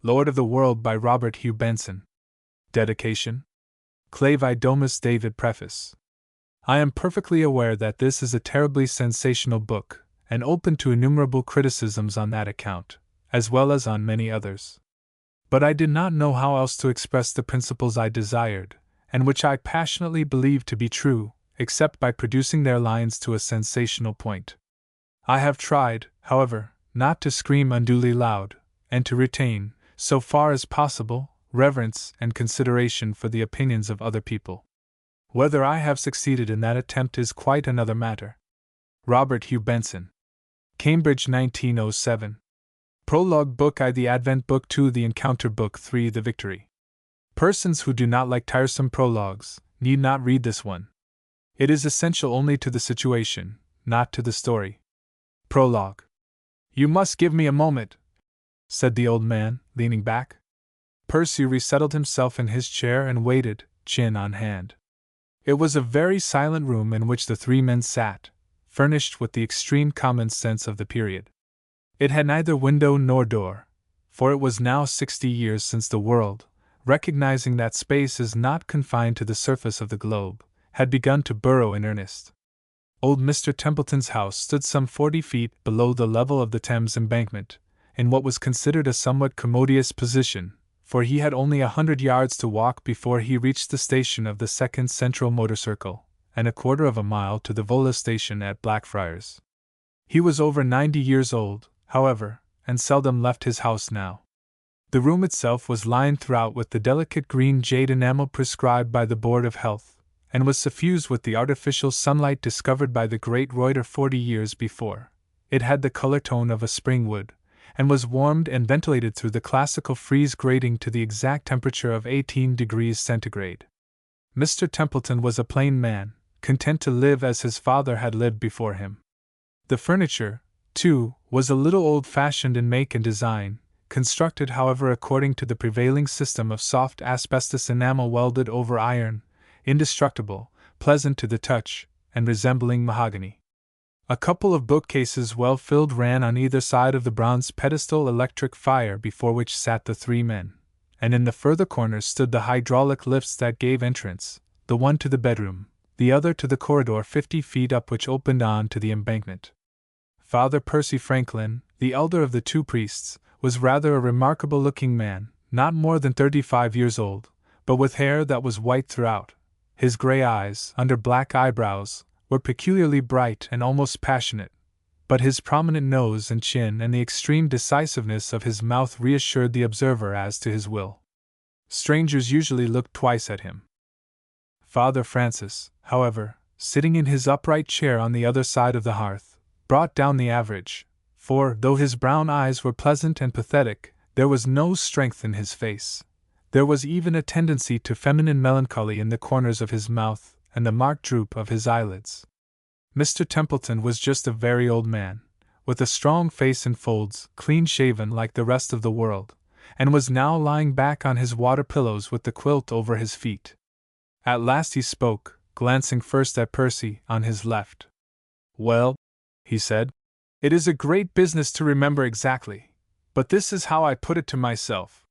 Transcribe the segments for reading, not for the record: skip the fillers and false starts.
Lord of the World by Robert Hugh Benson. Dedication. Clavi Domus David. Preface. I am perfectly aware that this is a terribly sensational book, and open to innumerable criticisms on that account, as well as on many others. But I did not know how else to express the principles I desired, and which I passionately believe to be true, except by producing their lines to a sensational point. I have tried, however, not to scream unduly loud, and to retain, so far as possible, reverence and consideration for the opinions of other people. Whether I have succeeded in that attempt is quite another matter. Robert Hugh Benson. Cambridge, 1907. Prologue Book I, The Advent Book II, The Encounter Book III, The Victory. Persons who do not like tiresome prologues need not read this one. It is essential only to the situation, not to the story. Prologue. You must give me a moment, said the old man, leaning back. Percy resettled himself in his chair and waited, chin on hand. It was a very silent room in which the three men sat, furnished with the extreme common sense of the period. It had neither window nor door, for it was now 60 years since the world, recognizing that space is not confined to the surface of the globe, had begun to burrow in earnest. Old Mr. Templeton's house stood some 40 feet below the level of the Thames embankment, in what was considered a somewhat commodious position, for he had only 100 yards to walk before he reached the station of the Second Central Motor Circle, and a quarter of a mile to the Vola station at Blackfriars. He was over 90 years old, however, and seldom left his house now. The room itself was lined throughout with the delicate green jade enamel prescribed by the Board of Health, and was suffused with the artificial sunlight discovered by the great Reuter 40 years before. It had the color tone of a spring wood, and was warmed and ventilated through the classical frieze grating to the exact temperature of 18 degrees centigrade. Mr. Templeton was a plain man, content to live as his father had lived before him. The furniture, too, was a little old-fashioned in make and design, constructed however according to the prevailing system of soft asbestos enamel welded over iron, indestructible, pleasant to the touch, and resembling mahogany. A couple of bookcases well filled ran on either side of the bronze pedestal electric fire before which sat the three men, and in the further corners stood the hydraulic lifts that gave entrance, the one to the bedroom, the other to the corridor 50 feet up which opened on to the embankment. Father Percy Franklin, the elder of the two priests, was rather a remarkable-looking man, not more than 35 years old, but with hair that was white throughout. His gray eyes, under black eyebrows, were peculiarly bright and almost passionate, but his prominent nose and chin and the extreme decisiveness of his mouth reassured the observer as to his will. Strangers usually looked twice at him. Father Francis, however, sitting in his upright chair on the other side of the hearth, brought down the average, for, though his brown eyes were pleasant and pathetic, there was no strength in his face. There was even a tendency to feminine melancholy in the corners of his mouth and the marked droop of his eyelids. Mr. Templeton was just a very old man, with a strong face and folds, clean-shaven like the rest of the world, and was now lying back on his water pillows with the quilt over his feet. At last he spoke, glancing first at Percy, on his left. "Well," he said, "it is a great business to remember exactly, but this is how I put it to myself.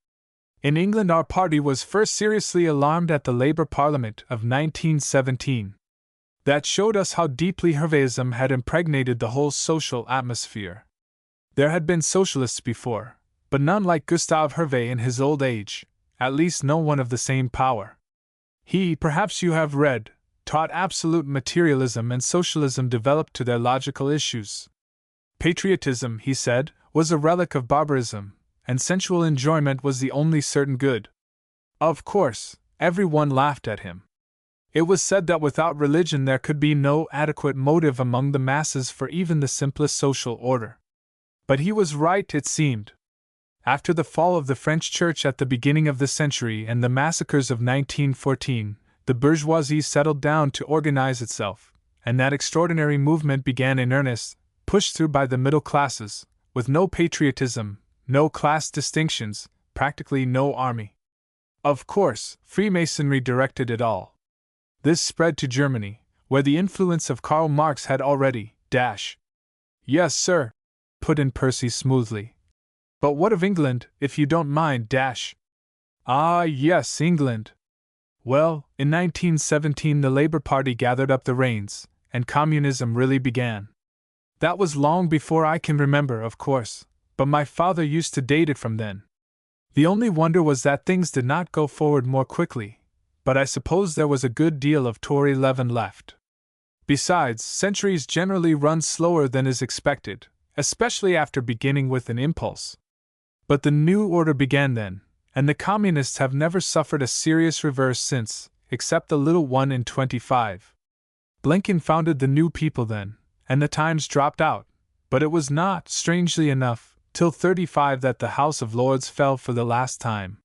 In England our party was first seriously alarmed at the Labour Parliament of 1917. That showed us how deeply Herveism had impregnated the whole social atmosphere. There had been socialists before, but none like Gustave Hervé in his old age, at least no one of the same power. He, perhaps you have read, taught absolute materialism and socialism developed to their logical issues. Patriotism, he said, was a relic of barbarism, and sensual enjoyment was the only certain good. Of course, everyone laughed at him. It was said that without religion there could be no adequate motive among the masses for even the simplest social order. But he was right, it seemed. After the fall of the French Church at the beginning of the century and the massacres of 1914, the bourgeoisie settled down to organize itself, and that extraordinary movement began in earnest, pushed through by the middle classes, with no patriotism, no class distinctions, practically no army. Of course, Freemasonry directed it all. This spread to Germany, where the influence of Karl Marx had already, Yes, sir, put in Percy smoothly. But what of England, if you don't mind, dash? Ah, yes, England. Well, in 1917 the Labour Party gathered up the reins, and communism really began. That was long before I can remember, of course, but my father used to date it from then. The only wonder was that things did not go forward more quickly, but I suppose there was a good deal of Tory leaven left. Besides, centuries generally run slower than is expected, especially after beginning with an impulse. But the new order began then, and the communists have never suffered a serious reverse since, except the little one in 25. Blinken founded the New People then, and the Times dropped out, but it was not, strangely enough, till 35 that the House of Lords fell for the last time.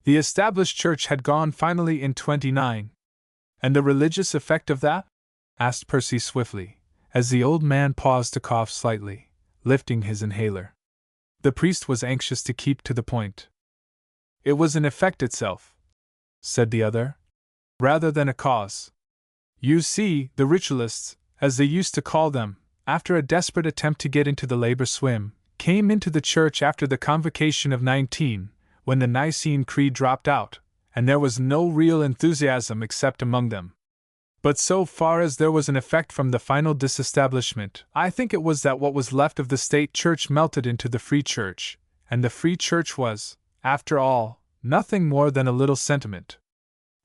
The established church had gone finally in 29. And the religious effect of that? Asked Percy swiftly, as the old man paused to cough slightly, lifting his inhaler. The priest was anxious to keep to the point. It was an effect itself, said the other, rather than a cause. You see, the ritualists, as they used to call them, after a desperate attempt to get into the labor swim, came into the church after the Convocation of 19, when the Nicene Creed dropped out, and there was no real enthusiasm except among them. But so far as there was an effect from the final disestablishment, I think it was that what was left of the state church melted into the free church, and the free church was, after all, nothing more than a little sentiment.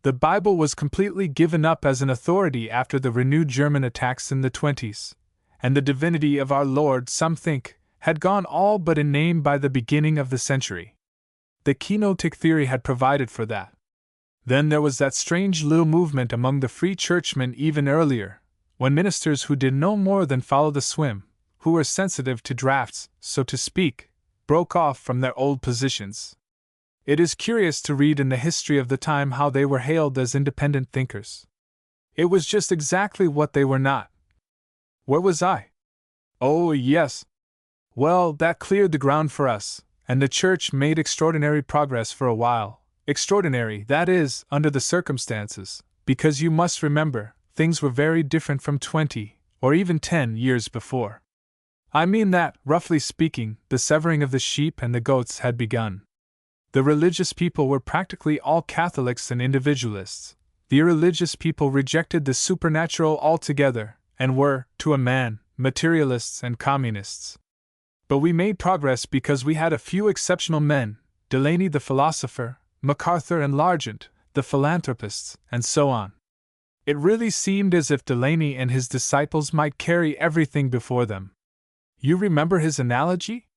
The Bible was completely given up as an authority after the renewed German attacks in the 20s, and the divinity of our Lord, some think, had gone all but in name by the beginning of the century. The kenotic theory had provided for that. Then there was that strange little movement among the free churchmen even earlier, when ministers who did no more than follow the swim, who were sensitive to drafts, so to speak, broke off from their old positions. It is curious to read in the history of the time how they were hailed as independent thinkers. It was just exactly what they were not. Where was I? Oh, yes. Well, that cleared the ground for us, and the church made extraordinary progress for a while. Extraordinary, that is, under the circumstances, because you must remember, things were very different from 20, or even 10 years before. I mean that, roughly speaking, the severing of the sheep and the goats had begun. The religious people were practically all Catholics and individualists. The irreligious people rejected the supernatural altogether, and were, to a man, materialists and communists. But we made progress because we had a few exceptional men, Delaney the philosopher, MacArthur and Largent, the philanthropists, and so on. It really seemed as if Delaney and his disciples might carry everything before them. You remember his analogy?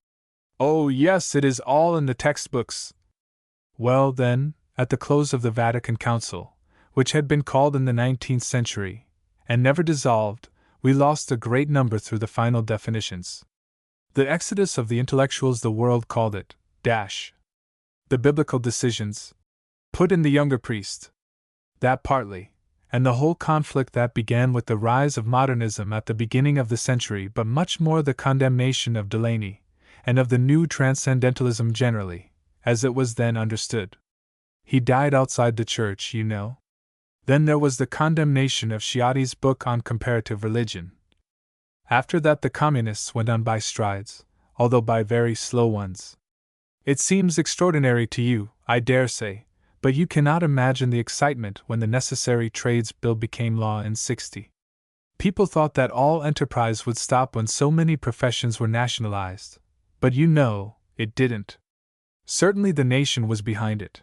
Oh, yes, it is all in the textbooks. Well, then, at the close of the Vatican Council, which had been called in the 19th century, and never dissolved, we lost a great number through the final definitions. The exodus of the intellectuals, the world called it, the biblical decisions, put in the younger priest. That partly, and the whole conflict that began with the rise of modernism at the beginning of the century, but much more the condemnation of Delaney, and of the new transcendentalism generally, as it was then understood. He died outside the church, you know. Then there was the condemnation of Sciotti's book on comparative religion. After that the communists went on by strides, although by very slow ones. It seems extraordinary to you, I dare say, but you cannot imagine the excitement when the Necessary Trades Bill became law in '60. People thought that all enterprise would stop when so many professions were nationalized, but you know, it didn't. Certainly the nation was behind it.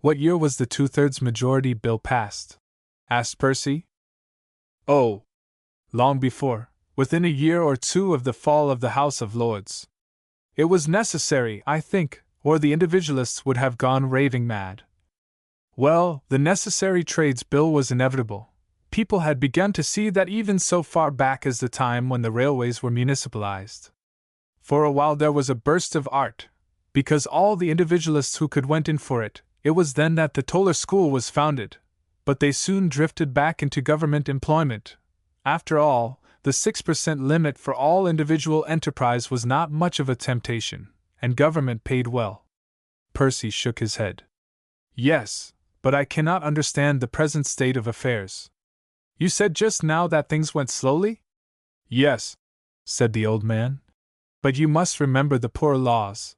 What year was the 2/3 majority bill passed? Asked Percy. Oh, long before, within a year or two of the fall of the House of Lords. It was necessary, I think, or the individualists would have gone raving mad. Well, the Necessary Trades Bill was inevitable. People had begun to see that even so far back as the time when the railways were municipalized. For a while there was a burst of art, because all the individualists who could went in for it. It was then that the Toller School was founded, but they soon drifted back into government employment. After all, the 6% limit for all individual enterprise was not much of a temptation, and government paid well. Percy shook his head. Yes, but I cannot understand the present state of affairs. You said just now that things went slowly? Yes, said the old man. But you must remember the poor laws.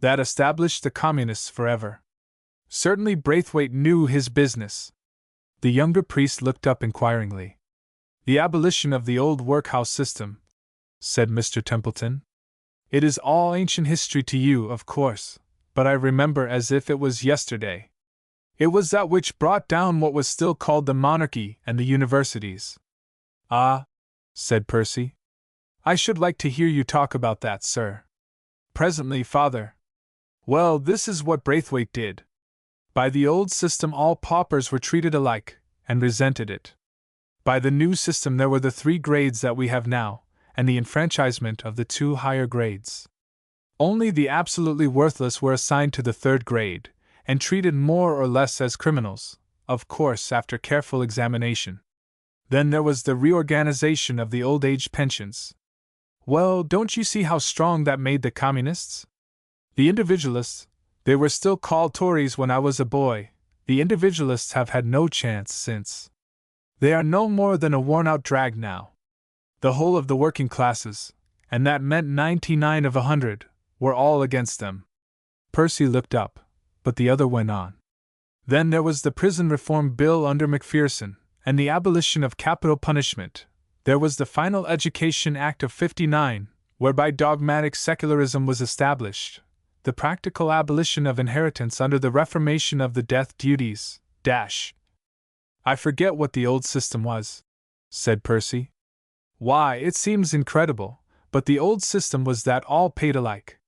That established the communists forever. Certainly Braithwaite knew his business. The younger priest looked up inquiringly. The abolition of the old workhouse system, said Mr. Templeton. It is all ancient history to you, of course, but I remember as if it was yesterday. It was that which brought down what was still called the monarchy and the universities. Ah, said Percy. I should like to hear you talk about that, sir. Presently, father. Well, this is what Braithwaite did. By the old system all paupers were treated alike, and resented it. By the new system there were the 3 grades that we have now, and the enfranchisement of the 2 higher grades. Only the absolutely worthless were assigned to the 3rd grade, and treated more or less as criminals, of course after careful examination. Then there was the reorganization of the old age pensions. Well, don't you see how strong that made the communists? The individualists, they were still called Tories when I was a boy, the individualists have had no chance since. They are no more than a worn-out drag now. The whole of the working classes, and that meant 99 of 100, were all against them. Percy looked up, but the other went on. Then there was the Prison Reform Bill under Macpherson, and the abolition of capital punishment. There was the Final Education Act of '59, whereby dogmatic secularism was established, the practical abolition of inheritance under the reformation of the death duties, I forget what the old system was, said Percy. Why, it seems incredible, but the old system was that all paid alike.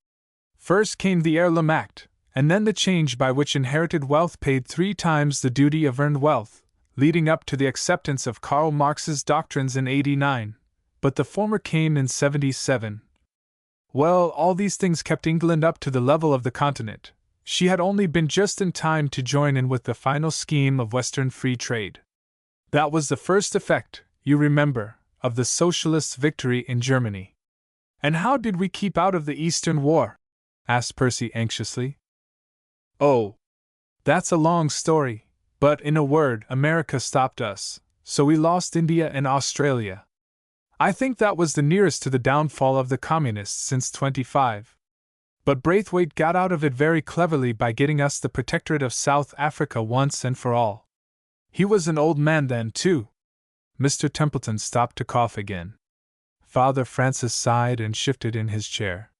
First came the Heirloom Act, and then the change by which inherited wealth paid 3 times the duty of earned wealth, leading up to the acceptance of Karl Marx's doctrines in '89, but the former came in '77. Well, all these things kept England up to the level of the continent. She had only been just in time to join in with the final scheme of Western free trade. That was the first effect, you remember, of the socialists' victory in Germany. And how did we keep out of the Eastern War? Asked Percy anxiously. Oh, that's a long story, but in a word, America stopped us, so we lost India and Australia. I think that was the nearest to the downfall of the communists since '25. But Braithwaite got out of it very cleverly by getting us the protectorate of South Africa once and for all. He was an old man then, too. Mr. Templeton stopped to cough again. Father Francis sighed and shifted in his chair.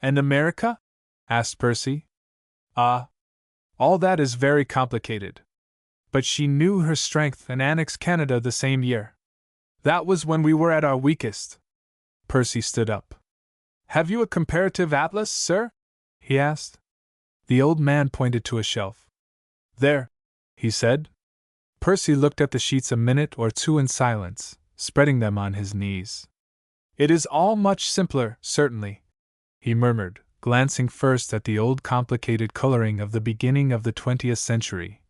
And America? Asked Percy. Ah, all that is very complicated. But she knew her strength and annexed Canada the same year. That was when we were at our weakest. Percy stood up. Have you a comparative atlas, sir? He asked. The old man pointed to a shelf. There, he said. Percy looked at the sheets a minute or two in silence, spreading them on his knees. It is all much simpler, certainly, he murmured, glancing first at the old complicated coloring of the beginning of the 20th century,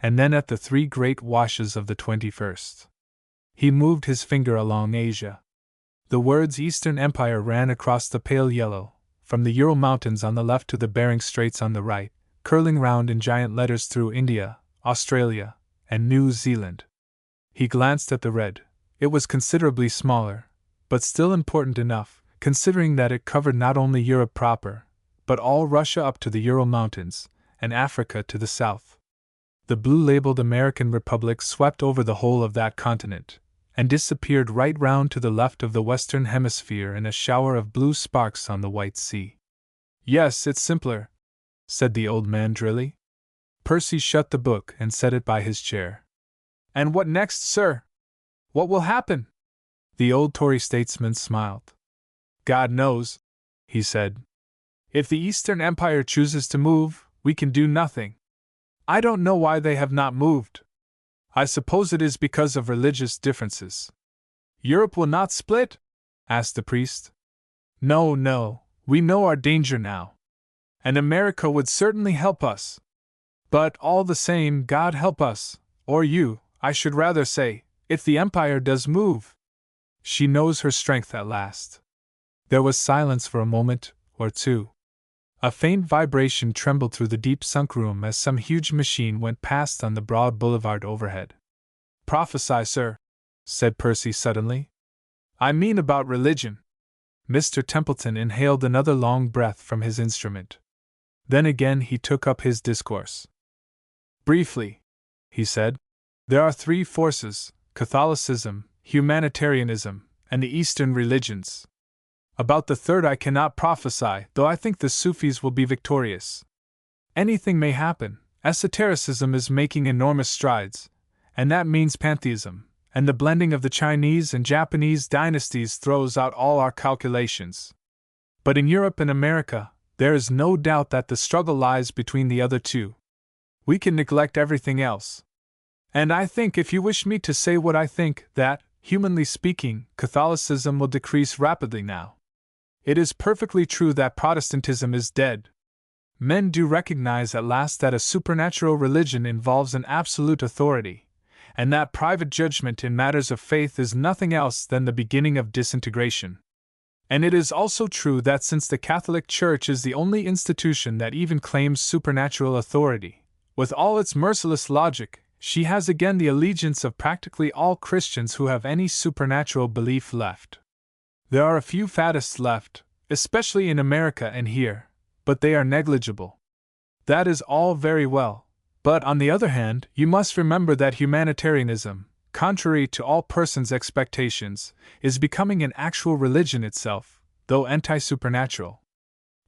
and then at the 3 great washes of the 21st. He moved his finger along Asia. The words Eastern Empire ran across the pale yellow, from the Ural Mountains on the left to the Bering Straits on the right, curling round in giant letters through India, Australia, and New Zealand. He glanced at the red. It was considerably smaller, but still important enough, considering that it covered not only Europe proper, but all Russia up to the Ural Mountains, and Africa to the south. The blue labeled American Republic swept over the whole of that continent, and disappeared right round to the left of the Western Hemisphere in a shower of blue sparks on the White Sea. Yes, it's simpler, said the old man drily. Percy shut the book and set it by his chair. And what next, sir? What will happen? The old Tory statesman smiled. God knows, he said. If the Eastern Empire chooses to move, we can do nothing. I don't know why they have not moved. I suppose it is because of religious differences. Europe will not split? Asked the priest. No, no, we know our danger now. And America would certainly help us. But all the same, God help us, or you, I should rather say, if the Empire does move. She knows her strength at last. There was silence for a moment or two. A faint vibration trembled through the deep-sunk room as some huge machine went past on the broad boulevard overhead. Prophesy, sir, said Percy suddenly. I mean about religion. Mr. Templeton inhaled another long breath from his instrument. Then again he took up his discourse. Briefly, he said, there are three forces: Catholicism, humanitarianism, and the Eastern religions. About the third I cannot prophesy, though I think the Sufis will be victorious. Anything may happen. Esotericism is making enormous strides, and that means pantheism, and the blending of the Chinese and Japanese dynasties throws out all our calculations. But in Europe and America, there is no doubt that the struggle lies between the other two. We can neglect everything else. And I think, if you wish me to say what I think, that, humanly speaking, Catholicism will decrease rapidly now. It is perfectly true that Protestantism is dead. Men do recognize at last that a supernatural religion involves an absolute authority, and that private judgment in matters of faith is nothing else than the beginning of disintegration. And it is also true that since the Catholic Church is the only institution that even claims supernatural authority, with all its merciless logic, she has again the allegiance of practically all Christians who have any supernatural belief left. There are a few faddists left, especially in America and here, but they are negligible. That is all very well, but on the other hand, you must remember that humanitarianism, contrary to all persons' expectations, is becoming an actual religion itself, though anti-supernatural.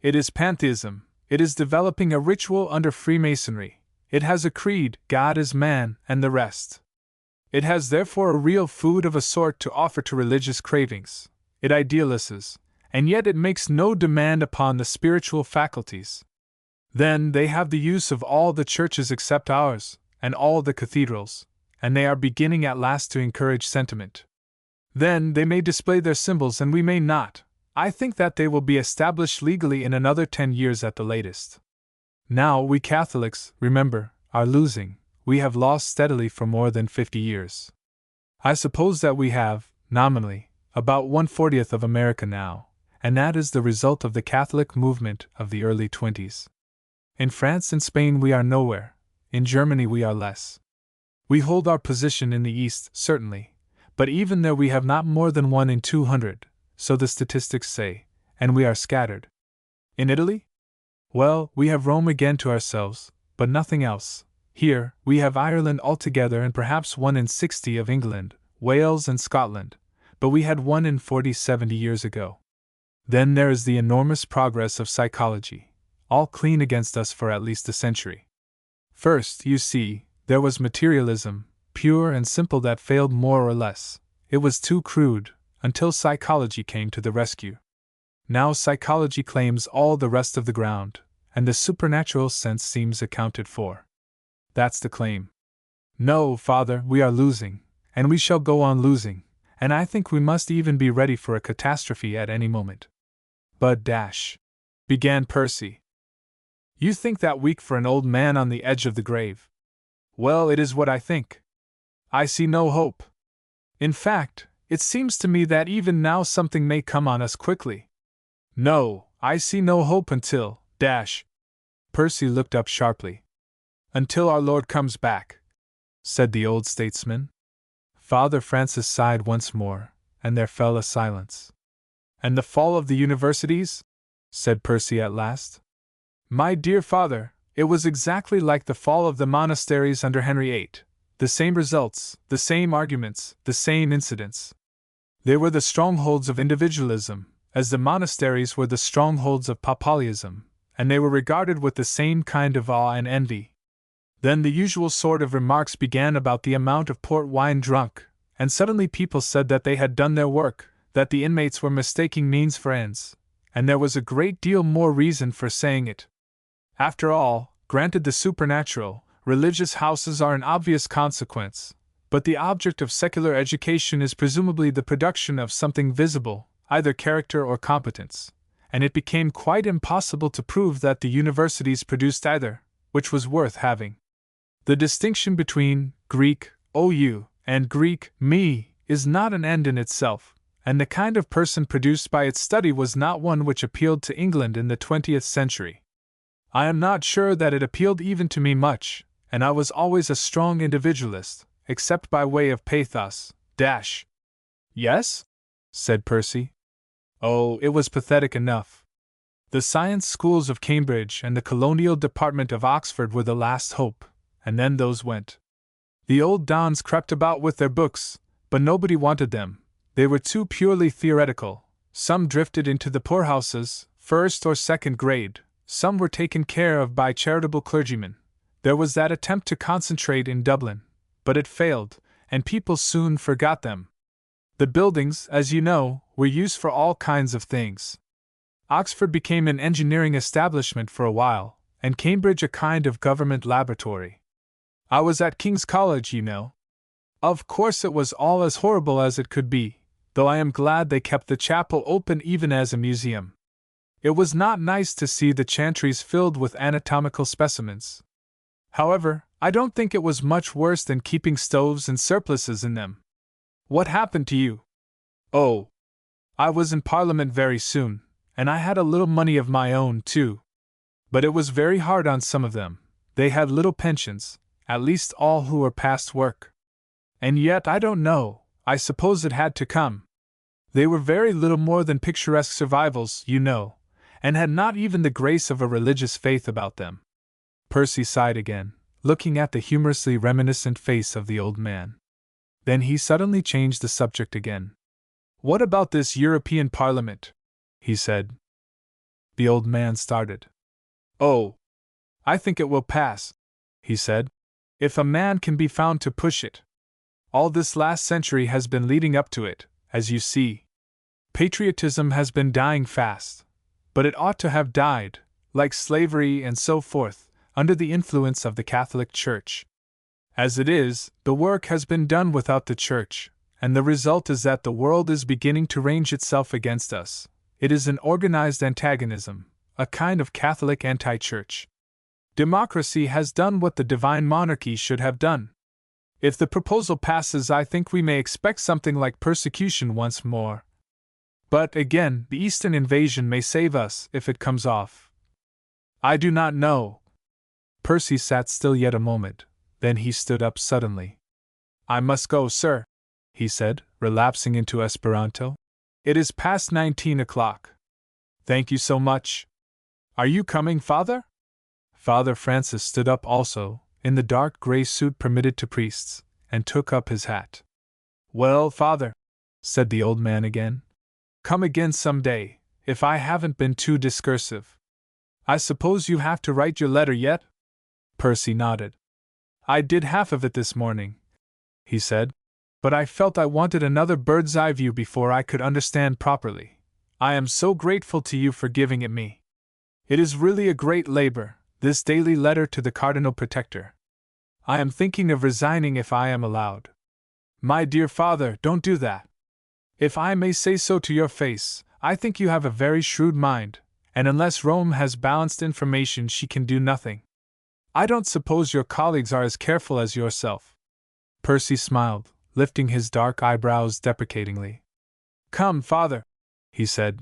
It is pantheism, it is developing a ritual under Freemasonry, it has a creed, God is man, and the rest. It has therefore a real food of a sort to offer to religious cravings, it idealizes, and yet it makes no demand upon the spiritual faculties. Then they have the use of all the churches except ours, and all the cathedrals, and they are beginning at last to encourage sentiment. Then they may display their symbols and we may not. I think that they will be established legally in another 10 years at the latest. Now we Catholics, remember, are losing. We have lost steadily for more than 50 years. I suppose that we have, nominally, about 1/40 of America now, and that is the result of the Catholic movement of the early 20s. In France and Spain we are nowhere, in Germany we are less. We hold our position in the East, certainly, but even there we have not more than 1 in 200, so the statistics say, and we are scattered. In Italy? Well, we have Rome again to ourselves, but nothing else. Here, we have Ireland altogether and perhaps 1 in 60 of England, Wales and Scotland, but we had 1 in 40-70 years ago. Then there is the enormous progress of psychology, all clean against us for at least a century. First, you see, there was materialism, pure and simple, that failed more or less. It was too crude, until psychology came to the rescue. Now psychology claims all the rest of the ground, and the supernatural sense seems accounted for. That's the claim. No, Father, we are losing, and we shall go on losing, and I think we must even be ready for a catastrophe at any moment. But began Percy. You think that weak for an old man on the edge of the grave? Well, it is what I think. I see no hope. In fact, it seems to me that even now something may come on us quickly. No, I see no hope until, Percy looked up sharply. Until our Lord comes back, said the old statesman. Father Francis sighed once more, and there fell a silence. And the fall of the universities? Said Percy at last. My dear father, it was exactly like the fall of the monasteries under Henry VIII. The same results, the same arguments, the same incidents. They were the strongholds of individualism, as the monasteries were the strongholds of papalism, and they were regarded with the same kind of awe and envy. Then the usual sort of remarks began about the amount of port wine drunk, and suddenly people said that they had done their work, that the inmates were mistaking means for ends, and there was a great deal more reason for saying it. After all, granted the supernatural, religious houses are an obvious consequence, but the object of secular education is presumably the production of something visible, either character or competence, and it became quite impossible to prove that the universities produced either, which was worth having. The distinction between Greek ou and Greek me is not an end in itself, and the kind of person produced by its study was not one which appealed to England in the 20th century. I am not sure that it appealed even to me much, and I was always a strong individualist, except by way of pathos. Yes? Said Percy. Oh, it was pathetic enough. The science schools of Cambridge and the colonial department of Oxford were the last hope, and then those went. The old dons crept about with their books, but nobody wanted them. They were too purely theoretical. Some drifted into the poorhouses, first or second grade, some were taken care of by charitable clergymen. There was that attempt to concentrate in Dublin, but it failed, and people soon forgot them. The buildings, as you know, were used for all kinds of things. Oxford became an engineering establishment for a while, and Cambridge a kind of government laboratory. I was at King's College, you know. Of course it was all as horrible as it could be, though I am glad they kept the chapel open even as a museum. It was not nice to see the chantries filled with anatomical specimens. However, I don't think it was much worse than keeping stoves and surplices in them. What happened to you? Oh, I was in Parliament very soon, and I had a little money of my own, too. But it was very hard on some of them. They had little pensions, at least all who were past work. And yet, I don't know, I suppose it had to come. They were very little more than picturesque survivals, you know, and had not even the grace of a religious faith about them. Percy sighed again, looking at the humorously reminiscent face of the old man. Then he suddenly changed the subject again. What about this European Parliament? He said. The old man started. Oh, I think it will pass, he said, if a man can be found to push it. All this last century has been leading up to it, as you see. Patriotism has been dying fast, but it ought to have died, like slavery and so forth, under the influence of the Catholic Church. As it is, the work has been done without the Church, and the result is that the world is beginning to range itself against us. It is an organized antagonism, a kind of Catholic anti-church. Democracy has done what the divine monarchy should have done. If the proposal passes, I think we may expect something like persecution once more. But again, the Eastern invasion may save us if it comes off. I do not know. Percy sat still yet a moment, then he stood up suddenly. I must go, sir, he said, relapsing into Esperanto. It is past 19 o'clock. Thank you so much. Are you coming, Father? Father Francis stood up also, in the dark grey suit permitted to priests, and took up his hat. Well, Father, said the old man again, come again some day, if I haven't been too discursive. I suppose you have to write your letter yet? Percy nodded. I did half of it this morning, he said, but I felt I wanted another bird's eye view before I could understand properly. I am so grateful to you for giving it me. It is really a great labor, this daily letter to the Cardinal Protector. I am thinking of resigning if I am allowed. My dear father, don't do that. If I may say so to your face, I think you have a very shrewd mind, and unless Rome has balanced information she can do nothing. I don't suppose your colleagues are as careful as yourself. Percy smiled, lifting his dark eyebrows deprecatingly. Come, Father, he said.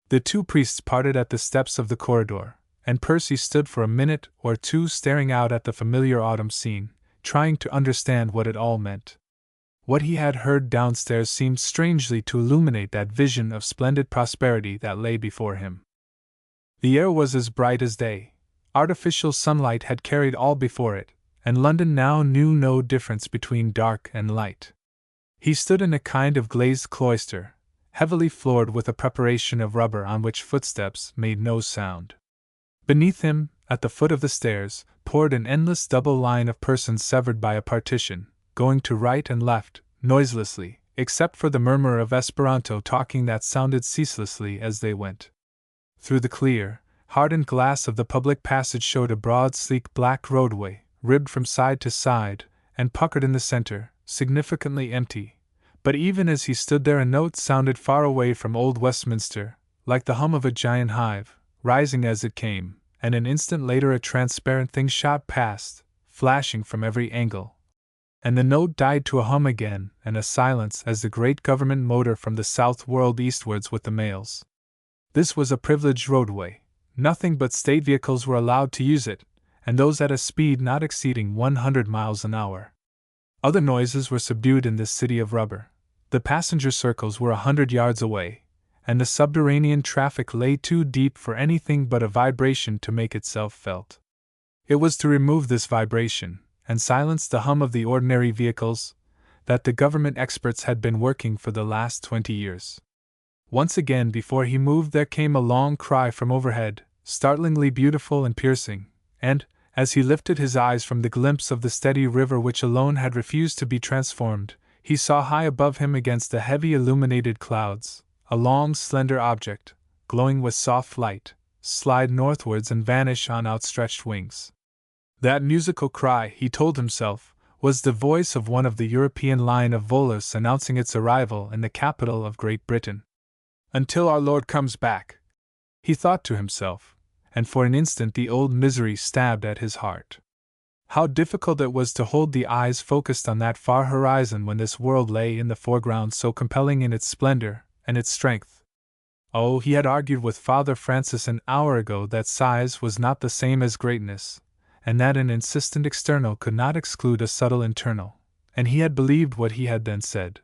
The two priests parted at the steps of the corridor, and Percy stood for a minute or two staring out at the familiar autumn scene, trying to understand what it all meant. What he had heard downstairs seemed strangely to illuminate that vision of splendid prosperity that lay before him. The air was as bright as day. Artificial sunlight had carried all before it, and London now knew no difference between dark and light. He stood in a kind of glazed cloister, heavily floored with a preparation of rubber on which footsteps made no sound. Beneath him, at the foot of the stairs, poured an endless double line of persons severed by a partition, going to right and left, noiselessly, except for the murmur of Esperanto talking that sounded ceaselessly as they went. Through the clear, hardened glass of the public passage showed a broad, sleek black roadway, ribbed from side to side, and puckered in the center, significantly empty. But even as he stood there a note sounded far away from old Westminster, like the hum of a giant hive, rising as it came, and an instant later a transparent thing shot past, flashing from every angle. And the note died to a hum again, and a silence as the great government motor from the south whirled eastwards with the mails. This was a privileged roadway. Nothing but state vehicles were allowed to use it, and those at a speed not exceeding 100 miles an hour. Other noises were subdued in this city of rubber. The passenger circles were 100 yards away, and the subterranean traffic lay too deep for anything but a vibration to make itself felt. It was to remove this vibration, and silence the hum of the ordinary vehicles, that the government experts had been working for the last 20 years. Once again before he moved there came a long cry from overhead, startlingly beautiful and piercing, and, as he lifted his eyes from the glimpse of the steady river which alone had refused to be transformed, he saw high above him against the heavy illuminated clouds, a long slender object, glowing with soft light, slide northwards and vanish on outstretched wings. That musical cry, he told himself, was the voice of one of the European line of volors announcing its arrival in the capital of Great Britain. Until our Lord comes back, he thought to himself, and for an instant the old misery stabbed at his heart. How difficult it was to hold the eyes focused on that far horizon when this world lay in the foreground so compelling in its splendor and its strength. Oh, he had argued with Father Francis an hour ago that size was not the same as greatness, and that an insistent external could not exclude a subtle internal, and he had believed what he had then said.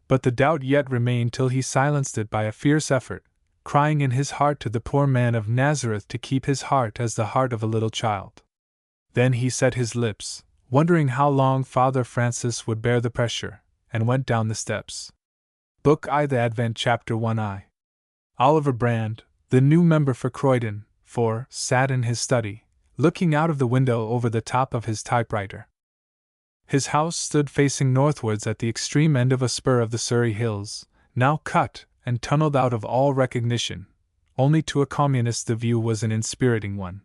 But the doubt yet remained till he silenced it by a fierce effort, crying in his heart to the poor man of Nazareth to keep his heart as the heart of a little child. Then he set his lips, wondering how long Father Francis would bear the pressure, and went down the steps. Book I, The Advent, Chapter 1I. Oliver Brand, the new member for Croydon, sat in his study, looking out of the window over the top of his typewriter. His house stood facing northwards at the extreme end of a spur of the Surrey Hills, now cut and tunneled out of all recognition. Only to a communist the view was an inspiriting one.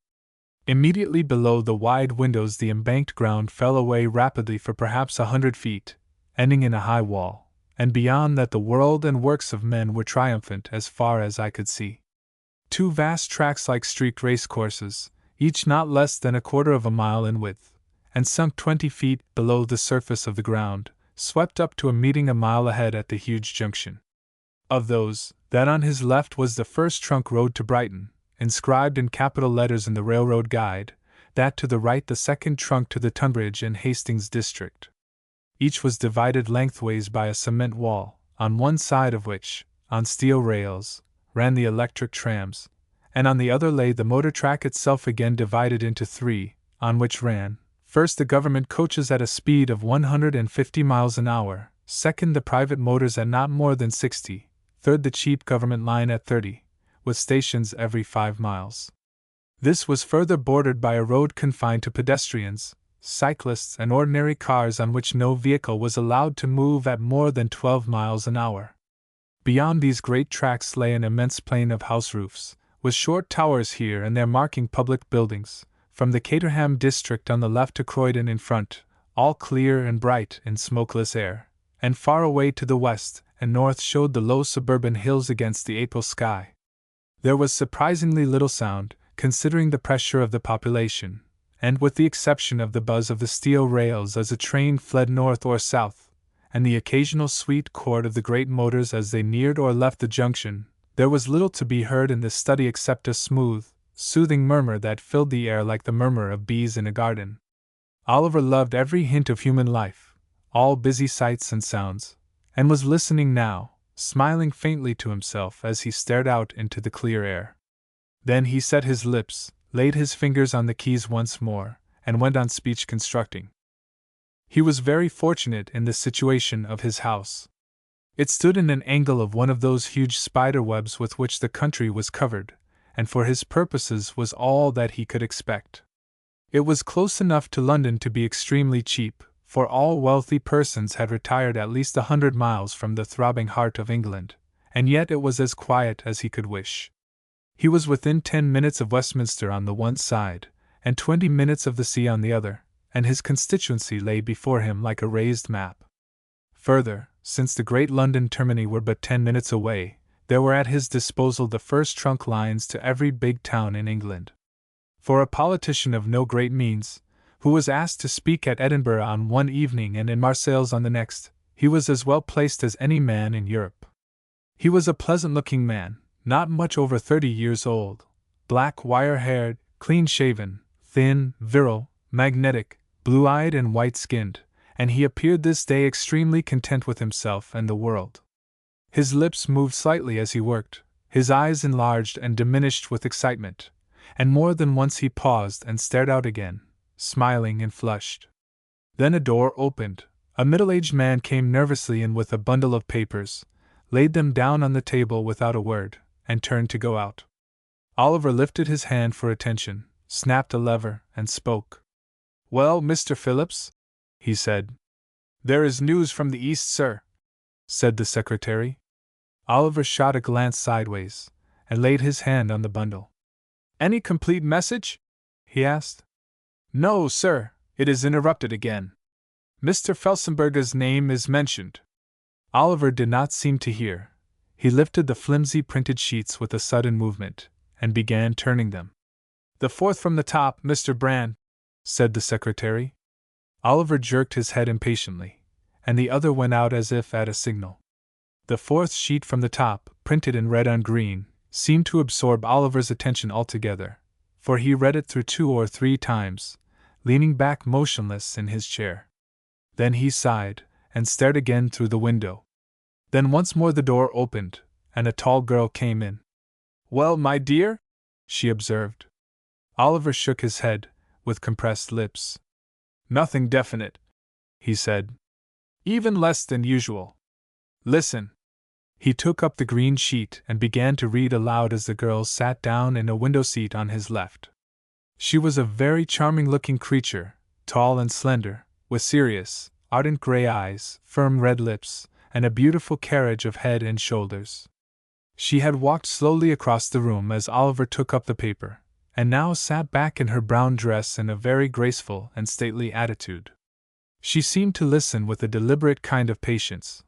Immediately below the wide windows the embanked ground fell away rapidly for perhaps 100 feet, ending in a high wall, and beyond that the world and works of men were triumphant as far as I could see. Two vast tracks like streaked racecourses, each not less than a quarter of a mile in width, and sunk 20 feet below the surface of the ground, swept up to a meeting a mile ahead at the huge junction. Of those, that on his left was the first trunk road to Brighton, inscribed in capital letters in the railroad guide, that to the right the second trunk to the Tunbridge and Hastings district. Each was divided lengthways by a cement wall, on one side of which, on steel rails, ran the electric trams, and on the other lay the motor track itself again divided into three, on which ran, first the government coaches at a speed of 150 miles an hour, second the private motors at not more than 60, third the cheap government line at 30, with stations every 5 miles. This was further bordered by a road confined to pedestrians, cyclists and ordinary cars on which no vehicle was allowed to move at more than 12 miles an hour. Beyond these great tracks lay an immense plain of house roofs, with short towers here and there marking public buildings, from the Caterham district on the left to Croydon in front, all clear and bright in smokeless air, and far away to the west and north showed the low suburban hills against the April sky. There was surprisingly little sound, considering the pressure of the population, and with the exception of the buzz of the steel rails as a train fled north or south, and the occasional sweet chord of the great motors as they neared or left the junction, there was little to be heard in this study except a smooth, soothing murmur that filled the air like the murmur of bees in a garden. Oliver loved every hint of human life, all busy sights and sounds, and was listening now, smiling faintly to himself as he stared out into the clear air. Then he set his lips, laid his fingers on the keys once more, and went on speech constructing. He was very fortunate in the situation of his house. It stood in an angle of one of those huge spider webs with which the country was covered, and for his purposes was all that he could expect. It was close enough to London to be extremely cheap, for all wealthy persons had retired at least 100 miles from the throbbing heart of England, and yet it was as quiet as he could wish. He was within 10 minutes of Westminster on the one side, and 20 minutes of the sea on the other, and his constituency lay before him like a raised map. Further, since the great London termini were but 10 minutes away, there were at his disposal the first trunk lines to every big town in England. For a politician of no great means, who was asked to speak at Edinburgh on one evening and in Marseilles on the next, he was as well placed as any man in Europe. He was a pleasant-looking man, not much over 30 years old, black wire-haired, clean-shaven, thin, virile, magnetic, blue-eyed and white-skinned, and he appeared this day extremely content with himself and the world. His lips moved slightly as he worked, his eyes enlarged and diminished with excitement, and more than once he paused and stared out again, smiling and flushed. Then a door opened. A middle-aged man came nervously in with a bundle of papers, laid them down on the table without a word, and turned to go out. Oliver lifted his hand for attention, snapped a lever, and spoke. "Well, Mr. Phillips?" he said. "There is news from the East, sir," said the secretary. Oliver shot a glance sideways, and laid his hand on the bundle. "Any complete message?" he asked. "No, sir, it is interrupted again. Mr. Felsenburg's name is mentioned." Oliver did not seem to hear. He lifted the flimsy printed sheets with a sudden movement, and began turning them. "The fourth from the top, Mr. Brand," said the secretary. Oliver jerked his head impatiently, and the other went out as if at a signal. The fourth sheet from the top, printed in red on green, seemed to absorb Oliver's attention altogether, for he read it through 2 or 3 times, leaning back motionless in his chair. Then he sighed, and stared again through the window. Then once more the door opened, and a tall girl came in. "Well, my dear?" she observed. Oliver shook his head, with compressed lips. "Nothing definite," he said. "Even less than usual. Listen." He took up the green sheet and began to read aloud as the girl sat down in a window seat on his left. She was a very charming-looking creature, tall and slender, with serious, ardent gray eyes, firm red lips, and a beautiful carriage of head and shoulders. She had walked slowly across the room as Oliver took up the paper, and now sat back in her brown dress in a very graceful and stately attitude. She seemed to listen with a deliberate kind of patience,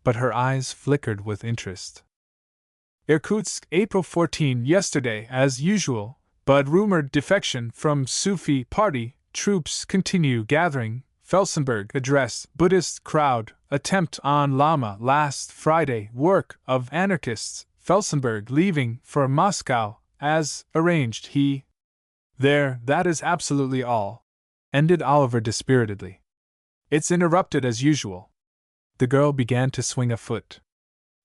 but her eyes flickered with interest. "Irkutsk, April 14, yesterday, as usual, but rumored defection from Sufi party, troops continue gathering, Felsenburg address, Buddhist crowd, attempt on Lama last Friday, work of anarchists, Felsenburg leaving for Moscow, as arranged he." "There, that is absolutely all," ended Oliver dispiritedly. "It's interrupted as usual." The girl began to swing a foot.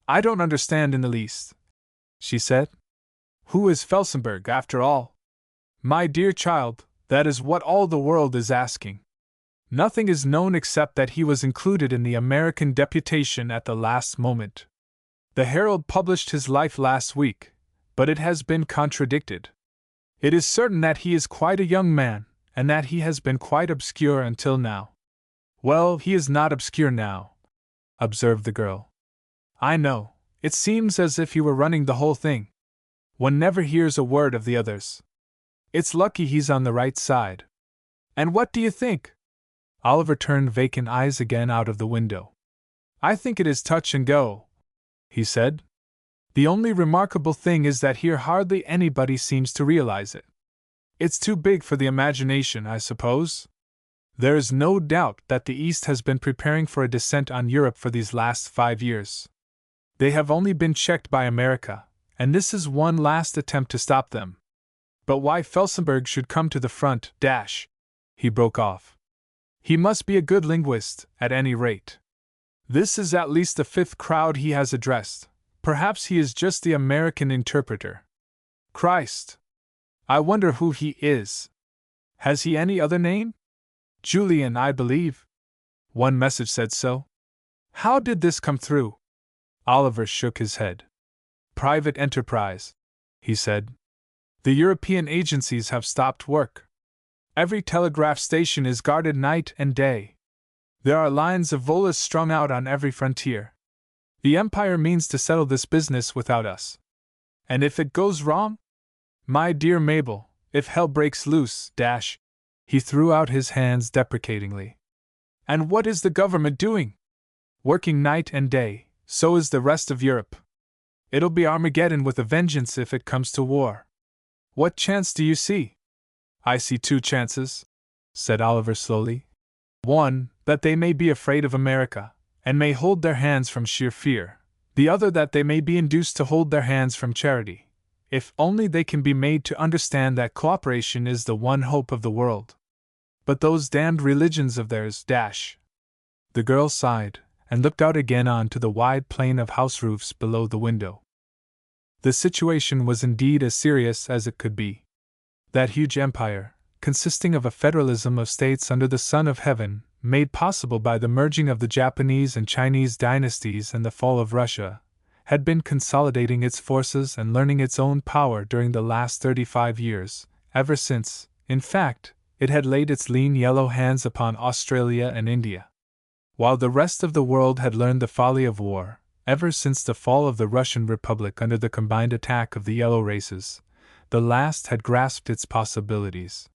"I don't understand in the least," she said. "Who is Felsenburg, after all? My dear child, that is what all the world is asking. Nothing is known except that he was included in the American deputation at the last moment. The Herald published his life last week, but it has been contradicted. It is certain that he is quite a young man, and that he has been quite obscure until now." "Well, he is not obscure now," observed the girl. "I know, it seems as if he were running the whole thing. One never hears a word of the others. It's lucky he's on the right side. And what do you think?" Oliver turned vacant eyes again out of the window. "I think it is touch and go," he said. "The only remarkable thing is that here hardly anybody seems to realize it. It's too big for the imagination, I suppose. There is no doubt that the East has been preparing for a descent on Europe for these last 5 years. They have only been checked by America, and this is one last attempt to stop them. But why Felsenburg should come to the front, he broke off. He must be a good linguist, at any rate. This is at least the 5th crowd he has addressed. Perhaps he is just the American interpreter. Christ! I wonder who he is. Has he any other name? Julian, I believe. One message said so. How did this come through?" Oliver shook his head. "Private enterprise," he said. "The European agencies have stopped work. Every telegraph station is guarded night and day. There are lines of volus strung out on every frontier. The Empire means to settle this business without us. And if it goes wrong? My dear Mabel, if hell breaks loose, he threw out his hands deprecatingly. And what is the government doing? Working night and day, so is the rest of Europe. It'll be Armageddon with a vengeance if it comes to war. What chance do you see?" "I see 2 chances," said Oliver slowly. "One, that they may be afraid of America, and may hold their hands from sheer fear. The other, that they may be induced to hold their hands from charity, if only they can be made to understand that cooperation is the one hope of the world. But those damned religions of theirs, The girl sighed, and looked out again on to the wide plain of house roofs below the window. The situation was indeed as serious as it could be. That huge empire, consisting of a federalism of states under the sun of heaven, made possible by the merging of the Japanese and Chinese dynasties and the fall of Russia, had been consolidating its forces and learning its own power during the last 35 years, ever since, in fact, it had laid its lean yellow hands upon Australia and India. While the rest of the world had learned the folly of war, ever since the fall of the Russian Republic under the combined attack of the yellow races, the last had grasped its possibilities.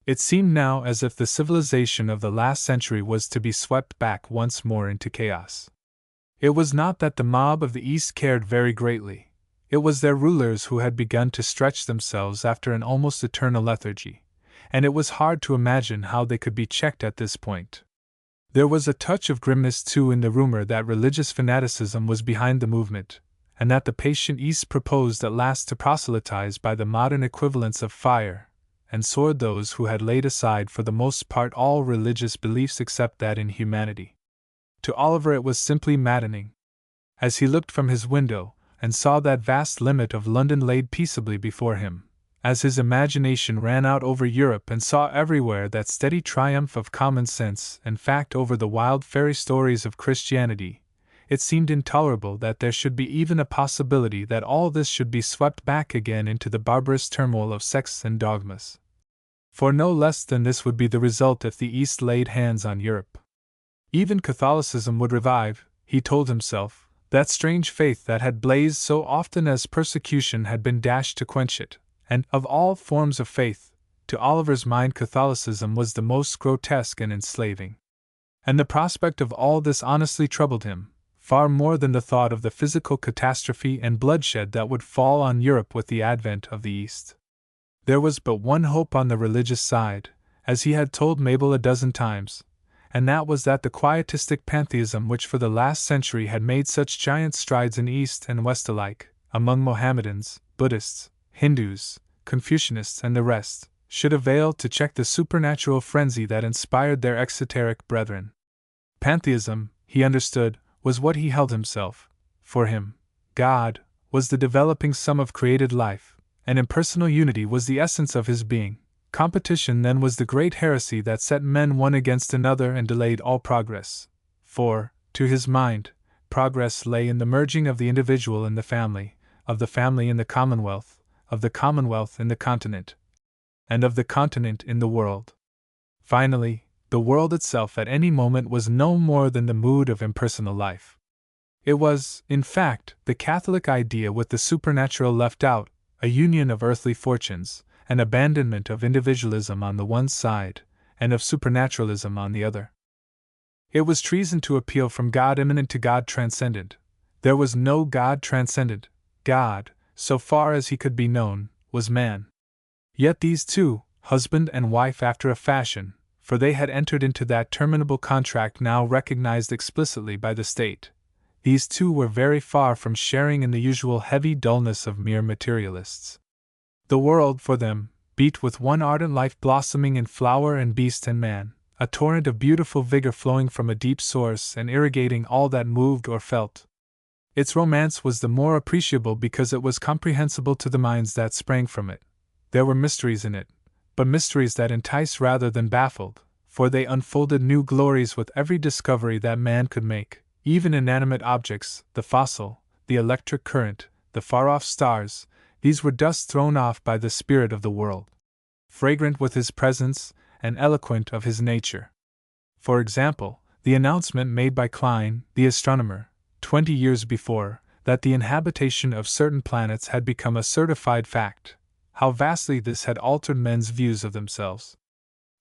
It seemed now as if the civilization of the last century was to be swept back once more into chaos. It was not that the mob of the East cared very greatly, it was their rulers who had begun to stretch themselves after an almost eternal lethargy, and it was hard to imagine how they could be checked at this point. There was a touch of grimness too in the rumor that religious fanaticism was behind the movement, and that the patient East proposed at last to proselytize by the modern equivalents of fire and sword those who had laid aside for the most part all religious beliefs except that in humanity. To Oliver it was simply maddening. As he looked from his window and saw that vast limit of London laid peaceably before him, as his imagination ran out over Europe and saw everywhere that steady triumph of common sense and fact over the wild fairy stories of Christianity, it seemed intolerable that there should be even a possibility that all this should be swept back again into the barbarous turmoil of sects and dogmas. For no less than this would be the result if the East laid hands on Europe. Even Catholicism would revive, he told himself, that strange faith that had blazed so often as persecution had been dashed to quench it, and, of all forms of faith, to Oliver's mind Catholicism was the most grotesque and enslaving. And the prospect of all this honestly troubled him, far more than the thought of the physical catastrophe and bloodshed that would fall on Europe with the advent of the East. There was but one hope on the religious side, as he had told Mabel a dozen times, and that was that the quietistic pantheism which for the last century had made such giant strides in East and West alike, among Mohammedans, Buddhists, Hindus, Confucianists and the rest, should avail to check the supernatural frenzy that inspired their exoteric brethren. Pantheism, he understood, was what he held himself. For him, God was the developing sum of created life, and impersonal unity was the essence of his being. Competition then was the great heresy that set men one against another and delayed all progress. For, to his mind, progress lay in the merging of the individual in the family, of the family in the commonwealth, of the commonwealth in the continent, and of the continent in the world. Finally, the world itself at any moment was no more than the mood of impersonal life. It was, in fact, the Catholic idea with the supernatural left out, a union of earthly fortunes, an abandonment of individualism on the one side, and of supernaturalism on the other. It was treason to appeal from God immanent to God transcendent. There was no God transcendent. God, so far as he could be known, was man. Yet these two, husband and wife after a fashion, for they had entered into that terminable contract now recognized explicitly by the state, these two were very far from sharing in the usual heavy dullness of mere materialists. The world, for them, beat with one ardent life blossoming in flower and beast and man, a torrent of beautiful vigor flowing from a deep source and irrigating all that moved or felt. Its romance was the more appreciable because it was comprehensible to the minds that sprang from it. There were mysteries in it, but mysteries that enticed rather than baffled, for they unfolded new glories with every discovery that man could make. Even inanimate objects, the fossil, the electric current, the far-off stars, these were dust thrown off by the spirit of the world, fragrant with his presence and eloquent of his nature. For example, the announcement made by Klein, the astronomer, 20 years before, that the inhabitation of certain planets had become a certified fact. How vastly this had altered men's views of themselves.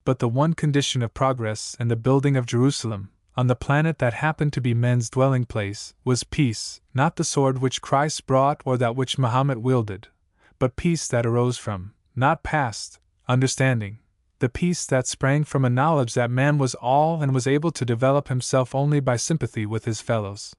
But the one condition of progress and the building of Jerusalem, on the planet that happened to be men's dwelling place, was peace, not the sword which Christ brought or that which Muhammad wielded, but peace that arose from, not past, understanding, the peace that sprang from a knowledge that man was all and was able to develop himself only by sympathy with his fellows.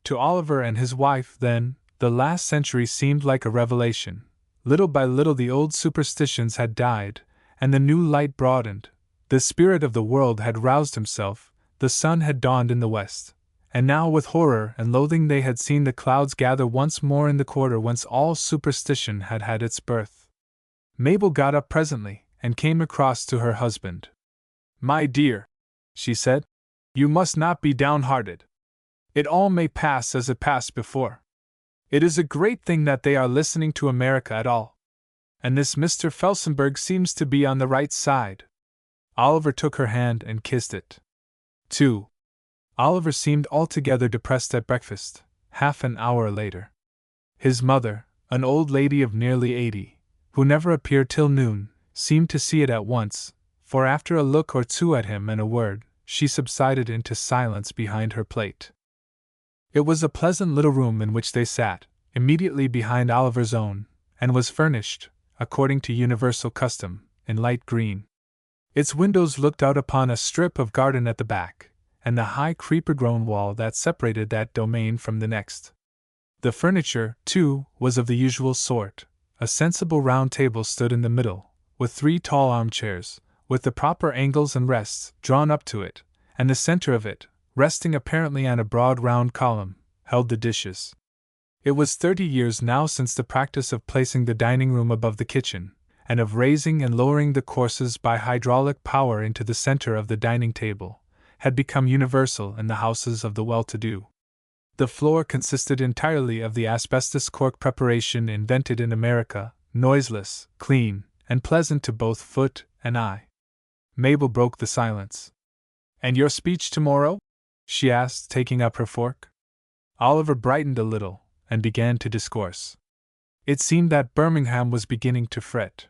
To Oliver and his wife, then, the last century seemed like a revelation. Little by little the old superstitions had died, and the new light broadened. The spirit of the world had roused himself, the sun had dawned in the west, And now with horror and loathing they had seen the clouds gather once more in the quarter whence all superstition had had its birth. Mabel got up presently, and came across to her husband. "My dear," she said, "you must not be downhearted. It all may pass as it passed before. It is a great thing that they are listening to America at all. And this Mr. Felsenburgh seems to be on the right side." Oliver took her hand and kissed it. 2. Oliver seemed altogether depressed at breakfast, half an hour later. His mother, an old lady of nearly 80, who never appeared till noon, seemed to see it at once, for after a look or two at him and a word, she subsided into silence behind her plate. It was a pleasant little room in which they sat, immediately behind Oliver's own, and was furnished, according to universal custom, in light green. Its windows looked out upon a strip of garden at the back, and the high creeper-grown wall that separated that domain from the next. The furniture, too, was of the usual sort. A sensible round table stood in the middle, with 3 tall armchairs, with the proper angles and rests, drawn up to it, and the center of it, resting apparently on a broad round column, held the dishes. It was 30 years now since the practice of placing the dining room above the kitchen, and of raising and lowering the courses by hydraulic power into the center of the dining table, had become universal in the houses of the well-to-do. The floor consisted entirely of the asbestos cork preparation invented in America, noiseless, clean, and pleasant to both foot and eye. Mabel broke the silence. "And your speech tomorrow?" she asked, taking up her fork. Oliver brightened a little, and began to discourse. It seemed that Birmingham was beginning to fret.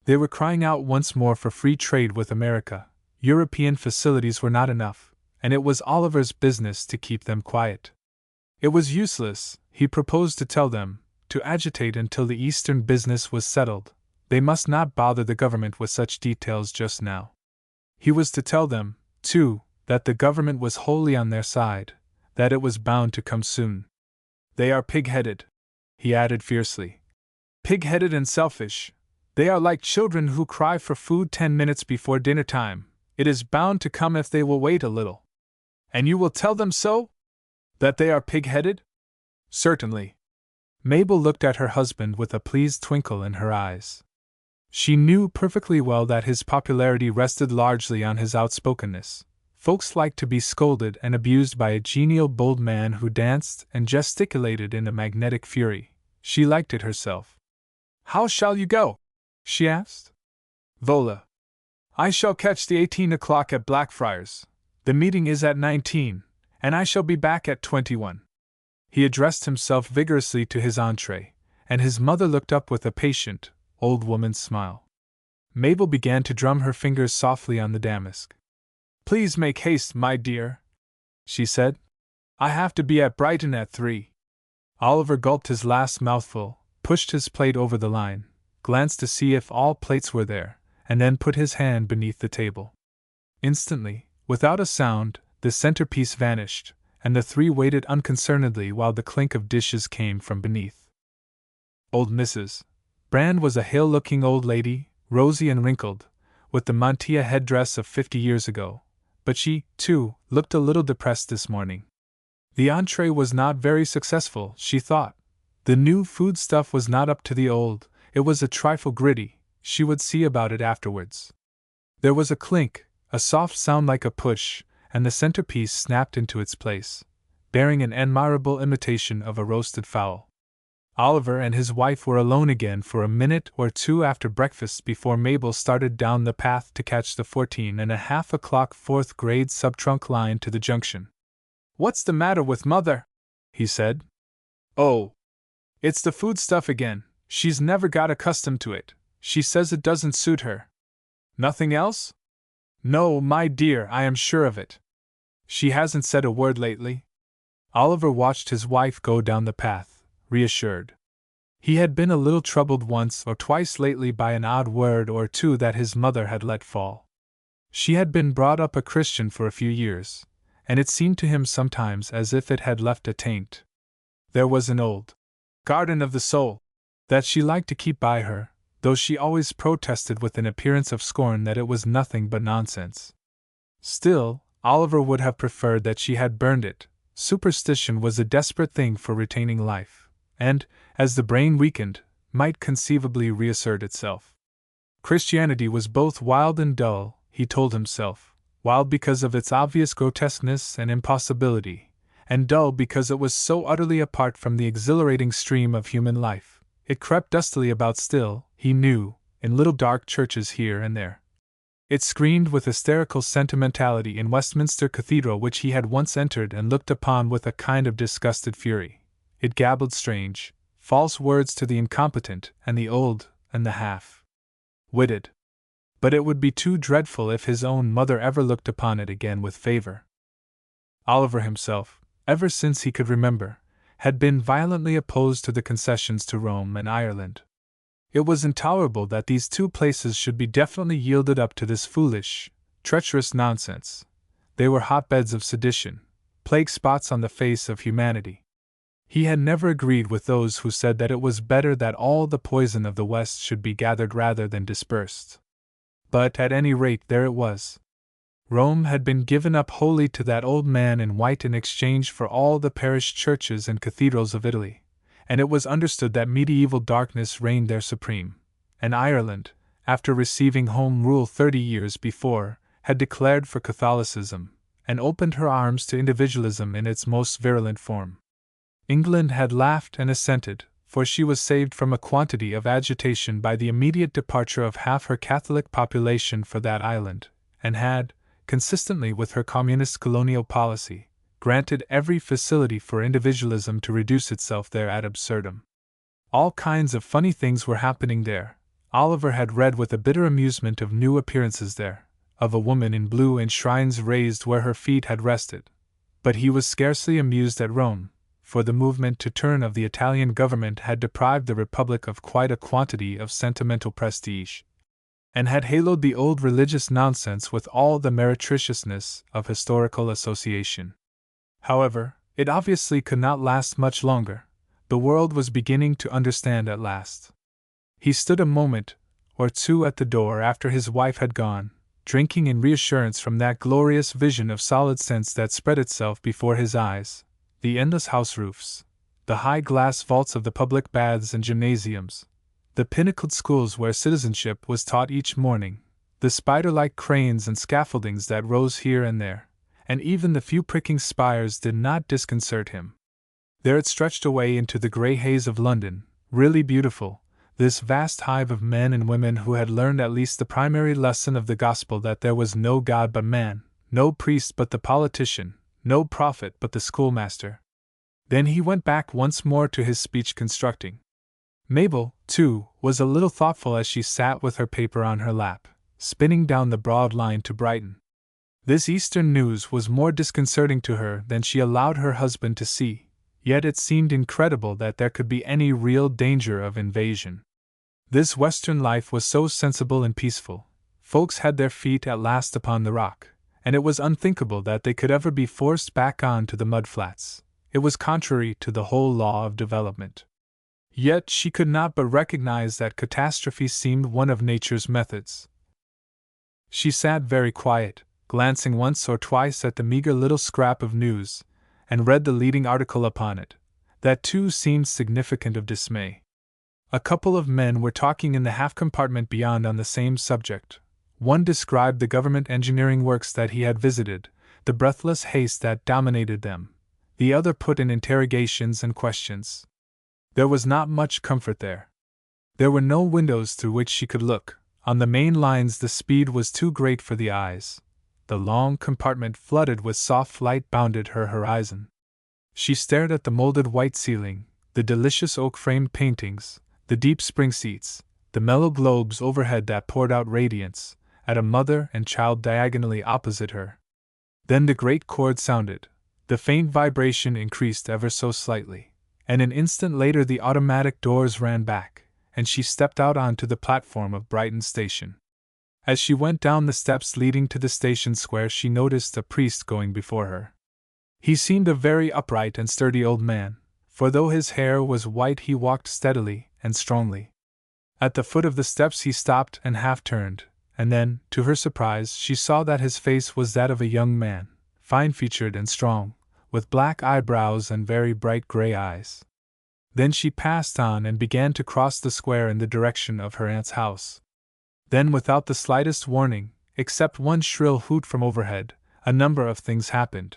They were crying out once more for free trade with America. European facilities were not enough, and it was Oliver's business to keep them quiet. It was useless, he proposed to tell them, to agitate until the Eastern business was settled. They must not bother the government with such details just now. He was to tell them, too, that the government was wholly on their side, that it was bound to come soon. "They are pig-headed," he added fiercely. "Pig-headed and selfish. They are like children who cry for food 10 minutes before dinner time. It is bound to come if they will wait a little." "And you will tell them so? That they are pig-headed?" "Certainly." Mabel looked at her husband with a pleased twinkle in her eyes. She knew perfectly well that his popularity rested largely on his outspokenness. Folks liked to be scolded and abused by a genial, bold man who danced and gesticulated in a magnetic fury. She liked it herself. "How shall you go?" she asked. "Vola. I shall catch the 18 o'clock at Blackfriars. The meeting is at 19, and I shall be back at 21. He addressed himself vigorously to his entree, and his mother looked up with a patient, old woman's smile. Mabel began to drum her fingers softly on the damask. "Please make haste, my dear," she said. "I have to be at Brighton at 3. Oliver gulped his last mouthful, pushed his plate over the line, glanced to see if all plates were there, and then put his hand beneath the table. Instantly, without a sound, the centerpiece vanished, and the 3 waited unconcernedly while the clink of dishes came from beneath. Old Mrs. Brand was a hale-looking old lady, rosy and wrinkled, with the mantilla headdress of 50 years ago, but she, too, looked a little depressed this morning. The entree was not very successful, she thought. The new foodstuff was not up to the old, it was a trifle gritty. She would see about it afterwards. There was a clink, a soft sound like a push, and the centerpiece snapped into its place, bearing an admirable imitation of a roasted fowl. Oliver and his wife were alone again for a minute or two after breakfast before Mabel started down the path to catch the 14:30 o'clock 4th grade sub-trunk line to the junction. "What's the matter with Mother?" he said. "Oh, it's the foodstuff again. She's never got accustomed to it. She says it doesn't suit her." "Nothing else?" "No, my dear, I am sure of it. She hasn't said a word lately." Oliver watched his wife go down the path, reassured. He had been a little troubled once or twice lately by an odd word or two that his mother had let fall. She had been brought up a Christian for a few years, and it seemed to him sometimes as if it had left a taint. There was an old garden of the soul that she liked to keep by her, though she always protested with an appearance of scorn that it was nothing but nonsense. Still, Oliver would have preferred that she had burned it, superstition was a desperate thing for retaining life, and, as the brain weakened, might conceivably reassert itself. Christianity was both wild and dull, he told himself, wild because of its obvious grotesqueness and impossibility, and dull because it was so utterly apart from the exhilarating stream of human life. It crept dustily about still, he knew, in little dark churches here and there. It screamed with hysterical sentimentality in Westminster Cathedral, which he had once entered and looked upon with a kind of disgusted fury. It gabbled strange, false words to the incompetent and the old and the half-witted. But it would be too dreadful if his own mother ever looked upon it again with favor. Oliver himself, ever since he could remember, had been violently opposed to the concessions to Rome and Ireland. It was intolerable that these two places should be definitely yielded up to this foolish, treacherous nonsense. They were hotbeds of sedition, plague spots on the face of humanity. He had never agreed with those who said that it was better that all the poison of the West should be gathered rather than dispersed. But at any rate there it was. Rome had been given up wholly to that old man in white in exchange for all the parish churches and cathedrals of Italy, and it was understood that medieval darkness reigned there supreme, and Ireland, after receiving Home Rule 30 years before, had declared for Catholicism, and opened her arms to individualism in its most virulent form. England had laughed and assented, for she was saved from a quantity of agitation by the immediate departure of half her Catholic population for that island, and had, consistently with her communist colonial policy, granted every facility for individualism to reduce itself there ad absurdum. All kinds of funny things were happening there. Oliver had read with a bitter amusement of new appearances there, of a woman in blue and shrines raised where her feet had rested. But he was scarcely amused at Rome, for the movement to turn of the Italian government had deprived the Republic of quite a quantity of sentimental prestige, and had haloed the old religious nonsense with all the meretriciousness of historical association. However, it obviously could not last much longer. The world was beginning to understand at last. He stood a moment or two at the door after his wife had gone, drinking in reassurance from that glorious vision of solid sense that spread itself before his eyes: the endless house roofs, the high glass vaults of the public baths and gymnasiums, the pinnacled schools where citizenship was taught each morning, the spider-like cranes and scaffoldings that rose here and there, and even the few pricking spires did not disconcert him. There it stretched away into the grey haze of London, really beautiful, this vast hive of men and women who had learned at least the primary lesson of the gospel that there was no God but man, no priest but the politician, no prophet but the schoolmaster. Then he went back once more to his speech constructing. Mabel, too, was a little thoughtful as she sat with her paper on her lap, spinning down the broad line to Brighton. This Eastern news was more disconcerting to her than she allowed her husband to see, yet it seemed incredible that there could be any real danger of invasion. This Western life was so sensible and peaceful. Folks had their feet at last upon the rock, and it was unthinkable that they could ever be forced back on to the mudflats. It was contrary to the whole law of development. Yet she could not but recognize that catastrophe seemed one of nature's methods. She sat very quiet, glancing once or twice at the meager little scrap of news, and read the leading article upon it. That too seemed significant of dismay. A couple of men were talking in the half-compartment beyond on the same subject. One described the government engineering works that he had visited, the breathless haste that dominated them. The other put in interrogations and questions. There was not much comfort there. There were no windows through which she could look. On the main lines the speed was too great for the eyes. The long compartment flooded with soft light bounded her horizon. She stared at the molded white ceiling, the delicious oak-framed paintings, the deep spring seats, the mellow globes overhead that poured out radiance, at a mother and child diagonally opposite her. Then the great chord sounded. The faint vibration increased ever so slightly, and an instant later the automatic doors ran back, and she stepped out onto the platform of Brighton Station. As she went down the steps leading to the station square, she noticed a priest going before her. He seemed a very upright and sturdy old man, for though his hair was white he walked steadily and strongly. At the foot of the steps he stopped and half-turned, and then, to her surprise, she saw that his face was that of a young man, fine-featured and strong, with black eyebrows and very bright gray eyes. Then she passed on and began to cross the square in the direction of her aunt's house. Then, without the slightest warning, except one shrill hoot from overhead, a number of things happened.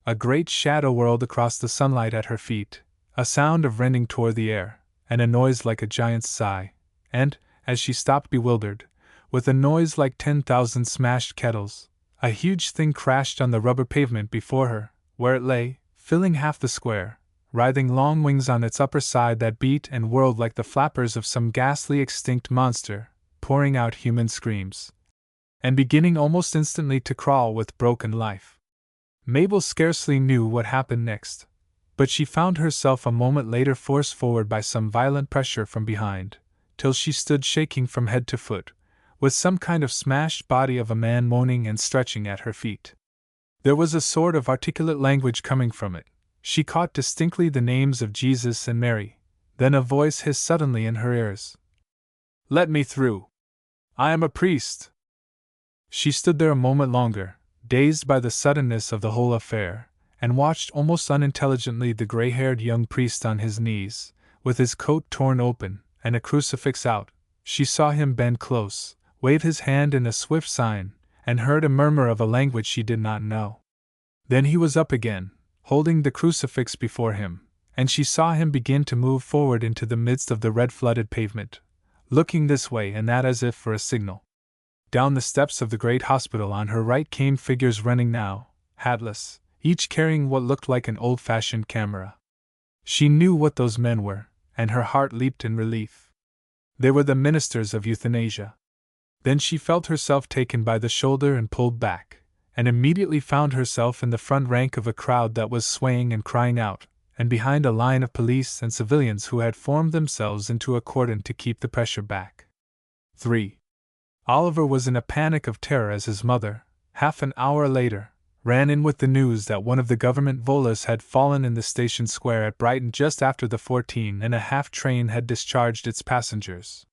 A great shadow whirled across the sunlight at her feet, a sound of rending tore the air, and a noise like a giant's sigh, and, as she stopped bewildered, with a noise like 10,000 smashed kettles, a huge thing crashed on the rubber pavement before her, where it lay, filling half the square, writhing long wings on its upper side that beat and whirled like the flappers of some ghastly extinct monster, pouring out human screams, and beginning almost instantly to crawl with broken life. Mabel scarcely knew what happened next, but she found herself a moment later forced forward by some violent pressure from behind, till she stood shaking from head to foot, with some kind of smashed body of a man moaning and stretching at her feet. There was a sort of articulate language coming from it. She caught distinctly the names of Jesus and Mary. Then a voice hissed suddenly in her ears. "Let me through! I am a priest!" She stood there a moment longer, dazed by the suddenness of the whole affair, and watched almost unintelligently the gray-haired young priest on his knees, with his coat torn open, and a crucifix out. She saw him bend close, wave his hand in a swift sign, and heard a murmur of a language she did not know. Then he was up again, holding the crucifix before him, and she saw him begin to move forward into the midst of the red-flooded pavement, looking this way and that as if for a signal. Down the steps of the great hospital on her right came figures running now, hatless, each carrying what looked like an old-fashioned camera. She knew what those men were, and her heart leaped in relief. They were the ministers of euthanasia. Then she felt herself taken by the shoulder and pulled back, and immediately found herself in the front rank of a crowd that was swaying and crying out, and behind a line of police and civilians who had formed themselves into a cordon to keep the pressure back. 3. Oliver was in a panic of terror as his mother, half an hour later, ran in with the news that one of the government volors had fallen in the station square at Brighton just after the 14.5 train had discharged its passengers.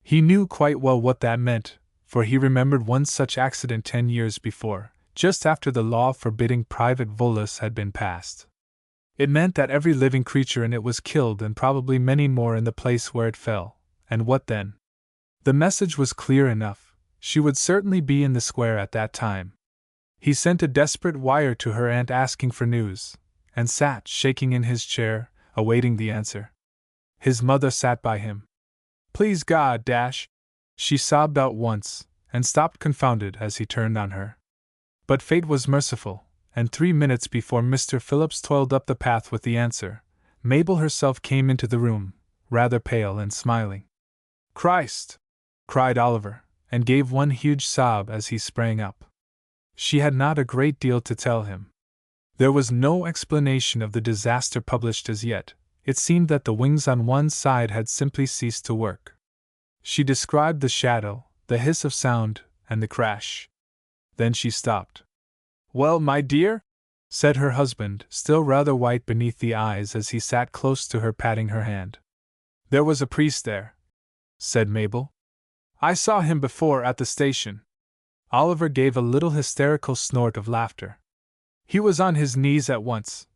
He knew quite well what that meant, for he remembered one such accident 10 years before, just after the law forbidding private volors had been passed. It meant that every living creature in it was killed and probably many more in the place where it fell, and what then? The message was clear enough. She would certainly be in the square at that time. He sent a desperate wire to her aunt asking for news, and sat shaking in his chair, awaiting the answer. His mother sat by him. "Please God, Dash!" she sobbed out once, and stopped confounded as he turned on her. But fate was merciful, and 3 minutes before Mr. Phillips toiled up the path with the answer, Mabel herself came into the room, rather pale and smiling. "Christ!" cried Oliver, and gave one huge sob as he sprang up. She had not a great deal to tell him. There was no explanation of the disaster published as yet. It seemed that the wings on one side had simply ceased to work. She described the shadow, the hiss of sound, and the crash. Then she stopped. "Well, my dear?" said her husband, still rather white beneath the eyes as he sat close to her patting her hand. "There was a priest there," said Mabel. "I saw him before at the station." Oliver gave a little hysterical snort of laughter. "He was on his knees at once,"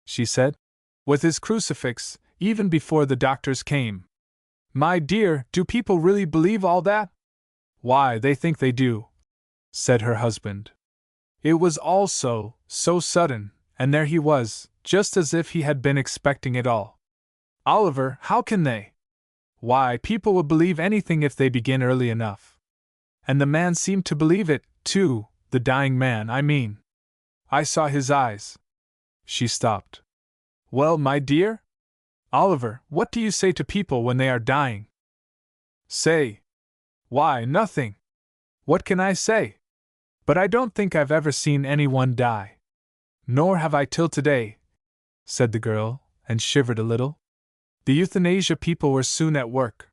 she said, "with his crucifix, even before the doctors came." "My dear, do people really believe all that?" "Why, they think they do," said her husband. "It was all so sudden, and there he was, just as if he had been expecting it all." "Oliver, how can they?" "Why, people will believe anything if they begin early enough. And the man seemed to believe it, too, the dying man, I mean. I saw his eyes." She stopped. "Well, my dear? Oliver, what do you say to people when they are dying?" "Say? Why, nothing. What can I say? But I don't think I've ever seen anyone die." "Nor have I till today," said the girl, and shivered a little. The euthanasia people were soon at work.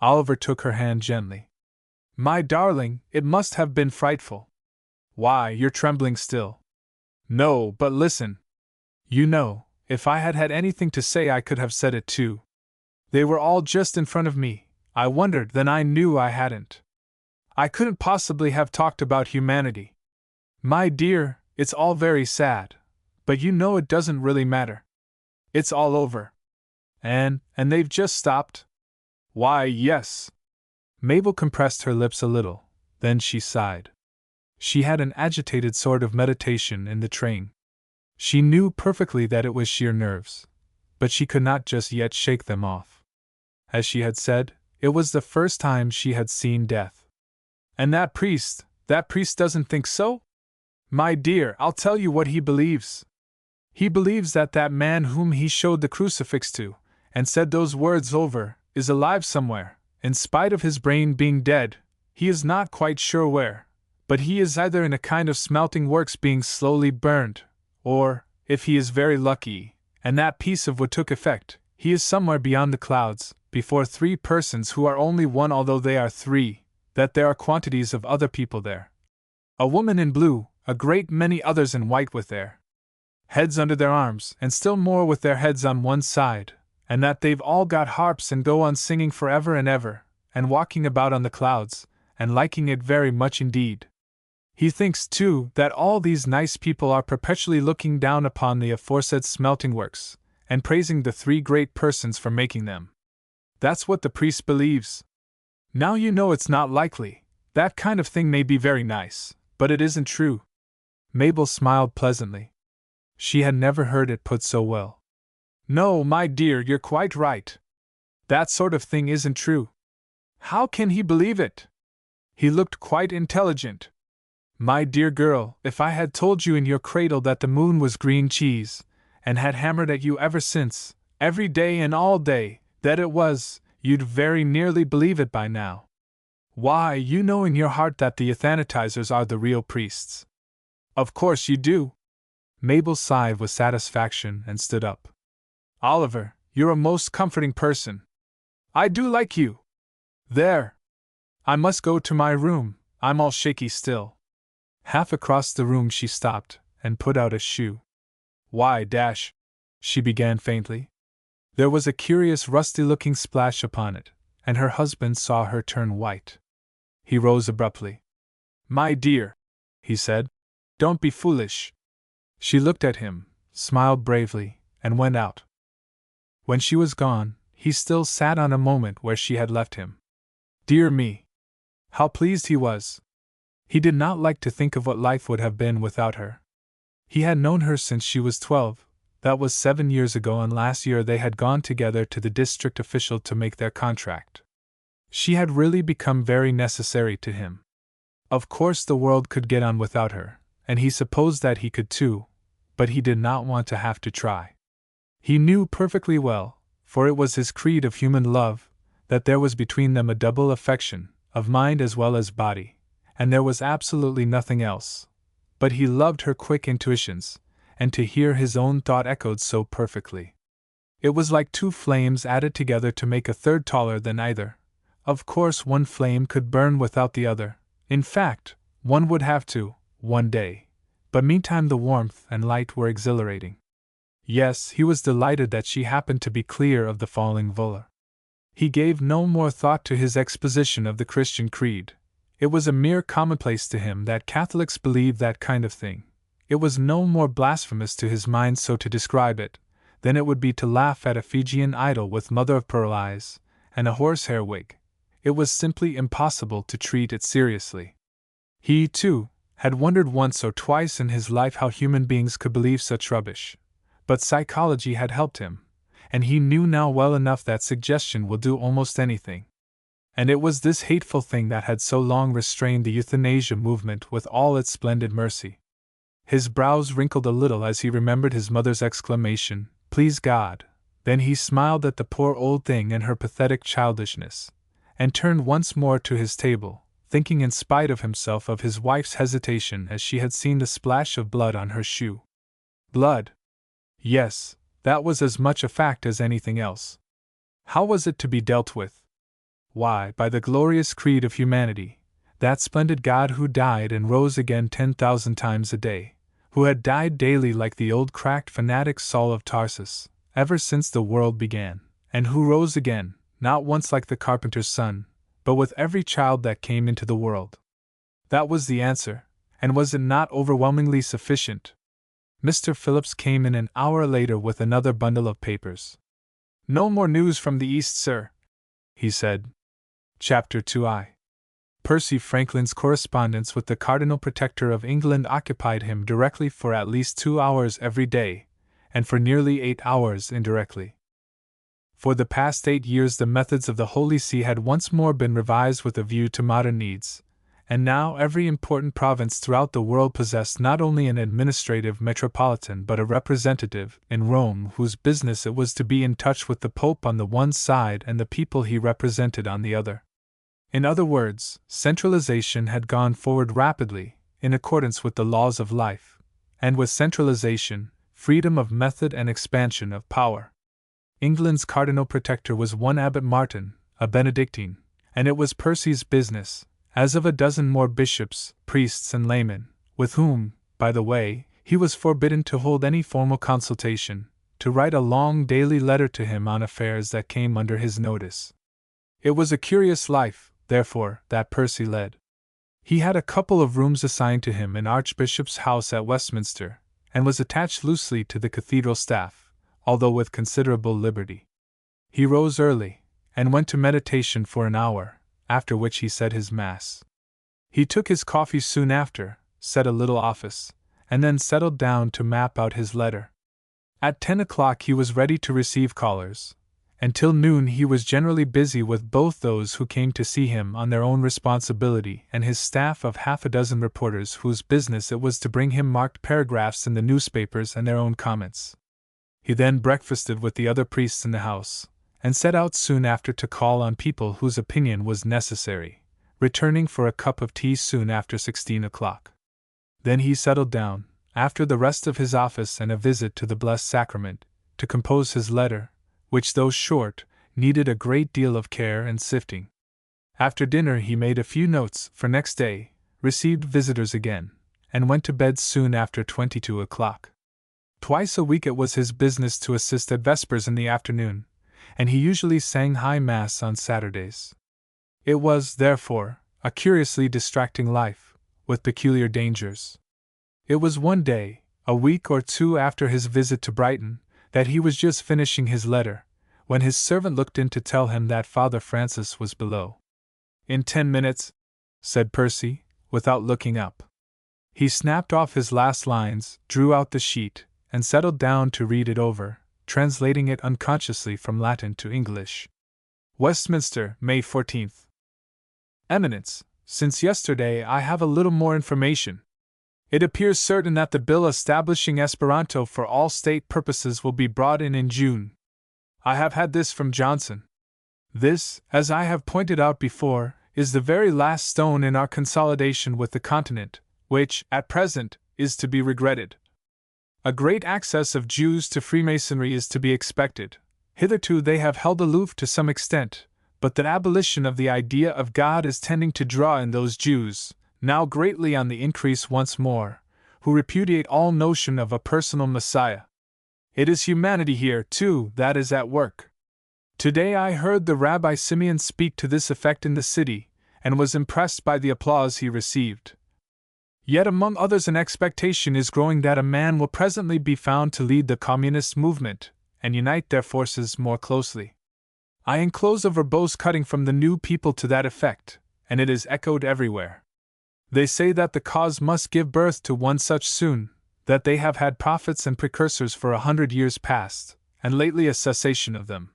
Oliver took her hand gently. "My darling, it must have been frightful. Why, you're trembling still." "No, but listen. You know, if I had had anything to say I could have said it too. They were all just in front of me. I wondered, then I knew I hadn't. I couldn't possibly have talked about humanity. My dear, it's all very sad. But you know it doesn't really matter. It's all over. And they've just stopped? Why, yes. Mabel compressed her lips a little, then she sighed. She had an agitated sort of meditation in the train. She knew perfectly that it was sheer nerves, but she could not just yet shake them off. As she had said, it was the first time she had seen death. And that priest doesn't think so? My dear, I'll tell you what he believes. He believes that that man whom he showed the crucifix to, and said those words over, is alive somewhere, in spite of his brain being dead. He is not quite sure where, but he is either in a kind of smelting works being slowly burned, or, if he is very lucky, and that piece of wood took effect, he is somewhere beyond the clouds, before three persons who are only one although they are three, that there are quantities of other people there. A woman in blue, a great many others in white with their heads under their arms, and still more with their heads on one side, and that they've all got harps and go on singing forever and ever, and walking about on the clouds, and liking it very much indeed. He thinks, too, that all these nice people are perpetually looking down upon the aforesaid smelting works, and praising the three great persons for making them. That's what the priest believes. Now you know it's not likely. That kind of thing may be very nice, but it isn't true. Mabel smiled pleasantly. She had never heard it put so well. No, my dear, you're quite right. That sort of thing isn't true. How can he believe it? He looked quite intelligent. My dear girl, if I had told you in your cradle that the moon was green cheese, and had hammered at you ever since, every day and all day, that it was, you'd very nearly believe it by now. Why, you know in your heart that the euthanatizers are the real priests. Of course you do. Mabel sighed with satisfaction and stood up. Oliver, you're a most comforting person. I do like you. There. I must go to my room, I'm all shaky still. Half across the room she stopped, and put out a shoe. Why, dash, she began faintly. There was a curious rusty-looking splash upon it, and her husband saw her turn white. He rose abruptly. My dear, he said, don't be foolish. She looked at him, smiled bravely, and went out. When she was gone, he still sat on a moment where she had left him. Dear me! How pleased he was! He did not like to think of what life would have been without her. He had known her since she was 12, that was 7 years ago, and last year they had gone together to the district official to make their contract. She had really become very necessary to him. Of course the world could get on without her, and he supposed that he could too, but he did not want to have to try. He knew perfectly well, for it was his creed of human love, that there was between them a double affection, of mind as well as body, and there was absolutely nothing else. But he loved her quick intuitions, and to hear his own thought echoed so perfectly. It was like two flames added together to make a third taller than either. Of course one flame could burn without the other. In fact, one would have to, one day. But meantime the warmth and light were exhilarating. Yes, he was delighted that she happened to be clear of the falling volor. He gave no more thought to his exposition of the Christian creed. It was a mere commonplace to him that Catholics believe that kind of thing. It was no more blasphemous to his mind so to describe it, than it would be to laugh at a Fijian idol with mother-of-pearl eyes, and a horsehair wig. It was simply impossible to treat it seriously. He, too, had wondered once or twice in his life how human beings could believe such rubbish. But psychology had helped him, and he knew now well enough that suggestion will do almost anything. And it was this hateful thing that had so long restrained the euthanasia movement with all its splendid mercy. His brows wrinkled a little as he remembered his mother's exclamation, "Please God!" Then he smiled at the poor old thing and her pathetic childishness, and turned once more to his table, thinking in spite of himself of his wife's hesitation as she had seen the splash of blood on her shoe. Blood! Yes, that was as much a fact as anything else. How was it to be dealt with? Why, by the glorious creed of humanity, that splendid God who died and rose again 10,000 times a day, who had died daily like the old cracked fanatic Saul of Tarsus, ever since the world began, and who rose again, not once like the carpenter's son, but with every child that came into the world. That was the answer, and was it not overwhelmingly sufficient? Mr. Phillips came in an hour later with another bundle of papers. "No more news from the East, sir," he said. Chapter 2. Percy Franklin's correspondence with the Cardinal Protector of England occupied him directly for at least 2 hours every day, and for nearly 8 hours indirectly. For the past 8 years the methods of the Holy See had once more been revised with a view to modern needs, and now every important province throughout the world possessed not only an administrative metropolitan but a representative in Rome whose business it was to be in touch with the Pope on the one side and the people he represented on the other. In other words, centralization had gone forward rapidly, in accordance with the laws of life, and with centralization, freedom of method and expansion of power. England's Cardinal Protector was one Abbot Martin, a Benedictine, and it was Percy's business, as of a dozen more bishops, priests, and laymen, with whom, by the way, he was forbidden to hold any formal consultation, to write a long daily letter to him on affairs that came under his notice. It was a curious life, therefore, that Percy led. He had a couple of rooms assigned to him in Archbishop's House at Westminster, and was attached loosely to the cathedral staff, although with considerable liberty. He rose early, and went to meditation for an hour, after which he said his Mass. He took his coffee soon after, said a little office, and then settled down to map out his letter. At 10 o'clock he was ready to receive callers. Until noon he was generally busy with both those who came to see him on their own responsibility and his staff of half a dozen reporters whose business it was to bring him marked paragraphs in the newspapers and their own comments. He then breakfasted with the other priests in the house, and set out soon after to call on people whose opinion was necessary, returning for a cup of tea soon after 16 o'clock. Then he settled down, after the rest of his office and a visit to the Blessed Sacrament, to compose his letter, which, though short, needed a great deal of care and sifting. After dinner he made a few notes for next day, received visitors again, and went to bed soon after 22 o'clock. Twice a week it was his business to assist at vespers in the afternoon, and he usually sang high mass on Saturdays. It was, therefore, a curiously distracting life, with peculiar dangers. It was one day, a week or two after his visit to Brighton, that he was just finishing his letter, when his servant looked in to tell him that Father Francis was below. "In 10 minutes," said Percy, without looking up. He snapped off his last lines, drew out the sheet, and settled down to read it over, translating it unconsciously from Latin to English. Westminster, May 14th. Eminence, since yesterday I have a little more information. It appears certain that the bill establishing Esperanto for all state purposes will be brought in June. I have had this from Johnson. This, as I have pointed out before, is the very last stone in our consolidation with the continent, which, at present, is to be regretted. A great access of Jews to Freemasonry is to be expected. Hitherto they have held aloof to some extent, but the abolition of the idea of God is tending to draw in those Jews, now greatly on the increase once more, who repudiate all notion of a personal Messiah. It is humanity here, too, that is at work. Today I heard the Rabbi Simeon speak to this effect in the city, and was impressed by the applause he received. Yet among others an expectation is growing that a man will presently be found to lead the communist movement, and unite their forces more closely. I enclose a verbose cutting from the New People to that effect, and it is echoed everywhere. They say that the cause must give birth to one such soon, that they have had prophets and precursors for 100 years past, and lately a cessation of them.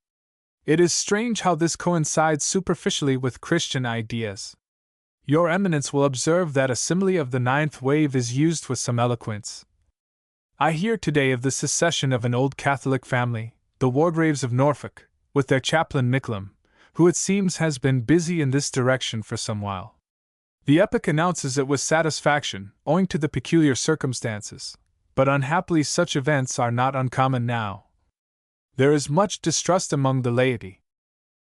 It is strange how this coincides superficially with Christian ideas. Your Eminence will observe that a simile of the ninth wave is used with some eloquence. I hear today of the secession of an old Catholic family, the Wargraves of Norfolk, with their chaplain Micklem, who it seems has been busy in this direction for some while. The Epoch announces it with satisfaction, owing to the peculiar circumstances, but unhappily such events are not uncommon now. There is much distrust among the laity.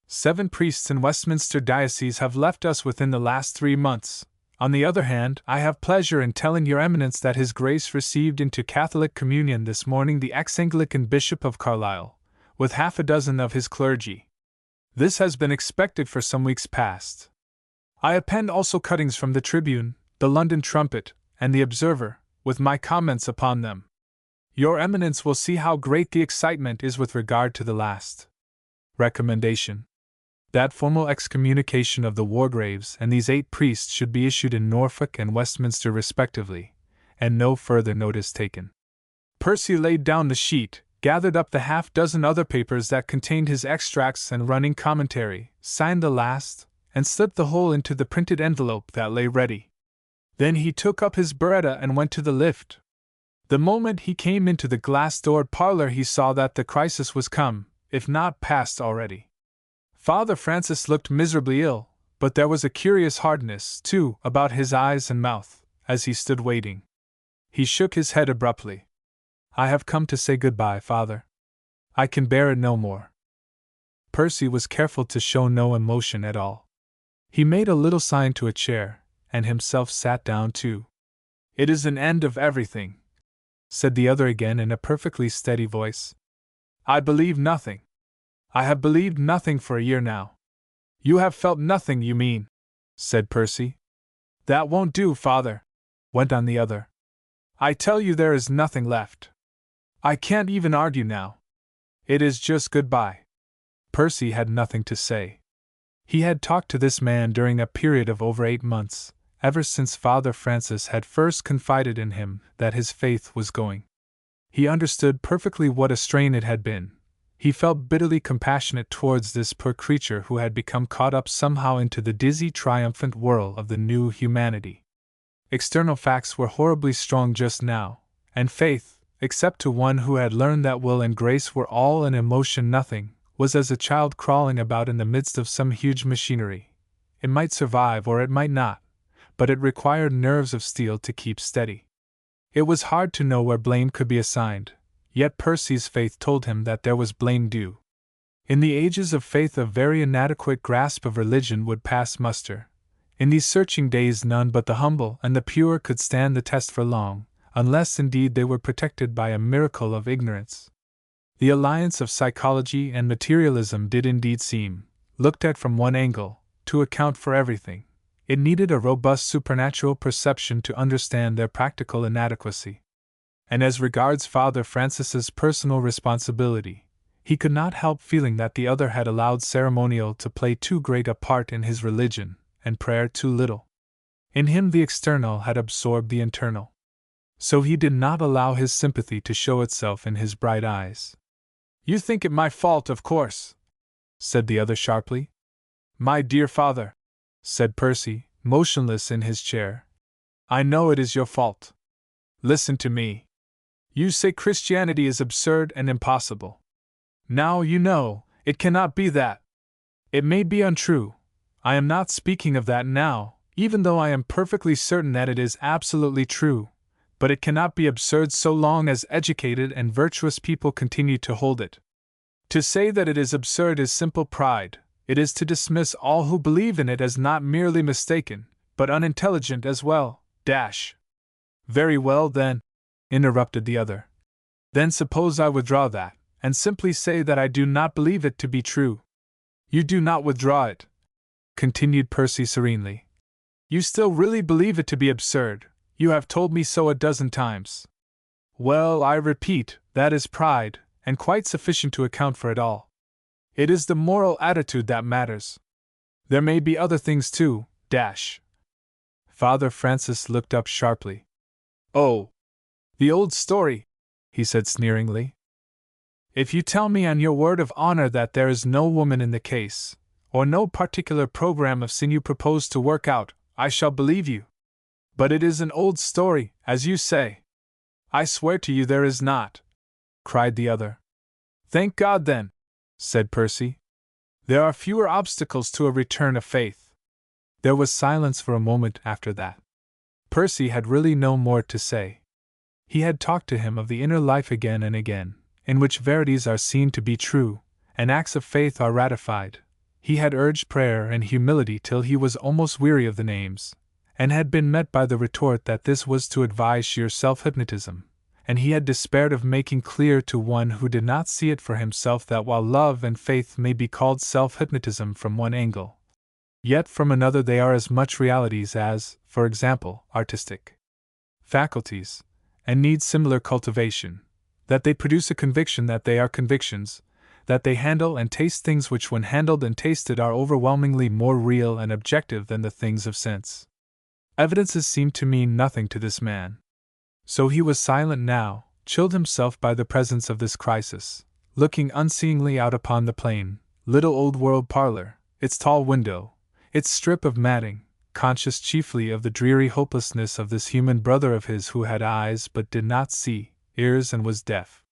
7 priests in Westminster diocese have left us within the last 3 months. On the other hand, I have pleasure in telling your Eminence that His Grace received into Catholic communion this morning the ex-Anglican Bishop of Carlisle, with half a dozen of his clergy. This has been expected for some weeks past. I append also cuttings from the Tribune, the London Trumpet, and the Observer, with my comments upon them. Your Eminence will see how great the excitement is with regard to the last recommendation. That formal excommunication of the Wargraves and these 8 priests should be issued in Norfolk and Westminster respectively, and no further notice taken. Percy laid down the sheet, gathered up the half-dozen other papers that contained his extracts and running commentary, signed the last, and slipped the whole into the printed envelope that lay ready. Then he took up his biretta and went to the lift. The moment he came into the glass-doored parlor he saw that the crisis was come, if not past already. Father Francis looked miserably ill, but there was a curious hardness, too, about his eyes and mouth, as he stood waiting. He shook his head abruptly. "I have come to say good-bye, Father. I can bear it no more." Percy was careful to show no emotion at all. He made a little sign to a chair, and himself sat down too. "It is an end of everything," said the other again in a perfectly steady voice. "I believe nothing. I have believed nothing for a year now." "You have felt nothing, you mean," said Percy. "That won't do, Father," went on the other. "I tell you there is nothing left. I can't even argue now. It is just goodbye." Percy had nothing to say. He had talked to this man during a period of over 8 months, ever since Father Francis had first confided in him that his faith was going. He understood perfectly what a strain it had been. He felt bitterly compassionate towards this poor creature who had become caught up somehow into the dizzy, triumphant whirl of the new humanity. External facts were horribly strong just now, and faith, except to one who had learned that will and grace were all and emotion nothing, was as a child crawling about in the midst of some huge machinery. It might survive or it might not, but it required nerves of steel to keep steady. It was hard to know where blame could be assigned, yet Percy's faith told him that there was blame due. In the ages of faith a very inadequate grasp of religion would pass muster. In these searching days none but the humble and the pure could stand the test for long, unless indeed they were protected by a miracle of ignorance. The alliance of psychology and materialism did indeed seem, looked at from one angle, to account for everything. It needed a robust supernatural perception to understand their practical inadequacy. And as regards Father Francis's personal responsibility, he could not help feeling that the other had allowed ceremonial to play too great a part in his religion, and prayer too little. In him the external had absorbed the internal. So he did not allow his sympathy to show itself in his bright eyes. "You think it my fault, of course," said the other sharply. "My dear father," said Percy, motionless in his chair, "I know it is your fault. Listen to me. You say Christianity is absurd and impossible. Now you know, it cannot be that. It may be untrue. I am not speaking of that now, even though I am perfectly certain that it is absolutely true. But it cannot be absurd so long as educated and virtuous people continue to hold it. To say that it is absurd is simple pride. It is to dismiss all who believe in it as not merely mistaken, but unintelligent as well. Very well, then," interrupted the other. "Then suppose I withdraw that, and simply say that I do not believe it to be true." "You do not withdraw it," continued Percy serenely. "You still really believe it to be absurd. You have told me so a dozen times." "Well, I repeat, that is pride, and quite sufficient to account for it all. It is the moral attitude that matters. There may be other things too, Father Francis looked up sharply. "Oh, the old story," he said sneeringly. "If you tell me on your word of honor that there is no woman in the case, or no particular program of sin you propose to work out, I shall believe you. But it is an old story, as you say." "I swear to you there is not," cried the other. "Thank God then," said Percy. "There are fewer obstacles to a return of faith." There was silence for a moment after that. Percy had really no more to say. He had talked to him of the inner life again and again, in which verities are seen to be true, and acts of faith are ratified. He had urged prayer and humility till he was almost weary of the names, and had been met by the retort that this was to advise sheer self-hypnotism, and he had despaired of making clear to one who did not see it for himself that while love and faith may be called self-hypnotism from one angle, yet from another they are as much realities as, for example, artistic faculties, and need similar cultivation. that they produce a conviction that they are convictions, that they handle and taste things which when handled and tasted are overwhelmingly more real and objective than the things of sense. Evidences seemed to mean nothing to this man. So he was silent now, chilled himself by the presence of this crisis, looking unseeingly out upon the plain, little old-world parlor, its tall window, its strip of matting, conscious chiefly of the dreary hopelessness of this human brother of his who had eyes but did not see, ears and was deaf.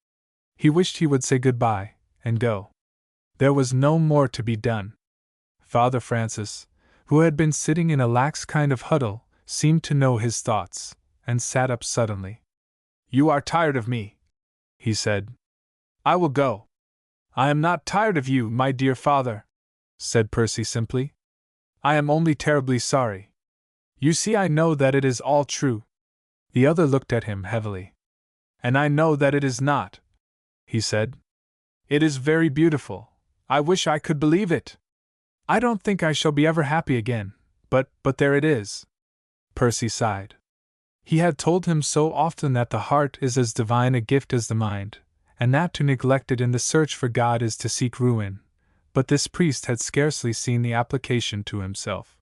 He wished he would say goodbye, and go. There was no more to be done. Father Francis, who had been sitting in a lax kind of huddle, seemed to know his thoughts, and sat up suddenly. "You are tired of me," he said. "I will go." "I am not tired of you, my dear father," said Percy simply. "I am only terribly sorry. You see, I know that it is all true." The other looked at him heavily. "And I know that it is not," he said. "It is very beautiful. I wish I could believe it. I don't think I shall be ever happy again, but there it is." Percy sighed. He had told him so often that the heart is as divine a gift as the mind, and that to neglect it in the search for God is to seek ruin, but this priest had scarcely seen the application to himself.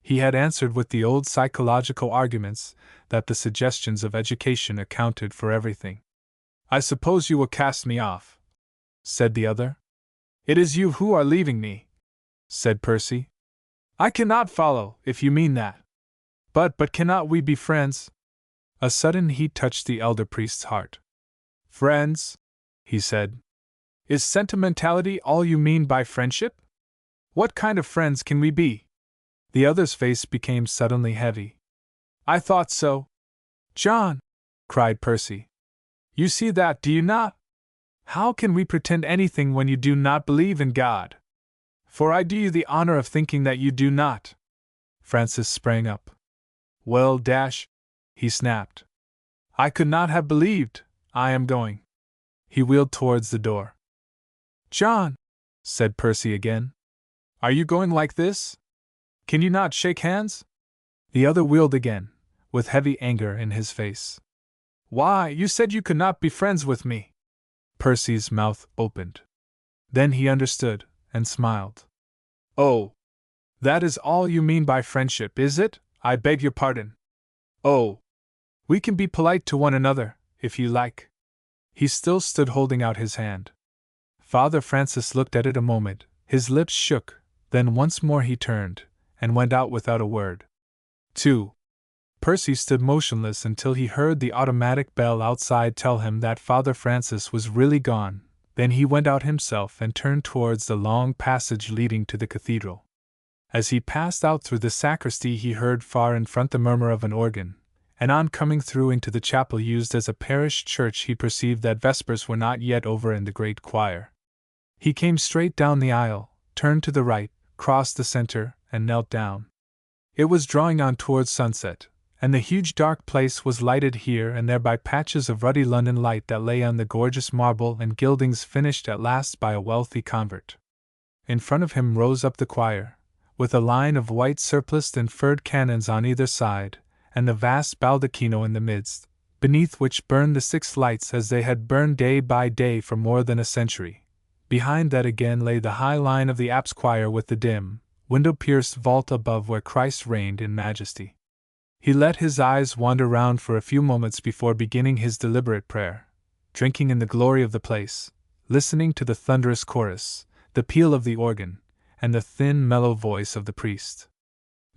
He had answered with the old psychological arguments that the suggestions of education accounted for everything. "I suppose you will cast me off," said the other. "It is you who are leaving me," said Percy. "I cannot follow, if you mean that. But cannot we be friends?" A sudden heat touched the elder priest's heart. "Friends?" he said. "Is sentimentality all you mean by friendship? What kind of friends can we be?" The other's face became suddenly heavy. "I thought so." "John!" cried Percy. "You see that, do you not? How can we pretend anything when you do not believe in God? For I do you the honor of thinking that you do not." Francis sprang up. "Well, he snapped. "I could not have believed. I am going." He wheeled towards the door. "John!" said Percy again. "Are you going like this? Can you not shake hands?" The other wheeled again, with heavy anger in his face. "Why, you said you could not be friends with me." Percy's mouth opened. Then he understood, and smiled. "Oh! That is all you mean by friendship, is it? I beg your pardon. Oh! We can be polite to one another, if you like." He still stood holding out his hand. Father Francis looked at it a moment, his lips shook, then once more he turned, and went out without a word. 2. Percy stood motionless until he heard the automatic bell outside tell him that Father Francis was really gone. Then he went out himself and turned towards the long passage leading to the cathedral. As he passed out through the sacristy, he heard far in front the murmur of an organ, and on coming through into the chapel used as a parish church, he perceived that vespers were not yet over in the great choir. He came straight down the aisle, turned to the right, crossed the center, and knelt down. It was drawing on towards sunset, and the huge dark place was lighted here and there by patches of ruddy London light that lay on the gorgeous marble and gildings finished at last by a wealthy convert. In front of him rose up the choir, with a line of white surpliced and furred canons on either side, and the vast baldacchino in the midst, beneath which burned the 6 lights as they had burned day by day for more than a century. Behind that again lay the high line of the apse choir with the dim, window-pierced vault above where Christ reigned in majesty. He let his eyes wander round for a few moments before beginning his deliberate prayer, drinking in the glory of the place, listening to the thunderous chorus, the peal of the organ, and the thin, mellow voice of the priest.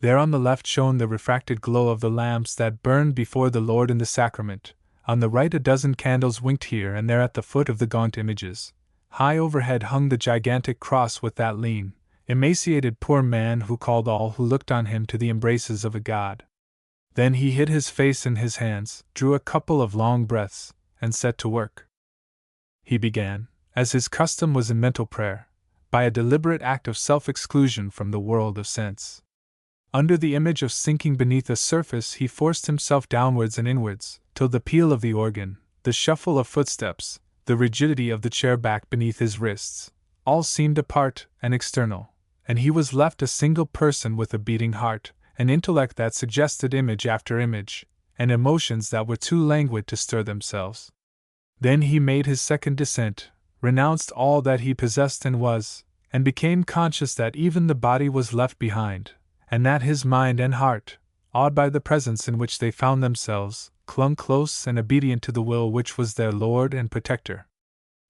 There on the left shone the refracted glow of the lamps that burned before the Lord in the sacrament, on the right a dozen candles winked here and there at the foot of the gaunt images. High overhead hung the gigantic cross with that lean, emaciated poor man who called all who looked on him to the embraces of a god. Then he hid his face in his hands, drew a couple of long breaths, and set to work. He began, as his custom was in mental prayer, by a deliberate act of self-exclusion from the world of sense. Under the image of sinking beneath a surface, he forced himself downwards and inwards, till the peal of the organ, the shuffle of footsteps, the rigidity of the chair back beneath his wrists, all seemed apart and external, and he was left a single person with a beating heart, an intellect that suggested image after image, and emotions that were too languid to stir themselves. Then he made his second descent, renounced all that he possessed and was, and became conscious that even the body was left behind, and that his mind and heart, awed by the presence in which they found themselves, clung close and obedient to the will which was their Lord and Protector.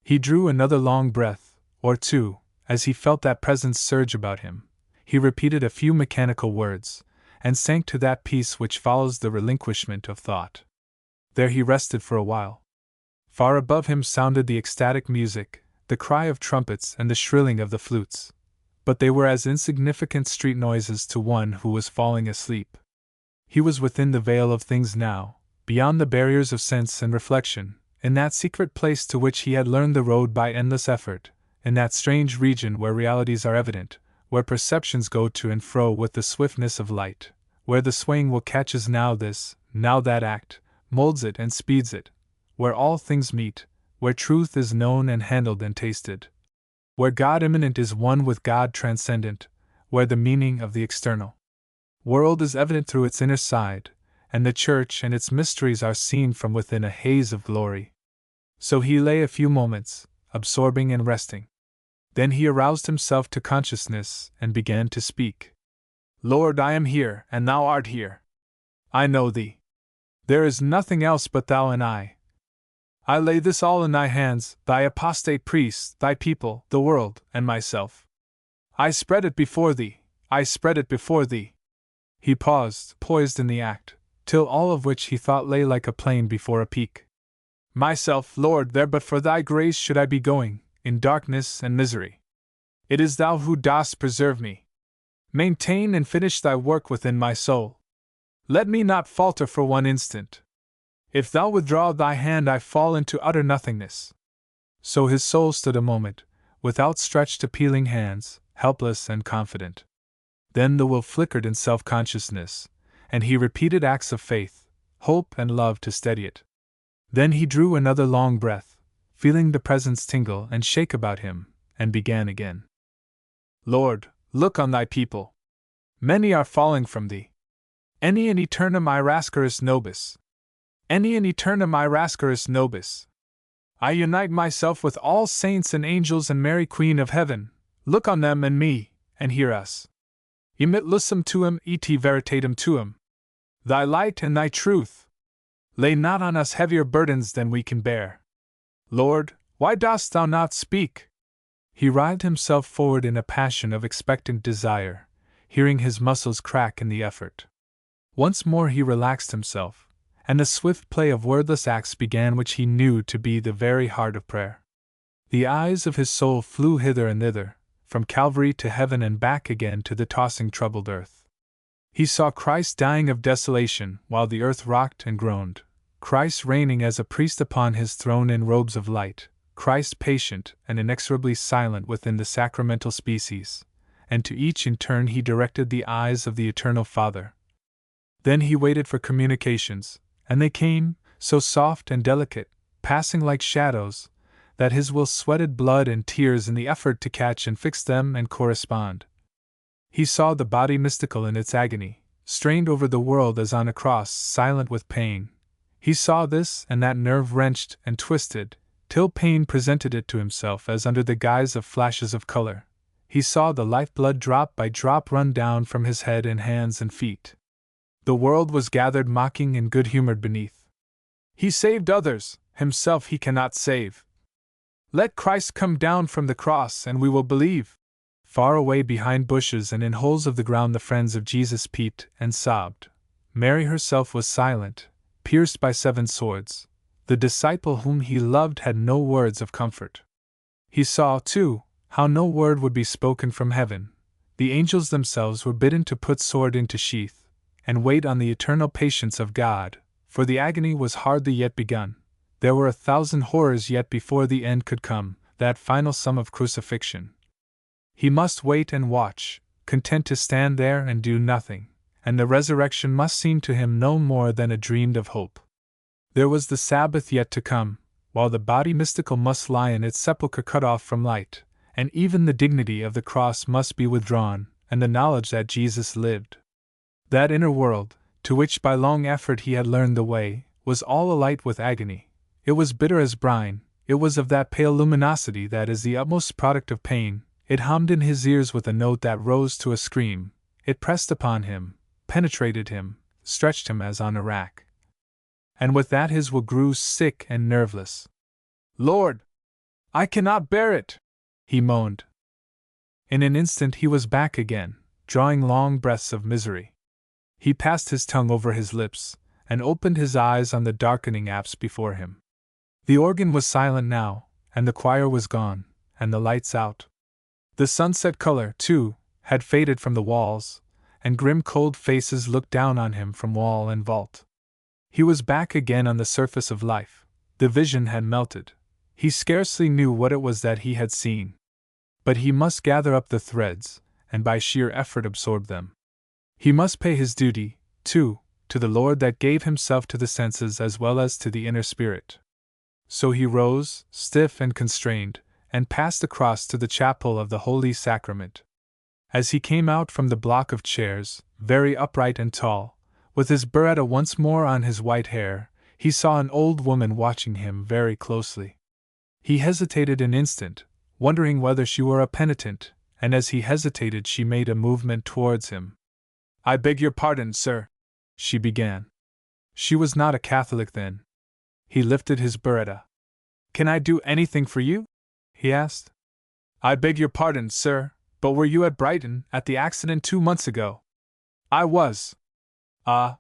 He drew another long breath, or two, as he felt that presence surge about him. He repeated a few mechanical words, and sank to that peace which follows the relinquishment of thought. There he rested for a while. Far above him sounded the ecstatic music, the cry of trumpets and the shrilling of the flutes. But they were as insignificant street noises to one who was falling asleep. He was within the veil of things now, beyond the barriers of sense and reflection, in that secret place to which he had learned the road by endless effort, in that strange region where realities are evident, where perceptions go to and fro with the swiftness of light, where the swaying will catches now this, now that act, molds it and speeds it, where all things meet, where truth is known and handled and tasted, where God immanent is one with God transcendent, where the meaning of the external world is evident through its inner side, and the church and its mysteries are seen from within a haze of glory. So he lay a few moments, absorbing and resting. Then he aroused himself to consciousness and began to speak. Lord, I am here, and thou art here. I know thee. There is nothing else but thou and I. I lay this all in thy hands, thy apostate priests, thy people, the world, and myself. I spread it before thee, I spread it before thee. He paused, poised in the act, till all of which he thought lay like a plain before a peak. Myself, Lord, there but for thy grace should I be going, in darkness and misery. It is thou who dost preserve me. Maintain and finish thy work within my soul. Let me not falter for one instant. If thou withdraw thy hand, I fall into utter nothingness. So his soul stood a moment, with outstretched appealing hands, helpless and confident. Then the will flickered in self-consciousness, and he repeated acts of faith, hope and love to steady it. Then he drew another long breath, feeling the presence tingle and shake about him, and began again. Lord, look on thy people. Many are falling from thee. Ene in aeternum irasceris nobis. Ene in aeternum irasceris nobis. I unite myself with all saints and angels and Mary Queen of Heaven. Look on them and me, and hear us. Emit lusum tuum et veritatem tuum. Thy light and thy truth. Lay not on us heavier burdens than we can bear. Lord, why dost thou not speak? He writhed himself forward in a passion of expectant desire, hearing his muscles crack in the effort. Once more he relaxed himself, and a swift play of wordless acts began which he knew to be the very heart of prayer. The eyes of his soul flew hither and thither, from Calvary to heaven and back again to the tossing troubled earth. He saw Christ dying of desolation while the earth rocked and groaned, Christ reigning as a priest upon his throne in robes of light, Christ patient and inexorably silent within the sacramental species, and to each in turn he directed the eyes of the Eternal Father. Then he waited for communications, and they came, so soft and delicate, passing like shadows, that his will sweated blood and tears in the effort to catch and fix them and correspond. He saw the body mystical in its agony, strained over the world as on a cross, silent with pain. He saw this and that nerve wrenched and twisted, till pain presented it to himself as under the guise of flashes of color. He saw the lifeblood drop by drop run down from his head and hands and feet. The world was gathered mocking and good-humored beneath. He saved others, himself he cannot save. Let Christ come down from the cross and we will believe. Far away behind bushes and in holes of the ground the friends of Jesus peeped and sobbed. Mary herself was silent, pierced by 7 swords. The disciple whom he loved had no words of comfort. He saw, too, how no word would be spoken from heaven. The angels themselves were bidden to put sword into sheath, and wait on the eternal patience of God, for the agony was hardly yet begun. There were 1,000 horrors yet before the end could come, that final sum of crucifixion. He must wait and watch, content to stand there and do nothing, and the resurrection must seem to him no more than a dreamed of hope. There was the Sabbath yet to come, while the body mystical must lie in its sepulchre cut off from light, and even the dignity of the cross must be withdrawn, and the knowledge that Jesus lived. That inner world, to which by long effort he had learned the way, was all alight with agony, It was bitter as brine, it was of that pale luminosity that is the utmost product of pain. It hummed in his ears with a note that rose to a scream. It pressed upon him, penetrated him, stretched him as on a rack. And with that his will grew sick and nerveless. "Lord! I cannot bear it!" he moaned. In an instant he was back again, drawing long breaths of misery. He passed his tongue over his lips, and opened his eyes on the darkening apse before him. The organ was silent now, and the choir was gone, and the lights out. The sunset color, too, had faded from the walls, and grim cold faces looked down on him from wall and vault. He was back again on the surface of life. The vision had melted. He scarcely knew what it was that he had seen. But he must gather up the threads, and by sheer effort absorb them. He must pay his duty, too, to the Lord that gave himself to the senses as well as to the inner spirit. So he rose, stiff and constrained, and passed across to the chapel of the Holy Sacrament. As he came out from the block of chairs, very upright and tall, with his biretta once more on his white hair, he saw an old woman watching him very closely. He hesitated an instant, wondering whether she were a penitent, and as he hesitated she made a movement towards him. "I beg your pardon, sir," she began. She was not a Catholic then. He lifted his biretta. "Can I do anything for you?" he asked. "I beg your pardon, sir, but were you at Brighton at the accident 2 months ago?" "I was." "Ah.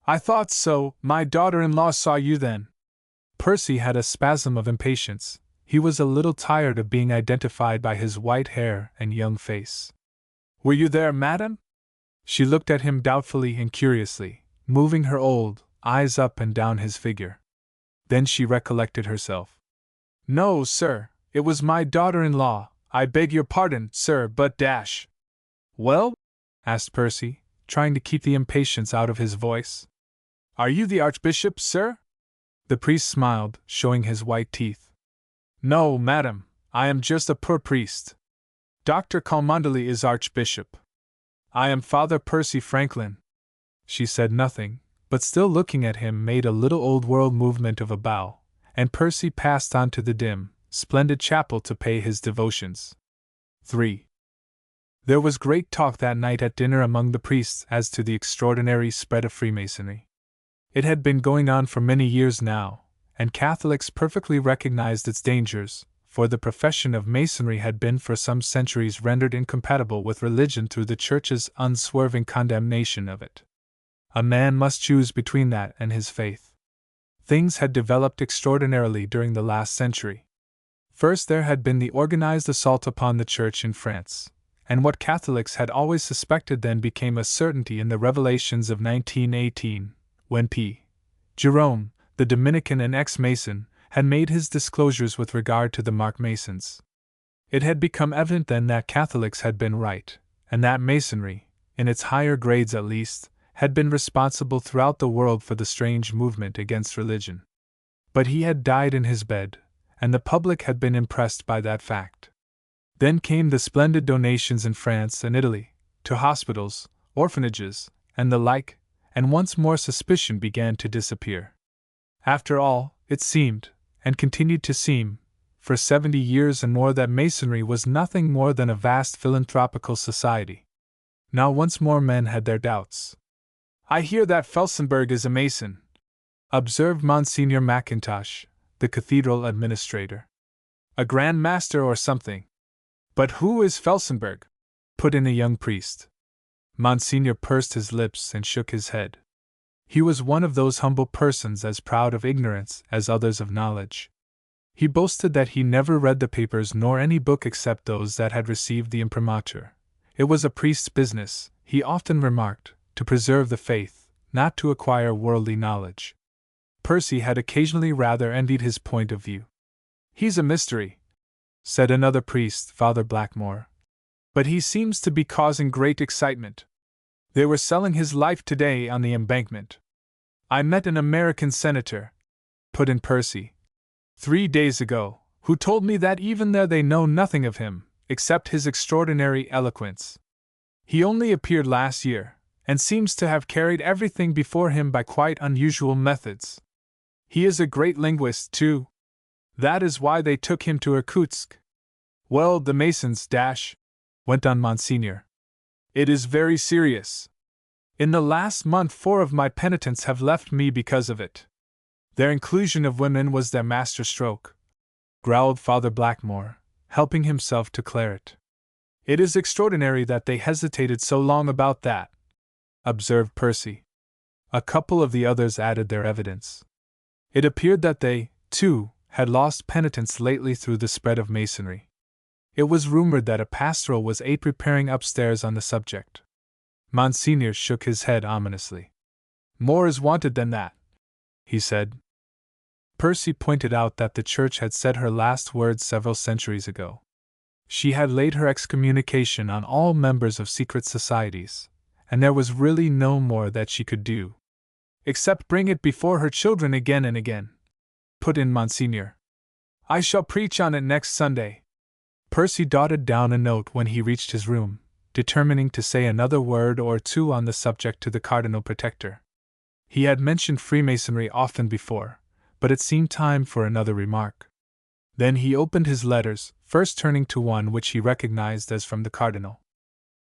I thought so, my daughter-in-law saw you then." Percy had a spasm of impatience. He was a little tired of being identified by his white hair and young face. "Were you there, madam?" She looked at him doubtfully and curiously, moving her old eyes up and down his figure. Then she recollected herself. "No, sir, it was my daughter-in-law. I beg your pardon, sir, but dash." "Well?" asked Percy, trying to keep the impatience out of his voice. "Are you the Archbishop, sir?" The priest smiled, showing his white teeth. "No, madam, I am just a poor priest. Dr. Cholmondeley is Archbishop. I am Father Percy Franklin." She said nothing, but still looking at him made a little old-world movement of a bow, and Percy passed on to the dim, splendid chapel to pay his devotions. 3. There was great talk that night at dinner among the priests as to the extraordinary spread of Freemasonry. It had been going on for many years now, and Catholics perfectly recognized its dangers, for the profession of Masonry had been for some centuries rendered incompatible with religion through the Church's unswerving condemnation of it. A man must choose between that and his faith. Things had developed extraordinarily during the last century. First, there had been the organized assault upon the Church in France, and what Catholics had always suspected then became a certainty in the revelations of 1918, when P. Jerome, the Dominican and ex-Mason, had made his disclosures with regard to the Mark Masons. It had become evident then that Catholics had been right, and that Masonry, in its higher grades at least, had been responsible throughout the world for the strange movement against religion. But he had died in his bed, and the public had been impressed by that fact. Then came the splendid donations in France and Italy, to hospitals, orphanages, and the like, and once more suspicion began to disappear. After all, it seemed, and continued to seem, for 70 years and more that Masonry was nothing more than a vast philanthropical society. Now once more men had their doubts. "I hear that Felsenburgh is a Mason," observed Monsignor Mackintosh, the cathedral administrator. "A Grand Master or something." "But who is Felsenburgh?" put in a young priest. Monsignor pursed his lips and shook his head. He was one of those humble persons as proud of ignorance as others of knowledge. He boasted that he never read the papers nor any book except those that had received the imprimatur. It was a priest's business, he often remarked, to preserve the faith, not to acquire worldly knowledge. Percy had occasionally rather envied his point of view. "He's a mystery," said another priest, Father Blackmore. "But he seems to be causing great excitement. They were selling his life today on the embankment." "I met an American senator," put in Percy, 3 days ago, who told me that even there they know nothing of him, except his extraordinary eloquence. He only appeared last year, and seems to have carried everything before him by quite unusual methods. He is a great linguist, too. That is why they took him to Irkutsk. Well, the Masons, went on Monsignor. It is very serious. In the last month 4 of my penitents have left me because of it. Their inclusion of women was their master stroke, growled Father Blackmore, helping himself to claret. It is extraordinary that they hesitated so long about that, observed Percy. A couple of the others added their evidence. It appeared that they, too, had lost penitents lately through the spread of Masonry. It was rumored that a pastoral was preparing upstairs on the subject. Monsignor shook his head ominously. More is wanted than that, he said. Percy pointed out that the Church had said her last words several centuries ago. She had laid her excommunication on all members of secret societies, and there was really no more that she could do. Except bring it before her children again and again, put in Monsignor. I shall preach on it next Sunday. Percy dotted down a note when he reached his room, determining to say another word or two on the subject to the Cardinal Protector. He had mentioned Freemasonry often before, but it seemed time for another remark. Then he opened his letters, first turning to one which he recognized as from the Cardinal.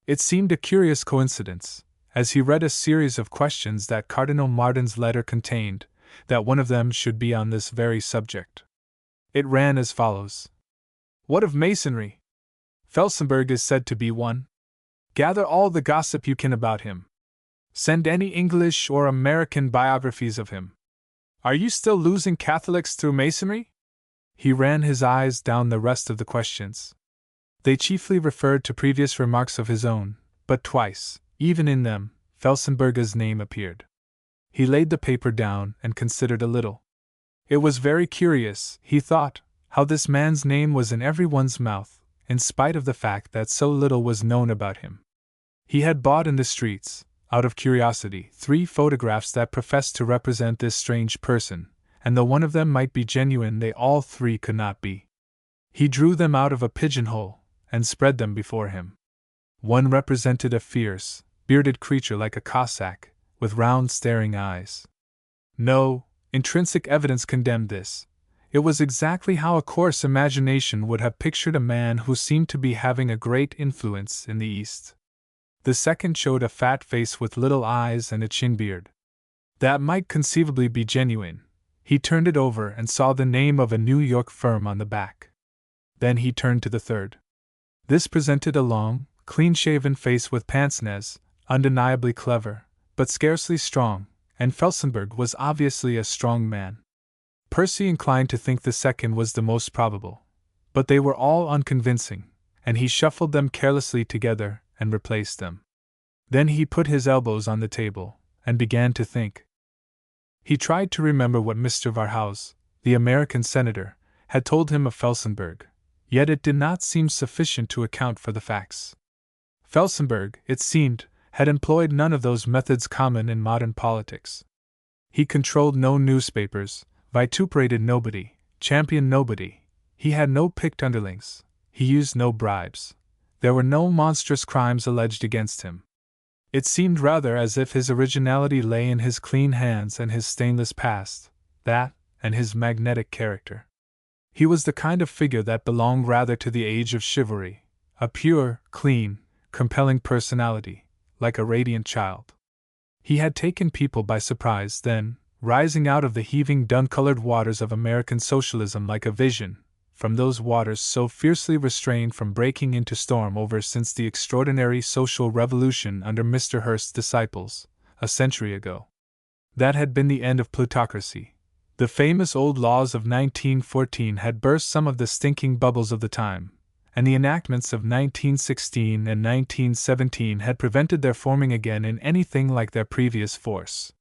It seemed a curious coincidence, as he read a series of questions that Cardinal Martin's letter contained, that one of them should be on this very subject. It ran as follows. What of Masonry? Felsenburgh is said to be one. Gather all the gossip you can about him. Send any English or American biographies of him. Are you still losing Catholics through Masonry? He ran his eyes down the rest of the questions. They chiefly referred to previous remarks of his own, but twice, even in them, Felsenburgh's name appeared. He laid the paper down and considered a little. It was very curious, he thought, how this man's name was in everyone's mouth, in spite of the fact that so little was known about him. He had bought in the streets, out of curiosity, 3 photographs that professed to represent this strange person, and though one of them might be genuine, they all 3 could not be. He drew them out of a pigeonhole, and spread them before him. One represented a fierce, bearded creature like a Cossack, with round staring eyes. No, intrinsic evidence condemned this. It was exactly how a coarse imagination would have pictured a man who seemed to be having a great influence in the East. The second showed a fat face with little eyes and a chin beard. That might conceivably be genuine. He turned it over and saw the name of a New York firm on the back. Then he turned to the third. This presented a long, clean-shaven face with pince-nez, undeniably clever, but scarcely strong, and Felsenburgh was obviously a strong man. Percy inclined to think the second was the most probable, but they were all unconvincing, and he shuffled them carelessly together and replaced them. Then he put his elbows on the table and began to think. He tried to remember what Mr. Varhaus, the American senator, had told him of Felsenburgh, yet it did not seem sufficient to account for the facts. Felsenburgh, it seemed, had employed none of those methods common in modern politics. He controlled no newspapers, vituperated nobody, championed nobody, he had no picked underlings, he used no bribes. There were no monstrous crimes alleged against him. It seemed rather as if his originality lay in his clean hands and his stainless past, that, and his magnetic character. He was the kind of figure that belonged rather to the age of chivalry, a pure, clean, compelling personality, like a radiant child. He had taken people by surprise then, rising out of the heaving dun-colored waters of American socialism like a vision, from those waters so fiercely restrained from breaking into storm over since the extraordinary social revolution under Mr. Hearst's disciples, a century ago. That had been the end of plutocracy. The famous old laws of 1914 had burst some of the stinking bubbles of the time, and the enactments of 1916 and 1917 had prevented their forming again in anything like their previous force.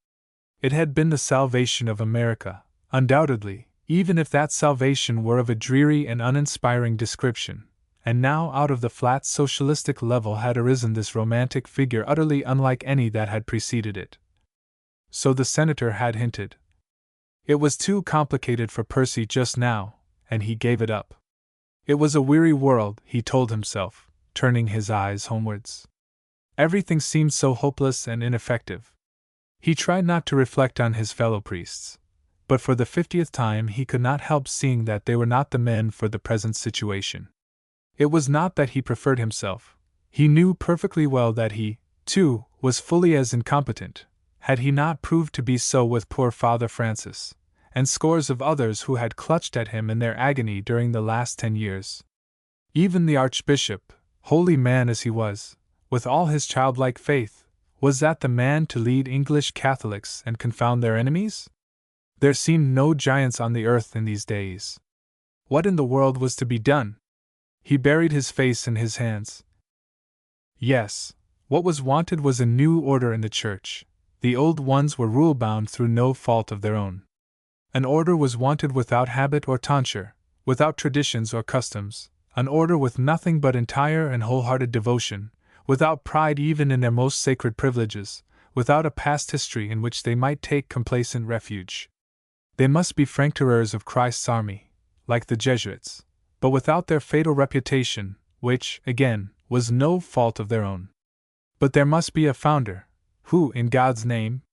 It had been the salvation of America, undoubtedly, even if that salvation were of a dreary and uninspiring description, and now out of the flat socialistic level had arisen this romantic figure utterly unlike any that had preceded it. So the senator had hinted. It was too complicated for Percy just now, and he gave it up. It was a weary world, he told himself, turning his eyes homewards. Everything seemed so hopeless and ineffective. He tried not to reflect on his fellow priests. but for the 50th time he could not help seeing that they were not the men for the present situation. It was not that he preferred himself. He knew perfectly well that he, too, was fully as incompetent, had he not proved to be so with poor Father Francis, and scores of others who had clutched at him in their agony during the last 10 years. Even the Archbishop, holy man as he was, with all his childlike faith, was that the man to lead English Catholics and confound their enemies? There seemed no giants on the earth in these days. What in the world was to be done? He buried his face in his hands. Yes, what was wanted was a new order in the Church. The old ones were rule-bound through no fault of their own. An order was wanted without habit or tonsure, without traditions or customs, an order with nothing but entire and wholehearted devotion, without pride even in their most sacred privileges, without a past history in which they might take complacent refuge. They must be franc-tireurs of Christ's army, like the Jesuits, but without their fatal reputation, which, again, was no fault of their own. But there must be a founder, who, in God's name,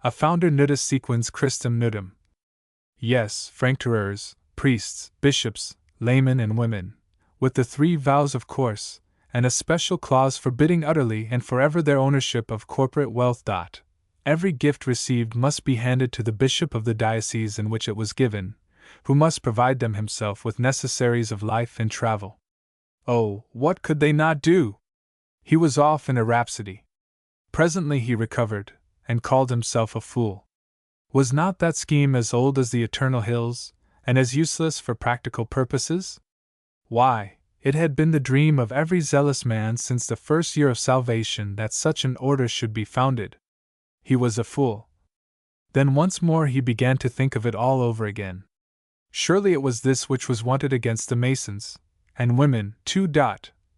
a founder nudus sequens Christum nudum. Yes, franc-tireurs, priests, bishops, laymen and women, with the 3 vows of course, and a special clause forbidding utterly and forever their ownership of corporate wealth. Every gift received must be handed to the bishop of the diocese in which it was given, who must provide them himself with necessaries of life and travel. Oh, what could they not do? He was off in a rhapsody. Presently he recovered, and called himself a fool. Was not that scheme as old as the eternal hills, and as useless for practical purposes? Why, it had been the dream of every zealous man since the first year of salvation that such an order should be founded. He was a fool. Then once more he began to think of it all over again. Surely it was this which was wanted against the Masons, and women, too.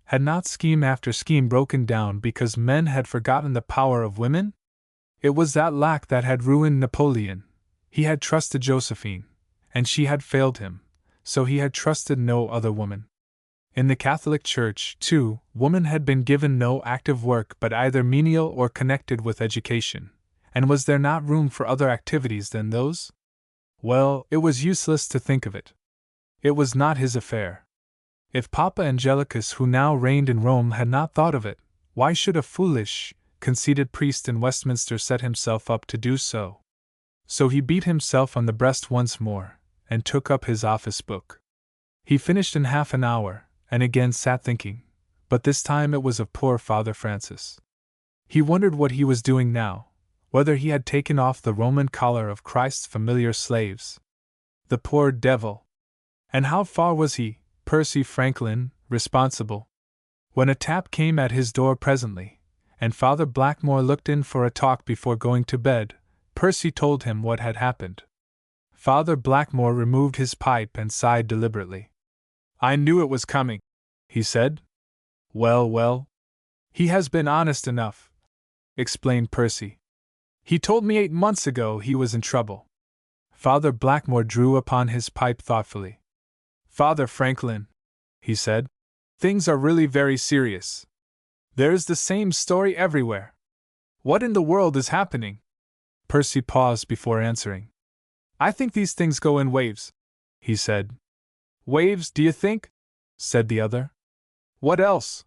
Had not scheme after scheme broken down because men had forgotten the power of women? It was that lack that had ruined Napoleon. He had trusted Josephine, and she had failed him, so he had trusted no other woman. In the Catholic Church, too, woman had been given no active work but either menial or connected with education, and was there not room for other activities than those? Well, it was useless to think of it. It was not his affair. If Papa Angelicus, who now reigned in Rome, had not thought of it, why should a foolish, conceited priest in Westminster set himself up to do so? So he beat himself on the breast once more, and took up his office book. He finished in half an hour, and again sat thinking, but this time it was of poor Father Francis. He wondered what he was doing now, whether he had taken off the Roman collar of Christ's familiar slaves. The poor devil! And how far was he, Percy Franklin, responsible? When a tap came at his door presently, and Father Blackmore looked in for a talk before going to bed, Percy told him what had happened. Father Blackmore removed his pipe and sighed deliberately. "I knew it was coming," he said. Well, he has been honest enough," explained Percy. "He told me 8 months ago he was in trouble." Father Blackmore drew upon his pipe thoughtfully. "Father Franklin," he said, "things are really very serious. There is the same story everywhere. What in the world is happening?" Percy paused before answering. "I think these things go in waves," he said. "Waves, do you think?" said the other. "What else?"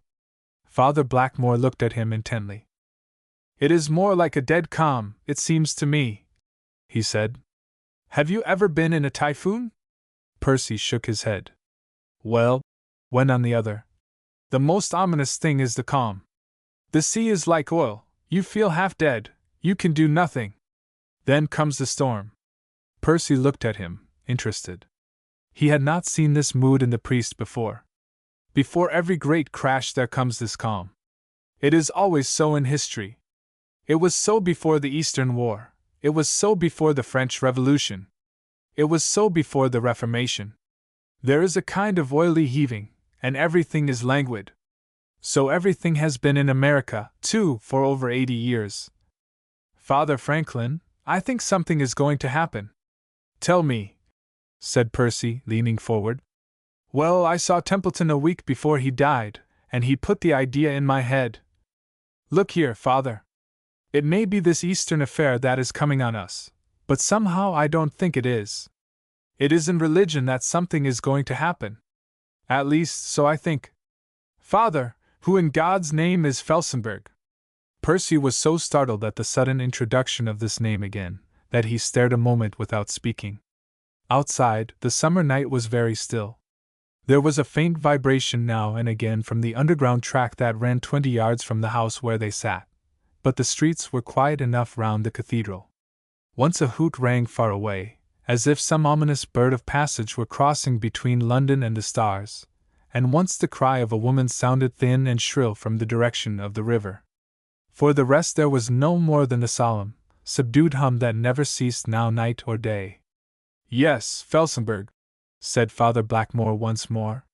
Father Blackmore looked at him intently. "It is more like a dead calm, it seems to me," he said. "Have you ever been in a typhoon?" Percy shook his head. "Well," went on the other, "the most ominous thing is the calm. The sea is like oil, you feel half dead, you can do nothing. Then comes the storm." Percy looked at him, interested. He had not seen this mood in the priest before. Before every great crash there comes this calm. It is always so in history. It was so before the Eastern War, it was so before the French Revolution. It was so before the Reformation. There is a kind of oily heaving, and everything is languid. So everything has been in America, too, for over 80 years. Father Franklin, I think something is going to happen. "Tell me," said Percy, leaning forward. "Well, I saw Templeton a week before he died, and he put the idea in my head. Look here, Father. It may be this Eastern affair that is coming on us, But somehow I don't think it is. It is in religion that something is going to happen. At least, so I think. Father, who in God's name is Felsenburgh? Percy was so startled at the sudden introduction of this name again, that he stared a moment without speaking. Outside, the summer night was very still. There was a faint vibration now and again from the underground track that ran 20 yards from the house where they sat, but the streets were quiet enough round the cathedral. Once a hoot rang far away, as if some ominous bird of passage were crossing between London and the stars, and once the cry of a woman sounded thin and shrill from the direction of the river. For the rest there was no more than the solemn, subdued hum that never ceased now night or day. Yes, Felsenburgh, said Father Blackmore once more.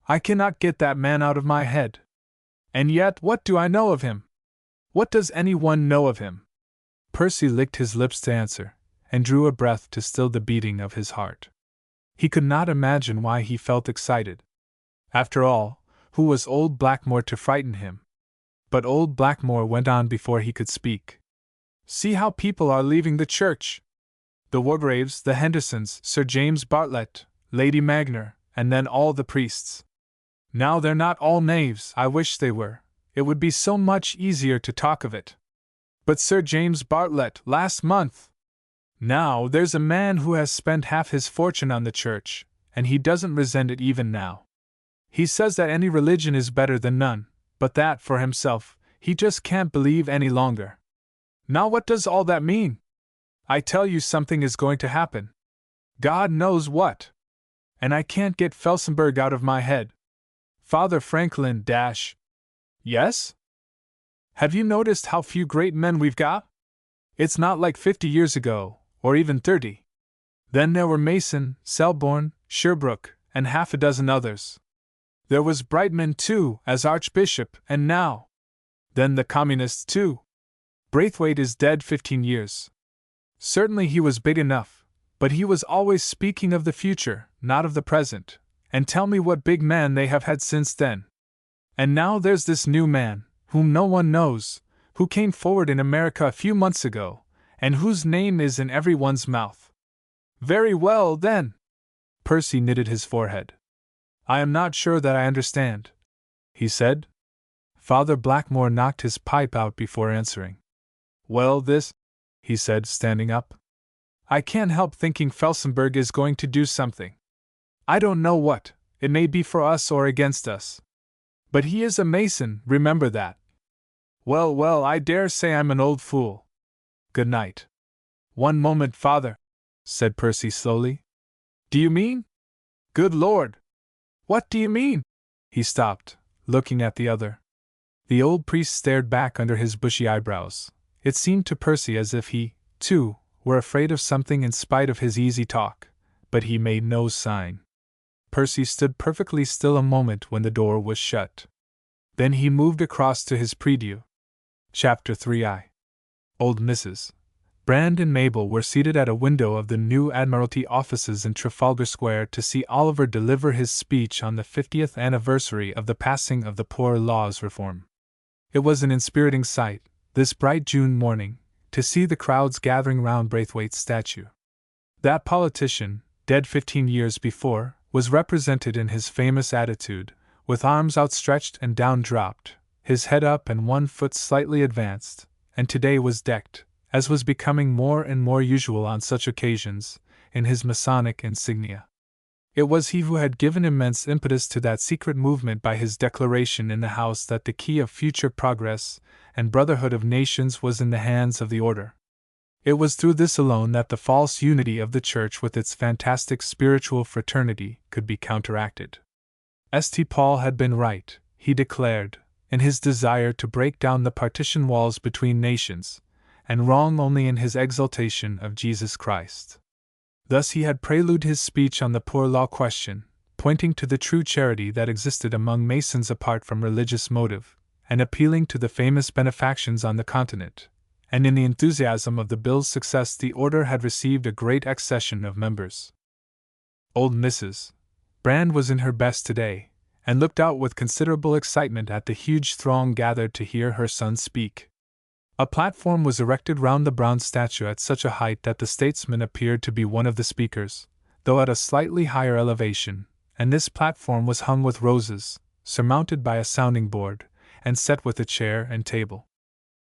I cannot get that man out of my head. And yet, what do I know of him? What does anyone know of him? Percy licked his lips to answer, and drew a breath to still the beating of his heart. He could not imagine why he felt excited. After all, who was old Blackmore to frighten him? But old Blackmore went on before he could speak. See how people are leaving the church. The Wargraves, the Hendersons, Sir James Bartlett, Lady Magner, and then all the priests. Now they're not all knaves, I wish they were, it would be so much easier to talk of it. But Sir James Bartlett, last month! Now, there's a man who has spent half his fortune on the church, and he doesn't resent it even now. He says that any religion is better than none, but that, for himself, he just can't believe any longer. Now what does all that mean? I tell you something is going to happen. God knows what. And I can't get Felsenburgh out of my head. Father Franklin dash. Yes? Have you noticed how few great men we've got? It's not like 50 years ago, or even 30. Then there were Mason, Selborne, Sherbrooke, and half a dozen others. There was Brightman, too, as Archbishop, and now. Then the Communists, too. Braithwaite is dead 15 years. Certainly he was big enough, but he was always speaking of the future, not of the present, and tell me what big man they have had since then. And now there's this new man, whom no one knows, who came forward in America a few months ago, and whose name is in everyone's mouth. Very well, then. Percy knitted his forehead. I am not sure that I understand, he said. Father Blackmore knocked his pipe out before answering. Well, this, he said, standing up. I can't help thinking Felsenburgh is going to do something. I don't know what, it may be for us or against us. But he is a Mason, remember that. Well, I dare say I'm an old fool. Good night. One moment, Father, said Percy slowly. Do you mean? Good Lord! What do you mean? He stopped, looking at the other. The old priest stared back under his bushy eyebrows. It seemed to Percy as if he, too, were afraid of something in spite of his easy talk, but he made no sign. Percy stood perfectly still a moment when the door was shut. Then he moved across to his prie-dieu. Chapter 3I. Old Mrs. Brand and Mabel were seated at a window of the new Admiralty offices in Trafalgar Square to see Oliver deliver his speech on the 50th anniversary of the passing of the Poor Laws Reform. It was an inspiriting sight, this bright June morning, to see the crowds gathering round Braithwaite's statue. That politician, dead 15 years before, was represented in his famous attitude, with arms outstretched and down-dropped, his head up and one foot slightly advanced, and today was decked, as was becoming more and more usual on such occasions, in his Masonic insignia. It was he who had given immense impetus to that secret movement by his declaration in the House that the key of future progress and brotherhood of nations was in the hands of the order. It was through this alone that the false unity of the Church with its fantastic spiritual fraternity could be counteracted. St. Paul had been right, he declared, in his desire to break down the partition walls between nations, and wrong only in his exaltation of Jesus Christ. Thus he had preluded his speech on the poor law question, pointing to the true charity that existed among Masons apart from religious motive, and appealing to the famous benefactions on the continent, and in the enthusiasm of the bill's success the order had received a great accession of members. Old Mrs. Brand was in her best today, and looked out with considerable excitement at the huge throng gathered to hear her son speak. A platform was erected round the bronze statue at such a height that the statesman appeared to be one of the speakers, though at a slightly higher elevation, and this platform was hung with roses, surmounted by a sounding board, and set with a chair and table.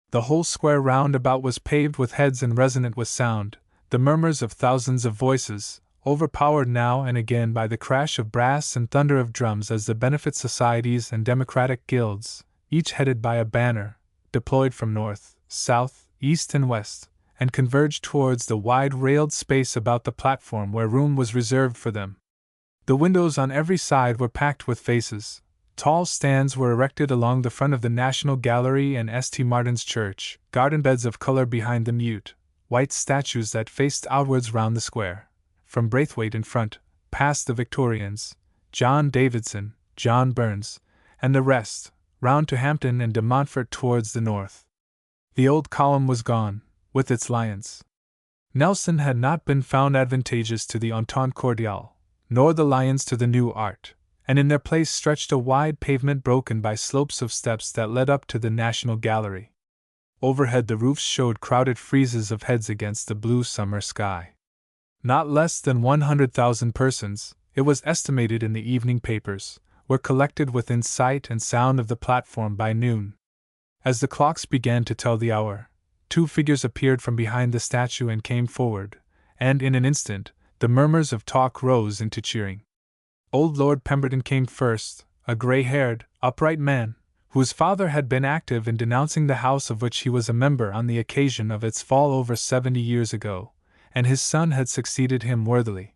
The whole square round about was paved with heads and resonant with sound, the murmurs of thousands of voices, overpowered now and again by the crash of brass and thunder of drums as the benefit societies and democratic guilds, each headed by a banner, deployed from north, south, east and west, and converged towards the wide railed space about the platform where room was reserved for them. The windows on every side were packed with faces. Tall stands were erected along the front of the National Gallery and St. Martin's Church, garden beds of color behind the mute, white statues that faced outwards round the square, from Braithwaite in front, past the Victorians, John Davidson, John Burns, and the rest, round to Hampton and de Montfort towards the north. The old column was gone, with its lions. Nelson had not been found advantageous to the Entente Cordiale, nor the lions to the new art, and in their place stretched a wide pavement broken by slopes of steps that led up to the National Gallery. Overhead the roofs showed crowded friezes of heads against the blue summer sky. Not less than 100,000 persons, it was estimated in the evening papers, were collected within sight and sound of the platform by noon. As the clocks began to tell the hour, two figures appeared from behind the statue and came forward, and in an instant, the murmurs of talk rose into cheering. Old Lord Pemberton came first, a grey-haired, upright man, whose father had been active in denouncing the house of which he was a member on the occasion of its fall over 70 years ago, and his son had succeeded him worthily.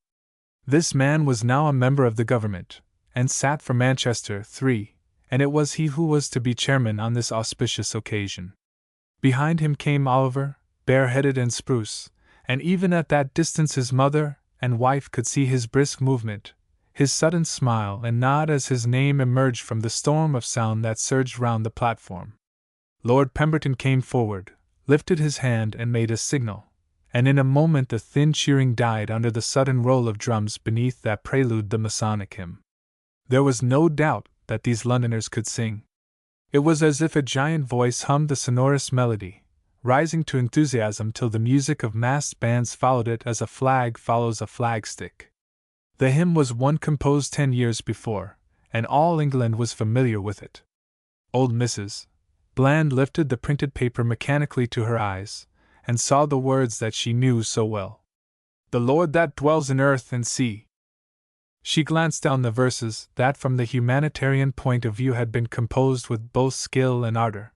This man was now a member of the government, and sat for Manchester 3, and it was he who was to be chairman on this auspicious occasion. Behind him came Oliver, bareheaded and spruce, and even at that distance his mother and wife could see his brisk movement, his sudden smile and nod as his name emerged from the storm of sound that surged round the platform. Lord Pemberton came forward, lifted his hand and made a signal, and in a moment the thin cheering died under the sudden roll of drums beneath that prelude the Masonic hymn. There was no doubt that these Londoners could sing. It was as if a giant voice hummed the sonorous melody, rising to enthusiasm till the music of massed bands followed it as a flag follows a flagstick. The hymn was one composed 10 years before, and all England was familiar with it. Old Mrs. Bland lifted the printed paper mechanically to her eyes, and saw the words that she knew so well. "The Lord that dwells in earth and sea." She glanced down the verses that from the humanitarian point of view had been composed with both skill and ardor.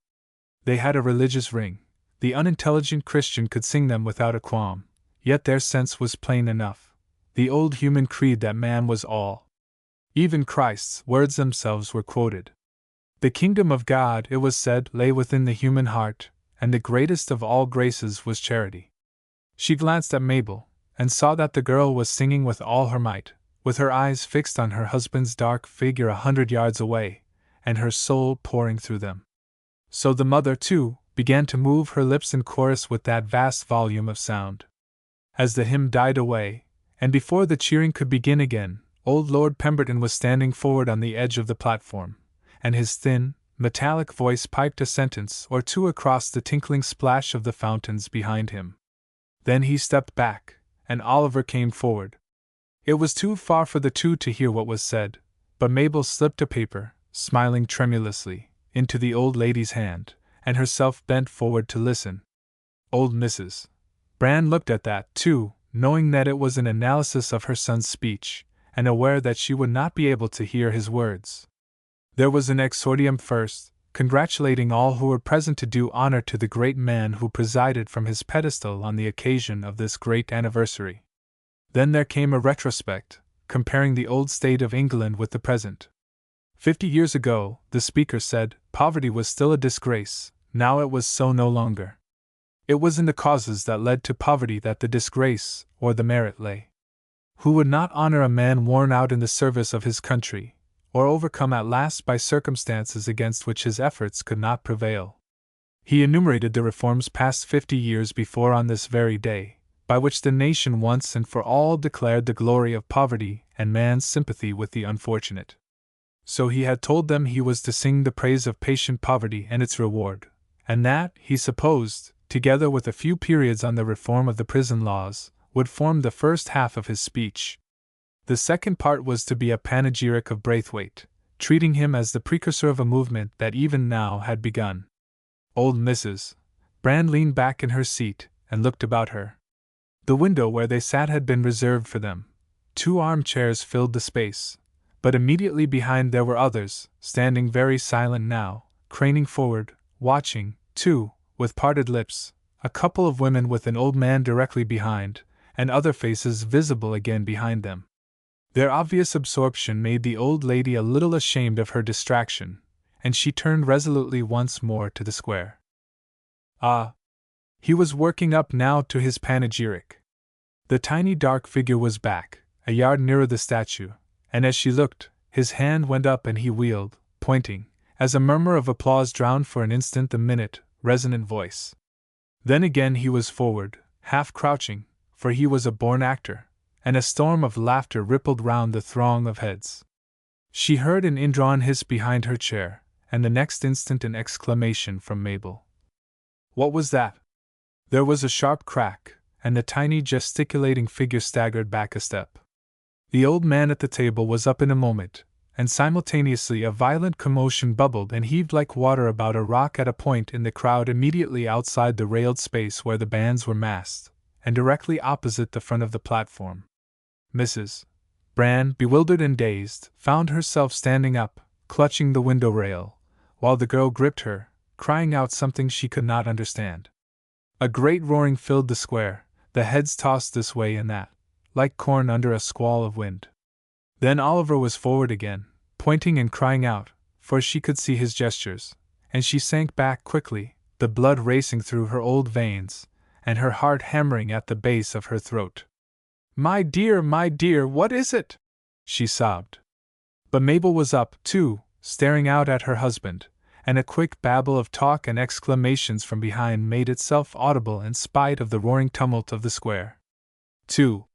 They had a religious ring. The unintelligent Christian could sing them without a qualm, yet their sense was plain enough. The old human creed that man was all. Even Christ's words themselves were quoted. The kingdom of God, it was said, lay within the human heart, and the greatest of all graces was charity. She glanced at Mabel, and saw that the girl was singing with all her might, with her eyes fixed on her husband's dark figure 100 yards away, and her soul pouring through them. So the mother, too, began to move her lips in chorus with that vast volume of sound. As the hymn died away, and before the cheering could begin again, old Lord Pemberton was standing forward on the edge of the platform, and his thin, metallic voice piped a sentence or two across the tinkling splash of the fountains behind him. Then he stepped back, and Oliver came forward. It was too far for the two to hear what was said, but Mabel slipped a paper, smiling tremulously, into the old lady's hand, and herself bent forward to listen. Old Mrs. Brand looked at that, too, knowing that it was an analysis of her son's speech, and aware that she would not be able to hear his words. There was an exordium first, congratulating all who were present to do honor to the great man who presided from his pedestal on the occasion of this great anniversary. Then there came a retrospect, comparing the old state of England with the present. 50 years ago, the speaker said, poverty was still a disgrace, now it was so no longer. It was in the causes that led to poverty that the disgrace, or the merit, lay. Who would not honor a man worn out in the service of his country, or overcome at last by circumstances against which his efforts could not prevail? He enumerated the reforms passed 50 years before on this very day, by which the nation once and for all declared the glory of poverty and man's sympathy with the unfortunate. So he had told them he was to sing the praise of patient poverty and its reward, and that, he supposed, together with a few periods on the reform of the prison laws, would form the first half of his speech. The second part was to be a panegyric of Braithwaite, treating him as the precursor of a movement that even now had begun. Old Mrs. Brand leaned back in her seat and looked about her. The window where they sat had been reserved for them. 2 armchairs filled the space, but immediately behind there were others, standing very silent now, craning forward, watching, too, with parted lips, a couple of women with an old man directly behind, and other faces visible again behind them. Their obvious absorption made the old lady a little ashamed of her distraction, and she turned resolutely once more to the square. Ah! He was working up now to his panegyric. The tiny dark figure was back, a yard nearer the statue, and as she looked, his hand went up and he wheeled, pointing, as a murmur of applause drowned for an instant the minute, resonant voice. Then again he was forward, half crouching, for he was a born actor, and a storm of laughter rippled round the throng of heads. She heard an indrawn hiss behind her chair, and the next instant an exclamation from Mabel. What was that? There was a sharp crack, and the tiny gesticulating figure staggered back a step. The old man at the table was up in a moment, and simultaneously a violent commotion bubbled and heaved like water about a rock at a point in the crowd immediately outside the railed space where the bands were massed, and directly opposite the front of the platform. Mrs. Brand, bewildered and dazed, found herself standing up, clutching the window rail, while the girl gripped her, crying out something she could not understand. A great roaring filled the square, the heads tossed this way and that, like corn under a squall of wind. Then Oliver was forward again, pointing and crying out, for she could see his gestures, and she sank back quickly, the blood racing through her old veins, and her heart hammering at the base of her throat. My dear, what is it?" she sobbed. But Mabel was up, too, staring out at her husband, and a quick babble of talk and exclamations from behind made itself audible in spite of the roaring tumult of the square. 2.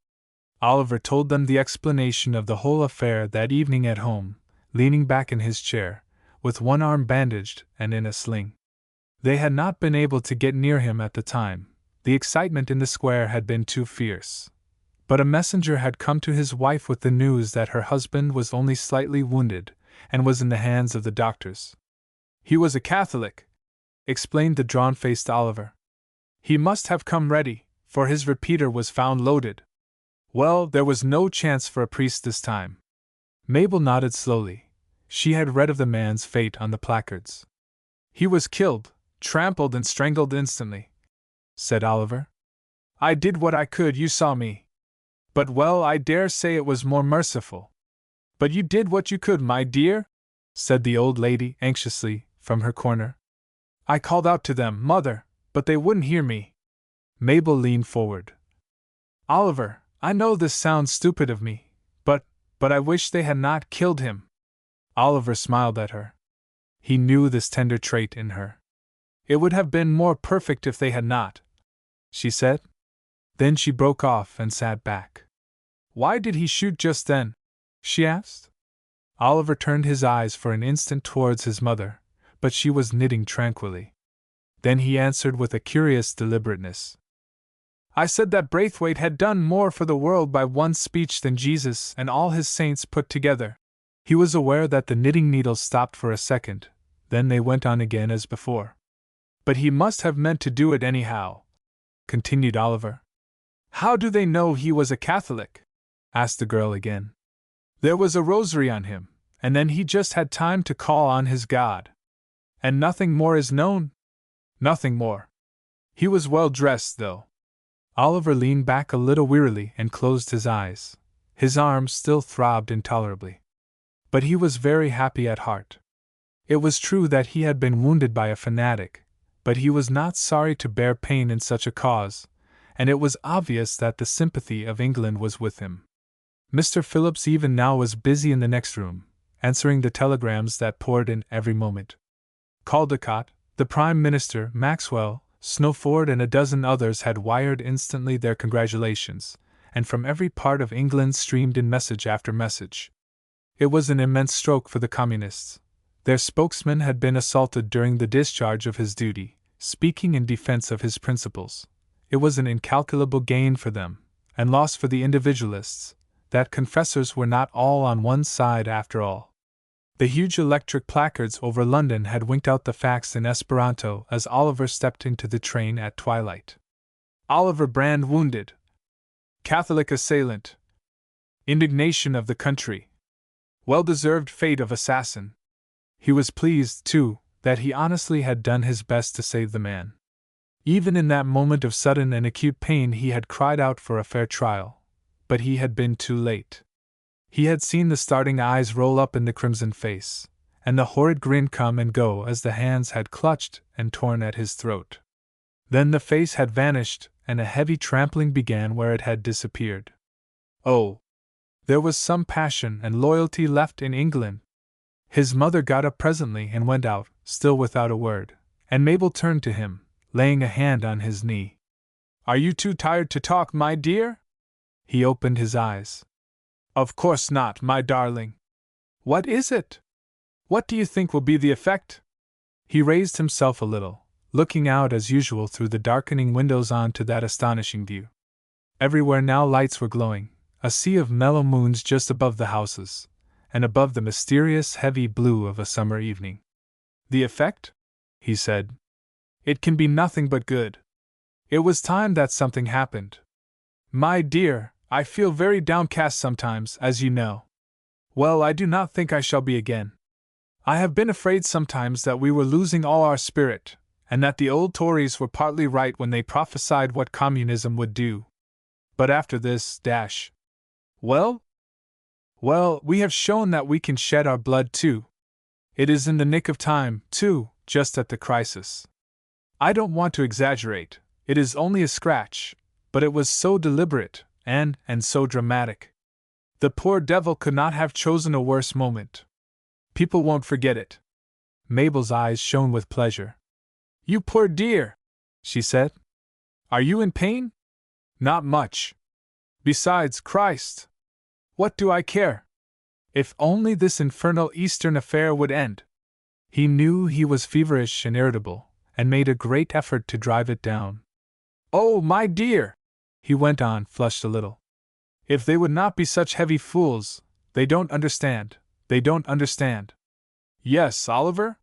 Oliver told them the explanation of the whole affair that evening at home, leaning back in his chair, with one arm bandaged and in a sling. They had not been able to get near him at the time, the excitement in the square had been too fierce. But a messenger had come to his wife with the news that her husband was only slightly wounded, and was in the hands of the doctors. "He was a Catholic," explained the drawn-faced Oliver. "He must have come ready, for his repeater was found loaded. Well, there was no chance for a priest this time." Mabel nodded slowly. She had read of the man's fate on the placards. "He was killed, trampled and strangled instantly," said Oliver. "I did what I could, you saw me. But well, I dare say it was more merciful." "But you did what you could, my dear?" said the old lady anxiously, from her corner. "I called out to them, Mother, but they wouldn't hear me." Mabel leaned forward. "Oliver, I know this sounds stupid of me, but I wish they had not killed him." Oliver smiled at her. He knew this tender trait in her. "It would have been more perfect if they had not," she said. Then she broke off and sat back. "Why did he shoot just then?" she asked. Oliver turned his eyes for an instant towards his mother, but she was knitting tranquilly. Then he answered with a curious deliberateness. "I said that Braithwaite had done more for the world by one speech than Jesus and all his saints put together." He was aware that the knitting needles stopped for a second, then they went on again as before. "But he must have meant to do it anyhow," continued Oliver. "How do they know he was a Catholic?" asked the girl again. "There was a rosary on him, and then he just had time to call on his God. And nothing more is known?" "Nothing more. He was well dressed, though." Oliver leaned back a little wearily and closed his eyes. His arms still throbbed intolerably. But he was very happy at heart. It was true that he had been wounded by a fanatic, but he was not sorry to bear pain in such a cause, and it was obvious that the sympathy of England was with him. Mr. Phillips even now was busy in the next room, answering the telegrams that poured in every moment. Caldecott, the Prime Minister, Maxwell, Snowford and a dozen others had wired instantly their congratulations, and from every part of England streamed in message after message. It was an immense stroke for the Communists. Their spokesman had been assaulted during the discharge of his duty, speaking in defense of his principles. It was an incalculable gain for them, and loss for the individualists, that confessors were not all on one side after all. The huge electric placards over London had winked out the facts in Esperanto as Oliver stepped into the train at twilight. Oliver Brand wounded. Catholic assailant. Indignation of the country. Well-deserved fate of assassin. He was pleased, too, that he honestly had done his best to save the man. Even in that moment of sudden and acute pain he had cried out for a fair trial, but he had been too late. He had seen the starting eyes roll up in the crimson face, and the horrid grin come and go as the hands had clutched and torn at his throat. Then the face had vanished, and a heavy trampling began where it had disappeared. Oh! There was some passion and loyalty left in England. His mother got up presently and went out, still without a word, and Mabel turned to him, laying a hand on his knee. "Are you too tired to talk, my dear?" He opened his eyes. "Of course not, my darling. What is it? What do you think will be the effect?" He raised himself a little, looking out as usual through the darkening windows on to that astonishing view. Everywhere now lights were glowing, a sea of mellow moons just above the houses, and above the mysterious heavy blue of a summer evening. "The effect?" he said. "It can be nothing but good. It was time that something happened. My dear, I feel very downcast sometimes, as you know. Well, I do not think I shall be again. I have been afraid sometimes that we were losing all our spirit, and that the old Tories were partly right when they prophesied what communism would do. But after this, well, we have shown that we can shed our blood too. It is in the nick of time, too, just at the crisis. I don't want to exaggerate, it is only a scratch, but it was so deliberate, and so dramatic. The poor devil could not have chosen a worse moment. People won't forget it." Mabel's eyes shone with pleasure. "You poor dear," she said. "Are you in pain?" "Not much. Besides, Christ! What do I care? If only this infernal Eastern affair would end." He knew he was feverish and irritable, and made a great effort to drive it down. "Oh, my dear!" he went on, flushed a little. "If they would not be such heavy fools, they don't understand. Yes, Oliver?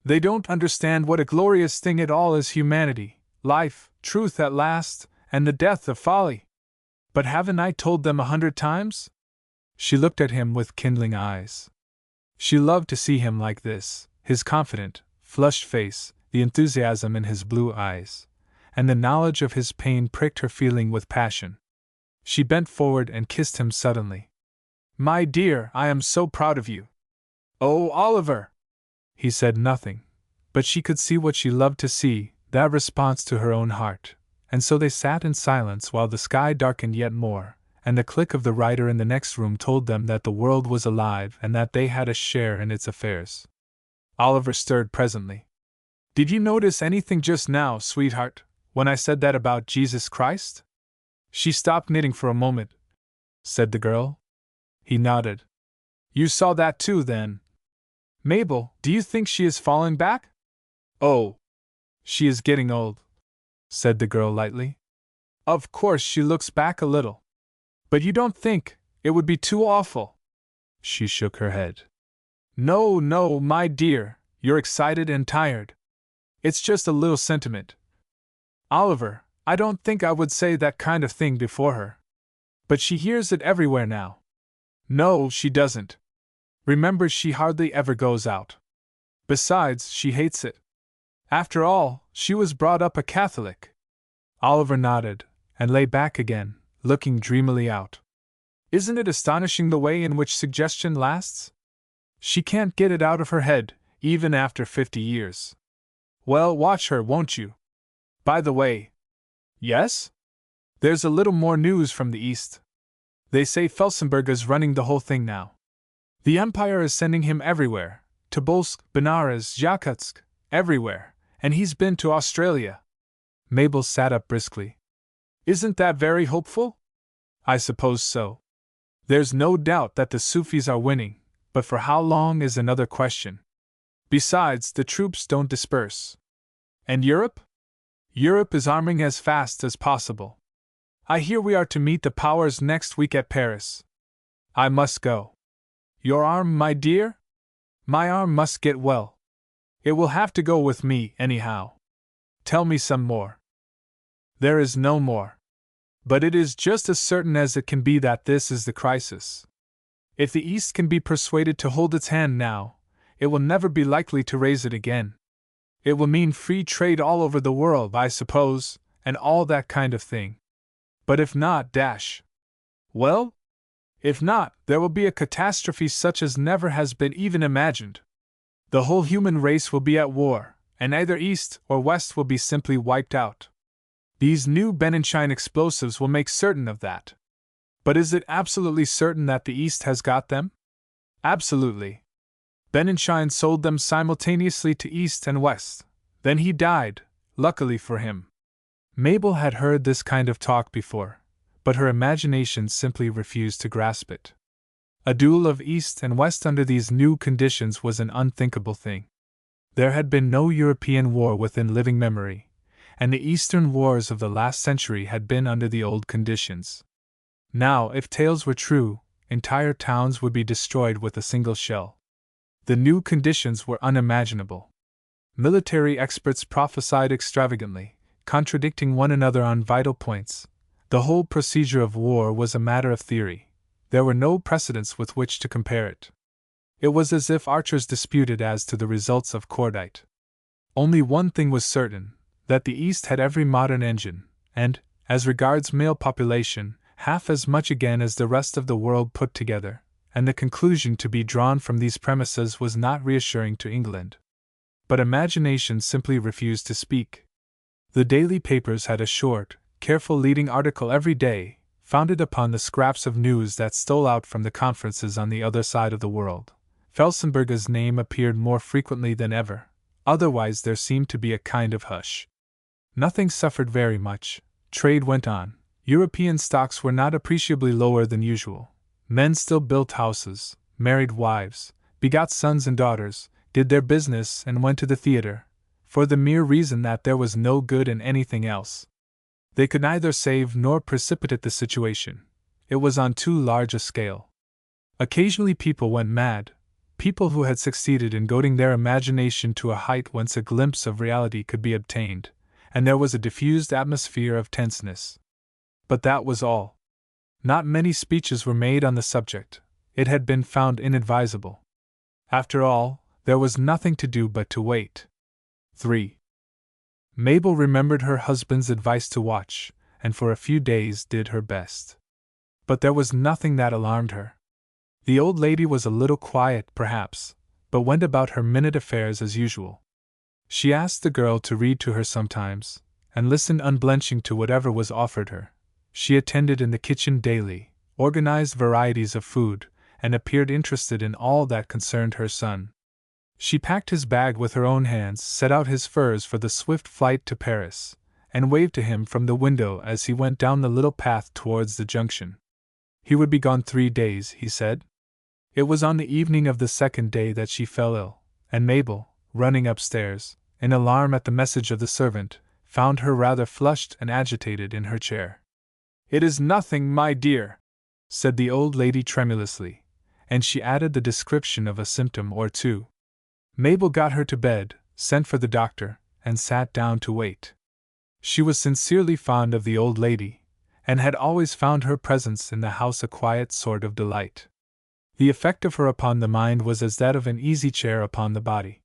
They don't understand what a glorious thing it all is, humanity, life, truth at last, and the death of folly. But haven't I told them 100 times? She looked at him with kindling eyes. She loved to see him like this, his confident, flushed face, the enthusiasm in his blue eyes, and the knowledge of his pain pricked her feeling with passion. She bent forward and kissed him suddenly. "My dear, I am so proud of you." "Oh, Oliver!" He said nothing, but she could see what she loved to see, that response to her own heart, and so they sat in silence while the sky darkened yet more, and the click of the writer in the next room told them that the world was alive and that they had a share in its affairs. Oliver stirred presently. "Did you notice anything just now, sweetheart, when I said that about Jesus Christ?" She stopped knitting for a moment, said the girl. He nodded. "You saw that too, then? Mabel, do you think she is falling back?" "Oh, she is getting old," said the girl lightly. "Of course she looks back a little. But you don't think it would be too awful?" She shook her head. No, my dear, you're excited and tired. It's just a little sentiment. Oliver, I don't think I would say that kind of thing before her. But she hears it everywhere now." "No, she doesn't. Remember, she hardly ever goes out. Besides, she hates it. After all, she was brought up a Catholic." Oliver nodded, and lay back again, looking dreamily out. "Isn't it astonishing the way in which suggestion lasts? She can't get it out of her head, even after 50 years. Well, watch her, won't you? By the way." "Yes?" "There's a little more news from the East. They say Felsenburgh is running the whole thing now. The Empire is sending him everywhere, Tobolsk, Benares, Yakutsk, everywhere, and he's been to Australia." Mabel sat up briskly. "Isn't that very hopeful?" "I suppose so. There's no doubt that the Sufis are winning, but for how long is another question. Besides, the troops don't disperse. And Europe? Europe is arming as fast as possible. I hear we are to meet the powers next week at Paris. I must go. Your arm, my dear? My arm must get well. It will have to go with me, anyhow. Tell me some more. There is no more. But it is just as certain as it can be that this is the crisis. If the East can be persuaded to hold its hand now, it will never be likely to raise it again. It will mean free trade all over the world, I suppose, and all that kind of thing. But if not, well? If not, there will be a catastrophe such as never has been even imagined. The whole human race will be at war, and either East or West will be simply wiped out. These new Benenstein explosives will make certain of that. But is it absolutely certain that the East has got them? Absolutely. Benenstein sold them simultaneously to East and West. Then he died, luckily for him. Mabel had heard this kind of talk before, but her imagination simply refused to grasp it. A duel of East and West under these new conditions was an unthinkable thing. There had been no European war within living memory, and the Eastern wars of the last century had been under the old conditions. Now, if tales were true, entire towns would be destroyed with a single shell. The new conditions were unimaginable. Military experts prophesied extravagantly, contradicting one another on vital points. The whole procedure of war was a matter of theory. There were no precedents with which to compare it. It was as if archers disputed as to the results of cordite. Only one thing was certain, that the East had every modern engine, and, as regards male population, half as much again as the rest of the world put together, and the conclusion to be drawn from these premises was not reassuring to England. But imagination simply refused to speak. The daily papers had a short, careful leading article every day, founded upon the scraps of news that stole out from the conferences on the other side of the world. Felsenburgh's name appeared more frequently than ever, otherwise there seemed to be a kind of hush. Nothing suffered very much. Trade went on. European stocks were not appreciably lower than usual. Men still built houses, married wives, begot sons and daughters, did their business and went to the theater, for the mere reason that there was no good in anything else. They could neither save nor precipitate the situation. It was on too large a scale. Occasionally people went mad, people who had succeeded in goading their imagination to a height whence a glimpse of reality could be obtained, and there was a diffused atmosphere of tenseness. But that was all. Not many speeches were made on the subject. It had been found inadvisable. After all, there was nothing to do but to wait. 3. Mabel remembered her husband's advice to watch, and for a few days did her best. But there was nothing that alarmed her. The old lady was a little quiet, perhaps, but went about her minute affairs as usual. She asked the girl to read to her sometimes, and listened unblenching to whatever was offered her. She attended in the kitchen daily, organized varieties of food, and appeared interested in all that concerned her son. She packed his bag with her own hands, set out his furs for the swift flight to Paris, and waved to him from the window as he went down the little path towards the junction. He would be gone 3 days, he said. It was on the evening of the second day that she fell ill, and Mabel, running upstairs, in alarm at the message of the servant, found her rather flushed and agitated in her chair. "It is nothing, my dear," said the old lady tremulously, and she added the description of a symptom or two. Mabel got her to bed, sent for the doctor, and sat down to wait. She was sincerely fond of the old lady, and had always found her presence in the house a quiet sort of delight. The effect of her upon the mind was as that of an easy chair upon the body.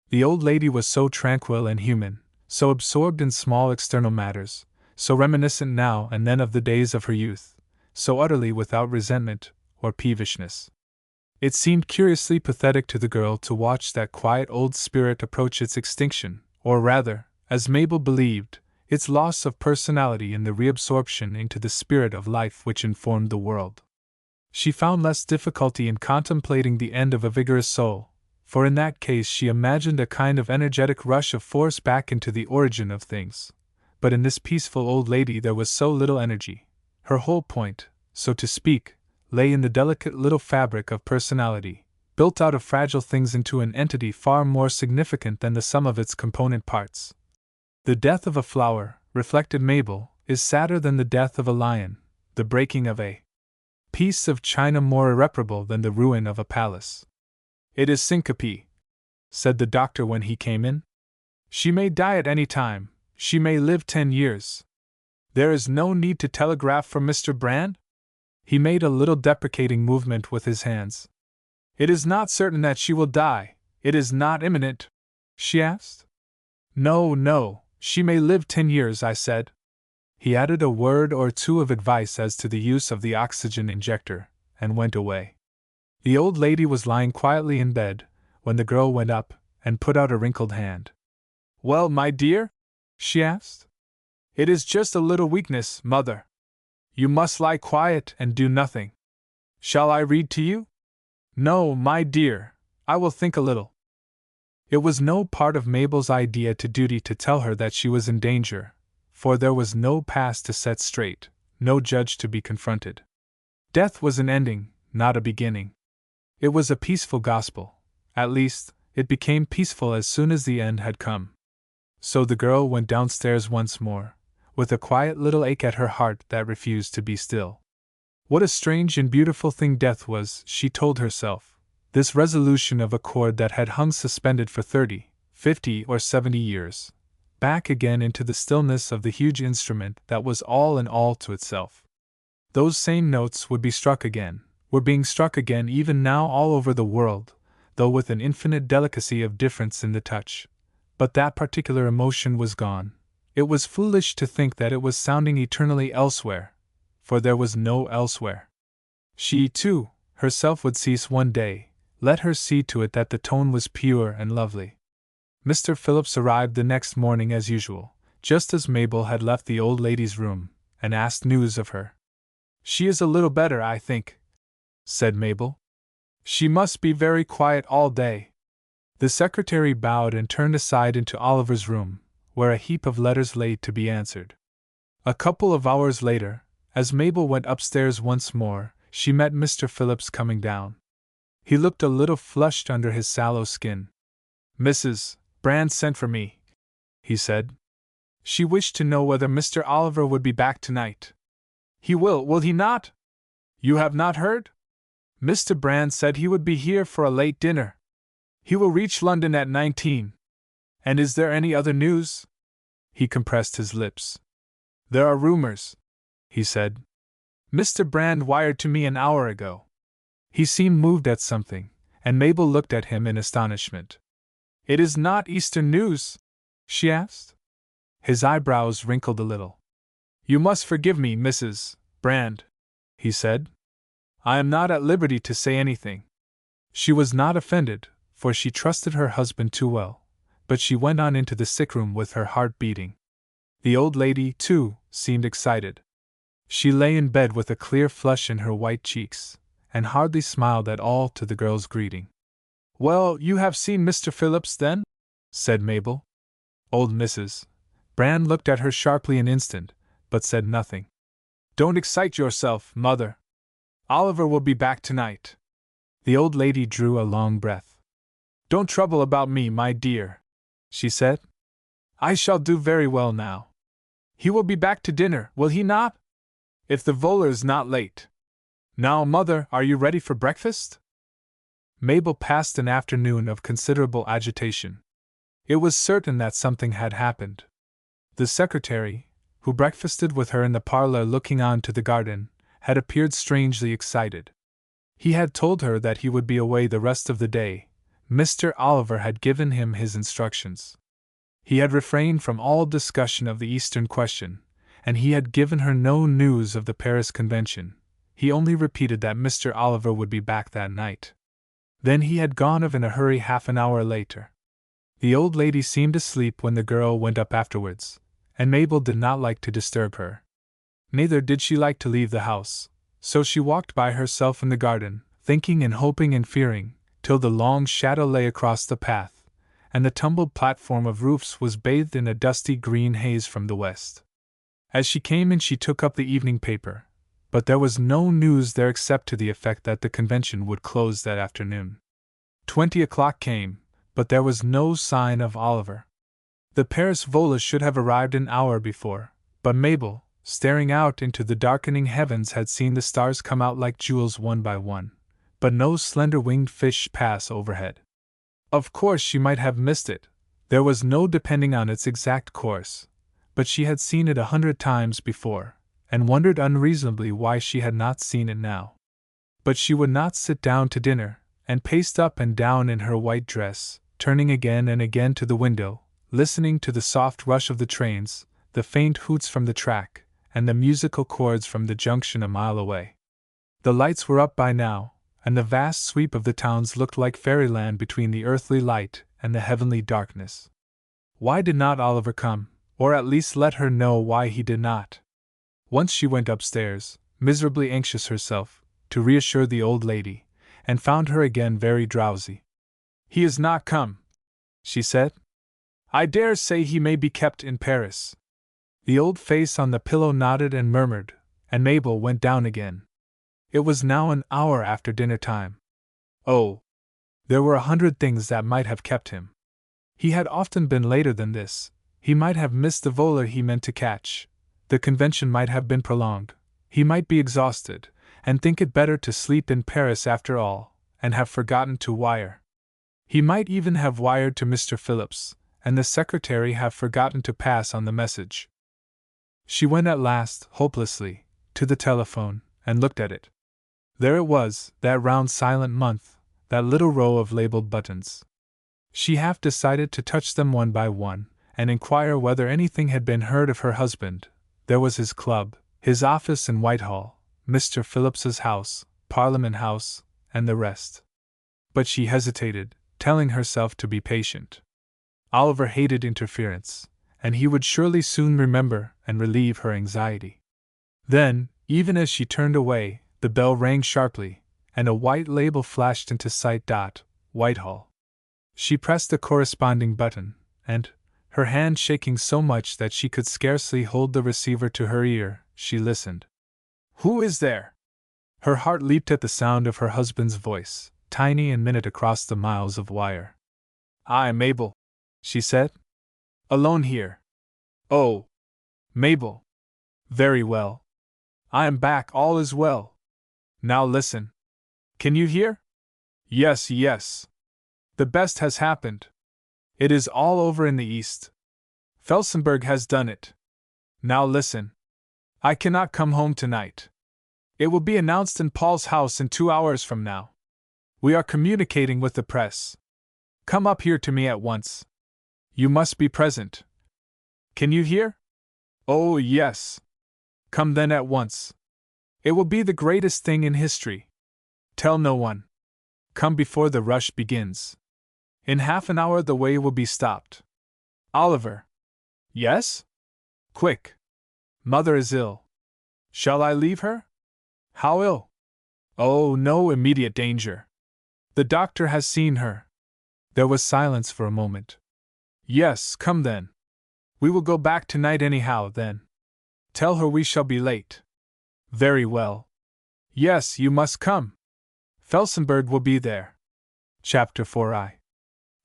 The old lady was so tranquil and human, so absorbed in small external matters, so reminiscent now and then of the days of her youth, so utterly without resentment or peevishness. It seemed curiously pathetic to the girl to watch that quiet old spirit approach its extinction, or rather, as Mabel believed, its loss of personality in the reabsorption into the spirit of life which informed the world. She found less difficulty in contemplating the end of a vigorous soul, for in that case she imagined a kind of energetic rush of force back into the origin of things. But in this peaceful old lady there was so little energy. Her whole point, so to speak, lay in the delicate little fabric of personality, built out of fragile things into an entity far more significant than the sum of its component parts, The death of a flower, reflected Mabel, is sadder than the death of a lion, the breaking of a piece of china more irreparable than the ruin of a palace. It is syncope, said the doctor when he came in. She may die at any time, she may live 10 years. There is no need to telegraph for Mr. Brand? He made a little deprecating movement with his hands. It is not certain that she will die, it is not imminent, she asked. No, she may live 10 years, I said. He added a word or two of advice as to the use of the oxygen injector, and went away. The old lady was lying quietly in bed, when the girl went up, and put out a wrinkled hand. Well, my dear? She asked. It is just a little weakness, mother. You must lie quiet and do nothing. Shall I read to you? No, my dear, I will think a little. It was no part of Mabel's idea to duty to tell her that she was in danger, for there was no past to set straight, no judge to be confronted. Death was an ending, not a beginning. It was a peaceful gospel, at least, it became peaceful as soon as the end had come. So the girl went downstairs once more, with a quiet little ache at her heart that refused to be still. What a strange and beautiful thing death was, she told herself, this resolution of a cord that had hung suspended for 30, 50, or 70 years, back again into the stillness of the huge instrument that was all in all to itself. Those same notes would be struck again, were being struck again even now all over the world, though with an infinite delicacy of difference in the touch. But that particular emotion was gone. It was foolish to think that it was sounding eternally elsewhere, for there was no elsewhere. She, too, herself would cease one day, let her see to it that the tone was pure and lovely. Mr. Phillips arrived the next morning as usual, just as Mabel had left the old lady's room, and asked news of her. She is a little better, I think, said Mabel. She must be very quiet all day. The secretary bowed and turned aside into Oliver's room, where a heap of letters lay to be answered. A couple of hours later, as Mabel went upstairs once more, she met Mr. Phillips coming down. He looked a little flushed under his sallow skin. Mrs. Brand sent for me, he said. She wished to know whether Mr. Oliver would be back tonight. He will he not? You have not heard? Mr. Brand said he would be here for a late dinner. He will reach London at 19. And is there any other news? He compressed his lips. There are rumors, he said. Mr. Brand wired to me an hour ago. He seemed moved at something, and Mabel looked at him in astonishment. It is not Eastern news? She asked. His eyebrows wrinkled a little. You must forgive me, Mrs. Brand, he said. I am not at liberty to say anything. She was not offended, for she trusted her husband too well, but she went on into the sick-room with her heart beating. The old lady, too, seemed excited. She lay in bed with a clear flush in her white cheeks, and hardly smiled at all to the girl's greeting. Well, you have seen Mr. Phillips, then? Said Mabel. Old Mrs. Brand looked at her sharply an instant, but said nothing. Don't excite yourself, mother. Oliver will be back tonight. The old lady drew a long breath. Don't trouble about me, my dear, she said. I shall do very well now. He will be back to dinner, will he not? If the volor's not late. Now, mother, are you ready for breakfast? Mabel passed an afternoon of considerable agitation. It was certain that something had happened. The secretary, who breakfasted with her in the parlor looking on to the garden, had appeared strangely excited. He had told her that he would be away the rest of the day. Mr. Oliver had given him his instructions. He had refrained from all discussion of the Eastern question, and he had given her no news of the Paris Convention. He only repeated that Mr. Oliver would be back that night. Then he had gone off in a hurry half an hour later. The old lady seemed asleep when the girl went up afterwards, and Mabel did not like to disturb her. Neither did she like to leave the house, so she walked by herself in the garden, thinking and hoping and fearing, till the long shadow lay across the path, and the tumbled platform of roofs was bathed in a dusty green haze from the west. As she came in she took up the evening paper, but there was no news there except to the effect that the convention would close that afternoon. 20 o'clock came, but there was no sign of Oliver. The Paris Vola should have arrived an hour before, but Mabel, staring out into the darkening heavens, had seen the stars come out like jewels one by one, but no slender winged fish pass overhead. Of course she might have missed it, there was no depending on its exact course, but she had seen it 100 times before, and wondered unreasonably why she had not seen it now. But she would not sit down to dinner, and paced up and down in her white dress, turning again and again to the window, listening to the soft rush of the trains, the faint hoots from the track, and the musical chords from the junction a mile away. The lights were up by now, and the vast sweep of the towns looked like fairyland between the earthly light and the heavenly darkness. Why did not Oliver come, or at least let her know why he did not? Once she went upstairs, miserably anxious herself, to reassure the old lady, and found her again very drowsy. "He is not come," she said. "I dare say he may be kept in Paris." The old face on the pillow nodded and murmured, and Mabel went down again. It was now an hour after dinner time. Oh! There were 100 things that might have kept him. He had often been later than this. He might have missed the volor he meant to catch. The convention might have been prolonged. He might be exhausted, and think it better to sleep in Paris after all, and have forgotten to wire. He might even have wired to Mr. Phillips, and the secretary have forgotten to pass on the message. She went at last, hopelessly, to the telephone, and looked at it. There it was, that round silent month, that little row of labeled buttons. She half decided to touch them one by one, and inquire whether anything had been heard of her husband. There was his club, his office in Whitehall, Mr. Phillips's house, Parliament House, and the rest. But she hesitated, telling herself to be patient. Oliver hated interference, and he would surely soon remember and relieve her anxiety. Then, even as she turned away, the bell rang sharply, and a white label flashed into sight. Whitehall. She pressed the corresponding button, and, her hand shaking so much that she could scarcely hold the receiver to her ear, she listened. "Who is there?" Her heart leaped at the sound of her husband's voice, tiny and minute across the miles of wire. "I am Mabel," she said. "Alone here." "Oh, Mabel. Very well. I am back, all is well. Now listen. Can you hear?" "Yes, yes. The best has happened. It is all over in the East. Felsenburgh has done it. Now listen. I cannot come home tonight. It will be announced in Paul's house in 2 hours from now. We are communicating with the press. Come up here to me at once. You must be present. Can you hear? Oh, yes. Come then at once. It will be the greatest thing in history. Tell no one. Come before the rush begins. In half an hour the way will be stopped. Oliver. Yes? Quick. Mother is ill. Shall I leave her? How ill? Oh, no immediate danger. The doctor has seen her. There was silence for a moment. Yes, come then. We will go back tonight anyhow, then. Tell her we shall be late. Very well. Yes, you must come. Felsenburgh will be there. Chapter 4I.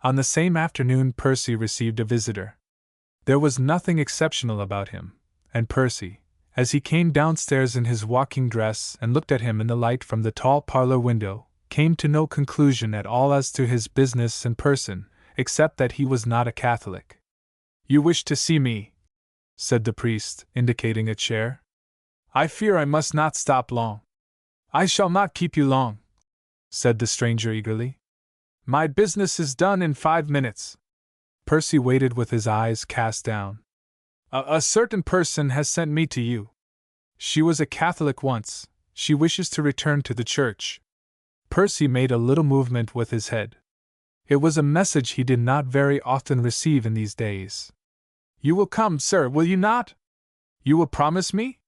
On the same afternoon Percy received a visitor. There was nothing exceptional about him, and Percy, as he came downstairs in his walking dress and looked at him in the light from the tall parlor window, came to no conclusion at all as to his business and person, except that he was not a Catholic. "You wish to see me?" said the priest, indicating a chair. "I fear I must not stop long." "I shall not keep you long," said the stranger eagerly. "My business is done in 5 minutes." Percy waited with his eyes cast down. A certain person has sent me to you. She was a Catholic once. She wishes to return to the church." Percy made a little movement with his head. It was a message he did not very often receive in these days. "You will come, sir, will you not? You will promise me?"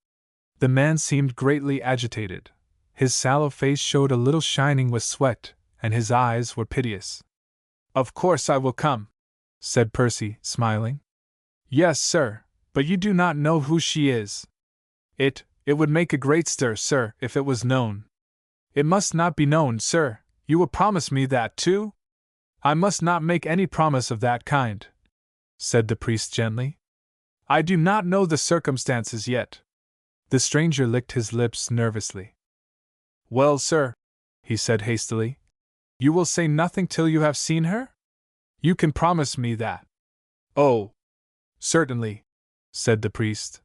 The man seemed greatly agitated. His sallow face showed a little shining with sweat, and his eyes were piteous. "Of course I will come," said Percy, smiling. "Yes, sir, but you do not know who she is. It would make a great stir, sir, if it was known." "It must not be known, sir. You will promise me that, too?" "I must not make any promise of that kind." said the priest gently. I do not know the circumstances yet. The stranger licked his lips nervously. Well, sir, he said hastily, you will say nothing till you have seen her? You can promise me that. Oh, certainly, said the priest.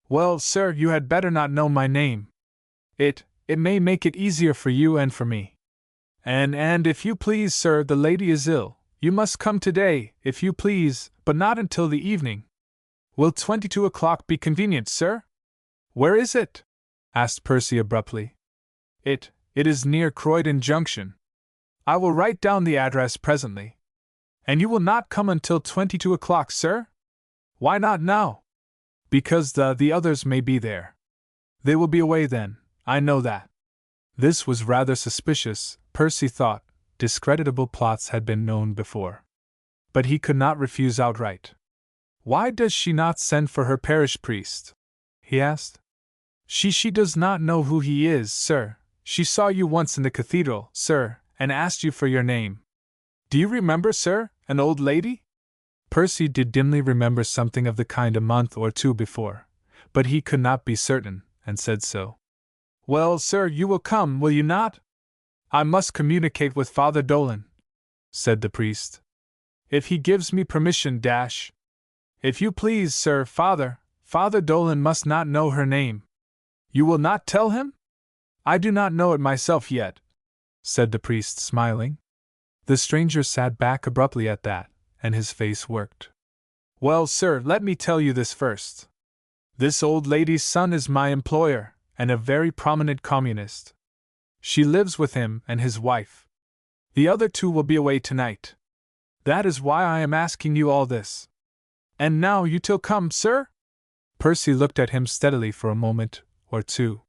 Well, sir, you had better not know my name. It may make it easier for you and for me. And if you please, sir, the lady is ill. You must come today, if you please, but not until the evening. Will 22 o'clock be convenient, sir? Where is it? Asked Percy abruptly. It is near Croydon Junction. I will write down the address presently. And you will not come until 22 o'clock, sir? Why not now? Because the others may be there. They will be away then, I know that. This was rather suspicious, Percy thought. Discreditable plots had been known before. But he could not refuse outright. Why does she not send for her parish priest? He asked. She does not know who he is, sir. She saw you once in the cathedral, sir, and asked you for your name. Do you remember, sir, an old lady? Percy did dimly remember something of the kind a month or two before, but he could not be certain, and said so. Well, sir, you will come, will you not? I must communicate with Father Dolan, said the priest. If he gives me permission, If you please, sir, Father Dolan must not know her name. You will not tell him? I do not know it myself yet, said the priest, smiling. The stranger sat back abruptly at that, and his face worked. Well, sir, let me tell you this first. This old lady's son is my employer, and a very prominent communist. She lives with him and his wife. The other two will be away tonight. That is why I am asking you all this. And now you till come, sir? Percy looked at him steadily for a moment or two.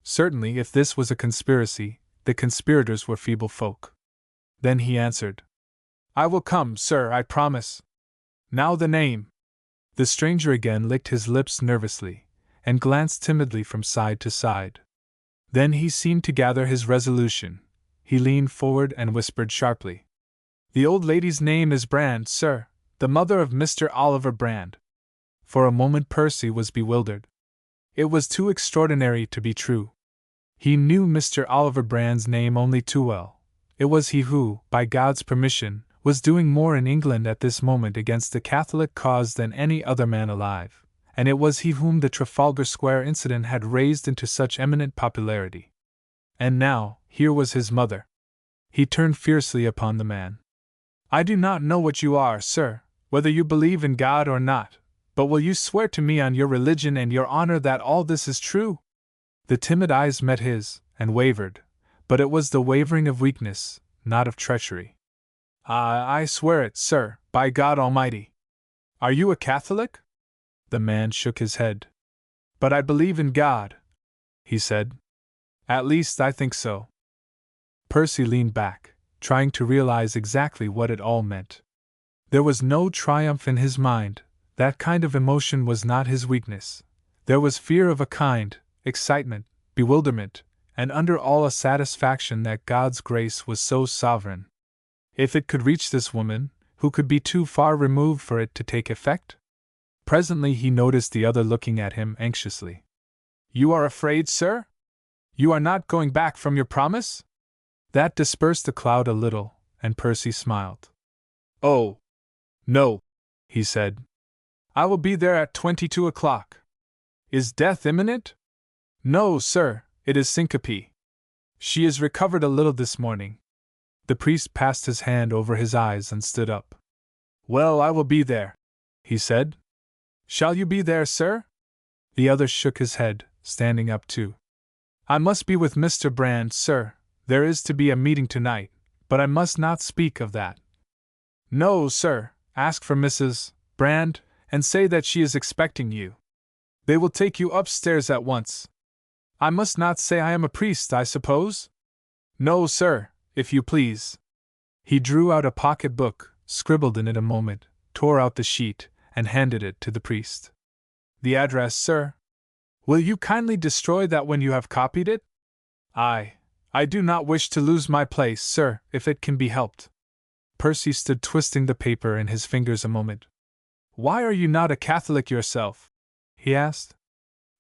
Certainly, if this was a conspiracy, the conspirators were feeble folk. Then he answered, I will come, sir, I promise. Now the name. The stranger again licked his lips nervously, and glanced timidly from side to side. Then he seemed to gather his resolution. He leaned forward and whispered sharply. The old lady's name is Brand, sir, the mother of Mr. Oliver Brand. For a moment Percy was bewildered. It was too extraordinary to be true. He knew Mr. Oliver Brand's name only too well. It was he who, by God's permission, was doing more in England at this moment against the Catholic cause than any other man alive. And it was he whom the Trafalgar Square incident had raised into such eminent popularity. And now, here was his mother. He turned fiercely upon the man. I do not know what you are, sir, whether you believe in God or not, but will you swear to me on your religion and your honor that all this is true? The timid eyes met his, and wavered, but it was the wavering of weakness, not of treachery. I swear it, sir, by God Almighty. Are you a Catholic? The man shook his head. But I believe in God, he said. At least I think so. Percy leaned back, trying to realize exactly what it all meant. There was no triumph in his mind. That kind of emotion was not his weakness. There was fear of a kind, excitement, bewilderment, and under all a satisfaction that God's grace was so sovereign. If it could reach this woman, who could be too far removed for it to take effect? Presently he noticed the other looking at him anxiously. You are afraid, sir? You are not going back from your promise? That dispersed the cloud a little, and Percy smiled. Oh, no, he said. I will be there at 22 o'clock. Is death imminent? No, sir, it is syncope. She is recovered a little this morning. The priest passed his hand over his eyes and stood up. Well, I will be there, he said. Shall you be there, sir? The other shook his head, standing up too. I must be with Mr. Brand, sir. There is to be a meeting tonight, but I must not speak of that. No, sir, ask for Mrs. Brand, and say that she is expecting you. They will take you upstairs at once. I must not say I am a priest, I suppose? No, sir, if you please. He drew out a pocket-book, scribbled in it a moment, tore out the sheet, and handed it to the priest. The address, sir? Will you kindly destroy that when you have copied it? I do not wish to lose my place, sir, if it can be helped. Percy stood twisting the paper in his fingers a moment. "Why are you not a Catholic yourself?" he asked.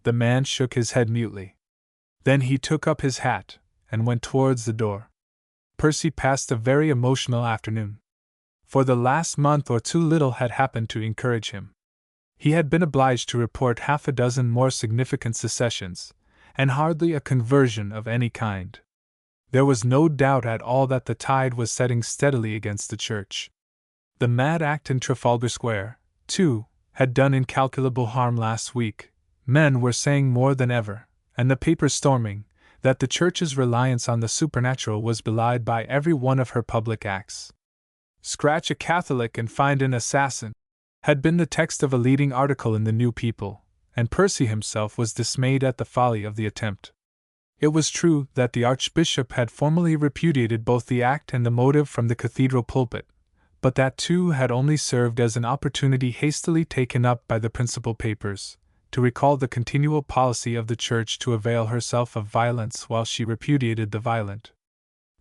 The man shook his head mutely. Then he took up his hat and went towards the door. Percy passed a very emotional afternoon. For the last month or two little had happened to encourage him. He had been obliged to report half a dozen more significant secessions, and hardly a conversion of any kind. There was no doubt at all that the tide was setting steadily against the Church. The mad act in Trafalgar Square, too, had done incalculable harm last week. Men were saying more than ever, and the papers storming, that the Church's reliance on the supernatural was belied by every one of her public acts. "Scratch a Catholic and find an assassin," had been the text of a leading article in the New People, and Percy himself was dismayed at the folly of the attempt. It was true that the Archbishop had formally repudiated both the act and the motive from the cathedral pulpit, but that too had only served as an opportunity hastily taken up by the principal papers, to recall the continual policy of the Church to avail herself of violence while she repudiated the violent.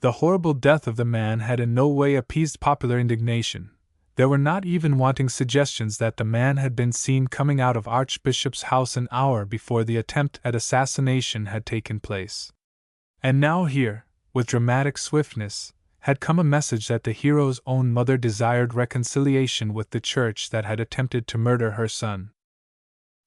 The horrible death of the man had in no way appeased popular indignation. There were not even wanting suggestions that the man had been seen coming out of Archbishop's house an hour before the attempt at assassination had taken place. And now here, with dramatic swiftness, had come a message that the hero's own mother desired reconciliation with the Church that had attempted to murder her son.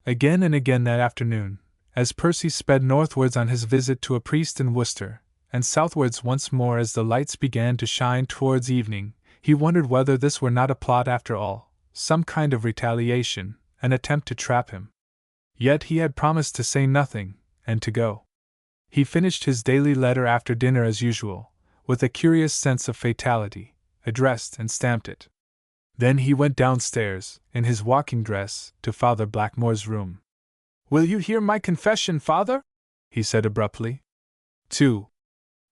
Again and again that afternoon, as Percy sped northwards on his visit to a priest in Worcester, and southwards once more as the lights began to shine towards evening, he wondered whether this were not a plot after all, some kind of retaliation, an attempt to trap him. Yet he had promised to say nothing, and to go. He finished his daily letter after dinner as usual, with a curious sense of fatality, addressed and stamped it. Then he went downstairs, in his walking dress, to Father Blackmore's room. "Will you hear my confession, Father?" he said abruptly. 2.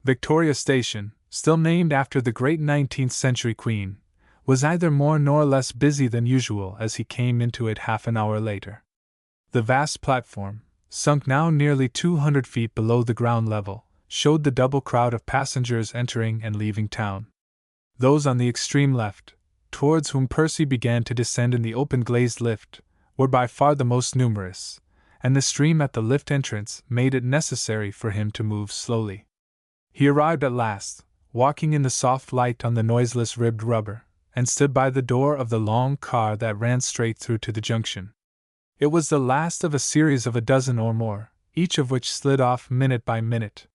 Victoria Station, still named after the great 19th-century queen, was either more nor less busy than usual as he came into it half an hour later. The vast platform, sunk now nearly 200 feet below the ground level, showed the double crowd of passengers entering and leaving town. Those on the extreme left, towards whom Percy began to descend in the open glazed lift, were by far the most numerous, and the stream at the lift entrance made it necessary for him to move slowly. He arrived at last, walking in the soft light on the noiseless ribbed rubber, and stood by the door of the long car that ran straight through to the junction. It was the last of a series of a dozen or more, each of which slid off minute by minute.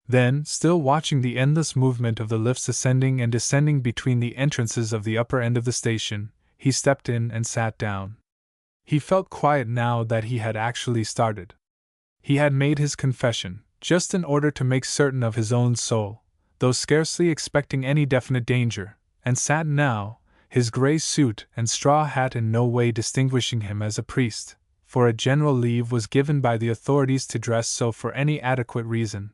Then, still watching the endless movement of the lifts ascending and descending between the entrances of the upper end of the station, he stepped in and sat down. He felt quiet now that he had actually started. He had made his confession, just in order to make certain of his own soul, though scarcely expecting any definite danger, and sat now, his grey suit and straw hat in no way distinguishing him as a priest, for a general leave was given by the authorities to dress so for any adequate reason.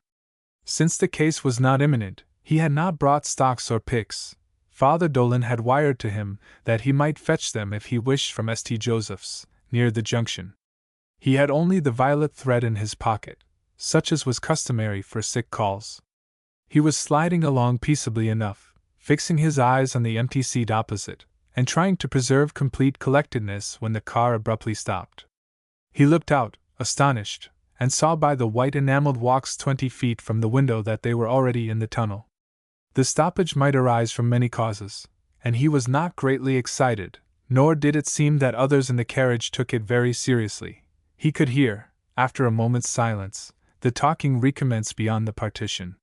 Since the case was not imminent, he had not brought stocks or picks. Father Dolan had wired to him that he might fetch them if he wished from St. Joseph's, near the junction. He had only the violet thread in his pocket, such as was customary for sick calls. He was sliding along peaceably enough, fixing his eyes on the empty seat opposite, and trying to preserve complete collectedness when the car abruptly stopped. He looked out, astonished, and saw by the white enameled walks 20 feet from the window that they were already in the tunnel. The stoppage might arise from many causes, and he was not greatly excited, nor did it seem that others in the carriage took it very seriously. He could hear, after a moment's silence, the talking recommence beyond the partition.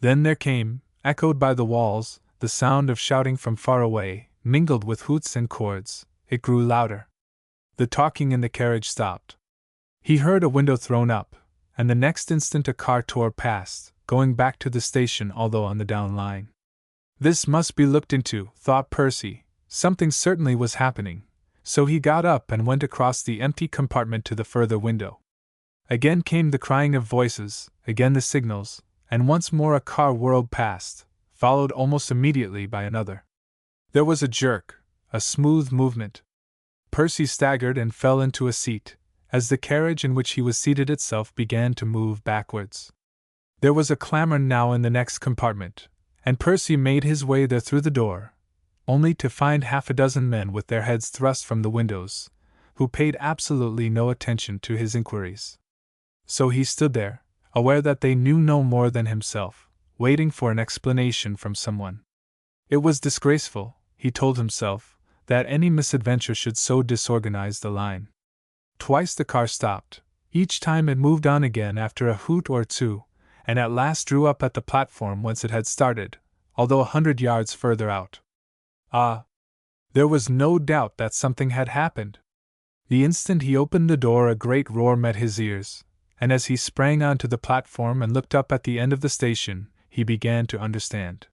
Then there came, echoed by the walls, the sound of shouting from far away, mingled with hoots and chords. It grew louder. The talking in the carriage stopped. He heard a window thrown up, and the next instant a car tore past, going back to the station although on the down line. This must be looked into, thought Percy. Something certainly was happening, so he got up and went across the empty compartment to the further window. Again came the crying of voices, again the signals, and once more a car whirled past, followed almost immediately by another. There was a jerk, a smooth movement. Percy staggered and fell into a seat, as the carriage in which he was seated itself began to move backwards. There was a clamor now in the next compartment, and Percy made his way there through the door, only to find half a dozen men with their heads thrust from the windows, who paid absolutely no attention to his inquiries. So he stood there, aware that they knew no more than himself, waiting for an explanation from someone. It was disgraceful, he told himself, that any misadventure should so disorganize the line. Twice the car stopped. Each time it moved on again after a hoot or two, and at last drew up at the platform whence it had started, although 100 yards further out. Ah! There was no doubt that something had happened. The instant he opened the door, a great roar met his ears, and as he sprang onto the platform and looked up at the end of the station, he began to understand.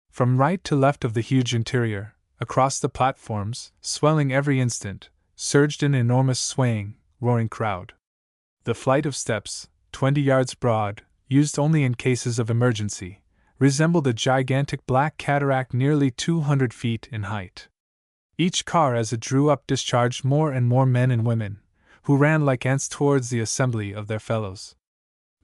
From right to left of the huge interior, across the platforms, swelling every instant, surged an enormous swaying, roaring crowd. The flight of steps, 20 yards broad, used only in cases of emergency, resembled a gigantic black cataract nearly 200 feet in height. Each car as it drew up discharged more and more men and women, who ran like ants towards the assembly of their fellows.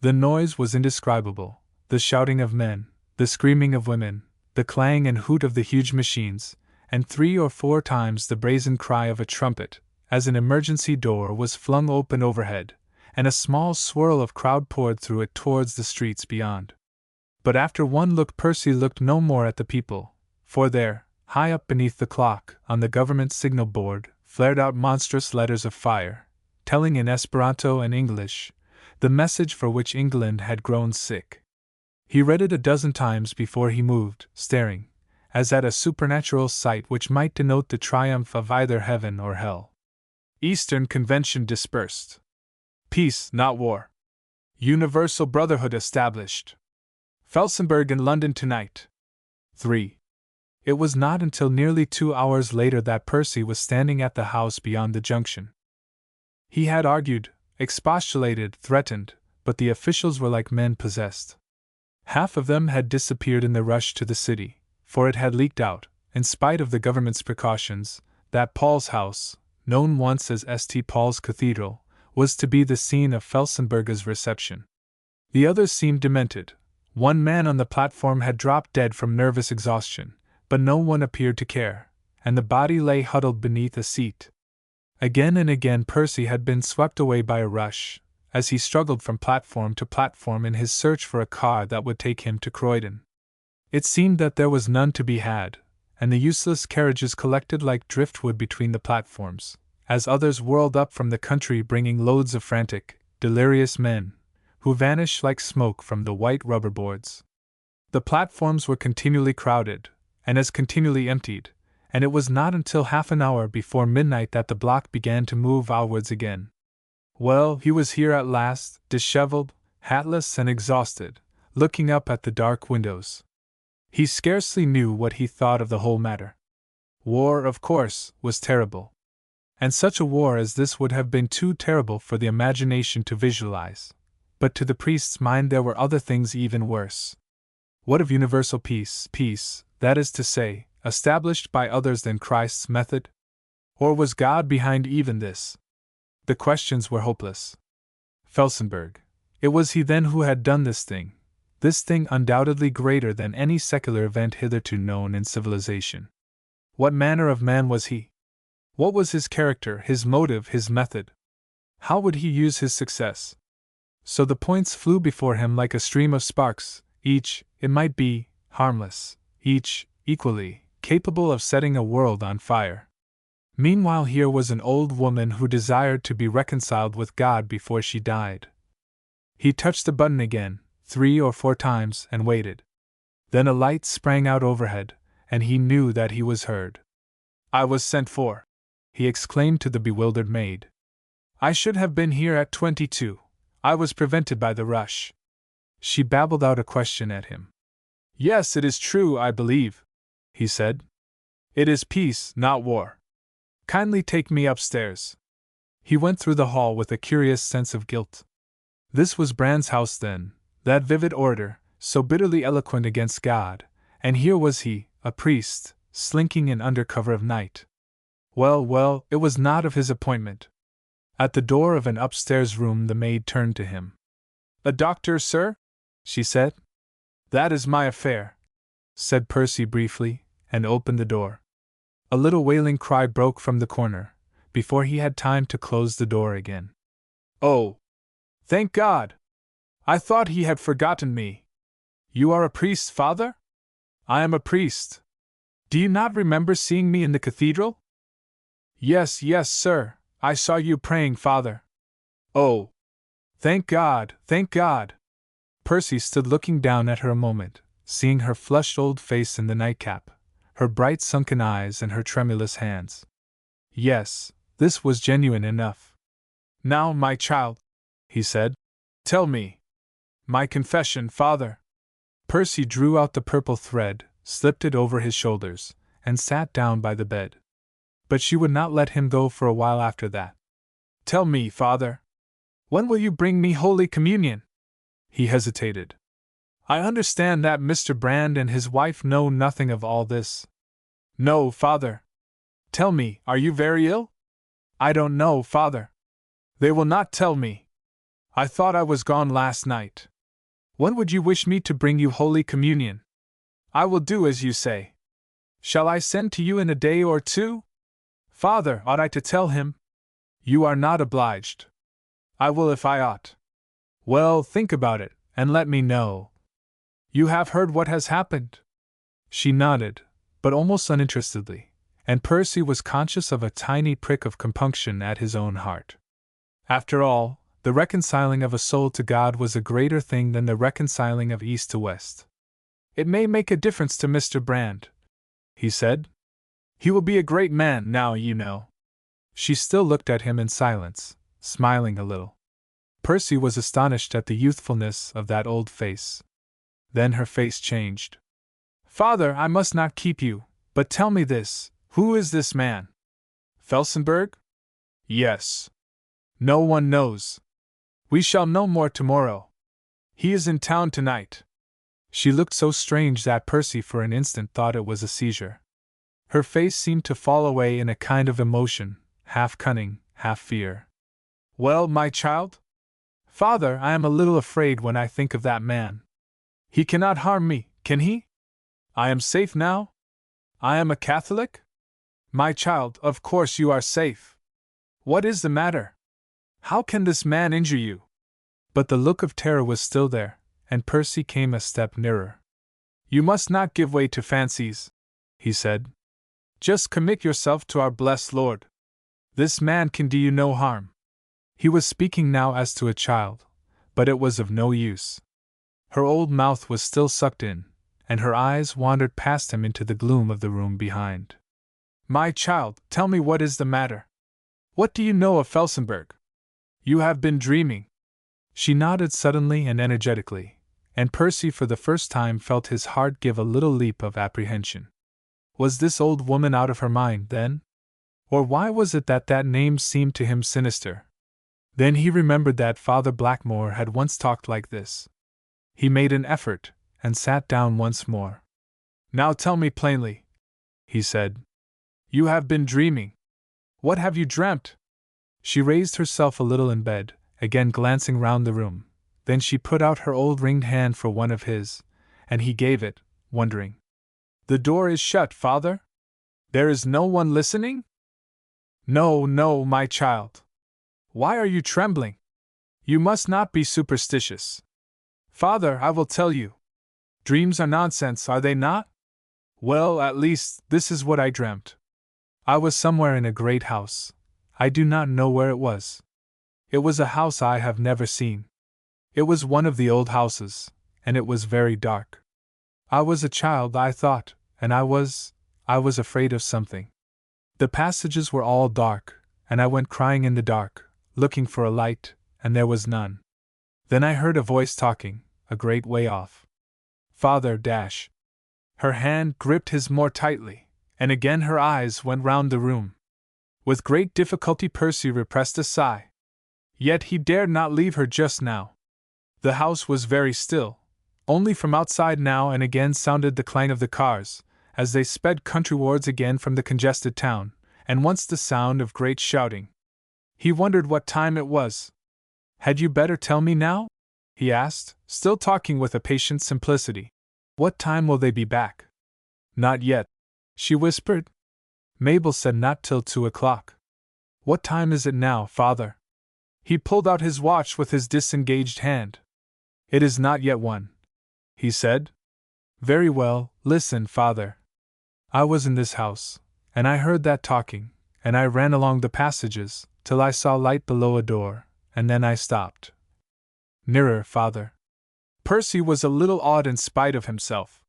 The noise was indescribable, the shouting of men, the screaming of women, the clang and hoot of the huge machines, and 3 or 4 times the brazen cry of a trumpet, as an emergency door was flung open overhead, and a small swirl of crowd poured through it towards the streets beyond. But after one look Percy looked no more at the people, for there, high up beneath the clock, on the government signal board, flared out monstrous letters of fire, telling in Esperanto and English the message for which England had grown sick. He read it a dozen times before he moved, staring, as at a supernatural sight which might denote the triumph of either heaven or hell. Eastern Convention dispersed. Peace, not war. Universal brotherhood established. Felsenburgh in London tonight. 3. It was not until nearly 2 hours later that Percy was standing at the house beyond the junction. He had argued, expostulated, threatened, but the officials were like men possessed. Half of them had disappeared in the rush to the city, for it had leaked out, in spite of the government's precautions, that Paul's house, known once as St. Paul's Cathedral, was to be the scene of Felsenburgh's reception. The others seemed demented. One man on the platform had dropped dead from nervous exhaustion, but no one appeared to care, and the body lay huddled beneath a seat. Again and again Percy had been swept away by a rush, as he struggled from platform to platform in his search for a car that would take him to Croydon. It seemed that there was none to be had, and the useless carriages collected like driftwood between the platforms, as others whirled up from the country bringing loads of frantic, delirious men, who vanished like smoke from the white rubber boards. The platforms were continually crowded, and as continually emptied, and it was not until half an hour before midnight that the block began to move outwards again. Well, he was here at last, disheveled, hatless and exhausted, looking up at the dark windows. He scarcely knew what he thought of the whole matter. War, of course, was terrible. And such a war as this would have been too terrible for the imagination to visualize. But to the priest's mind there were other things even worse. What of universal peace, that is to say, established by others than Christ's method? Or was God behind even this? The questions were hopeless. Felsenburgh. It was he then who had done this thing undoubtedly greater than any secular event hitherto known in civilization. What manner of man was he? What was his character, his motive, his method? How would he use his success? So the points flew before him like a stream of sparks, each, it might be, harmless, each, equally, capable of setting a world on fire. Meanwhile here was an old woman who desired to be reconciled with God before she died. He touched the button again, 3 or 4 times, and waited. Then a light sprang out overhead, and he knew that he was heard. "I was sent for," he exclaimed to the bewildered maid. "I should have been here at 22. I was prevented by the rush." She babbled out a question at him. "Yes, it is true, I believe," he said. "It is peace, not war. Kindly take me upstairs." He went through the hall with a curious sense of guilt. This was Brand's house then, that vivid orator, so bitterly eloquent against God, and here was he, a priest, slinking in under cover of night. Well, it was not of his appointment. At the door of an upstairs room the maid turned to him. "A doctor, sir?" she said. "That is my affair," said Percy briefly, and opened the door. A little wailing cry broke from the corner, before he had time to close the door again. "Oh! Thank God! I thought he had forgotten me. You are a priest, Father?" "I am a priest. Do you not remember seeing me in the cathedral?" "Yes, yes, sir, I saw you praying, Father." "Oh! Thank God, thank God!" Percy stood looking down at her a moment, seeing her flushed old face in the nightcap, her bright sunken eyes and her tremulous hands. Yes, this was genuine enough. "Now, my child," he said, "tell me. My confession, Father." Percy drew out the purple thread, slipped it over his shoulders, and sat down by the bed. But she would not let him go for a while after that. "Tell me, Father. When will you bring me Holy Communion?" He hesitated. "I understand that Mr. Brand and his wife know nothing of all this." "No, Father." "Tell me, are you very ill?" "I don't know, Father. They will not tell me. I thought I was gone last night. When would you wish me to bring you Holy Communion?" "I will do as you say. Shall I send to you in a day or two?" "Father, ought I to tell him?" "You are not obliged. I will if I ought." "Well, think about it, and let me know. You have heard what has happened?" She nodded, but almost uninterestedly, and Percy was conscious of a tiny prick of compunction at his own heart. After all, the reconciling of a soul to God was a greater thing than the reconciling of east to west. "It may make a difference to Mr. Brand," he said. "He will be a great man now, you know." She still looked at him in silence, smiling a little. Percy was astonished at the youthfulness of that old face. Then her face changed. "Father, I must not keep you, but tell me this, who is this man?" "Felsenburgh?" "Yes. No one knows. We shall know more tomorrow. He is in town tonight." She looked so strange that Percy for an instant thought it was a seizure. Her face seemed to fall away in a kind of emotion, half cunning, half fear. "Well, my child?" "Father, I am a little afraid when I think of that man. He cannot harm me, can he? I am safe now? I am a Catholic? My child, of course you are safe. What is the matter? How can this man injure you?" But the look of terror was still there, and Percy came a step nearer. "You must not give way to fancies," he said. "Just commit yourself to our blessed Lord. This man can do you no harm." He was speaking now as to a child, but it was of no use. Her old mouth was still sucked in, and her eyes wandered past him into the gloom of the room behind. "My child, tell me what is the matter. What do you know of Felsenburgh? You have been dreaming." She nodded suddenly and energetically, and Percy for the first time felt his heart give a little leap of apprehension. Was this old woman out of her mind, then? Or why was it that that name seemed to him sinister? Then he remembered that Father Blackmore had once talked like this. He made an effort, and sat down once more. "Now tell me plainly," he said. "You have been dreaming. What have you dreamt?" She raised herself a little in bed, again glancing round the room. Then she put out her old ringed hand for one of his, and he gave it, wondering. "The door is shut, Father? There is no one listening?" "No, no, my child. Why are you trembling? You must not be superstitious." "Father, I will tell you. Dreams are nonsense, are they not? Well, at least, this is what I dreamt. I was somewhere in a great house. I do not know where it was. It was a house I have never seen. It was one of the old houses, and it was very dark. I was a child, I thought, and I was afraid of something. The passages were all dark, and I went crying in the dark, looking for a light, and there was none. Then I heard a voice talking, a great way off. Father dash. Her hand gripped his more tightly, and again her eyes went round the room. With great difficulty Percy repressed a sigh. Yet he dared not leave her just now. The house was very still. Only from outside now and again sounded the clang of the cars, as they sped countrywards again from the congested town, and once the sound of great shouting. He wondered what time it was. "Had you better tell me now?" he asked, still talking with a patient simplicity. "What time will they be back?" "Not yet," she whispered. Mabel said, Not till 2 o'clock. What time is it now, father? He pulled out his watch with his disengaged hand. It is not yet 1, he said. Very well, listen, father. I was in this house, and I heard that talking, and I ran along the passages, till I saw light below a door, and then I stopped. Nearer, father. Percy was a little awed in spite of himself.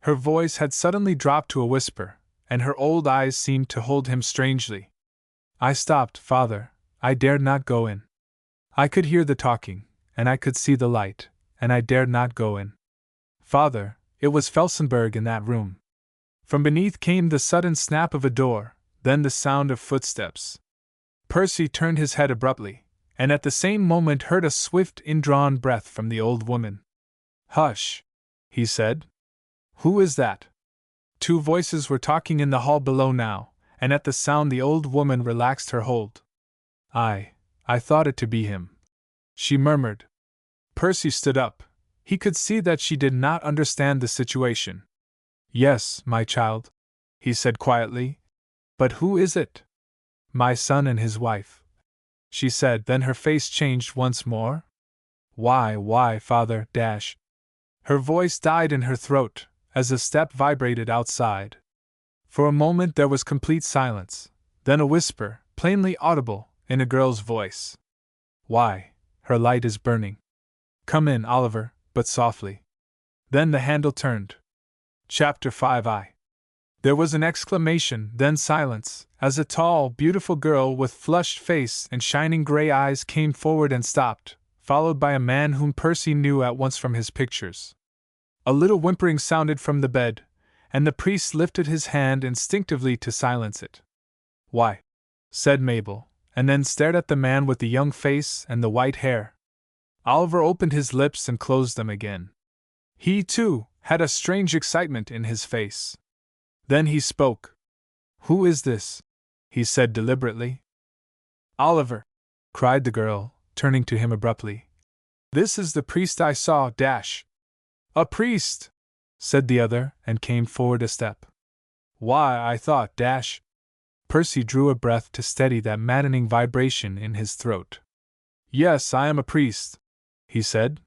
Her voice had suddenly dropped to a whisper, and her old eyes seemed to hold him strangely. I stopped, father. I dared not go in. I could hear the talking, and I could see the light, and I dared not go in. Father, it was Felsenburgh in that room. From beneath came the sudden snap of a door, then the sound of footsteps. Percy turned his head abruptly, and at the same moment heard a swift, indrawn breath from the old woman. Hush, he said. Who is that? 2 voices were talking in the hall below now, and at the sound the old woman relaxed her hold. I thought it to be him, she murmured. Percy stood up. He could see that she did not understand the situation. Yes, my child, he said quietly. But who is it? My son and his wife, she said, then her face changed once more. Why, father, dash. Her voice died in her throat, as a step vibrated outside. For a moment there was complete silence, then a whisper, plainly audible, in a girl's voice. Why, her light is burning. Come in, Oliver, but softly. Then the handle turned. Chapter 5. There was an exclamation, then silence, as a tall, beautiful girl with flushed face and shining gray eyes came forward and stopped, followed by a man whom Percy knew at once from his pictures. A little whimpering sounded from the bed, and the priest lifted his hand instinctively to silence it. Why? Said Mabel, and then stared at the man with the young face and the white hair. Oliver opened his lips and closed them again. He, too, had a strange excitement in his face. Then he spoke. Who is this? He said deliberately. Oliver, cried the girl, turning to him abruptly. This is the priest I saw, dash. A priest, said the other, and came forward a step. Why, I thought, dash. Percy drew a breath to steady that maddening vibration in his throat. Yes, I am a priest, he said.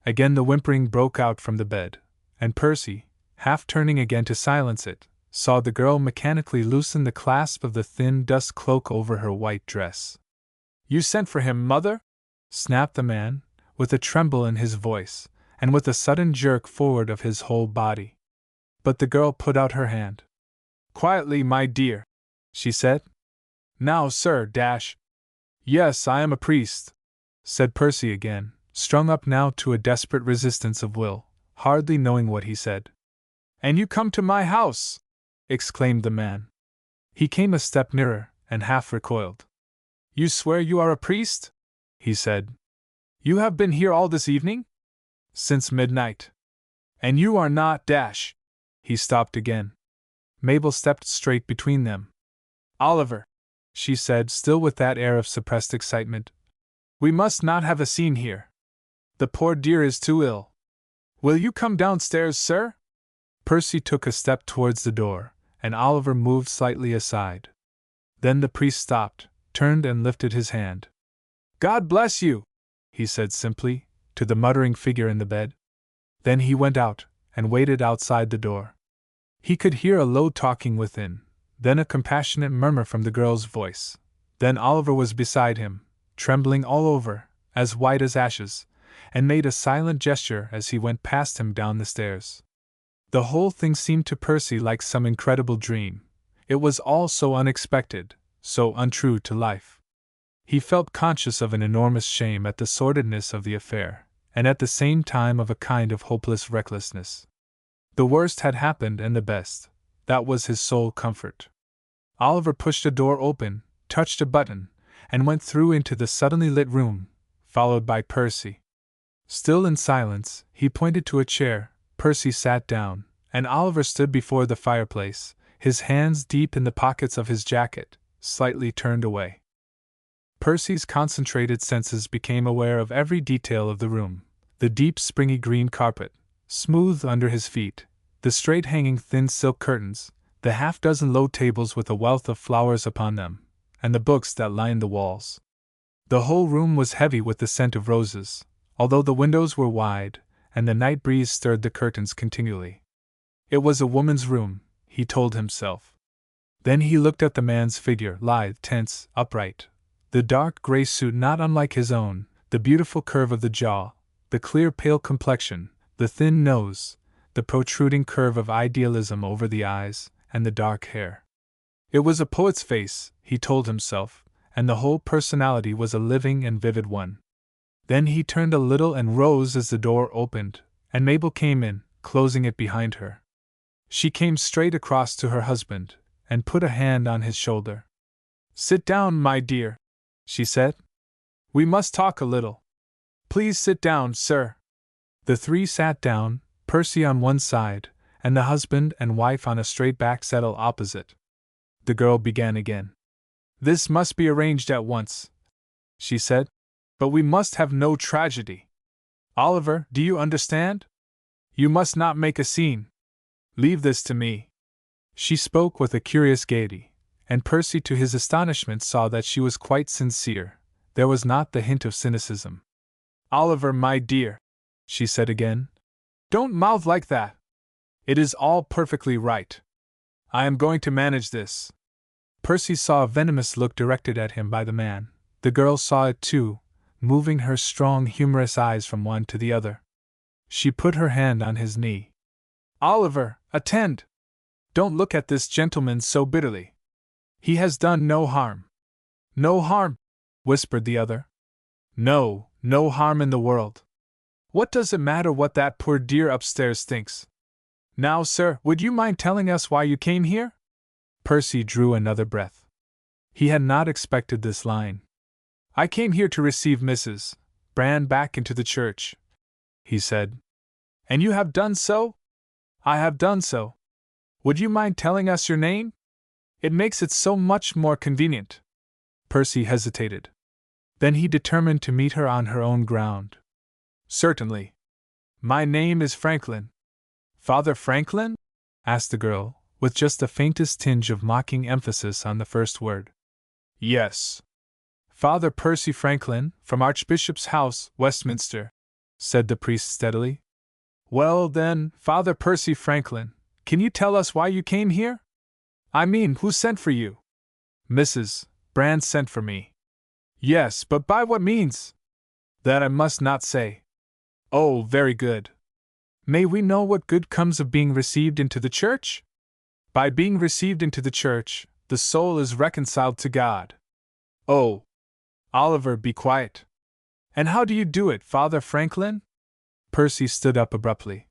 Again the whimpering broke out from the bed, and Percy, half turning again to silence it, saw the girl mechanically loosen the clasp of the thin dust cloak over her white dress. You sent for him, mother? Snapped the man, with a tremble in his voice, and with a sudden jerk forward of his whole body. But the girl put out her hand. Quietly, my dear, she said. Now, sir, dash. Yes, I am a priest, said Percy again, strung up now to a desperate resistance of will, hardly knowing what he said. And you come to my house! Exclaimed the man. He came a step nearer, and half recoiled. You swear you are a priest? He said. You have been here all this evening? Since midnight. And you are not dash. He stopped again. Mabel stepped straight between them. Oliver, she said, still with that air of suppressed excitement, we must not have a scene here. The poor dear is too ill. Will you come downstairs, sir? Percy took a step towards the door, and Oliver moved slightly aside. Then the priest stopped, turned and lifted his hand. God bless you, he said simply, to the muttering figure in the bed. Then he went out, and waited outside the door. He could hear a low talking within, then a compassionate murmur from the girl's voice. Then Oliver was beside him, trembling all over, as white as ashes, and made a silent gesture as he went past him down the stairs. The whole thing seemed to Percy like some incredible dream. It was all so unexpected, so untrue to life. He felt conscious of an enormous shame at the sordidness of the affair, and at the same time of a kind of hopeless recklessness. The worst had happened and the best. That was his sole comfort. Oliver pushed a door open, touched a button, and went through into the suddenly lit room, followed by Percy. Still in silence, he pointed to a chair. Percy sat down, and Oliver stood before the fireplace, his hands deep in the pockets of his jacket, slightly turned away. Percy's concentrated senses became aware of every detail of the room: the deep springy green carpet, smooth under his feet, the straight-hanging thin silk curtains, the half-dozen low tables with a wealth of flowers upon them, and the books that lined the walls. The whole room was heavy with the scent of roses, although the windows were wide, and the night breeze stirred the curtains continually. It was a woman's room, he told himself. Then he looked at the man's figure, lithe, tense, upright, the dark gray suit not unlike his own, the beautiful curve of the jaw, the clear pale complexion, the thin nose, the protruding curve of idealism over the eyes, and the dark hair. It was a poet's face, he told himself, and the whole personality was a living and vivid one. Then he turned a little and rose as the door opened, and Mabel came in, closing it behind her. She came straight across to her husband, and put a hand on his shoulder. "Sit down, my dear," she said. "We must talk a little. Please sit down, sir." The three sat down, Percy on one side, and the husband and wife on a straight-back settle opposite. The girl began again. "This must be arranged at once," she said. "But we must have no tragedy. Oliver, do you understand? You must not make a scene. Leave this to me." She spoke with a curious gaiety, and Percy, to his astonishment, saw that she was quite sincere. There was not the hint of cynicism. "Oliver, my dear," she said again, "don't mouth like that. It is all perfectly right. I am going to manage this." Percy saw a venomous look directed at him by the man. The girl saw it too, moving her strong, humorous eyes from one to the other. She put her hand on his knee. "Oliver, attend! Don't look at this gentleman so bitterly. He has done no harm." "No harm?" whispered the other. "No harm in the world. What does it matter what that poor dear upstairs thinks? Now, sir, would you mind telling us why you came here?" Percy drew another breath. He had not expected this line. "I came here to receive Mrs. Brand back into the church," he said. "And you have done so?" "I have done so. Would you mind telling us your name? It makes it so much more convenient." Percy hesitated. Then he determined to meet her on her own ground. "Certainly. My name is Franklin." "Father Franklin?" asked the girl, with just the faintest tinge of mocking emphasis on the first word. "Yes. Father Percy Franklin, from Archbishop's House, Westminster," said the priest steadily. "Well, then, Father Percy Franklin, can you tell us why you came here? I mean, who sent for you?" "Mrs. Brand sent for me." "Yes, but by what means?" "That I must not say." "Oh, very good. May we know what good comes of being received into the church?" "By being received into the church, the soul is reconciled to God." "Oh! Oliver, be quiet. And how do you do it, Father Franklin?" Percy stood up abruptly.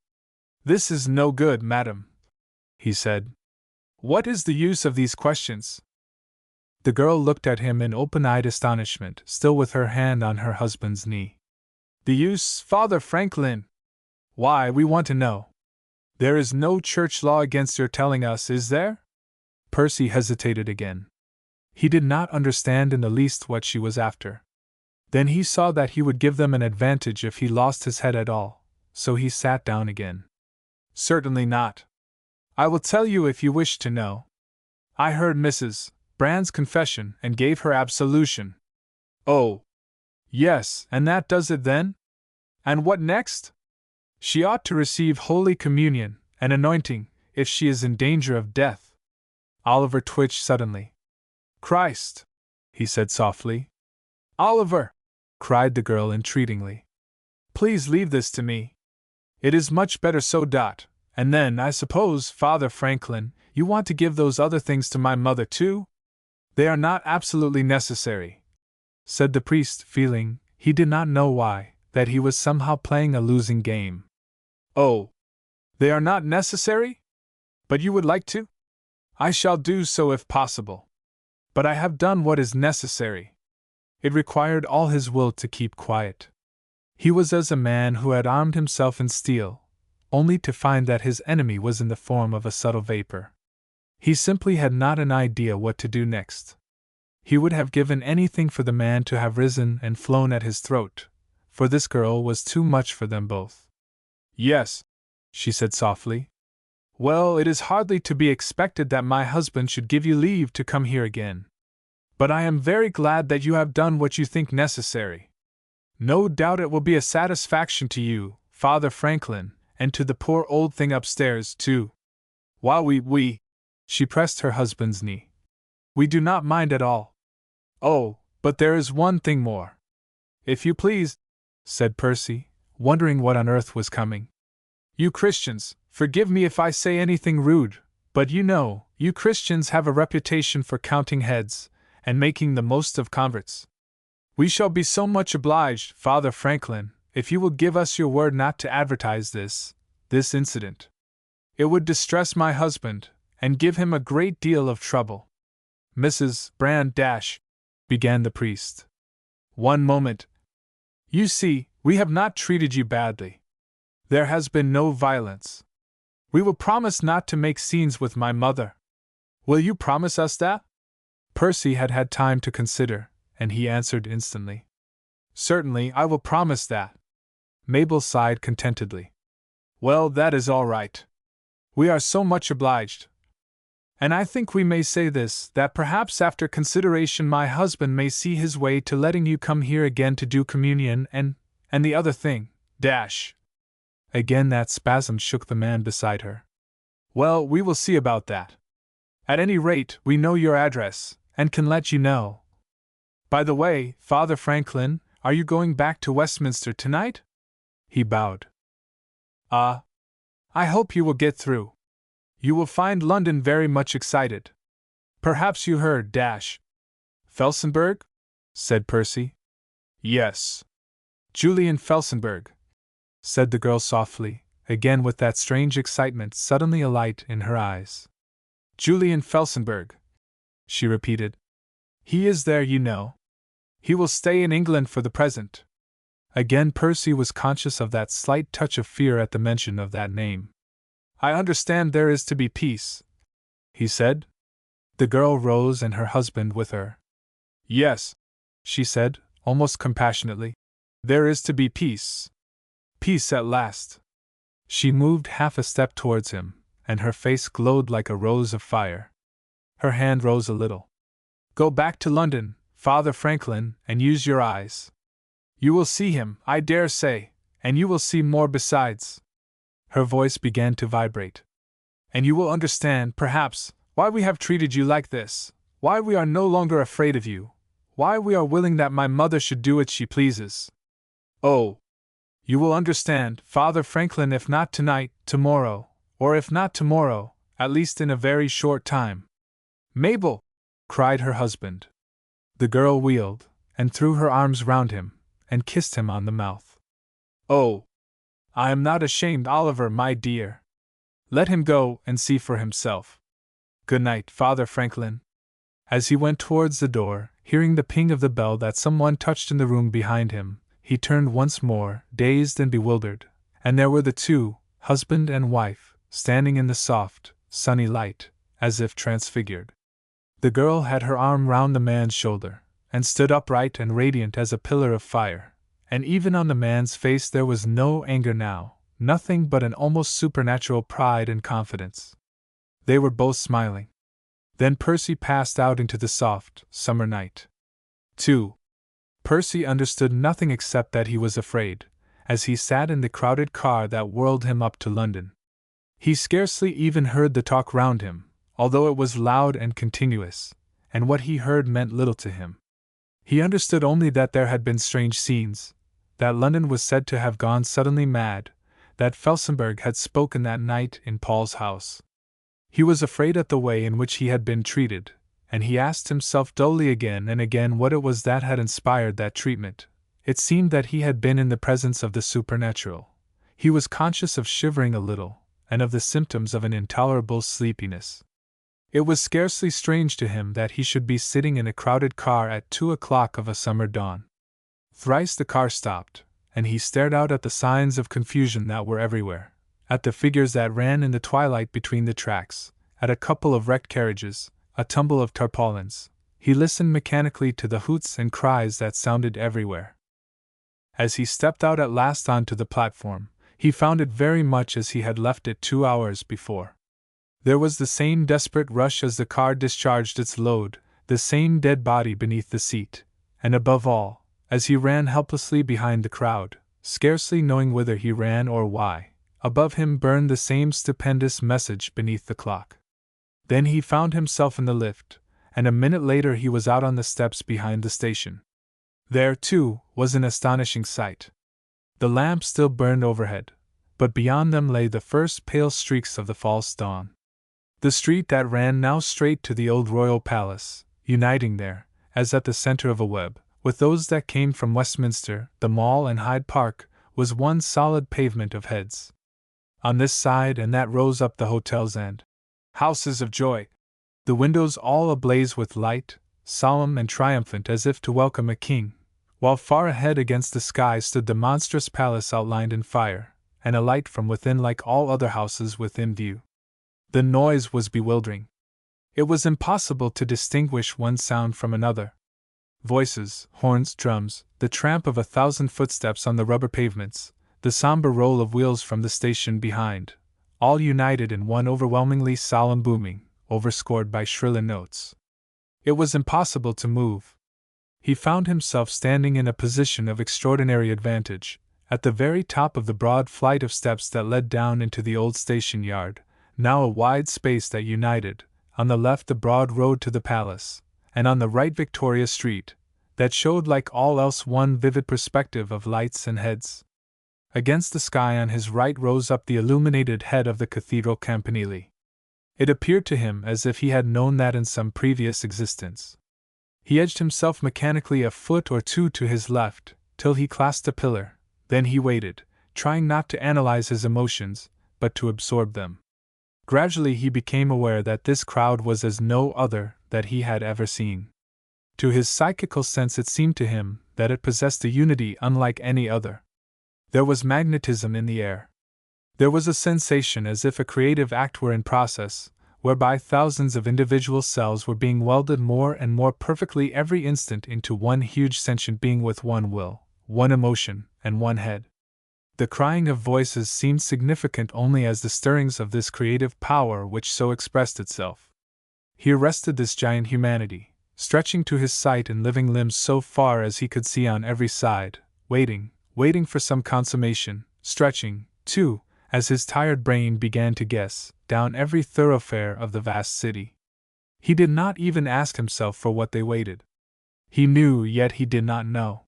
"This is no good, madam," he said. "What is the use of these questions?" The girl looked at him in open-eyed astonishment, still with her hand on her husband's knee. "The use, Father Franklin? Why, we want to know. There is no church law against your telling us, is there?" Percy hesitated again. He did not understand in the least what she was after. Then he saw that he would give them an advantage if he lost his head at all, so he sat down again. "Certainly not. I will tell you if you wish to know. I heard Mrs. Brand's confession and gave her absolution." "Oh! Yes, and that does it then? And what next?" "She ought to receive Holy Communion and anointing if she is in danger of death." Oliver twitched suddenly. "Christ!" he said softly. "Oliver!" cried the girl entreatingly. "Please leave this to me. It is much better so. And then, I suppose, Father Franklin, you want to give those other things to my mother too?" "They are not absolutely necessary," said the priest, feeling, he did not know why, that he was somehow playing a losing game. "Oh! They are not necessary? But you would like to?" "I shall do so if possible. But I have done what is necessary." It required all his will to keep quiet. He was as a man who had armed himself in steel, only to find that his enemy was in the form of a subtle vapor. He simply had not an idea what to do next. He would have given anything for the man to have risen and flown at his throat, for this girl was too much for them both. "Yes," she said softly. Well, it is hardly to be expected that my husband should give you leave to come here again. But I am very glad that you have done what you think necessary. No doubt it will be a satisfaction to you, Father Franklin, and to the poor old thing upstairs, too. While we, she pressed her husband's knee. We do not mind at all. Oh, but there is one thing more. If you please, said Percy, wondering what on earth was coming. You Christians, forgive me if I say anything rude, but you know, you Christians have a reputation for counting heads, and making the most of converts. We shall be so much obliged, Father Franklin, if you will give us your word not to advertise this incident. It would distress my husband, and give him a great deal of trouble. Mrs. Brand began the priest. One moment. You see, we have not treated you badly. There has been no violence. We will promise not to make scenes with my mother. Will you promise us that? Percy had had time to consider, and he answered instantly. Certainly, I will promise that. Mabel sighed contentedly. Well, that is all right. We are so much obliged. And I think we may say this, that perhaps after consideration my husband may see his way to letting you come here again to do communion and the other thing, Again that spasm shook the man beside her. Well, we will see about that. At any rate, we know your address, and can let you know. By the way, Father Franklin, are you going back to Westminster tonight? He bowed. I hope you will get through. You will find London very much excited. Perhaps you heard Felsenburgh? Said Percy. Yes. Julian Felsenburgh, said the girl softly, again with that strange excitement suddenly alight in her eyes. Julian Felsenburgh, she repeated. He is there, you know. He will stay in England for the present. Again Percy was conscious of that slight touch of fear at the mention of that name. I understand there is to be peace, he said. The girl rose and her husband with her. Yes, she said, almost compassionately. There is to be peace. Peace at last. She moved half a step towards him, and her face glowed like a rose of fire. Her hand rose a little. Go back to London, Father Franklin, and use your eyes. You will see him, I dare say, and you will see more besides. Her voice began to vibrate. And you will understand, perhaps, why we have treated you like this, why we are no longer afraid of you, why we are willing that my mother should do as she pleases. Oh! You will understand, Father Franklin, if not tonight, tomorrow, or if not tomorrow, at least in a very short time. Mabel! Cried her husband. The girl wheeled, and threw her arms round him, and kissed him on the mouth. Oh! I am not ashamed, Oliver, my dear. Let him go and see for himself. Good night, Father Franklin. As he went towards the door, hearing the ping of the bell that someone touched in the room behind him, he turned once more, dazed and bewildered, and there were the two, husband and wife, standing in the soft, sunny light, as if transfigured. The girl had her arm round the man's shoulder, and stood upright and radiant as a pillar of fire, and even on the man's face there was no anger now, nothing but an almost supernatural pride and confidence. They were both smiling. Then Percy passed out into the soft, summer night. 2. Percy understood nothing except that he was afraid, as he sat in the crowded car that whirled him up to London. He scarcely even heard the talk round him, although it was loud and continuous, and what he heard meant little to him. He understood only that there had been strange scenes, that London was said to have gone suddenly mad, that Felsenburgh had spoken that night in Paul's house. He was afraid at the way in which he had been treated, and he asked himself dully again and again what it was that had inspired that treatment. It seemed that he had been in the presence of the supernatural. He was conscious of shivering a little, and of the symptoms of an intolerable sleepiness. It was scarcely strange to him that he should be sitting in a crowded car at 2 o'clock of a summer dawn. Thrice the car stopped, and he stared out at the signs of confusion that were everywhere, at the figures that ran in the twilight between the tracks, at a couple of wrecked carriages, a tumble of tarpaulins. He listened mechanically to the hoots and cries that sounded everywhere. As he stepped out at last onto the platform, he found it very much as he had left it 2 hours before. There was the same desperate rush as the car discharged its load, the same dead body beneath the seat, and above all, as he ran helplessly behind the crowd, scarcely knowing whither he ran or why, above him burned the same stupendous message beneath the clock. Then he found himself in the lift, and a minute later he was out on the steps behind the station. There, too, was an astonishing sight. The lamps still burned overhead, but beyond them lay the first pale streaks of the false dawn. The street that ran now straight to the old royal palace, uniting there, as at the center of a web, with those that came from Westminster, the Mall and Hyde Park, was one solid pavement of heads. On this side and that rose up the hotels and houses of joy, the windows all ablaze with light, solemn and triumphant as if to welcome a king, while far ahead against the sky stood the monstrous palace outlined in fire, and alight from within like all other houses within view. The noise was bewildering. It was impossible to distinguish one sound from another. Voices, horns, drums, the tramp of 1,000 footsteps on the rubber pavements, the somber roll of wheels from the station behind, all united in one overwhelmingly solemn booming, overscored by shriller notes. It was impossible to move. He found himself standing in a position of extraordinary advantage, at the very top of the broad flight of steps that led down into the old station yard, now a wide space that united, on the left the broad road to the palace, and on the right Victoria Street, that showed like all else one vivid perspective of lights and heads. Against the sky on his right rose up the illuminated head of the Cathedral Campanile. It appeared to him as if he had known that in some previous existence. He edged himself mechanically a foot or two to his left, till he clasped a pillar, then he waited, trying not to analyze his emotions, but to absorb them. Gradually he became aware that this crowd was as no other that he had ever seen. To his psychical sense it seemed to him that it possessed a unity unlike any other. There was magnetism in the air. There was a sensation as if a creative act were in process, whereby thousands of individual cells were being welded more and more perfectly every instant into one huge sentient being with one will, one emotion, and one head. The crying of voices seemed significant only as the stirrings of this creative power which so expressed itself. Here rested this giant humanity, stretching to his sight and living limbs so far as he could see on every side, waiting for some consummation, stretching, too, as his tired brain began to guess, down every thoroughfare of the vast city. He did not even ask himself for what they waited. He knew, yet he did not know.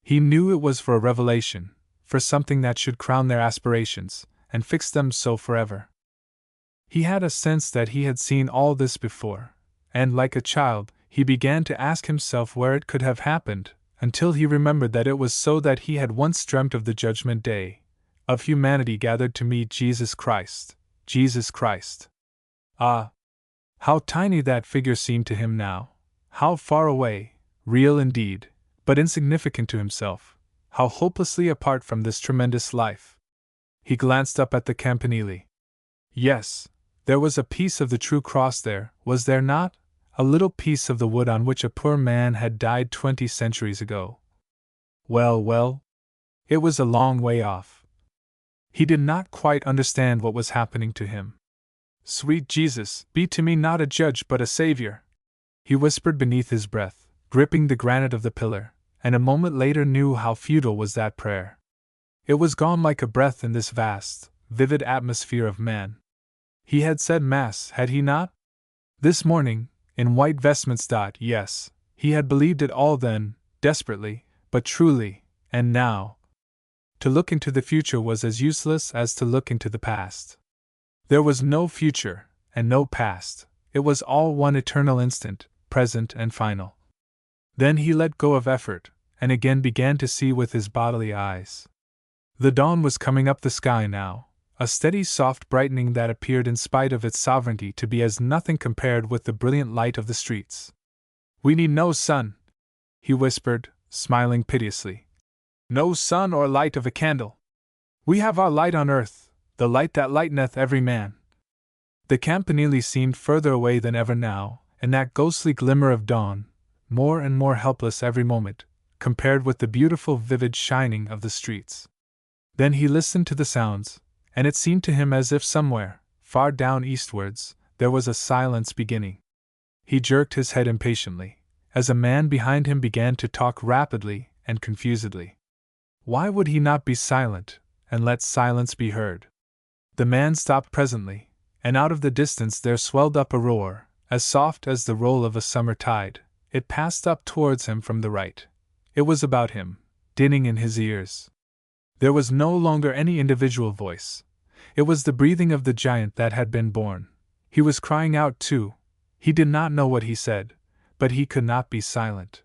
He knew it was for a revelation, for something that should crown their aspirations, and fix them so forever. He had a sense that he had seen all this before, and like a child, he began to ask himself where it could have happened, until he remembered that it was so that he had once dreamt of the Judgment Day, of humanity gathered to meet Jesus Christ, Jesus Christ. Ah! How tiny that figure seemed to him now, how far away, real indeed, but insignificant to himself, how hopelessly apart from this tremendous life. He glanced up at the Campanile. Yes, there was a piece of the true cross there, was there not? A little piece of the wood on which a poor man had died 20 centuries ago. Well, it was a long way off. He did not quite understand what was happening to him. Sweet Jesus, be to me not a judge but a Savior, he whispered beneath his breath, gripping the granite of the pillar, and a moment later knew how futile was that prayer. It was gone like a breath in this vast, vivid atmosphere of man. He had said Mass, had he not? This morning, in white vestments. Yes, he had believed it all then, desperately, but truly, and now. To look into the future was as useless as to look into the past. There was no future, and no past, it was all one eternal instant, present and final. Then he let go of effort, and again began to see with his bodily eyes. The dawn was coming up the sky now, a steady soft brightening that appeared in spite of its sovereignty to be as nothing compared with the brilliant light of the streets. We need no sun, he whispered, smiling piteously. No sun or light of a candle. We have our light on earth, the light that lighteneth every man. The Campanile seemed further away than ever now, and that ghostly glimmer of dawn, more and more helpless every moment, compared with the beautiful vivid shining of the streets. Then he listened to the sounds, and it seemed to him as if somewhere, far down eastwards, there was a silence beginning. He jerked his head impatiently, as a man behind him began to talk rapidly and confusedly. Why would he not be silent, and let silence be heard? The man stopped presently, and out of the distance there swelled up a roar, as soft as the roll of a summer tide. It passed up towards him from the right. It was about him, dinning in his ears. There was no longer any individual voice. It was the breathing of the giant that had been born. He was crying out too. He did not know what he said, but he could not be silent.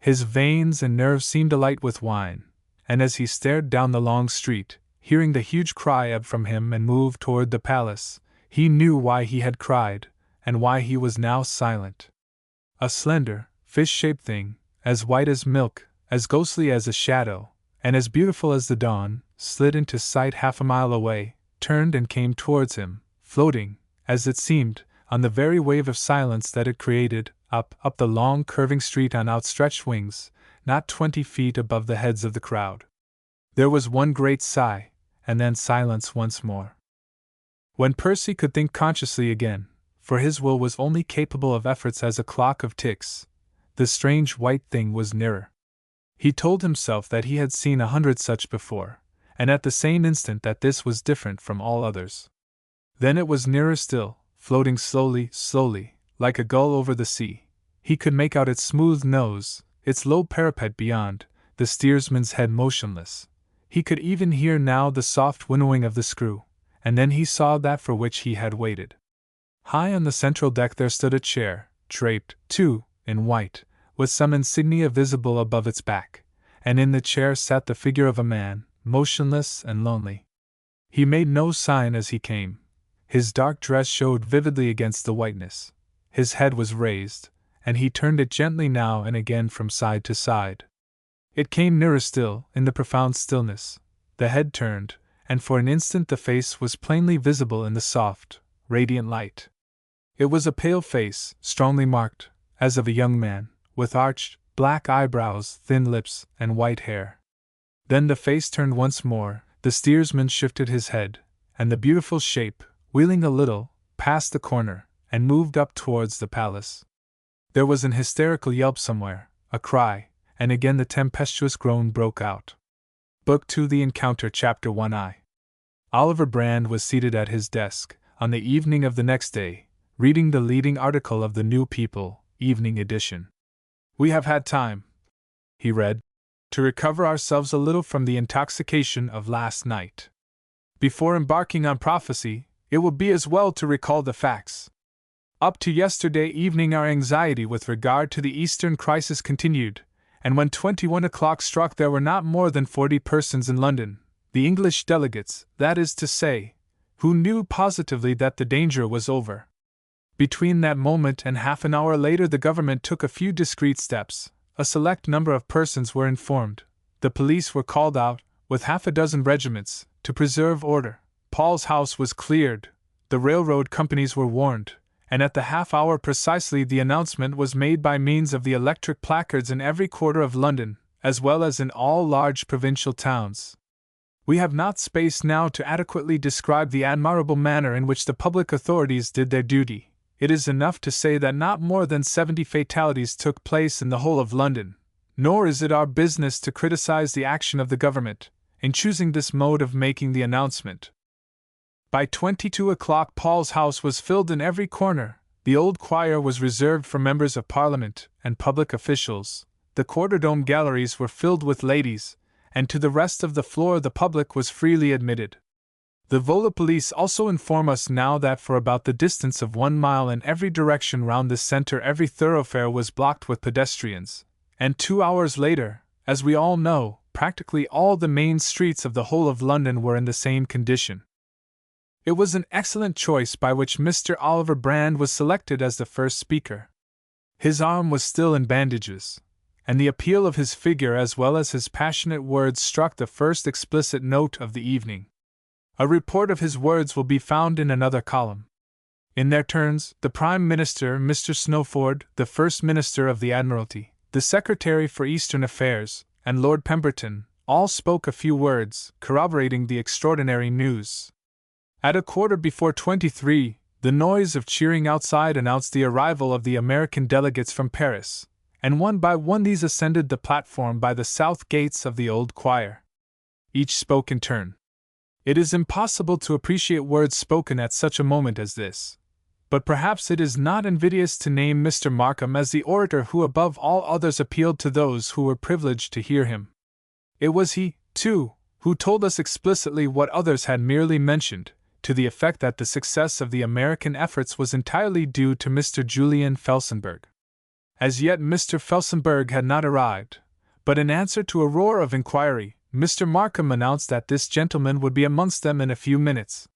His veins and nerves seemed alight with wine, and as he stared down the long street, hearing the huge cry ebb from him and move toward the palace, he knew why he had cried, and why he was now silent. A slender, fish-shaped thing, as white as milk, as ghostly as a shadow, and as beautiful as the dawn, slid into sight half a mile away, turned and came towards him, floating, as it seemed, on the very wave of silence that it created, up the long curving street on outstretched wings, not 20 feet above the heads of the crowd. There was one great sigh, and then silence once more. When Percy could think consciously again, for his will was only capable of efforts as a clock of ticks, the strange white thing was nearer. He told himself that he had seen 100 such before, and at the same instant that this was different from all others. Then it was nearer still, floating slowly, like a gull over the sea. He could make out its smooth nose, its low parapet beyond, the steersman's head motionless. He could even hear now the soft winnowing of the screw, and then he saw that for which he had waited. High on the central deck there stood a chair, draped, too, in white, with some insignia visible above its back, and in the chair sat the figure of a man, motionless and lonely. He made no sign as he came. His dark dress showed vividly against the whiteness. His head was raised, and he turned it gently now and again from side to side. It came nearer still, in the profound stillness. The head turned, and for an instant the face was plainly visible in the soft, radiant light. It was a pale face, strongly marked, as of a young man, with arched, black eyebrows, thin lips, and white hair. Then the face turned once more, the steersman shifted his head, and the beautiful shape, wheeling a little, passed the corner, and moved up towards the palace. There was an hysterical yelp somewhere, a cry, and again the tempestuous groan broke out. Book 2 The Encounter Chapter 1I. Oliver Brand was seated at his desk, on the evening of the next day, reading the leading article of the New People, evening edition. "We have had time," he read, "to recover ourselves a little from the intoxication of last night. Before embarking on prophecy, it will be as well to recall the facts. Up to yesterday evening our anxiety with regard to the Eastern crisis continued, and when 21 o'clock struck there were not more than 40 persons in London, the English delegates, that is to say, who knew positively that the danger was over. Between that moment and half an hour later the government took a few discreet steps. A select number of persons were informed, the police were called out, with half a dozen regiments, to preserve order. Paul's House was cleared, the railroad companies were warned, and at the half-hour precisely the announcement was made by means of the electric placards in every quarter of London, as well as in all large provincial towns. We have not space now to adequately describe the admirable manner in which the public authorities did their duty. It is enough to say that not more than 70 fatalities took place in the whole of London, nor is it our business to criticize the action of the government, in choosing this mode of making the announcement. By 22 o'clock Paul's House was filled in every corner, the old choir was reserved for members of Parliament and public officials, the quarter-dome galleries were filled with ladies, and to the rest of the floor the public was freely admitted. The Vola police also inform us now that for about the distance of 1 mile in every direction round this centre every thoroughfare was blocked with pedestrians, and 2 hours later, as we all know, practically all the main streets of the whole of London were in the same condition. It was an excellent choice by which Mr. Oliver Brand was selected as the first speaker. His arm was still in bandages, and the appeal of his figure as well as his passionate words struck the first explicit note of the evening. A report of his words will be found in another column. In their turns, the Prime Minister, Mr. Snowford, the First Minister of the Admiralty, the Secretary for Eastern Affairs, and Lord Pemberton, all spoke a few words, corroborating the extraordinary news. At 23:15, the noise of cheering outside announced the arrival of the American delegates from Paris, and one by one these ascended the platform by the south gates of the old choir. Each spoke in turn. It is impossible to appreciate words spoken at such a moment as this, but perhaps it is not invidious to name Mr. Markham as the orator who above all others appealed to those who were privileged to hear him. It was he, too, who told us explicitly what others had merely mentioned, to the effect that the success of the American efforts was entirely due to Mr. Julian Felsenburgh. As yet Mr. Felsenburgh had not arrived, but in answer to a roar of inquiry, Mr. Markham announced that this gentleman would be amongst them in a few minutes.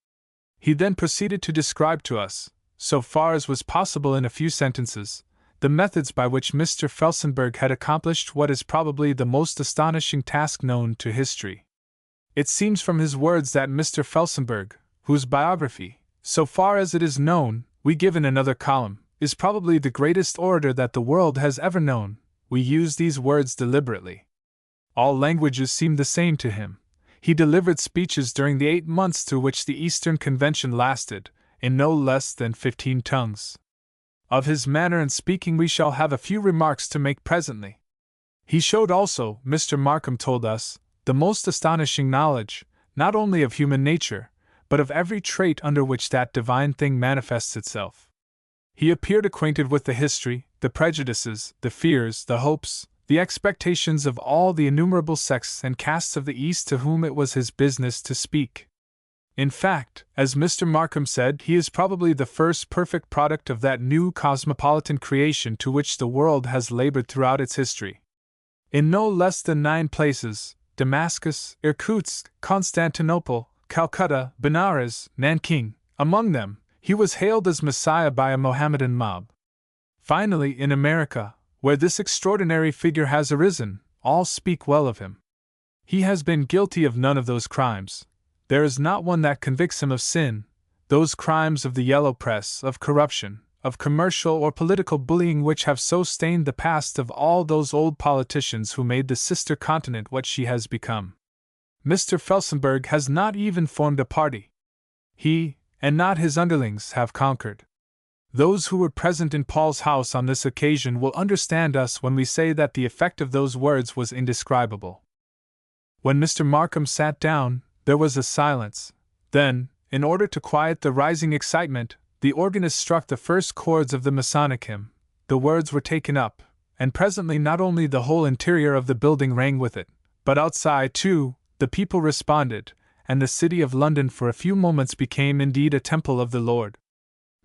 He then proceeded to describe to us, so far as was possible in a few sentences, the methods by which Mr. Felsenburgh had accomplished what is probably the most astonishing task known to history. It seems from his words that Mr. Felsenburgh, whose biography, so far as it is known, we give in another column, is probably the greatest orator that the world has ever known. We use these words deliberately. All languages seemed the same to him. He delivered speeches during the 8 months through which the Eastern Convention lasted, in no less than 15 tongues. Of his manner and speaking we shall have a few remarks to make presently. He showed also, Mr. Markham told us, the most astonishing knowledge, not only of human nature, but of every trait under which that divine thing manifests itself. He appeared acquainted with the history, the prejudices, the fears, the hopes, the expectations of all the innumerable sects and castes of the East to whom it was his business to speak. In fact, as Mr. Markham said, he is probably the first perfect product of that new cosmopolitan creation to which the world has labored throughout its history. In no less than 9 places, Damascus, Irkutsk, Constantinople, Calcutta, Benares, Nanking, among them, he was hailed as Messiah by a Mohammedan mob. Finally, in America, where this extraordinary figure has arisen, all speak well of him. He has been guilty of none of those crimes. There is not one that convicts him of sin, those crimes of the yellow press, of corruption, of commercial or political bullying which have so stained the past of all those old politicians who made the sister continent what she has become. Mr. Felsenburgh has not even formed a party. He, and not his underlings, have conquered. Those who were present in Paul's house on this occasion will understand us when we say that the effect of those words was indescribable. When Mr. Markham sat down, there was a silence. Then, in order to quiet the rising excitement, the organist struck the first chords of the Masonic hymn. The words were taken up, and presently not only the whole interior of the building rang with it, but outside, too, the people responded, and the city of London for a few moments became indeed a temple of the Lord.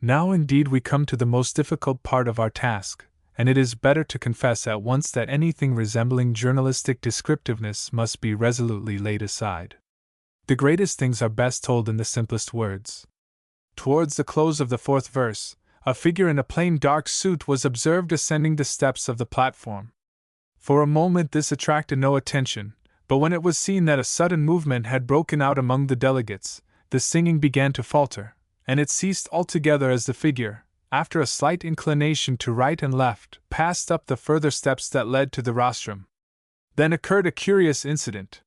Now indeed we come to the most difficult part of our task, and it is better to confess at once that anything resembling journalistic descriptiveness must be resolutely laid aside. The greatest things are best told in the simplest words. Towards the close of the 4th verse, a figure in a plain dark suit was observed ascending the steps of the platform. For a moment this attracted no attention, but when it was seen that a sudden movement had broken out among the delegates, the singing began to falter, and it ceased altogether as the figure, after a slight inclination to right and left, passed up the further steps that led to the rostrum. Then occurred a curious incident.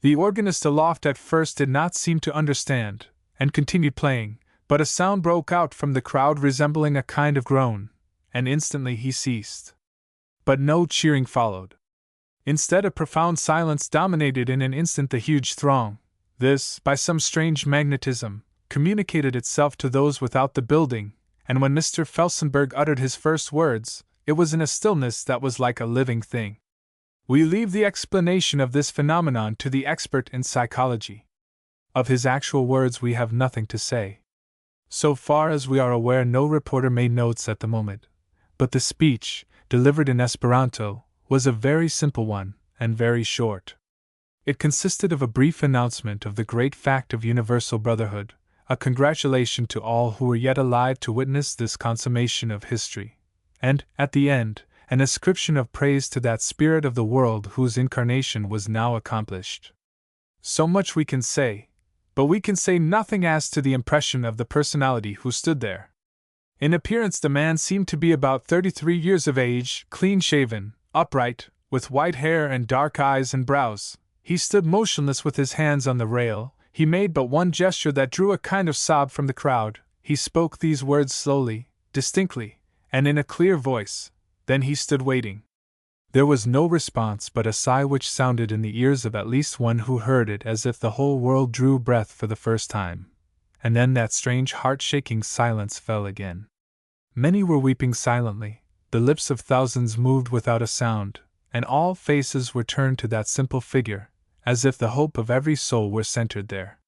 The organist aloft at first did not seem to understand, and continued playing, but a sound broke out from the crowd resembling a kind of groan, and instantly he ceased. But no cheering followed. Instead, a profound silence dominated in an instant the huge throng. This, by some strange magnetism, communicated itself to those without the building, and when Mr. Felsenburgh uttered his first words, it was in a stillness that was like a living thing. We leave the explanation of this phenomenon to the expert in psychology. Of his actual words we have nothing to say. So far as we are aware, no reporter made notes at the moment, but the speech, delivered in Esperanto, was a very simple one, and very short. It consisted of a brief announcement of the great fact of universal brotherhood, a congratulation to all who were yet alive to witness this consummation of history, and, at the end, an ascription of praise to that spirit of the world whose incarnation was now accomplished. So much we can say, but we can say nothing as to the impression of the personality who stood there. In appearance the man seemed to be about 33 years of age, clean-shaven, upright, with white hair and dark eyes and brows. He stood motionless with his hands on the rail, He made but one gesture that drew a kind of sob from the crowd. He spoke these words slowly, distinctly, and in a clear voice. Then he stood waiting. There was no response but a sigh which sounded in the ears of at least one who heard it as if the whole world drew breath for the first time. And then that strange heart-shaking silence fell again. Many were weeping silently, the lips of thousands moved without a sound, and all faces were turned to that simple figure, as if the hope of every soul were centered there.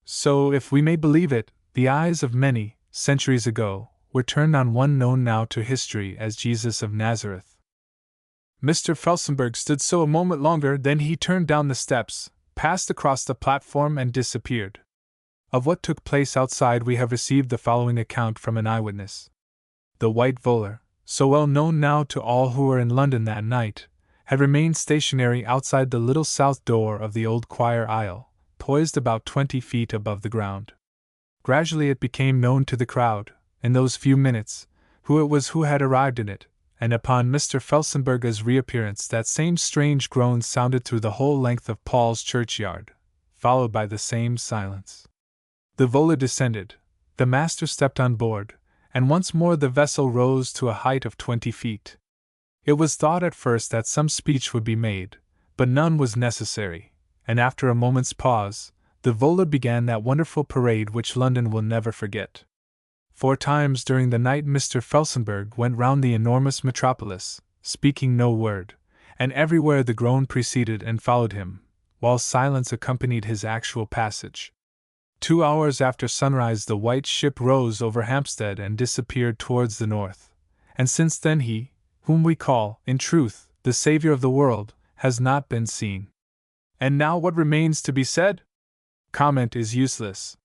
So, if we may believe it, the eyes of many, centuries ago, were turned on one known now to history as Jesus of Nazareth. Mr. Felsenburgh stood so a moment longer, then he turned down the steps, passed across the platform and disappeared. Of what took place outside we have received the following account from an eyewitness. The white volor, so well known now to all who were in London that night, had remained stationary outside the little south door of the old choir aisle, poised about 20 feet above the ground. Gradually it became known to the crowd, in those few minutes, who it was who had arrived in it, and upon Mr. Felsenburgh's reappearance that same strange groan sounded through the whole length of Paul's churchyard, followed by the same silence. The volor descended, the master stepped on board, and once more the vessel rose to a height of 20 feet. It was thought at first that some speech would be made, but none was necessary, and after a moment's pause, the volor began that wonderful parade which London will never forget. 4 times during the night Mr. Felsenburgh went round the enormous metropolis, speaking no word, and everywhere the groan preceded and followed him, while silence accompanied his actual passage. 2 hours after sunrise the white ship rose over Hampstead and disappeared towards the north, and since then he, whom we call, in truth, the Saviour of the world, has not been seen. And now what remains to be said? Comment is useless.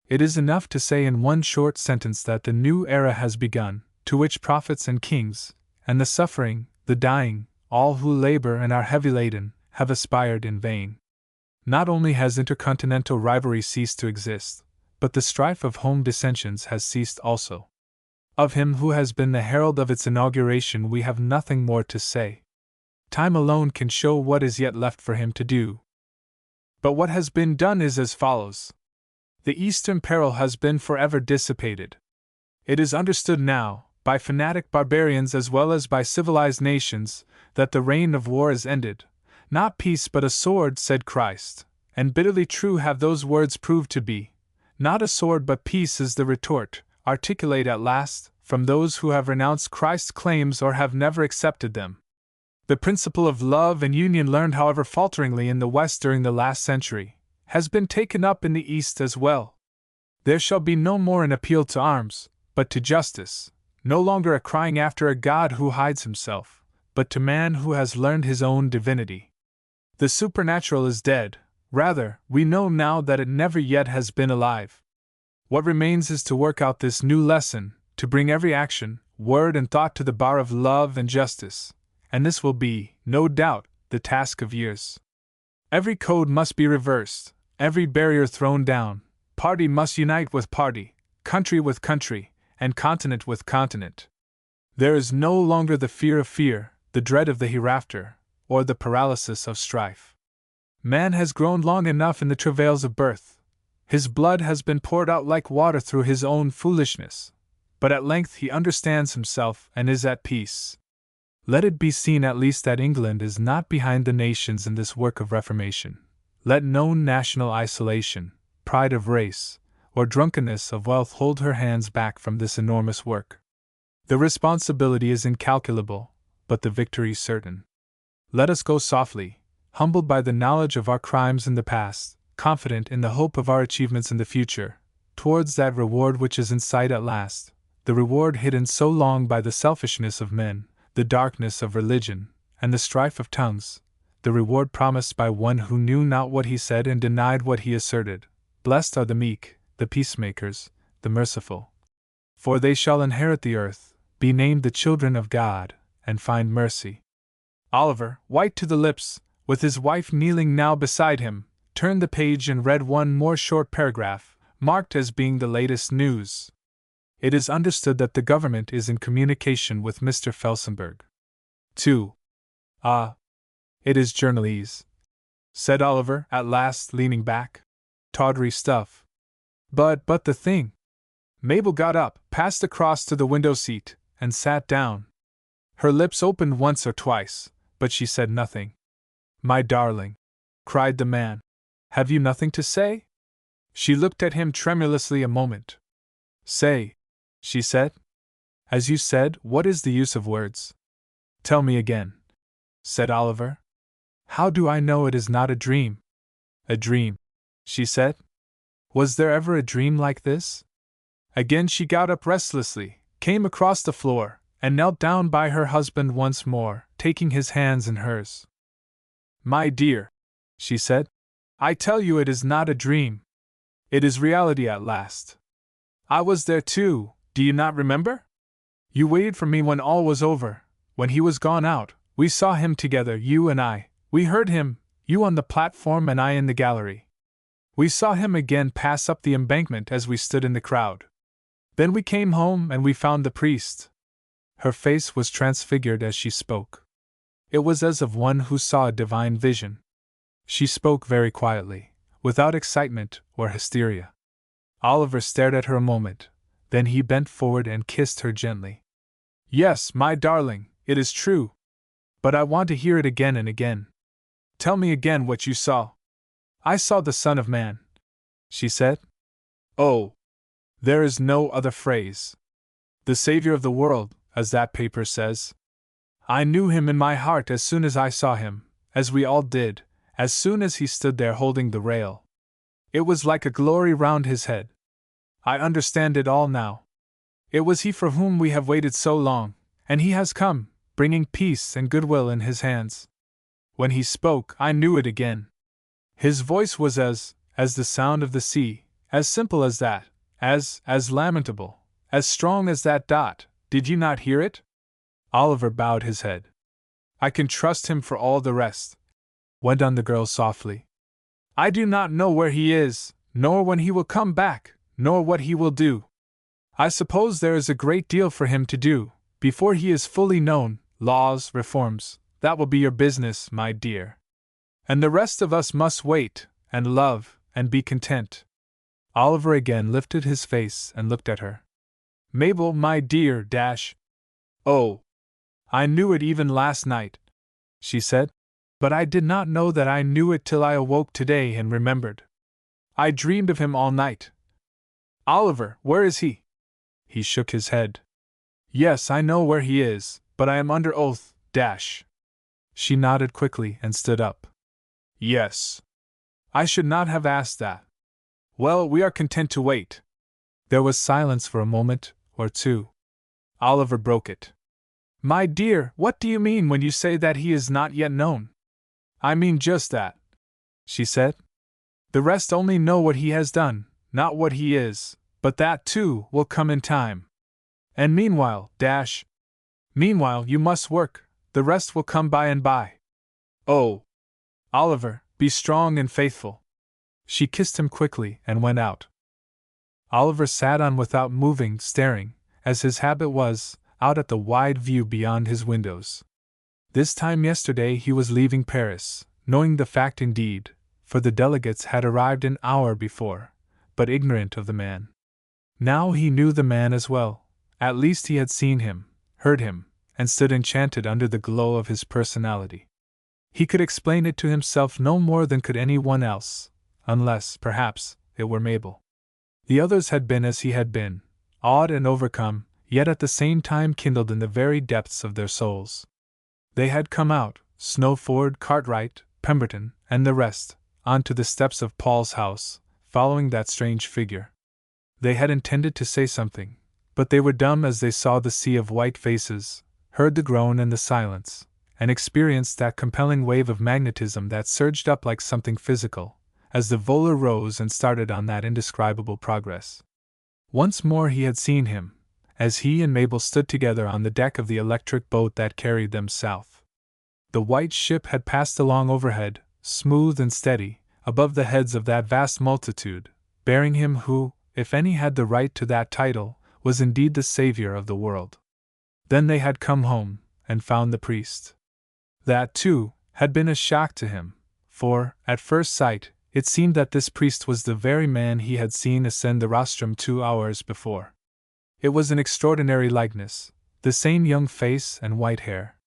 It is enough to say in one short sentence that the new era has begun, to which prophets and kings, and the suffering, the dying, all who labor and are heavy laden, have aspired in vain. Not only has intercontinental rivalry ceased to exist, but the strife of home dissensions has ceased also. Of him who has been the herald of its inauguration we have nothing more to say. Time alone can show what is yet left for him to do. But what has been done is as follows. The Eastern peril has been forever dissipated. It is understood now, by fanatic barbarians as well as by civilized nations, that the reign of war is ended. Not peace but a sword, said Christ, and bitterly true have those words proved to be. Not a sword but peace is the retort, articulate at last, from those who have renounced Christ's claims or have never accepted them. The principle of love and union, learned however falteringly in the West during the last century, has been taken up in the East as well. There shall be no more an appeal to arms, but to justice, no longer a crying after a God who hides himself, but to man who has learned his own divinity. The supernatural is dead, rather, we know now that it never yet has been alive. What remains is to work out this new lesson, to bring every action, word and thought to the bar of love and justice, and this will be, no doubt, the task of years. Every code must be reversed, every barrier thrown down, party must unite with party, country with country, and continent with continent. There is no longer the fear of fear, the dread of the hereafter, or the paralysis of strife. Man has grown long enough in the travails of birth. His blood has been poured out like water through his own foolishness, but at length he understands himself and is at peace. Let it be seen at least that England is not behind the nations in this work of reformation. Let no national isolation, pride of race, or drunkenness of wealth hold her hands back from this enormous work. The responsibility is incalculable, but the victory certain. Let us go softly, humbled by the knowledge of our crimes in the past, confident in the hope of our achievements in the future, towards that reward which is in sight at last, the reward hidden so long by the selfishness of men, the darkness of religion, and the strife of tongues, the reward promised by one who knew not what he said and denied what he asserted. Blessed are the meek, the peacemakers, the merciful. For they shall inherit the earth, be named the children of God, and find mercy. Oliver, white to the lips, with his wife kneeling now beside him, turned the page and read one more short paragraph, marked as being the latest news. It is understood that the government is in communication with Mr. Felsenburgh. 2. Ah, it is journalese, said Oliver, at last, leaning back. tawdry stuff. But the thing. Mabel got up, passed across to the window seat, and sat down. Her lips opened once or twice, but she said nothing. My darling, cried the man, have you nothing to say? She looked at him tremulously a moment. Say, she said. As you said, what is the use of words? Tell me again, said Oliver. How do I know it is not a dream? A dream, she said. Was there ever a dream like this? Again she got up restlessly, came across the floor, and knelt down by her husband once more, taking his hands in hers. My dear, she said, I tell you it is not a dream. It is reality at last. I was there too, do you not remember? You waited for me when all was over. When he was gone out, we saw him together, you and I. We heard him, you on the platform and I in the gallery. We saw him again pass up the embankment as we stood in the crowd. Then we came home and we found the priest. Her face was transfigured as she spoke. It was as of one who saw a divine vision. She spoke very quietly, without excitement or hysteria. Oliver stared at her a moment, then he bent forward and kissed her gently. Yes, my darling, it is true. But I want to hear it again and again. Tell me again what you saw. I saw the Son of Man, she said. Oh, there is no other phrase. The Savior of the world, as that paper says. I knew him in my heart as soon as I saw him, as we all did, as soon as he stood there holding the rail. It was like a glory round his head. I understand it all now. It was he for whom we have waited so long, and he has come, bringing peace and goodwill in his hands. When he spoke, I knew it again. His voice was as the sound of the sea, as simple as that, as lamentable, as strong as that dot. Did you not hear it? Oliver bowed his head. I can trust him for all the rest, went on the girl softly. I do not know where he is, nor when he will come back, nor what he will do. I suppose there is a great deal for him to do, before he is fully known, laws, reforms, that will be your business, my dear. And the rest of us must wait, and love, and be content. Oliver again lifted his face and looked at her. Mabel, my dear, Oh, I knew it even last night, she said, but I did not know that I knew it till I awoke today and remembered. I dreamed of him all night. Oliver, where is he? He shook his head. Yes, I know where he is, but I am under oath, She nodded quickly and stood up. Yes. I should not have asked that. Well, we are content to wait. There was silence for a moment or two. Oliver broke it. My dear, what do you mean when you say that he is not yet known? I mean just that, she said. The rest only know what he has done, not what he is, but that too will come in time. And meanwhile, meanwhile you must work, the rest will come by and by. Oh, Oliver, be strong and faithful. She kissed him quickly and went out. Oliver sat on without moving, staring, as his habit was, out at the wide view beyond his windows. This time yesterday he was leaving Paris, knowing the fact indeed, for the delegates had arrived an hour before, but ignorant of the man. Now he knew the man as well, at least he had seen him, heard him, and stood enchanted under the glow of his personality. He could explain it to himself no more than could anyone else, unless, perhaps, it were Mabel. The others had been as he had been, awed and overcome, yet at the same time kindled in the very depths of their souls. They had come out, Snowford, Cartwright, Pemberton, and the rest, onto the steps of Paul's house, following that strange figure. They had intended to say something, but they were dumb as they saw the sea of white faces, heard the groan and the silence, and experienced that compelling wave of magnetism that surged up like something physical, as the volor rose and started on that indescribable progress. Once more he had seen him, as he and Mabel stood together on the deck of the electric boat that carried them south. The white ship had passed along overhead, smooth and steady, above the heads of that vast multitude, bearing him who, if any had the right to that title, was indeed the Savior of the world. Then they had come home, and found the priest. That, too, had been a shock to him, for, at first sight, It seemed that this priest was the very man he had seen ascend the rostrum 2 hours before. It was an extraordinary likeness, the same young face and white hair.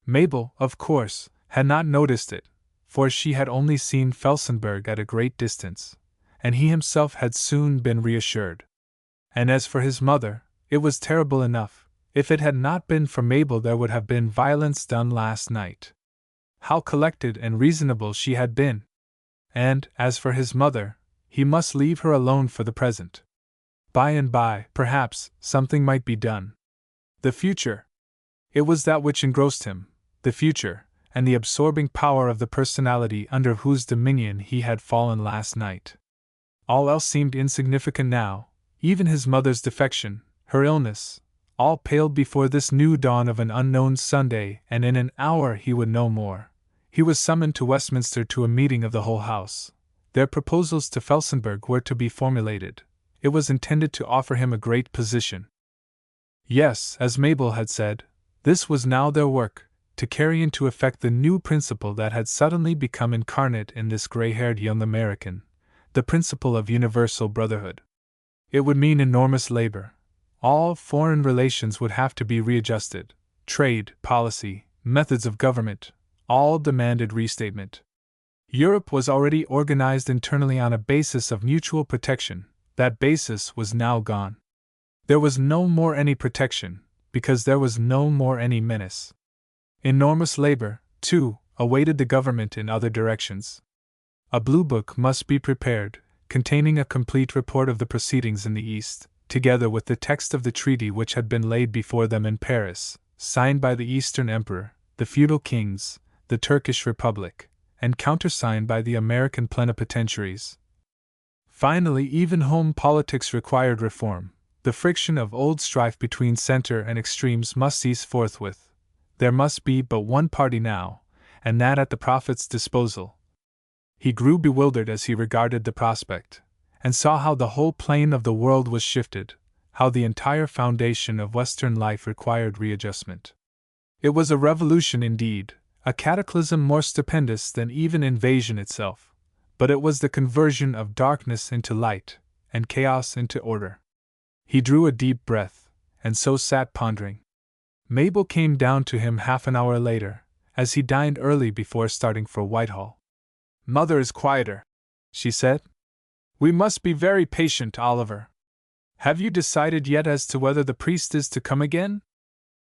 Mabel, of course, had not noticed it, for she had only seen Felsenburgh at a great distance, and he himself had soon been reassured. And as for his mother, it was terrible enough. If it had not been for Mabel, there would have been violence done last night. How collected and reasonable she had been! And, as for his mother, he must leave her alone for the present. By and by, perhaps, something might be done. The future! It was that which engrossed him, the future, and the absorbing power of the personality under whose dominion he had fallen last night. All else seemed insignificant now, even his mother's defection, her illness, all paled before this new dawn of an unknown Sunday, and in an hour he would know more. He was summoned to Westminster to a meeting of the whole House. Their proposals to Felsenburgh were to be formulated. It was intended to offer him a great position. Yes, as Mabel had said, this was now their work, to carry into effect the new principle that had suddenly become incarnate in this gray-haired young American, the principle of universal brotherhood. It would mean enormous labor. All foreign relations would have to be readjusted. Trade, policy, methods of government, all demanded restatement. Europe was already organized internally on a basis of mutual protection. That basis was now gone. There was no more any protection, because there was no more any menace. Enormous labor, too, awaited the government in other directions. A blue book must be prepared, containing a complete report of the proceedings in the East, together with the text of the treaty which had been laid before them in Paris, signed by the Eastern Emperor, the feudal kings, the Turkish Republic, and countersigned by the American plenipotentiaries. Finally, even home politics required reform. The friction of old strife between center and extremes must cease forthwith. There must be but one party now, and that at the prophet's disposal. He grew bewildered as he regarded the prospect, and saw how the whole plane of the world was shifted, how the entire foundation of Western life required readjustment. It was a revolution indeed, a cataclysm more stupendous than even invasion itself, but it was the conversion of darkness into light, and chaos into order. He drew a deep breath, and so sat pondering. Mabel came down to him half an hour later, as he dined early before starting for Whitehall. "Mother is quieter," she said. "We must be very patient, Oliver. Have you decided yet as to whether the priest is to come again?"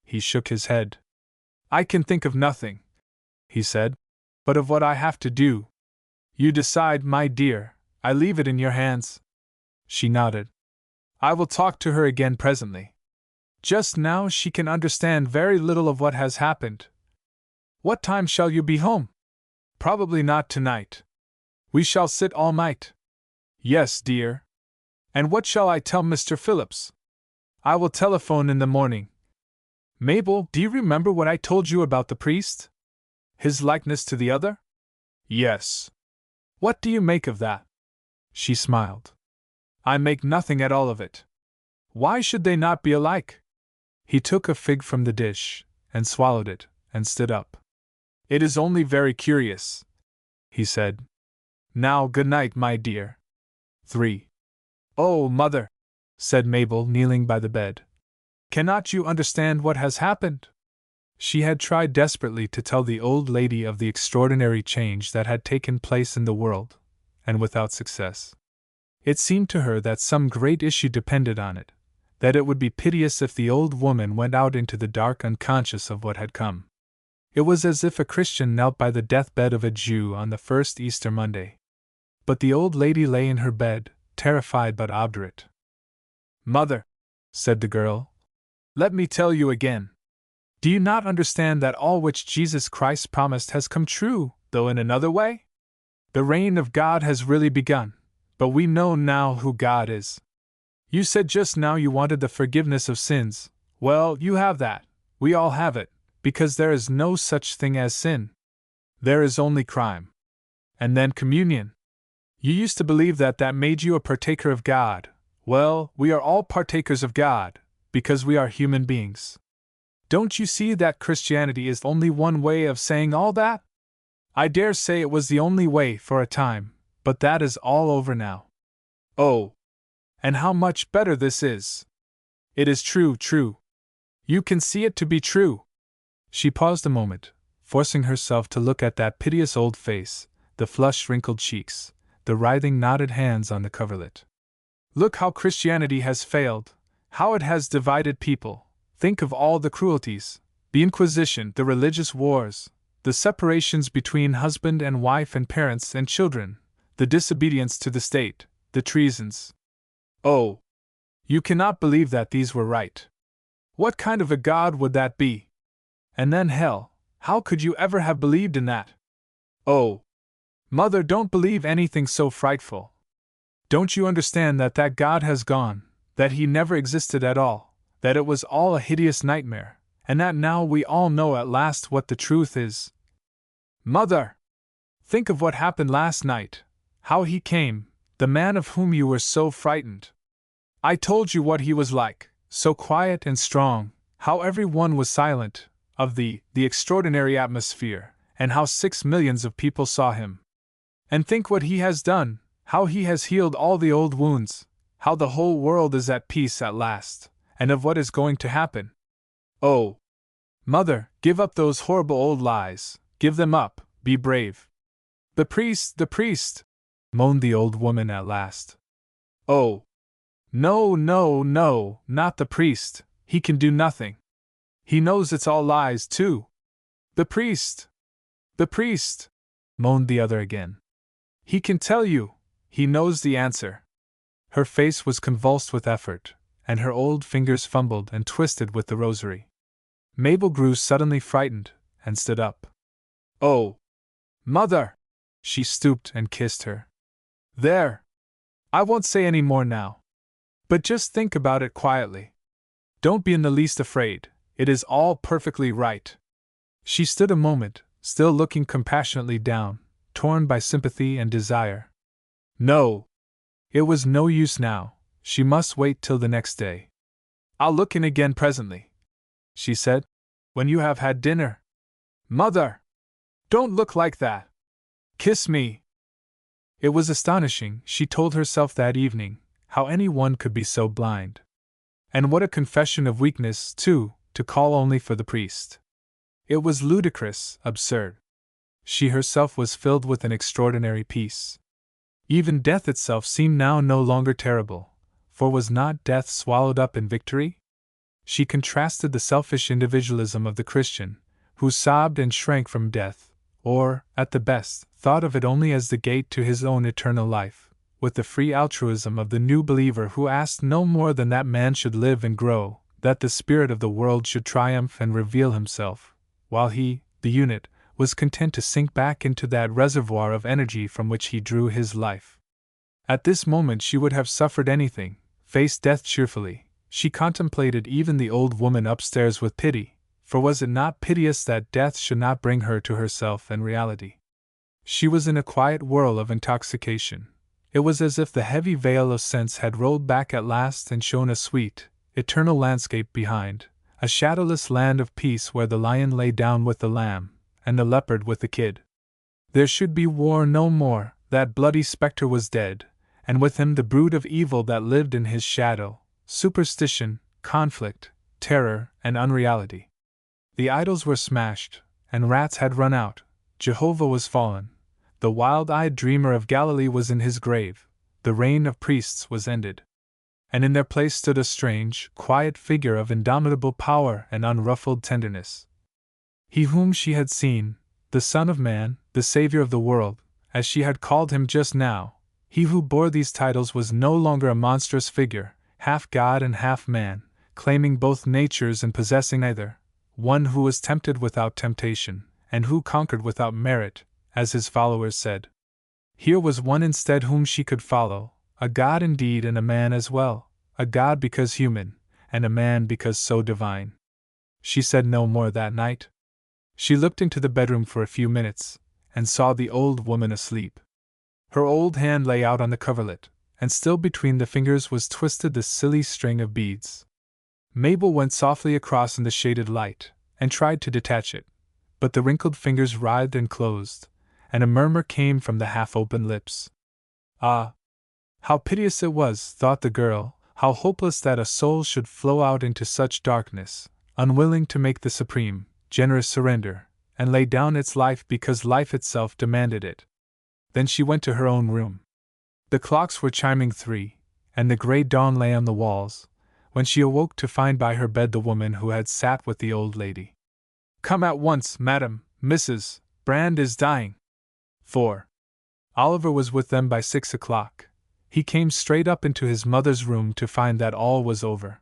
He shook his head. "I can think of nothing," he said, "but of what I have to do. You decide, my dear, I leave it in your hands." She nodded. "I will talk to her again presently. Just now she can understand very little of what has happened. What time shall you be home?" "Probably not tonight. We shall sit all night." "Yes, dear. And what shall I tell Mr. Phillips?" "I will telephone in the morning." "Mabel, do you remember what I told you about the priest? His likeness to the other?" "Yes." "What do you make of that?" She smiled. "I make nothing at all of it. Why should they not be alike?" He took a fig from the dish, and swallowed it, and stood up. "It is only very curious," he said. "Now, good night, my dear." 3. "Oh, Mother," said Mabel, kneeling by the bed. "Cannot you understand what has happened?" She had tried desperately to tell the old lady of the extraordinary change that had taken place in the world, and without success. It seemed to her that some great issue depended on it, that it would be piteous if the old woman went out into the dark unconscious of what had come. It was as if a Christian knelt by the deathbed of a Jew on the first Easter Monday. But the old lady lay in her bed, terrified but obdurate. "Mother," said the girl, "let me tell you again. Do you not understand that all which Jesus Christ promised has come true, though in another way? The reign of God has really begun, but we know now who God is. You said just now you wanted the forgiveness of sins. Well, you have that. We all have it, because there is no such thing as sin. There is only crime. And then communion. You used to believe that that made you a partaker of God. Well, we are all partakers of God, because we are human beings. Don't you see that Christianity is only one way of saying all that? I dare say it was the only way for a time, but that is all over now. Oh! And how much better this is! It is true, true. You can see it to be true. She paused a moment, forcing herself to look at that piteous old face, the flushed wrinkled cheeks, the writhing knotted hands on the coverlet. Look how Christianity has failed, how it has divided people. Think of all the cruelties, the Inquisition, the religious wars, the separations between husband and wife and parents and children, the disobedience to the state, the treasons. Oh! You cannot believe that these were right. What kind of a God would that be? And then hell, how could you ever have believed in that? Oh! Mother, don't believe anything so frightful. Don't you understand that that God has gone, that he never existed at all, that it was all a hideous nightmare, and that now we all know at last what the truth is? Mother! Think of what happened last night, how he came, the man of whom you were so frightened. I told you what he was like, so quiet and strong, how every one was silent, of the extraordinary atmosphere, and how 6 millions of people saw him. And think what he has done, how he has healed all the old wounds, how the whole world is at peace at last, and of what is going to happen. Oh! Mother, give up those horrible old lies, give them up, be brave. The priest, moaned the old woman at last. Oh! No, no, no, not the priest, he can do nothing. He knows it's all lies, too. The priest, moaned the other again. He can tell you, he knows the answer. Her face was convulsed with effort, and her old fingers fumbled and twisted with the rosary. Mabel grew suddenly frightened, and stood up. Oh! Mother! She stooped and kissed her. There! I won't say any more now. But just think about it quietly. Don't be in the least afraid, it is all perfectly right. She stood a moment, still looking compassionately down, torn by sympathy and desire. No! It was no use now, she must wait till the next day. I'll look in again presently, she said, when you have had dinner. Mother! Don't look like that! Kiss me! It was astonishing, she told herself that evening, how any one could be so blind. And what a confession of weakness, too, to call only for the priest. It was ludicrous, absurd. She herself was filled with an extraordinary peace. Even death itself seemed now no longer terrible, for was not death swallowed up in victory? She contrasted the selfish individualism of the Christian, who sobbed and shrank from death, or, at the best, thought of it only as the gate to his own eternal life, with the free altruism of the new believer who asked no more than that man should live and grow, that the spirit of the world should triumph and reveal himself, while he, the unit, was content to sink back into that reservoir of energy from which he drew his life. At this moment she would have suffered anything, faced death cheerfully. She contemplated even the old woman upstairs with pity, for was it not piteous that death should not bring her to herself and reality? She was in a quiet whirl of intoxication. It was as if the heavy veil of sense had rolled back at last and shown a sweet, eternal landscape behind, a shadowless land of peace where the lion lay down with the lamb, and the leopard with the kid. There should be war no more, that bloody spectre was dead, and with him the brood of evil that lived in his shadow, superstition, conflict, terror, and unreality. The idols were smashed, and rats had run out, Jehovah was fallen. The wild-eyed dreamer of Galilee was in his grave, the reign of priests was ended. And in their place stood a strange, quiet figure of indomitable power and unruffled tenderness. He whom she had seen, the Son of Man, the Savior of the world, as she had called him just now, he who bore these titles was no longer a monstrous figure, half God and half man, claiming both natures and possessing neither, one who was tempted without temptation, and who conquered without merit, as his followers said. Here was one instead whom she could follow, a God indeed and a man as well, a God because human, and a man because so divine. She said no more that night. She looked into the bedroom for a few minutes, and saw the old woman asleep. Her old hand lay out on the coverlet, and still between the fingers was twisted the silly string of beads. Mabel went softly across in the shaded light, and tried to detach it, but the wrinkled fingers writhed and closed, and a murmur came from the half-open lips. Ah! How piteous it was, thought the girl, how hopeless that a soul should flow out into such darkness, unwilling to make the supreme, generous surrender, and lay down its life because life itself demanded it. Then she went to her own room. The clocks were chiming 3, and the grey dawn lay on the walls, when she awoke to find by her bed the woman who had sat with the old lady. "Come at once, madam, Mrs. Brand is dying." 4. Oliver was with them by 6 o'clock. He came straight up into his mother's room to find that all was over.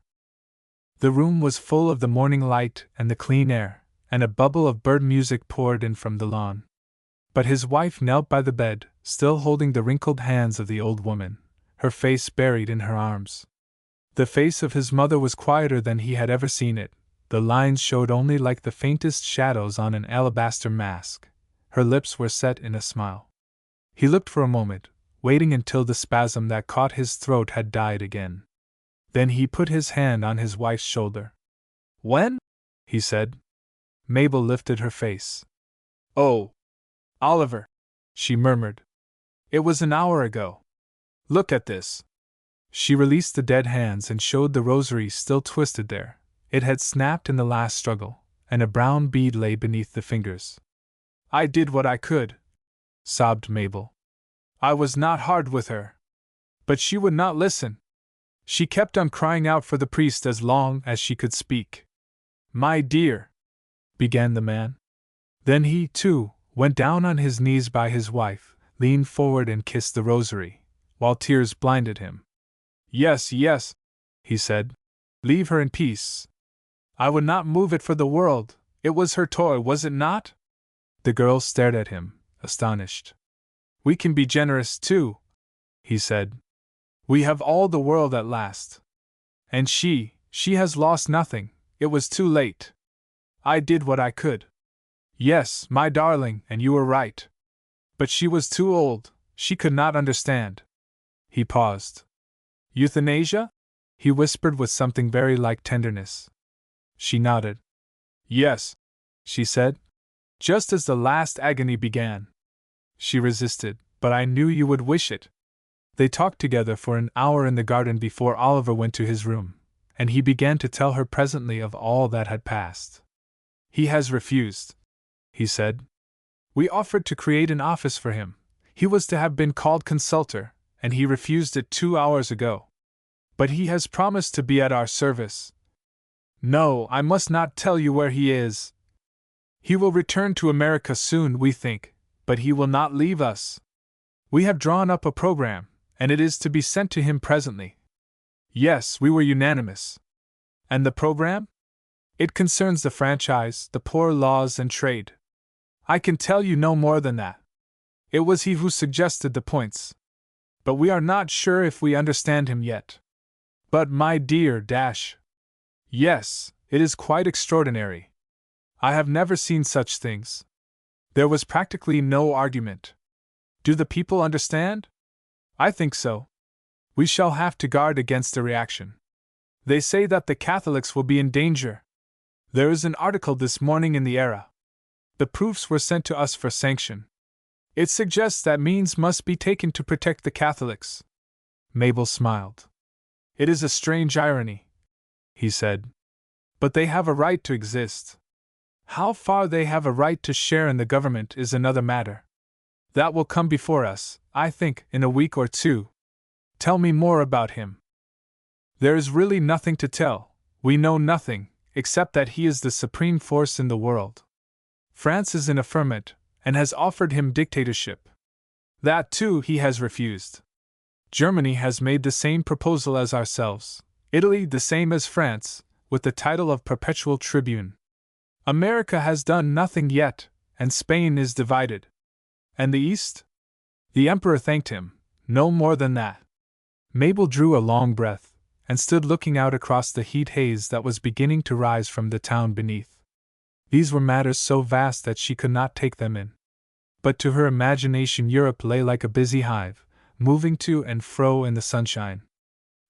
The room was full of the morning light and the clean air, and a bubble of bird music poured in from the lawn. But his wife knelt by the bed, still holding the wrinkled hands of the old woman, her face buried in her arms. The face of his mother was quieter than he had ever seen it. The lines showed only like the faintest shadows on an alabaster mask. Her lips were set in a smile. He looked for a moment, waiting until the spasm that caught his throat had died again. Then he put his hand on his wife's shoulder. "When?" he said. Mabel lifted her face. "Oh, Oliver," she murmured. "It was an hour ago. Look at this." She released the dead hands and showed the rosary still twisted there. It had snapped in the last struggle, and a brown bead lay beneath the fingers. "I did what I could," sobbed Mabel. "I was not hard with her. But she would not listen. She kept on crying out for the priest as long as she could speak." "My dear," began the man. Then he, too, went down on his knees by his wife, leaned forward and kissed the rosary, while tears blinded him. "Yes, yes," he said. "Leave her in peace. I would not move it for the world. It was her toy, was it not?" The girl stared at him, astonished. "We can be generous, too," he said. "We have all the world at last. And she has lost nothing. It was too late. I did what I could. Yes, my darling, and you were right. But she was too old, she could not understand." He paused. "Euthanasia?" he whispered with something very like tenderness. She nodded. "Yes," she said. "Just as the last agony began. She resisted, but I knew you would wish it." They talked together for an hour in the garden before Oliver went to his room, and he began to tell her presently of all that had passed. "He has refused," he said. "We offered to create an office for him. He was to have been called consultor, and he refused it 2 hours ago. But he has promised to be at our service. No, I must not tell you where he is. He will return to America soon, we think, but he will not leave us. We have drawn up a program, and it is to be sent to him presently." Yes, we were unanimous. "And the program?" "It concerns the franchise, the poor laws and trade. I can tell you no more than that. It was he who suggested the points. But we are not sure if we understand him yet." "But my dear Dash." "Yes, it is quite extraordinary. I have never seen such things. There was practically no argument. Do the people understand? I think so. We shall have to guard against a reaction. They say that the Catholics will be in danger. There is an article this morning in the Era. The proofs were sent to us for sanction. It suggests that means must be taken to protect the Catholics." Mabel smiled. "It is a strange irony," he said. "But they have a right to exist. How far they have a right to share in the government is another matter. That will come before us, I think, in a week or 2. Tell me more about him." "There is really nothing to tell. We know nothing, except that he is the supreme force in the world. France is in a ferment, and has offered him dictatorship. That, too, he has refused. Germany has made the same proposal as ourselves, Italy the same as France, with the title of perpetual tribune. America has done nothing yet, and Spain is divided. And the East? The Emperor thanked him, no more than that." Mabel drew a long breath, and stood looking out across the heat haze that was beginning to rise from the town beneath. These were matters so vast that she could not take them in. But to her imagination Europe lay like a busy hive, moving to and fro in the sunshine.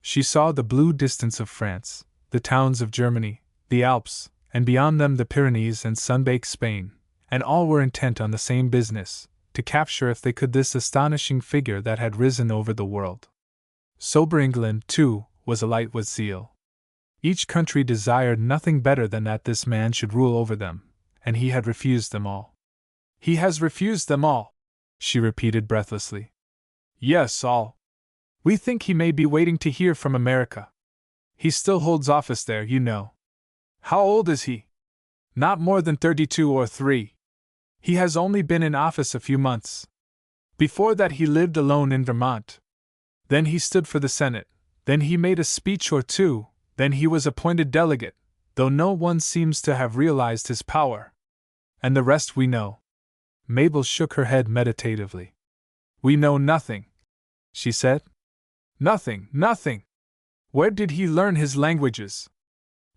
She saw the blue distance of France, the towns of Germany, the Alps, and beyond them the Pyrenees and sun-baked Spain, and all were intent on the same business, to capture if they could this astonishing figure that had risen over the world. Sober England, too, was alight with zeal. Each country desired nothing better than that this man should rule over them, and he had refused them all. He has refused them all, she repeated breathlessly. Yes, all. We think he may be waiting to hear from America. He still holds office there, you know. How old is he? Not more than 32 or 3. He has only been in office a few months. Before that he lived alone in Vermont. Then he stood for the Senate, then he made a speech or two, then he was appointed delegate, though no one seems to have realized his power. And the rest we know. Mabel shook her head meditatively. We know nothing, she said. Nothing, nothing. Where did he learn his languages?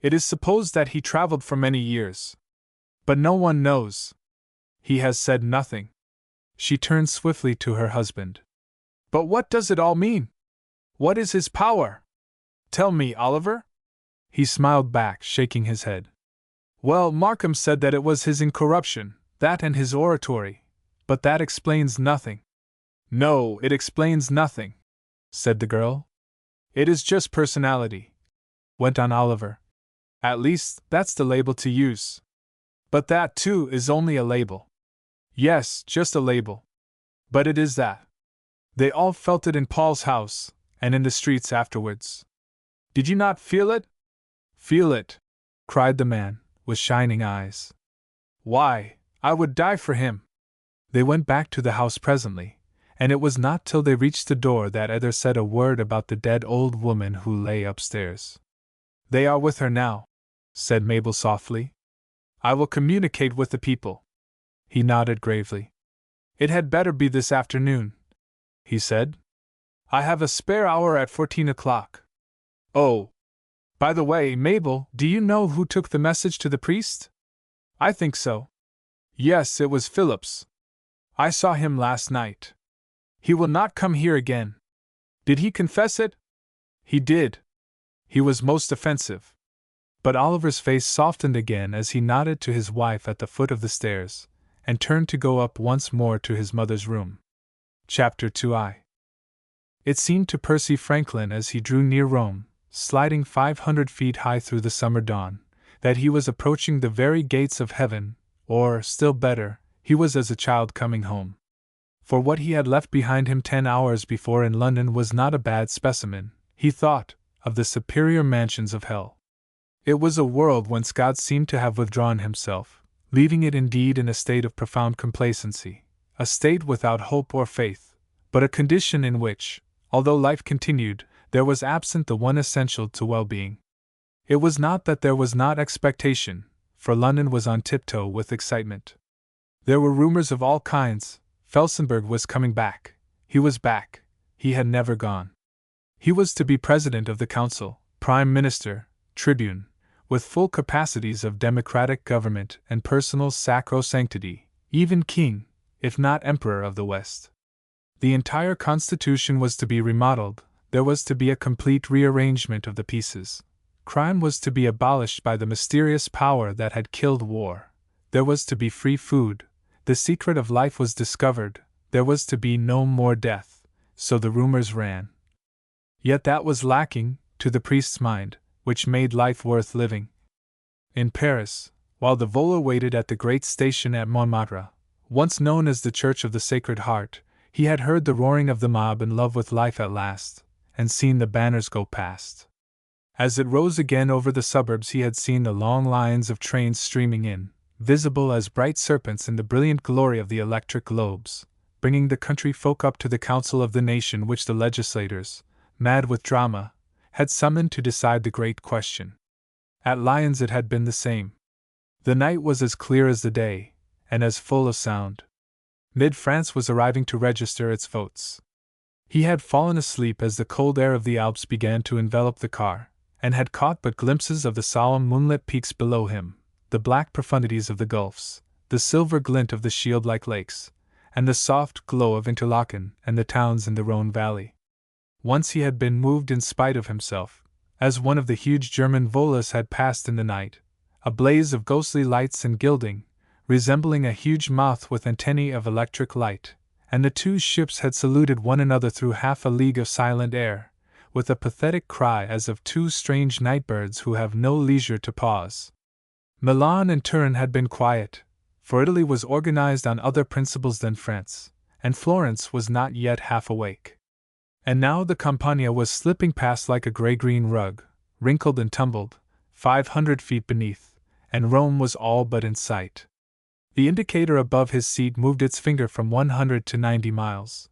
It is supposed that he traveled for many years. But no one knows. He has said nothing. She turned swiftly to her husband. But what does it all mean? What is his power? Tell me, Oliver. He smiled back, shaking his head. Well, Markham said that it was his incorruption, that and his oratory. But that explains nothing. No, it explains nothing, said the girl. It is just personality, went on Oliver. At least, that's the label to use. But that, too, is only a label. Yes, just a label. But it is that. They all felt it in Paul's house, and in the streets afterwards. Did you not feel it? Feel it, cried the man, with shining eyes. Why, I would die for him. They went back to the house presently, and it was not till they reached the door that either said a word about the dead old woman who lay upstairs. They are with her now, said Mabel softly. I will communicate with the people. He nodded gravely. It had better be this afternoon, he said. I have a spare hour at 14 o'clock. Oh! By the way, Mabel, do you know who took the message to the priest? I think so. Yes, it was Phillips. I saw him last night. He will not come here again. Did he confess it? He did. He was most offensive. But Oliver's face softened again as he nodded to his wife at the foot of the stairs, and turned to go up once more to his mother's room. Chapter 2. It seemed to Percy Franklin as he drew near Rome, sliding 500 feet high through the summer dawn, that he was approaching the very gates of heaven, or, still better, he was as a child coming home. For what he had left behind him 10 hours before in London was not a bad specimen, he thought, of the superior mansions of hell. It was a world whence God seemed to have withdrawn himself, leaving it indeed in a state of profound complacency, a state without hope or faith, but a condition in which, although life continued, there was absent the one essential to well-being. It was not that there was not expectation, for London was on tiptoe with excitement. There were rumors of all kinds. Felsenburgh was coming back. He was back. He had never gone. He was to be president of the council, prime minister, tribune, with full capacities of democratic government and personal sacrosanctity, even king, if not emperor of the West. The entire constitution was to be remodeled. There was to be a complete rearrangement of the pieces. Crime was to be abolished by the mysterious power that had killed war. There was to be free food. The secret of life was discovered. There was to be no more death, so the rumors ran. Yet that was lacking, to the priest's mind, which made life worth living. In Paris, while the volor waited at the great station at Montmartre, once known as the Church of the Sacred Heart, he had heard the roaring of the mob in love with life at last, and seen the banners go past. As it rose again over the suburbs, he had seen the long lines of trains streaming in, visible as bright serpents in the brilliant glory of the electric globes, bringing the country folk up to the council of the nation which the legislators, mad with drama, had summoned to decide the great question. At Lyons it had been the same. The night was as clear as the day, and as full of sound. Mid-France was arriving to register its votes. He had fallen asleep as the cold air of the Alps began to envelop the car, and had caught but glimpses of the solemn moonlit peaks below him, the black profundities of the gulfs, the silver glint of the shield-like lakes, and the soft glow of Interlaken and the towns in the Rhone valley. Once he had been moved in spite of himself, as one of the huge German volors had passed in the night, a blaze of ghostly lights and gilding, resembling a huge mouth with antennae of electric light, and the two ships had saluted one another through half a league of silent air, with a pathetic cry as of two strange night-birds who have no leisure to pause. Milan and Turin had been quiet, for Italy was organized on other principles than France, and Florence was not yet half awake. And now the Campania was slipping past like a gray-green rug, wrinkled and tumbled, 500 feet beneath, and Rome was all but in sight. The indicator above his seat moved its finger from 100 to 90 miles.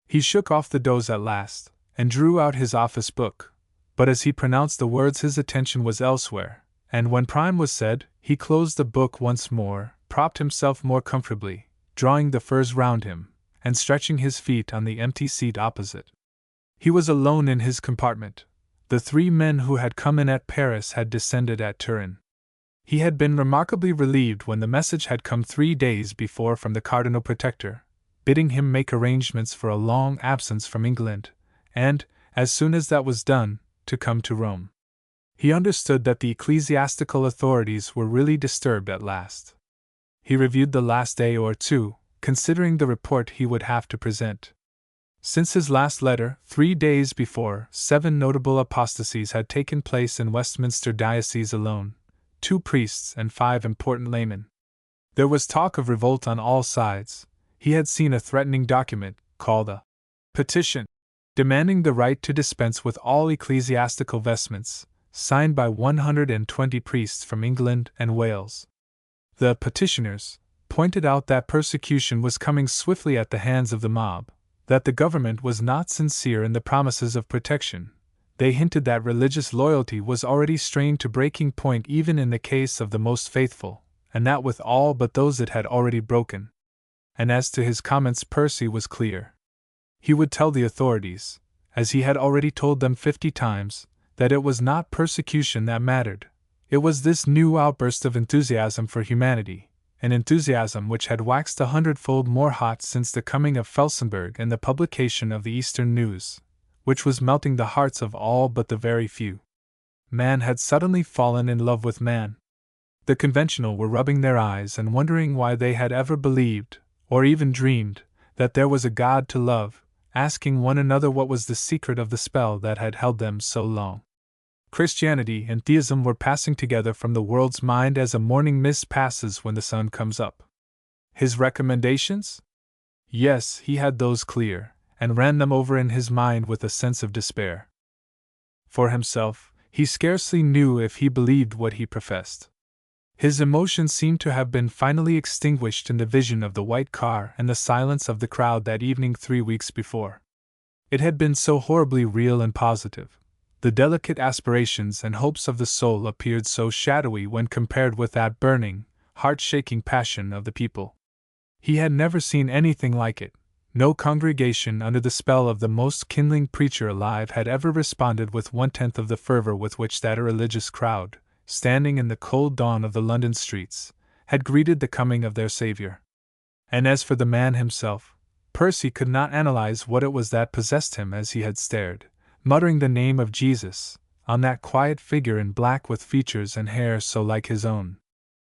He shook off the doze at last, and drew out his office book, but as he pronounced the words his attention was elsewhere, and when prime was said, he closed the book once more, propped himself more comfortably, drawing the furs round him, and stretching his feet on the empty seat opposite. He was alone in his compartment. The three men who had come in at Paris had descended at Turin. He had been remarkably relieved when the message had come 3 days before from the Cardinal Protector, bidding him make arrangements for a long absence from England, and, as soon as that was done, to come to Rome. He understood that the ecclesiastical authorities were really disturbed at last. He reviewed the last day or two, considering the report he would have to present. Since his last letter, 3 days before, 7 notable apostasies had taken place in Westminster diocese alone, 2 priests and 5 important laymen. There was talk of revolt on all sides. He had seen a threatening document, called a petition, demanding the right to dispense with all ecclesiastical vestments, signed by 120 priests from England and Wales. The petitioners pointed out that persecution was coming swiftly at the hands of the mob, that the government was not sincere in the promises of protection. They hinted that religious loyalty was already strained to breaking point even in the case of the most faithful, and that with all but those it had already broken. And as to his comments, Percy was clear. He would tell the authorities, as he had already told them 50 times, that it was not persecution that mattered. It was this new outburst of enthusiasm for humanity, an enthusiasm which had waxed 100-fold more hot since the coming of Felsenburgh and the publication of the Eastern News, which was melting the hearts of all but the very few. Man had suddenly fallen in love with man. The conventional were rubbing their eyes and wondering why they had ever believed, or even dreamed, that there was a God to love, asking one another what was the secret of the spell that had held them so long. Christianity and theism were passing together from the world's mind as a morning mist passes when the sun comes up. His recommendations? Yes, he had those clear, and ran them over in his mind with a sense of despair. For himself, he scarcely knew if he believed what he professed. His emotions seemed to have been finally extinguished in the vision of the white car and the silence of the crowd that evening 3 weeks before. It had been so horribly real and positive. The delicate aspirations and hopes of the soul appeared so shadowy when compared with that burning, heart-shaking passion of the people. He had never seen anything like it. No congregation under the spell of the most kindling preacher alive had ever responded with 1/10 of the fervor with which that irreligious crowd, standing in the cold dawn of the London streets, had greeted the coming of their Savior. And as for the man himself, Percy could not analyze what it was that possessed him as he had stared, muttering the name of Jesus, on that quiet figure in black with features and hair so like his own.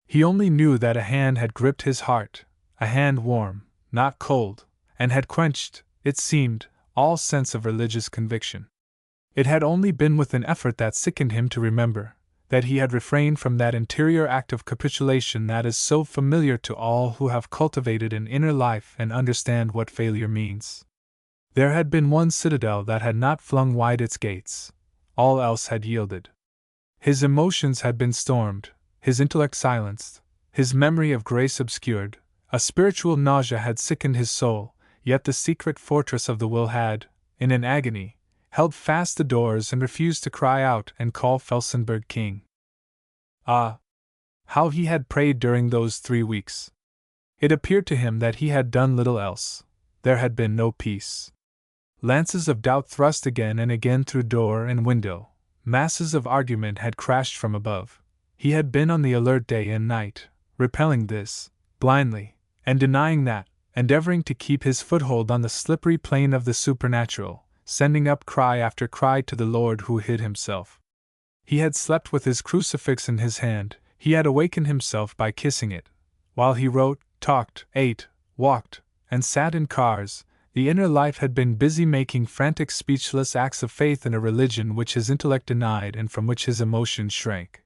He only knew that a hand had gripped his heart, a hand warm, not cold, and had quenched, it seemed, all sense of religious conviction. It had only been with an effort that sickened him to remember that he had refrained from that interior act of capitulation that is so familiar to all who have cultivated an inner life and understand what failure means. There had been one citadel that had not flung wide its gates. All else had yielded. His emotions had been stormed, his intellect silenced, his memory of grace obscured, a spiritual nausea had sickened his soul, yet the secret fortress of the will had, in an agony, held fast the doors and refused to cry out and call Felsenburgh king. Ah! How he had prayed during those 3 weeks! It appeared to him that he had done little else. There had been no peace. Lances of doubt thrust again and again through door and window, masses of argument had crashed from above. He had been on the alert day and night, repelling this, blindly, and denying that, endeavoring to keep his foothold on the slippery plane of the supernatural, sending up cry after cry to the Lord who hid himself. He had slept with his crucifix in his hand, he had awakened himself by kissing it, While he wrote, talked, ate, walked, and sat in cars, the inner life had been busy making frantic, speechless acts of faith in a religion which his intellect denied and from which his emotions shrank.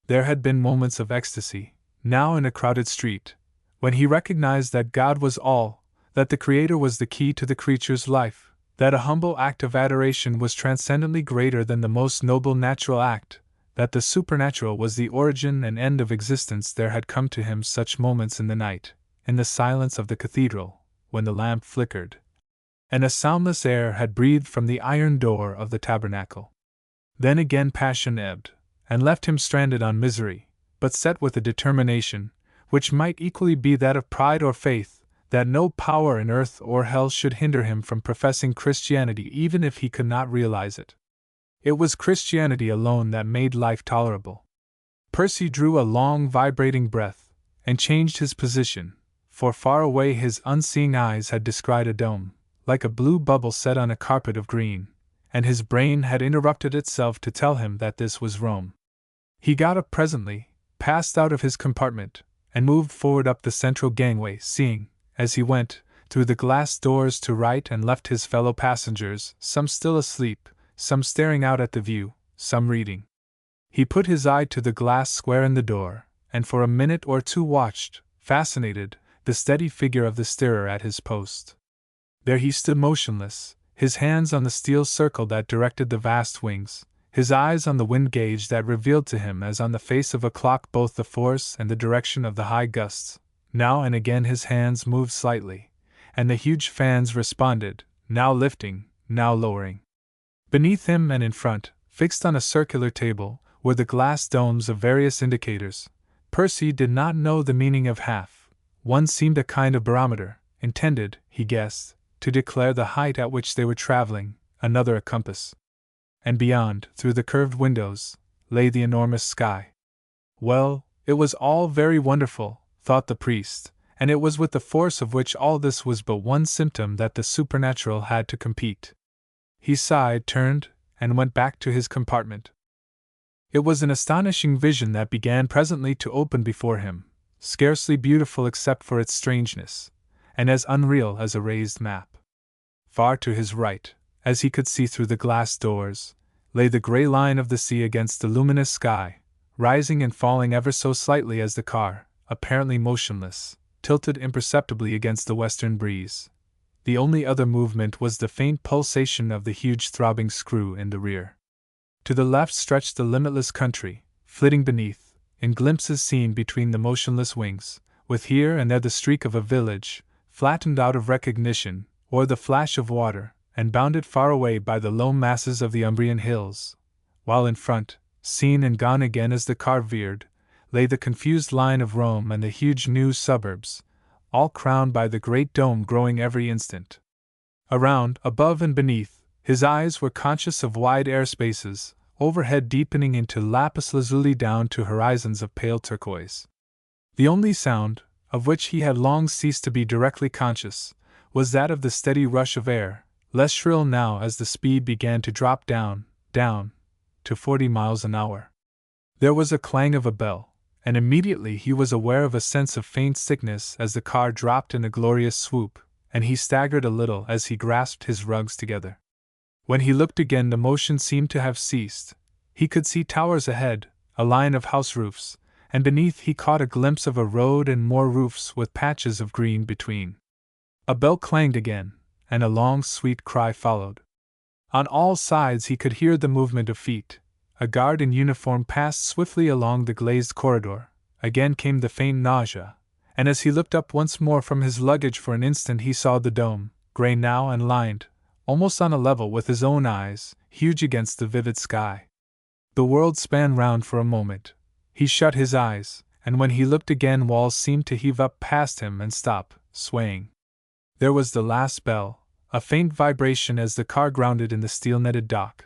There had been moments of ecstasy, now in a crowded street, when he recognized that God was all, that the Creator was the key to the creature's life, that a humble act of adoration was transcendently greater than the most noble natural act, that the supernatural was the origin and end of existence. There had come to him such moments in the night, in the silence of the cathedral, when the lamp flickered, and a soundless air had breathed from the iron door of the tabernacle. Then again passion ebbed, and left him stranded on misery, but set with a determination, which might equally be that of pride or faith, that no power in earth or hell should hinder him from professing Christianity even if he could not realize it. It was Christianity alone that made life tolerable. Percy drew a long vibrating breath, and changed his position, for far away his unseeing eyes had descried a dome, like a blue bubble set on a carpet of green, and his brain had interrupted itself to tell him that this was Rome. He got up presently, passed out of his compartment, and moved forward up the central gangway, seeing, as he went, through the glass doors to right and left his fellow passengers, some still asleep, some staring out at the view, some reading. He put his eye to the glass square in the door, and for a minute or two watched, fascinated, the steady figure of the steerer at his post. There he stood motionless, his hands on the steel circle that directed the vast wings, his eyes on the wind gauge that revealed to him as on the face of a clock both the force and the direction of the high gusts. Now and again his hands moved slightly, and the huge fans responded, now lifting, now lowering. Beneath him and in front, fixed on a circular table, were the glass domes of various indicators. Percy did not know the meaning of half. One seemed a kind of barometer, intended, he guessed, to declare the height at which they were traveling, another a compass. And beyond, through the curved windows, lay the enormous sky. Well, it was all very wonderful, thought the priest, and it was with the force of which all this was but one symptom that the supernatural had to compete. He sighed, turned, and went back to his compartment. It was an astonishing vision that began presently to open before him, scarcely beautiful except for its strangeness, and as unreal as a raised map. Far to his right, as he could see through the glass doors, lay the gray line of the sea against the luminous sky, rising and falling ever so slightly as the car, apparently motionless, tilted imperceptibly against the western breeze. The only other movement was the faint pulsation of the huge throbbing screw in the rear. To the left stretched the limitless country, flitting beneath, in glimpses seen between the motionless wings, with here and there the streak of a village, flattened out of recognition, or the flash of water, and bounded far away by the low masses of the Umbrian hills, while in front, seen and gone again as the car veered, lay the confused line of Rome and the huge new suburbs, all crowned by the great dome growing every instant. Around, above and beneath, his eyes were conscious of wide air spaces, overhead deepening into lapis lazuli down to horizons of pale turquoise. The only sound, of which he had long ceased to be directly conscious, was that of the steady rush of air, less shrill now as the speed began to drop down, to 40 miles an hour. There was a clang of a bell, and immediately he was aware of a sense of faint sickness as the car dropped in a glorious swoop, and he staggered a little as he grasped his rugs together. When he looked again, the motion seemed to have ceased. He could see towers ahead, a line of house roofs, and beneath he caught a glimpse of a road and more roofs with patches of green between. A bell clanged again, and a long sweet cry followed. On all sides he could hear the movement of feet. A guard in uniform passed swiftly along the glazed corridor. Again came the faint nausea, and as he looked up once more from his luggage for an instant he saw the dome, gray now and lined, almost on a level with his own eyes, huge against the vivid sky. The world span round for a moment. He shut his eyes, and when he looked again walls seemed to heave up past him and stop, swaying. There was the last bell, a faint vibration as the car grounded in the steel-netted dock.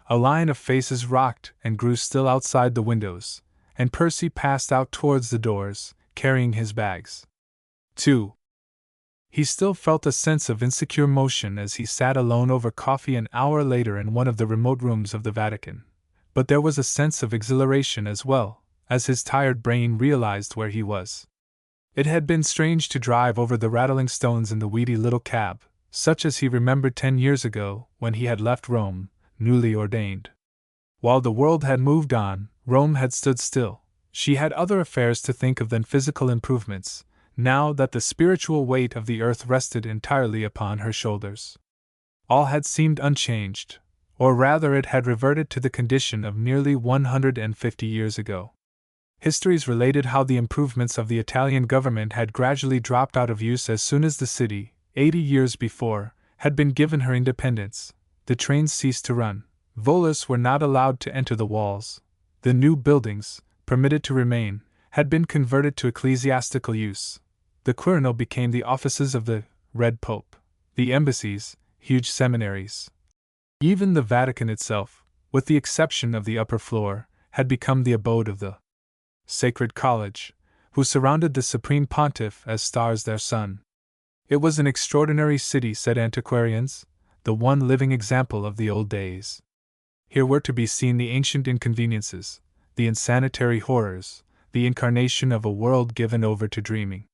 A line of faces rocked and grew still outside the windows, and Percy passed out towards the doors, carrying his bags. 2. He still felt a sense of insecure motion as he sat alone over coffee an hour later in one of the remote rooms of the Vatican, but there was a sense of exhilaration as well, as his tired brain realized where he was. It had been strange to drive over the rattling stones in the weedy little cab, such as he remembered 10 years ago when he had left Rome, newly ordained. While the world had moved on, Rome had stood still. She had other affairs to think of than physical improvements, now that the spiritual weight of the earth rested entirely upon her shoulders. All had seemed unchanged, or rather it had reverted to the condition of nearly 150 years ago. Histories related how the improvements of the Italian government had gradually dropped out of use as soon as the city, 80 years before, had been given her independence. The trains ceased to run, volors were not allowed to enter the walls, the new buildings, permitted to remain, had been converted to ecclesiastical use. The Quirinal became the offices of the Red Pope, the embassies, huge seminaries. Even the Vatican itself, with the exception of the upper floor, had become the abode of the Sacred College, who surrounded the Supreme Pontiff as stars their sun. It was an extraordinary city, said antiquarians, the one living example of the old days. Here were to be seen the ancient inconveniences, the insanitary horrors, the incarnation of a world given over to dreaming.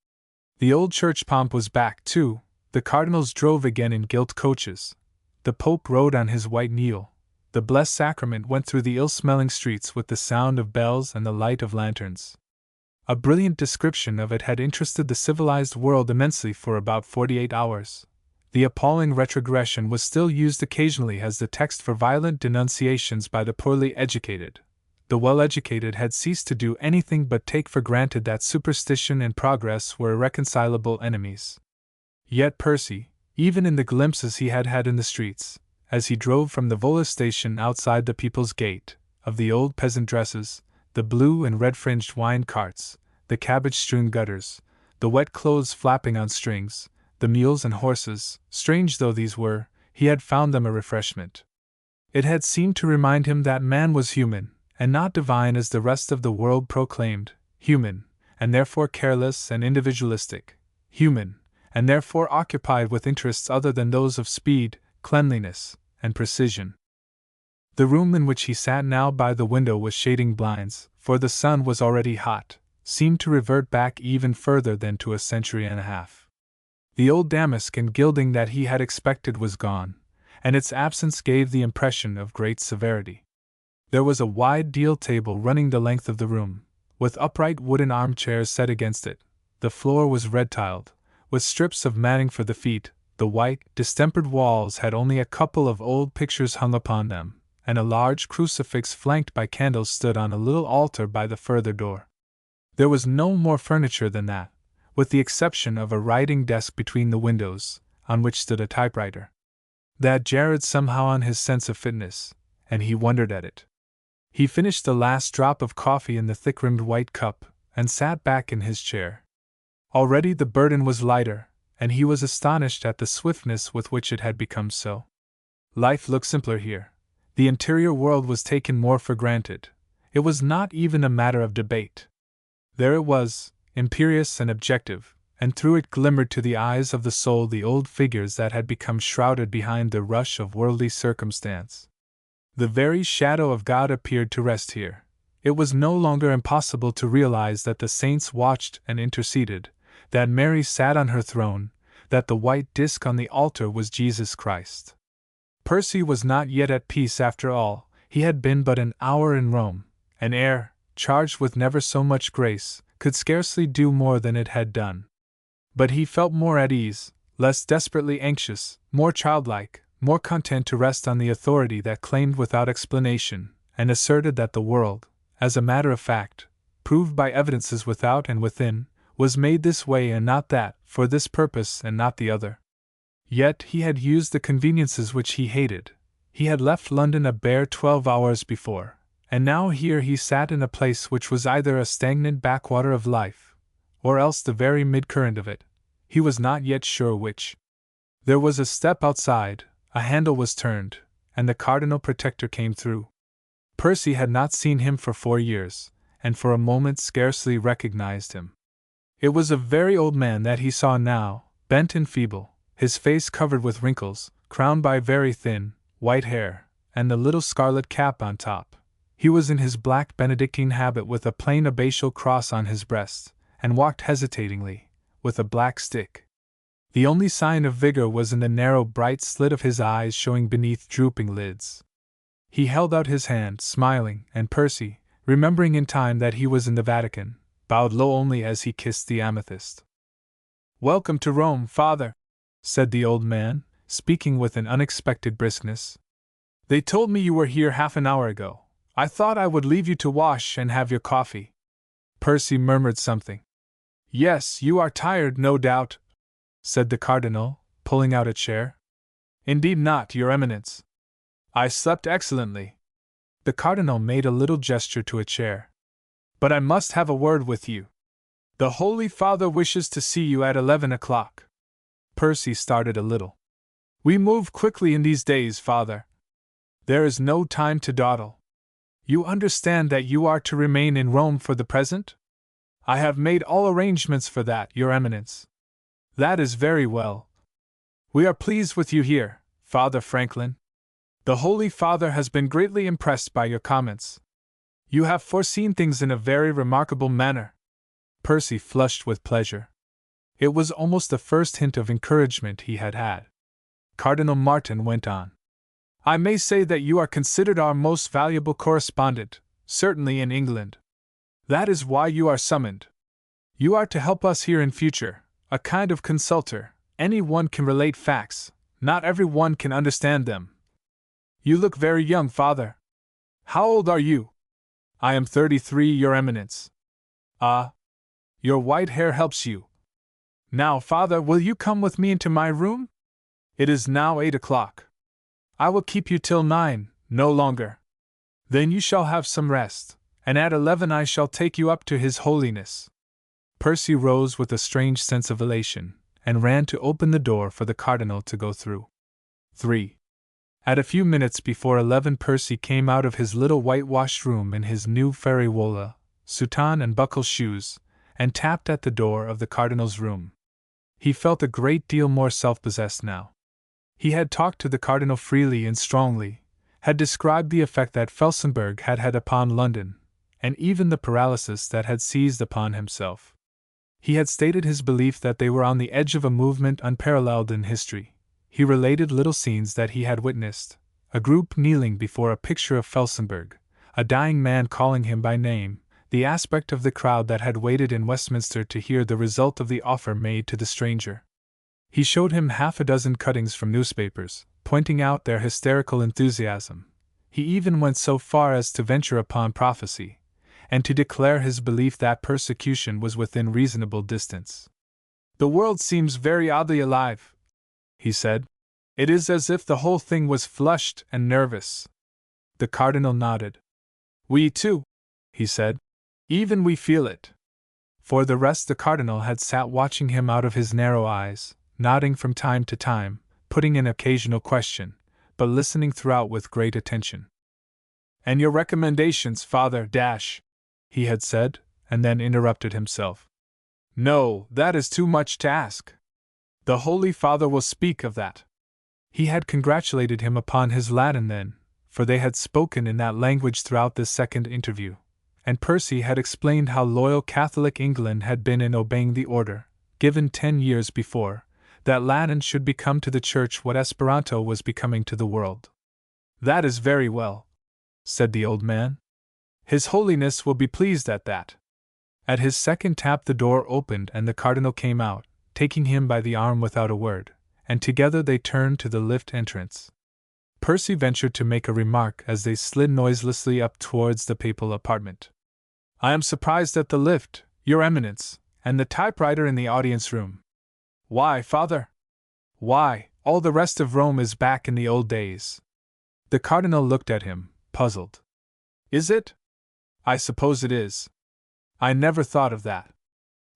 The old church pomp was back, too. The cardinals drove again in gilt coaches. The Pope rode on his white mule. The blessed sacrament went through the ill-smelling streets with the sound of bells and the light of lanterns. A brilliant description of it had interested the civilized world immensely for about 48 hours. The appalling retrogression was still used occasionally as the text for violent denunciations by the poorly educated. The well-educated had ceased to do anything but take for granted that superstition and progress were irreconcilable enemies. Yet Percy, even in the glimpses he had had in the streets, as he drove from the Vola station outside the People's Gate, of the old peasant dresses, the blue and red-fringed wine carts, the cabbage-strewn gutters, the wet clothes flapping on strings, the mules and horses, strange though these were, he had found them a refreshment. It had seemed to remind him that man was human, and not divine as the rest of the world proclaimed, human, and therefore careless and individualistic, human, and therefore occupied with interests other than those of speed, cleanliness, and precision. The room in which he sat now by the window with shading blinds, for the sun was already hot, seemed to revert back even further than to a century and a half. The old damask and gilding that he had expected was gone, and its absence gave the impression of great severity. There was a wide deal table running the length of the room, with upright wooden armchairs set against it. The floor was red-tiled, with strips of matting for the feet. The white, distempered walls had only a couple of old pictures hung upon them, and a large crucifix flanked by candles stood on a little altar by the further door. There was no more furniture than that, with the exception of a writing desk between the windows, on which stood a typewriter. That jarred somehow on his sense of fitness, and he wondered at it. He finished the last drop of coffee in the thick-rimmed white cup, and sat back in his chair. Already the burden was lighter, and he was astonished at the swiftness with which it had become so. Life looked simpler here. The interior world was taken more for granted. It was not even a matter of debate. There it was, imperious and objective, and through it glimmered to the eyes of the soul the old figures that had become shrouded behind the rush of worldly circumstance. The very shadow of God appeared to rest here. It was no longer impossible to realize that the saints watched and interceded, that Mary sat on her throne, that the white disk on the altar was Jesus Christ. Percy was not yet at peace after all. He had been but an hour in Rome. An air, charged with never so much grace, could scarcely do more than it had done. But he felt more at ease, less desperately anxious, more childlike, more content to rest on the authority that claimed without explanation, and asserted that the world, as a matter of fact, proved by evidences without and within, was made this way and not that, for this purpose and not the other. Yet he had used the conveniences which he hated. He had left London a bare 12 hours before, and now here he sat in a place which was either a stagnant backwater of life, or else the very mid-current of it. He was not yet sure which. There was a step outside, a handle was turned, and the Cardinal Protector came through. Percy had not seen him for 4 years, and for a moment scarcely recognized him. It was a very old man that he saw now, bent and feeble, his face covered with wrinkles, crowned by very thin, white hair, and the little scarlet cap on top. He was in his black Benedictine habit with a plain abbatial cross on his breast, and walked hesitatingly, with a black stick. The only sign of vigor was in the narrow bright slit of his eyes showing beneath drooping lids. He held out his hand, smiling, and Percy, remembering in time that he was in the Vatican, bowed low only as he kissed the amethyst. "Welcome to Rome, father," said the old man, speaking with an unexpected briskness. "They told me you were here half an hour ago. I thought I would leave you to wash and have your coffee." Percy murmured something. "Yes, you are tired, no doubt," said the cardinal, pulling out a chair. "Indeed not, Your Eminence. I slept excellently." The cardinal made a little gesture to a chair. "But I must have a word with you. The Holy Father wishes to see you at 11 o'clock. Percy started a little. "We move quickly in these days, Father. There is no time to dawdle. You understand that you are to remain in Rome for the present? I have made all arrangements for that, Your Eminence." "That is very well. We are pleased with you here, Father Franklin. The Holy Father has been greatly impressed by your comments. You have foreseen things in a very remarkable manner." Percy flushed with pleasure. It was almost the first hint of encouragement he had had. Cardinal Martin went on. "I may say that you are considered our most valuable correspondent, certainly in England. That is why you are summoned. You are to help us here in future, a kind of consultor. Any one can relate facts, not every one can understand them. You look very young, Father. How old are you?" "I am 33, Your Eminence." "Ah, your white hair helps you. Now, Father, will you come with me into my room? It is now 8 o'clock. I will keep you till 9, no longer. Then you shall have some rest, and at 11 I shall take you up to His Holiness." Percy rose with a strange sense of elation, and ran to open the door for the cardinal to go through. 3. At a few minutes before 11 Percy came out of his little whitewashed room in his new fariwola, soutane and buckle shoes, and tapped at the door of the cardinal's room. He felt a great deal more self-possessed now. He had talked to the cardinal freely and strongly, had described the effect that Felsenburgh had had upon London, and even the paralysis that had seized upon himself. He had stated his belief that they were on the edge of a movement unparalleled in history. He related little scenes that he had witnessed, a group kneeling before a picture of Felsenburgh, a dying man calling him by name, the aspect of the crowd that had waited in Westminster to hear the result of the offer made to the stranger. He showed him half a dozen cuttings from newspapers, pointing out their hysterical enthusiasm. He even went so far as to venture upon prophecy, and to declare his belief that persecution was within reasonable distance. "The world seems very oddly alive," he said. "It is as if the whole thing was flushed and nervous." The cardinal nodded. "We too," he said. "Even we feel it." For the rest, the cardinal had sat watching him out of his narrow eyes, nodding from time to time, putting an occasional question, but listening throughout with great attention. "And your recommendations, Father Dash," he had said, and then interrupted himself. "No, that is too much to ask. The Holy Father will speak of that." He had congratulated him upon his Latin then, for they had spoken in that language throughout this second interview, and Percy had explained how loyal Catholic England had been in obeying the order, given 10 years before, that Latin should become to the Church what Esperanto was becoming to the world. "That is very well," said the old man. "His Holiness will be pleased at that." At his second tap the door opened and the cardinal came out, taking him by the arm without a word, and together they turned to the lift entrance. Percy ventured to make a remark as they slid noiselessly up towards the papal apartment. "I am surprised at the lift, Your Eminence, and the typewriter in the audience room." "Why, Father?" "Why, all the rest of Rome is back in the old days." The cardinal looked at him, puzzled. "Is it? I suppose it is. I never thought of that."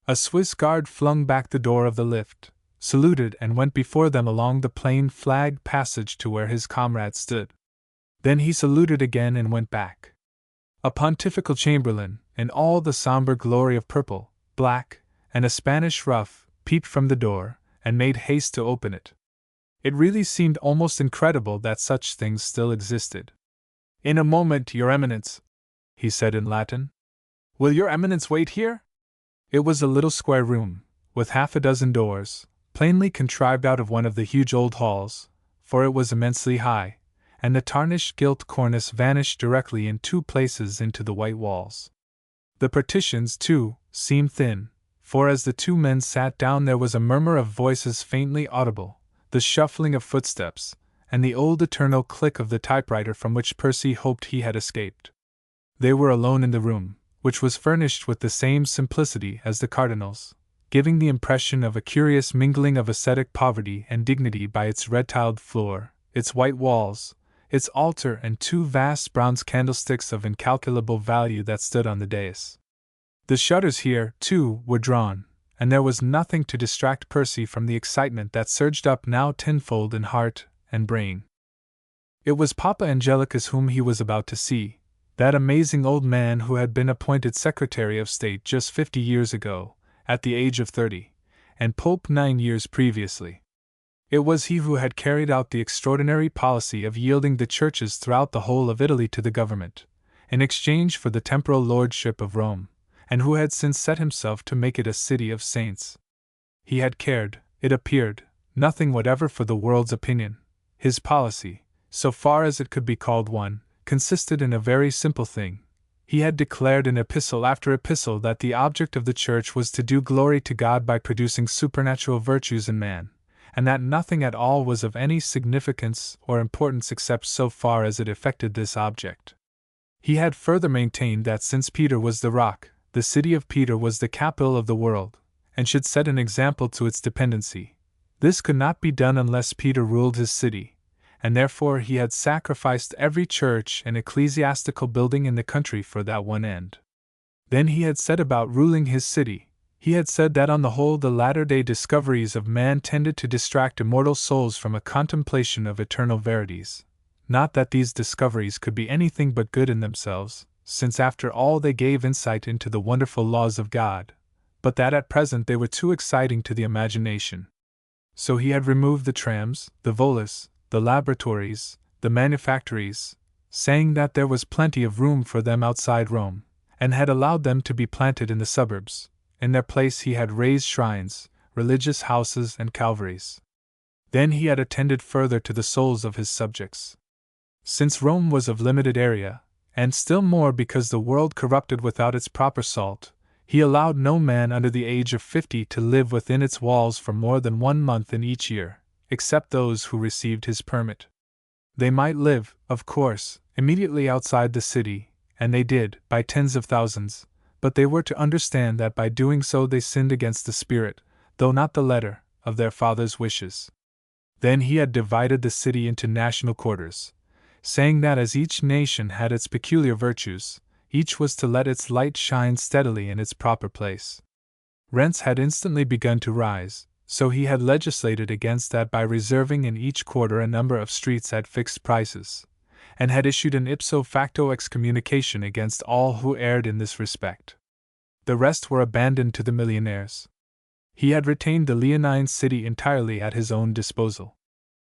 A Swiss guard flung back the door of the lift, saluted and went before them along the plain flagged passage to where his comrade stood. Then he saluted again and went back. A pontifical chamberlain, in all the somber glory of purple, black, and a Spanish ruff, peeped from the door, and made haste to open it. It really seemed almost incredible that such things still existed. "In a moment, Your Eminence," he said in Latin. "Will Your Eminence wait here?" It was a little square room, with half a dozen doors, plainly contrived out of one of the huge old halls, for it was immensely high, and the tarnished gilt cornice vanished directly in 2 places into the white walls. The partitions, too, seemed thin, for as the 2 men sat down there was a murmur of voices faintly audible, the shuffling of footsteps, and the old eternal click of the typewriter from which Percy hoped he had escaped. They were alone in the room, which was furnished with the same simplicity as the cardinal's, giving the impression of a curious mingling of ascetic poverty and dignity by its red-tiled floor, its white walls, its altar, and 2 vast bronze candlesticks of incalculable value that stood on the dais. The shutters here, too, were drawn, and there was nothing to distract Percy from the excitement that surged up now tenfold in heart and brain. It was Papa Angelicus whom he was about to see, that amazing old man who had been appointed Secretary of State just 50 years ago, at the age of 30, and Pope 9 years previously. It was he who had carried out the extraordinary policy of yielding the churches throughout the whole of Italy to the government, in exchange for the temporal lordship of Rome, and who had since set himself to make it a city of saints. He had cared, it appeared, nothing whatever for the world's opinion. His policy, so far as it could be called one, consisted in a very simple thing. He had declared in epistle after epistle that the object of the Church was to do glory to God by producing supernatural virtues in man, and that nothing at all was of any significance or importance except so far as it effected this object. He had further maintained that since Peter was the rock, the city of Peter was the capital of the world, and should set an example to its dependency. This could not be done unless Peter ruled his city, and therefore he had sacrificed every church and ecclesiastical building in the country for that one end. Then he had set about ruling his city. He had said that on the whole the latter-day discoveries of man tended to distract immortal souls from a contemplation of eternal verities. Not that these discoveries could be anything but good in themselves, since after all they gave insight into the wonderful laws of God, but that at present they were too exciting to the imagination. So he had removed the trams, the volus, the laboratories, the manufactories, saying that there was plenty of room for them outside Rome, and had allowed them to be planted in the suburbs. In their place he had raised shrines, religious houses, and calvaries. Then he had attended further to the souls of his subjects. Since Rome was of limited area, and still more because the world corrupted without its proper salt, he allowed no man under the age of 50 to live within its walls for more than 1 month in each year, except those who received his permit. They might live, of course, immediately outside the city, and they did, by tens of thousands, but they were to understand that by doing so they sinned against the spirit, though not the letter, of their father's wishes. Then he had divided the city into national quarters, saying that as each nation had its peculiar virtues, each was to let its light shine steadily in its proper place. Rents had instantly begun to rise, so he had legislated against that by reserving in each quarter a number of streets at fixed prices, and had issued an ipso facto excommunication against all who erred in this respect. The rest were abandoned to the millionaires. He had retained the Leonine city entirely at his own disposal.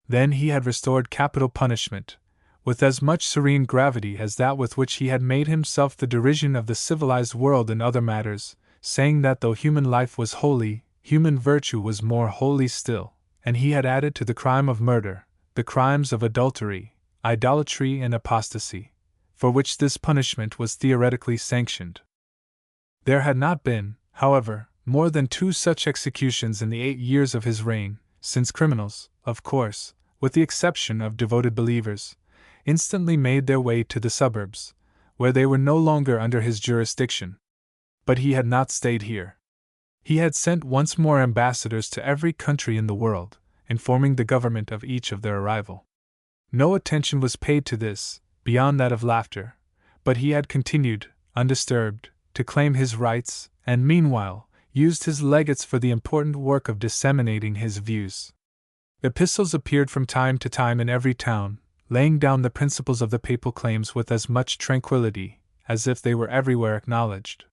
Then he had restored capital punishment, with as much serene gravity as that with which he had made himself the derision of the civilized world in other matters, saying that though human life was holy, human virtue was more holy still, and he had added to the crime of murder the crimes of adultery, idolatry, and apostasy, for which this punishment was theoretically sanctioned. There had not been, however, more than 2 such executions in the 8 years of his reign, since criminals, of course, with the exception of devoted believers, instantly made their way to the suburbs, where they were no longer under his jurisdiction. But he had not stayed here. He had sent once more ambassadors to every country in the world, informing the government of each of their arrival. No attention was paid to this, beyond that of laughter, but he had continued, undisturbed, to claim his rights, and meanwhile used his legates for the important work of disseminating his views. Epistles appeared from time to time in every town, laying down the principles of the papal claims with as much tranquillity as if they were everywhere acknowledged.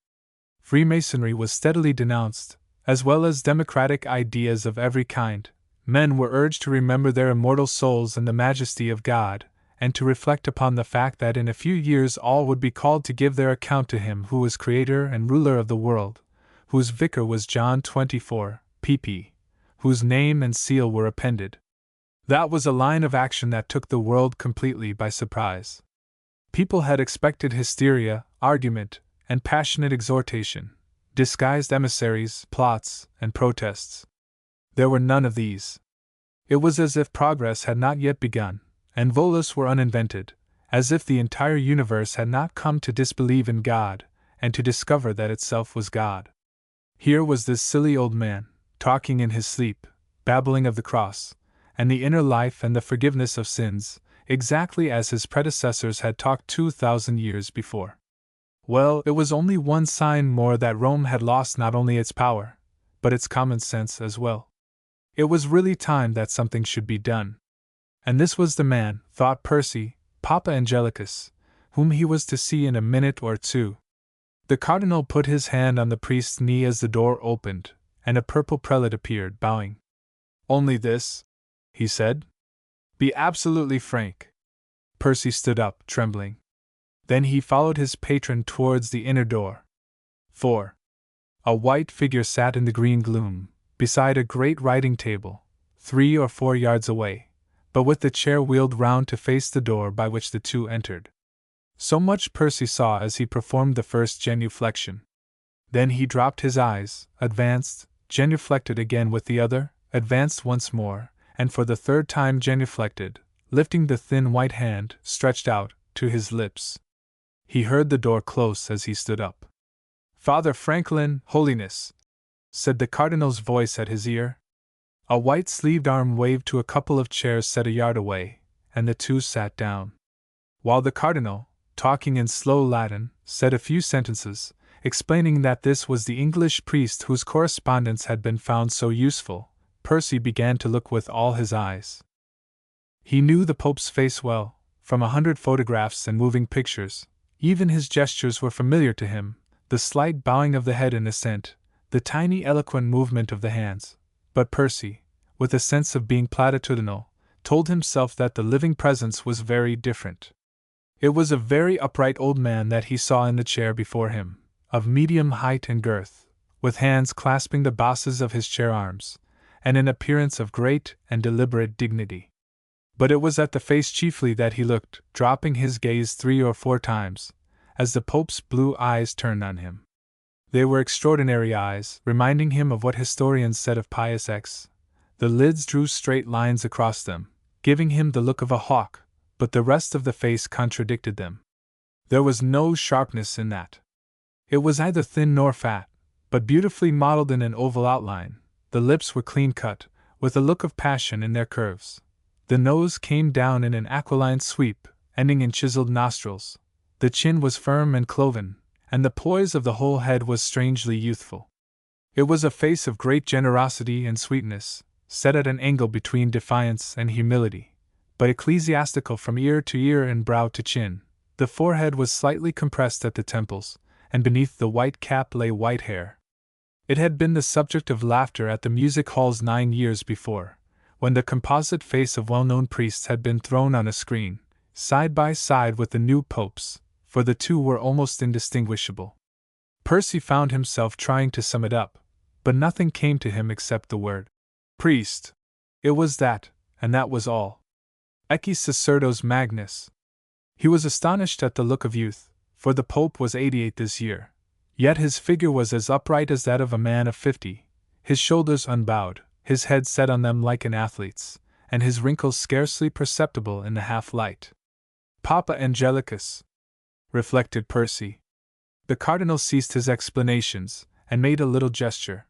Freemasonry was steadily denounced, as well as democratic ideas of every kind. Men were urged to remember their immortal souls and the majesty of God, and to reflect upon the fact that in a few years all would be called to give their account to Him who was Creator and ruler of the world, whose vicar was John 24, pp., whose name and seal were appended. That was a line of action that took the world completely by surprise. People had expected hysteria, argument, and passionate exhortation, disguised emissaries, plots, and protests. There were none of these. It was as if progress had not yet begun, and volus were uninvented, as if the entire universe had not come to disbelieve in God, and to discover that itself was God. Here was this silly old man, talking in his sleep, babbling of the cross, and the inner life and the forgiveness of sins, exactly as his predecessors had talked 2,000 years before. Well, it was only one sign more that Rome had lost not only its power, but its common sense as well. It was really time that something should be done. And this was the man, thought Percy, Papa Angelicus, whom he was to see in a minute or two. The cardinal put his hand on the priest's knee as the door opened, and a purple prelate appeared, bowing. "Only this?" he said. "Be absolutely frank." Percy stood up, trembling. Then he followed his patron towards the inner door. 4. A white figure sat in the green gloom, beside a great writing table, 3 or 4 yards away, but with the chair wheeled round to face the door by which the two entered. So much Percy saw as he performed the first genuflection. Then he dropped his eyes, advanced, genuflected again with the other, advanced once more, and for the third time genuflected, lifting the thin white hand, stretched out, to his lips. He heard the door close as he stood up. "Father Franklin, Holiness," said the cardinal's voice at his ear. A white-sleeved arm waved to a couple of chairs set a yard away, and the two sat down. While the cardinal, talking in slow Latin, said a few sentences, explaining that this was the English priest whose correspondence had been found so useful, Percy began to look with all his eyes. He knew the Pope's face well, from 100 photographs and moving pictures. Even his gestures were familiar to him, the slight bowing of the head in assent, the tiny eloquent movement of the hands. But Percy, with a sense of being platitudinal, told himself that the living presence was very different. It was a very upright old man that he saw in the chair before him, of medium height and girth, with hands clasping the bosses of his chair arms, and an appearance of great and deliberate dignity. But it was at the face chiefly that he looked, dropping his gaze 3 or 4 times, as the Pope's blue eyes turned on him. They were extraordinary eyes, reminding him of what historians said of Pius X. The lids drew straight lines across them, giving him the look of a hawk, but the rest of the face contradicted them. There was no sharpness in that. It was neither thin nor fat, but beautifully modeled in an oval outline. The lips were clean-cut, with a look of passion in their curves. The nose came down in an aquiline sweep, ending in chiseled nostrils. The chin was firm and cloven, and the poise of the whole head was strangely youthful. It was a face of great generosity and sweetness, set at an angle between defiance and humility, but ecclesiastical from ear to ear and brow to chin. The forehead was slightly compressed at the temples, and beneath the white cap lay white hair. It had been the subject of laughter at the music halls 9 years before, when the composite face of well-known priests had been thrown on a screen, side by side with the new Pope's, for the two were almost indistinguishable. Percy found himself trying to sum it up, but nothing came to him except the word priest. It was that, and that was all. Ecce sacerdos magnus. He was astonished at the look of youth, for the Pope was 88 this year, yet his figure was as upright as that of a man of 50, his shoulders unbowed, his head set on them like an athlete's, and his wrinkles scarcely perceptible in the half-light. Papa Angelicus, reflected Percy. The cardinal ceased his explanations, and made a little gesture.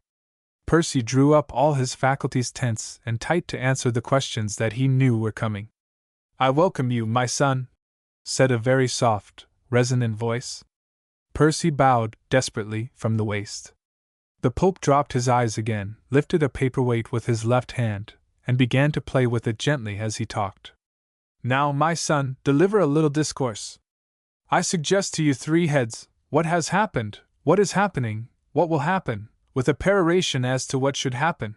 Percy drew up all his faculties tense and tight to answer the questions that he knew were coming. "I welcome you, my son," said a very soft, resonant voice. Percy bowed, desperately, from the waist. The Pope dropped his eyes again, lifted a paperweight with his left hand, and began to play with it gently as he talked. "Now, my son, deliver a little discourse. I suggest to you 3 heads: what has happened, what is happening, what will happen, with a peroration as to what should happen."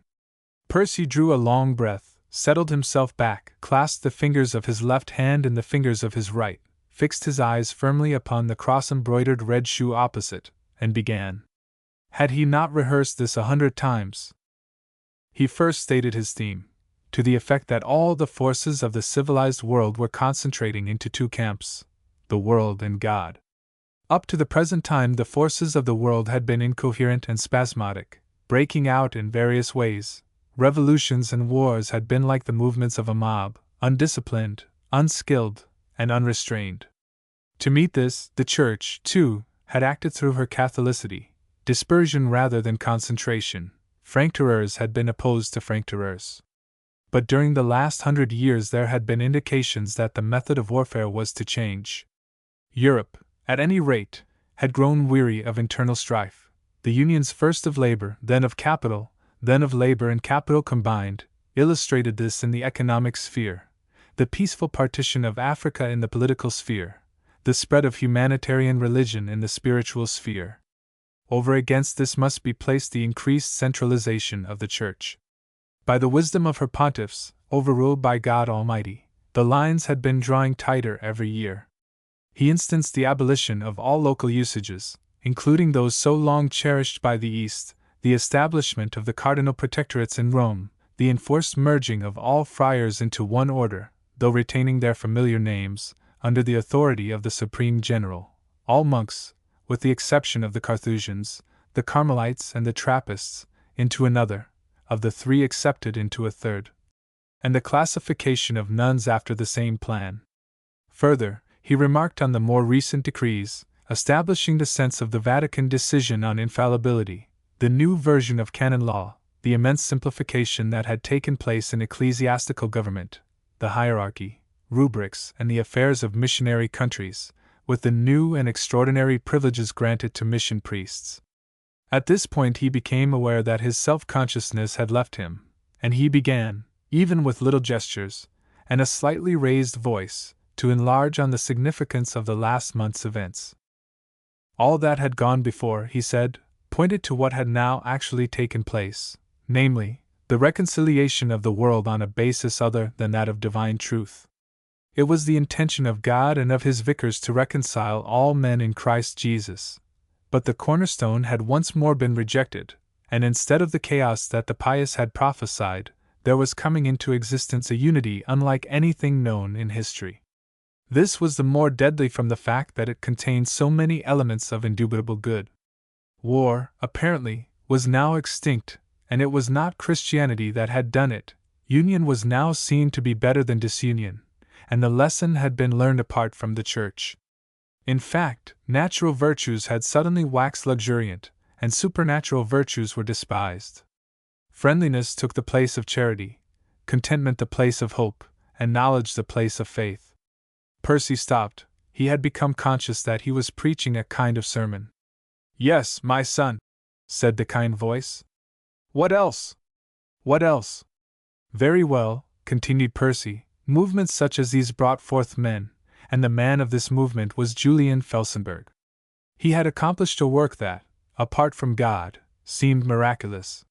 Percy drew a long breath, settled himself back, clasped the fingers of his left hand in the fingers of his right, fixed his eyes firmly upon the cross-embroidered red shoe opposite, and began. Had he not rehearsed this 100 times? He first stated his theme, to the effect that all the forces of the civilized world were concentrating into two camps, the world and God. Up to the present time, the forces of the world had been incoherent and spasmodic, breaking out in various ways. Revolutions and wars had been like the movements of a mob, undisciplined, unskilled, and unrestrained. To meet this, the Church, too, had acted through her Catholicity, dispersion rather than concentration. Franc-tireurs had been opposed to franc-tireurs. But during the last 100 years there had been indications that the method of warfare was to change. Europe, at any rate, had grown weary of internal strife. The unions first of labor, then of capital, then of labor and capital combined, illustrated this in the economic sphere, the peaceful partition of Africa in the political sphere, the spread of humanitarian religion in the spiritual sphere. Over against this must be placed the increased centralization of the Church. By the wisdom of her pontiffs, overruled by God Almighty, the lines had been drawing tighter every year. He instanced the abolition of all local usages, including those so long cherished by the East, the establishment of the cardinal protectorates in Rome, the enforced merging of all friars into one order, though retaining their familiar names, under the authority of the Supreme General, all monks, with the exception of the Carthusians, the Carmelites and the Trappists, into another, of the three accepted into a third, and the classification of nuns after the same plan. Further, he remarked on the more recent decrees, establishing the sense of the Vatican decision on infallibility, the new version of canon law, the immense simplification that had taken place in ecclesiastical government, the hierarchy, rubrics, and the affairs of missionary countries, with the new and extraordinary privileges granted to mission priests. At this point he became aware that his self-consciousness had left him, and he began, even with little gestures, and a slightly raised voice, to enlarge on the significance of the last month's events. All that had gone before, he said, pointed to what had now actually taken place, namely, the reconciliation of the world on a basis other than that of divine truth. It was the intention of God and of His vicars to reconcile all men in Christ Jesus. But the cornerstone had once more been rejected, and instead of the chaos that the pious had prophesied, there was coming into existence a unity unlike anything known in history. This was the more deadly from the fact that it contained so many elements of indubitable good. War, apparently, was now extinct, and it was not Christianity that had done it. Union was now seen to be better than disunion, and the lesson had been learned apart from the Church. In fact, natural virtues had suddenly waxed luxuriant, and supernatural virtues were despised. Friendliness took the place of charity, contentment the place of hope, and knowledge the place of faith. Percy stopped. He had become conscious that he was preaching a kind of sermon. "Yes, my son," said the kind voice. "What else? What else?" "Very well," continued Percy. Movements such as these brought forth men, and the man of this movement was Julian Felsenburgh. He had accomplished a work that, apart from God, seemed miraculous.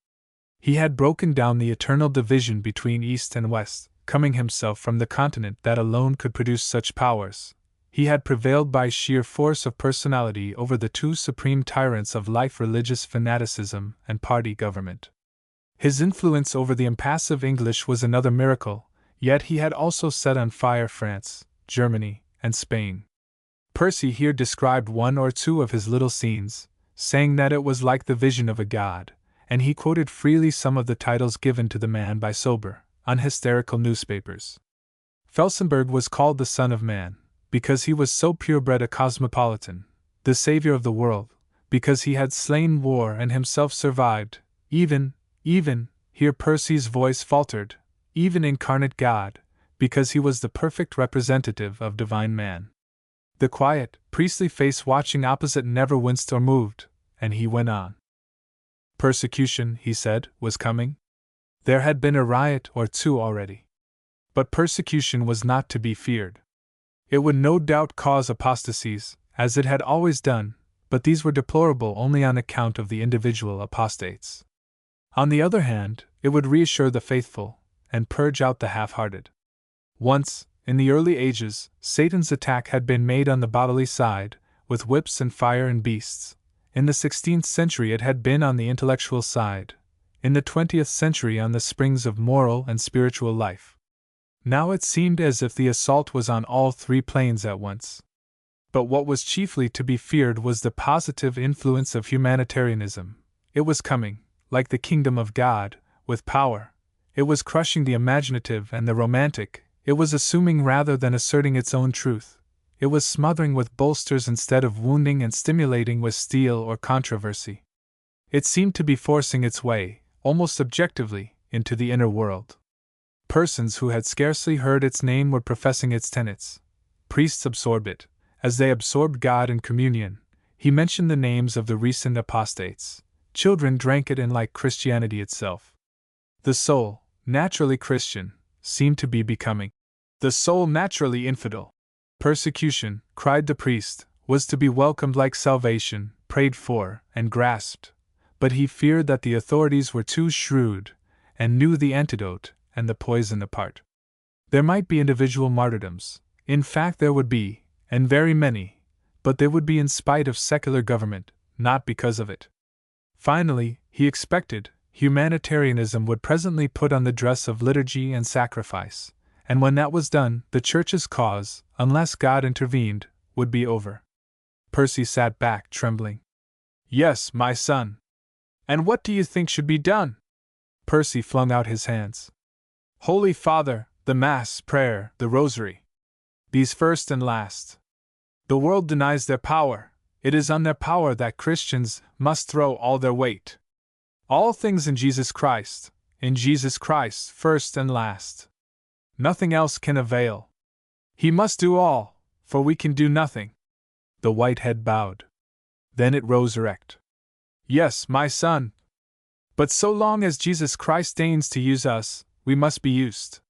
He had broken down the eternal division between East and West, coming himself from the continent that alone could produce such powers. He had prevailed by sheer force of personality over the two supreme tyrants of life, religious fanaticism and party government. His influence over the impassive English was another miracle, yet he had also set on fire France, Germany, and Spain. Percy here described one or two of his little scenes, saying that it was like the vision of a god, and he quoted freely some of the titles given to the man by sober, unhysterical newspapers. Felsenburgh was called the Son of Man, because he was so purebred a cosmopolitan, the savior of the world, because he had slain war and himself survived, even, here Percy's voice faltered, even incarnate God, because he was the perfect representative of divine man. The quiet, priestly face watching opposite never winced or moved, and he went on. Persecution, he said, was coming. There had been a riot or two already. But persecution was not to be feared. It would no doubt cause apostasies, as it had always done, but these were deplorable only on account of the individual apostates. On the other hand, it would reassure the faithful, and purge out the half-hearted. Once, in the early ages, Satan's attack had been made on the bodily side, with whips and fire and beasts. In the 16th century it had been on the intellectual side, in the 20th century on the springs of moral and spiritual life. Now it seemed as if the assault was on all three planes at once. But what was chiefly to be feared was the positive influence of humanitarianism. It was coming, like the kingdom of God, with power. It was crushing the imaginative and the romantic. It was assuming rather than asserting its own truth. It was smothering with bolsters instead of wounding and stimulating with steel or controversy. It seemed to be forcing its way, almost objectively, into the inner world. Persons who had scarcely heard its name were professing its tenets. Priests absorbed it, as they absorbed God in communion. He mentioned the names of the recent apostates. Children drank it in like Christianity itself. The soul, naturally Christian, seemed to be becoming the soul naturally infidel. Persecution, cried the priest, was to be welcomed like salvation, prayed for, and grasped. But he feared that the authorities were too shrewd, and knew the antidote and the poison apart. There might be individual martyrdoms, in fact there would be, and very many, but they would be in spite of secular government, not because of it. Finally, he expected, humanitarianism would presently put on the dress of liturgy and sacrifice, and when that was done, the Church's cause, unless God intervened, would be over. Percy sat back, trembling. Yes, my son. And what do you think should be done? Percy flung out his hands. Holy Father, the Mass, prayer, the Rosary. These first and last. The world denies their power. It is on their power that Christians must throw all their weight. All things in Jesus Christ, first and last. Nothing else can avail. He must do all, for we can do nothing. The white head bowed. Then it rose erect. Yes, my son. But so long as Jesus Christ deigns to use us, we must be used.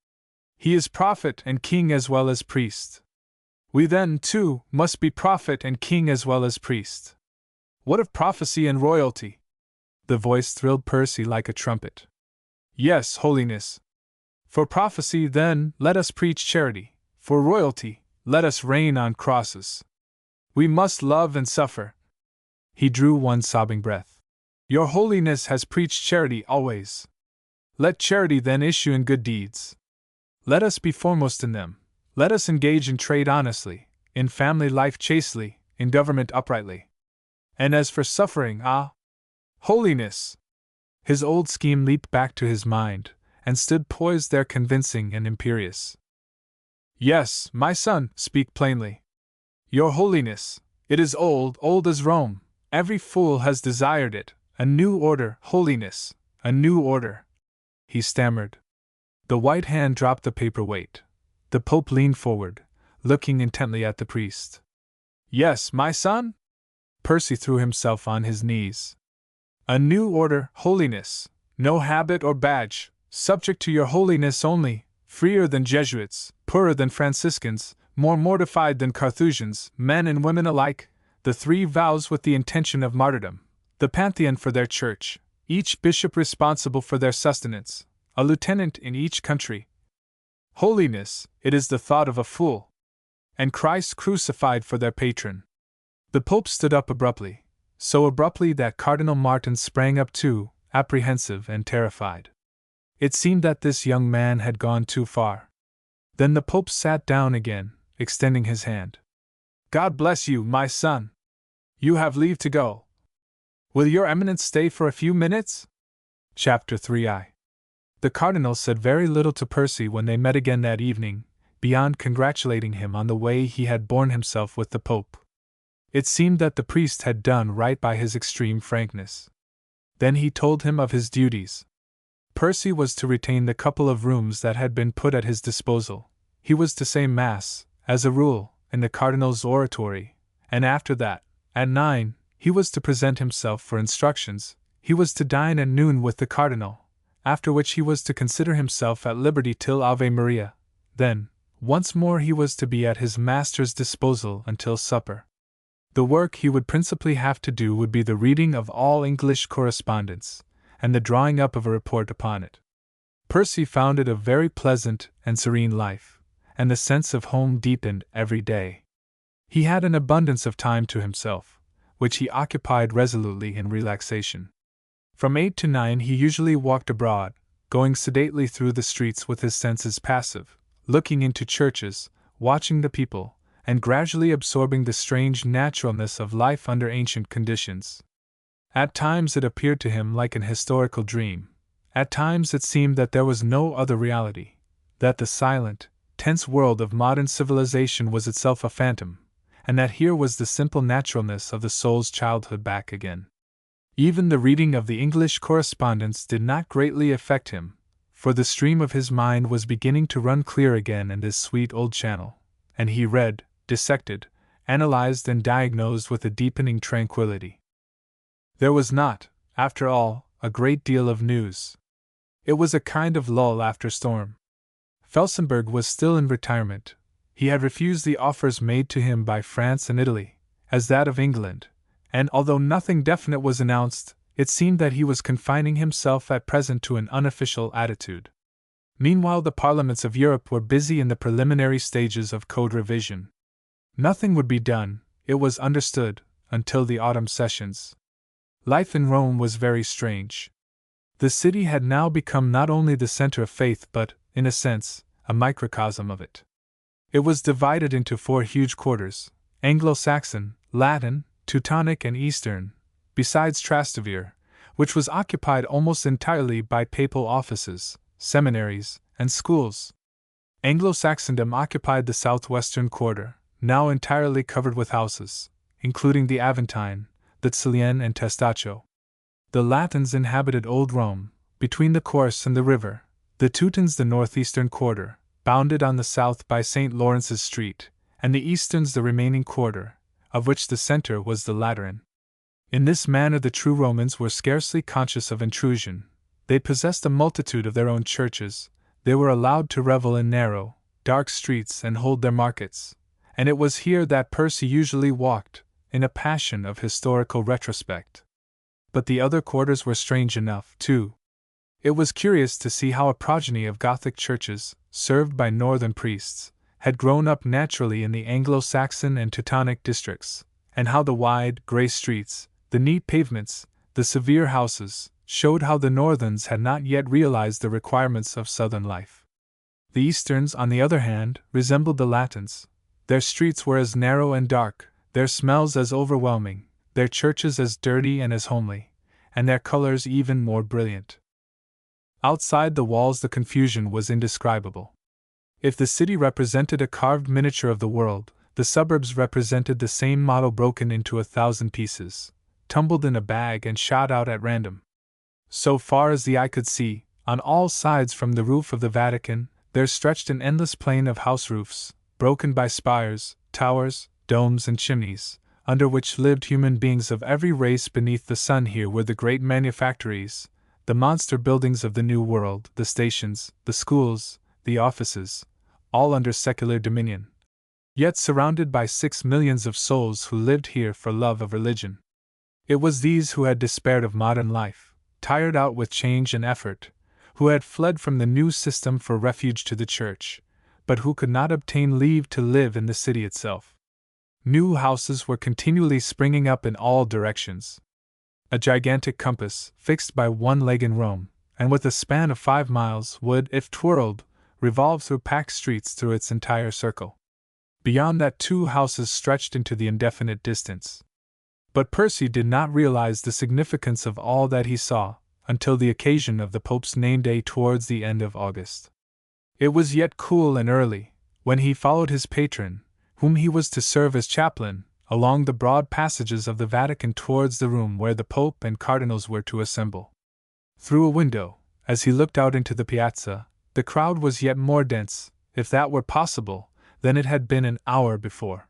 He is prophet and king as well as priest. We then, too, must be prophet and king as well as priest. What of prophecy and royalty? The voice thrilled Percy like a trumpet. Yes, holiness. For prophecy, then, let us preach charity. For royalty, let us reign on crosses. We must love and suffer. He drew one sobbing breath. Your holiness has preached charity always. Let charity then issue in good deeds. Let us be foremost in them. Let us engage in trade honestly, in family life chastely, in government uprightly. And as for suffering, holiness! His old scheme leaped back to his mind, and stood poised there convincing and imperious. Yes, my son, speak plainly. Your holiness, it is old, old as Rome. Every fool has desired it. A new order, holiness, a new order. He stammered. The white hand dropped the paperweight. The Pope leaned forward, looking intently at the priest. Yes, my son? Percy threw himself on his knees. A new order, holiness, no habit or badge, subject to your holiness only, freer than Jesuits, poorer than Franciscans, more mortified than Carthusians, men and women alike, the three vows with the intention of martyrdom, the Pantheon for their church, each bishop responsible for their sustenance, a lieutenant in each country. Holiness, it is the thought of a fool. And Christ crucified for their patron. The Pope stood up abruptly, so abruptly that Cardinal Martin sprang up too, apprehensive and terrified. It seemed that this young man had gone too far. Then the Pope sat down again, extending his hand. God bless you, my son. You have leave to go. Will your Eminence stay for a few minutes? Chapter 3I. The Cardinal said very little to Percy when they met again that evening, beyond congratulating him on the way he had borne himself with the Pope. It seemed that the priest had done right by his extreme frankness. Then he told him of his duties. Percy was to retain the couple of rooms that had been put at his disposal. He was to say Mass, as a rule, in the Cardinal's oratory, and after that, at 9, he was to present himself for instructions. He was to dine at noon with the Cardinal, after which he was to consider himself at liberty till Ave Maria. Then, once more he was to be at his master's disposal until supper. The work he would principally have to do would be the reading of all English correspondence, and the drawing up of a report upon it. Percy found it a very pleasant and serene life, and the sense of home deepened every day. He had an abundance of time to himself, which he occupied resolutely in relaxation. From 8 to 9 he usually walked abroad, going sedately through the streets with his senses passive, looking into churches, watching the people, and gradually absorbing the strange naturalness of life under ancient conditions. At times it appeared to him like an historical dream. At times it seemed that there was no other reality, that the silent, tense world of modern civilization was itself a phantom, and that here was the simple naturalness of the soul's childhood back again. Even the reading of the English correspondence did not greatly affect him, for the stream of his mind was beginning to run clear again in this sweet old channel, and he read, dissected, analyzed, and diagnosed with a deepening tranquility. There was not, after all, a great deal of news. It was a kind of lull after storm. Felsenburgh was still in retirement. He had refused the offers made to him by France and Italy, as that of England, and although nothing definite was announced, it seemed that he was confining himself at present to an unofficial attitude. Meanwhile, the parliaments of Europe were busy in the preliminary stages of code revision. Nothing would be done, it was understood, until the autumn sessions. Life in Rome was very strange. The city had now become not only the center of faith but, in a sense, a microcosm of it. It was divided into 4 huge quarters: Anglo-Saxon, Latin, Teutonic, and Eastern, besides Trastevere, which was occupied almost entirely by papal offices, seminaries, and schools. Anglo-Saxondom occupied the southwestern quarter, now entirely covered with houses, including the Aventine, the Cillian, and Testaccio. The Latins inhabited Old Rome, between the Corse and the river; the Teutons the northeastern quarter, bounded on the south by St. Lawrence's Street, and the Easterns the remaining quarter, of which the center was the Lateran. In this manner the true Romans were scarcely conscious of intrusion. They possessed a multitude of their own churches, they were allowed to revel in narrow, dark streets and hold their markets, and it was here that Percy usually walked, in a passion of historical retrospect. But the other quarters were strange enough, too. It was curious to see how a progeny of Gothic churches, served by northern priests, had grown up naturally in the Anglo-Saxon and Teutonic districts, and how the wide, grey streets, the neat pavements, the severe houses, showed how the Northerns had not yet realized the requirements of southern life. The Easterns, on the other hand, resembled the Latins. Their streets were as narrow and dark, their smells as overwhelming, their churches as dirty and as homely, and their colors even more brilliant. Outside the walls the confusion was indescribable. If the city represented a carved miniature of the world, the suburbs represented the same model broken into 1,000 pieces, tumbled in a bag and shot out at random. So far as the eye could see, on all sides from the roof of the Vatican, there stretched an endless plain of house roofs, broken by spires, towers, domes, and chimneys, under which lived human beings of every race beneath the sun. Here were the great manufactories, the monster buildings of the New World, the stations, the schools, the offices, all under secular dominion, yet surrounded by 6 millions of souls who lived here for love of religion. It was these who had despaired of modern life, tired out with change and effort, who had fled from the new system for refuge to the church, but who could not obtain leave to live in the city itself. New houses were continually springing up in all directions. A gigantic compass, fixed by one leg in Rome, and with a span of 5 miles, would, if twirled, revolve through packed streets through its entire circle. Beyond that 2 houses stretched into the indefinite distance. But Percy did not realize the significance of all that he saw, until the occasion of the Pope's name-day towards the end of August. It was yet cool and early, when he followed his patron, whom he was to serve as chaplain, along the broad passages of the Vatican towards the room where the Pope and cardinals were to assemble. Through a window, as he looked out into the piazza, the crowd was yet more dense, if that were possible, than it had been an hour before.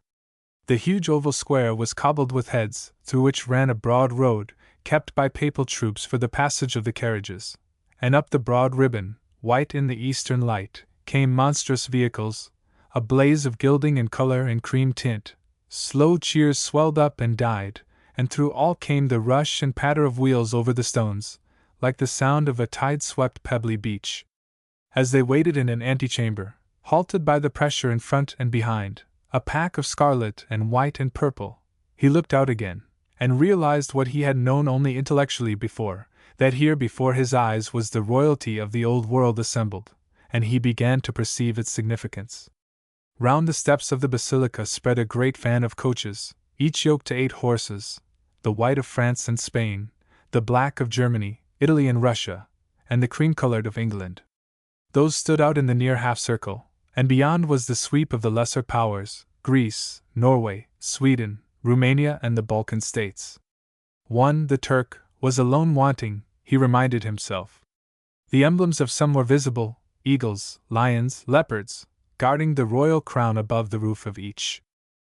The huge oval square was cobbled with heads, through which ran a broad road, kept by papal troops for the passage of the carriages, and up the broad ribbon, white in the eastern light, came monstrous vehicles, a blaze of gilding and color and cream tint. Slow cheers swelled up and died, and through all came the rush and patter of wheels over the stones, like the sound of a tide-swept pebbly beach. As they waited in an antechamber, halted by the pressure in front and behind, a pack of scarlet and white and purple, he looked out again, and realized what he had known only intellectually before, that here before his eyes was the royalty of the old world assembled, and he began to perceive its significance. Round the steps of the basilica spread a great fan of coaches, each yoked to 8 horses, the white of France and Spain, the black of Germany, Italy and Russia, and the cream-colored of England. Those stood out in the near half-circle, and beyond was the sweep of the lesser powers, Greece, Norway, Sweden, Romania and the Balkan states. One, the Turk, was alone wanting, he reminded himself. The emblems of some were visible, eagles, lions, leopards, guarding the royal crown above the roof of each.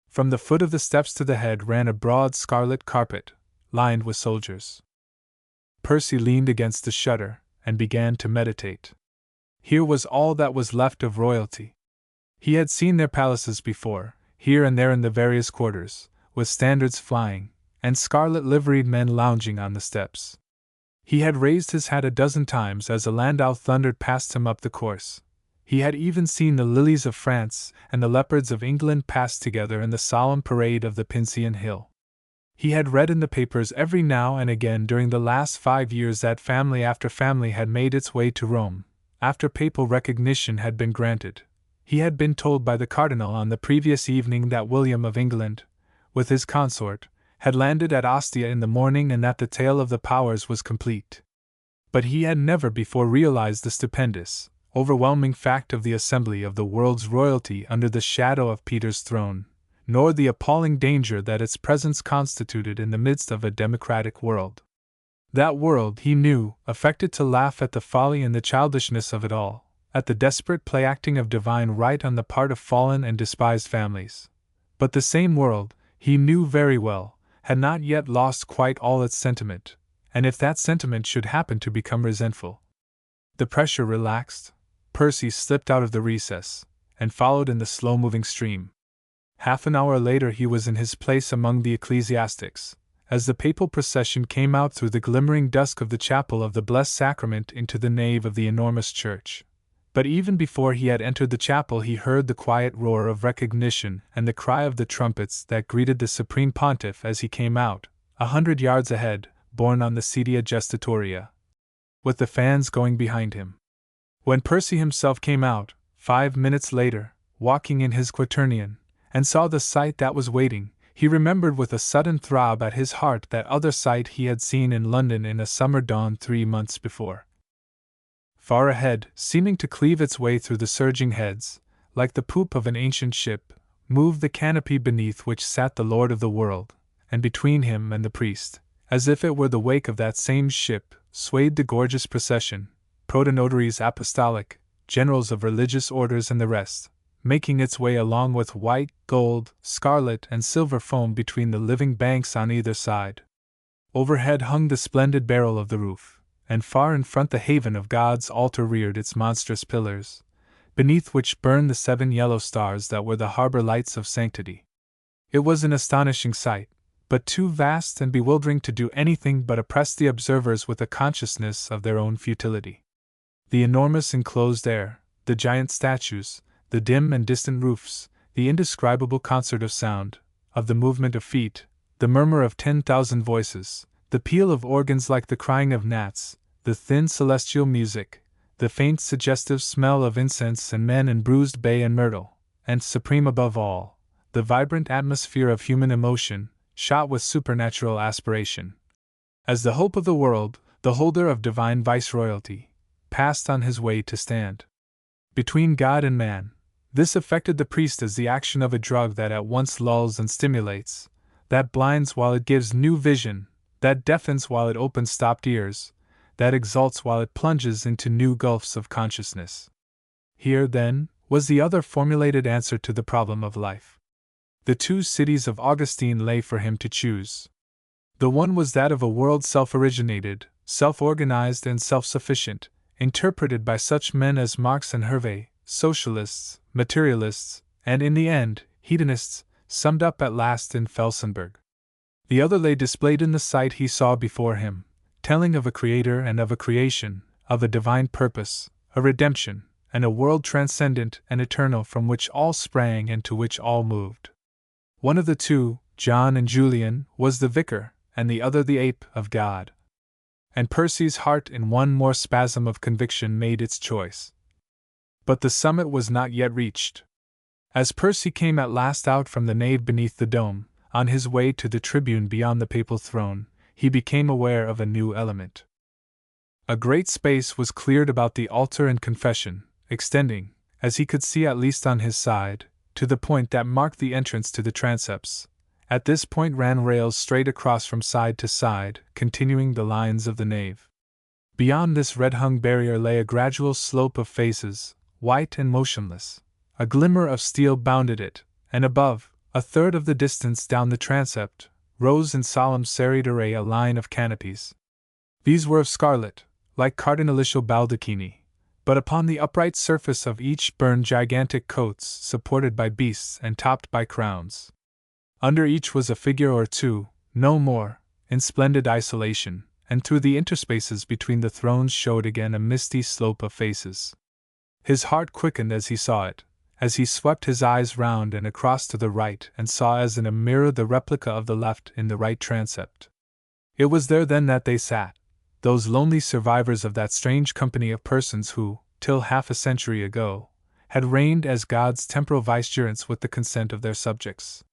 From the foot of the steps to the head ran a broad scarlet carpet, lined with soldiers. Percy leaned against the shutter, and began to meditate. Here was all that was left of royalty. He had seen their palaces before, here and there in the various quarters, with standards flying, and scarlet-liveried men lounging on the steps. He had raised his hat a dozen times as a landau thundered past him up the course. He had even seen the lilies of France and the leopards of England pass together in the solemn parade of the Pincian Hill. He had read in the papers every now and again during the last 5 years that family after family had made its way to Rome, after papal recognition had been granted. He had been told by the Cardinal on the previous evening that William of England, with his consort, had landed at Ostia in the morning and that the tale of the powers was complete. But he had never before realized the stupendous, overwhelming fact of the assembly of the world's royalty under the shadow of Peter's throne, nor the appalling danger that its presence constituted in the midst of a democratic world. That world, he knew, affected to laugh at the folly and the childishness of it all, at the desperate play-acting of divine right on the part of fallen and despised families. But the same world, he knew very well, had not yet lost quite all its sentiment, and if that sentiment should happen to become resentful. The pressure relaxed. Percy slipped out of the recess, and followed in the slow-moving stream. Half an hour later he was in his place among the ecclesiastics, as the papal procession came out through the glimmering dusk of the chapel of the Blessed Sacrament into the nave of the enormous church. But even before he had entered the chapel he heard the quiet roar of recognition and the cry of the trumpets that greeted the Supreme Pontiff as he came out, 100 yards ahead, borne on the sedia gestatoria, with the fans going behind him. When Percy himself came out, 5 minutes later, walking in his quaternion, and saw the sight that was waiting, he remembered with a sudden throb at his heart that other sight he had seen in London in a summer dawn 3 months before. Far ahead, seeming to cleave its way through the surging heads, like the poop of an ancient ship, moved the canopy beneath which sat the Lord of the world, and between him and the priest, as if it were the wake of that same ship, swayed the gorgeous procession, protonotaries apostolic, generals of religious orders and the rest, making its way along with white, gold, scarlet and silver foam between the living banks on either side. Overhead hung the splendid barrel of the roof, and far in front the haven of God's altar reared its monstrous pillars, beneath which burned the 7 yellow stars that were the harbor lights of sanctity. It was an astonishing sight, but too vast and bewildering to do anything but oppress the observers with a consciousness of their own futility. The enormous enclosed air, the giant statues, the dim and distant roofs, the indescribable concert of sound, of the movement of feet, the murmur of 10,000 voices, the peal of organs like the crying of gnats, the thin celestial music, the faint suggestive smell of incense and men in bruised bay and myrtle, and, supreme above all, the vibrant atmosphere of human emotion, shot with supernatural aspiration. As the hope of the world, the holder of divine viceroyalty, passed on his way to stand between God and man, this affected the priest as the action of a drug that at once lulls and stimulates, that blinds while it gives new vision, that deafens while it opens stopped ears, that exalts while it plunges into new gulfs of consciousness. Here, then, was the other formulated answer to the problem of life. The 2 cities of Augustine lay for him to choose. The one was that of a world self-originated, self-organized and self-sufficient, interpreted by such men as Marx and Hervé, socialists, materialists, and in the end, hedonists, summed up at last in Felsenburgh. The other lay displayed in the sight he saw before him, telling of a creator and of a creation, of a divine purpose, a redemption, and a world transcendent and eternal from which all sprang and to which all moved. One of the two, John and Julian, was the vicar, and the other the ape of God. And Percy's heart in one more spasm of conviction made its choice. But the summit was not yet reached. As Percy came at last out from the nave beneath the dome, on his way to the tribune beyond the papal throne, he became aware of a new element. A great space was cleared about the altar and confession, extending, as he could see at least on his side, to the point that marked the entrance to the transepts. At this point ran rails straight across from side to side, continuing the lines of the nave. Beyond this red-hung barrier lay a gradual slope of faces, white and motionless. A glimmer of steel bounded it, and above, a third of the distance down the transept, rose in solemn serried array a line of canopies. These were of scarlet, like cardinalitial baldacchini, but upon the upright surface of each burned gigantic coats supported by beasts and topped by crowns. Under each was a figure or two, no more, in splendid isolation, and through the interspaces between the thrones showed again a misty slope of faces. His heart quickened as he saw it, as he swept his eyes round and across to the right and saw as in a mirror the replica of the left in the right transept. It was there then that they sat, those lonely survivors of that strange company of persons who, till half a century ago, had reigned as God's temporal vicegerents with the consent of their subjects.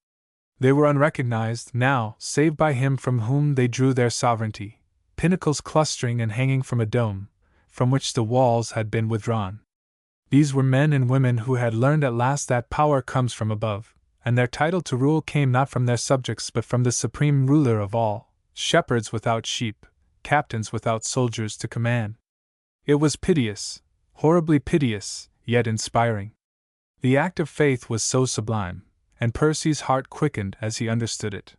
They were unrecognized now, save by him from whom they drew their sovereignty, pinnacles clustering and hanging from a dome, from which the walls had been withdrawn. These were men and women who had learned at last that power comes from above, and their title to rule came not from their subjects but from the supreme ruler of all, shepherds without sheep, captains without soldiers to command. It was piteous, horribly piteous, yet inspiring. The act of faith was so sublime, and Percy's heart quickened as he understood it.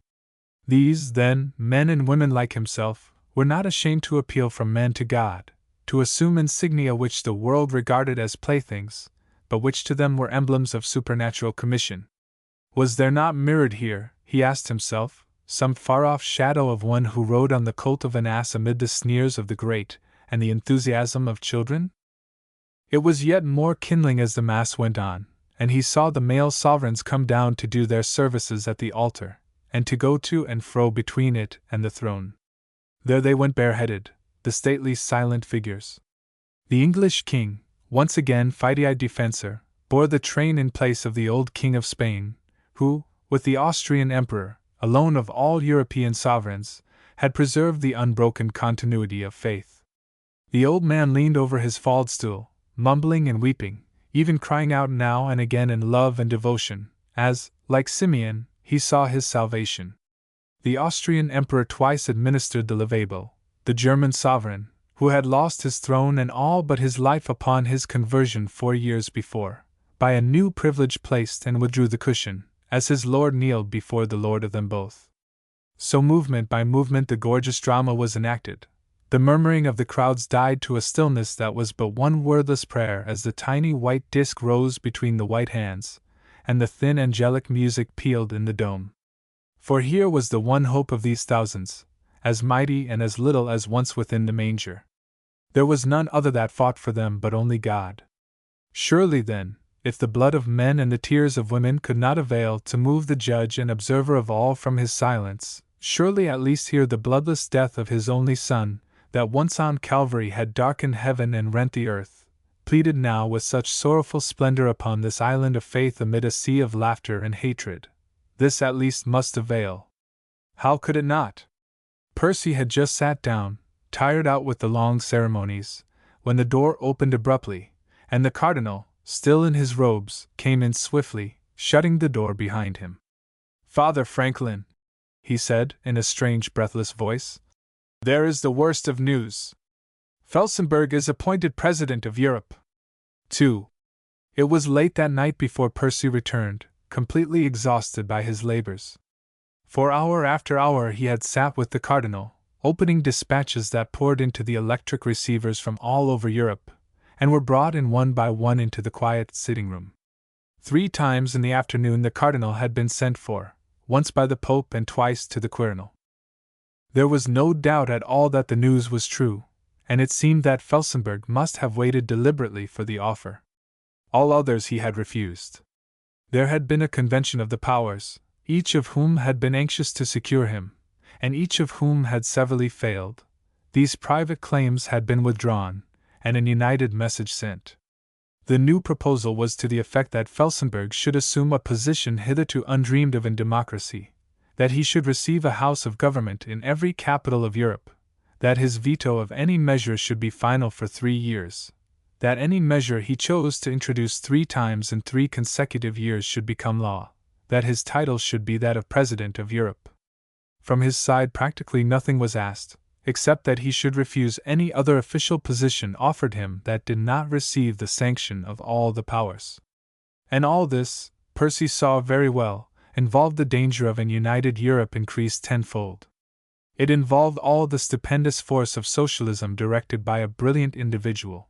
These, then, men and women like himself, were not ashamed to appeal from men to God, to assume insignia which the world regarded as playthings, but which to them were emblems of supernatural commission. Was there not mirrored here, he asked himself, some far-off shadow of one who rode on the colt of an ass amid the sneers of the great and the enthusiasm of children? It was yet more kindling as the Mass went on, and he saw the male sovereigns come down to do their services at the altar, and to go to and fro between it and the throne. There they went bareheaded, the stately silent figures. The English king, once again fidei defensor, bore the train in place of the old king of Spain, who, with the Austrian emperor, alone of all European sovereigns, had preserved the unbroken continuity of faith. The old man leaned over his faldstool, mumbling and weeping, even crying out now and again in love and devotion, as, like Simeon, he saw his salvation. The Austrian emperor twice administered the lavabo, the German sovereign, who had lost his throne and all but his life upon his conversion 4 years before, by a new privilege placed and withdrew the cushion, as his lord kneeled before the lord of them both. So movement by movement the gorgeous drama was enacted. The murmuring of the crowds died to a stillness that was but one wordless prayer as the tiny white disk rose between the white hands, and the thin angelic music pealed in the dome. For here was the one hope of these thousands, as mighty and as little as once within the manger. There was none other that fought for them but only God. Surely then, if the blood of men and the tears of women could not avail to move the judge and observer of all from his silence, surely at least here the bloodless death of his only Son, that once on Calvary had darkened heaven and rent the earth, pleaded now with such sorrowful splendor upon this island of faith amid a sea of laughter and hatred. This at least must avail. How could it not? Percy had just sat down, tired out with the long ceremonies, when the door opened abruptly, and the cardinal, still in his robes, came in swiftly, shutting the door behind him. "Father Franklin," he said, in a strange breathless voice, "there is the worst of news. Felsenburgh is appointed President of Europe." 2. It was late that night before Percy returned, completely exhausted by his labors. For hour after hour he had sat with the cardinal, opening dispatches that poured into the electric receivers from all over Europe, and were brought in one by one into the quiet sitting-room. 3 times in the afternoon the cardinal had been sent for, once by the Pope and twice to the Quirinal. There was no doubt at all that the news was true, and it seemed that Felsenburgh must have waited deliberately for the offer. All others he had refused. There had been a convention of the powers, each of whom had been anxious to secure him, and each of whom had severally failed. These private claims had been withdrawn, and an united message sent. The new proposal was to the effect that Felsenburgh should assume a position hitherto undreamed of in democracy, that he should receive a house of government in every capital of Europe, that his veto of any measure should be final for 3 years, that any measure he chose to introduce 3 times in 3 consecutive years should become law, that his title should be that of President of Europe. From his side practically nothing was asked, except that he should refuse any other official position offered him that did not receive the sanction of all the powers. And all this, Percy saw very well, involved the danger of an united Europe increased tenfold. It involved all the stupendous force of socialism directed by a brilliant individual.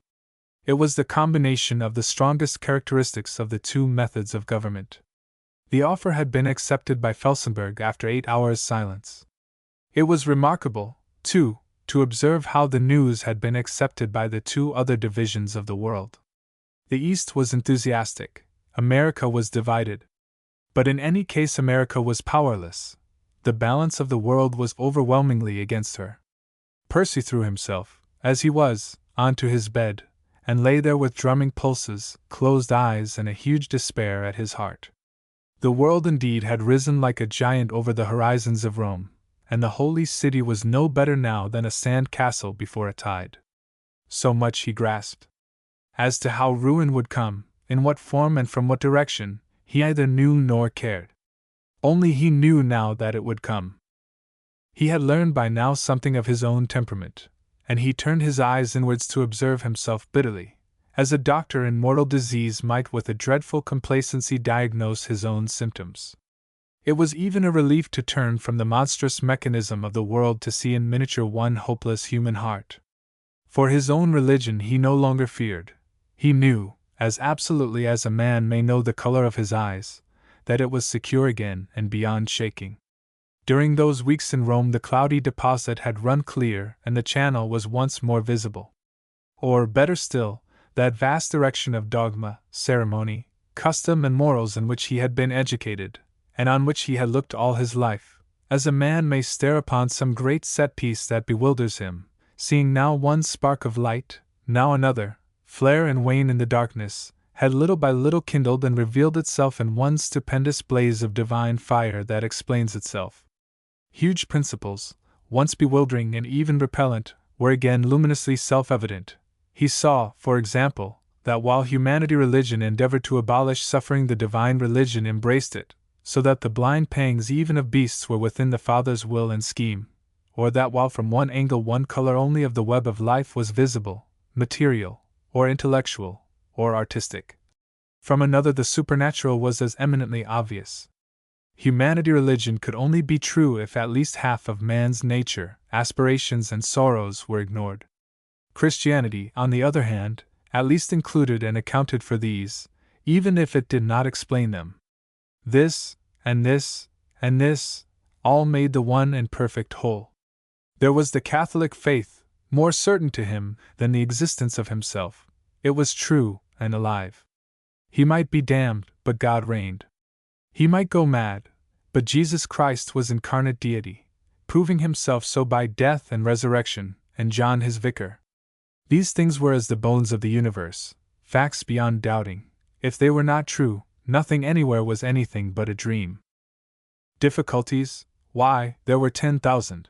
It was the combination of the strongest characteristics of the 2 methods of government. The offer had been accepted by Felsenburgh after 8 hours' silence. It was remarkable, too, to observe how the news had been accepted by the 2 other divisions of the world. The East was enthusiastic, America was divided. But in any case America was powerless. The balance of the world was overwhelmingly against her. Percy threw himself, as he was, onto his bed, and lay there with drumming pulses, closed eyes, and a huge despair at his heart. The world indeed had risen like a giant over the horizons of Rome, and the holy city was no better now than a sand castle before a tide. So much he grasped. As to how ruin would come, in what form and from what direction, he neither knew nor cared. Only he knew now that it would come. He had learned by now something of his own temperament, and he turned his eyes inwards to observe himself bitterly, as a doctor in mortal disease might with a dreadful complacency diagnose his own symptoms. It was even a relief to turn from the monstrous mechanism of the world to see in miniature one hopeless human heart. For his own religion he no longer feared. He knew, as absolutely as a man may know the color of his eyes, that it was secure again and beyond shaking. During those weeks in Rome the cloudy deposit had run clear and the channel was once more visible. Or, better still, that vast direction of dogma, ceremony, custom and morals in which he had been educated, and on which he had looked all his life, as a man may stare upon some great set piece that bewilders him, seeing now one spark of light, now another, flare and wane in the darkness, had little by little kindled and revealed itself in one stupendous blaze of divine fire that explains itself. Huge principles, once bewildering and even repellent, were again luminously self-evident. He saw, for example, that while humanity religion endeavored to abolish suffering, the divine religion embraced it, so that the blind pangs even of beasts were within the Father's will and scheme, or that while from one angle one color only of the web of life was visible, material, or intellectual, or artistic, from another the supernatural was as eminently obvious. Humanity religion could only be true if at least half of man's nature, aspirations and sorrows were ignored. Christianity, on the other hand, at least included and accounted for these, even if it did not explain them. This, and this, and this, all made the one and perfect whole. There was the Catholic faith, more certain to him than the existence of himself. It was true and alive. He might be damned, but God reigned. He might go mad, but Jesus Christ was incarnate deity, proving himself so by death and resurrection, and John his vicar. These things were as the bones of the universe, facts beyond doubting. If they were not true, nothing anywhere was anything but a dream. Difficulties? Why, there were 10,000.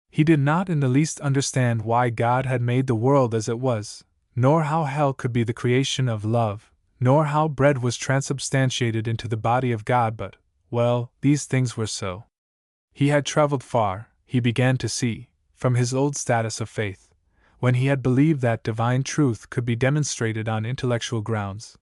He did not in the least understand why God had made the world as it was, nor how hell could be the creation of love, nor how bread was transubstantiated into the body of God, but, well, these things were so. He had traveled far, he began to see, from his old status of faith, when he had believed that divine truth could be demonstrated on intellectual grounds.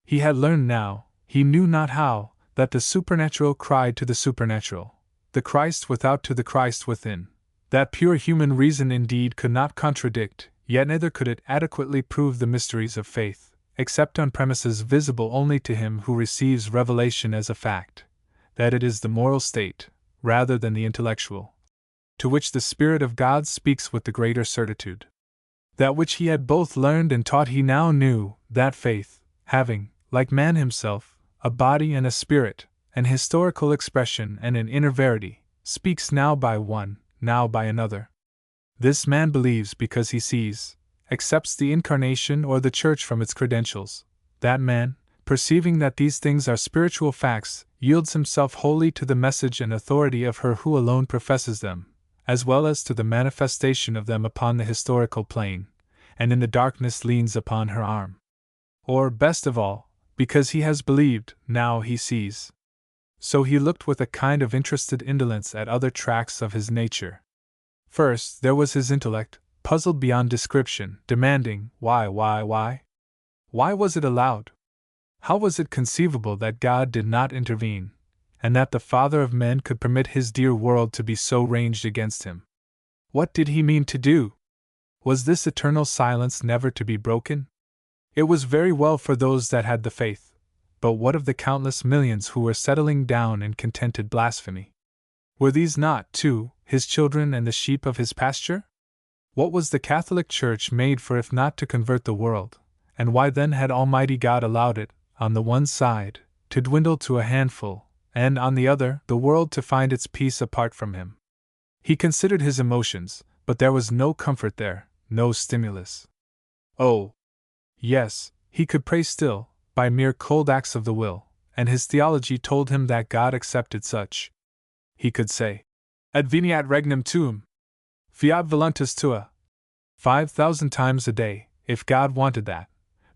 He had learned now, he knew not how, that the supernatural cried to the supernatural, the Christ without to the Christ within, that pure human reason indeed could not contradict, yet neither could it adequately prove the mysteries of faith, except on premises visible only to him who receives revelation as a fact, that it is the moral state, rather than the intellectual, to which the Spirit of God speaks with the greater certitude. That which he had both learned and taught he now knew, that faith, having, like man himself, a body and a spirit, an historical expression and an inner verity, speaks now by one, now by another. This man believes because he sees, accepts the Incarnation or the Church from its credentials. That man, perceiving that these things are spiritual facts, yields himself wholly to the message and authority of her who alone professes them, as well as to the manifestation of them upon the historical plane, and in the darkness leans upon her arm. Or, best of all, because he has believed, now he sees. So he looked with a kind of interested indolence at other tracts of his nature. First, there was his intellect, puzzled beyond description, demanding, why? Why was it allowed? How was it conceivable that God did not intervene, and that the Father of men could permit his dear world to be so ranged against him? What did he mean to do? Was this eternal silence never to be broken? It was very well for those that had the faith, but what of the countless millions who were settling down in contented blasphemy? Were these not, too, his children and the sheep of his pasture? What was the Catholic Church made for if not to convert the world, and why then had Almighty God allowed it, on the one side, to dwindle to a handful, and on the other, the world to find its peace apart from him? He considered his emotions, but there was no comfort there, no stimulus. Oh, yes, he could pray still, by mere cold acts of the will, and his theology told him that God accepted such. He could say, Adveniat regnum tuum, fiat voluntas tua, 5,000 times a day, if God wanted that,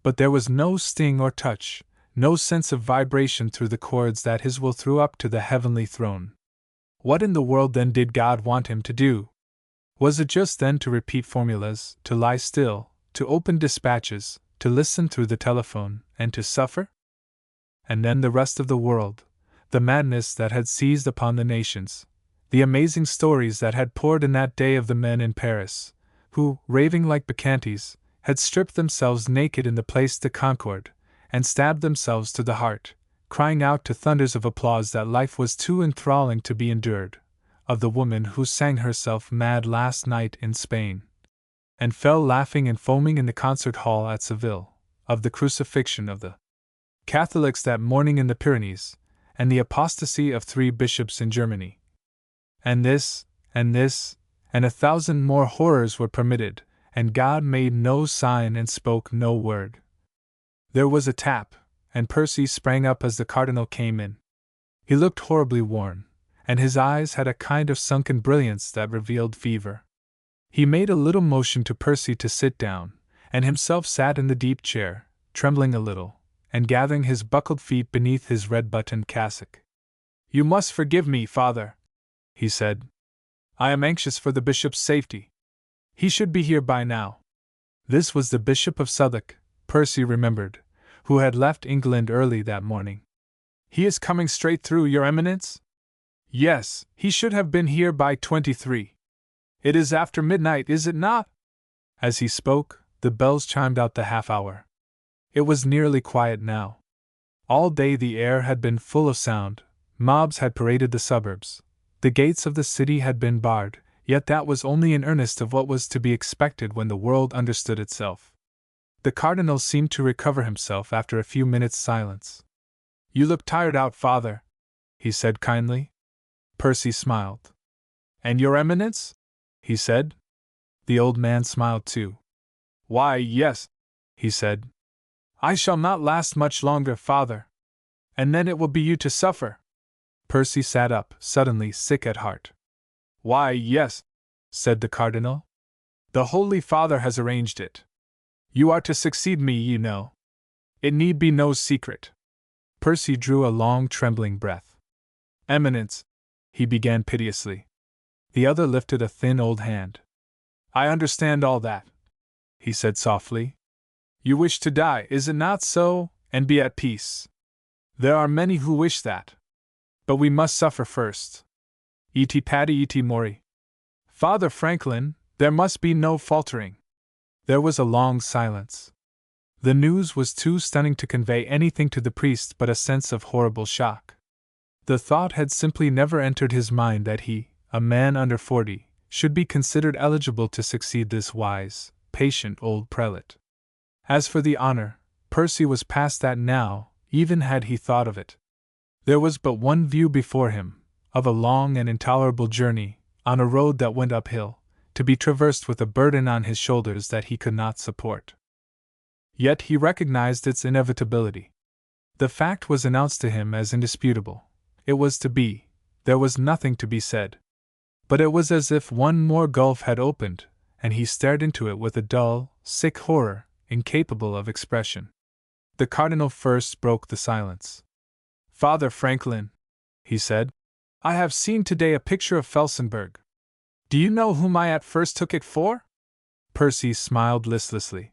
but there was no sting or touch, no sense of vibration through the chords that his will threw up to the heavenly throne. What in the world then did God want him to do? Was it just then to repeat formulas, to lie still, to open dispatches, to listen through the telephone, and to suffer? And then the rest of the world, the madness that had seized upon the nations, the amazing stories that had poured in that day of the men in Paris, who, raving like bacchantes, had stripped themselves naked in the Place de Concorde, and stabbed themselves to the heart, crying out to thunders of applause that life was too enthralling to be endured, of the woman who sang herself mad last night in Spain, and fell laughing and foaming in the concert hall at Seville, of the crucifixion of the Catholics that morning in the Pyrenees, and the apostasy of 3 bishops in Germany. And this, and 1,000 more horrors were permitted, and God made no sign and spoke no word. There was a tap, and Percy sprang up as the cardinal came in. He looked horribly worn, and his eyes had a kind of sunken brilliance that revealed fever. He made a little motion to Percy to sit down, and himself sat in the deep chair, trembling a little, and gathering his buckled feet beneath his red-buttoned cassock. "You must forgive me, father," he said. "I am anxious for the bishop's safety. He should be here by now." This was the Bishop of Southwark, Percy remembered, who had left England early that morning. "He is coming straight through, your eminence?" "Yes, he should have been here by 23. It is after midnight, is it not?" As he spoke, the bells chimed out the half-hour. It was nearly quiet now. All day the air had been full of sound, mobs had paraded the suburbs, the gates of the city had been barred, yet that was only an earnest of what was to be expected when the world understood itself. The cardinal seemed to recover himself after a few minutes' silence. "You look tired out, father," he said kindly. Percy smiled. "And your eminence?" he said. The old man smiled too. "Why, yes," he said. "I shall not last much longer, father. And then it will be you to suffer." Percy sat up, suddenly sick at heart. "Why, yes," said the cardinal. "The Holy Father has arranged it. You are to succeed me, you know. It need be no secret." Percy drew a long, trembling breath. "Eminence," he began piteously. The other lifted a thin old hand. "I understand all that," he said softly. "You wish to die, is it not so, and be at peace? There are many who wish that. But we must suffer first. Iti pati iti mori. Father Franklin, there must be no faltering." There was a long silence. The news was too stunning to convey anything to the priest but a sense of horrible shock. The thought had simply never entered his mind that he, a man under 40, should be considered eligible to succeed this wise, patient old prelate. As for the honor, Percy was past that now, even had he thought of it. There was but one view before him, of a long and intolerable journey, on a road that went uphill, to be traversed with a burden on his shoulders that he could not support. Yet he recognized its inevitability. The fact was announced to him as indisputable. It was to be. There was nothing to be said. But it was as if one more gulf had opened, and he stared into it with a dull, sick horror, incapable of expression. The Cardinal first broke the silence. "Father Franklin," he said, "I have seen today a picture of Felsenburgh. Do you know whom I at first took it for?" Percy smiled listlessly.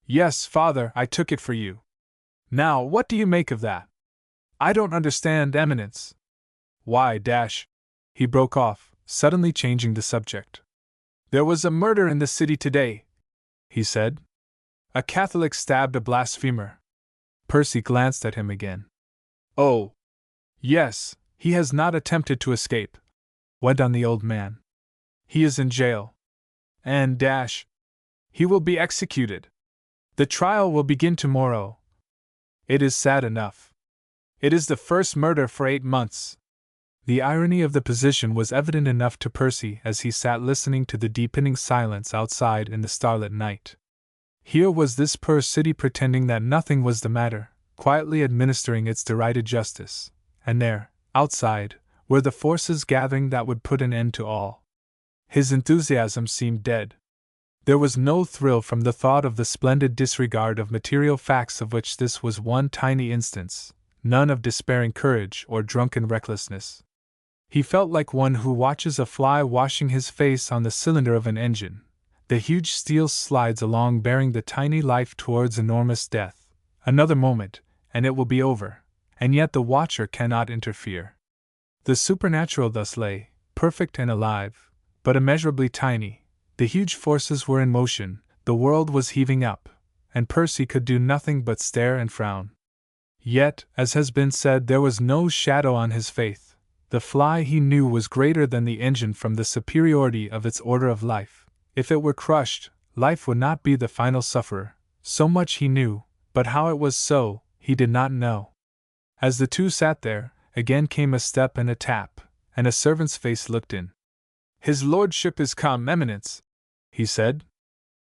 "Yes, father, I took it for you. Now, what do you make of that? I don't understand, Eminence. Why, dash," he broke off, suddenly changing the subject. "There was a murder in the city today," he said. "A Catholic stabbed a blasphemer." Percy glanced at him again. "Oh, yes, he has not attempted to escape," went on the old man. "He is in jail. And dash, he will be executed. The trial will begin tomorrow. It is sad enough. It is the first murder for 8 months. The irony of the position was evident enough to Percy as he sat listening to the deepening silence outside in the starlit night. Here was this poor city pretending that nothing was the matter, quietly administering its derided justice, and there, outside, were the forces gathering that would put an end to all. His enthusiasm seemed dead. There was no thrill from the thought of the splendid disregard of material facts of which this was one tiny instance, none of despairing courage or drunken recklessness. He felt like one who watches a fly washing his face on the cylinder of an engine. The huge steel slides along bearing the tiny life towards enormous death. Another moment, and it will be over, and yet the watcher cannot interfere. The supernatural thus lay, perfect and alive, but immeasurably tiny. The huge forces were in motion, the world was heaving up, and Percy could do nothing but stare and frown. Yet, as has been said, there was no shadow on his faith. The fly, he knew, was greater than the engine from the superiority of its order of life. If it were crushed, life would not be the final sufferer. So much he knew, but how it was so, he did not know. As the two sat there, again came a step and a tap, and a servant's face looked in. "His lordship is come, Eminence," he said.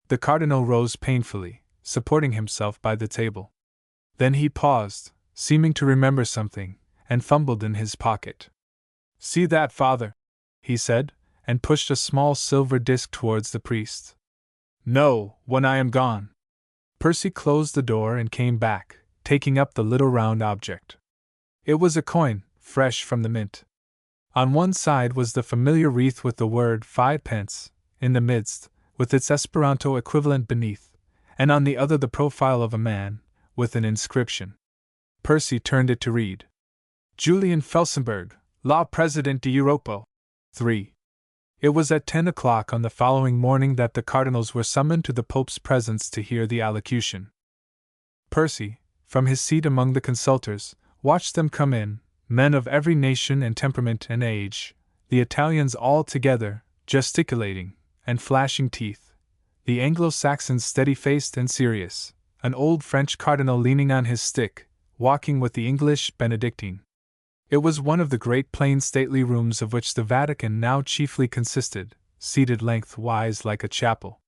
The Cardinal rose painfully, supporting himself by the table. Then he paused, seeming to remember something, and fumbled in his pocket. "See that, father," he said, and pushed a small silver disc towards the priest. "No, when I am gone." Percy closed the door and came back, taking up the little round object. It was a coin, fresh from the mint. On one side was the familiar wreath with the word 5 pence, in the midst, with its Esperanto equivalent beneath, and on the other the profile of a man, with an inscription. Percy turned it to read. Julian Felsenburgh, Law President de Europa. 3. It was at 10 o'clock on the following morning that the cardinals were summoned to the Pope's presence to hear the allocution. Percy, from his seat among the consultors, watched them come in, men of every nation and temperament and age, the Italians all together, gesticulating, and flashing teeth, the Anglo-Saxons steady-faced and serious, an old French cardinal leaning on his stick, walking with the English Benedictine. It was one of the great plain stately rooms of which the Vatican now chiefly consisted, seated lengthwise like a chapel.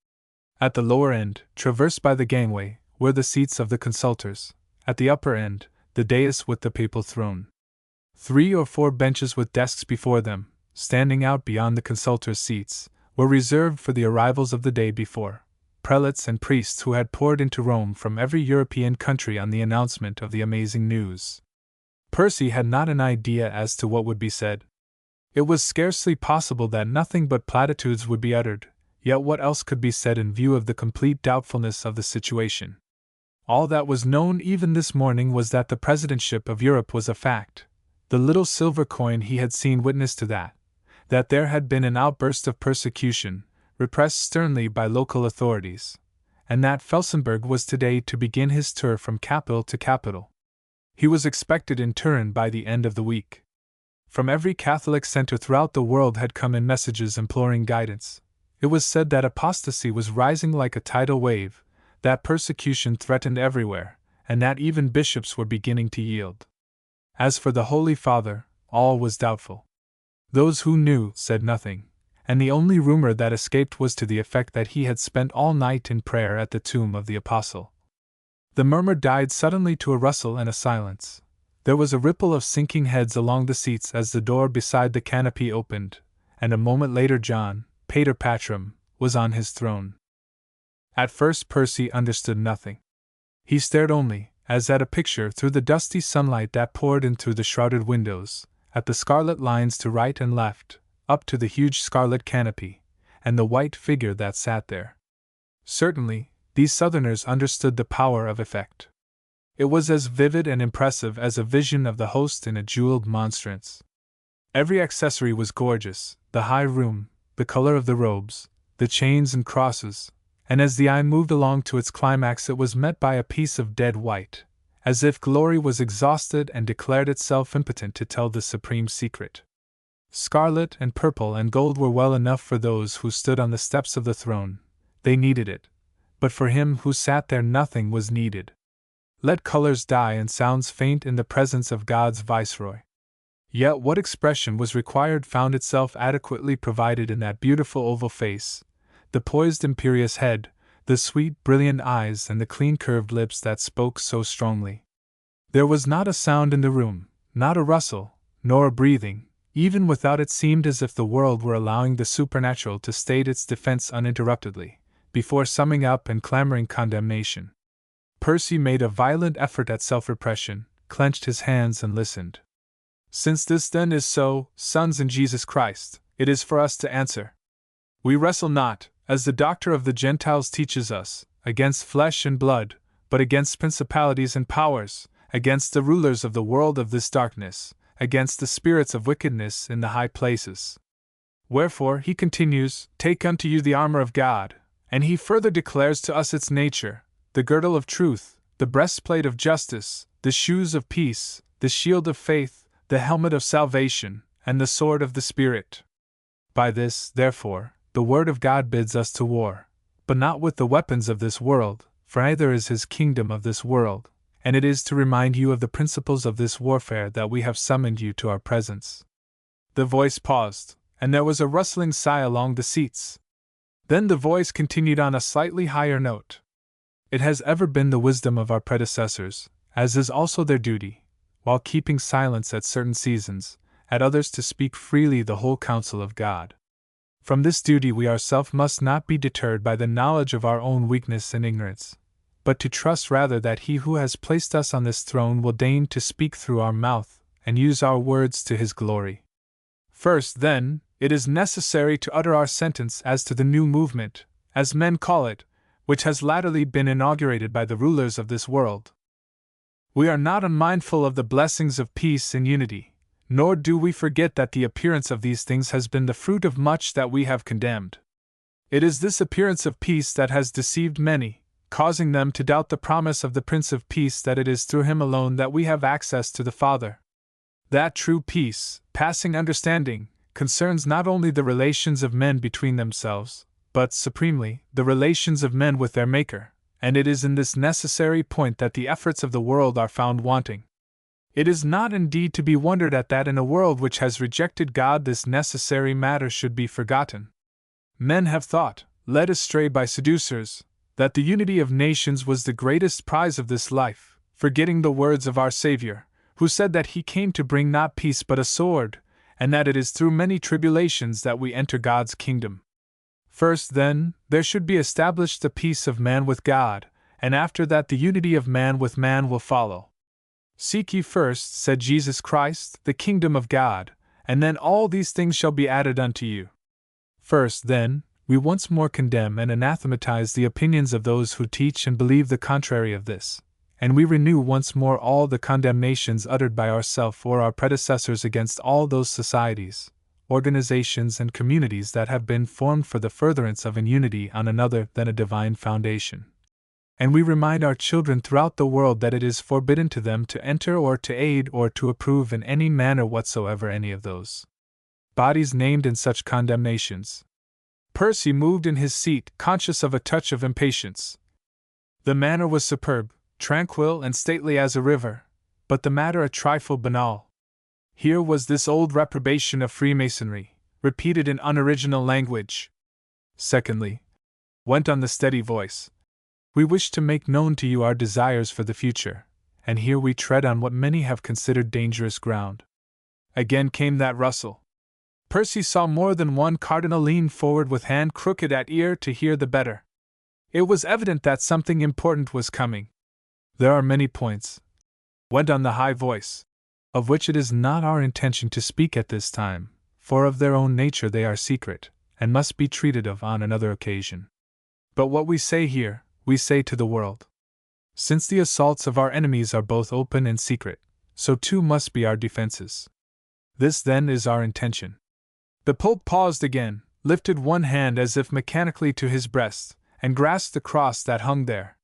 At the lower end, traversed by the gangway, were the seats of the consultors, at the upper end, the dais with the papal throne. 3 or 4 benches with desks before them, standing out beyond the consultors' seats, were reserved for the arrivals of the day before, prelates and priests who had poured into Rome from every European country on the announcement of the amazing news. Percy had not an idea as to what would be said. It was scarcely possible that nothing but platitudes would be uttered, yet what else could be said in view of the complete doubtfulness of the situation? All that was known even this morning was that the presidentship of Europe was a fact. The little silver coin he had seen witness to that there had been an outburst of persecution, repressed sternly by local authorities, and that Felsenburgh was today to begin his tour from capital to capital. He was expected in Turin by the end of the week. From every Catholic center throughout the world had come in messages imploring guidance. It was said that apostasy was rising like a tidal wave, that persecution threatened everywhere, and that even bishops were beginning to yield. As for the Holy Father, all was doubtful. Those who knew said nothing, and the only rumor that escaped was to the effect that he had spent all night in prayer at the tomb of the Apostle. The murmur died suddenly to a rustle and a silence. There was a ripple of sinking heads along the seats as the door beside the canopy opened, and a moment later John, Pater Patrum, was on his throne. At first Percy understood nothing. He stared only, as at a picture through the dusty sunlight that poured in through the shrouded windows, at the scarlet lines to right and left, up to the huge scarlet canopy, and the white figure that sat there. Certainly, these Southerners understood the power of effect. It was as vivid and impressive as a vision of the host in a jeweled monstrance. Every accessory was gorgeous, the high room, the color of the robes, the chains and crosses, and as the eye moved along to its climax it was met by a piece of dead white, as if glory was exhausted and declared itself impotent to tell the supreme secret. Scarlet and purple and gold were well enough for those who stood on the steps of the throne, they needed it, but for him who sat there nothing was needed. Let colors die and sounds faint in the presence of God's Viceroy. Yet what expression was required found itself adequately provided in that beautiful oval face, the poised imperious head, the sweet brilliant eyes and the clean curved lips that spoke so strongly. There was not a sound in the room, not a rustle, nor a breathing. Even without it seemed as if the world were allowing the supernatural to state its defense uninterruptedly, before summing up and clamoring condemnation. Percy made a violent effort at self-repression, clenched his hands and listened. Since this then is so, sons in Jesus Christ, it is for us to answer. We wrestle not, as the doctor of the Gentiles teaches us, against flesh and blood, but against principalities and powers, against the rulers of the world of this darkness, against the spirits of wickedness in the high places. Wherefore, he continues, take unto you the armor of God, and he further declares to us its nature, the girdle of truth, the breastplate of justice, the shoes of peace, the shield of faith, the helmet of salvation, and the sword of the Spirit. By this, therefore, the word of God bids us to war, but not with the weapons of this world, for neither is his kingdom of this world, and it is to remind you of the principles of this warfare that we have summoned you to our presence. The voice paused, and there was a rustling sigh along the seats. Then the voice continued on a slightly higher note. It has ever been the wisdom of our predecessors, as is also their duty, while keeping silence at certain seasons, at others to speak freely the whole counsel of God. From this duty we ourselves must not be deterred by the knowledge of our own weakness and ignorance, but to trust rather that he who has placed us on this throne will deign to speak through our mouth, and use our words to his glory. First, then, it is necessary to utter our sentence as to the new movement, as men call it, which has latterly been inaugurated by the rulers of this world. We are not unmindful of the blessings of peace and unity, nor do we forget that the appearance of these things has been the fruit of much that we have condemned. It is this appearance of peace that has deceived many, causing them to doubt the promise of the Prince of Peace that it is through him alone that we have access to the Father. That true peace, passing understanding, concerns not only the relations of men between themselves, but, supremely, the relations of men with their Maker, and it is in this necessary point that the efforts of the world are found wanting. It is not indeed to be wondered at that in a world which has rejected God this necessary matter should be forgotten. Men have thought, led astray by seducers, that the unity of nations was the greatest prize of this life, forgetting the words of our Savior, who said that he came to bring not peace but a sword, and that it is through many tribulations that we enter God's kingdom. First, then, there should be established the peace of man with God, and after that the unity of man with man will follow. Seek ye first, said Jesus Christ, the kingdom of God, and then all these things shall be added unto you. First, then, we once more condemn and anathematize the opinions of those who teach and believe the contrary of this, and we renew once more all the condemnations uttered by ourselves or our predecessors against all those societies, organizations, and communities that have been formed for the furtherance of an unity on another than a divine foundation. And we remind our children throughout the world that it is forbidden to them to enter or to aid or to approve in any manner whatsoever any of those bodies named in such condemnations. Percy moved in his seat, conscious of a touch of impatience. The manner was superb, tranquil and stately as a river, but the matter a trifle banal. Here was this old reprobation of Freemasonry, repeated in unoriginal language. Secondly, went on the steady voice, we wish to make known to you our desires for the future, and here we tread on what many have considered dangerous ground. Again came that rustle. Percy saw more than one cardinal lean forward with hand crooked at ear to hear the better. It was evident that something important was coming. There are many points, went on the high voice, of which it is not our intention to speak at this time, for of their own nature they are secret, and must be treated of on another occasion. But what we say here, we say to the world. Since the assaults of our enemies are both open and secret, so too must be our defenses. This then is our intention. The Pope paused again, lifted one hand as if mechanically to his breast, and grasped the cross that hung there.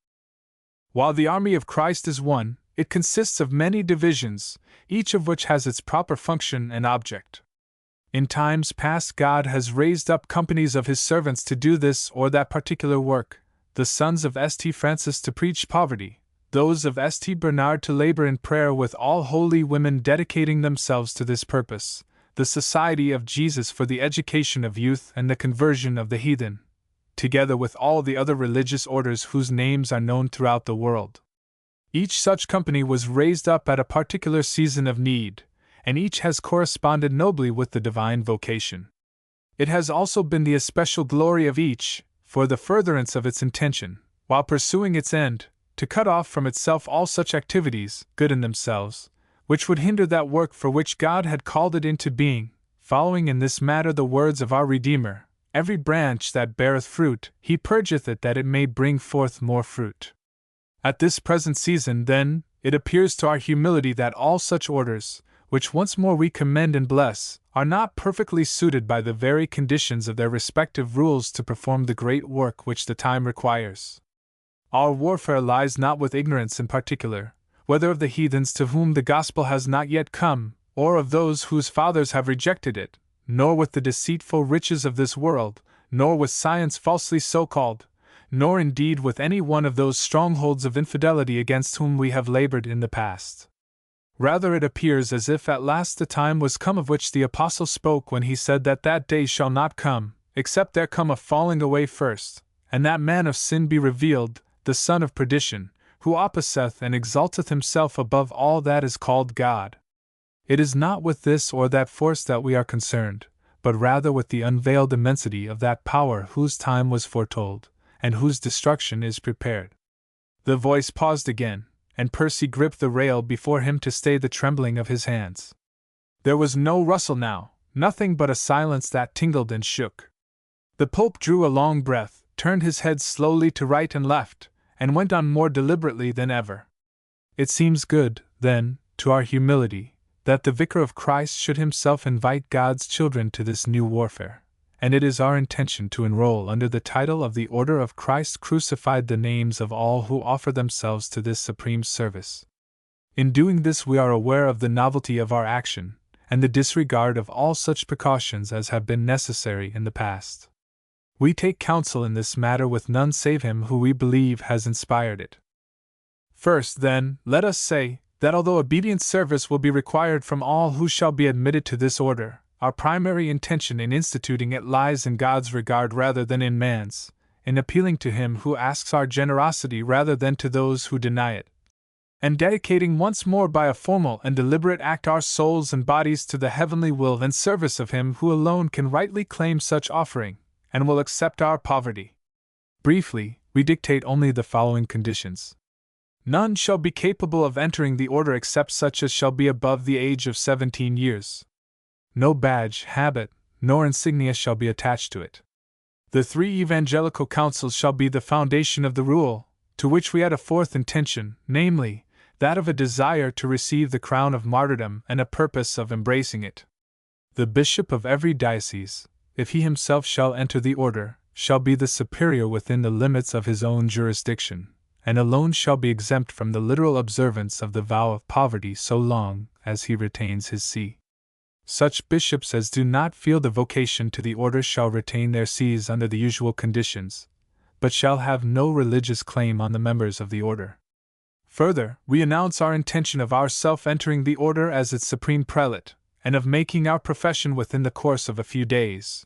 While the army of Christ is one, it consists of many divisions, each of which has its proper function and object. In times past God has raised up companies of his servants to do this or that particular work, the sons of St. Francis to preach poverty, those of St. Bernard to labor in prayer with all holy women dedicating themselves to this purpose, the Society of Jesus for the education of youth and the conversion of the heathen, together with all the other religious orders whose names are known throughout the world. Each such company was raised up at a particular season of need, and each has corresponded nobly with the divine vocation. It has also been the especial glory of each, for the furtherance of its intention, while pursuing its end, to cut off from itself all such activities, good in themselves, which would hinder that work for which God had called it into being, following in this matter the words of our Redeemer, every branch that beareth fruit, he purgeth it that it may bring forth more fruit. At this present season, then, it appears to our humility that all such orders, which once more we commend and bless, are not perfectly suited by the very conditions of their respective rules to perform the great work which the time requires. Our warfare lies not with ignorance in particular, whether of the heathens to whom the gospel has not yet come, or of those whose fathers have rejected it, nor with the deceitful riches of this world, nor with science falsely so called, nor indeed with any one of those strongholds of infidelity against whom we have labored in the past. Rather it appears as if at last the time was come of which the Apostle spoke when he said that that day shall not come, except there come a falling away first, and that man of sin be revealed, the son of perdition, who opposeth and exalteth himself above all that is called God. It is not with this or that force that we are concerned, but rather with the unveiled immensity of that power whose time was foretold, and whose destruction is prepared. The voice paused again, and Percy gripped the rail before him to stay the trembling of his hands. There was no rustle now, nothing but a silence that tingled and shook. The Pope drew a long breath, turned his head slowly to right and left, and went on more deliberately than ever. It seems good, then, to our humility, that the Vicar of Christ should himself invite God's children to this new warfare, and it is our intention to enroll under the title of the Order of Christ Crucified the names of all who offer themselves to this supreme service. In doing this we are aware of the novelty of our action, and the disregard of all such precautions as have been necessary in the past. We take counsel in this matter with none save him who we believe has inspired it. First, then, let us say, that although obedient service will be required from all who shall be admitted to this order, our primary intention in instituting it lies in God's regard rather than in man's, in appealing to him who asks our generosity rather than to those who deny it, and dedicating once more by a formal and deliberate act our souls and bodies to the heavenly will and service of him who alone can rightly claim such offering, and will accept our poverty. Briefly, we dictate only the following conditions. None shall be capable of entering the order except such as shall be above the age of 17 years. No badge, habit, nor insignia shall be attached to it. The 3 evangelical counsels shall be the foundation of the rule, to which we add a 4th intention, namely, that of a desire to receive the crown of martyrdom and a purpose of embracing it. The bishop of every diocese, if he himself shall enter the order, shall be the superior within the limits of his own jurisdiction, and alone shall be exempt from the literal observance of the vow of poverty so long as he retains his see. Such bishops as do not feel the vocation to the order shall retain their sees under the usual conditions, but shall have no religious claim on the members of the order. Further, we announce our intention of ourself entering the order as its supreme prelate, and of making our profession within the course of a few days.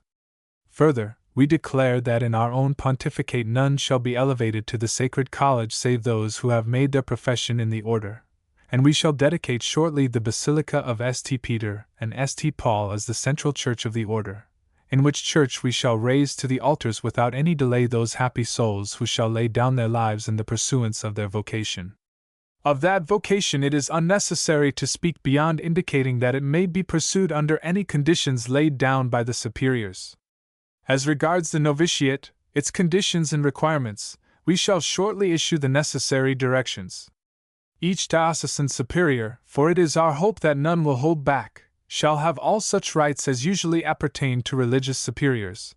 Further, we declare that in our own pontificate none shall be elevated to the sacred college save those who have made their profession in the order, and we shall dedicate shortly the Basilica of St. Peter and St. Paul as the central church of the order, in which church we shall raise to the altars without any delay those happy souls who shall lay down their lives in the pursuance of their vocation. Of that vocation it is unnecessary to speak beyond indicating that it may be pursued under any conditions laid down by the superiors. As regards the novitiate, its conditions and requirements, we shall shortly issue the necessary directions. Each diocesan superior, for it is our hope that none will hold back, shall have all such rights as usually appertain to religious superiors,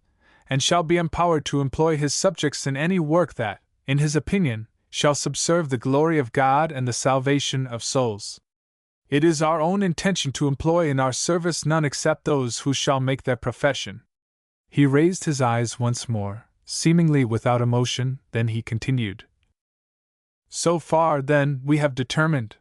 and shall be empowered to employ his subjects in any work that, in his opinion, shall subserve the glory of God and the salvation of souls. It is our own intention to employ in our service none except those who shall make their profession. He raised his eyes once more, seemingly without emotion, then he continued. So far, then, we have determined.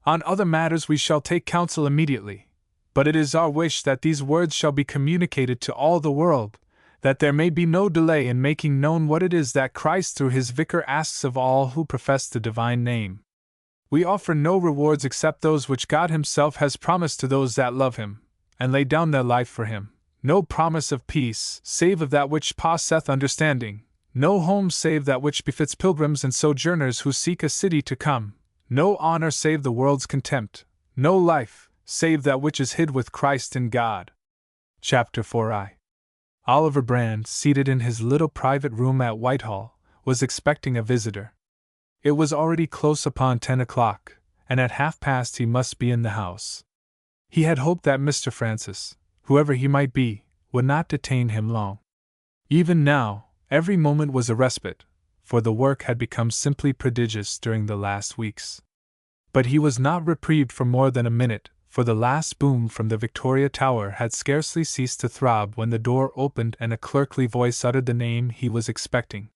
On other matters we shall take counsel immediately, but it is our wish that these words shall be communicated to all the world, that there may be no delay in making known what it is that Christ through his vicar asks of all who profess the divine name. We offer no rewards except those which God himself has promised to those that love him, and lay down their life for him. No promise of peace, save of that which passeth understanding, no home save that which befits pilgrims and sojourners who seek a city to come, no honor save the world's contempt, no life, save that which is hid with Christ in God. Chapter 4I. Oliver Brand, seated in his little private room at Whitehall, was expecting a visitor. It was already close upon 10 o'clock, and at 1:30 he must be in the house. He had hoped that Mr. Francis, whoever he might be, would not detain him long. Even now, every moment was a respite, for the work had become simply prodigious during the last weeks. But he was not reprieved for more than a minute, for the last boom from the Victoria Tower had scarcely ceased to throb when the door opened and a clerkly voice uttered the name he was expecting.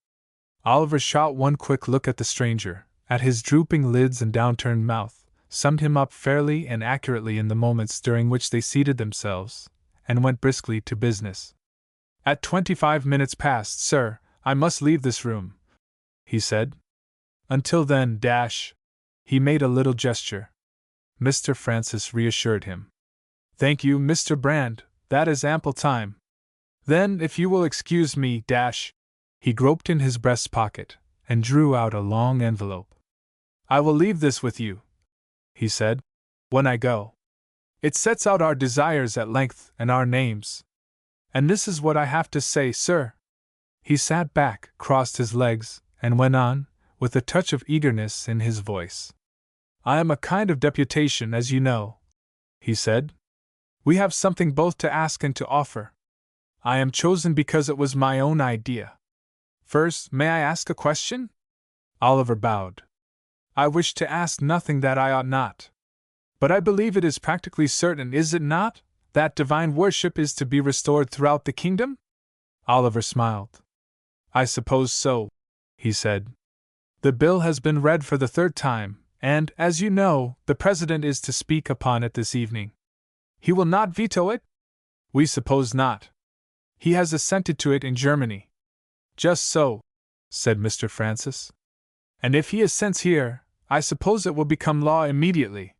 Oliver shot one quick look at the stranger, at his drooping lids and downturned mouth, summed him up fairly and accurately in the moments during which they seated themselves, and went briskly to business. At 25 minutes past, sir, I must leave this room, he said. Until then, he made a little gesture. Mr. Francis reassured him. Thank you, Mr. Brand, that is ample time. Then, if you will excuse me, he groped in his breast pocket, and drew out a long envelope. I will leave this with you, he said, when I go. It sets out our desires at length and our names. And this is what I have to say, sir. He sat back, crossed his legs, and went on, with a touch of eagerness in his voice. I am a kind of deputation, as you know, he said. We have something both to ask and to offer. I am chosen because it was my own idea. First, may I ask a question? Oliver bowed. I wish to ask nothing that I ought not. But I believe it is practically certain, is it not, that divine worship is to be restored throughout the kingdom? Oliver smiled. I suppose so, he said. The bill has been read for the 3rd time, and, as you know, the President is to speak upon it this evening. He will not veto it? We suppose not. He has assented to it in Germany. Just so, said Mr. Francis. And if he assents here, I suppose it will become law immediately.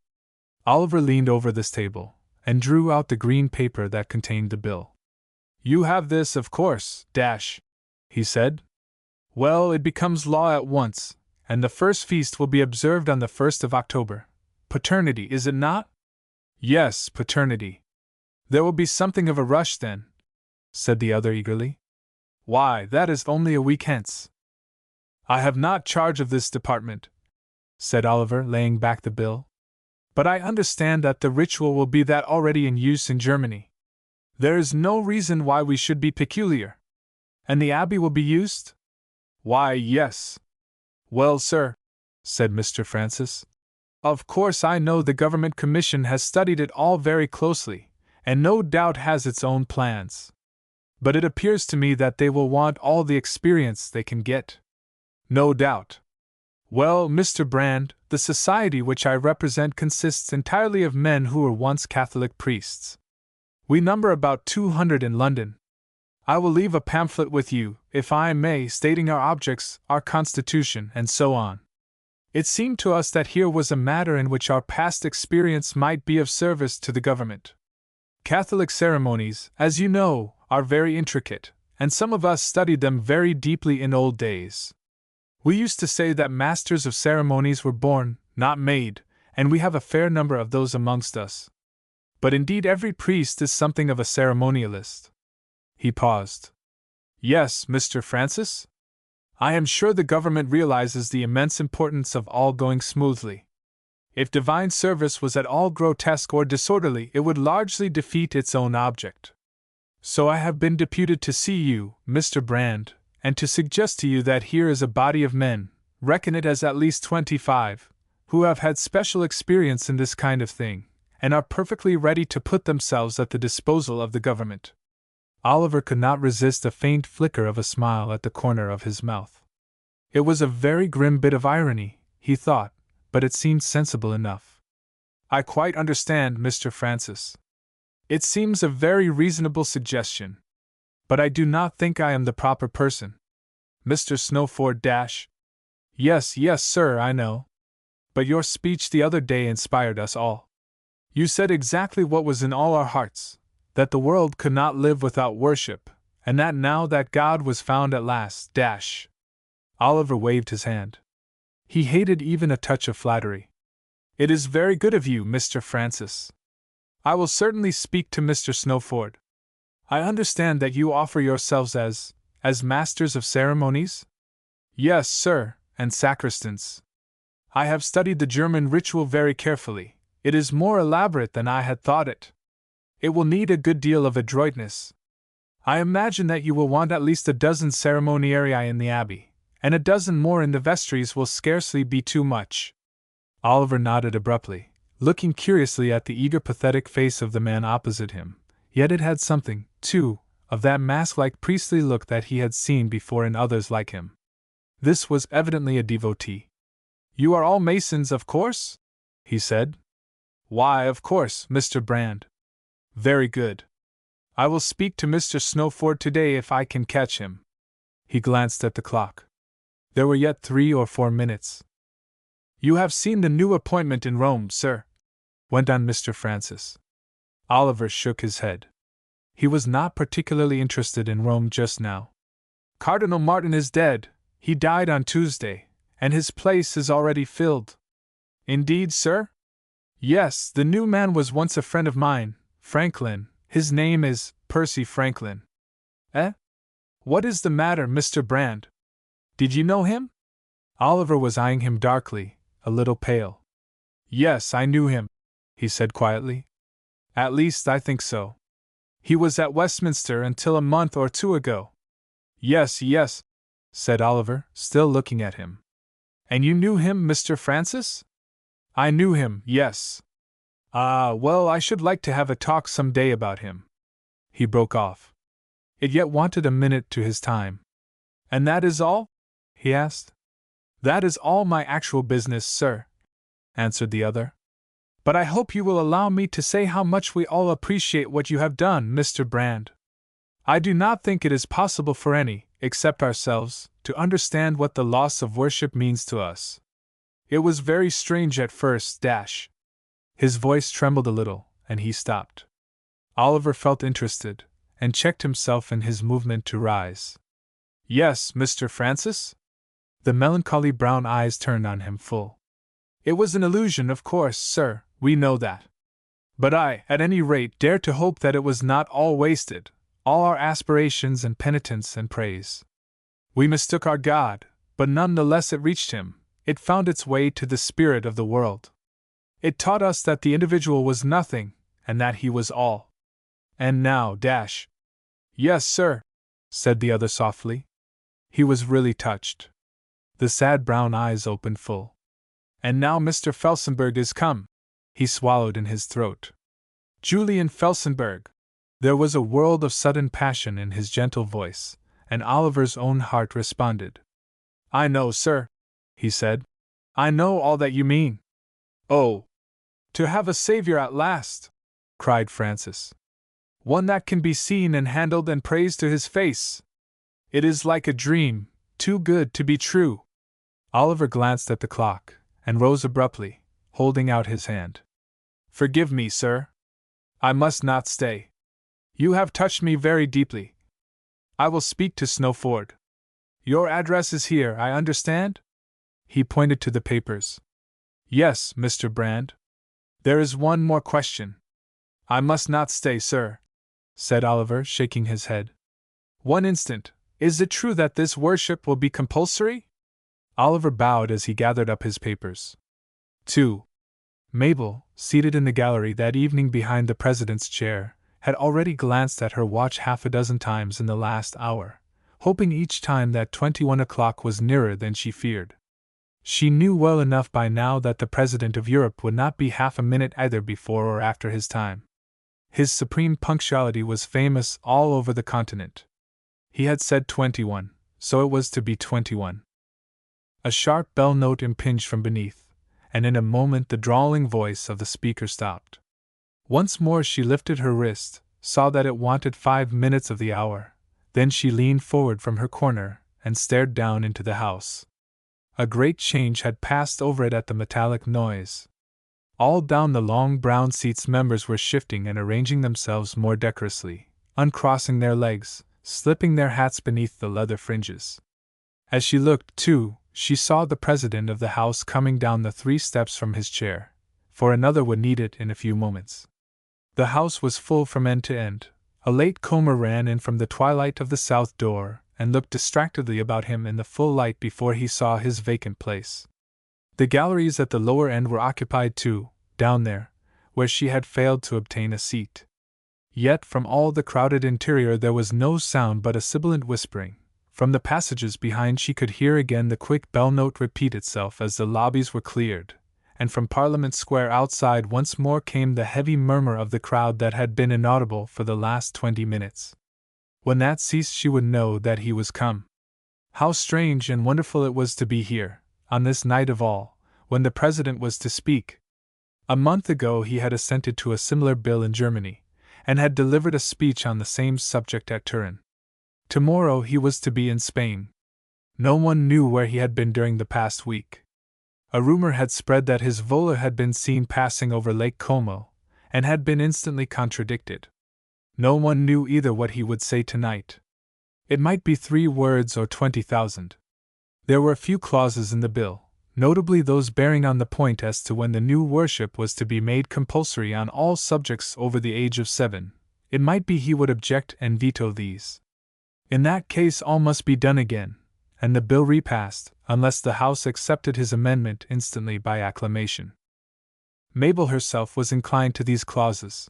Oliver leaned over this table, and drew out the green paper that contained the bill. You have this, of course, he said. Well, it becomes law at once, and the first feast will be observed on the 1st of October. Paternity, is it not? Yes, paternity. There will be something of a rush then, said the other eagerly. Why, that is only a week hence. I have not charge of this department, said Oliver, laying back the bill. But I understand that the ritual will be that already in use in Germany. There is no reason why we should be peculiar. And the abbey will be used? Why, yes. Well, sir, said Mr. Francis, of course I know the Government Commission has studied it all very closely, and no doubt has its own plans. But it appears to me that they will want all the experience they can get. No doubt. Well, Mr. Brand, the society which I represent consists entirely of men who were once Catholic priests. We number about 200 in London. I will leave a pamphlet with you, if I may, stating our objects, our constitution, and so on. It seemed to us that here was a matter in which our past experience might be of service to the government. Catholic ceremonies, as you know, are very intricate, and some of us studied them very deeply in old days. We used to say that masters of ceremonies were born, not made, and we have a fair number of those amongst us. But indeed every priest is something of a ceremonialist. He paused. Yes, Mr. Francis? I am sure the government realizes the immense importance of all going smoothly. If divine service was at all grotesque or disorderly, it would largely defeat its own object. So I have been deputed to see you, Mr. Brand, and to suggest to you that here is a body of men, reckon it as at least 25, who have had special experience in this kind of thing, and are perfectly ready to put themselves at the disposal of the government. Oliver could not resist a faint flicker of a smile at the corner of his mouth. It was a very grim bit of irony, he thought, but it seemed sensible enough. I quite understand, Mr. Francis. It seems a very reasonable suggestion. But I do not think I am the proper person. Mr. Snowford — Yes, sir, I know. But your speech the other day inspired us all. You said exactly what was in all our hearts, that the world could not live without worship, and that now that God was found at last — Oliver waved his hand. He hated even a touch of flattery. It is very good of you, Mr. Francis. I will certainly speak to Mr. Snowford. I understand that you offer yourselves as masters of ceremonies? Yes, sir, and sacristans. I have studied the German ritual very carefully. It is more elaborate than I had thought it. It will need a good deal of adroitness. I imagine that you will want at least a dozen ceremoniarii in the abbey, and a dozen more in the vestries will scarcely be too much. Oliver nodded abruptly, looking curiously at the eager, pathetic face of the man opposite him. Yet it had something, too, of that mask-like priestly look that he had seen before in others like him. This was evidently a devotee. You are all Masons, of course? He said. Why, of course, Mr. Brand. Very good. I will speak to Mr. Snowford today if I can catch him. He glanced at the clock. There were yet 3 or 4 minutes. You have seen the new appointment in Rome, sir? Went on Mr. Francis. Oliver shook his head. He was not particularly interested in Rome just now. Cardinal Martin is dead. He died on Tuesday, and his place is already filled. Indeed, sir? Yes, the new man was once a friend of mine, Franklin. His name is Percy Franklin. Eh? What is the matter, Mr. Brand? Did you know him? Oliver was eyeing him darkly, a little pale. Yes, I knew him, he said quietly. At least I think so. He was at Westminster until a month or 2 ago. Yes, said Oliver, still looking at him. And you knew him, Mr. Francis? I knew him, yes. Ah, well, I should like to have a talk some day about him. He broke off. It yet wanted a minute to his time. And that is all? He asked. That is all my actual business, sir, answered the other. But I hope you will allow me to say how much we all appreciate what you have done, Mr. Brand. I do not think it is possible for any, except ourselves, to understand what the loss of worship means to us. It was very strange at first, His voice trembled a little, and he stopped. Oliver felt interested, and checked himself in his movement to rise. Yes, Mr. Francis? The melancholy brown eyes turned on him full. It was an illusion, of course, sir, we know that. But I, at any rate, dare to hope that it was not all wasted, all our aspirations and penitence and praise. We mistook our God, but none the less it reached him, it found its way to the spirit of the world. It taught us that the individual was nothing, and that he was all. And now, Yes, sir, said the other softly. He was really touched. The sad brown eyes opened full. And now Mr. Felsenburgh is come. He swallowed in his throat. Julian Felsenburgh. There was a world of sudden passion in his gentle voice, and Oliver's own heart responded. I know, sir, he said. I know all that you mean. Oh, to have a savior at last! Cried Francis. One that can be seen and handled and praised to his face. It is like a dream, too good to be true. Oliver glanced at the clock, and rose abruptly, holding out his hand. Forgive me, sir. I must not stay. You have touched me very deeply. I will speak to Snowford. Your address is here, I understand? He pointed to the papers. Yes, Mr. Brand. There is one more question. I must not stay, sir, said Oliver, shaking his head. One instant. Is it true that this worship will be compulsory? Oliver bowed as he gathered up his papers. 2. Mabel, seated in the gallery that evening behind the president's chair, had already glanced at her watch half a dozen times in the last hour, hoping each time that 21 o'clock was nearer than she feared. She knew well enough by now that the President of Europe would not be half a minute either before or after his time. His supreme punctuality was famous all over the continent. He had said 21, so it was to be 21. A sharp bell note impinged from beneath, and in a moment the drawling voice of the speaker stopped. Once more she lifted her wrist, saw that it wanted 5 minutes of the hour, then she leaned forward from her corner and stared down into the house. A great change had passed over it at the metallic noise. All down the long brown seats members were shifting and arranging themselves more decorously, uncrossing their legs, slipping their hats beneath the leather fringes. As she looked, too, she saw the president of the house coming down the 3 steps from his chair, for another would need it in a few moments. The house was full from end to end. A late comer ran in from the twilight of the south door, and looked distractedly about him in the full light before he saw his vacant place. The galleries at the lower end were occupied too, down there, where she had failed to obtain a seat. Yet from all the crowded interior there was no sound but a sibilant whispering. From the passages behind she could hear again the quick bell note repeat itself as the lobbies were cleared, and from Parliament Square outside once more came the heavy murmur of the crowd that had been inaudible for the last 20 minutes. When that ceased she would know that he was come. How strange and wonderful it was to be here, on this night of all, when the President was to speak. A month ago he had assented to a similar bill in Germany, and had delivered a speech on the same subject at Turin. Tomorrow he was to be in Spain. No one knew where he had been during the past week. A rumor had spread that his volor had been seen passing over Lake Como, and had been instantly contradicted. No one knew either what he would say tonight. It might be 3 words or 20,000. There were a few clauses in the bill, notably those bearing on the point as to when the new worship was to be made compulsory on all subjects over the age of 7. It might be he would object and veto these. In that case all must be done again, and the bill repassed, unless the House accepted his amendment instantly by acclamation. Mabel herself was inclined to these clauses.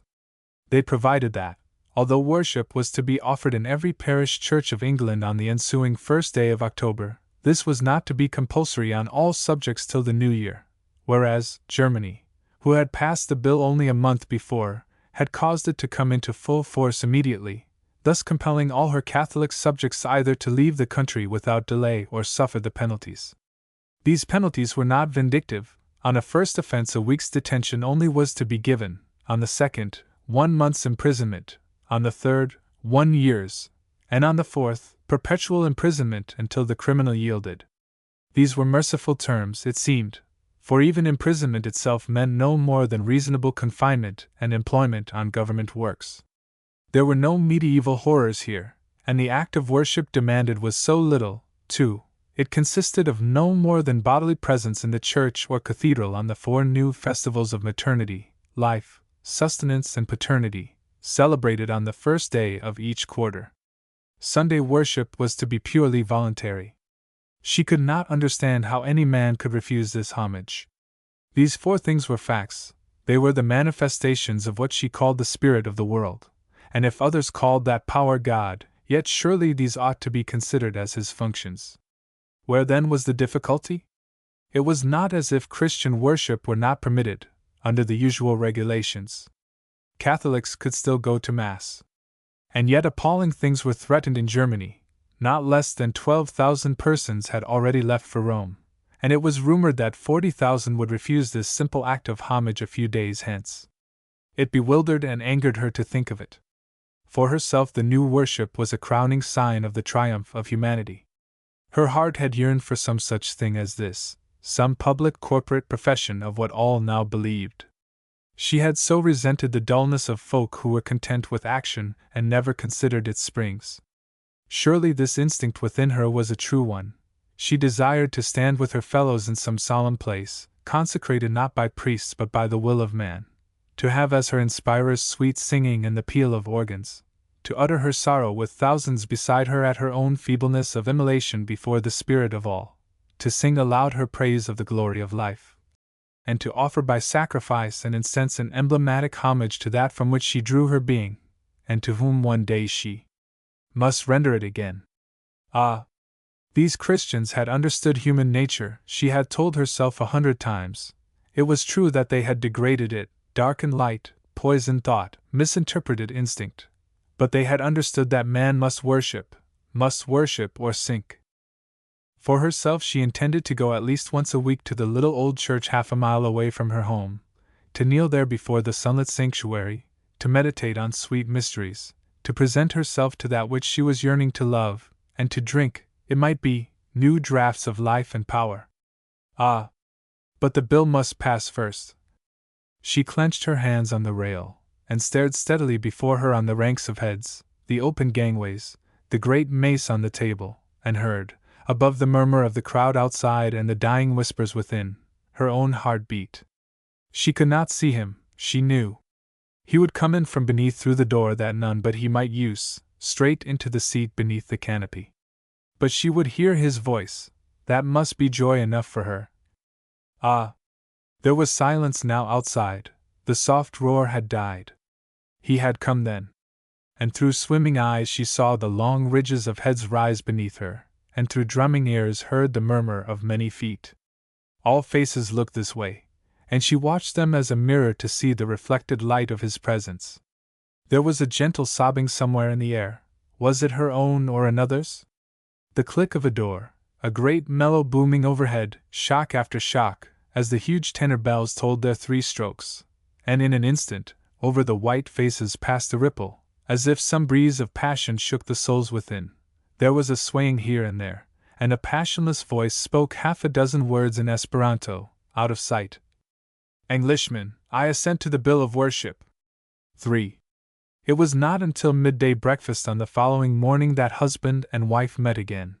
They provided that, although worship was to be offered in every parish church of England on the ensuing first day of October, this was not to be compulsory on all subjects till the New Year, whereas Germany, who had passed the bill only a month before, had caused it to come into full force immediately, thus compelling all her Catholic subjects either to leave the country without delay or suffer the penalties. These penalties were not vindictive. On a first offense a week's detention only was to be given, on the second, 1 month's imprisonment, on the third, 1 year's, and on the fourth, perpetual imprisonment until the criminal yielded. These were merciful terms, it seemed, for even imprisonment itself meant no more than reasonable confinement and employment on government works. There were no medieval horrors here, and the act of worship demanded was so little, too. It consisted of no more than bodily presence in the church or cathedral on the 4 new festivals of maternity, life, sustenance, and paternity, celebrated on the first day of each quarter. Sunday worship was to be purely voluntary. She could not understand how any man could refuse this homage. These 4 things were facts. They were the manifestations of what she called the spirit of the world, and if others called that power God, yet surely these ought to be considered as his functions. Where then was the difficulty? It was not as if Christian worship were not permitted, under the usual regulations. Catholics could still go to Mass. And yet appalling things were threatened in Germany. Not less than 12,000 persons had already left for Rome, and it was rumored that 40,000 would refuse this simple act of homage a few days hence. It bewildered and angered her to think of it. For herself, the new worship was a crowning sign of the triumph of humanity. Her heart had yearned for some such thing as this, some public corporate profession of what all now believed. She had so resented the dullness of folk who were content with action and never considered its springs. Surely this instinct within her was a true one. She desired to stand with her fellows in some solemn place, consecrated not by priests but by the will of man, to have as her inspirers sweet singing and the peal of organs, to utter her sorrow with thousands beside her at her own feebleness of immolation before the Spirit of all, to sing aloud her praise of the glory of life, and to offer by sacrifice and incense an emblematic homage to that from which she drew her being, and to whom one day she must render it again. Ah! These Christians had understood human nature, she had told herself 100 times. It was true that they had degraded it, darkened light, poisoned thought, misinterpreted instinct. But they had understood that man must worship or sink. For herself, she intended to go at least once a week to the little old church half a mile away from her home, to kneel there before the sunlit sanctuary, to meditate on sweet mysteries, to present herself to that which she was yearning to love, and to drink, it might be, new draughts of life and power. Ah! But the bill must pass first. She clenched her hands on the rail, and stared steadily before her on the ranks of heads, the open gangways, the great mace on the table, and heard, above the murmur of the crowd outside and the dying whispers within, her own heart beat. She could not see him, she knew. He would come in from beneath through the door that none but he might use, straight into the seat beneath the canopy. But she would hear his voice, that must be joy enough for her. Ah! There was silence now outside, the soft roar had died. He had come then. And through swimming eyes she saw the long ridges of heads rise beneath her, and through drumming ears heard the murmur of many feet. All faces looked this way, and she watched them as a mirror to see the reflected light of his presence. There was a gentle sobbing somewhere in the air. Was it her own or another's? The click of a door, a great mellow booming overhead, shock after shock, as the huge tenor bells told their 3 strokes, and in an instant, over the white faces passed a ripple, as if some breeze of passion shook the souls within. There was a swaying here and there, and a passionless voice spoke half a dozen words in Esperanto, out of sight. Englishman, I assent to the bill of worship. 3. It was not until midday breakfast on the following morning that husband and wife met again.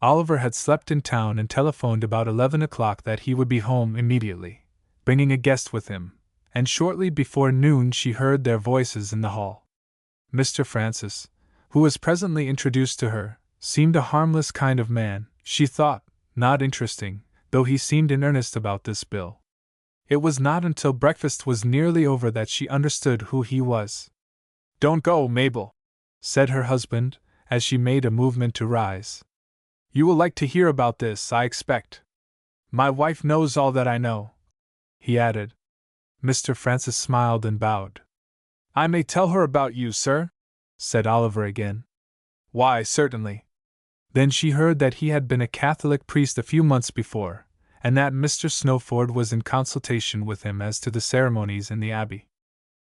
Oliver had slept in town and telephoned about 11 o'clock that he would be home immediately, bringing a guest with him, and shortly before noon she heard their voices in the hall. Mr. Francis, who was presently introduced to her, seemed a harmless kind of man, she thought, not interesting, though he seemed in earnest about this bill. It was not until breakfast was nearly over that she understood who he was. "Don't go, Mabel," said her husband, as she made a movement to rise. "You will like to hear about this, I expect. My wife knows all that I know," he added. Mr. Francis smiled and bowed. "I may tell her about you, sir?" said Oliver again. "Why, certainly." Then she heard that he had been a Catholic priest a few months before, and that Mr. Snowford was in consultation with him as to the ceremonies in the abbey.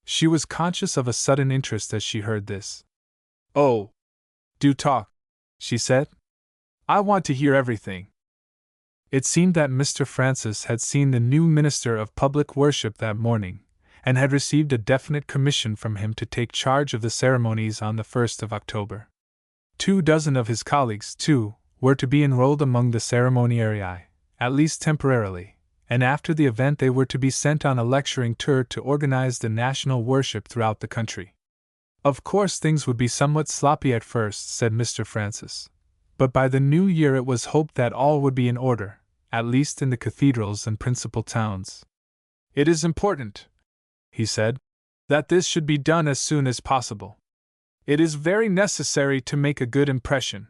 She was conscious of a sudden interest as she heard this. "Oh, do talk," she said. "I want to hear everything." It seemed that Mr. Francis had seen the new minister of public worship that morning, and had received a definite commission from him to take charge of the ceremonies on the 1st of October. 24 of his colleagues, too, were to be enrolled among the ceremoniarii, at least temporarily, and after the event they were to be sent on a lecturing tour to organize the national worship throughout the country. Of course things would be somewhat sloppy at first, said Mr. Francis, but by the new year it was hoped that all would be in order, at least in the cathedrals and principal towns. "It is important," he said, "that this should be done as soon as possible. It is very necessary to make a good impression.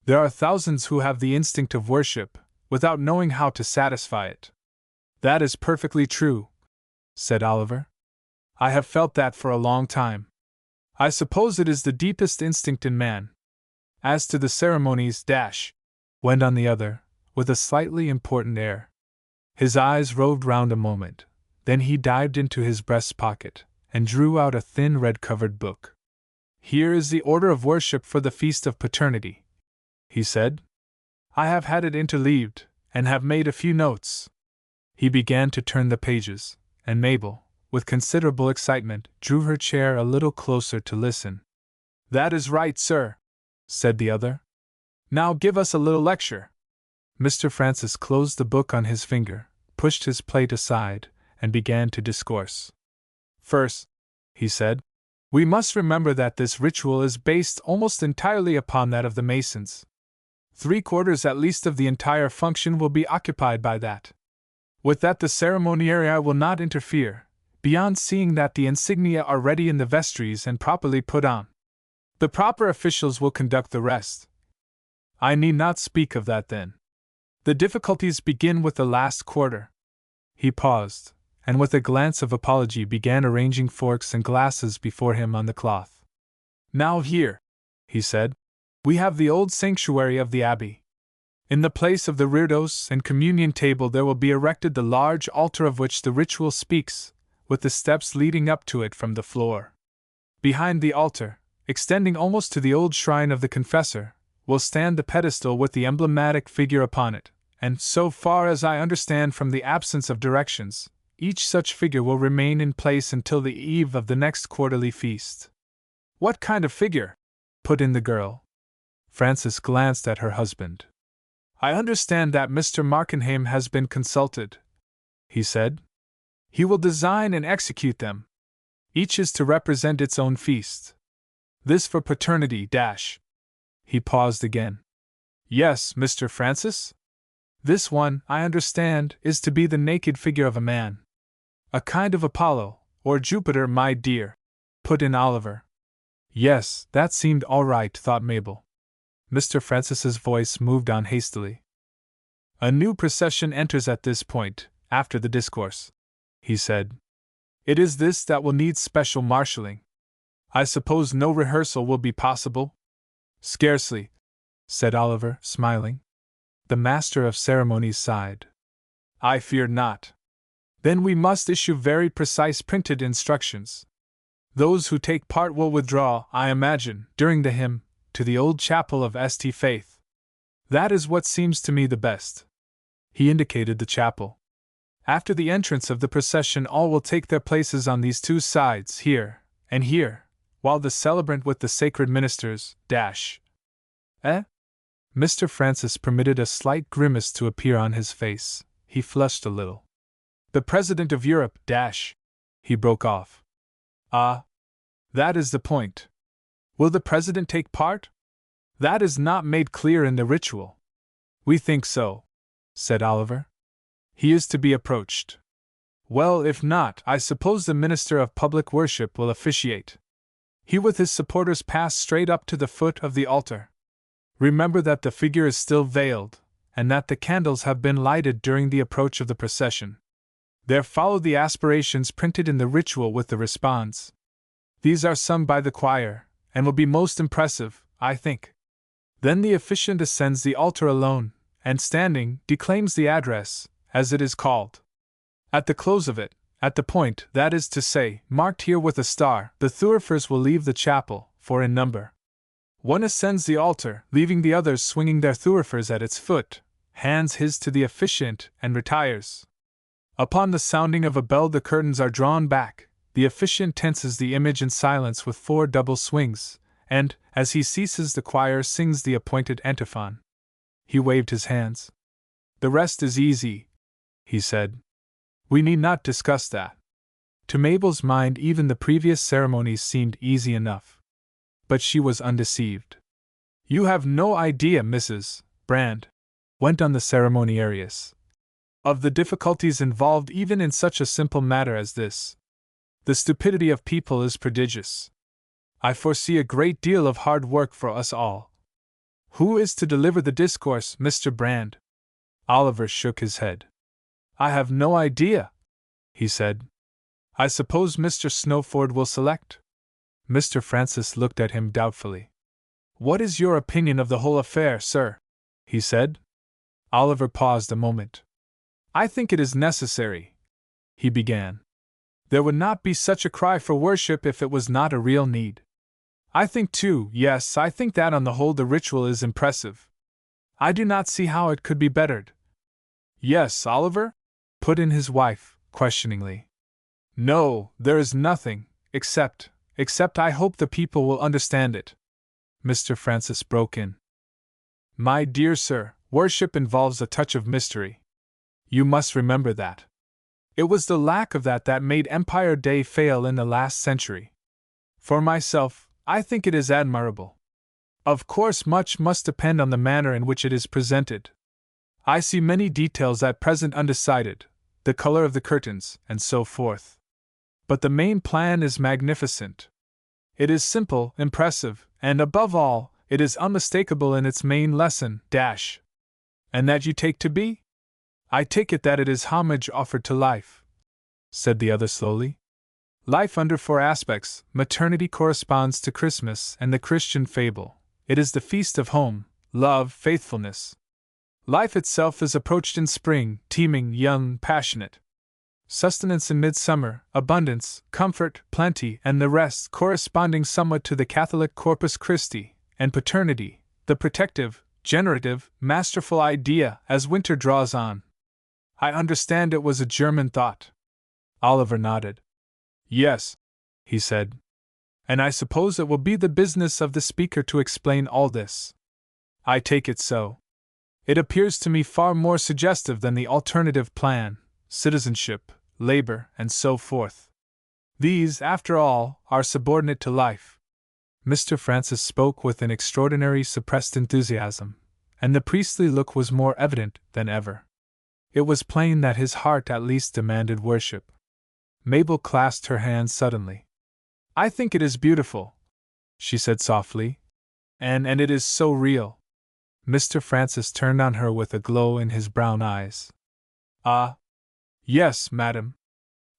There are thousands who have the instinct of worship, without knowing how to satisfy it." "That is perfectly true," said Oliver. "I have felt that for a long time. I suppose it is the deepest instinct in man. As to the ceremonies, went on the other, with a slightly important air. His eyes roved round a moment, then he dived into his breast pocket and drew out a thin red-covered book. "Here is the order of worship for the Feast of Paternity," he said. "I have had it interleaved, and have made a few notes." He began to turn the pages, and Mabel, with considerable excitement, drew her chair a little closer to listen. "That is right, sir," said the other. "Now give us a little lecture." Mr. Francis closed the book on his finger, pushed his plate aside, and began to discourse. "First," he said, "we must remember that this ritual is based almost entirely upon that of the Masons. 3/4 at least of the entire function will be occupied by that. With that the ceremoniarii will not interfere, beyond seeing that the insignia are ready in the vestries and properly put on. The proper officials will conduct the rest. I need not speak of that then. The difficulties begin with the last quarter." He paused, and with a glance of apology began arranging forks and glasses before him on the cloth. "Now here," he said, "we have the old sanctuary of the abbey. In the place of the reredos and communion table there will be erected the large altar of which the ritual speaks, with the steps leading up to it from the floor. Behind the altar, extending almost to the old shrine of the confessor, will stand the pedestal with the emblematic figure upon it, and, so far as I understand from the absence of directions, each such figure will remain in place until the eve of the next quarterly feast." "What kind of figure?" put in the girl. Frances glanced at her husband. "I understand that Mr. Markenheim has been consulted," he said. "He will design and execute them. Each is to represent its own feast. This for paternity dash." He paused again. "Yes, Mr. Francis? This one, I understand, is to be the naked figure of a man. A kind of Apollo, or Jupiter, my dear," put in Oliver. Yes, that seemed all right, thought Mabel. Mr. Francis's voice moved on hastily. "A new procession enters at this point, after the discourse," he said. "It is this that will need special marshalling. I suppose no rehearsal will be possible?" "Scarcely," said Oliver, smiling. The master of ceremonies sighed. "I fear not. Then we must issue very precise printed instructions. Those who take part will withdraw, I imagine, during the hymn, to the old chapel of St. Faith. That is what seems to me the best." He indicated the chapel. "After the entrance of the procession all will take their places on these two sides, here and here, while the celebrant with the sacred ministers dash." "Eh?" Mr. Francis permitted a slight grimace to appear on his face. He flushed a little. "The President of Europe dash," he broke off. "Ah, that is the point. Will the President take part? That is not made clear in the ritual." "We think so," said Oliver. "He is to be approached." "Well, if not, I suppose the Minister of Public Worship will officiate. He with his supporters pass straight up to the foot of the altar. Remember that the figure is still veiled, and that the candles have been lighted during the approach of the procession. There follow the aspirations printed in the ritual with the response. These are sung by the choir, and will be most impressive, I think. Then the officiant ascends the altar alone, and standing, declaims the address, as it is called. At the close of it, at the point, that is to say, marked here with a star, the thurifers will leave the chapel, 4 in number. One ascends the altar, leaving the others swinging their thurifers at its foot, hands his to the officiant, and retires. Upon the sounding of a bell the curtains are drawn back, the officiant tenses the image in silence with 4 double swings, and, as he ceases the choir sings the appointed antiphon. He waved his hands. "The rest is easy," he said. "We need not discuss that." To Mabel's mind even the previous ceremonies seemed easy enough. But she was undeceived. "You have no idea, Mrs. Brand," went on the ceremoniarius, "of the difficulties involved even in such a simple matter as this. The stupidity of people is prodigious. I foresee a great deal of hard work for us all. Who is to deliver the discourse, Mr. Brand?" Oliver shook his head. "I have no idea," he said. "I suppose Mr. Snowford will select?" Mr. Francis looked at him doubtfully. "What is your opinion of the whole affair, sir?" he said. Oliver paused a moment. I think it is necessary, he began. There would not be such a cry for worship if it was not a real need. I think too, yes, I think that on the whole the ritual is impressive. I do not see how it could be bettered. Yes, Oliver? Put in his wife, questioningly. No, there is nothing, except I hope the people will understand it. Mr. Francis broke in. My dear sir, worship involves a touch of mystery. You must remember that. It was the lack of that made Empire Day fail in the last century. For myself, I think it is admirable. Of course, much must depend on the manner in which it is presented. I see many details at present undecided, the color of the curtains, and so forth. But the main plan is magnificent. It is simple, impressive, and above all, it is unmistakable in its main lesson, dash. And that you take to be? I take it that it is homage offered to life, said the other slowly. Life under four aspects, maternity corresponds to Christmas and the Christian fable. It is the feast of home, love, faithfulness. Life itself is approached in spring, teeming, young, passionate. Sustenance in midsummer, abundance, comfort, plenty, and the rest corresponding somewhat to the Catholic Corpus Christi, and paternity, the protective, generative, masterful idea as winter draws on. I understand it was a German thought. Oliver nodded. Yes, he said. And I suppose it will be the business of the speaker to explain all this. I take it so. It appears to me far more suggestive than the alternative plan, citizenship, labor, and so forth. These, after all, are subordinate to life. Mr. Francis spoke with an extraordinary suppressed enthusiasm, and the priestly look was more evident than ever. It was plain that his heart at least demanded worship. Mabel clasped her hands suddenly. I think it is beautiful, she said softly, and it is so real. Mr. Francis turned on her with a glow in his brown eyes. Ah, yes, madam.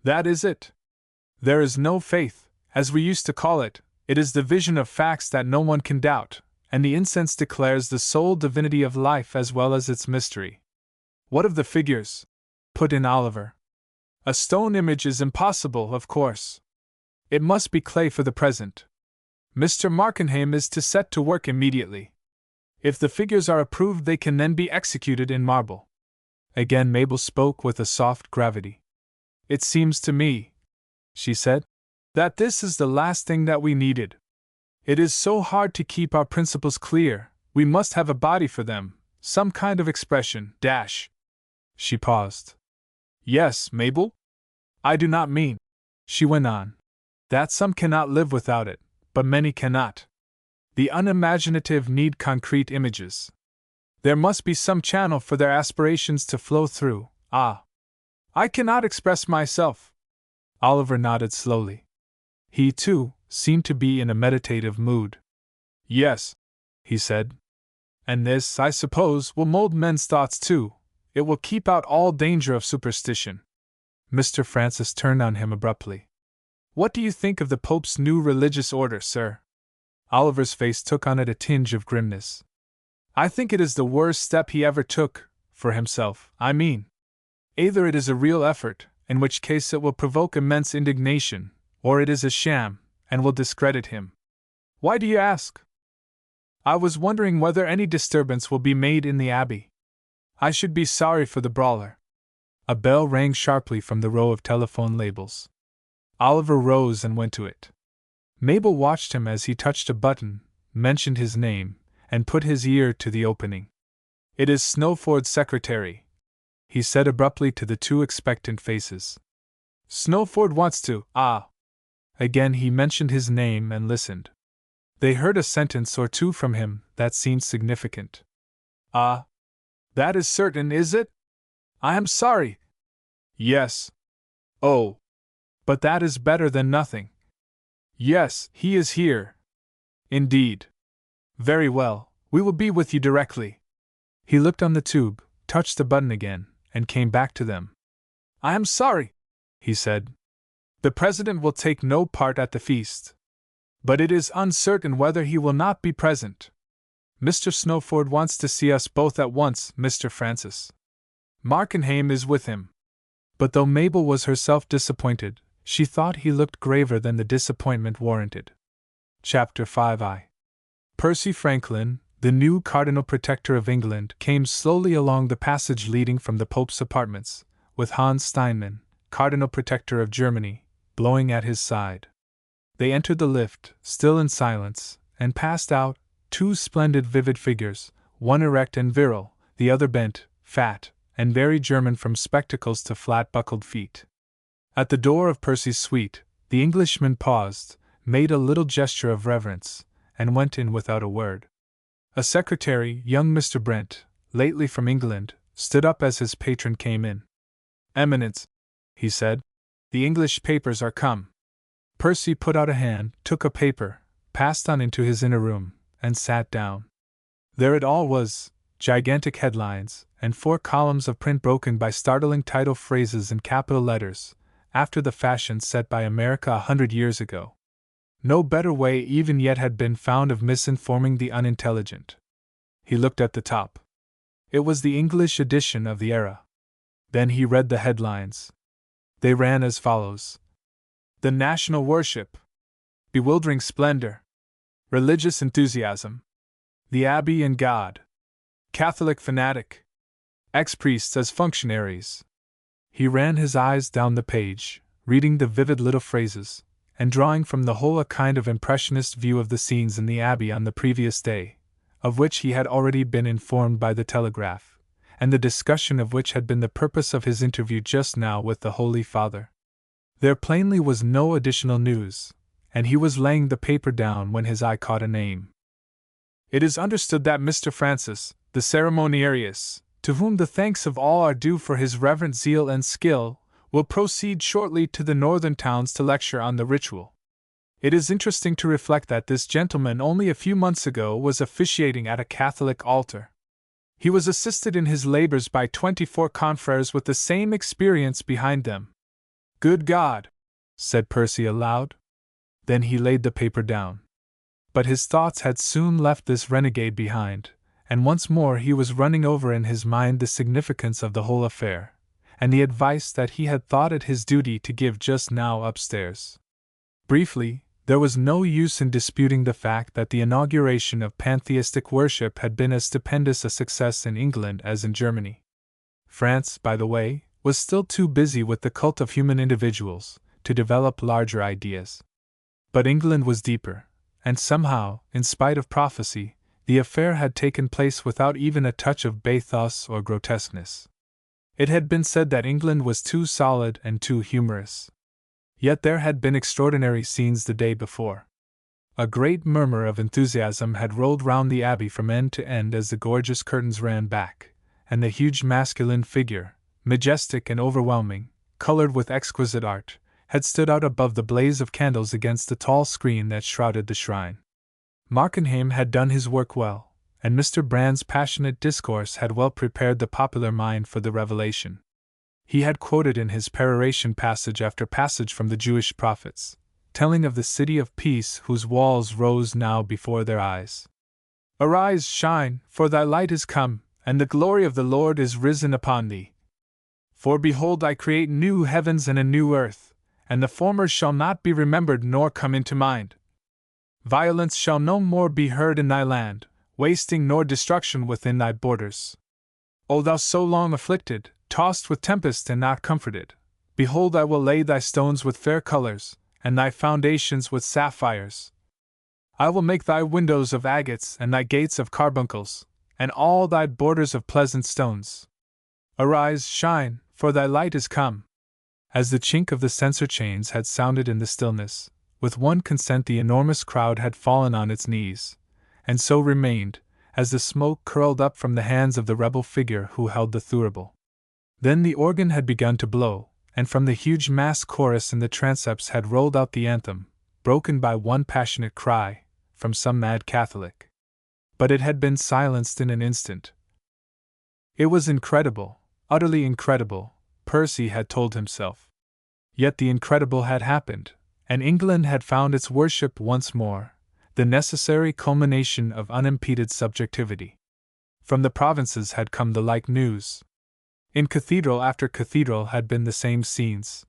That is it. There is no faith, as we used to call it, it is the vision of facts that no one can doubt, and the incense declares the sole divinity of life as well as its mystery. What of the figures? Put in Oliver. A stone image is impossible, of course. It must be clay for the present. Mr. Markenheim is to set to work immediately. If the figures are approved, they can then be executed in marble. Again Mabel spoke with a soft gravity. It seems to me, she said, that this is the last thing that we needed. It is so hard to keep our principles clear, we must have a body for them, some kind of expression, dash. She paused. Yes, Mabel? I do not mean, she went on, that some cannot live without it, but many cannot. The unimaginative need concrete images. There must be some channel for their aspirations to flow through. Ah! I cannot express myself. Oliver nodded slowly. He, too, seemed to be in a meditative mood. Yes, he said. And this, I suppose, will mold men's thoughts too. It will keep out all danger of superstition. Mr. Francis turned on him abruptly. What do you think of the Pope's new religious order, sir? Oliver's face took on it a tinge of grimness. I think it is the worst step he ever took, for himself, I mean. Either it is a real effort, in which case it will provoke immense indignation, or it is a sham, and will discredit him. Why do you ask? I was wondering whether any disturbance will be made in the Abbey. I should be sorry for the brawler. A bell rang sharply from the row of telephone labels. Oliver rose and went to it. Mabel watched him as he touched a button, mentioned his name, and put his ear to the opening. It is Snowford's secretary, he said abruptly to the two expectant faces. Snowford wants to, ah. Again he mentioned his name and listened. They heard a sentence or two from him that seemed significant. Ah. That is certain, is it? I am sorry. Yes. Oh. But that is better than nothing. Yes, he is here. Indeed. Very well, we will be with you directly. He looked on the tube, touched the button again, and came back to them. I am sorry, he said. The President will take no part at the feast. But it is uncertain whether he will not be present. Mr. Snowford wants to see us both at once, Mr. Francis. Markenheim is with him. But though Mabel was herself disappointed, she thought he looked graver than the disappointment warranted. Chapter 5. Percy Franklin, the new Cardinal Protector of England, came slowly along the passage leading from the Pope's apartments, with Hans Steinmann, Cardinal Protector of Germany, blowing at his side. They entered the lift, still in silence, and passed out, two splendid vivid figures, one erect and virile, the other bent, fat, and very German from spectacles to flat-buckled feet. At the door of Percy's suite, the Englishman paused, made a little gesture of reverence, and went in without a word. A secretary, young Mr. Brent, lately from England, stood up as his patron came in. "Eminence," he said, "the English papers are come." Percy put out a hand, took a paper, passed on into his inner room, and sat down. There it all was, gigantic headlines, and 4 columns of print broken by startling title phrases in capital letters, after the fashion set by America 100 years ago. No better way even yet had been found of misinforming the unintelligent. He looked at the top. It was the English edition of the Era. Then he read the headlines. They ran as follows: The National Worship. Bewildering Splendor. Religious Enthusiasm. The Abbey and God. Catholic Fanatic. Ex-priests as functionaries. He ran his eyes down the page, reading the vivid little phrases, and drawing from the whole a kind of impressionist view of the scenes in the Abbey on the previous day, of which he had already been informed by the telegraph, and the discussion of which had been the purpose of his interview just now with the Holy Father. There plainly was no additional news, and he was laying the paper down when his eye caught a name. "It is understood that Mr. Francis, the ceremoniarius, to whom the thanks of all are due for his reverent zeal and skill, will proceed shortly to the northern towns to lecture on the ritual. It is interesting to reflect that this gentleman only a few months ago was officiating at a Catholic altar. He was assisted in his labors by 24 confreres with the same experience behind them." "Good God!" said Percy aloud. Then he laid the paper down. But his thoughts had soon left this renegade behind, and once more he was running over in his mind the significance of the whole affair, and the advice that he had thought it his duty to give just now upstairs. Briefly, there was no use in disputing the fact that the inauguration of pantheistic worship had been as stupendous a success in England as in Germany. France, by the way, was still too busy with the cult of human individuals to develop larger ideas. But England was deeper, and somehow, in spite of prophecy, the affair had taken place without even a touch of bathos or grotesqueness. It had been said that England was too solid and too humorous. Yet there had been extraordinary scenes the day before. A great murmur of enthusiasm had rolled round the Abbey from end to end as the gorgeous curtains ran back, and the huge masculine figure, majestic and overwhelming, colored with exquisite art, had stood out above the blaze of candles against the tall screen that shrouded the shrine. Markenheim had done his work well, and Mr. Brand's passionate discourse had well prepared the popular mind for the revelation. He had quoted in his peroration passage after passage from the Jewish prophets, telling of the city of peace whose walls rose now before their eyes. "Arise, shine, for thy light is come, and the glory of the Lord is risen upon thee. For behold, I create new heavens and a new earth, and the former shall not be remembered nor come into mind. Violence shall no more be heard in thy land, wasting nor destruction within thy borders. O thou so long afflicted, tossed with tempest and not comforted, behold, I will lay thy stones with fair colors, and thy foundations with sapphires. I will make thy windows of agates and thy gates of carbuncles, and all thy borders of pleasant stones. Arise, shine, for thy light is come." As the chink of the censer chains had sounded in the stillness, with one consent the enormous crowd had fallen on its knees, and so remained, as the smoke curled up from the hands of the rebel figure who held the thurible. Then the organ had begun to blow, and from the huge mass chorus in the transepts had rolled out the anthem, broken by one passionate cry, from some mad Catholic. But it had been silenced in an instant. It was incredible, utterly incredible, Percy had told himself. Yet the incredible had happened, and England had found its worship once more, the necessary culmination of unimpeded subjectivity. From the provinces had come the like news. In cathedral after cathedral had been the same scenes.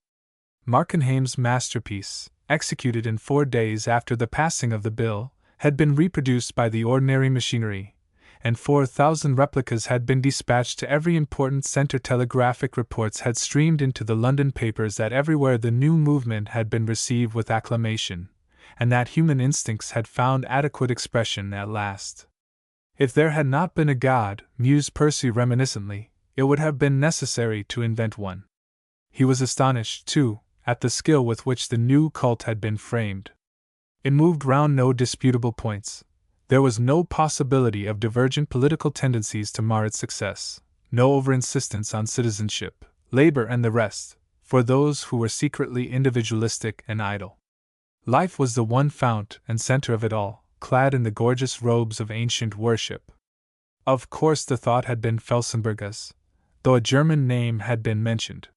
Markenheim's masterpiece, executed in 4 days after the passing of the bill, had been reproduced by the ordinary machinery, and 4,000 replicas had been dispatched to every important center. Telegraphic reports had streamed into the London papers that everywhere the new movement had been received with acclamation, and that human instincts had found adequate expression at last. If there had not been a God, mused Percy reminiscently, it would have been necessary to invent one. He was astonished, too, at the skill with which the new cult had been framed. It moved round no disputable points. There was no possibility of divergent political tendencies to mar its success, no over-insistence on citizenship, labor and the rest, for those who were secretly individualistic and idle. Life was the one fount and center of it all, clad in the gorgeous robes of ancient worship. Of course the thought had been Felsenburgha's, though a German name had been mentioned.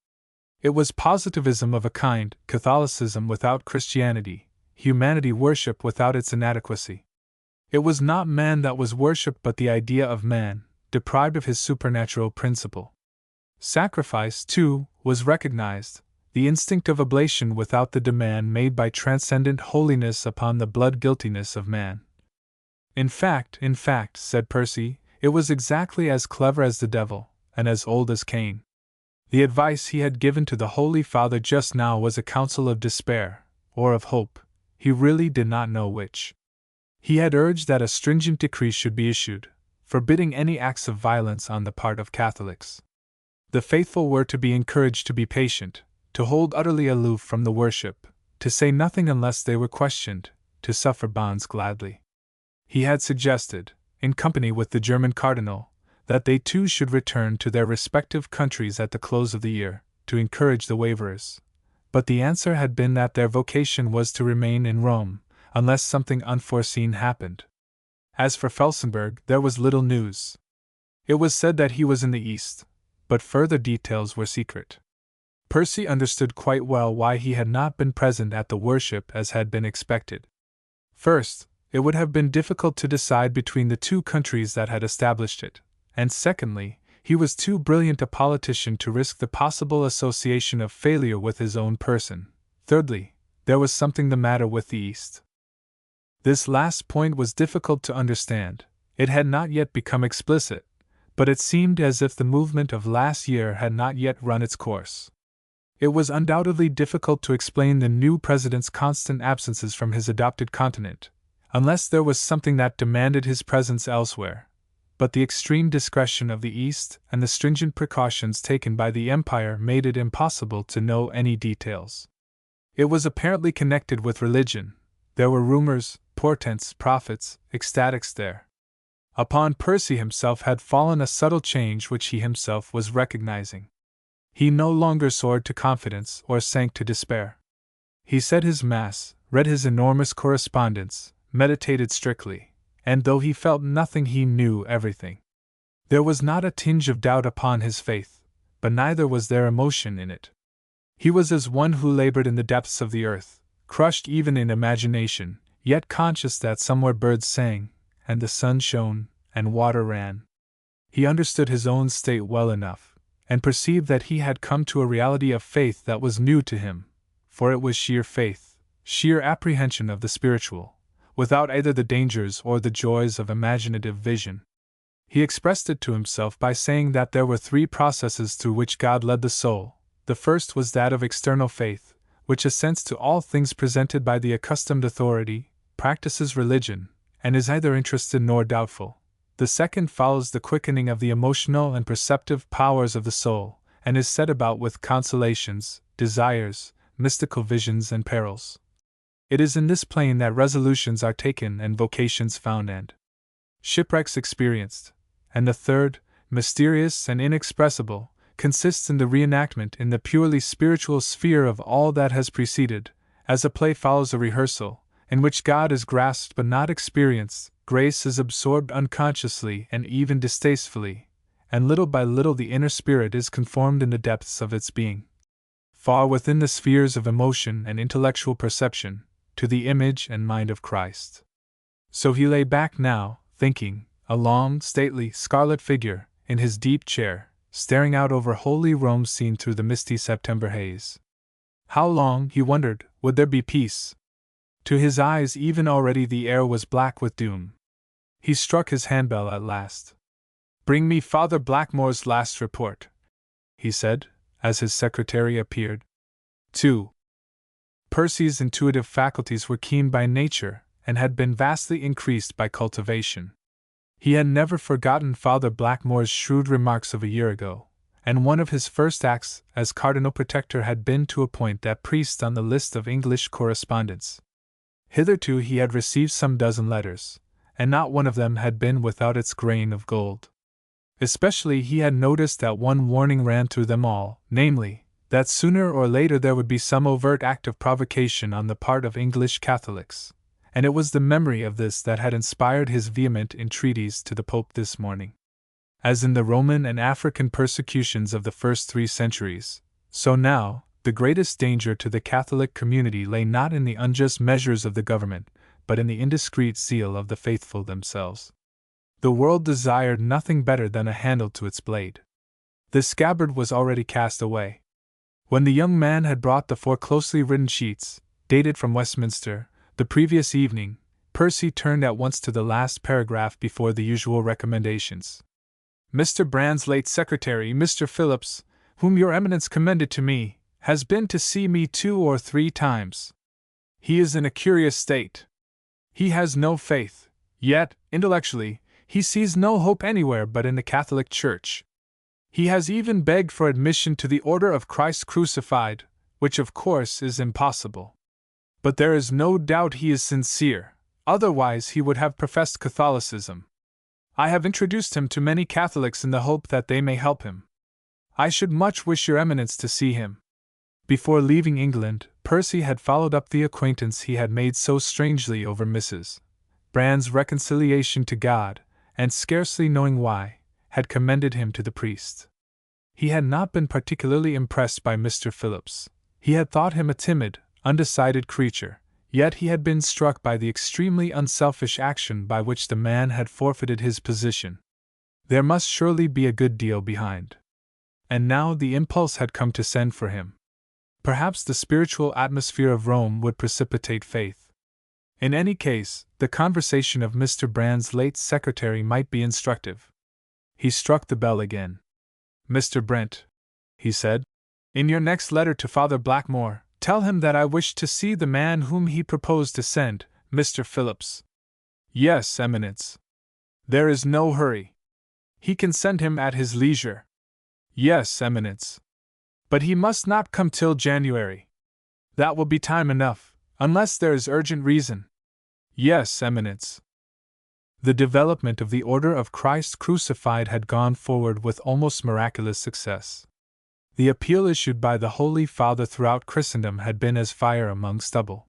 It was positivism of a kind, Catholicism without Christianity, humanity worship without its inadequacy. It was not man that was worshipped but the idea of man, deprived of his supernatural principle. Sacrifice, too, was recognized, the instinct of oblation without the demand made by transcendent holiness upon the blood-guiltiness of man. In fact, said Percy, it was exactly as clever as the devil, and as old as Cain. The advice he had given to the Holy Father just now was a counsel of despair, or of hope, he really did not know which. He had urged that a stringent decree should be issued, forbidding any acts of violence on the part of Catholics. The faithful were to be encouraged to be patient, to hold utterly aloof from the worship, to say nothing unless they were questioned, to suffer bonds gladly. He had suggested, in company with the German cardinal, that they too should return to their respective countries at the close of the year, to encourage the waverers. But the answer had been that their vocation was to remain in Rome, unless something unforeseen happened. As for Felsenburgh, there was little news. It was said that he was in the East, but further details were secret. Percy understood quite well why he had not been present at the worship as had been expected. First, it would have been difficult to decide between the two countries that had established it, and secondly, he was too brilliant a politician to risk the possible association of failure with his own person. Thirdly, there was something the matter with the East. This last point was difficult to understand. It had not yet become explicit, but it seemed as if the movement of last year had not yet run its course. It was undoubtedly difficult to explain the new president's constant absences from his adopted continent, unless there was something that demanded his presence elsewhere. But the extreme discretion of the East and the stringent precautions taken by the Empire made it impossible to know any details. It was apparently connected with religion. There were rumors, portents, prophets, ecstatics there. Upon Percy himself had fallen a subtle change which he himself was recognizing. He no longer soared to confidence or sank to despair. He said his Mass, read his enormous correspondence, meditated strictly, and though he felt nothing he knew everything. There was not a tinge of doubt upon his faith, but neither was there emotion in it. He was as one who labored in the depths of the earth, crushed even in imagination, yet conscious that somewhere birds sang, and the sun shone, and water ran. He understood his own state well enough, and perceived that he had come to a reality of faith that was new to him, for it was sheer faith, sheer apprehension of the spiritual, without either the dangers or the joys of imaginative vision. He expressed it to himself by saying that there were 3 processes through which God led the soul. The first was that of external faith, which assents to all things presented by the accustomed authority, practices religion, and is neither interested nor doubtful. The second follows the quickening of the emotional and perceptive powers of the soul, and is set about with consolations, desires, mystical visions and perils. It is in this plane that resolutions are taken and vocations found and shipwrecks experienced. And the third, mysterious and inexpressible, consists in the reenactment in the purely spiritual sphere of all that has preceded, as a play follows a rehearsal, in which God is grasped but not experienced, grace is absorbed unconsciously and even distastefully, and little by little the inner spirit is conformed in the depths of its being, far within the spheres of emotion and intellectual perception, to the image and mind of Christ. So he lay back now, thinking, a long, stately, scarlet figure, in his deep chair, staring out over holy Rome seen through the misty September haze. How long, he wondered, would there be peace? To his eyes even already the air was black with doom. He struck his handbell at last. "Bring me Father Blackmore's last report," he said, as his secretary appeared. 2. Percy's intuitive faculties were keen by nature, and had been vastly increased by cultivation. He had never forgotten Father Blackmore's shrewd remarks of a year ago, and one of his first acts as Cardinal Protector had been to appoint that priest on the list of English correspondents. Hitherto he had received some dozen letters, and not one of them had been without its grain of gold. Especially he had noticed that one warning ran through them all, namely, that sooner or later there would be some overt act of provocation on the part of English Catholics, and it was the memory of this that had inspired his vehement entreaties to the Pope this morning. As in the Roman and African persecutions of the first 3 centuries, so now, the greatest danger to the Catholic community lay not in the unjust measures of the government, but in the indiscreet zeal of the faithful themselves. The world desired nothing better than a handle to its blade. The scabbard was already cast away. When the young man had brought the 4 closely written sheets, dated from Westminster, the previous evening, Percy turned at once to the last paragraph before the usual recommendations. "Mr. Brand's late secretary, Mr. Phillips, whom your eminence commended to me, has been to see me 2 or 3 times. He is in a curious state. He has no faith, yet, intellectually, he sees no hope anywhere but in the Catholic Church. He has even begged for admission to the Order of Christ Crucified, which of course is impossible. But there is no doubt he is sincere, otherwise he would have professed Catholicism. I have introduced him to many Catholics in the hope that they may help him. I should much wish your eminence to see him." Before leaving England, Percy had followed up the acquaintance he had made so strangely over Mrs. Brand's reconciliation to God, and scarcely knowing why, had commended him to the priest. He had not been particularly impressed by Mr. Phillips. He had thought him a timid, undecided creature, yet he had been struck by the extremely unselfish action by which the man had forfeited his position. There must surely be a good deal behind. And now the impulse had come to send for him. Perhaps the spiritual atmosphere of Rome would precipitate faith. In any case, the conversation of Mr. Brand's late secretary might be instructive. He struck the bell again. "Mr. Brent," he said, "in your next letter to Father Blackmore, tell him that I wish to see the man whom he proposed to send, Mr. Phillips." "Yes, Eminence. There is no hurry. He can send him at his leisure." "Yes, Eminence. But he must not come till January. That will be time enough, unless there is urgent reason." "Yes, Eminence." The development of the Order of Christ Crucified had gone forward with almost miraculous success. The appeal issued by the Holy Father throughout Christendom had been as fire among stubble.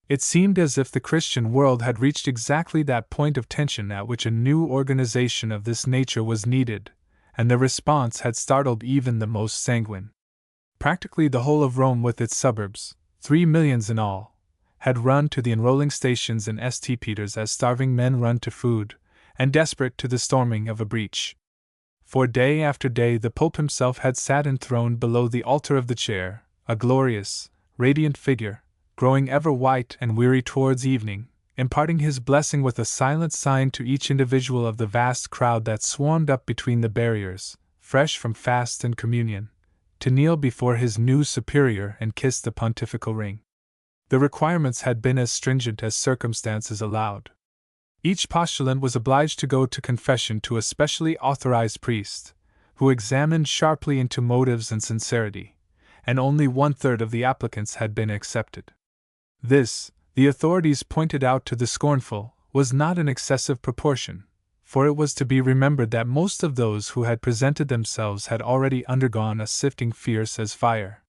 It seemed as if the Christian world had reached exactly that point of tension at which a new organization of this nature was needed, and the response had startled even the most sanguine. Practically the whole of Rome with its suburbs, 3 millions in all, had run to the enrolling stations in St. Peter's as starving men run to food, and desperate to the storming of a breach. For day after day the Pope himself had sat enthroned below the altar of the chair, a glorious, radiant figure, growing ever white and weary towards evening, imparting his blessing with a silent sign to each individual of the vast crowd that swarmed up between the barriers, fresh from fast and communion, to kneel before his new superior and kiss the pontifical ring. The requirements had been as stringent as circumstances allowed. Each postulant was obliged to go to confession to a specially authorized priest, who examined sharply into motives and sincerity, and only 1/3 of the applicants had been accepted. This, the authorities pointed out to the scornful, was not an excessive proportion, for it was to be remembered that most of those who had presented themselves had already undergone a sifting fierce as fire.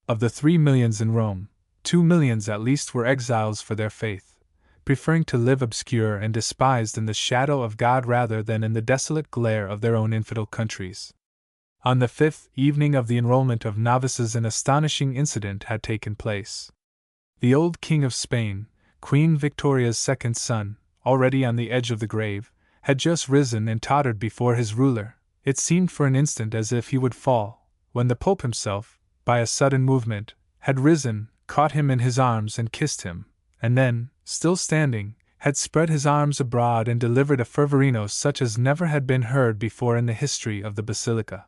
Of the 3 millions in Rome, 2 millions at least were exiles for their faith, preferring to live obscure and despised in the shadow of God rather than in the desolate glare of their own infidel countries. On the 5th evening of the enrollment of novices an astonishing incident had taken place. The old King of Spain, Queen Victoria's second son, already on the edge of the grave, had just risen and tottered before his ruler. It seemed for an instant as if he would fall, when the Pope himself, by a sudden movement, had risen, caught him in his arms and kissed him, and then, still standing, had spread his arms abroad and delivered a fervorino such as never had been heard before in the history of the Basilica.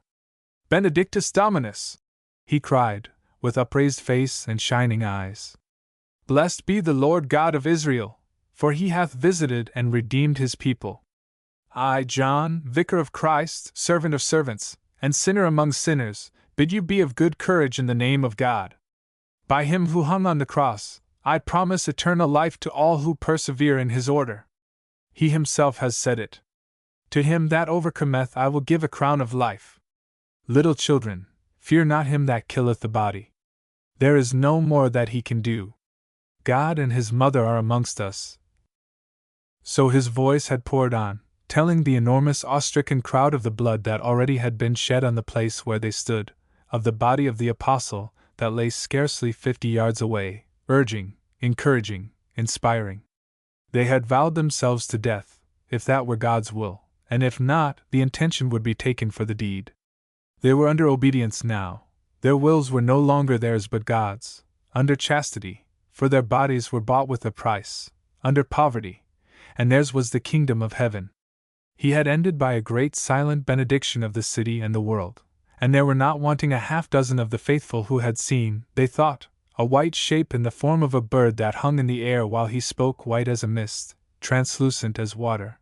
"Benedictus Dominus!" he cried, with upraised face and shining eyes. "Blessed be the Lord God of Israel, for he hath visited and redeemed his people. I, John, vicar of Christ, servant of servants, and sinner among sinners, bid you be of good courage in the name of God. By him who hung on the cross, I promise eternal life to all who persevere in his order. He himself has said it. To him that overcometh I will give a crown of life. Little children, fear not him that killeth the body. There is no more that he can do. God and his mother are amongst us." So his voice had poured on, telling the enormous awe-stricken crowd of the blood that already had been shed on the place where they stood, of the body of the apostle that lay scarcely 50 yards away, urging, encouraging, inspiring. They had vowed themselves to death, if that were God's will, and if not, the intention would be taken for the deed. They were under obedience now. Their wills were no longer theirs but God's, under chastity, for their bodies were bought with a price, under poverty, and theirs was the kingdom of heaven. He had ended by a great silent benediction of the city and the world, and there were not wanting a half-dozen of the faithful who had seen, they thought, a white shape in the form of a bird that hung in the air while he spoke, white as a mist, translucent as water.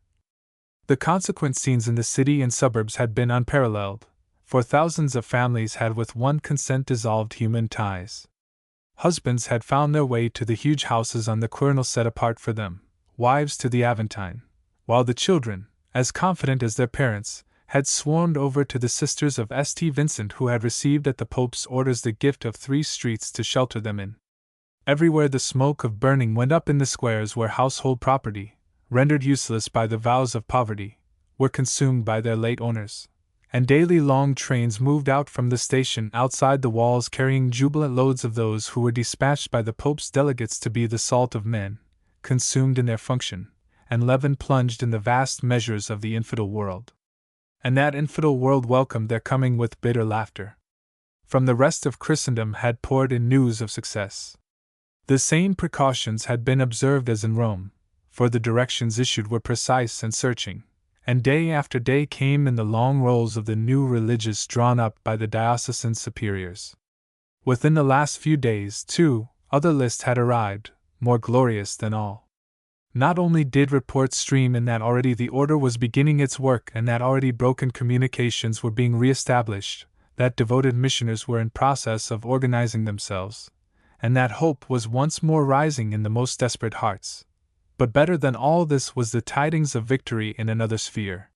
The consequent scenes in the city and suburbs had been unparalleled, for thousands of families had with one consent dissolved human ties. Husbands had found their way to the huge houses on the Quirinal set apart for them, wives to the Aventine, while the children, as confident as their parents, had swarmed over to the sisters of St. Vincent, who had received at the Pope's orders the gift of 3 streets to shelter them in. Everywhere the smoke of burning went up in the squares where household property, rendered useless by the vows of poverty, were consumed by their late owners, and daily long trains moved out from the station outside the walls carrying jubilant loads of those who were dispatched by the Pope's delegates to be the salt of men, consumed in their function, and leaven plunged in the vast measures of the infidel world. And that infidel world welcomed their coming with bitter laughter. From the rest of Christendom had poured in news of success. The same precautions had been observed as in Rome, for the directions issued were precise and searching, and day after day came in the long rolls of the new religious drawn up by the diocesan superiors. Within the last few days, too, other lists had arrived, more glorious than all. Not only did reports stream in that already the order was beginning its work and that already broken communications were being re-established, that devoted missioners were in process of organizing themselves, and that hope was once more rising in the most desperate hearts. But better than all this was the tidings of victory in another sphere.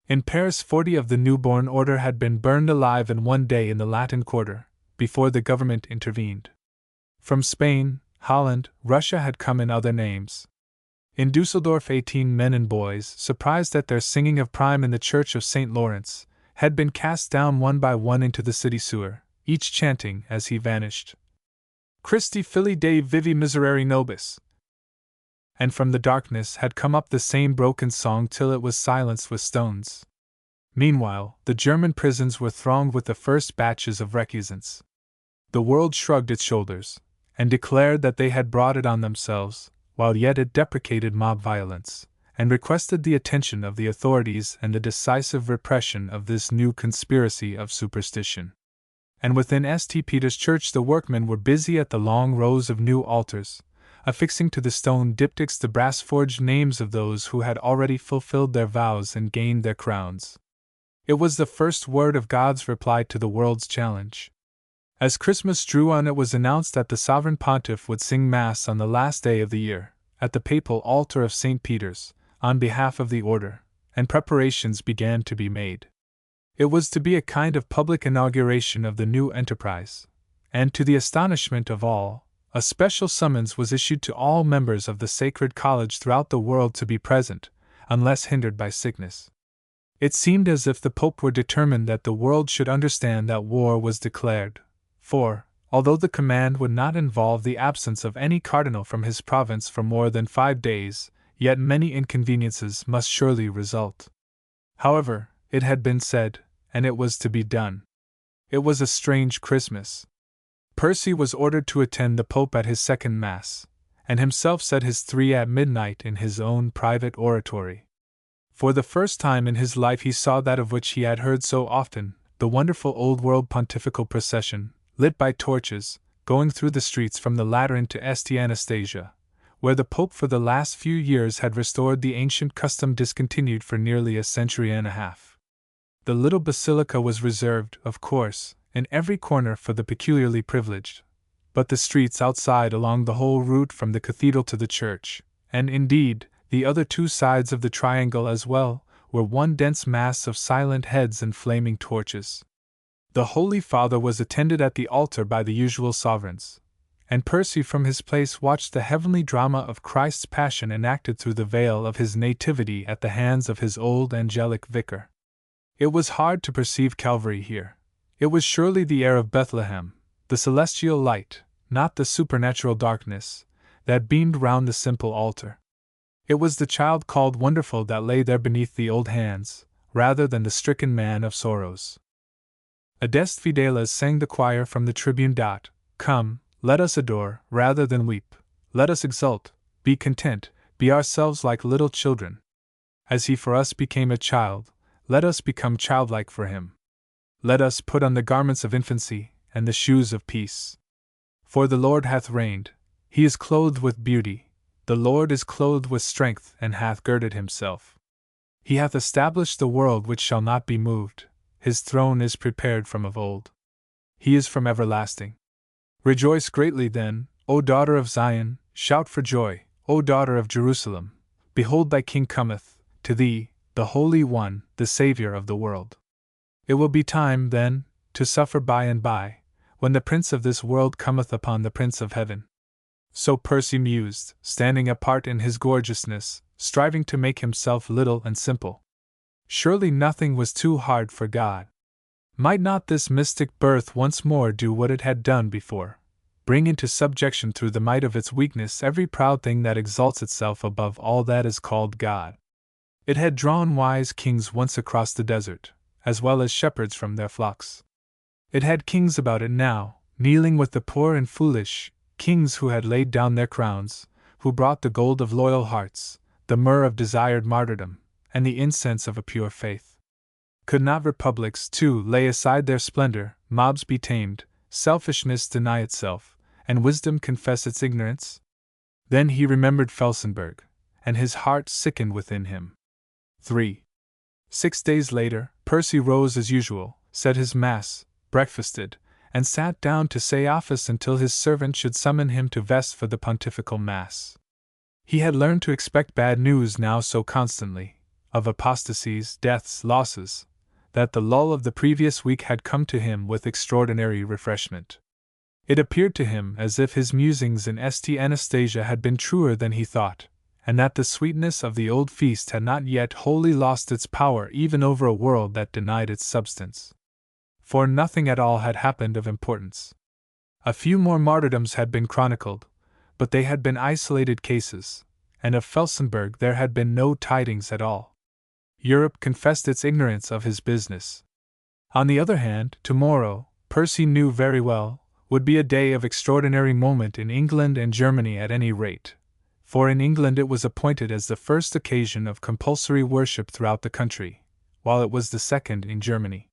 In Paris 40 of the newborn order had been burned alive in one day in the Latin Quarter, before the government intervened. From Spain, Holland, Russia had come in other names. In Dusseldorf 18 men and boys, surprised at their singing of prime in the church of St. Lawrence, had been cast down one by one into the city sewer, each chanting as he vanished, "Christi Filii Dei vivi miserere nobis." And from the darkness had come up the same broken song till it was silenced with stones. Meanwhile, the German prisons were thronged with the first batches of recusants. The world shrugged its shoulders, and declared that they had brought it on themselves, while yet it deprecated mob violence, and requested the attention of the authorities and the decisive repression of this new conspiracy of superstition. And within St. Peter's Church the workmen were busy at the long rows of new altars, affixing to the stone diptychs the brass-forged names of those who had already fulfilled their vows and gained their crowns. It was the first word of God's reply to the world's challenge. As Christmas drew on, it was announced that the Sovereign Pontiff would sing Mass on the last day of the year, at the papal altar of St. Peter's, on behalf of the order, and preparations began to be made. It was to be a kind of public inauguration of the new enterprise, and to the astonishment of all, a special summons was issued to all members of the Sacred College throughout the world to be present, unless hindered by sickness. It seemed as if the Pope were determined that the world should understand that war was declared. For, although the command would not involve the absence of any cardinal from his province for more than 5 days, yet many inconveniences must surely result. However, it had been said, and it was to be done. It was a strange Christmas. Percy was ordered to attend the Pope at his second Mass, and himself said his 3 at midnight in his own private oratory. For the first time in his life he saw that of which he had heard so often, the wonderful old-world pontifical procession, lit by torches, going through the streets from the Lateran to St. Anastasia, where the Pope for the last few years had restored the ancient custom discontinued for nearly a century and a half. The little basilica was reserved, of course, in every corner for the peculiarly privileged, but the streets outside along the whole route from the cathedral to the church, and indeed, the other 2 sides of the triangle as well, were one dense mass of silent heads and flaming torches. The Holy Father was attended at the altar by the usual sovereigns, and Percy from his place watched the heavenly drama of Christ's Passion enacted through the veil of his nativity at the hands of his old angelic vicar. It was hard to perceive Calvary here. It was surely the air of Bethlehem, the celestial light, not the supernatural darkness, that beamed round the simple altar. It was the child called Wonderful that lay there beneath the old hands, rather than the stricken man of sorrows. Adest Fideles sang the choir from the tribune. Come, let us adore, rather than weep. Let us exult, be content, be ourselves like little children. As he for us became a child, let us become childlike for him. Let us put on the garments of infancy, and the shoes of peace. For the Lord hath reigned, he is clothed with beauty, the Lord is clothed with strength and hath girded himself. He hath established the world which shall not be moved, his throne is prepared from of old. He is from everlasting. Rejoice greatly then, O daughter of Zion, shout for joy, O daughter of Jerusalem, behold thy King cometh, to thee, the Holy One, the Saviour of the world. It will be time, then, to suffer by and by, when the Prince of this world cometh upon the Prince of heaven. So Percy mused, standing apart in his gorgeousness, striving to make himself little and simple. Surely nothing was too hard for God. Might not this mystic birth once more do what it had done before, bring into subjection through the might of its weakness every proud thing that exalts itself above all that is called God? It had drawn wise kings once across the desert, as well as shepherds from their flocks. It had kings about it now, kneeling with the poor and foolish, kings who had laid down their crowns, who brought the gold of loyal hearts, the myrrh of desired martyrdom, and the incense of a pure faith. Could not republics, too, lay aside their splendor, mobs be tamed, selfishness deny itself, and wisdom confess its ignorance? Then he remembered Felsenburgh, and his heart sickened within him. 3. 6 days later, Percy rose as usual, said his Mass, breakfasted, and sat down to say office until his servant should summon him to vest for the pontifical Mass. He had learned to expect bad news now so constantly, of apostasies, deaths, losses, that the lull of the previous week had come to him with extraordinary refreshment. It appeared to him as if his musings in St. Anastasia had been truer than he thought, and that the sweetness of the old feast had not yet wholly lost its power even over a world that denied its substance. For nothing at all had happened of importance. A few more martyrdoms had been chronicled, but they had been isolated cases, and of Felsenburgh there had been no tidings at all. Europe confessed its ignorance of his business. On the other hand, tomorrow, Percy knew very well, would be a day of extraordinary moment in England and Germany at any rate, for in England it was appointed as the first occasion of compulsory worship throughout the country, while it was the second in Germany.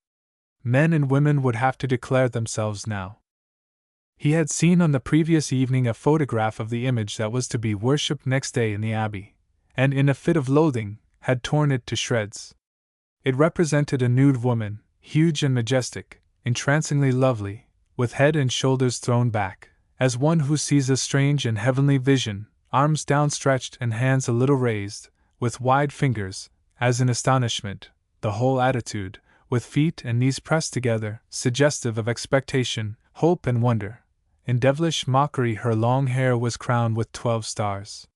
Men and women would have to declare themselves now. He had seen on the previous evening a photograph of the image that was to be worshipped next day in the abbey, and in a fit of loathing, had torn it to shreds. It represented a nude woman, huge and majestic, entrancingly lovely, with head and shoulders thrown back, as one who sees a strange and heavenly vision, arms downstretched and hands a little raised, with wide fingers, as in astonishment, the whole attitude, with feet and knees pressed together, suggestive of expectation, hope and wonder. In devilish mockery her long hair was crowned with 12 stars.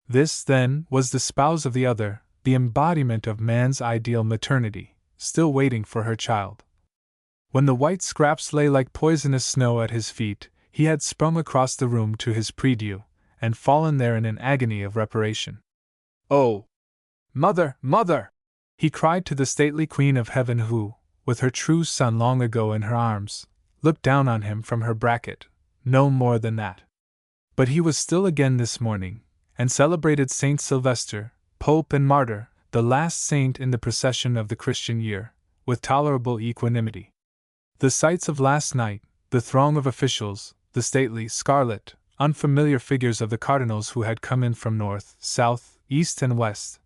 This, then, was the spouse of the other, the embodiment of man's ideal maternity, still waiting for her child. When the white scraps lay like poisonous snow at his feet, he had sprung across the room to his prie-dieu, and fallen there in an agony of reparation. "Oh! Mother, mother!" he cried to the stately Queen of Heaven who, with her true son long ago in her arms, looked down on him from her bracket, no more than that. But he was still again this morning, and celebrated Saint Sylvester, Pope and Martyr, the last saint in the procession of the Christian year, with tolerable equanimity. The sights of last night, the throng of officials, the stately, scarlet, unfamiliar figures of the cardinals who had come in from north, south, east, and west,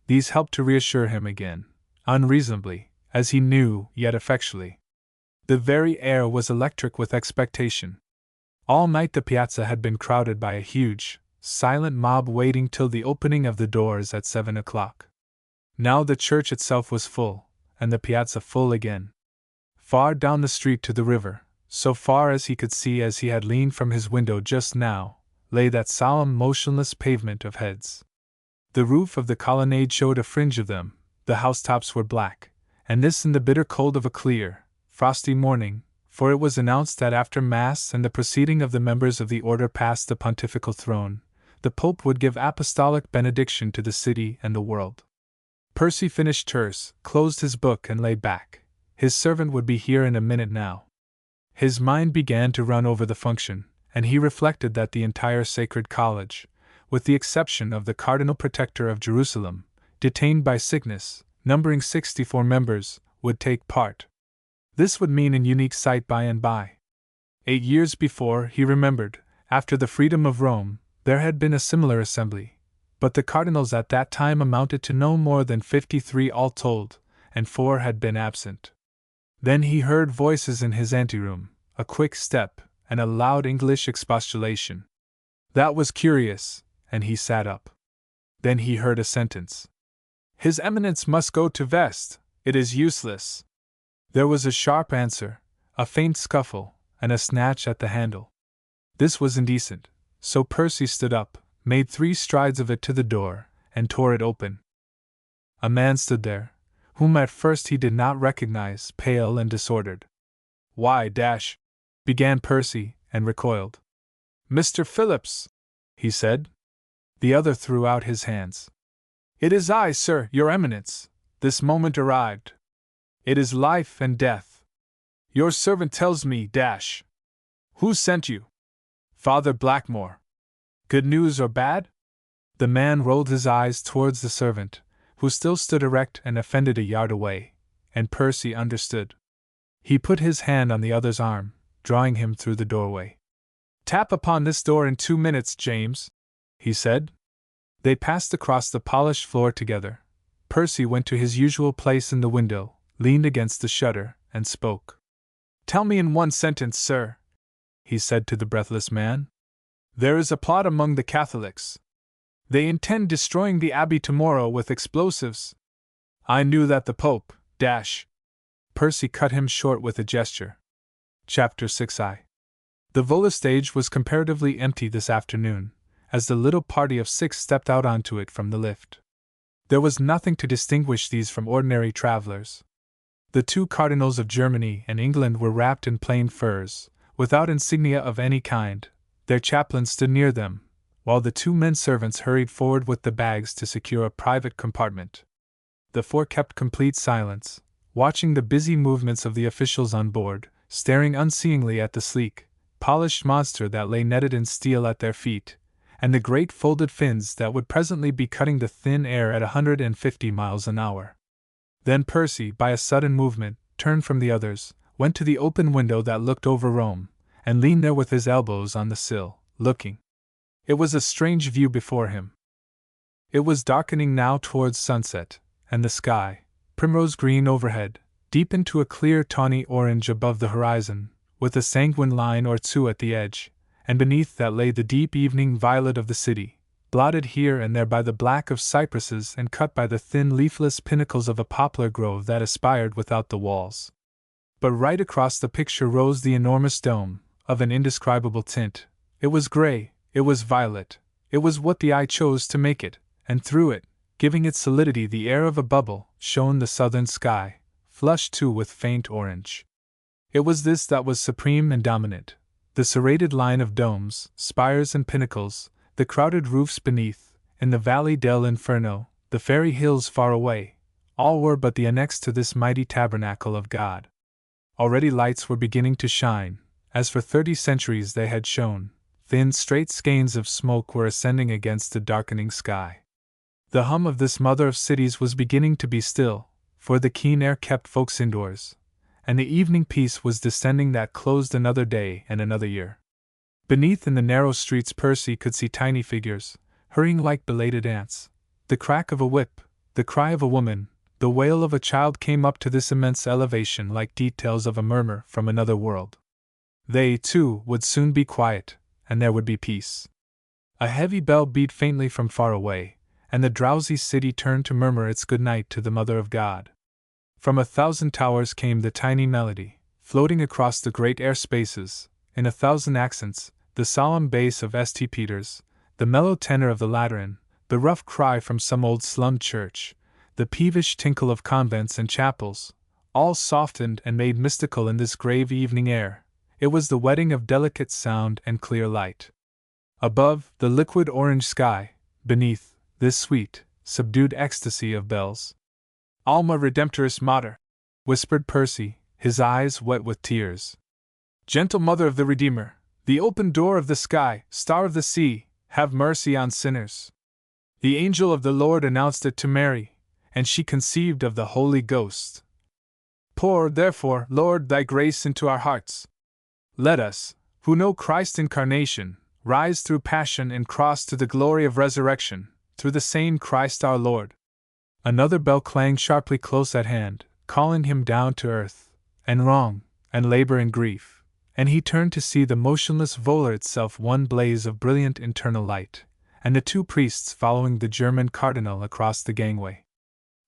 these helped to reassure him again, unreasonably, as he knew, yet effectually. The very air was electric with expectation. All night the piazza had been crowded by a huge, silent mob waiting till the opening of the doors at 7 o'clock. Now the church itself was full, and the piazza full again. Far down the street to the river, so far as he could see as he had leaned from his window just now, lay that solemn motionless pavement of heads. The roof of the colonnade showed a fringe of them, the housetops were black, and this in the bitter cold of a clear, frosty morning, for it was announced that after Mass and the proceeding of the members of the order past the pontifical throne, the Pope would give apostolic benediction to the city and the world. Percy finished hers, closed his book and lay back. His servant would be here in a minute now. His mind began to run over the function, and he reflected that the entire Sacred College, with the exception of the Cardinal Protector of Jerusalem, detained by sickness, numbering 64 members, would take part. This would mean an unique sight by and by. 8 years before, he remembered, after the freedom of Rome, there had been a similar assembly, but the cardinals at that time amounted to no more than 53 all told, and 4 had been absent. Then he heard voices in his anteroom, a quick step, and a loud English expostulation. That was curious, and he sat up. Then he heard a sentence. "His Eminence must go to vest, it is useless." There was a sharp answer, a faint scuffle, and a snatch at the handle. This was indecent, so Percy stood up, made 3 strides of it to the door, and tore it open. A man stood there, whom at first he did not recognize, pale and disordered. "Why, began Percy, and recoiled. "Mr. Phillips," he said. The other threw out his hands. "It is I, sir, your Eminence, this moment arrived. It is life and death. Your servant tells me, Who sent you?" "Father Blackmore." "Good news or bad?" The man rolled his eyes towards the servant, who still stood erect and offended a yard away, and Percy understood. He put his hand on the other's arm, drawing him through the doorway. "Tap upon this door in 2 minutes, James," he said. They passed across the polished floor together. Percy went to his usual place in the window, leaned against the shutter, and spoke. "Tell me in 1 sentence, sir," he said to the breathless man. "There is a plot among the Catholics. They intend destroying the abbey tomorrow with explosives. I knew that the Pope, Percy cut him short with a gesture. Chapter 6I. The Vola stage was comparatively empty this afternoon, as the little party of 6 stepped out onto it from the lift. There was nothing to distinguish these from ordinary travelers. The 2 cardinals of Germany and England were wrapped in plain furs, without insignia of any kind. Their chaplain stood near them, while the 2 men servants hurried forward with the bags to secure a private compartment. The 4 kept complete silence, watching the busy movements of the officials on board, staring unseeingly at the sleek, polished monster that lay netted in steel at their feet, and the great folded fins that would presently be cutting the thin air at 150 miles an hour. Then Percy, by a sudden movement, turned from the others, went to the open window that looked over Rome, and leaned there with his elbows on the sill, looking. It was a strange view before him. It was darkening now towards sunset, and the sky, primrose green overhead, deepened to a clear tawny orange above the horizon, with a sanguine line or 2 at the edge, and beneath that lay the deep evening violet of the city, blotted here and there by the black of cypresses and cut by the thin leafless pinnacles of a poplar grove that aspired without the walls. But right across the picture rose the enormous dome, of an indescribable tint. It was gray, it was violet, it was what the eye chose to make it, and through it, giving its solidity the air of a bubble, shone the southern sky, flushed too with faint orange. It was this that was supreme and dominant, the serrated line of domes, spires and pinnacles, the crowded roofs beneath, in the Valley dell'Inferno, the fairy hills far away, all were but the annex to this mighty tabernacle of God. Already lights were beginning to shine, as for 30 centuries they had shone. Thin, straight skeins of smoke were ascending against the darkening sky. The hum of this mother of cities was beginning to be still, for the keen air kept folks indoors, and the evening peace was descending that closed another day and another year. Beneath in the narrow streets Percy could see tiny figures, hurrying like belated ants. The crack of a whip, the cry of a woman, the wail of a child came up to this immense elevation like details of a murmur from another world. They, too, would soon be quiet, and there would be peace. A heavy bell beat faintly from far away, and the drowsy city turned to murmur its good night to the Mother of God. From 1,000 towers came the tiny melody, floating across the great air spaces, in 1,000 accents, the solemn bass of St. Peter's, the mellow tenor of the Lateran, the rough cry from some old slum church, the peevish tinkle of convents and chapels, all softened and made mystical in this grave evening air. It was the wedding of delicate sound and clear light. Above, the liquid orange sky; beneath, this sweet, subdued ecstasy of bells. Alma Redemptoris Mater, whispered Percy, his eyes wet with tears. Gentle Mother of the Redeemer, the open door of the sky, star of the sea, have mercy on sinners. The angel of the Lord announced it to Mary, and she conceived of the Holy Ghost. Pour, therefore, Lord, thy grace into our hearts. Let us, who know Christ's incarnation, rise through passion and cross to the glory of resurrection, through the same Christ our Lord. Another bell clanged sharply close at hand, calling him down to earth, and wrong, and labor and grief, and he turned to see the motionless Voller itself one blaze of brilliant internal light, and the 2 priests following the German cardinal across the gangway.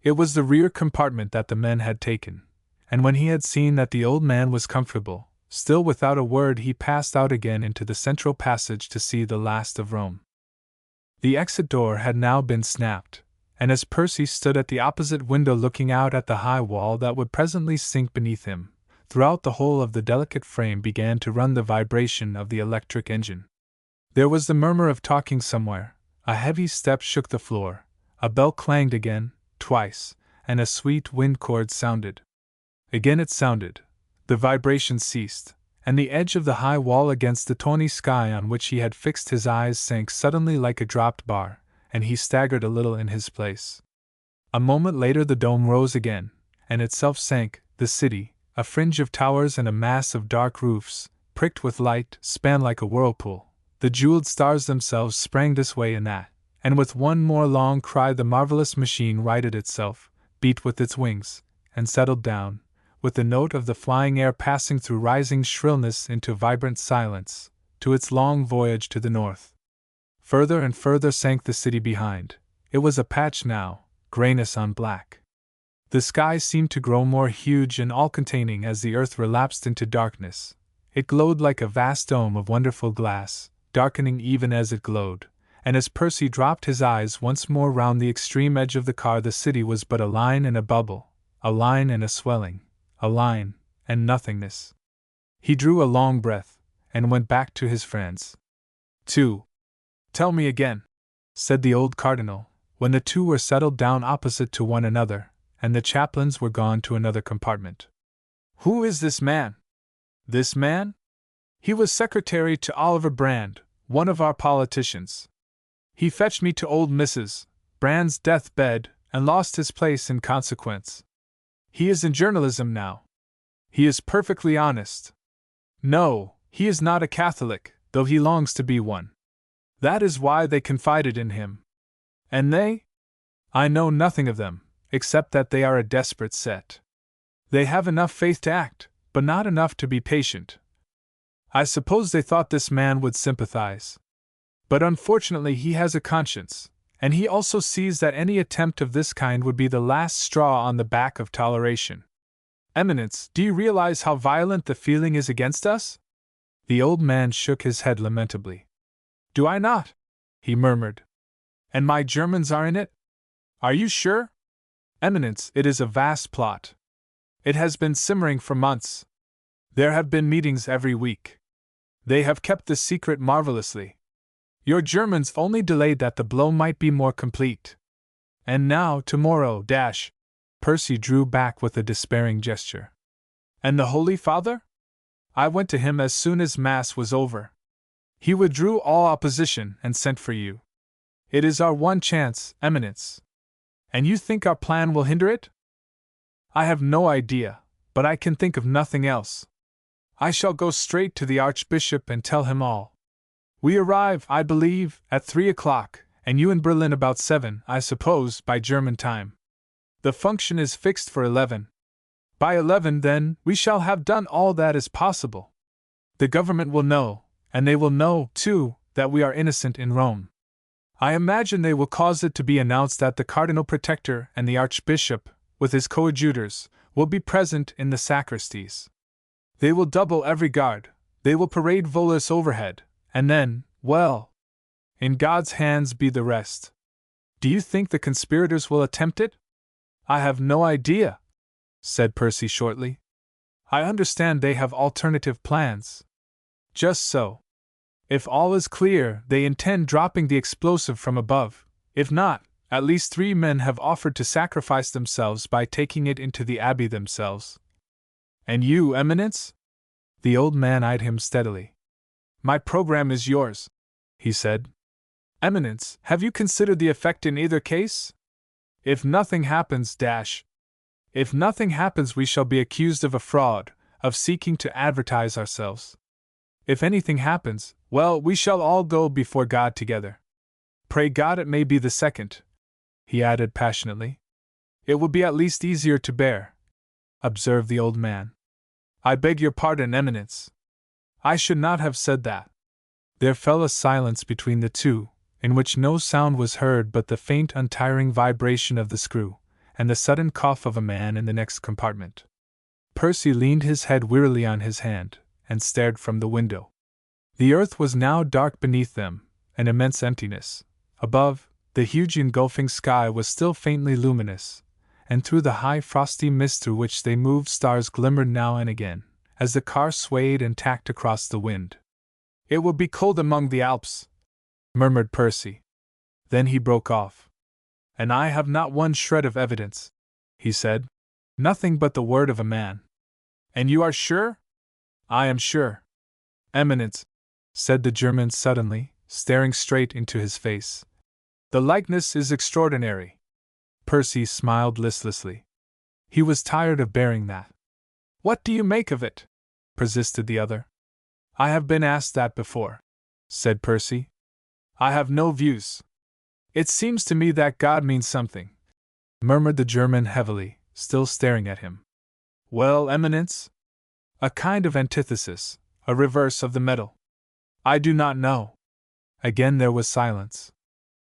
It was the rear compartment that the men had taken, and when he had seen that the old man was comfortable, still without a word he passed out again into the central passage to see the last of Rome. The exit door had now been snapped, and as Percy stood at the opposite window looking out at the high wall that would presently sink beneath him, throughout the whole of the delicate frame began to run the vibration of the electric engine. There was the murmur of talking somewhere, a heavy step shook the floor, a bell clanged again, twice, and a sweet wind chord sounded. Again it sounded. The vibration ceased, and the edge of the high wall against the tawny sky on which he had fixed his eyes sank suddenly like a dropped bar, and he staggered a little in his place. A moment later the dome rose again, and itself sank, the city, a fringe of towers and a mass of dark roofs, pricked with light, span like a whirlpool. The jeweled stars themselves sprang this way and that, and with one more long cry the marvelous machine righted itself, beat with its wings, and settled down, with the note of the flying air passing through rising shrillness into vibrant silence, to its long voyage to the north. Further and further sank the city behind. It was a patch now, grayness on black. The sky seemed to grow more huge and all-containing as the earth relapsed into darkness. It glowed like a vast dome of wonderful glass, darkening even as it glowed, and as Percy dropped his eyes once more round the extreme edge of the car the city was but a line and a bubble, a line and a swelling, a line, and nothingness. He drew a long breath, and went back to his friends. 2. Tell me again, said the old cardinal, when the 2 were settled down opposite to one another, and the chaplains were gone to another compartment. Who is this man? This man? He was secretary to Oliver Brand, one of our politicians. He fetched me to old Mrs. Brand's deathbed, and lost his place in consequence. He is in journalism now. He is perfectly honest. No, he is not a Catholic, though he longs to be one. That is why they confided in him. And they? I know nothing of them, except that they are a desperate set. They have enough faith to act, but not enough to be patient. I suppose they thought this man would sympathize. But unfortunately he has a conscience, and he also sees that any attempt of this kind would be the last straw on the back of toleration. Eminence, do you realize how violent the feeling is against us? The old man shook his head lamentably. Do I not? He murmured. And my Germans are in it? Are you sure? Eminence, it is a vast plot. It has been simmering for months. There have been meetings every week. They have kept the secret marvelously. Your Germans only delayed that the blow might be more complete. And now, tomorrow, dash. Percy drew back with a despairing gesture. And the Holy Father? I went to him as soon as Mass was over. He withdrew all opposition and sent for you. It is our one chance, Eminence. And you think our plan will hinder it? I have no idea, but I can think of nothing else. I shall go straight to the Archbishop and tell him all. We arrive, I believe, at 3 o'clock, and you in Berlin about 7, I suppose, by German time. The function is fixed for 11. By 11, then, we shall have done all that is possible. The government will know, and they will know, too, that we are innocent in Rome. I imagine they will cause it to be announced that the Cardinal Protector and the Archbishop, with his coadjutors, will be present in the sacristies. They will double every guard, they will parade volus overhead, and then, well, in God's hands be the rest. Do you think the conspirators will attempt it? I have no idea, said Percy shortly. I understand they have alternative plans. Just so. If all is clear, they intend dropping the explosive from above. If not, at least 3 men have offered to sacrifice themselves by taking it into the abbey themselves. And you, Eminence? The old man eyed him steadily. My program is yours, he said. Eminence, have you considered the effect in either case? If nothing happens, dash. If nothing happens, we shall be accused of a fraud, of seeking to advertise ourselves. If anything happens, well, we shall all go before God together. Pray God it may be the second, he added passionately. It will be at least easier to bear, observed the old man. I beg your pardon, Eminence. I should not have said that. There fell a silence between the two, in which no sound was heard but the faint, untiring vibration of the screw, and the sudden cough of a man in the next compartment. Percy leaned his head wearily on his hand, and stared from the window. The earth was now dark beneath them, an immense emptiness. Above, the huge engulfing sky was still faintly luminous, and through the high frosty mist through which they moved stars glimmered now and again, as the car swayed and tacked across the wind. It will be cold among the Alps, murmured Percy. Then he broke off. And I have not one shred of evidence, he said. Nothing but the word of a man. And you are sure? I am sure. Eminence, said the German suddenly, staring straight into his face. The likeness is extraordinary. Percy smiled listlessly. He was tired of bearing that. What do you make of it? Persisted the other. I have been asked that before, said Percy. I have no views. It seems to me that God means something, murmured the German heavily, still staring at him. Well, Eminence? A kind of antithesis, a reverse of the medal. I do not know. Again there was silence.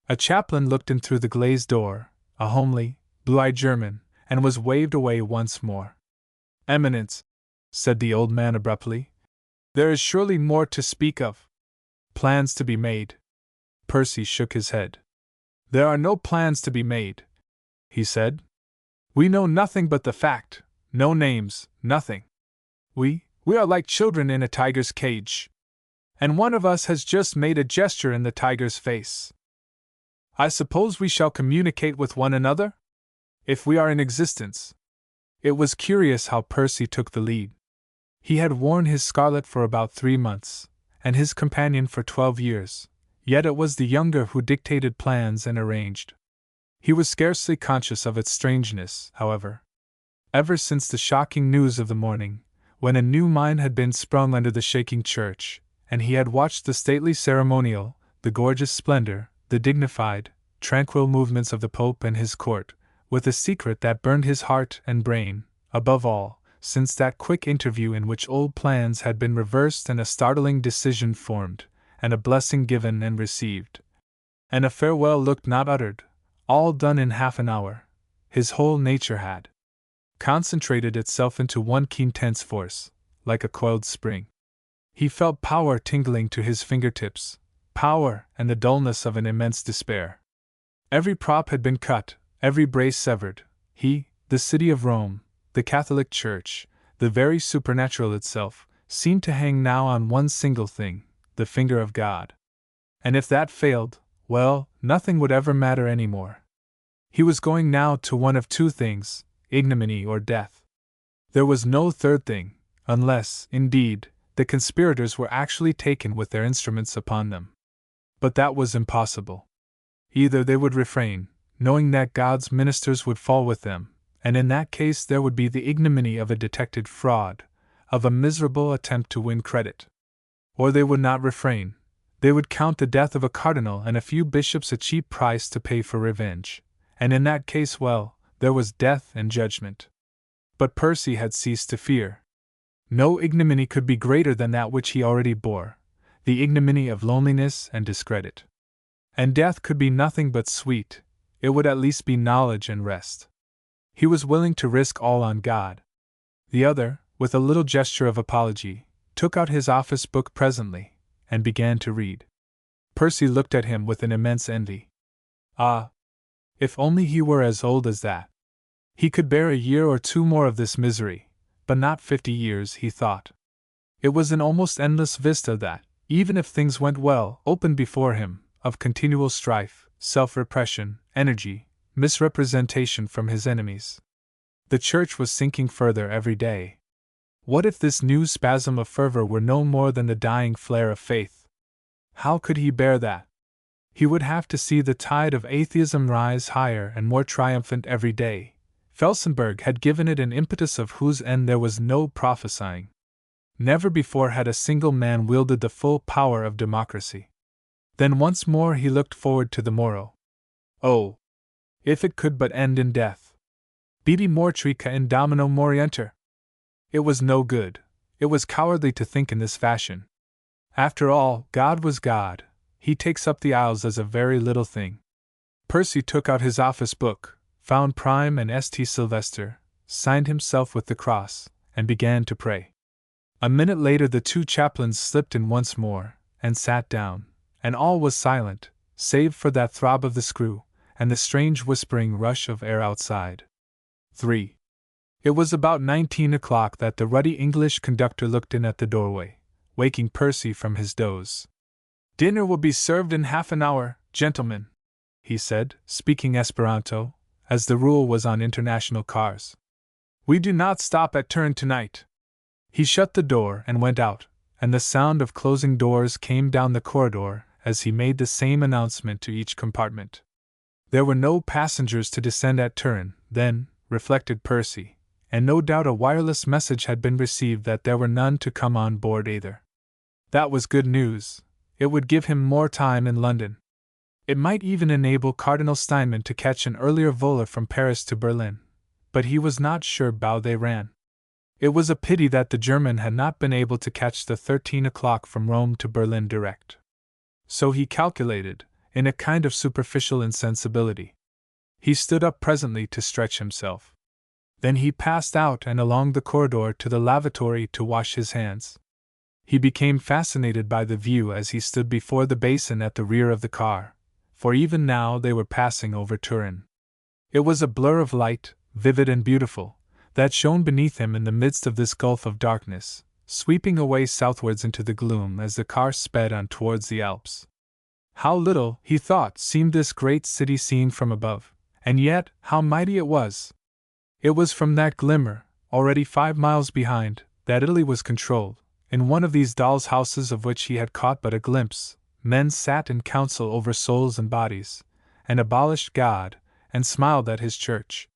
A chaplain looked in through the glazed door, a homely, blue-eyed German, and was waved away once more. Eminence, said the old man abruptly, there is surely more to speak of. Plans to be made. Percy shook his head. There are no plans to be made, he said. We know nothing but the fact, no names, nothing. We are like children in a tiger's cage. And one of us has just made a gesture in the tiger's face. I suppose we shall communicate with one another? If we are in existence. It was curious how Percy took the lead. He had worn his scarlet for about 3 months, and his companion for 12 years, yet it was the younger who dictated plans and arranged. He was scarcely conscious of its strangeness, however. Ever since the shocking news of the morning, when a new mine had been sprung under the shaking church, and he had watched the stately ceremonial, the gorgeous splendor, the dignified, tranquil movements of the Pope and his court, with a secret that burned his heart and brain, above all, since that quick interview in which old plans had been reversed and a startling decision formed, and a blessing given and received, and a farewell look not uttered, all done in half an hour, his whole nature had concentrated itself into one keen tense force, like a coiled spring. He felt power tingling to his fingertips, power and the dullness of an immense despair. Every prop had been cut, every brace severed. He, the city of Rome, the Catholic Church, the very supernatural itself, seemed to hang now on one single thing, the finger of God. And if that failed, well, nothing would ever matter any more. He was going now to one of two things, ignominy or death. There was no third thing, unless, indeed, the conspirators were actually taken with their instruments upon them. But that was impossible. Either they would refrain, knowing that God's ministers would fall with them, and in that case there would be the ignominy of a detected fraud, of a miserable attempt to win credit. Or they would not refrain. They would count the death of a cardinal and a few bishops a cheap price to pay for revenge, and in that case, well, there was death and judgment. But Percy had ceased to fear. No ignominy could be greater than that which he already bore, the ignominy of loneliness and discredit. And death could be nothing but sweet, it would at least be knowledge and rest. He was willing to risk all on God. The other, with a little gesture of apology, took out his office book presently, and began to read. Percy looked at him with an immense envy. Ah! If only he were as old as that! He could bear a year or two more of this misery, but not 50 years, he thought. It was an almost endless vista that, even if things went well, opened before him, of continual strife, self-repression, energy, misrepresentation from his enemies. The church was sinking further every day. What if this new spasm of fervor were no more than the dying flare of faith? How could he bear that? He would have to see the tide of atheism rise higher and more triumphant every day. Felsenburgh had given it an impetus of whose end there was no prophesying. Never before had a single man wielded the full power of democracy. Then once more he looked forward to the morrow. Oh! If it could but end in death! Bibi mortrica in domino morienter! It was no good, it was cowardly to think in this fashion. After all, God was God, he takes up the Isles as a very little thing. Percy took out his office book, found Prime and St. Sylvester, signed himself with the cross, and began to pray. A minute later the two chaplains slipped in once more, and sat down, and all was silent, save for that throb of the screw, and the strange whispering rush of air outside. 3. It was about 19 o'clock that the ruddy English conductor looked in at the doorway, waking Percy from his doze. "Dinner will be served in half an hour, gentlemen," he said, speaking Esperanto, as the rule was on international cars. "We do not stop at Turin tonight." He shut the door and went out, and the sound of closing doors came down the corridor as he made the same announcement to each compartment. There were no passengers to descend at Turin, then, reflected Percy, and no doubt a wireless message had been received that there were none to come on board either. That was good news. It would give him more time in London. It might even enable Cardinal Steinmann to catch an earlier volor from Paris to Berlin, but he was not sure how they ran. It was a pity that the German had not been able to catch the 13 o'clock from Rome to Berlin direct. So he calculated, in a kind of superficial insensibility. He stood up presently to stretch himself. Then he passed out and along the corridor to the lavatory to wash his hands. He became fascinated by the view as he stood before the basin at the rear of the car, for even now they were passing over Turin. It was a blur of light, vivid and beautiful, that shone beneath him in the midst of this gulf of darkness, sweeping away southwards into the gloom as the car sped on towards the Alps. How little, he thought, seemed this great city seen from above, and yet how mighty it was! It was from that glimmer, already 5 miles behind, that Italy was controlled. In one of these dolls' houses of which he had caught but a glimpse, men sat in council over souls and bodies, and abolished God, and smiled at his church.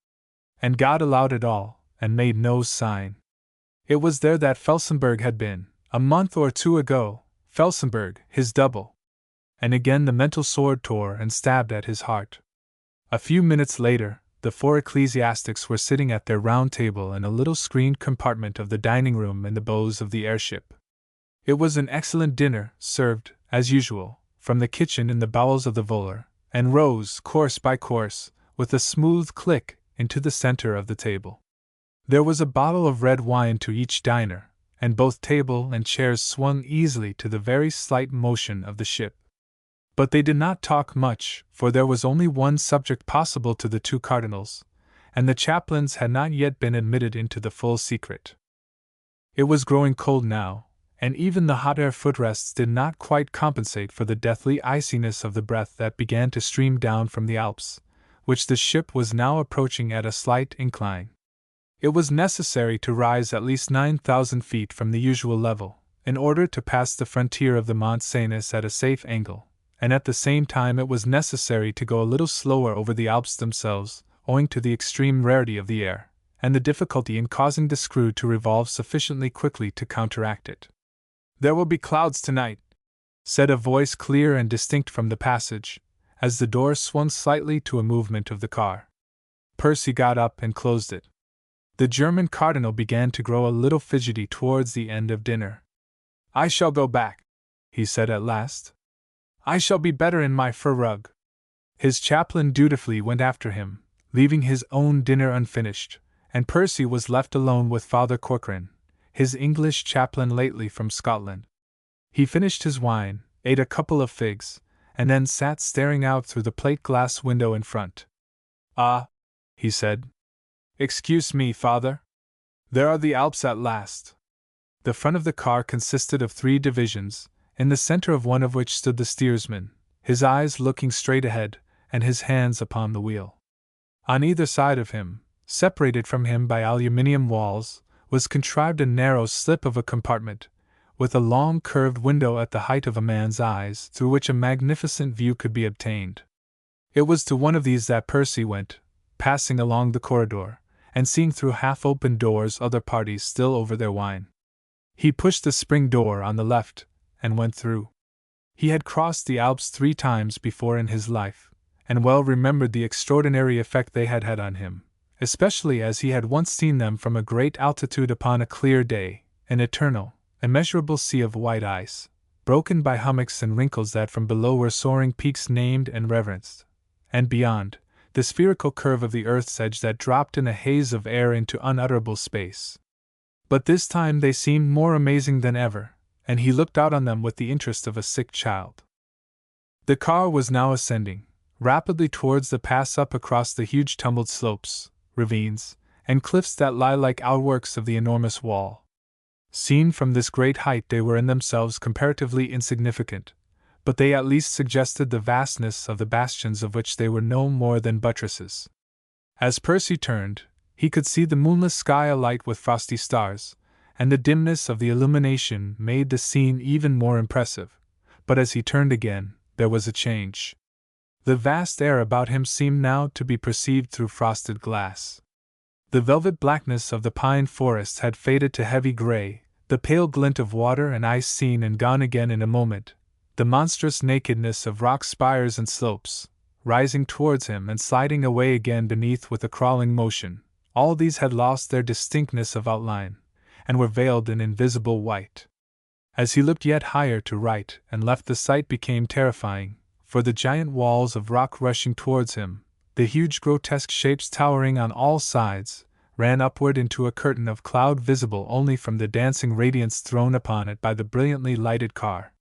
And God allowed it all, and made no sign. It was there that Felsenburgh had been, a month or two ago, Felsenburgh, his double. And again the mental sword tore and stabbed at his heart. A few minutes later, the 4 ecclesiastics were sitting at their round table in a little screened compartment of the dining room in the bows of the airship. It was an excellent dinner, served, as usual, from the kitchen in the bowels of the volor, and rose, course by course, with a smooth click, into the center of the table. There was a bottle of red wine to each diner, and both table and chairs swung easily to the very slight motion of the ship. But they did not talk much, for there was only one subject possible to the 2 cardinals, and the chaplains had not yet been admitted into the full secret. It was growing cold now, and even the hot air footrests did not quite compensate for the deathly iciness of the breath that began to stream down from the Alps, which the ship was now approaching at a slight incline. It was necessary to rise at least 9,000 feet from the usual level, in order to pass the frontier of the Mont Cenis at a safe angle, and at the same time it was necessary to go a little slower over the Alps themselves, owing to the extreme rarity of the air, and the difficulty in causing the screw to revolve sufficiently quickly to counteract it. "There will be clouds tonight," said a voice clear and distinct from the passage, as the door swung slightly to a movement of the car. Percy got up and closed it. The German cardinal began to grow a little fidgety towards the end of dinner. "I shall go back," he said at last. "I shall be better in my fur rug." His chaplain dutifully went after him, leaving his own dinner unfinished, and Percy was left alone with Father Corcoran, his English chaplain lately from Scotland. He finished his wine, ate a couple of figs, and then sat staring out through the plate-glass window in front. "Ah," he said. "Excuse me, Father. There are the Alps at last." The front of the car consisted of 3 divisions, in the center of one of which stood the steersman, his eyes looking straight ahead, and his hands upon the wheel. On either side of him, separated from him by aluminium walls, was contrived a narrow slip of a compartment, with a long curved window at the height of a man's eyes through which a magnificent view could be obtained. It was to one of these that Percy went, passing along the corridor, and seeing through half-open doors other parties still over their wine. He pushed the spring door on the left, and went through. He had crossed the Alps 3 times before in his life, and well remembered the extraordinary effect they had had on him, especially as he had once seen them from a great altitude upon a clear day, an eternal, immeasurable sea of white ice, broken by hummocks and wrinkles that from below were soaring peaks named and reverenced, and beyond, the spherical curve of the earth's edge that dropped in a haze of air into unutterable space. But this time they seemed more amazing than ever, and he looked out on them with the interest of a sick child. The car was now ascending rapidly towards the pass up across the huge tumbled slopes, ravines, and cliffs that lie like outworks of the enormous wall. Seen from this great height they were in themselves comparatively insignificant, but they at least suggested the vastness of the bastions of which they were no more than buttresses. As Percy turned, he could see the moonless sky alight with frosty stars, and the dimness of the illumination made the scene even more impressive, but as he turned again, there was a change. The vast air about him seemed now to be perceived through frosted glass. The velvet blackness of the pine forests had faded to heavy gray, the pale glint of water and ice seen and gone again in a moment, the monstrous nakedness of rock spires and slopes, rising towards him and sliding away again beneath with a crawling motion, all these had lost their distinctness of outline, and were veiled in invisible white. As he looked yet higher to right and left, the sight became terrifying, for the giant walls of rock rushing towards him, the huge grotesque shapes towering on all sides, ran upward into a curtain of cloud visible only from the dancing radiance thrown upon it by the brilliantly lighted car.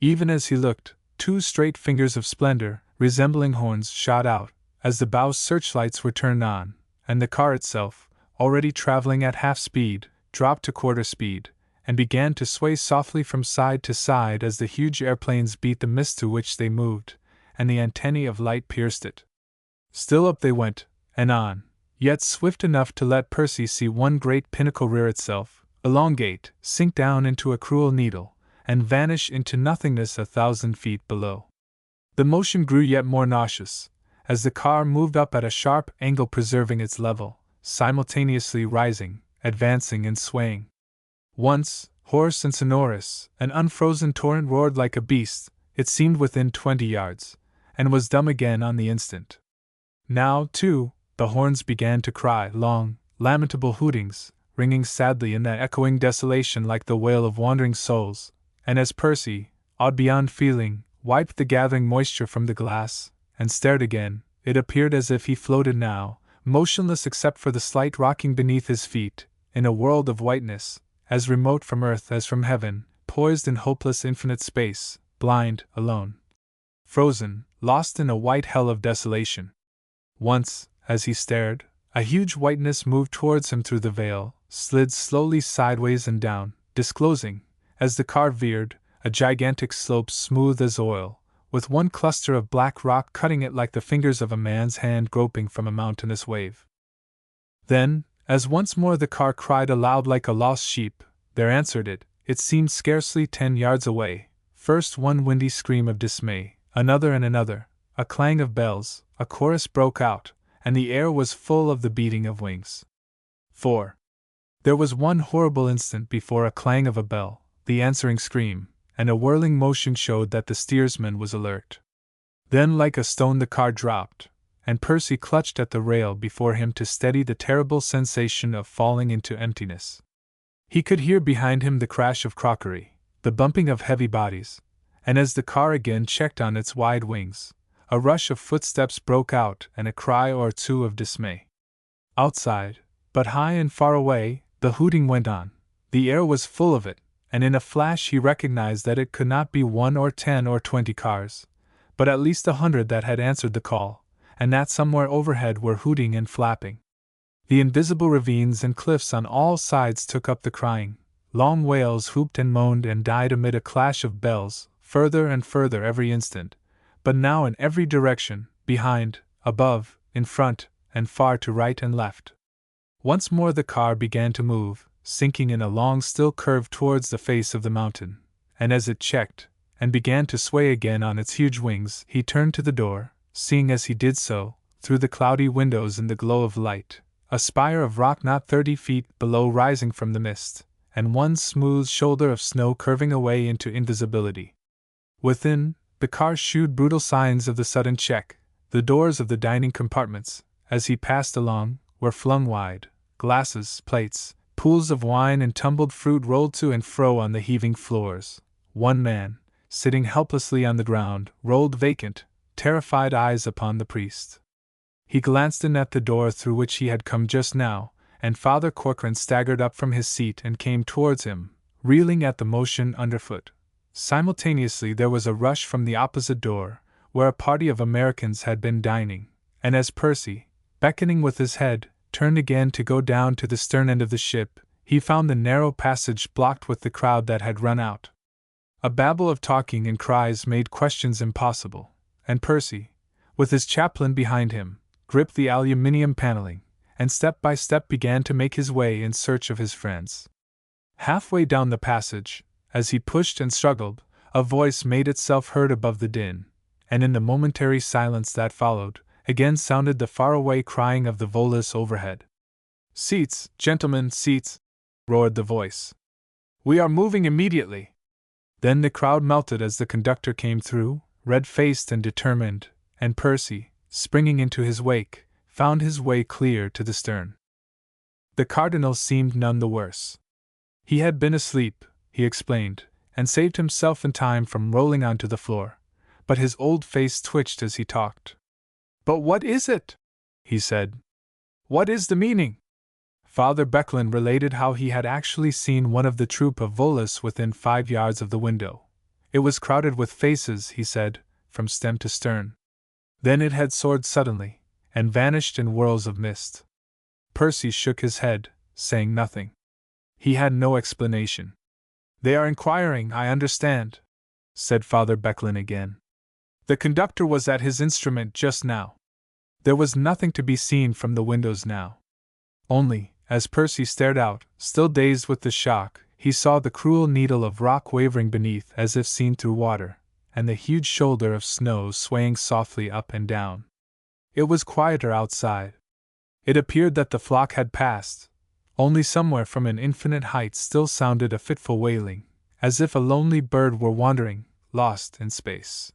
Even as he looked, 2 straight fingers of splendor, resembling horns, shot out, as the bow searchlights were turned on, and the car itself, already traveling at half speed, dropped to quarter speed, and began to sway softly from side to side as the huge airplanes beat the mist through which they moved, and the antennae of light pierced it. Still up they went, and on, yet swift enough to let Percy see one great pinnacle rear itself, elongate, sink down into a cruel needle, and vanish into nothingness 1,000 feet below. The motion grew yet more nauseous, as the car moved up at a sharp angle, preserving its level, simultaneously rising, advancing and swaying. Once, hoarse and sonorous, an unfrozen torrent roared like a beast, it seemed within 20 yards, and was dumb again on the instant. Now, too, the horns began to cry long, lamentable hootings, ringing sadly in that echoing desolation like the wail of wandering souls, and as Percy, awed beyond feeling, wiped the gathering moisture from the glass, and stared again, it appeared as if he floated now, motionless except for the slight rocking beneath his feet, in a world of whiteness, as remote from earth as from heaven, poised in hopeless infinite space, blind, alone, frozen, lost in a white hell of desolation. Once, as he stared, a huge whiteness moved towards him through the veil, slid slowly sideways and down, disclosing, as the car veered, a gigantic slope smooth as oil, with one cluster of black rock cutting it like the fingers of a man's hand groping from a mountainous wave. Then, as once more the car cried aloud like a lost sheep, there answered it, it seemed scarcely 10 yards away, first one windy scream of dismay, another and another, a clang of bells, a chorus broke out, and the air was full of the beating of wings. 4. There was one horrible instant before a clang of a bell, the answering scream, and a whirling motion showed that the steersman was alert. Then like a stone the car dropped, and Percy clutched at the rail before him to steady the terrible sensation of falling into emptiness. He could hear behind him the crash of crockery, the bumping of heavy bodies, and as the car again checked on its wide wings, a rush of footsteps broke out and a cry or two of dismay. Outside, but high and far away, the hooting went on. The air was full of it, and in a flash he recognized that it could not be 1 or 10 or 20 cars, but at least 100 that had answered the call, and that somewhere overhead were hooting and flapping. The invisible ravines and cliffs on all sides took up the crying. Long wails whooped and moaned and died amid a clash of bells, further and further every instant, but now in every direction, behind, above, in front, and far to right and left. Once more the car began to move, sinking in a long still curve towards the face of the mountain, and as it checked, and began to sway again on its huge wings, he turned to the door, seeing as he did so, through the cloudy windows in the glow of light, a spire of rock not 30 feet below rising from the mist, and one smooth shoulder of snow curving away into invisibility. Within, the car shewed brutal signs of the sudden check. The doors of the dining compartments, as he passed along, were flung wide. Glasses, plates, pools of wine and tumbled fruit rolled to and fro on the heaving floors. One man, sitting helplessly on the ground, rolled vacant, terrified eyes upon the priest. He glanced in at the door through which he had come just now, and Father Corcoran staggered up from his seat and came towards him, reeling at the motion underfoot. Simultaneously there was a rush from the opposite door, where a party of Americans had been dining, and as Percy, beckoning with his head, turned again to go down to the stern end of the ship, he found the narrow passage blocked with the crowd that had run out. A babel of talking and cries made questions impossible, and Percy, with his chaplain behind him, gripped the aluminium paneling, and step by step began to make his way in search of his friends. Halfway down the passage, as he pushed and struggled, a voice made itself heard above the din, and in the momentary silence that followed, again sounded the faraway crying of the volus overhead. "Seats, gentlemen, seats!" roared the voice. "We are moving immediately!" Then the crowd melted as the conductor came through, red-faced and determined, and Percy, springing into his wake, found his way clear to the stern. The Cardinal seemed none the worse. He had been asleep, he explained, and saved himself in time from rolling onto the floor, but his old face twitched as he talked. "But what is it?" he said. "What is the meaning?" Father Becklin related how he had actually seen one of the troop of volus within 5 yards of the window. It was crowded with faces, he said, from stem to stern. Then it had soared suddenly, and vanished in whirls of mist. Percy shook his head, saying nothing. He had no explanation. "They are inquiring, I understand," said Father Becklin again. "The conductor was at his instrument just now." There was nothing to be seen from the windows now. Only, as Percy stared out, still dazed with the shock, he saw the cruel needle of rock wavering beneath as if seen through water, and the huge shoulder of snow swaying softly up and down. It was quieter outside. It appeared that the flock had passed. Only somewhere from an infinite height still sounded a fitful wailing, as if a lonely bird were wandering, lost in space.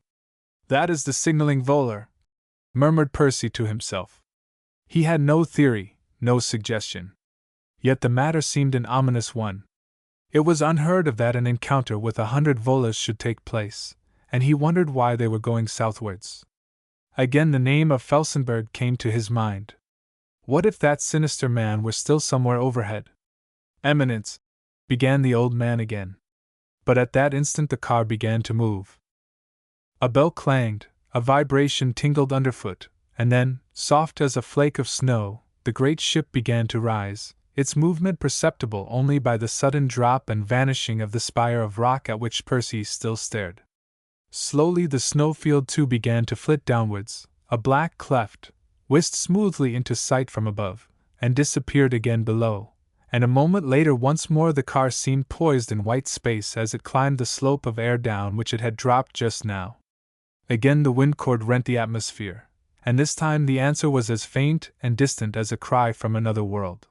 "That is the signaling volar," murmured Percy to himself. He had no theory, no suggestion. Yet the matter seemed an ominous one. It was unheard of that an encounter with 100 volus should take place, and he wondered why they were going southwards. Again the name of Felsenburgh came to his mind. What if that sinister man were still somewhere overhead? "Eminence," began the old man again. But at that instant the car began to move. A bell clanged, a vibration tingled underfoot, and then, soft as a flake of snow, the great ship began to rise, its movement perceptible only by the sudden drop and vanishing of the spire of rock at which Percy still stared. Slowly the snowfield too began to flit downwards, a black cleft, whisked smoothly into sight from above, and disappeared again below, and a moment later once more the car seemed poised in white space as it climbed the slope of air down which it had dropped just now. Again the wind chord rent the atmosphere, and this time the answer was as faint and distant as a cry from another world.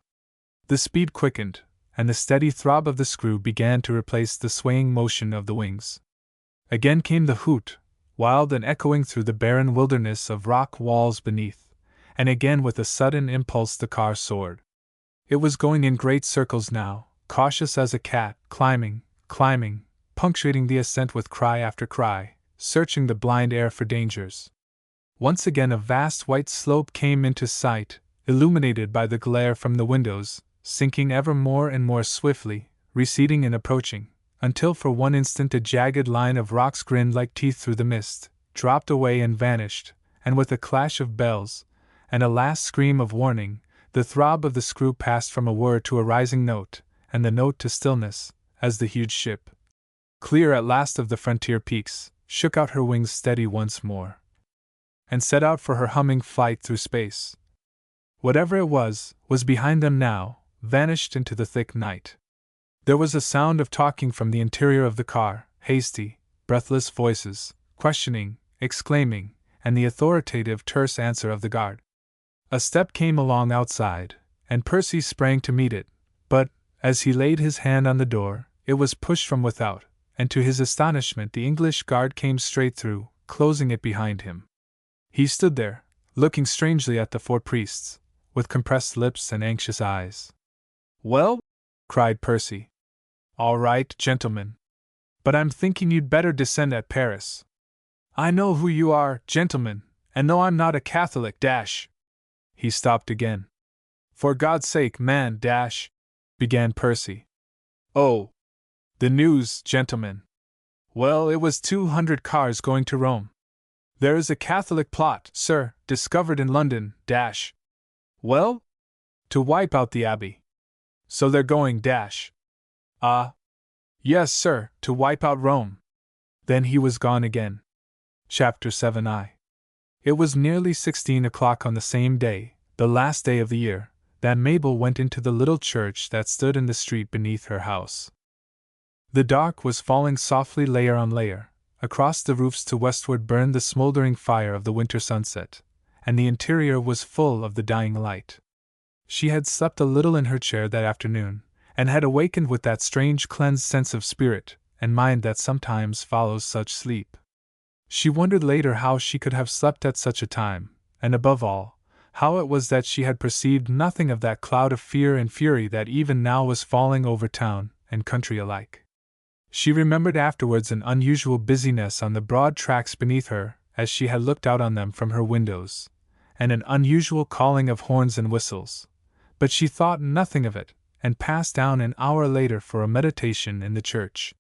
The speed quickened, and the steady throb of the screw began to replace the swaying motion of the wings. Again came the hoot, wild and echoing through the barren wilderness of rock walls beneath, and again with a sudden impulse the car soared. It was going in great circles now, cautious as a cat, climbing, punctuating the ascent with cry after cry, searching the blind air for dangers. Once again a vast white slope came into sight, illuminated by the glare from the windows, sinking ever more and more swiftly, receding and approaching, until for one instant a jagged line of rocks grinned like teeth through the mist, dropped away and vanished, and with a clash of bells, and a last scream of warning, the throb of the screw passed from a whir to a rising note, and the note to stillness, as the huge ship, clear at last of the frontier peaks, shook out her wings steady once more, and set out for her humming flight through space. Whatever it was behind them now, vanished into the thick night. There was a sound of talking from the interior of the car, hasty, breathless voices, questioning, exclaiming, and the authoritative, terse answer of the guard. A step came along outside, and Percy sprang to meet it, but, as he laid his hand on the door, it was pushed from without, and to his astonishment the English guard came straight through, closing it behind him. He stood there, looking strangely at the four priests, with compressed lips and anxious eyes. "Well?" cried Percy. "All right, gentlemen. But I'm thinking you'd better descend at Paris. I know who you are, gentlemen, and though I'm not a Catholic, He stopped again. "For God's sake, man, began Percy. "Oh! The news, gentlemen. Well, it was 200 cars going to Rome. There is a Catholic plot, sir, discovered in London, Well? To wipe out the abbey. So they're going, Ah. Yes, sir, to wipe out Rome." Then he was gone again. Chapter 7I. It was nearly 16 o'clock on the same day, the last day of the year, that Mabel went into the little church that stood in the street beneath her house. The dark was falling softly layer on layer. Across the roofs to westward burned the smoldering fire of the winter sunset, and the interior was full of the dying light. She had slept a little in her chair that afternoon, and had awakened with that strange cleansed sense of spirit and mind that sometimes follows such sleep. She wondered later how she could have slept at such a time, and above all, how it was that she had perceived nothing of that cloud of fear and fury that even now was falling over town and country alike. She remembered afterwards an unusual busyness on the broad tracks beneath her as she had looked out on them from her windows, and an unusual calling of horns and whistles, but she thought nothing of it, and passed down an hour later for a meditation in the church.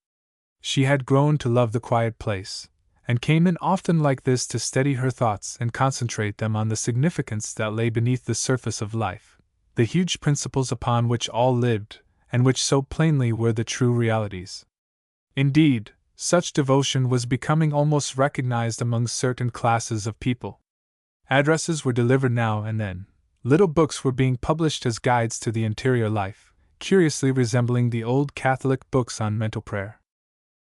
She had grown to love the quiet place, and came in often like this to steady her thoughts and concentrate them on the significance that lay beneath the surface of life, the huge principles upon which all lived, and which so plainly were the true realities. Indeed, such devotion was becoming almost recognized among certain classes of people. Addresses were delivered now and then. Little books were being published as guides to the interior life, curiously resembling the old Catholic books on mental prayer.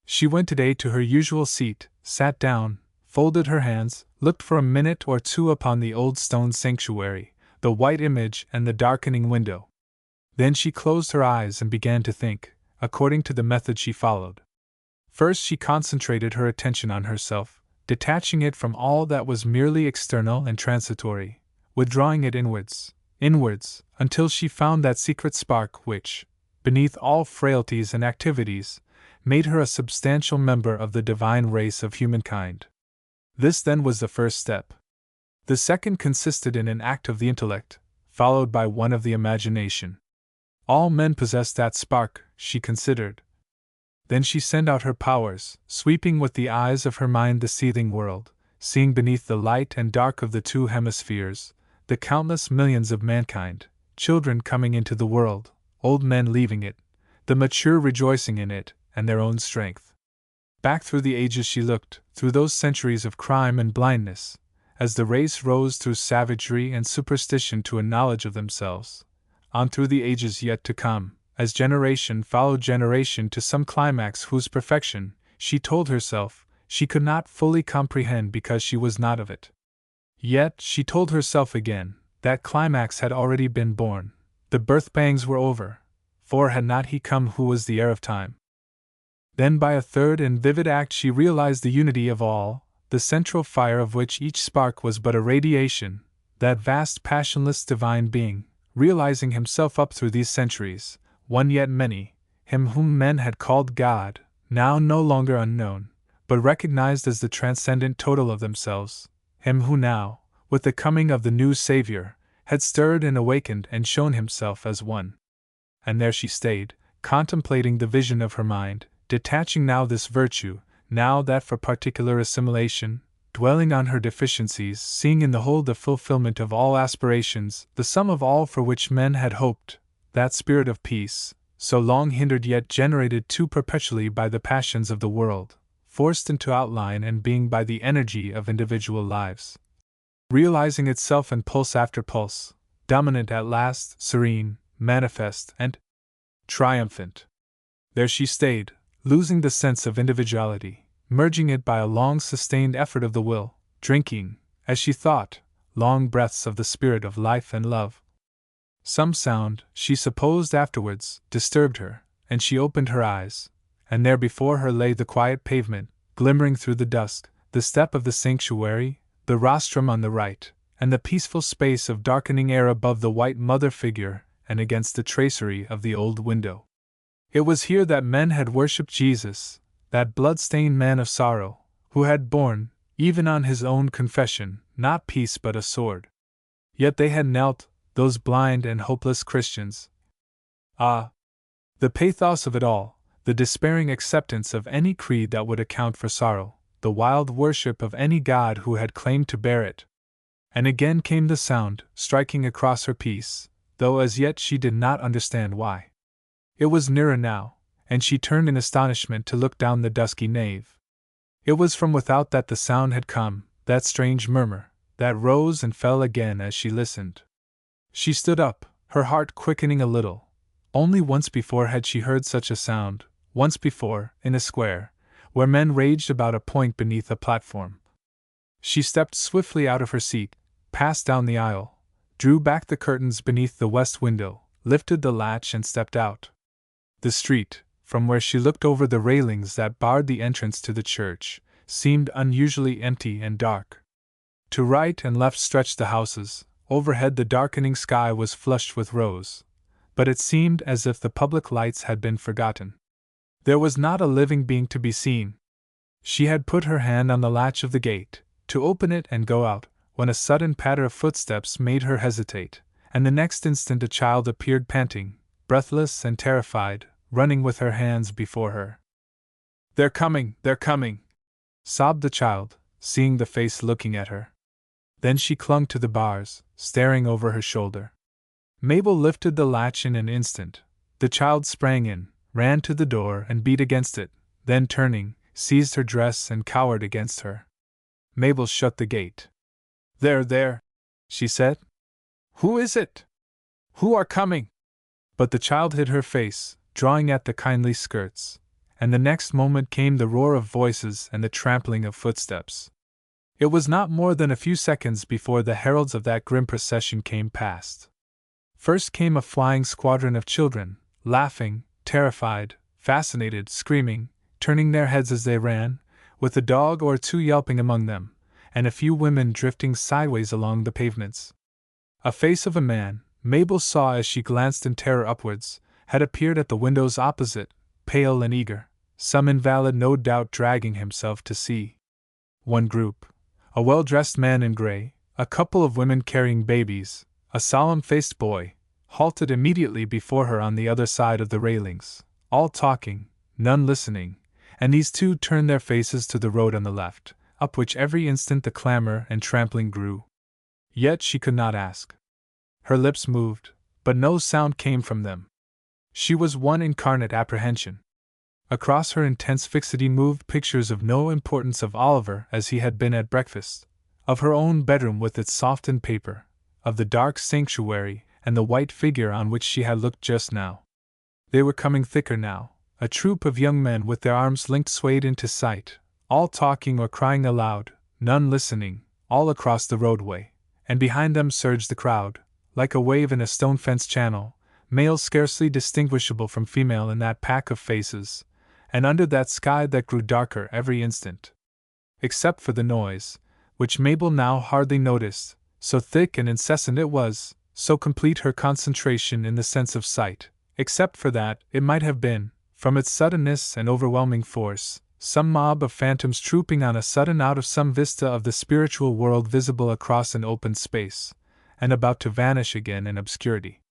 She went today to her usual seat, sat down, folded her hands, looked for a minute or two upon the old stone sanctuary, the white image and the darkening window. Then she closed her eyes and began to think, according to the method she followed. First she concentrated her attention on herself, detaching it from all that was merely external and transitory, withdrawing it inwards, until she found that secret spark which, beneath all frailties and activities, made her a substantial member of the divine race of humankind. This then was the first step. The second consisted in an act of the intellect, followed by one of the imagination. All men possess that spark, she considered. Then she sent out her powers, sweeping with the eyes of her mind the seething world, seeing beneath the light and dark of the two hemispheres, the countless millions of mankind, children coming into the world, old men leaving it, the mature rejoicing in it and their own strength. Back through the ages she looked, through those centuries of crime and blindness, as the race rose through savagery and superstition to a knowledge of themselves, on through the ages yet to come, as generation followed generation to some climax whose perfection, she told herself, she could not fully comprehend because she was not of it. Yet, she told herself again, that climax had already been born, the birth pangs were over, for had not he come who was the heir of time? Then by a third and vivid act she realized the unity of all, the central fire of which each spark was but a radiation, that vast passionless divine being, realizing himself up through these centuries, one yet many, him whom men had called God, now no longer unknown, but recognized as the transcendent total of themselves, him who now, with the coming of the new Savior, had stirred and awakened and shown himself as one. And there she stayed, contemplating the vision of her mind, detaching now this virtue, now that for particular assimilation, dwelling on her deficiencies, seeing in the whole the fulfillment of all aspirations, the sum of all for which men had hoped, that spirit of peace, so long hindered yet generated too perpetually by the passions of the world, forced into outline and being by the energy of individual lives, realizing itself in pulse after pulse, dominant at last, serene, manifest, and triumphant. There she stayed, losing the sense of individuality, merging it by a long-sustained effort of the will, drinking, as she thought, long breaths of the spirit of life and love. Some sound, she supposed afterwards, disturbed her, and she opened her eyes, and there before her lay the quiet pavement, glimmering through the dusk, the step of the sanctuary, the rostrum on the right, and the peaceful space of darkening air above the white mother figure and against the tracery of the old window. It was here that men had worshipped Jesus, that blood-stained man of sorrow, who had borne, even on his own confession, not peace but a sword. Yet they had knelt, those blind and hopeless Christians. Ah! The pathos of it all, the despairing acceptance of any creed that would account for sorrow, the wild worship of any God who had claimed to bear it. And again came the sound, striking across her peace, though as yet she did not understand why. It was nearer now, and she turned in astonishment to look down the dusky nave. It was from without that the sound had come, that strange murmur, that rose and fell again as she listened. She stood up, her heart quickening a little. Only once before had she heard such a sound, once before, in a square, where men raged about a point beneath a platform. She stepped swiftly out of her seat, passed down the aisle, drew back the curtains beneath the west window, lifted the latch and stepped out. The street, from where she looked over the railings that barred the entrance to the church, seemed unusually empty and dark. To right and left stretched the houses, overhead the darkening sky was flushed with rose, but it seemed as if the public lights had been forgotten. There was not a living being to be seen. She had put her hand on the latch of the gate, to open it and go out, when a sudden patter of footsteps made her hesitate, and the next instant a child appeared panting, breathless and terrified, running with her hands before her. "They're coming, they're coming!" sobbed the child, seeing the face looking at her. Then she clung to the bars, staring over her shoulder. Mabel lifted the latch in an instant. The child sprang in, ran to the door and beat against it, then turning, seized her dress and cowered against her. Mabel shut the gate. There, she said. "Who is it? Who are coming?" But the child hid her face, drawing at the kindly skirts, and the next moment came the roar of voices and the trampling of footsteps. It was not more than a few seconds before the heralds of that grim procession came past. First came a flying squadron of children, laughing, terrified, fascinated, screaming, turning their heads as they ran, with a dog or two yelping among them, and a few women drifting sideways along the pavements. A face of a man, Mabel saw as she glanced in terror upwards, had appeared at the windows opposite, pale and eager, some invalid no doubt dragging himself to see. One group, a well-dressed man in grey, a couple of women carrying babies, a solemn-faced boy, halted immediately before her on the other side of the railings, all talking, none listening, and these two turned their faces to the road on the left, up which every instant the clamor and trampling grew. Yet she could not ask. Her lips moved, but no sound came from them. She was one incarnate apprehension. Across her intense fixity moved pictures of no importance, of Oliver as he had been at breakfast, of her own bedroom with its softened paper, of the dark sanctuary and the white figure on which she had looked just now. They were coming thicker now, a troop of young men with their arms linked swayed into sight, all talking or crying aloud, none listening, all across the roadway, and behind them surged the crowd, like a wave in a stone-fenced channel, male scarcely distinguishable from female in that pack of faces, and under that sky that grew darker every instant. Except for the noise, which Mabel now hardly noticed, so thick and incessant it was, so complete her concentration in the sense of sight, except for that, it might have been, from its suddenness and overwhelming force, some mob of phantoms trooping on a sudden out of some vista of the spiritual world visible across an open space, and about to vanish again in obscurity.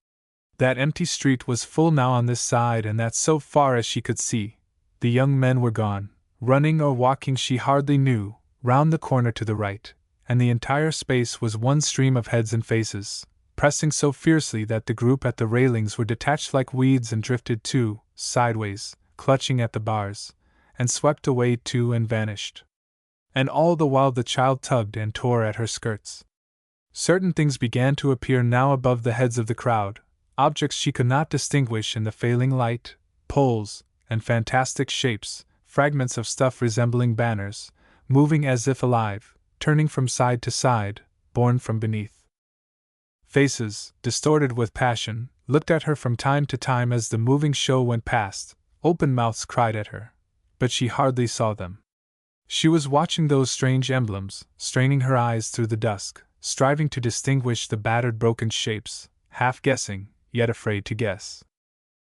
That empty street was full now on this side, and that so far as she could see, the young men were gone, running or walking she hardly knew, round the corner to the right, and the entire space was one stream of heads and faces, pressing so fiercely that the group at the railings were detached like weeds and drifted too, sideways, clutching at the bars, and swept away too and vanished. And all the while the child tugged and tore at her skirts. Certain things began to appear now above the heads of the crowd, objects she could not distinguish in the failing light, poles, and fantastic shapes, fragments of stuff resembling banners, moving as if alive, turning from side to side, borne from beneath. Faces, distorted with passion, looked at her from time to time as the moving show went past, open mouths cried at her, but she hardly saw them. She was watching those strange emblems, straining her eyes through the dusk, striving to distinguish the battered broken shapes, half guessing, yet afraid to guess.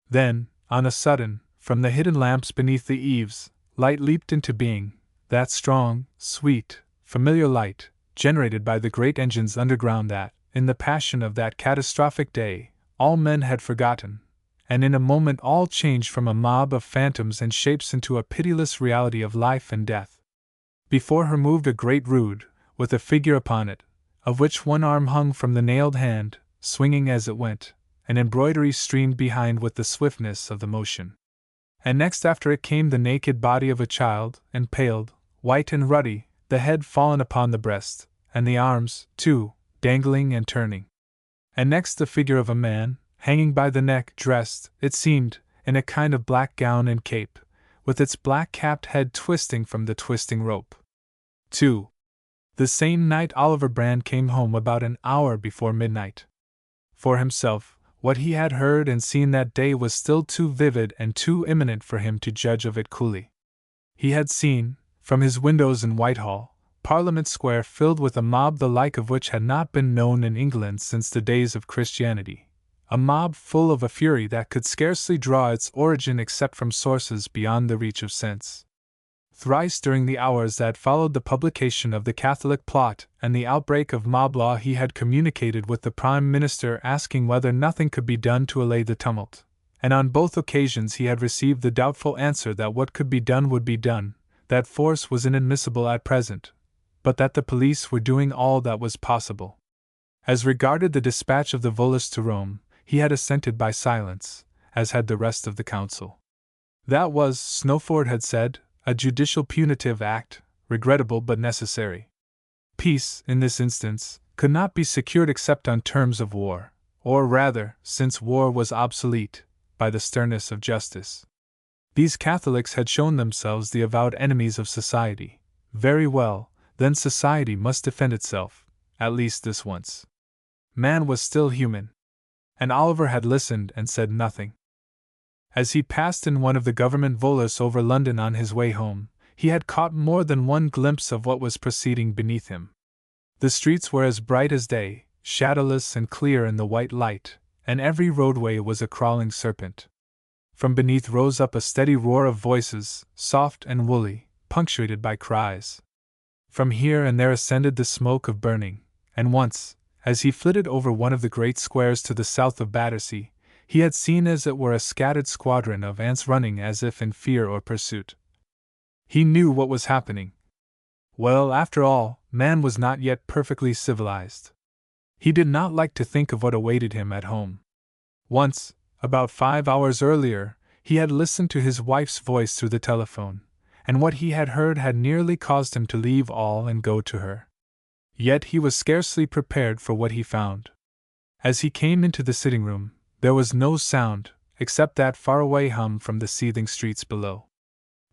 Then, on a sudden, from the hidden lamps beneath the eaves, light leaped into being, that strong, sweet, familiar light, generated by the great engines underground that, in the passion of that catastrophic day, all men had forgotten, and in a moment all changed from a mob of phantoms and shapes into a pitiless reality of life and death. Before her moved a great rood, with a figure upon it, of which one arm hung from the nailed hand, swinging as it went, and embroidery streamed behind with the swiftness of the motion. And next after it came the naked body of a child, impaled, white and ruddy, the head fallen upon the breast, and the arms, too, dangling and turning. And next the figure of a man, hanging by the neck, dressed, it seemed, in a kind of black gown and cape, with its black-capped head twisting from the twisting rope. 2. The same night Oliver Brand came home about an hour before midnight. For himself, what he had heard and seen that day was still too vivid and too imminent for him to judge of it coolly. He had seen, from his windows in Whitehall, Parliament Square filled with a mob the like of which had not been known in England since the days of Christianity, a mob full of a fury that could scarcely draw its origin except from sources beyond the reach of sense. Thrice during the hours that followed the publication of the Catholic plot and the outbreak of mob law he had communicated with the Prime Minister asking whether nothing could be done to allay the tumult, and on both occasions he had received the doubtful answer that what could be done would be done, that force was inadmissible at present, but that the police were doing all that was possible. As regarded the dispatch of the Volus to Rome, he had assented by silence, as had the rest of the council. That was, Snowford had said, a judicial punitive act, regrettable but necessary. Peace, in this instance, could not be secured except on terms of war, or rather, since war was obsolete, by the sternness of justice. These Catholics had shown themselves the avowed enemies of society. Very well, then society must defend itself, at least this once. Man was still human. And Oliver had listened and said nothing. As he passed in one of the government volors over London on his way home, he had caught more than one glimpse of what was proceeding beneath him. The streets were as bright as day, shadowless and clear in the white light, and every roadway was a crawling serpent. From beneath rose up a steady roar of voices, soft and woolly, punctuated by cries. From here and there ascended the smoke of burning, and once, as he flitted over one of the great squares to the south of Battersea, he had seen as it were a scattered squadron of ants running as if in fear or pursuit. He knew what was happening. Well, after all, man was not yet perfectly civilized. He did not like to think of what awaited him at home. Once, about 5 hours earlier, he had listened to his wife's voice through the telephone, and what he had heard had nearly caused him to leave all and go to her. Yet he was scarcely prepared for what he found. As he came into the sitting room, there was no sound, except that faraway hum from the seething streets below.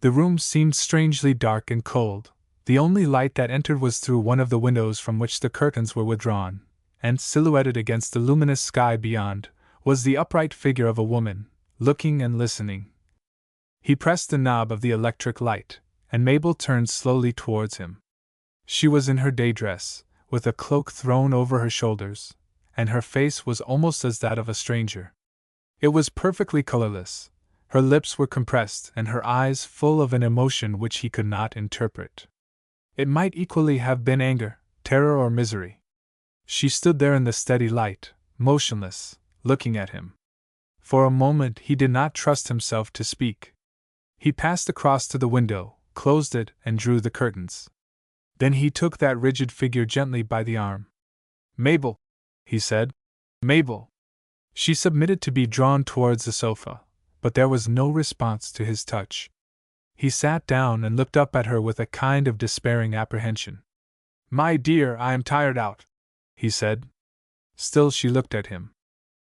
The room seemed strangely dark and cold. The only light that entered was through one of the windows from which the curtains were withdrawn, and silhouetted against the luminous sky beyond, was the upright figure of a woman, looking and listening. He pressed the knob of the electric light, and Mabel turned slowly towards him. She was in her day dress, with a cloak thrown over her shoulders, and her face was almost as that of a stranger. It was perfectly colorless. Her lips were compressed and her eyes full of an emotion which he could not interpret. It might equally have been anger, terror, or misery. She stood there in the steady light, motionless, looking at him. For a moment he did not trust himself to speak. He passed across to the window, closed it, and drew the curtains. Then he took that rigid figure gently by the arm. "Mabel," he said. "Mabel." She submitted to be drawn towards the sofa, but there was no response to his touch. He sat down and looked up at her with a kind of despairing apprehension. "My dear, I am tired out," he said. Still she looked at him.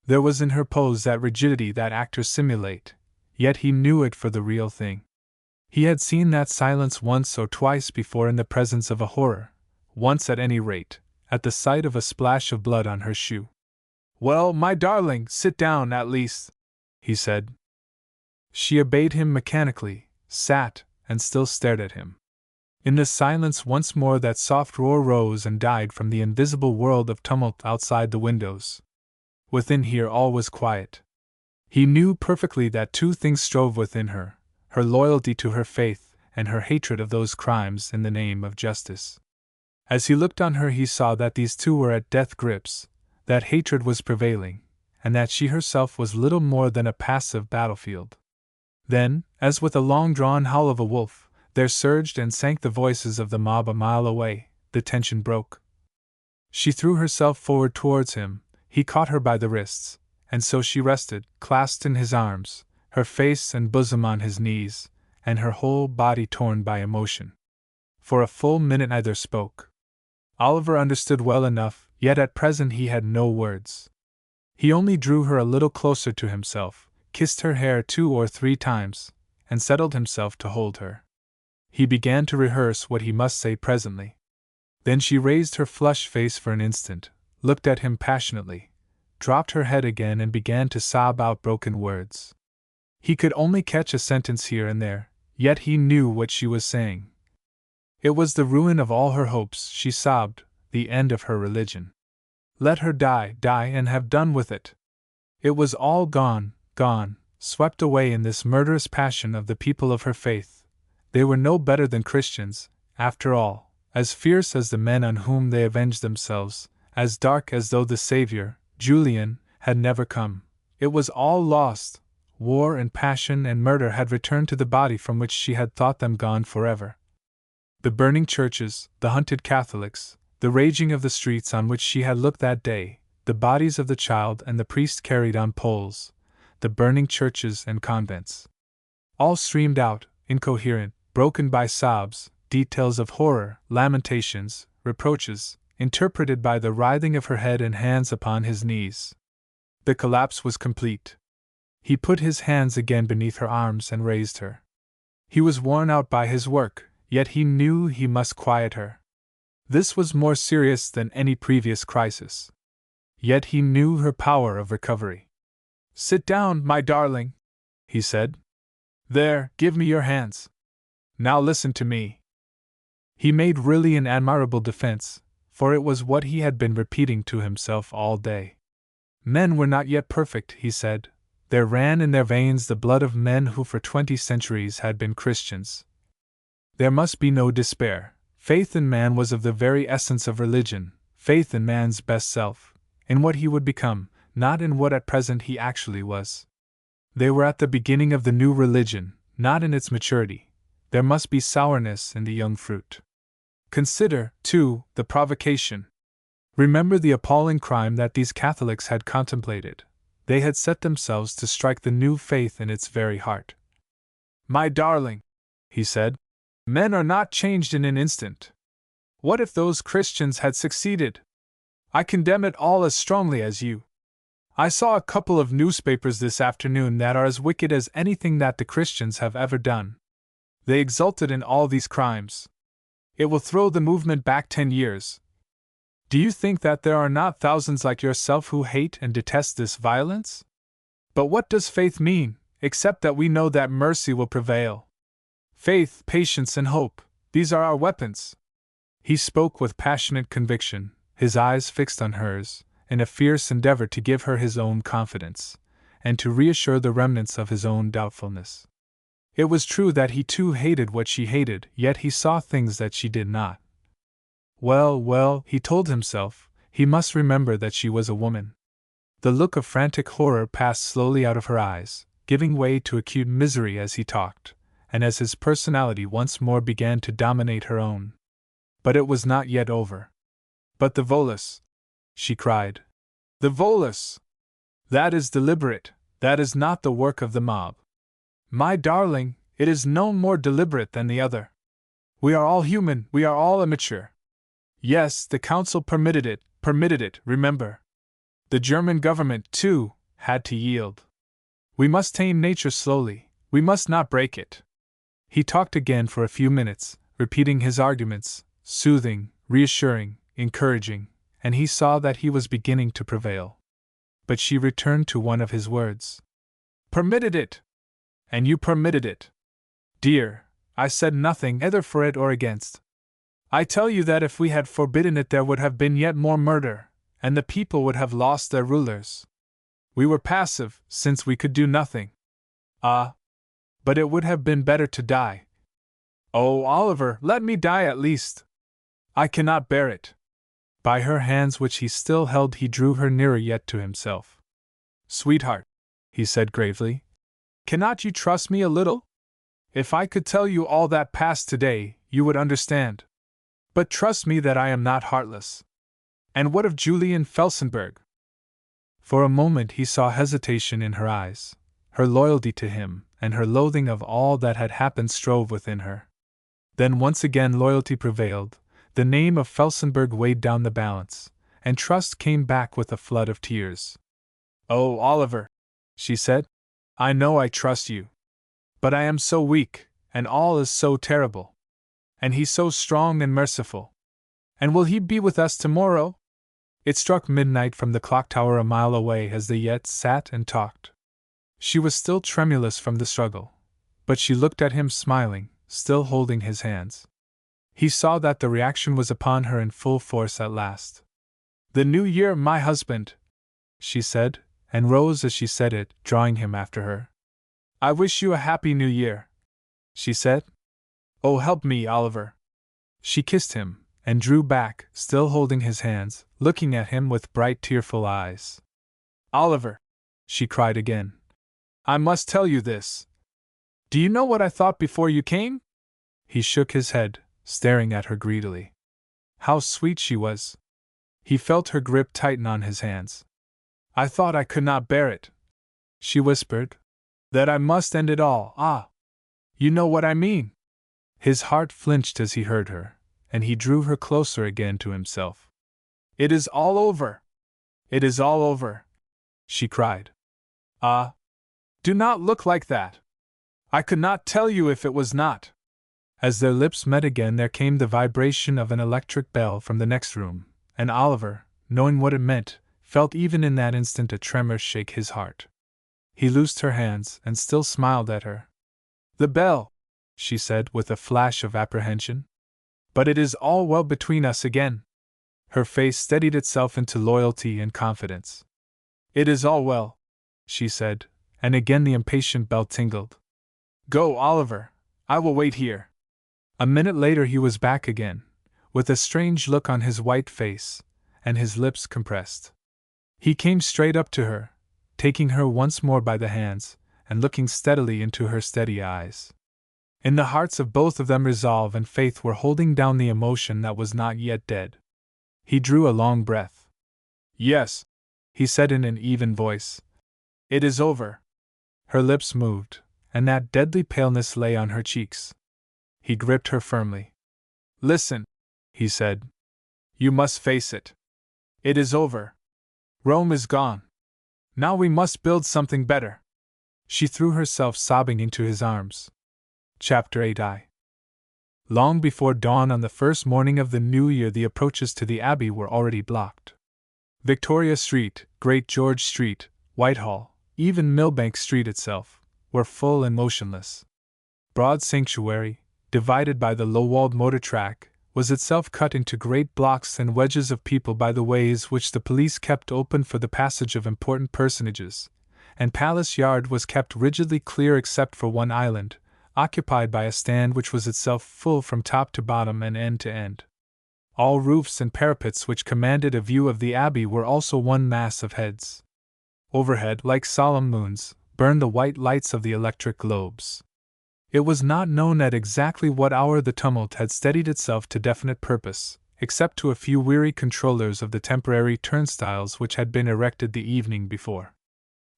There was in her pose that rigidity that actors simulate, yet he knew it for the real thing. He had seen that silence once or twice before in the presence of a horror, once at any rate, at the sight of a splash of blood on her shoe. "Well, my darling, sit down at least," he said. She obeyed him mechanically, sat, and still stared at him. In the silence once more that soft roar rose and died from the invisible world of tumult outside the windows. Within here all was quiet. He knew perfectly that two things strove within her, her loyalty to her faith and her hatred of those crimes in the name of justice. As he looked on her he saw that these two were at death grips, that hatred was prevailing, and that she herself was little more than a passive battlefield. Then, as with a long-drawn howl of a wolf, there surged and sank the voices of the mob a mile away, the tension broke. She threw herself forward towards him, he caught her by the wrists, and so she rested, clasped in his arms, her face and bosom on his knees, and her whole body torn by emotion. For a full minute neither spoke. Oliver understood well enough, yet at present he had no words. He only drew her a little closer to himself, kissed her hair 2 or 3 times, and settled himself to hold her. He began to rehearse what he must say presently. Then she raised her flushed face for an instant, looked at him passionately, dropped her head again and began to sob out broken words. He could only catch a sentence here and there, yet he knew what she was saying. It was the ruin of all her hopes, she sobbed, the end of her religion. Let her die, and have done with it. It was all gone, swept away in this murderous passion of the people of her faith. They were no better than Christians, after all, as fierce as the men on whom they avenged themselves, as dark as though the Savior, Julian, had never come. It was all lost. War and passion and murder had returned to the body from which she had thought them gone forever. The burning churches, the hunted Catholics, the raging of the streets on which she had looked that day, the bodies of the child and the priest carried on poles, the burning churches and convents. All streamed out, incoherent, broken by sobs, details of horror, lamentations, reproaches, interpreted by the writhing of her head and hands upon his knees. The collapse was complete. He put his hands again beneath her arms and raised her. He was worn out by his work, yet he knew he must quiet her. This was more serious than any previous crisis. Yet he knew her power of recovery. "Sit down, my darling," he said. "There, give me your hands. Now listen to me." He made really an admirable defense, for it was what he had been repeating to himself all day. Men were not yet perfect, he said. There ran in their veins the blood of men who for 20 centuries had been Christians. There must be no despair. Faith in man was of the very essence of religion, faith in man's best self, in what he would become, not in what at present he actually was. They were at the beginning of the new religion, not in its maturity. There must be sourness in the young fruit. Consider, too, the provocation. Remember the appalling crime that these Catholics had contemplated. They had set themselves to strike the new faith in its very heart. "My darling," he said, "men are not changed in an instant. What if those Christians had succeeded? I condemn it all as strongly as you. I saw a couple of newspapers this afternoon that are as wicked as anything that the Christians have ever done. They exulted in all these crimes. It will throw the movement back 10 years. Do you think that there are not thousands like yourself who hate and detest this violence? But what does faith mean, except that we know that mercy will prevail? Faith, patience, and hope, these are our weapons." He spoke with passionate conviction, his eyes fixed on hers, in a fierce endeavor to give her his own confidence, and to reassure the remnants of his own doubtfulness. It was true that he too hated what she hated, yet he saw things that she did not. Well, he told himself, he must remember that she was a woman. The look of frantic horror passed slowly out of her eyes, giving way to acute misery as he talked, and as his personality once more began to dominate her own. But it was not yet over. "But the Volus," she cried. "The Volus! That is deliberate, that is not the work of the mob. My darling, it is no more deliberate than the other. We are all human, we are all immature. Yes, the Council permitted it, remember. The German government, too, had to yield. We must tame nature slowly, we must not break it." He talked again for a few minutes, repeating his arguments, soothing, reassuring, encouraging, and he saw that he was beginning to prevail. But she returned to one of his words. "Permitted it! And you permitted it. Dear, I said nothing either for it or against. I tell you that if we had forbidden it there would have been yet more murder, and the people would have lost their rulers. We were passive, since we could do nothing. Ah! But it would have been better to die. Oh, Oliver, let me die at least! I cannot bear it." By her hands which he still held he drew her nearer yet to himself. "Sweetheart," he said gravely, "cannot you trust me a little? If I could tell you all that passed today, you would understand. But trust me that I am not heartless. And what of Julian Felsenburgh?" For a moment he saw hesitation in her eyes. Her loyalty to him, and her loathing of all that had happened strove within her. Then once again loyalty prevailed, the name of Felsenburgh weighed down the balance, and trust came back with a flood of tears. "Oh, Oliver," she said, "I know I trust you. But I am so weak, and all is so terrible. And he's so strong and merciful. And will he be with us tomorrow?" It struck midnight from the clock tower a mile away as they yet sat and talked. She was still tremulous from the struggle, but she looked at him smiling, still holding his hands. He saw that the reaction was upon her in full force at last. "The new year, my husband," she said, and rose as she said it, drawing him after her. "I wish you a happy new year," she said. "Oh, help me, Oliver." She kissed him, and drew back, still holding his hands, looking at him with bright, tearful eyes. "Oliver," she cried again, "I must tell you this. Do you know what I thought before you came?" He shook his head, staring at her greedily. How sweet she was! He felt her grip tighten on his hands. "I thought I could not bear it," she whispered. "That I must end it all. Ah! You know what I mean." His heart flinched as he heard her, and he drew her closer again to himself. "It is all over! It is all over!" she cried. "Ah! Do not look like that! I could not tell you if it was not." As their lips met again there came the vibration of an electric bell from the next room, and Oliver, knowing what it meant, felt even in that instant a tremor shake his heart. He loosed her hands and still smiled at her. "The bell," she said with a flash of apprehension. "But it is all well between us again." Her face steadied itself into loyalty and confidence. "It is all well," she said, and again the impatient bell tingled. "Go, Oliver, I will wait here." A minute later he was back again, with a strange look on his white face, and his lips compressed. He came straight up to her, taking her once more by the hands, and looking steadily into her steady eyes. In the hearts of both of them resolve and faith were holding down the emotion that was not yet dead. He drew a long breath. "Yes," he said in an even voice, It is over. Her lips moved, and that deadly paleness lay on her cheeks. He gripped her firmly. Listen, he said. You must face it. It is over. Rome is gone. Now we must build something better. She threw herself sobbing into his arms. Chapter 8. Long before dawn on the first morning of the new year, the approaches to the Abbey were already blocked. Victoria Street, Great George Street, Whitehall, even Millbank Street itself, were full and motionless. Broad Sanctuary, divided by the low-walled motor track, was itself cut into great blocks and wedges of people by the ways which the police kept open for the passage of important personages, and Palace Yard was kept rigidly clear except for one island, occupied by a stand which was itself full from top to bottom and end to end. All roofs and parapets which commanded a view of the Abbey were also one mass of heads. Overhead, like solemn moons, burned the white lights of the electric globes. It was not known at exactly what hour the tumult had steadied itself to definite purpose, except to a few weary controllers of the temporary turnstiles which had been erected the evening before.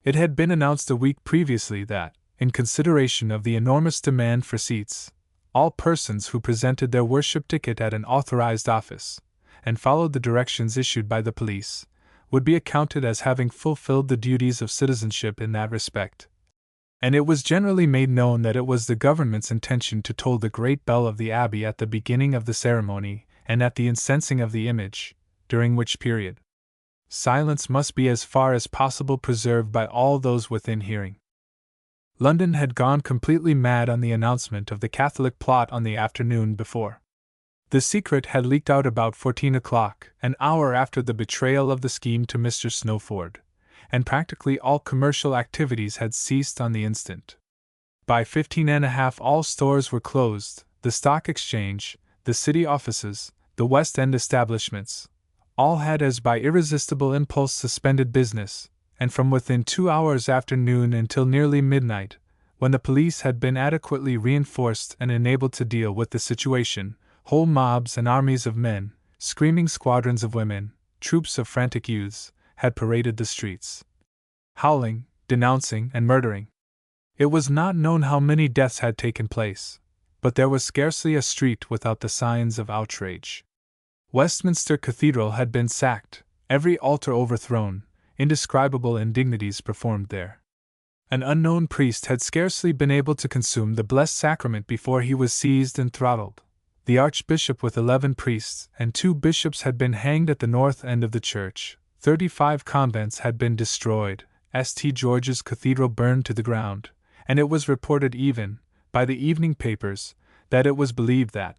It had been announced a week previously that, in consideration of the enormous demand for seats, all persons who presented their worship ticket at an authorized office, and followed the directions issued by the police, would be accounted as having fulfilled the duties of citizenship in that respect. And it was generally made known that it was the government's intention to toll the great bell of the Abbey at the beginning of the ceremony and at the incensing of the image, during which period silence must be as far as possible preserved by all those within hearing. London had gone completely mad on the announcement of the Catholic plot on the afternoon before. The secret had leaked out about 14 o'clock, an hour after the betrayal of the scheme to Mr. Snowford, and practically all commercial activities had ceased on the instant. By 15:30 all stores were closed, the Stock Exchange, the city offices, the West End establishments, all had as by irresistible impulse suspended business, and from within 2 hours after noon until nearly midnight, when the police had been adequately reinforced and enabled to deal with the situation, whole mobs and armies of men, screaming squadrons of women, troops of frantic youths, had paraded the streets, howling, denouncing, and murdering. It was not known how many deaths had taken place, but there was scarcely a street without the signs of outrage. Westminster Cathedral had been sacked, every altar overthrown, indescribable indignities performed there. An unknown priest had scarcely been able to consume the blessed sacrament before he was seized and throttled. The Archbishop with 11 priests and 2 bishops had been hanged at the north end of the church. 35 convents had been destroyed, St. George's Cathedral burned to the ground, and it was reported even, by the evening papers, that it was believed that,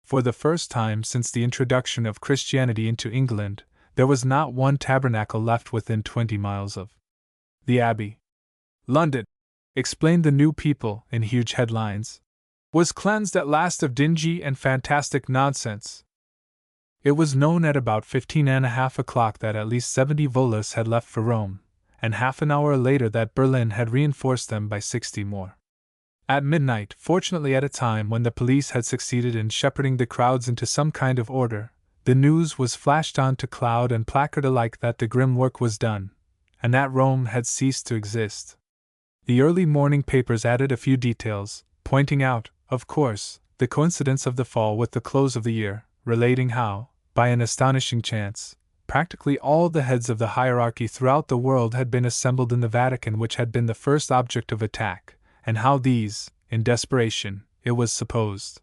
for the first time since the introduction of Christianity into England, there was not one tabernacle left within 20 miles of the Abbey. London, explained the New People in huge headlines, was cleansed at last of dingy and fantastic nonsense. It was known at about 15:30 o'clock that at least 70 volus had left for Rome, and half an hour later that Berlin had reinforced them by 60 more. At midnight, fortunately at a time when the police had succeeded in shepherding the crowds into some kind of order, the news was flashed on to cloud and placard alike that the grim work was done, and that Rome had ceased to exist. The early morning papers added a few details, pointing out, of course, the coincidence of the fall with the close of the year, relating how, by an astonishing chance, practically all the heads of the hierarchy throughout the world had been assembled in the Vatican, which had been the first object of attack, and how these, in desperation, it was supposed,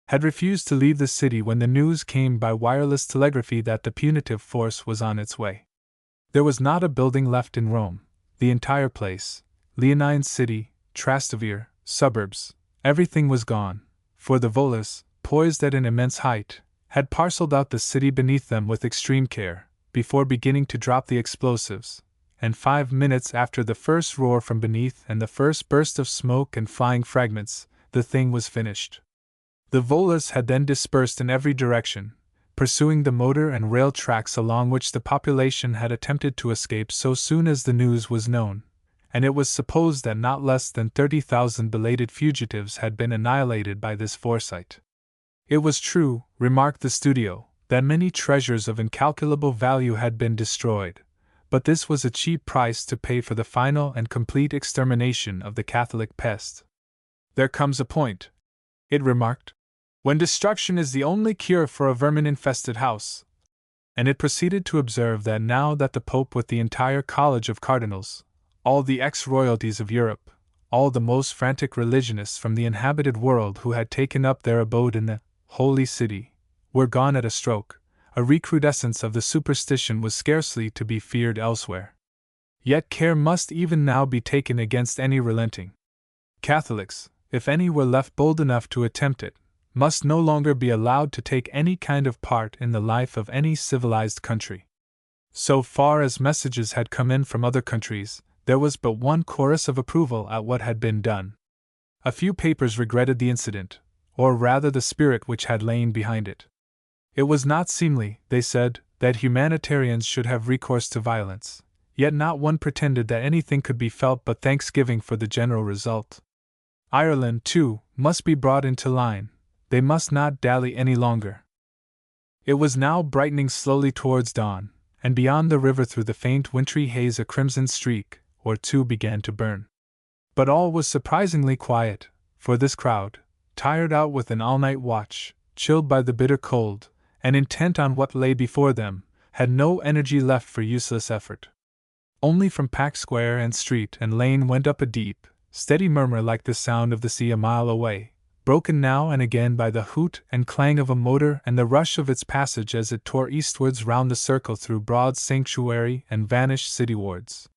had refused to leave the city when the news came by wireless telegraphy that the punitive force was on its way. There was not a building left in Rome. The entire place, Leonine City, Trastevere, suburbs, everything was gone, for the volus, poised at an immense height, had parceled out the city beneath them with extreme care, before beginning to drop the explosives, and 5 minutes after the first roar from beneath and the first burst of smoke and flying fragments, the thing was finished. The volus had then dispersed in every direction, pursuing the motor and rail tracks along which the population had attempted to escape so soon as the news was known, and it was supposed that not less than 30,000 belated fugitives had been annihilated by this foresight. It was true, remarked the studio, that many treasures of incalculable value had been destroyed, but this was a cheap price to pay for the final and complete extermination of the Catholic pest. "There comes a point," it remarked, "when destruction is the only cure for a vermin-infested house." And it proceeded to observe that now that the Pope with the entire College of Cardinals, all the ex-royalties of Europe, all the most frantic religionists from the inhabited world who had taken up their abode in the Holy City, were gone at a stroke, a recrudescence of the superstition was scarcely to be feared elsewhere. Yet care must even now be taken against any relenting. Catholics, if any were left bold enough to attempt it, must no longer be allowed to take any kind of part in the life of any civilized country. So far as messages had come in from other countries, there was but one chorus of approval at what had been done. A few papers regretted the incident, or rather the spirit which had lain behind it. It was not seemly, they said, that humanitarians should have recourse to violence, yet not one pretended that anything could be felt but thanksgiving for the general result. Ireland, too, must be brought into line. They must not dally any longer. It was now brightening slowly towards dawn, and beyond the river through the faint wintry haze a crimson streak or two began to burn. But all was surprisingly quiet, for this crowd, tired out with an all-night watch, chilled by the bitter cold, and intent on what lay before them, had no energy left for useless effort. Only from Pack Square and street and lane went up a deep, steady murmur like the sound of the sea a mile away, broken now and again by the hoot and clang of a motor and the rush of its passage as it tore eastwards round the circle through broad sanctuary and vanished citywards.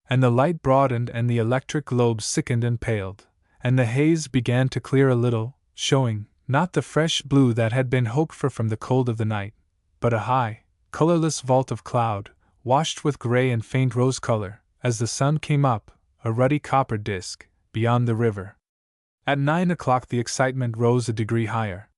And the light broadened and the electric globes sickened and paled, and the haze began to clear a little, showing, not the fresh blue that had been hoped for from the cold of the night, but a high, colorless vault of cloud, washed with gray and faint rose color, as the sun came up, a ruddy copper disk, beyond the river. At 9 o'clock the excitement rose a degree higher.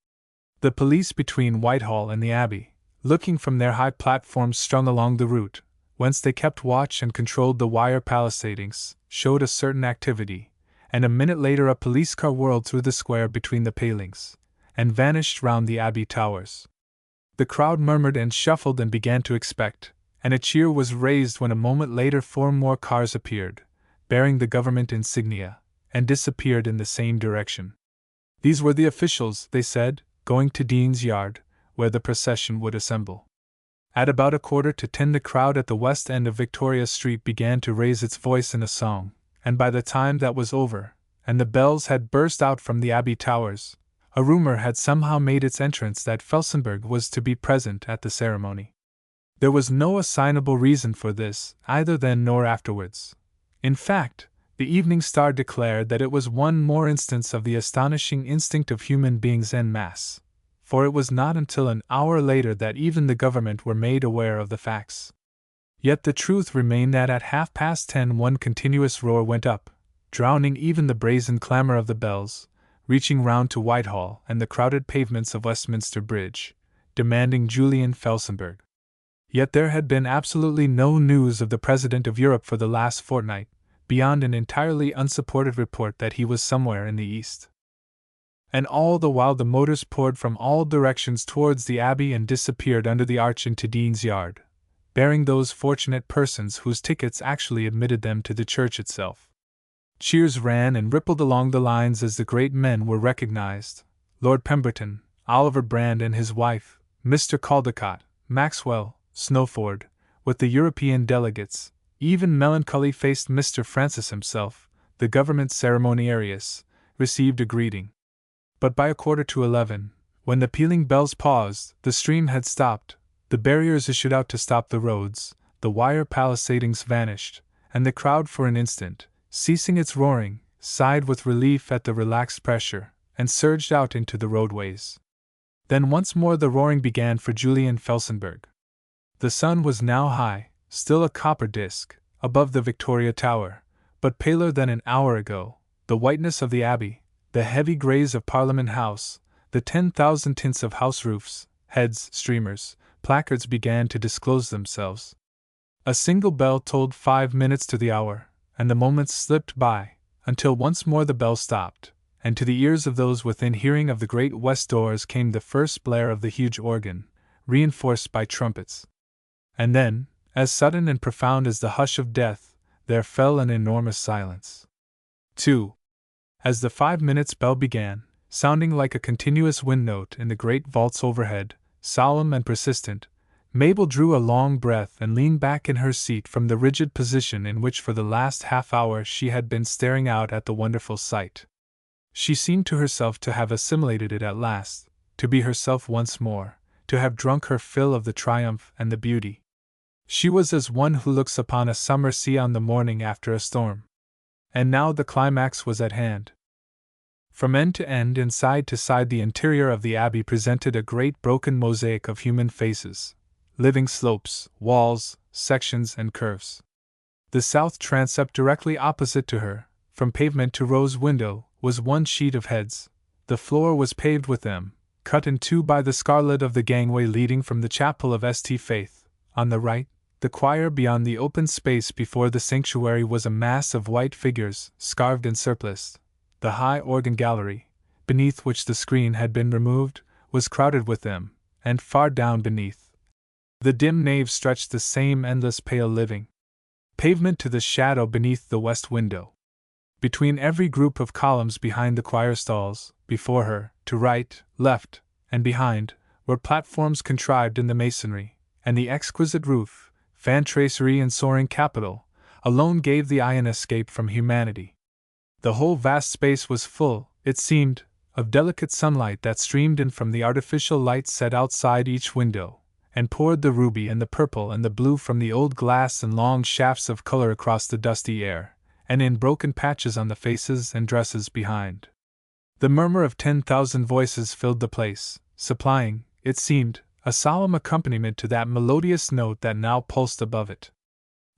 The police between Whitehall and the Abbey, looking from their high platforms strung along the route, whence they kept watch and controlled the wire palisadings, showed a certain activity, and a minute later a police car whirled through the square between the palings, and vanished round the Abbey towers. The crowd murmured and shuffled and began to expect, and a cheer was raised when a moment later 4 more cars appeared, bearing the government insignia, and disappeared in the same direction. These were the officials, they said, going to Dean's Yard, where the procession would assemble. At about 9:45 the crowd at the west end of Victoria Street began to raise its voice in a song, and by the time that was over, and the bells had burst out from the Abbey towers, a rumor had somehow made its entrance that Felsenburgh was to be present at the ceremony. There was no assignable reason for this, either then nor afterwards. In fact, the Evening Star declared that it was one more instance of the astonishing instinct of human beings en masse, for it was not until an hour later that even the government were made aware of the facts. Yet the truth remained that at 10:30 one continuous roar went up, drowning even the brazen clamor of the bells, reaching round to Whitehall and the crowded pavements of Westminster Bridge, demanding Julian Felsenburgh. Yet there had been absolutely no news of the President of Europe for the last fortnight, beyond an entirely unsupported report that he was somewhere in the East. And all the while the motors poured from all directions towards the Abbey and disappeared under the arch into Dean's Yard, bearing those fortunate persons whose tickets actually admitted them to the church itself. Cheers ran and rippled along the lines as the great men were recognized: Lord Pemberton, Oliver Brand and his wife, Mr. Caldecott, Maxwell, Snowford, with the European delegates, even melancholy-faced Mr. Francis himself, the government ceremoniarius, received a greeting. But by 11:15, when the pealing bells paused, the stream had stopped, the barriers issued out to stop the roads, the wire palisadings vanished, and the crowd for an instant, ceasing its roaring, sighed with relief at the relaxed pressure, and surged out into the roadways. Then once more the roaring began for Julian Felsenburgh. The sun was now high, still a copper disk, above the Victoria Tower, but paler than an hour ago. The whiteness of the Abbey, the heavy greys of Parliament House, the 10,000 tints of house roofs, heads, streamers, placards began to disclose themselves. A single bell tolled 5 minutes to the hour, and the moments slipped by, until once more the bell stopped, and to the ears of those within hearing of the great west doors came the first blare of the huge organ, reinforced by trumpets. And then, as sudden and profound as the hush of death, there fell an enormous silence. 2. As the 5 minutes bell began, sounding like a continuous wind note in the great vaults overhead, solemn and persistent, Mabel drew a long breath and leaned back in her seat from the rigid position in which for the last half-hour she had been staring out at the wonderful sight. She seemed to herself to have assimilated it at last, to be herself once more, to have drunk her fill of the triumph and the beauty. She was as one who looks upon a summer sea on the morning after a storm. And now the climax was at hand. From end to end and side to side the interior of the abbey presented a great broken mosaic of human faces, living slopes, walls, sections, and curves. The south transept directly opposite to her, from pavement to rose window, was one sheet of heads. The floor was paved with them, cut in two by the scarlet of the gangway leading from the chapel of St. Faith. On the right, the choir beyond the open space before the sanctuary was a mass of white figures, scarved and surpliced. The high organ gallery, beneath which the screen had been removed, was crowded with them, and far down beneath, the dim nave stretched the same endless pale living pavement to the shadow beneath the west window. Between every group of columns behind the choir stalls, before her, to right, left, and behind, were platforms contrived in the masonry, and the exquisite roof, fan tracery and soaring capital, alone gave the eye an escape from humanity. The whole vast space was full, it seemed, of delicate sunlight that streamed in from the artificial light set outside each window, and poured the ruby and the purple and the blue from the old glass in long shafts of color across the dusty air, and in broken patches on the faces and dresses behind. The murmur of 10,000 voices filled the place, supplying, it seemed, a solemn accompaniment to that melodious note that now pulsed above it.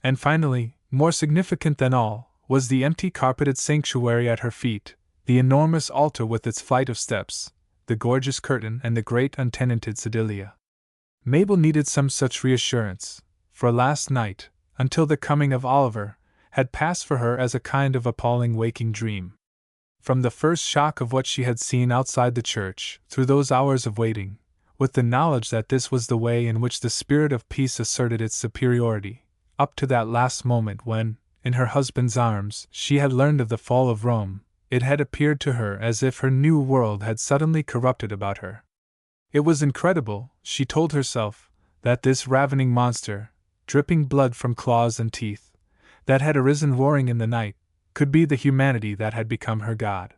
And finally, more significant than all, was the empty carpeted sanctuary at her feet, the enormous altar with its flight of steps, the gorgeous curtain and the great untenanted sedilia. Mabel needed some such reassurance, for last night, until the coming of Oliver, had passed for her as a kind of appalling waking dream. From the first shock of what she had seen outside the church, through those hours of waiting, with the knowledge that this was the way in which the spirit of peace asserted its superiority, up to that last moment when, in her husband's arms, she had learned of the fall of Rome, it had appeared to her as if her new world had suddenly corrupted about her. It was incredible, she told herself, that this ravening monster, dripping blood from claws and teeth, that had arisen roaring in the night, could be the humanity that had become her God.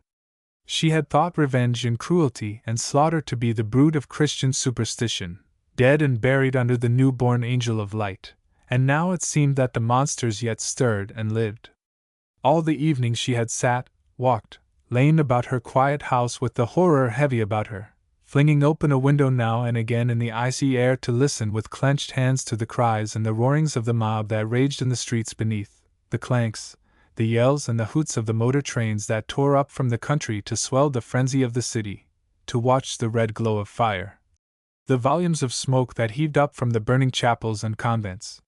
She had thought revenge and cruelty and slaughter to be the brood of Christian superstition, dead and buried under the newborn angel of light, and now it seemed that the monsters yet stirred and lived. All the evening she had sat, walked, lain about her quiet house with the horror heavy about her, flinging open a window now and again in the icy air to listen with clenched hands to the cries and the roarings of the mob that raged in the streets beneath, the clanks, the yells and the hoots of the motor trains that tore up from the country to swell the frenzy of the city, to watch the red glow of fire, the volumes of smoke that heaved up from the burning chapels and convents.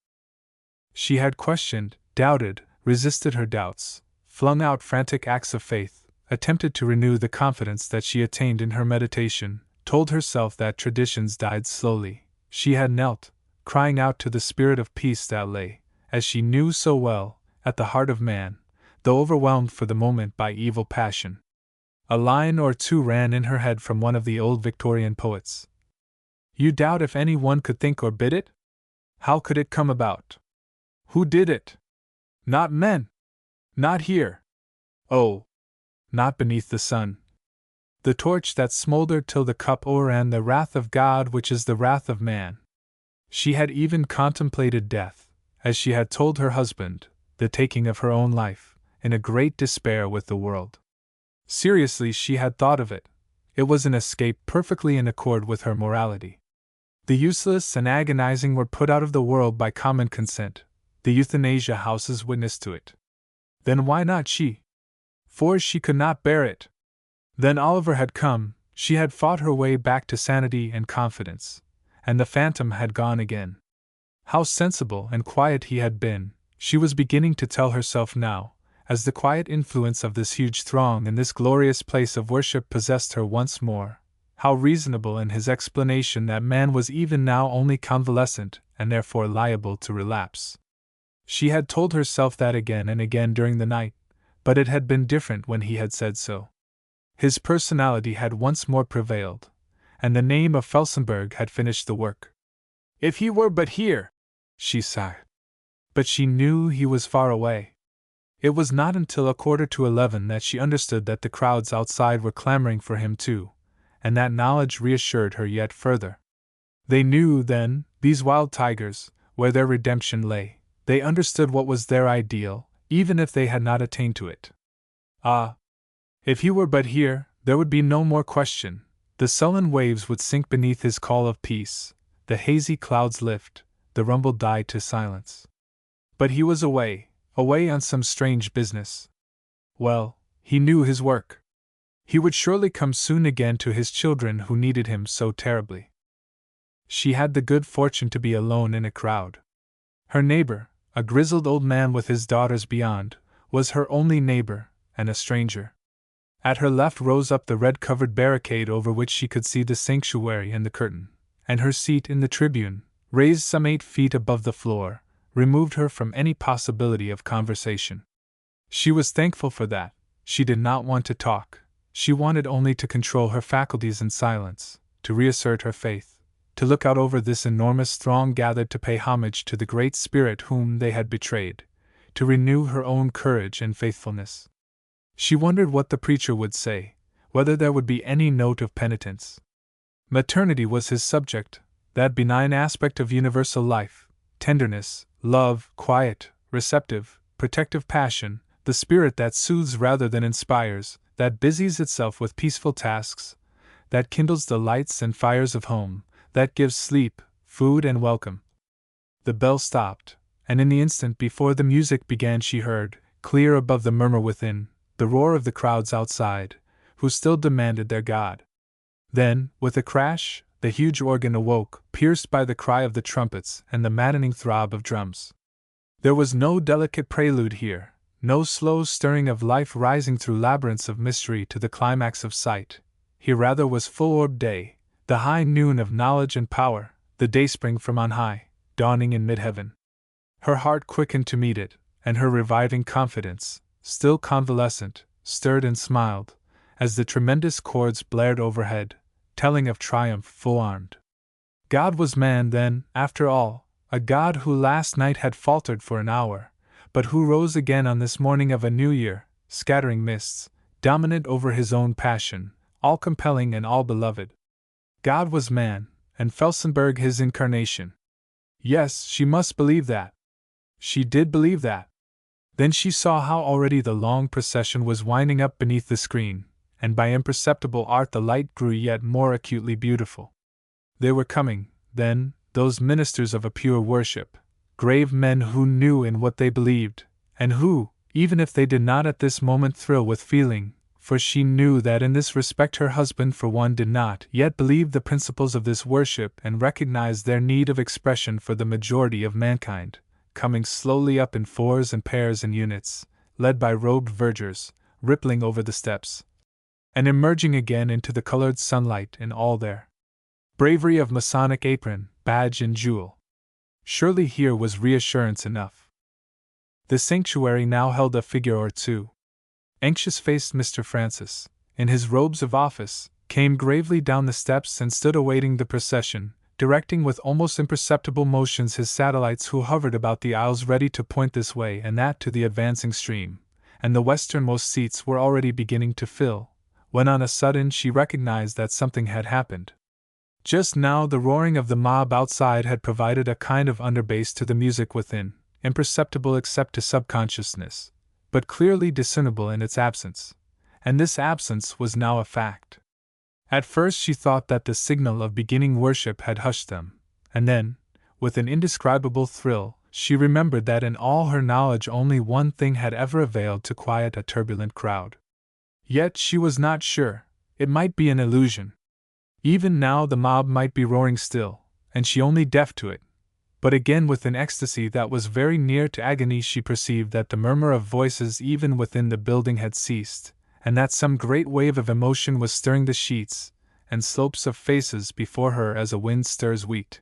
She had questioned, doubted, resisted her doubts, flung out frantic acts of faith, attempted to renew the confidence that she attained in her meditation, told herself that traditions died slowly. She had knelt, crying out to the spirit of peace that lay, as she knew so well, at the heart of man, though overwhelmed for the moment by evil passion. A line or two ran in her head from one of the old Victorian poets. You doubt if any one could think or bid it? How could it come about? Who did it? Not men. Not here. Oh, not beneath the sun. The torch that smoldered till the cup o'erran the wrath of God, which is the wrath of man. She had even contemplated death, as she had told her husband, the taking of her own life, in a great despair with the world. Seriously, she had thought of it. It was an escape perfectly in accord with her morality. The useless and agonizing were put out of the world by common consent. The euthanasia houses witnessed to it. Then why not she? For she could not bear it. Then Oliver had come, she had fought her way back to sanity and confidence, and the phantom had gone again. How sensible and quiet he had been, she was beginning to tell herself now, as the quiet influence of this huge throng in this glorious place of worship possessed her once more. How reasonable in his explanation that man was even now only convalescent and therefore liable to relapse. She had told herself that again and again during the night, but it had been different when he had said so. His personality had once more prevailed, and the name of Felsenburgh had finished the work. If he were but here! She sighed. But she knew he was far away. It was not until 11:15 that she understood that the crowds outside were clamoring for him too, and that knowledge reassured her yet further. They knew, then, these wild tigers, where their redemption lay. They understood what was their ideal, even if they had not attained to it. Ah! If he were but here, there would be no more question. The sullen waves would sink beneath his call of peace, the hazy clouds lift, the rumble die to silence. But he was away on some strange business. Well, he knew his work. He would surely come soon again to his children who needed him so terribly. She had the good fortune to be alone in a crowd. Her neighbor, a grizzled old man with his daughters beyond, was her only neighbor, and a stranger. At her left rose up the red-covered barricade over which she could see the sanctuary and the curtain, and her seat in the tribune, raised some 8 feet above the floor, removed her from any possibility of conversation. She was thankful for that. She did not want to talk. She wanted only to control her faculties in silence, to reassert her faith, to look out over this enormous throng gathered to pay homage to the Great Spirit whom they had betrayed, to renew her own courage and faithfulness. She wondered what the preacher would say, whether there would be any note of penitence. Maternity was his subject, that benign aspect of universal life, tenderness, love, quiet, receptive, protective passion, the spirit that soothes rather than inspires, that busies itself with peaceful tasks, that kindles the lights and fires of home, that gives sleep, food, and welcome. The bell stopped, and in the instant before the music began she heard, clear above the murmur within, the roar of the crowds outside, who still demanded their God. Then, with a crash, the huge organ awoke, pierced by the cry of the trumpets and the maddening throb of drums. There was no delicate prelude here, no slow stirring of life rising through labyrinths of mystery to the climax of sight. Here rather was full-orbed day, the high noon of knowledge and power, the dayspring from on high, dawning in mid-heaven. Her heart quickened to meet it, and her reviving confidence, still convalescent, stirred and smiled, as the tremendous chords blared overhead, telling of triumph full-armed. God was man, then, after all, a God who last night had faltered for an hour, but who rose again on this morning of a new year, scattering mists, dominant over his own passion, all-compelling and all-beloved. God was man, and Felsenburgh his incarnation. Yes, she must believe that. She did believe that. Then she saw how already the long procession was winding up beneath the screen, and by imperceptible art the light grew yet more acutely beautiful. They were coming, then, those ministers of a pure worship, grave men who knew in what they believed, and who, even if they did not at this moment thrill with feeling, for she knew that in this respect her husband for one did not yet believe the principles of this worship and recognized their need of expression for the majority of mankind, coming slowly up in fours and pairs and units, led by robed vergers, rippling over the steps, and emerging again into the colored sunlight in all their bravery of Masonic apron, badge, and jewel. Surely here was reassurance enough. The sanctuary now held a figure or two. Anxious-faced Mr. Francis, in his robes of office, came gravely down the steps and stood awaiting the procession, directing with almost imperceptible motions his satellites who hovered about the aisles ready to point this way and that to the advancing stream, and the westernmost seats were already beginning to fill, when on a sudden she recognized that something had happened. Just now the roaring of the mob outside had provided a kind of underbass to the music within, imperceptible except to subconsciousness, but clearly discernible in its absence, and this absence was now a fact. At first she thought that the signal of beginning worship had hushed them, and then, with an indescribable thrill, she remembered that in all her knowledge only one thing had ever availed to quiet a turbulent crowd. Yet she was not sure, it might be an illusion. Even now the mob might be roaring still, and she only deaf to it. But again with an ecstasy that was very near to agony she perceived that the murmur of voices even within the building had ceased, and that some great wave of emotion was stirring the sheets, and slopes of faces before her as a wind stirs wheat.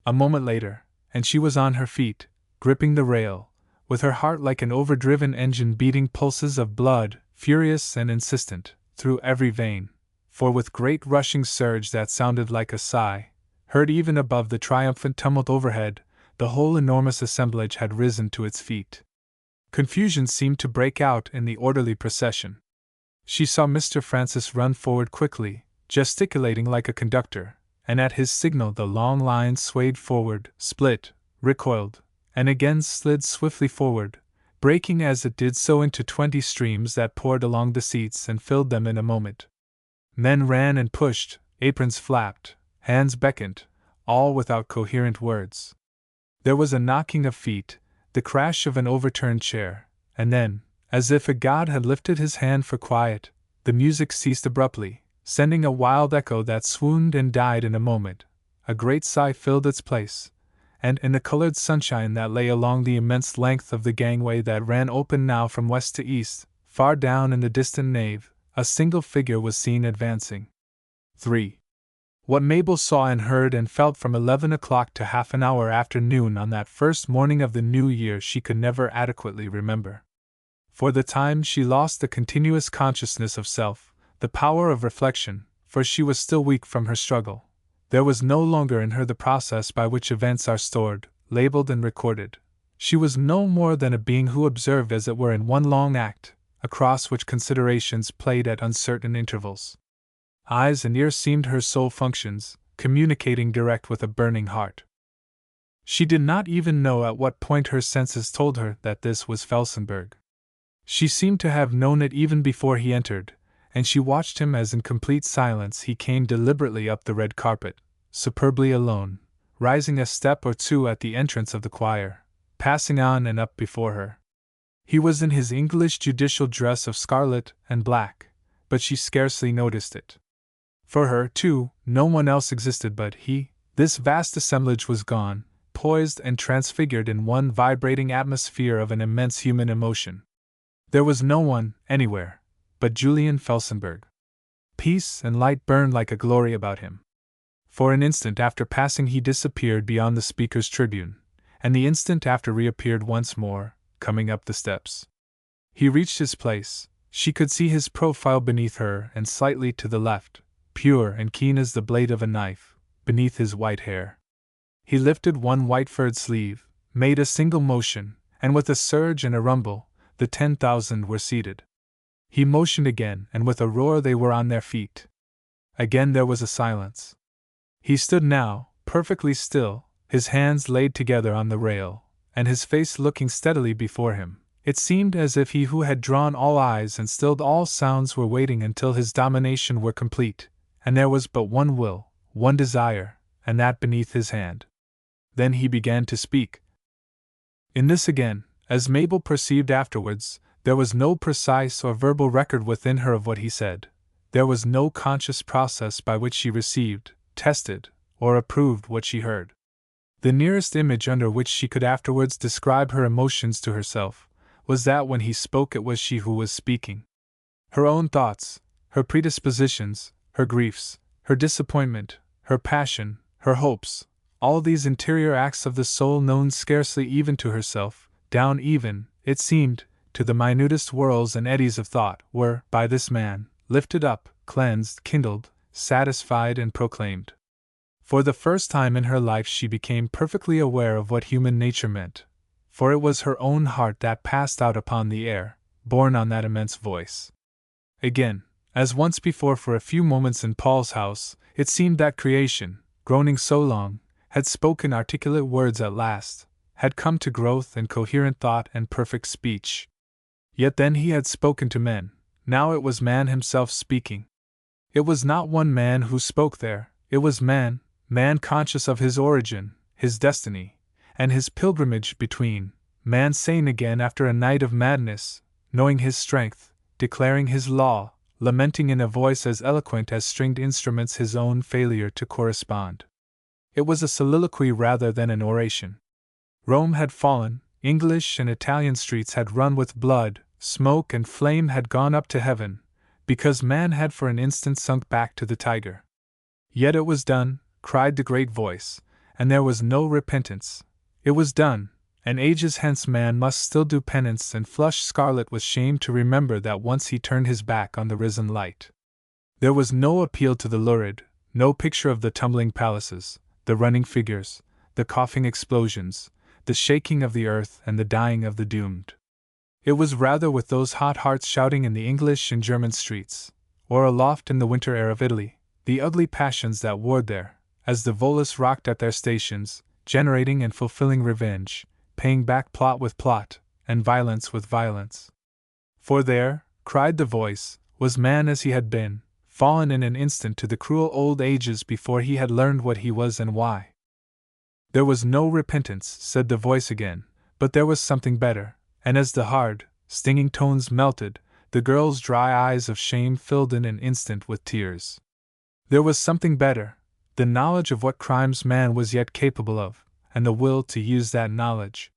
A moment later, and she was on her feet, gripping the rail, with her heart like an overdriven engine beating pulses of blood, furious and insistent, through every vein, for with great rushing surge that sounded like a sigh, heard even above the triumphant tumult overhead, the whole enormous assemblage had risen to its feet. Confusion seemed to break out in the orderly procession. She saw Mr. Francis run forward quickly, gesticulating like a conductor, and at his signal the long line swayed forward, split, recoiled, and again slid swiftly forward, breaking as it did so into 20 streams that poured along the seats and filled them in a moment. Men ran and pushed, aprons flapped, hands beckoned, all without coherent words. There was a knocking of feet, the crash of an overturned chair, and then, as if a god had lifted his hand for quiet, the music ceased abruptly, sending a wild echo that swooned and died in a moment. A great sigh filled its place, and in the colored sunshine that lay along the immense length of the gangway that ran open now from west to east, far down in the distant nave, a single figure was seen advancing. 3. What Mabel saw and heard and felt from 11 o'clock to half an hour after noon on that first morning of the new year she could never adequately remember. For the time she lost the continuous consciousness of self, the power of reflection, for she was still weak from her struggle. There was no longer in her the process by which events are stored, labeled and recorded. She was no more than a being who observed as it were in one long act, across which considerations played at uncertain intervals. Eyes and ears seemed her sole functions, communicating direct with a burning heart. She did not even know at what point her senses told her that this was Felsenburgh. She seemed to have known it even before he entered, and she watched him as in complete silence he came deliberately up the red carpet, superbly alone, rising a step or two at the entrance of the choir, passing on and up before her. He was in his English judicial dress of scarlet and black, but she scarcely noticed it. For her, too, no one else existed but he. This vast assemblage was gone, poised and transfigured in one vibrating atmosphere of an immense human emotion. There was no one, anywhere, but Julian Felsenburgh. Peace and light burned like a glory about him. For an instant after passing he disappeared beyond the speaker's tribune, and the instant after reappeared once more, coming up the steps. He reached his place. She could see his profile beneath her and slightly to the left, pure and keen as the blade of a knife, beneath his white hair. He lifted one white furred sleeve, made a single motion, and with a surge and a rumble, the 10,000 were seated. He motioned again, and with a roar they were on their feet. Again there was a silence. He stood now, perfectly still, his hands laid together on the rail, and his face looking steadily before him. It seemed as if he who had drawn all eyes and stilled all sounds were waiting until his domination were complete, and there was but one will, one desire, and that beneath his hand. Then he began to speak. In this again, as Mabel perceived afterwards, there was no precise or verbal record within her of what he said. There was no conscious process by which she received, tested, or approved what she heard. The nearest image under which she could afterwards describe her emotions to herself was that when he spoke it was she who was speaking. Her own thoughts, her predispositions, her griefs, her disappointment, her passion, her hopes, all these interior acts of the soul known scarcely even to herself, down even, it seemed, to the minutest whirls and eddies of thought, were, by this man, lifted up, cleansed, kindled, satisfied and proclaimed. For the first time in her life she became perfectly aware of what human nature meant, for it was her own heart that passed out upon the air, borne on that immense voice. Again, as once before for a few moments in Paul's house, it seemed that creation, groaning so long, had spoken articulate words at last, had come to growth and coherent thought and perfect speech. Yet then he had spoken to men, now it was man himself speaking. It was not one man who spoke there, it was man conscious of his origin, his destiny, and his pilgrimage between, man sane again after a night of madness, knowing his strength, declaring his law, lamenting in a voice as eloquent as stringed instruments his own failure to correspond. It was a soliloquy rather than an oration. Rome had fallen, English and Italian streets had run with blood, smoke and flame had gone up to heaven, because man had for an instant sunk back to the tiger. Yet it was done, cried the great voice, and there was no repentance. It was done, and ages hence man must still do penance and flush scarlet with shame to remember that once he turned his back on the risen light. There was no appeal to the lurid, no picture of the tumbling palaces, the running figures, the coughing explosions, the shaking of the earth and the dying of the doomed. It was rather with those hot hearts shouting in the English and German streets, or aloft in the winter air of Italy, the ugly passions that warred there, as the volus rocked at their stations, generating and fulfilling revenge, paying back plot with plot, and violence with violence. For there, cried the voice, was man as he had been, fallen in an instant to the cruel old ages before he had learned what he was and why. There was no repentance, said the voice again, but there was something better, and as the hard, stinging tones melted, the girl's dry eyes of shame filled in an instant with tears. There was something better, the knowledge of what crimes man was yet capable of, and the will to use that knowledge.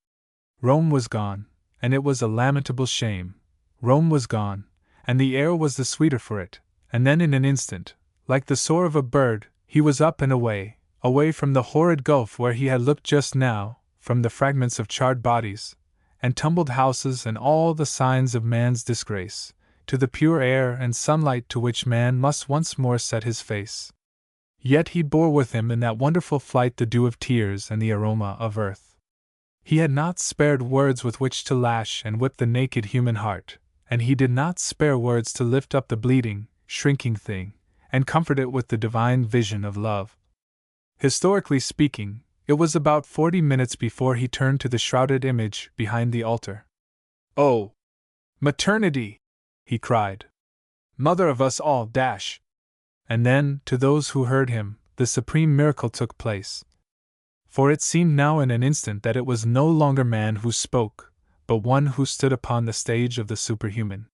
Rome was gone, and it was a lamentable shame. Rome was gone, and the air was the sweeter for it, and then in an instant, like the soar of a bird, he was up and away, away from the horrid gulf where he had looked just now, from the fragments of charred bodies, and tumbled houses and all the signs of man's disgrace, to the pure air and sunlight to which man must once more set his face. Yet he bore with him in that wonderful flight the dew of tears and the aroma of earth. He had not spared words with which to lash and whip the naked human heart, and he did not spare words to lift up the bleeding, shrinking thing, and comfort it with the divine vision of love. Historically speaking, it was about 40 minutes before he turned to the shrouded image behind the altar. "Oh, maternity!" he cried. "Mother of us all, dash!" And then, to those who heard him, the supreme miracle took place. For it seemed now in an instant that it was no longer man who spoke, but one who stood upon the stage of the superhuman.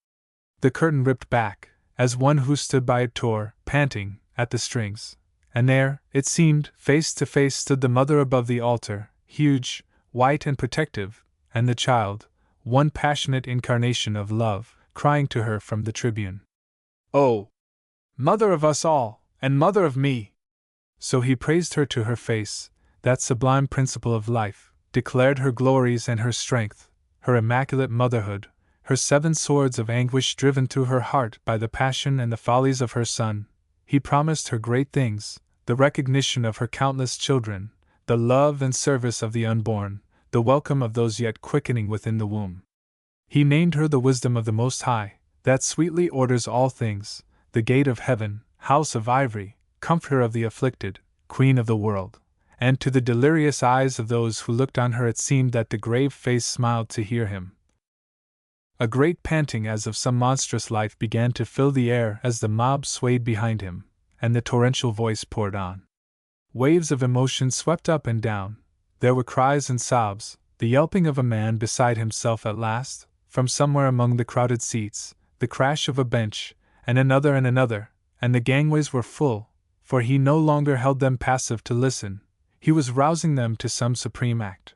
The curtain ripped back, as one who stood by it tore, panting, at the strings, and there, it seemed, face to face stood the mother above the altar, huge, white and protective, and the child, one passionate incarnation of love, crying to her from the tribune, "Oh, mother of us all, and mother of me!" So he praised her to her face, that sublime principle of life, declared her glories and her strength, her immaculate motherhood, her 7 swords of anguish driven through her heart by the passion and the follies of her son. He promised her great things, the recognition of her countless children, the love and service of the unborn, the welcome of those yet quickening within the womb. He named her the wisdom of the Most High, that sweetly orders all things, the gate of heaven, house of ivory, comforter of the afflicted, queen of the world. And to the delirious eyes of those who looked on her it seemed that the grave face smiled to hear him. A great panting as of some monstrous life began to fill the air as the mob swayed behind him, and the torrential voice poured on. Waves of emotion swept up and down, there were cries and sobs, the yelping of a man beside himself at last, from somewhere among the crowded seats, the crash of a bench, and another, and the gangways were full, for he no longer held them passive to listen. He was rousing them to some supreme act.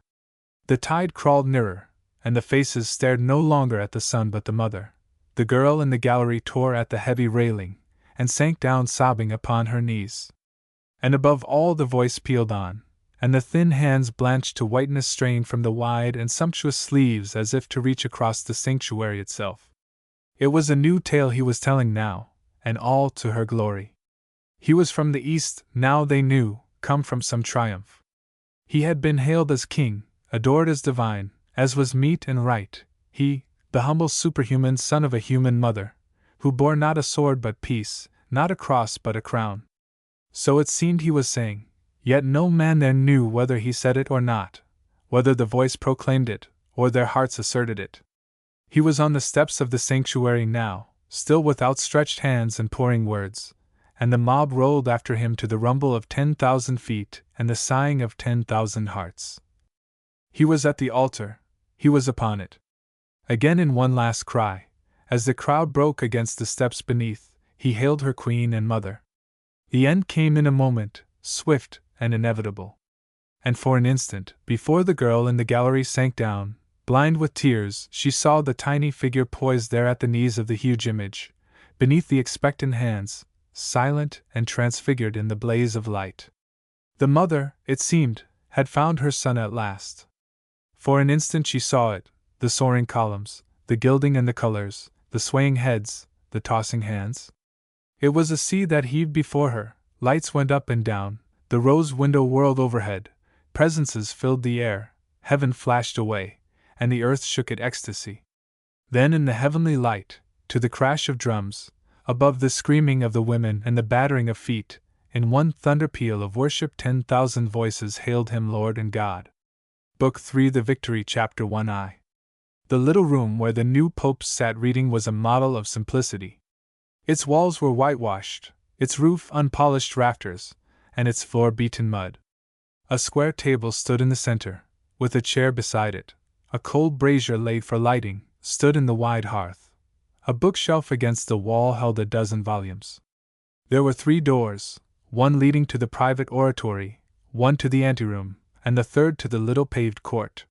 The tide crawled nearer, and the faces stared no longer at the son but the mother. The girl in the gallery tore at the heavy railing, and sank down sobbing upon her knees. And above all the voice pealed on, and the thin hands blanched to whiteness strained from the wide and sumptuous sleeves as if to reach across the sanctuary itself. It was a new tale he was telling now, and all to her glory. He was from the East, now they knew, come from some triumph. He had been hailed as king, adored as divine, as was meet and right, he, the humble superhuman son of a human mother, who bore not a sword but peace, not a cross but a crown. So it seemed he was saying, yet no man there knew whether he said it or not, whether the voice proclaimed it, or their hearts asserted it. He was on the steps of the sanctuary now, still with outstretched hands and pouring words, and the mob rolled after him to the rumble of 10,000 feet and the sighing of 10,000 hearts. He was at the altar, he was upon it. Again in one last cry, as the crowd broke against the steps beneath, he hailed her queen and mother. The end came in a moment, swift and inevitable. And for an instant, before the girl in the gallery sank down, blind with tears, she saw the tiny figure poised there at the knees of the huge image, beneath the expectant hands, silent and transfigured in the blaze of light. The mother, it seemed, had found her son at last. For an instant she saw it, the soaring columns, the gilding and the colors, the swaying heads, the tossing hands. It was a sea that heaved before her, lights went up and down, the rose window whirled overhead, presences filled the air, heaven flashed away, and the earth shook at ecstasy. Then in the heavenly light, to the crash of drums, above the screaming of the women and the battering of feet, in one thunder peal of worship 10,000 voices hailed him Lord and God. Book 3 The Victory Chapter 1I. The little room where the new Pope sat reading was a model of simplicity. Its walls were whitewashed, its roof unpolished rafters, and its floor beaten mud. A square table stood in the center, with a chair beside it. A cold brazier laid for lighting stood in the wide hearth. A bookshelf against the wall held a dozen volumes. There were 3 doors, one leading to the private oratory, one to the anteroom, and the third to the little paved court.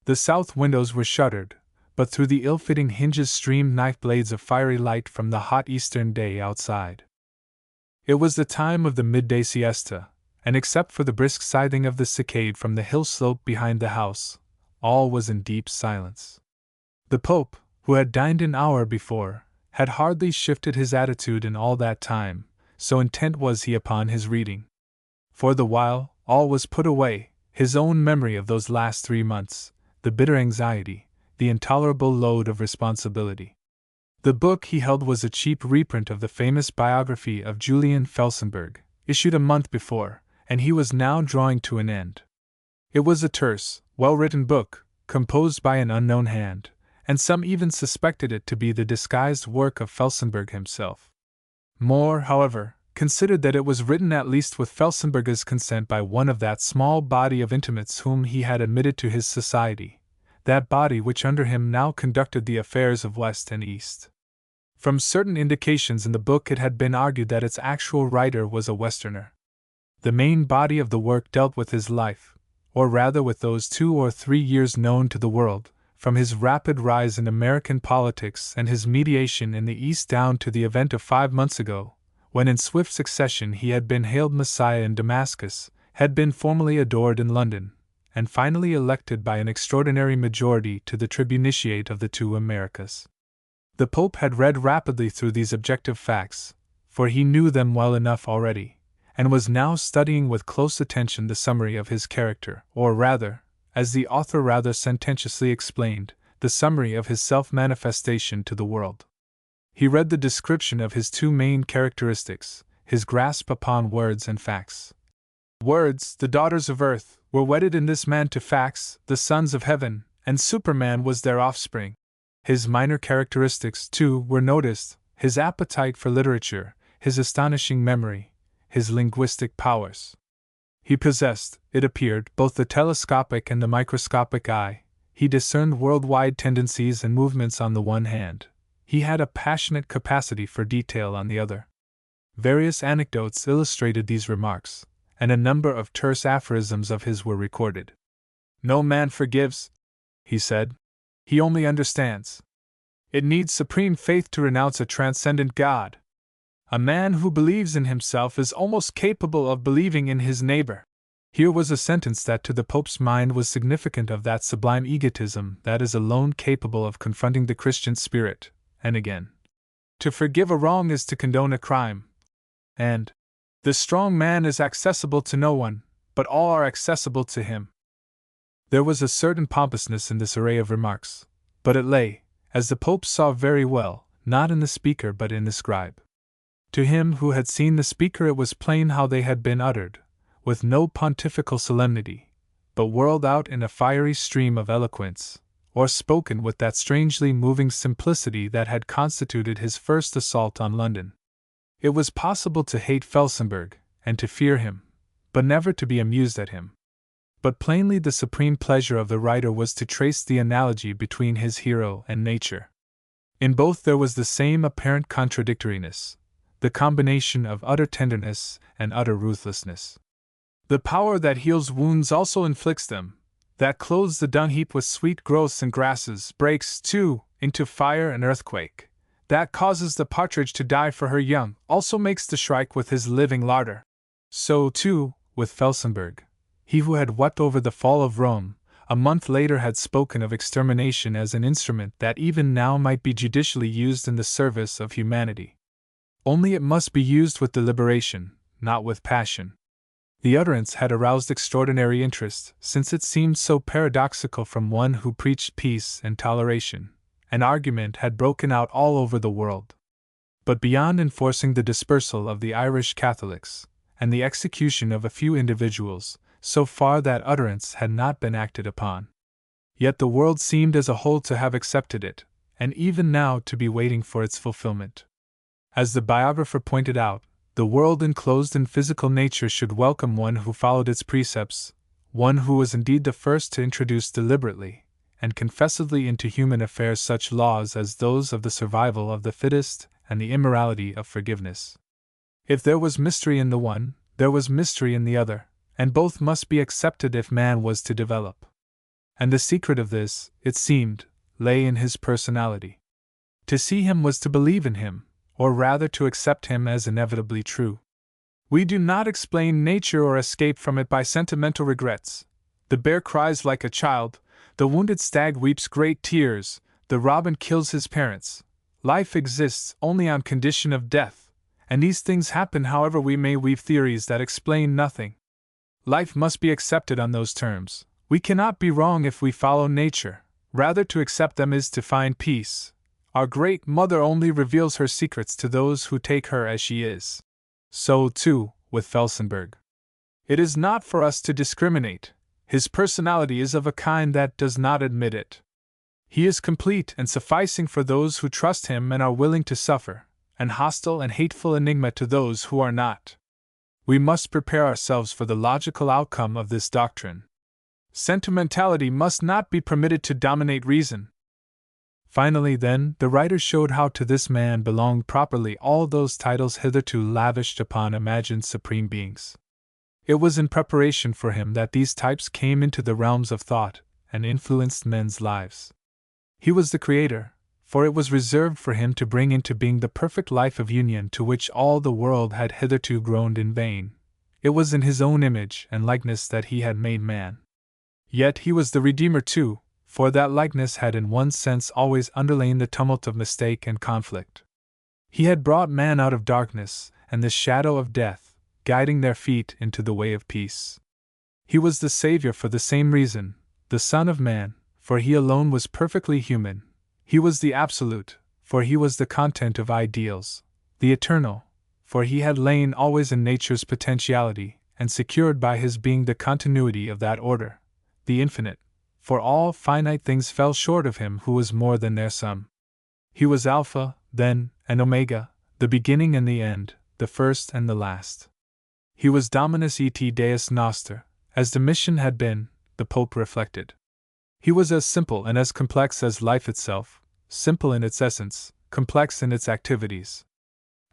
The south windows were shuttered, but through the ill-fitting hinges streamed knife blades of fiery light from the hot eastern day outside. It was the time of the midday siesta, and except for the brisk scything of the cicade from the hill slope behind the house, all was in deep silence. The Pope, who had dined an hour before, had hardly shifted his attitude in all that time, so intent was he upon his reading. For the while, all was put away, his own memory of those last 3 months, the bitter anxiety, the intolerable load of responsibility. The book he held was a cheap reprint of the famous biography of Julian Felsenburgh, issued a month before, and he was now drawing to an end. It was a terse, well-written book, composed by an unknown hand, and some even suspected it to be the disguised work of Felsenburgh himself. More, however, considered that it was written at least with Felsenburgh's consent by one of that small body of intimates whom he had admitted to his society, that body which under him now conducted the affairs of West and East. From certain indications in the book it had been argued that its actual writer was a Westerner. The main body of the work dealt with his life, or rather with those 2 or 3 years known to the world, from his rapid rise in American politics and his mediation in the East down to the event of 5 months ago, when in swift succession he had been hailed Messiah in Damascus, had been formally adored in London, and finally elected by an extraordinary majority to the tribuniciate of the 2 Americas. The Pope had read rapidly through these objective facts, for he knew them well enough already, and was now studying with close attention the summary of his character, or rather, as the author rather sententiously explained, the summary of his self-manifestation to the world. He read the description of his 2 main characteristics, his grasp upon words and facts. Words, the daughters of earth, were wedded in this man to facts, the sons of heaven, and Superman was their offspring. His minor characteristics, too, were noticed, his appetite for literature, his astonishing memory, his linguistic powers. He possessed, it appeared, both the telescopic and the microscopic eye. He discerned worldwide tendencies and movements on the one hand. He had a passionate capacity for detail on the other. Various anecdotes illustrated these remarks, and a number of terse aphorisms of his were recorded. "No man forgives," he said. "He only understands. It needs supreme faith to renounce a transcendent God. A man who believes in himself is almost capable of believing in his neighbor." Here was a sentence that to the Pope's mind was significant of that sublime egotism that is alone capable of confronting the Christian spirit, and again, "To forgive a wrong is to condone a crime," and "The strong man is accessible to no one, but all are accessible to him." There was a certain pompousness in this array of remarks, but it lay, as the Pope saw very well, not in the speaker but in the scribe. To him who had seen the speaker it was plain how they had been uttered, with no pontifical solemnity, but whirled out in a fiery stream of eloquence, or spoken with that strangely moving simplicity that had constituted his first assault on London. It was possible to hate Felsenburgh, and to fear him, but never to be amused at him. But plainly the supreme pleasure of the writer was to trace the analogy between his hero and nature. In both there was the same apparent contradictoriness, the combination of utter tenderness and utter ruthlessness. The power that heals wounds also inflicts them, that clothes the dung heap with sweet growths and grasses breaks, too, into fire and earthquake, that causes the partridge to die for her young also makes the shrike with his living larder. So, too, with Felsenburgh. He who had wept over the fall of Rome, a month later had spoken of extermination as an instrument that even now might be judicially used in the service of humanity. Only it must be used with deliberation, not with passion. The utterance had aroused extraordinary interest, since it seemed so paradoxical from one who preached peace and toleration. An argument had broken out all over the world. But beyond enforcing the dispersal of the Irish Catholics, and the execution of a few individuals, so far that utterance had not been acted upon. Yet the world seemed as a whole to have accepted it, and even now to be waiting for its fulfillment. As the biographer pointed out, the world enclosed in physical nature should welcome one who followed its precepts, one who was indeed the first to introduce deliberately and confessedly into human affairs such laws as those of the survival of the fittest and the immorality of forgiveness. If there was mystery in the one, there was mystery in the other, and both must be accepted if man was to develop. And the secret of this, it seemed, lay in his personality. To see him was to believe in him, or rather to accept him as inevitably true. We do not explain nature or escape from it by sentimental regrets. The bear cries like a child, the wounded stag weeps great tears, the robin kills his parents. Life exists only on condition of death, and these things happen however we may weave theories that explain nothing. Life must be accepted on those terms. We cannot be wrong if we follow nature, rather to accept them is to find peace. Our great mother only reveals her secrets to those who take her as she is. So, too, with Felsenburgh. It is not for us to discriminate. His personality is of a kind that does not admit it. He is complete and sufficing for those who trust him and are willing to suffer, an hostile and hateful enigma to those who are not. We must prepare ourselves for the logical outcome of this doctrine. Sentimentality must not be permitted to dominate reason. Finally, then, the writer showed how to this man belonged properly all those titles hitherto lavished upon imagined supreme beings. It was in preparation for him that these types came into the realms of thought and influenced men's lives. He was the creator, for it was reserved for him to bring into being the perfect life of union to which all the world had hitherto groaned in vain. It was in his own image and likeness that he had made man. Yet he was the Redeemer too, for that likeness had in one sense always underlain the tumult of mistake and conflict. He had brought man out of darkness and the shadow of death, guiding their feet into the way of peace. He was the Savior for the same reason, the Son of Man, for he alone was perfectly human. He was the Absolute, for he was the content of ideals, the Eternal, for he had lain always in nature's potentiality, and secured by his being the continuity of that order, the Infinite, for all finite things fell short of him who was more than their sum. He was Alpha, then, and Omega, the beginning and the end, the first and the last. He was Dominus et Deus Noster, as the mission had been, the Pope reflected. He was as simple and as complex as life itself, simple in its essence, complex in its activities.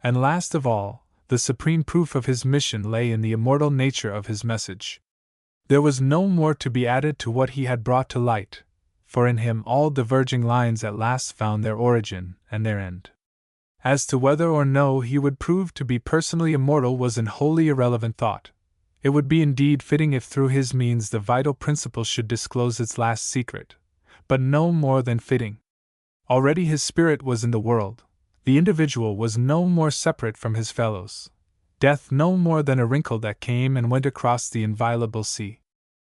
And last of all, the supreme proof of his mission lay in the immortal nature of his message. There was no more to be added to what he had brought to light, for in him all diverging lines at last found their origin and their end. As to whether or no he would prove to be personally immortal was an wholly irrelevant thought. It would be indeed fitting if through his means the vital principle should disclose its last secret, but no more than fitting. Already his spirit was in the world. The individual was no more separate from his fellows. Death no more than a wrinkle that came and went across the inviolable sea.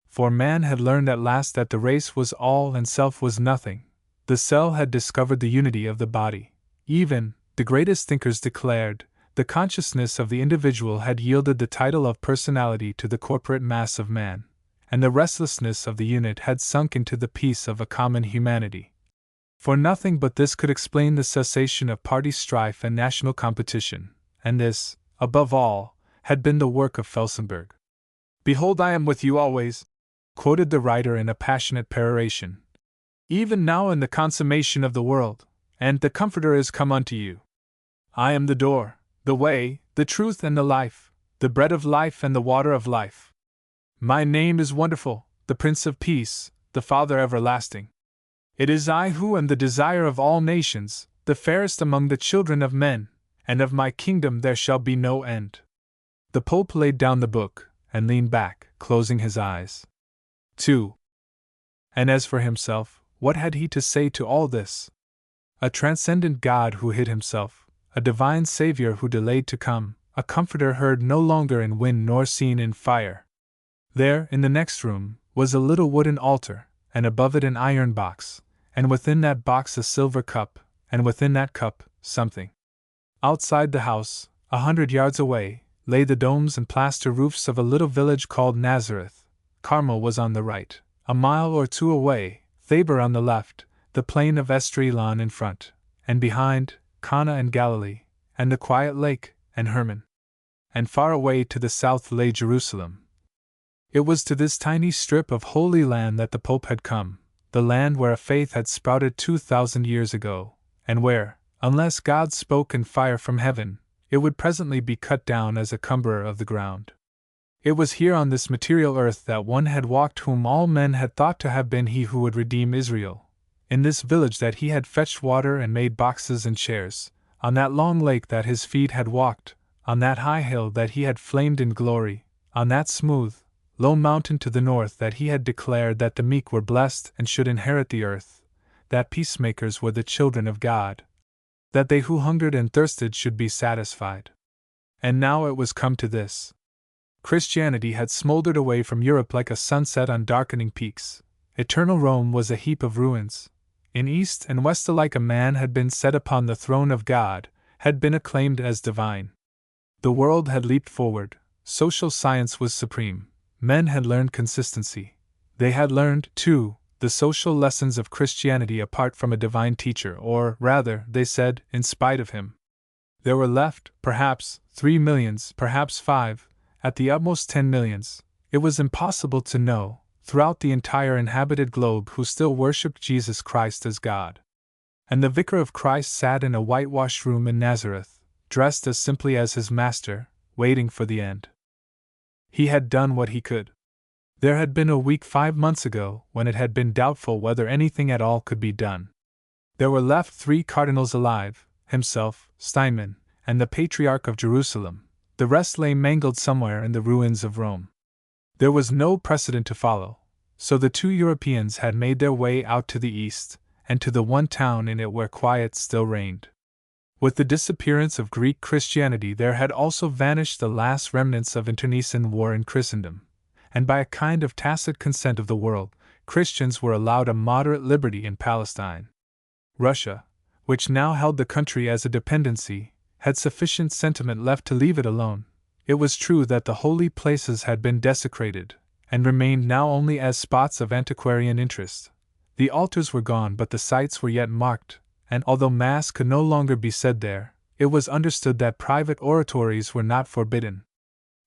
For man had learned at last that the race was all and self was nothing. The cell had discovered the unity of the body. Even, the greatest thinkers declared, the consciousness of the individual had yielded the title of personality to the corporate mass of man, and the restlessness of the unit had sunk into the peace of a common humanity. For nothing but this could explain the cessation of party strife and national competition, and this, above all, had been the work of Felsenburgh. "Behold, I am with you always," quoted the writer in a passionate peroration, "even now in the consummation of the world, and the Comforter is come unto you. I am the door, the way, the truth and the life, the bread of life and the water of life. My name is Wonderful, the Prince of Peace, the Father everlasting. It is I who am the desire of all nations, the fairest among the children of men, and of my kingdom there shall be no end. The Pope laid down the book, and leaned back, closing his eyes. 2. And as for himself, what had he to say to all this? A transcendent God who hid himself, a divine Savior who delayed to come, a comforter heard no longer in wind nor seen in fire. There, in the next room, was a little wooden altar, and above it an iron box, and within that box a silver cup, and within that cup, something. Outside the house, 100 yards away, lay the domes and plaster roofs of a little village called Nazareth. Carmel was on the right, a mile or two away, Thabor on the left, the plain of Esdraelon in front, and behind, Cana and Galilee, and the quiet lake, and Hermon. And far away to the south lay Jerusalem. It was to this tiny strip of holy land that the Pope had come, the land where a faith had sprouted 2,000 years ago, and where, unless God spoke in fire from heaven, it would presently be cut down as a cumberer of the ground. It was here on this material earth that one had walked whom all men had thought to have been he who would redeem Israel. In this village that he had fetched water and made boxes and chairs, on that long lake that his feet had walked, on that high hill that he had flamed in glory, on that smooth, low mountain to the north that he had declared that the meek were blessed and should inherit the earth, that peacemakers were the children of God, that they who hungered and thirsted should be satisfied. And now it was come to this. Christianity had smoldered away from Europe like a sunset on darkening peaks. Eternal Rome was a heap of ruins. In east and west alike a man had been set upon the throne of God, had been acclaimed as divine. The world had leaped forward, social science was supreme, men had learned consistency. They had learned, too, the social lessons of Christianity apart from a divine teacher, or, rather, they said, in spite of him. There were left, perhaps, 3 millions, perhaps 5, at the utmost 10 millions, it was impossible to know, throughout the entire inhabited globe who still worshipped Jesus Christ as God. And the Vicar of Christ sat in a whitewashed room in Nazareth, dressed as simply as his Master, waiting for the end. He had done what he could. There had been a week 5 months ago when it had been doubtful whether anything at all could be done. There were left 3 cardinals alive, himself, Steinman, and the Patriarch of Jerusalem. The rest lay mangled somewhere in the ruins of Rome. There was no precedent to follow, so the 2 Europeans had made their way out to the east, and to the one town in it where quiet still reigned. With the disappearance of Greek Christianity there had also vanished the last remnants of internecine war in Christendom, and by a kind of tacit consent of the world, Christians were allowed a moderate liberty in Palestine. Russia, which now held the country as a dependency, had sufficient sentiment left to leave it alone. It was true that the holy places had been desecrated, and remained now only as spots of antiquarian interest. The altars were gone, but the sites were yet marked, and although Mass could no longer be said there, it was understood that private oratories were not forbidden.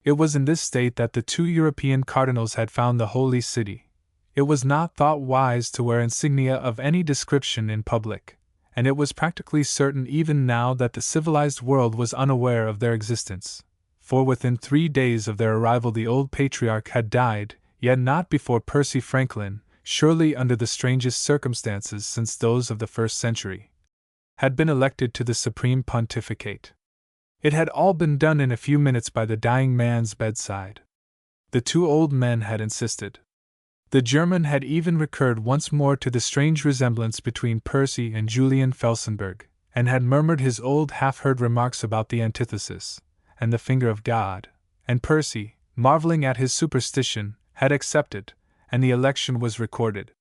It was in this state that the 2 European cardinals had found the Holy City. It was not thought wise to wear insignia of any description in public, and it was practically certain even now that the civilized world was unaware of their existence. For within 3 days of their arrival the old patriarch had died, yet not before Percy Franklin, surely under the strangest circumstances since those of the 1st century, had been elected to the supreme pontificate. It had all been done in a few minutes by the dying man's bedside. The 2 old men had insisted. The German had even recurred once more to the strange resemblance between Percy and Julian Felsenburgh, and had murmured his old half-heard remarks about the antithesis and the finger of God, and Percy, marveling at his superstition, had accepted, and the election was recorded.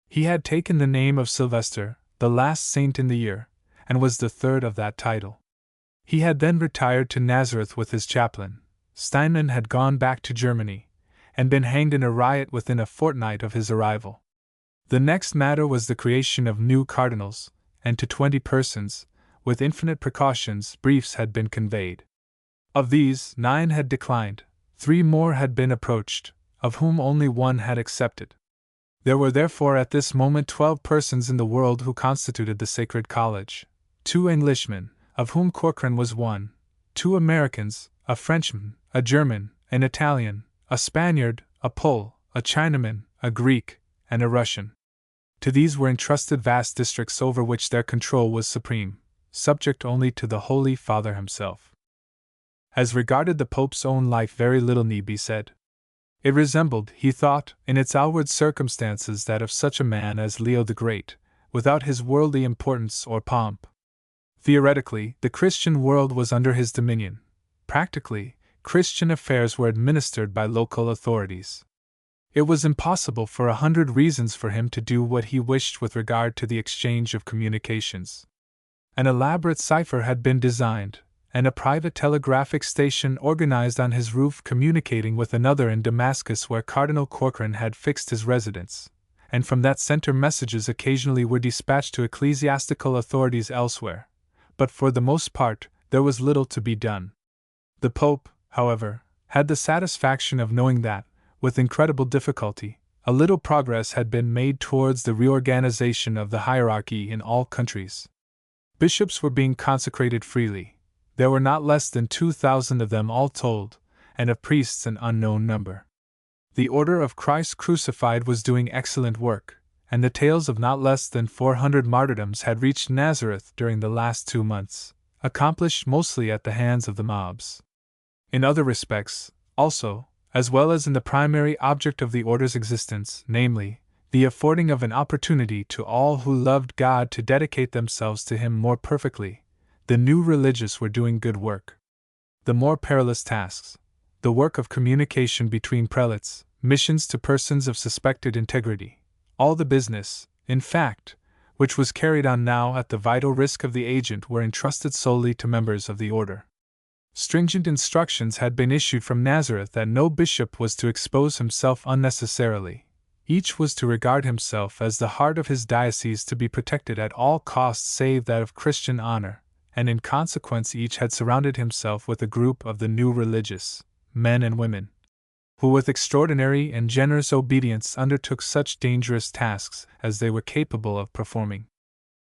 He had taken the name of Sylvester, the last saint in the year, and was the 3rd of that title. He had then retired to Nazareth with his chaplain. Steinman had gone back to Germany, and been hanged in a riot within a fortnight of his arrival. The next matter was the creation of new cardinals, and to 20 persons, with infinite precautions, briefs had been conveyed. Of these, 9 had declined, 3 more had been approached, of whom only 1 had accepted. There were therefore at this moment 12 persons in the world who constituted the Sacred College: 2 Englishmen, of whom Corcoran was one, 2 Americans, a Frenchman, a German, an Italian, a Spaniard, a Pole, a Chinaman, a Greek, and a Russian. To these were entrusted vast districts over which their control was supreme, subject only to the Holy Father himself. As regarded the Pope's own life, very little need be said. It resembled, he thought, in its outward circumstances that of such a man as Leo the Great, without his worldly importance or pomp. Theoretically, the Christian world was under his dominion. Practically, Christian affairs were administered by local authorities. It was impossible for 100 reasons for him to do what he wished with regard to the exchange of communications. An elaborate cipher had been designed, and a private telegraphic station organized on his roof communicating with another in Damascus where Cardinal Corcoran had fixed his residence, and from that center messages occasionally were dispatched to ecclesiastical authorities elsewhere, but for the most part there was little to be done. The Pope, however, had the satisfaction of knowing that, with incredible difficulty, a little progress had been made towards the reorganization of the hierarchy in all countries. Bishops were being consecrated freely. There were not less than 2,000 of them all told, and of priests an unknown number. The Order of Christ Crucified was doing excellent work, and the tales of not less than 400 martyrdoms had reached Nazareth during the last 2 months, accomplished mostly at the hands of the mobs. In other respects, also, as well as in the primary object of the Order's existence, namely, the affording of an opportunity to all who loved God to dedicate themselves to Him more perfectly, the new religious were doing good work. The more perilous tasks, the work of communication between prelates, missions to persons of suspected integrity, all the business, in fact, which was carried on now at the vital risk of the agent, were entrusted solely to members of the Order. Stringent instructions had been issued from Nazareth that no bishop was to expose himself unnecessarily. Each was to regard himself as the heart of his diocese to be protected at all costs save that of Christian honor, and in consequence each had surrounded himself with a group of the new religious, men and women, who with extraordinary and generous obedience undertook such dangerous tasks as they were capable of performing.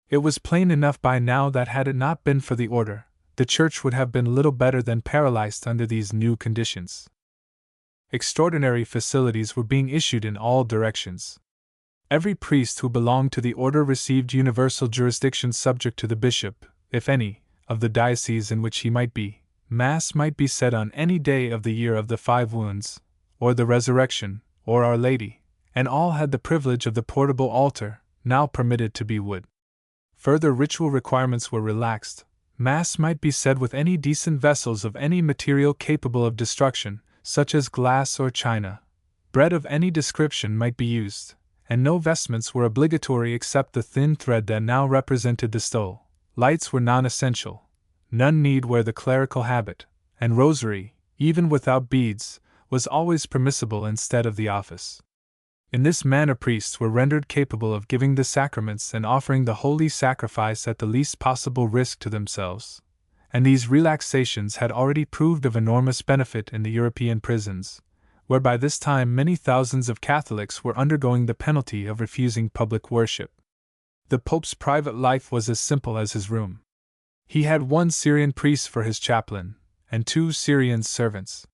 It was plain enough by now that had it not been for the Order, the Church would have been little better than paralyzed under these new conditions. Extraordinary facilities were being issued in all directions. Every priest who belonged to the Order received universal jurisdiction subject to the bishop, if any, of the diocese in which he might be. Mass might be said on any day of the year of the 5 Wounds, or the Resurrection, or Our Lady, and all had the privilege of the portable altar, now permitted to be wood. Further ritual requirements were relaxed. Mass might be said with any decent vessels of any material capable of destruction, such as glass or china. Bread of any description might be used, and no vestments were obligatory except the thin thread that now represented the stole. Lights were non-essential. None need wear the clerical habit, and rosary, even without beads, was always permissible instead of the office. In this manner priests were rendered capable of giving the sacraments and offering the holy sacrifice at the least possible risk to themselves, and these relaxations had already proved of enormous benefit in the European prisons, where by this time many thousands of Catholics were undergoing the penalty of refusing public worship. The Pope's private life was as simple as his room. He had 1 Syrian priest for his chaplain, and 2 Syrian servants.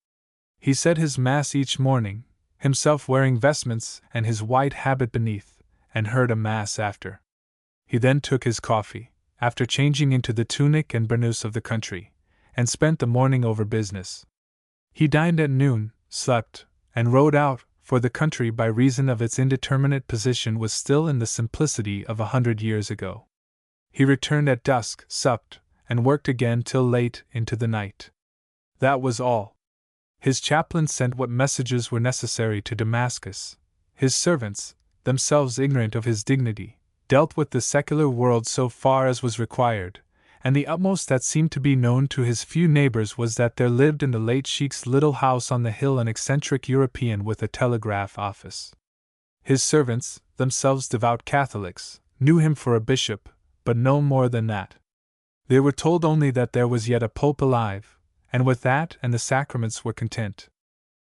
He said his Mass each morning, himself wearing vestments and his white habit beneath, and heard a Mass after. He then took his coffee, after changing into the tunic and burnous of the country, and spent the morning over business. He dined at noon, slept, and rode out, for the country by reason of its indeterminate position was still in the simplicity of 100 years ago. He returned at dusk, supped, and worked again till late into the night. That was all. His chaplain sent what messages were necessary to Damascus. His servants, themselves ignorant of his dignity, dealt with the secular world so far as was required, and the utmost that seemed to be known to his few neighbors was that there lived in the late Sheikh's little house on the hill an eccentric European with a telegraph office. His servants, themselves devout Catholics, knew him for a bishop, but no more than that. They were told only that there was yet a pope alive, and with that and the sacraments were content.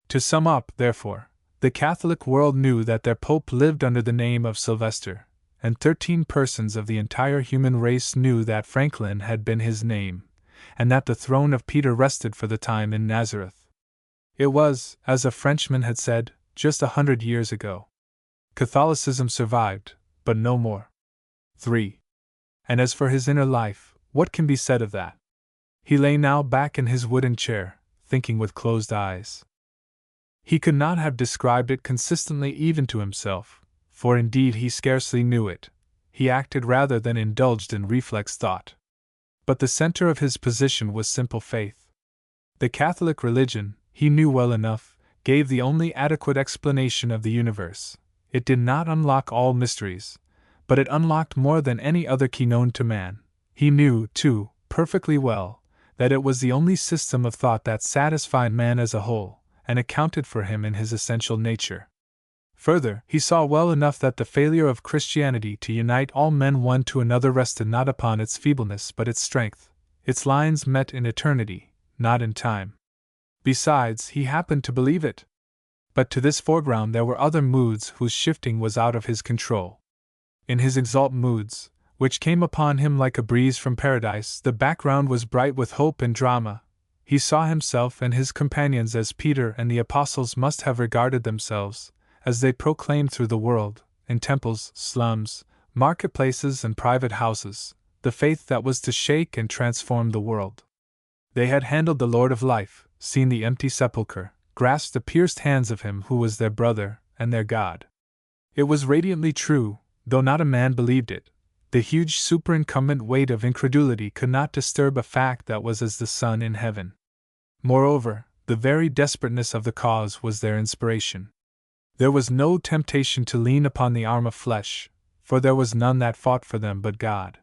To sum up, therefore, the Catholic world knew that their pope lived under the name of Sylvester, and 13 persons of the entire human race knew that Franklin had been his name, and that the throne of Peter rested for the time in Nazareth. It was, as a Frenchman had said, just 100 years ago. Catholicism survived, but no more. 3. And as for his inner life, what can be said of that? He lay now back in his wooden chair, thinking with closed eyes. He could not have described it consistently even to himself, for indeed he scarcely knew it. He acted rather than indulged in reflex thought. But the center of his position was simple faith. The Catholic religion, he knew well enough, gave the only adequate explanation of the universe. It did not unlock all mysteries, but it unlocked more than any other key known to man. He knew, too, perfectly well, that it was the only system of thought that satisfied man as a whole, and accounted for him in his essential nature. Further, he saw well enough that the failure of Christianity to unite all men one to another rested not upon its feebleness but its strength. Its lines met in eternity, not in time. Besides, he happened to believe it. But to this foreground there were other moods whose shifting was out of his control. In his exalt moods, which came upon him like a breeze from paradise, the background was bright with hope and drama. He saw himself and his companions as Peter and the apostles must have regarded themselves, as they proclaimed through the world, in temples, slums, marketplaces, and private houses, the faith that was to shake and transform the world. They had handled the Lord of life, seen the empty sepulchre, grasped the pierced hands of him who was their brother and their God. It was radiantly true, though not a man believed it. The huge superincumbent weight of incredulity could not disturb a fact that was as the sun in heaven. Moreover, the very desperateness of the cause was their inspiration. There was no temptation to lean upon the arm of flesh, for there was none that fought for them but God.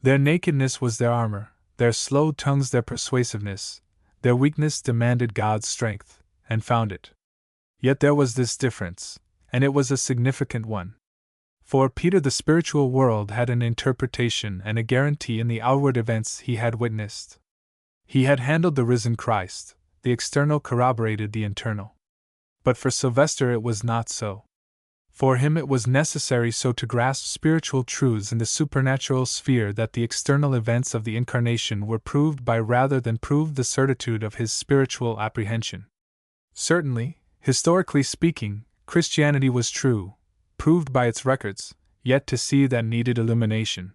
Their nakedness was their armor, their slow tongues their persuasiveness, their weakness demanded God's strength, and found it. Yet there was this difference, and it was a significant one. For Peter, the spiritual world had an interpretation and a guarantee in the outward events he had witnessed. He had handled the risen Christ, the external corroborated the internal. But for Sylvester it was not so. For him it was necessary so to grasp spiritual truths in the supernatural sphere that the external events of the Incarnation were proved by rather than proved the certitude of his spiritual apprehension. Certainly, historically speaking, Christianity was true, proved by its records, yet to see that needed illumination.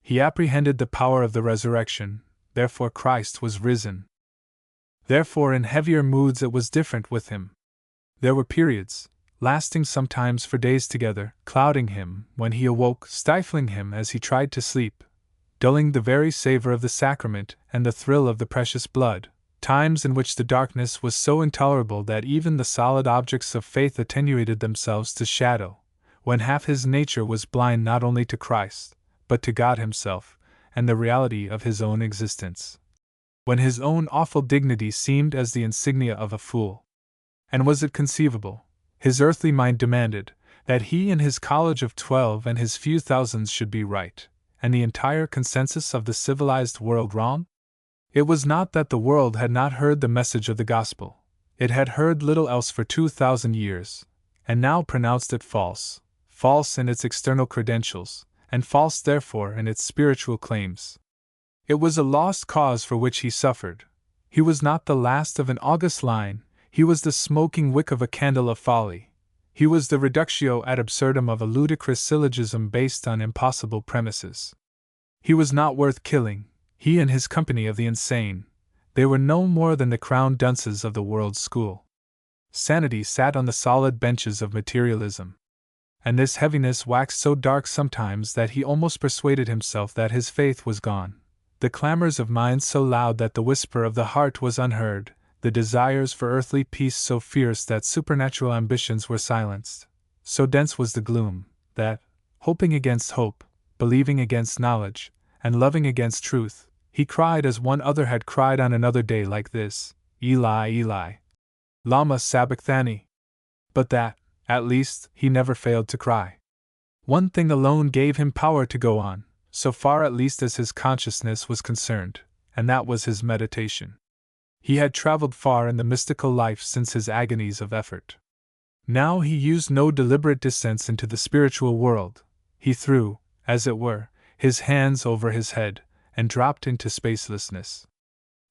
He apprehended the power of the resurrection, therefore Christ was risen. Therefore in heavier moods it was different with him. There were periods, lasting sometimes for days together, clouding him when he awoke, stifling him as he tried to sleep, dulling the very savor of the sacrament and the thrill of the precious blood, times in which the darkness was so intolerable that even the solid objects of faith attenuated themselves to shadow, when half his nature was blind not only to Christ, but to God himself, and the reality of his own existence. When his own awful dignity seemed as the insignia of a fool. And was it conceivable, his earthly mind demanded, that he and his college of 12 and his few thousands should be right, and the entire consensus of the civilized world wrong? It was not that the world had not heard the message of the gospel. It had heard little else for 2,000 years, and now pronounced it false, false in its external credentials, and false therefore in its spiritual claims. It was a lost cause for which he suffered. He was not the last of an august line, he was the smoking wick of a candle of folly. He was the reductio ad absurdum of a ludicrous syllogism based on impossible premises. He was not worth killing, he and his company of the insane. They were no more than the crowned dunces of the world's school. Sanity sat on the solid benches of materialism. And this heaviness waxed so dark sometimes that he almost persuaded himself that his faith was gone. The clamors of minds so loud that the whisper of the heart was unheard, the desires for earthly peace so fierce that supernatural ambitions were silenced. So dense was the gloom, that, hoping against hope, believing against knowledge, and loving against truth, he cried as one other had cried on another day like this, Eli, Eli, lama sabachthani. But that, at least, he never failed to cry. One thing alone gave him power to go on, so far at least as his consciousness was concerned, and that was his meditation. He had traveled far in the mystical life since his agonies of effort. Now he used no deliberate descents into the spiritual world. He threw, as it were, his hands over his head, and dropped into spacelessness.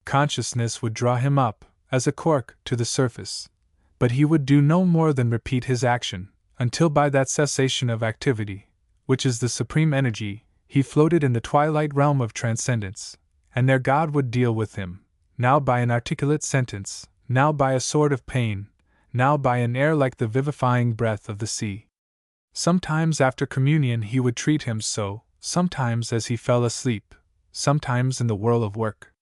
Consciousness would draw him up, as a cork, to the surface, but he would do no more than repeat his action, until by that cessation of activity, which is the supreme energy, he floated in the twilight realm of transcendence, and their God would deal with him, now by an articulate sentence, now by a sword of pain, now by an air like the vivifying breath of the sea. Sometimes after communion he would treat him so, sometimes as he fell asleep, sometimes in the whirl of work.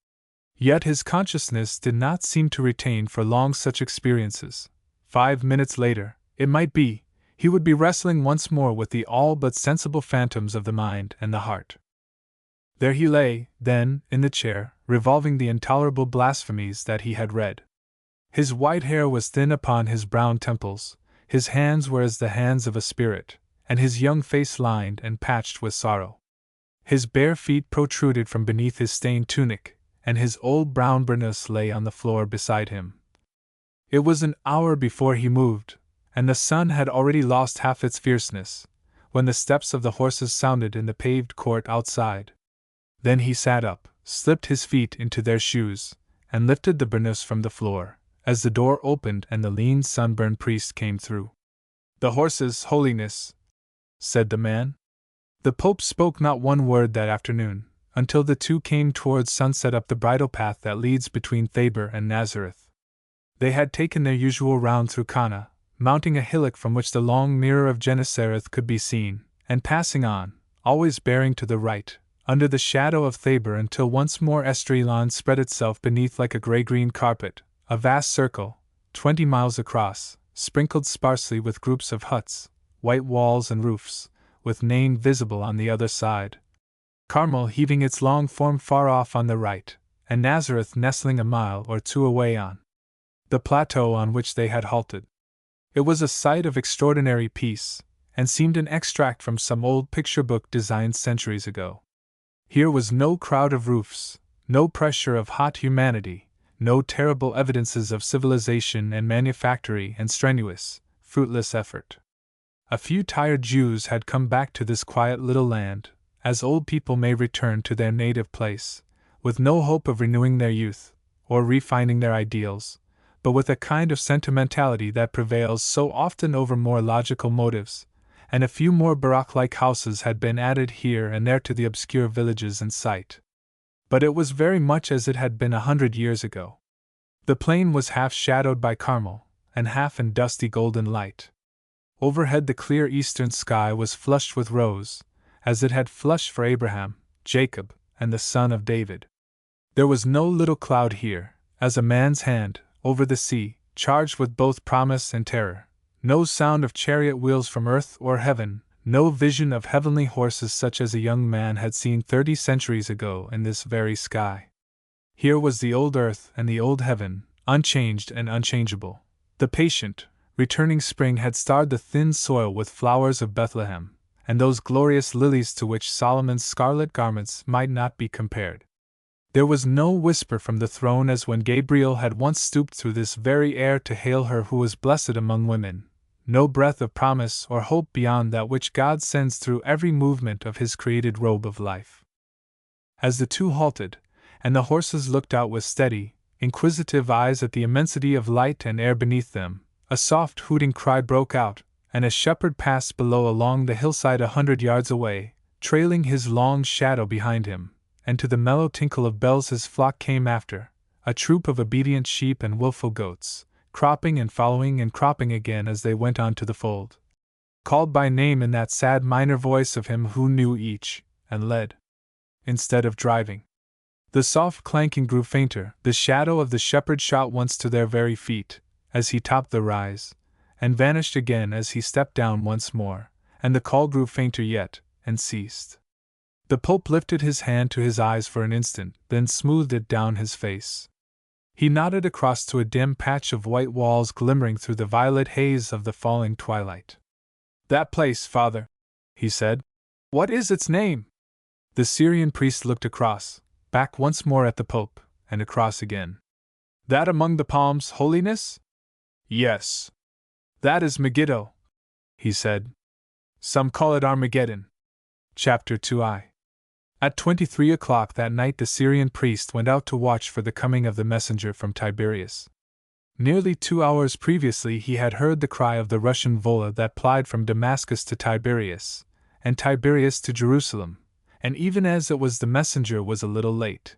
Yet his consciousness did not seem to retain for long such experiences. 5 minutes later, it might be, he would be wrestling once more with the all but sensible phantoms of the mind and the heart. There he lay, then, in the chair, revolving the intolerable blasphemies that he had read. His white hair was thin upon his brown temples, his hands were as the hands of a spirit, and his young face lined and patched with sorrow. His bare feet protruded from beneath his stained tunic, and his old brown burnous lay on the floor beside him. It was an hour before he moved, and the sun had already lost half its fierceness, when the steps of the horses sounded in the paved court outside. Then he sat up, slipped his feet into their shoes, and lifted the burnous from the floor, as the door opened and the lean sunburned priest came through. "The horses, Holiness," said the man. The Pope spoke not one word that afternoon, until the two came towards sunset up the bridle path that leads between Thabor and Nazareth. They had taken their usual round through Cana, mounting a hillock from which the long mirror of Gennesareth could be seen, and passing on, always bearing to the right, under the shadow of Thabor until once more Esdraelon spread itself beneath like a grey-green carpet, a vast circle, 20 miles across, sprinkled sparsely with groups of huts, white walls and roofs, with Nain visible on the other side, Carmel heaving its long form far off on the right, and Nazareth nestling a mile or two away on the plateau on which they had halted. It was a sight of extraordinary peace, and seemed an extract from some old picture book designed centuries ago. Here was no crowd of roofs, no pressure of hot humanity, no terrible evidences of civilization and manufactory and strenuous, fruitless effort. A few tired Jews had come back to this quiet little land, as old people may return to their native place, with no hope of renewing their youth, or refining their ideals, but with a kind of sentimentality that prevails so often over more logical motives, and a few more Baroque-like houses had been added here and there to the obscure villages in sight. But it was very much as it had been 100 years ago. The plain was half shadowed by Carmel, and half in dusty golden light. Overhead the clear eastern sky was flushed with rose, as it had flushed for Abraham, Jacob, and the son of David. There was no little cloud here, as a man's hand, over the sea, charged with both promise and terror, no sound of chariot wheels from earth or heaven, no vision of heavenly horses such as a young man had seen 30 centuries ago in this very sky. Here was the old earth and the old heaven, unchanged and unchangeable. The patient, returning spring had starred the thin soil with flowers of Bethlehem, and those glorious lilies to which Solomon's scarlet garments might not be compared. There was no whisper from the throne as when Gabriel had once stooped through this very air to hail her who was blessed among women, no breath of promise or hope beyond that which God sends through every movement of his created robe of life. As the two halted, and the horses looked out with steady, inquisitive eyes at the immensity of light and air beneath them, a soft hooting cry broke out, and a shepherd passed below along the hillside 100 yards away, trailing his long shadow behind him, and to the mellow tinkle of bells his flock came after, a troop of obedient sheep and wilful goats, cropping and following and cropping again as they went on to the fold, called by name in that sad minor voice of him who knew each, and led, instead of driving. The soft clanking grew fainter, the shadow of the shepherd shot once to their very feet, as he topped the rise, and vanished again as he stepped down once more, and the call grew fainter yet, and ceased. The Pope lifted his hand to his eyes for an instant, then smoothed it down his face. He nodded across to a dim patch of white walls glimmering through the violet haze of the falling twilight. "That place, Father," he said. "What is its name?" The Syrian priest looked across, back once more at the Pope, and across again. "That among the palms, Holiness?" "Yes. That is Megiddo," he said. "Some call it Armageddon." Chapter 2I. At 23 o'clock that night the Syrian priest went out to watch for the coming of the messenger from Tiberias. Nearly 2 hours previously he had heard the cry of the Russian vola that plied from Damascus to Tiberias, and Tiberias to Jerusalem, and even as it was the messenger was a little late.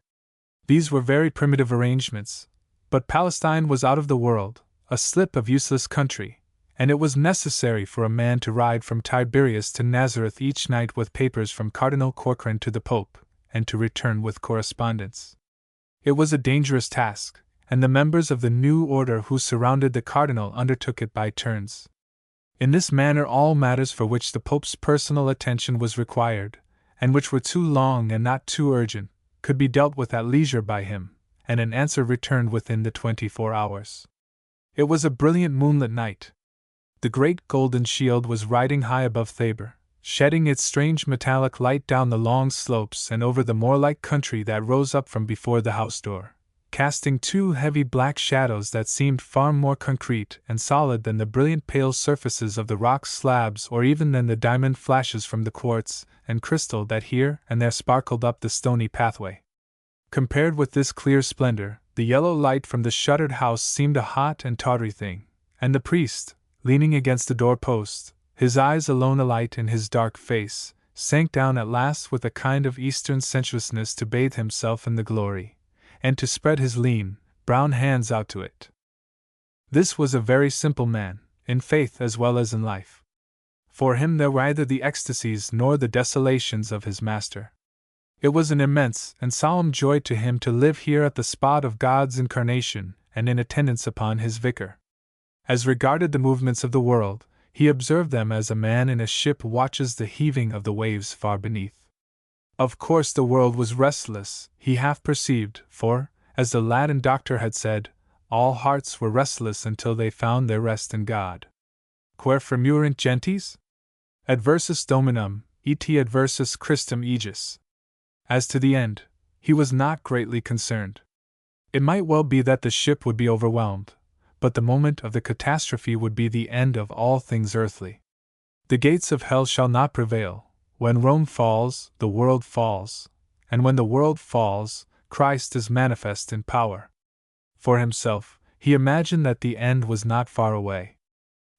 These were very primitive arrangements, but Palestine was out of the world, a slip of useless country, and it was necessary for a man to ride from Tiberias to Nazareth each night with papers from Cardinal Corcoran to the Pope, and to return with correspondence. It was a dangerous task, and the members of the new order who surrounded the cardinal undertook it by turns. In this manner all matters for which the Pope's personal attention was required, and which were too long and not too urgent, could be dealt with at leisure by him, and an answer returned within the 24 hours. It was a brilliant moonlit night. The great golden shield was riding high above Thabor, shedding its strange metallic light down the long slopes and over the moor-like country that rose up from before the house door, casting two heavy black shadows that seemed far more concrete and solid than the brilliant pale surfaces of the rock slabs or even than the diamond flashes from the quartz and crystal that here and there sparkled up the stony pathway. Compared with this clear splendor, the yellow light from the shuttered house seemed a hot and tawdry thing, and the priest, leaning against the door-post, his eyes alone alight in his dark face, sank down at last with a kind of Eastern sensuousness to bathe himself in the glory, and to spread his lean, brown hands out to it. This was a very simple man, in faith as well as in life. For him there were neither the ecstasies nor the desolations of his master. It was an immense and solemn joy to him to live here at the spot of God's incarnation and in attendance upon his vicar. As regarded the movements of the world, he observed them as a man in a ship watches the heaving of the waves far beneath. Of course the world was restless, he half perceived, for, as the Latin doctor had said, all hearts were restless until they found their rest in God. Quae fremurint gentes? Adversus Dominum, et adversus Christum aegis. As to the end, he was not greatly concerned. It might well be that the ship would be overwhelmed, but the moment of the catastrophe would be the end of all things earthly. The gates of hell shall not prevail. When Rome falls, the world falls, and when the world falls, Christ is manifest in power. For himself, he imagined that the end was not far away.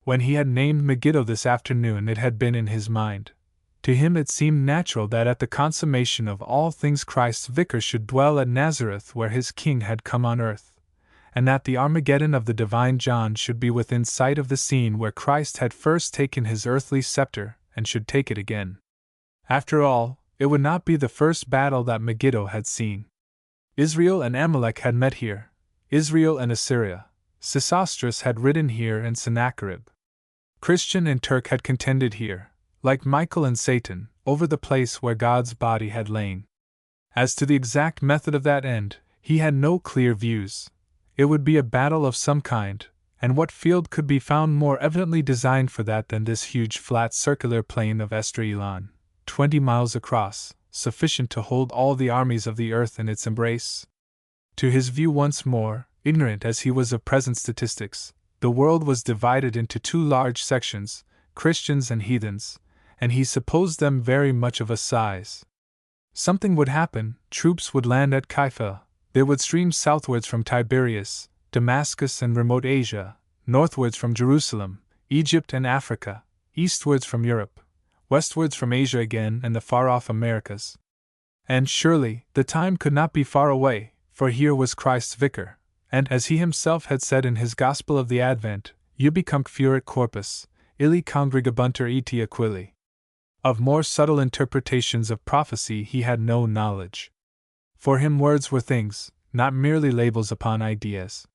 When he had named Megiddo this afternoon, it had been in his mind. To him it seemed natural that at the consummation of all things Christ's vicar should dwell at Nazareth where his king had come on earth, and that the Armageddon of the divine John should be within sight of the scene where Christ had first taken his earthly scepter and should take it again. After all, it would not be the first battle that Megiddo had seen. Israel and Amalek had met here, Israel and Assyria, Sesostris had ridden here and Sennacherib. Christian and Turk had contended here, like Michael and Satan, over the place where God's body had lain. As to the exact method of that end, he had no clear views. It would be a battle of some kind, and what field could be found more evidently designed for that than this huge flat circular plain of Esdraelon, 20 miles across, sufficient to hold all the armies of the earth in its embrace? To his view once more, ignorant as he was of present statistics, the world was divided into two large sections, Christians and heathens, and he supposed them very much of a size. Something would happen, troops would land at Kaifa, they would stream southwards from Tiberias, Damascus and remote Asia, northwards from Jerusalem, Egypt and Africa, eastwards from Europe, westwards from Asia again and the far-off Americas. And surely, the time could not be far away, for here was Christ's vicar, and as he himself had said in his Gospel of the Advent, Ubicunc furit corpus, illi congregabuntur et aquili. Of more subtle interpretations of prophecy he had no knowledge. For him words were things, not merely labels upon ideas.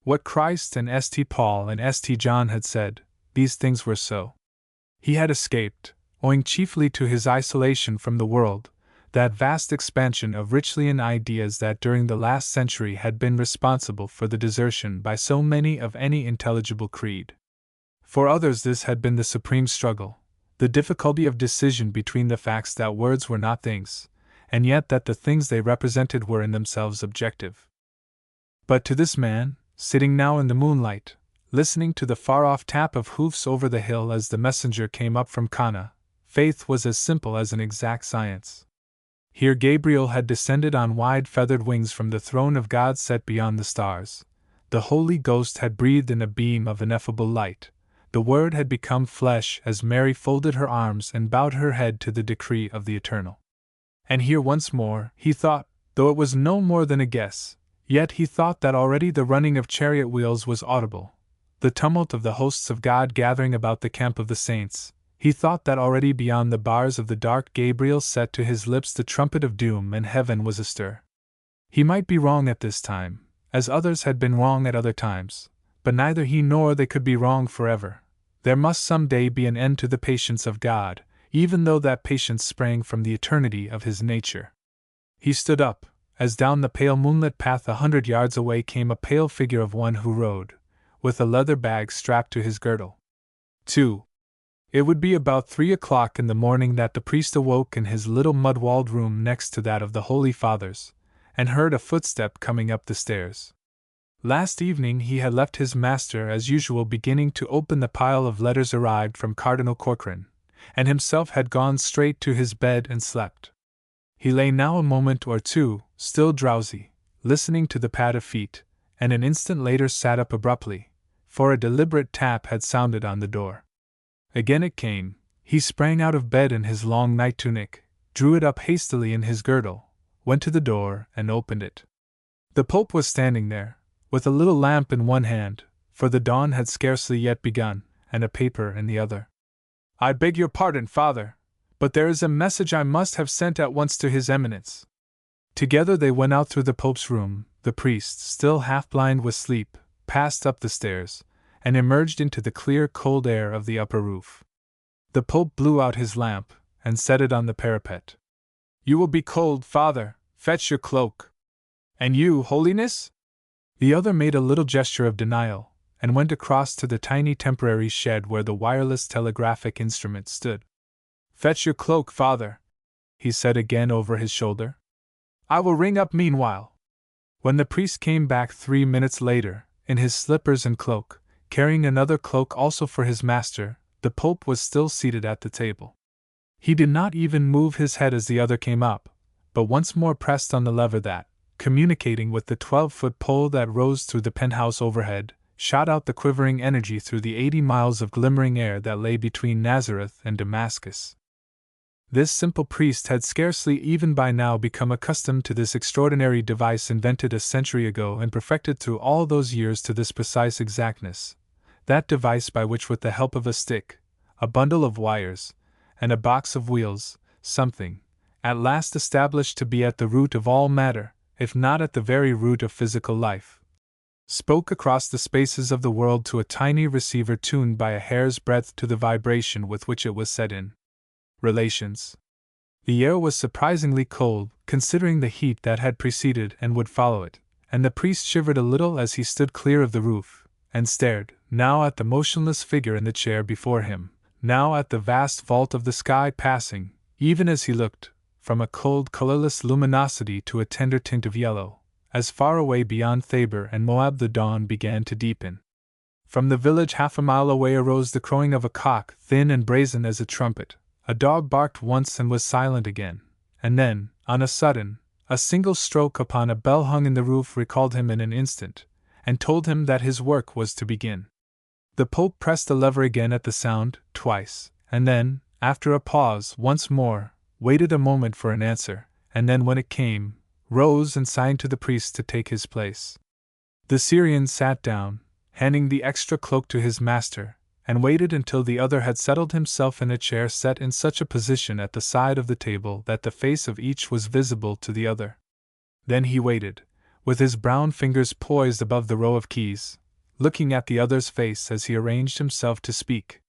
What Christ and St. Paul and St. John had said, these things were so. He had escaped, owing chiefly to his isolation from the world, that vast expansion of Richelian ideas that during the last century had been responsible for the desertion by so many of any intelligible creed. For others this had been the supreme struggle, the difficulty of decision between the facts that words were not things, and yet that the things they represented were in themselves objective. But to this man, sitting now in the moonlight, listening to the far-off tap of hoofs over the hill as the messenger came up from Cana, faith was as simple as an exact science. Here Gabriel had descended on wide feathered wings from the throne of God set beyond the stars. The Holy Ghost had breathed in a beam of ineffable light. The Word had become flesh as Mary folded her arms and bowed her head to the decree of the Eternal. And here once more, he thought, though it was no more than a guess, yet he thought that already the running of chariot wheels was audible, the tumult of the hosts of God gathering about the camp of the saints. He thought that already beyond the bars of the dark Gabriel set to his lips the trumpet of doom and heaven was astir. He might be wrong at this time, as others had been wrong at other times, but neither he nor they could be wrong forever. There must some day be an end to the patience of God, even though that patience sprang from the eternity of his nature. He stood up, as down the pale moonlit path 100 yards away came a pale figure of one who rode, with a leather bag strapped to his girdle. 2. It would be about 3 o'clock in the morning that the priest awoke in his little mud-walled room next to that of the Holy Fathers, and heard a footstep coming up the stairs. Last evening he had left his master as usual beginning to open the pile of letters arrived from Cardinal Corcoran, and himself had gone straight to his bed and slept. He lay now a moment or two, still drowsy, listening to the pad of feet, and an instant later sat up abruptly, for a deliberate tap had sounded on the door. Again it came. He sprang out of bed in his long night tunic, drew it up hastily in his girdle, went to the door, and opened it. The Pope was standing there, with a little lamp in one hand, for the dawn had scarcely yet begun, and a paper in the other. "I beg your pardon, Father, but there is a message I must have sent at once to His Eminence." Together they went out through the Pope's room. The priest, still half blind with sleep, passed up the stairs, and emerged into the clear, cold air of the upper roof. The Pope blew out his lamp, and set it on the parapet. "You will be cold, Father. Fetch your cloak." "And you, Holiness?" The other made a little gesture of denial, and went across to the tiny temporary shed where the wireless telegraphic instrument stood. "Fetch your cloak, Father," he said again over his shoulder. "I will ring up meanwhile." When the priest came back 3 minutes later, in his slippers and cloak, carrying another cloak also for his master, the Pope was still seated at the table. He did not even move his head as the other came up, but once more pressed on the lever that, communicating with the 12-foot pole that rose through the penthouse overhead, shot out the quivering energy through the 80 miles of glimmering air that lay between Nazareth and Damascus. This simple priest had scarcely even by now become accustomed to this extraordinary device invented a century ago and perfected through all those years to this precise exactness, that device by which with the help of a stick, a bundle of wires, and a box of wheels, something, at last established to be at the root of all matter, if not at the very root of physical life, spoke across the spaces of the world to a tiny receiver tuned by a hair's breadth to the vibration with which it was set in relations. The air was surprisingly cold, considering the heat that had preceded and would follow it, and the priest shivered a little as he stood clear of the roof, and stared, now at the motionless figure in the chair before him, now at the vast vault of the sky passing, even as he looked, from a cold, colorless luminosity to a tender tint of yellow, as far away beyond Thabor and Moab the dawn began to deepen. From the village half a mile away arose the crowing of a cock, thin and brazen as a trumpet. A dog barked once and was silent again, and then, on a sudden, a single stroke upon a bell hung in the roof recalled him in an instant, and told him that his work was to begin. The Pope pressed the lever again at the sound, twice, and then, after a pause, once more, waited a moment for an answer, and then when it came, rose and signed to the priest to take his place. The Syrian sat down, handing the extra cloak to his master, and waited until the other had settled himself in a chair set in such a position at the side of the table that the face of each was visible to the other. Then he waited, with his brown fingers poised above the row of keys, looking at the other's face as he arranged himself to speak.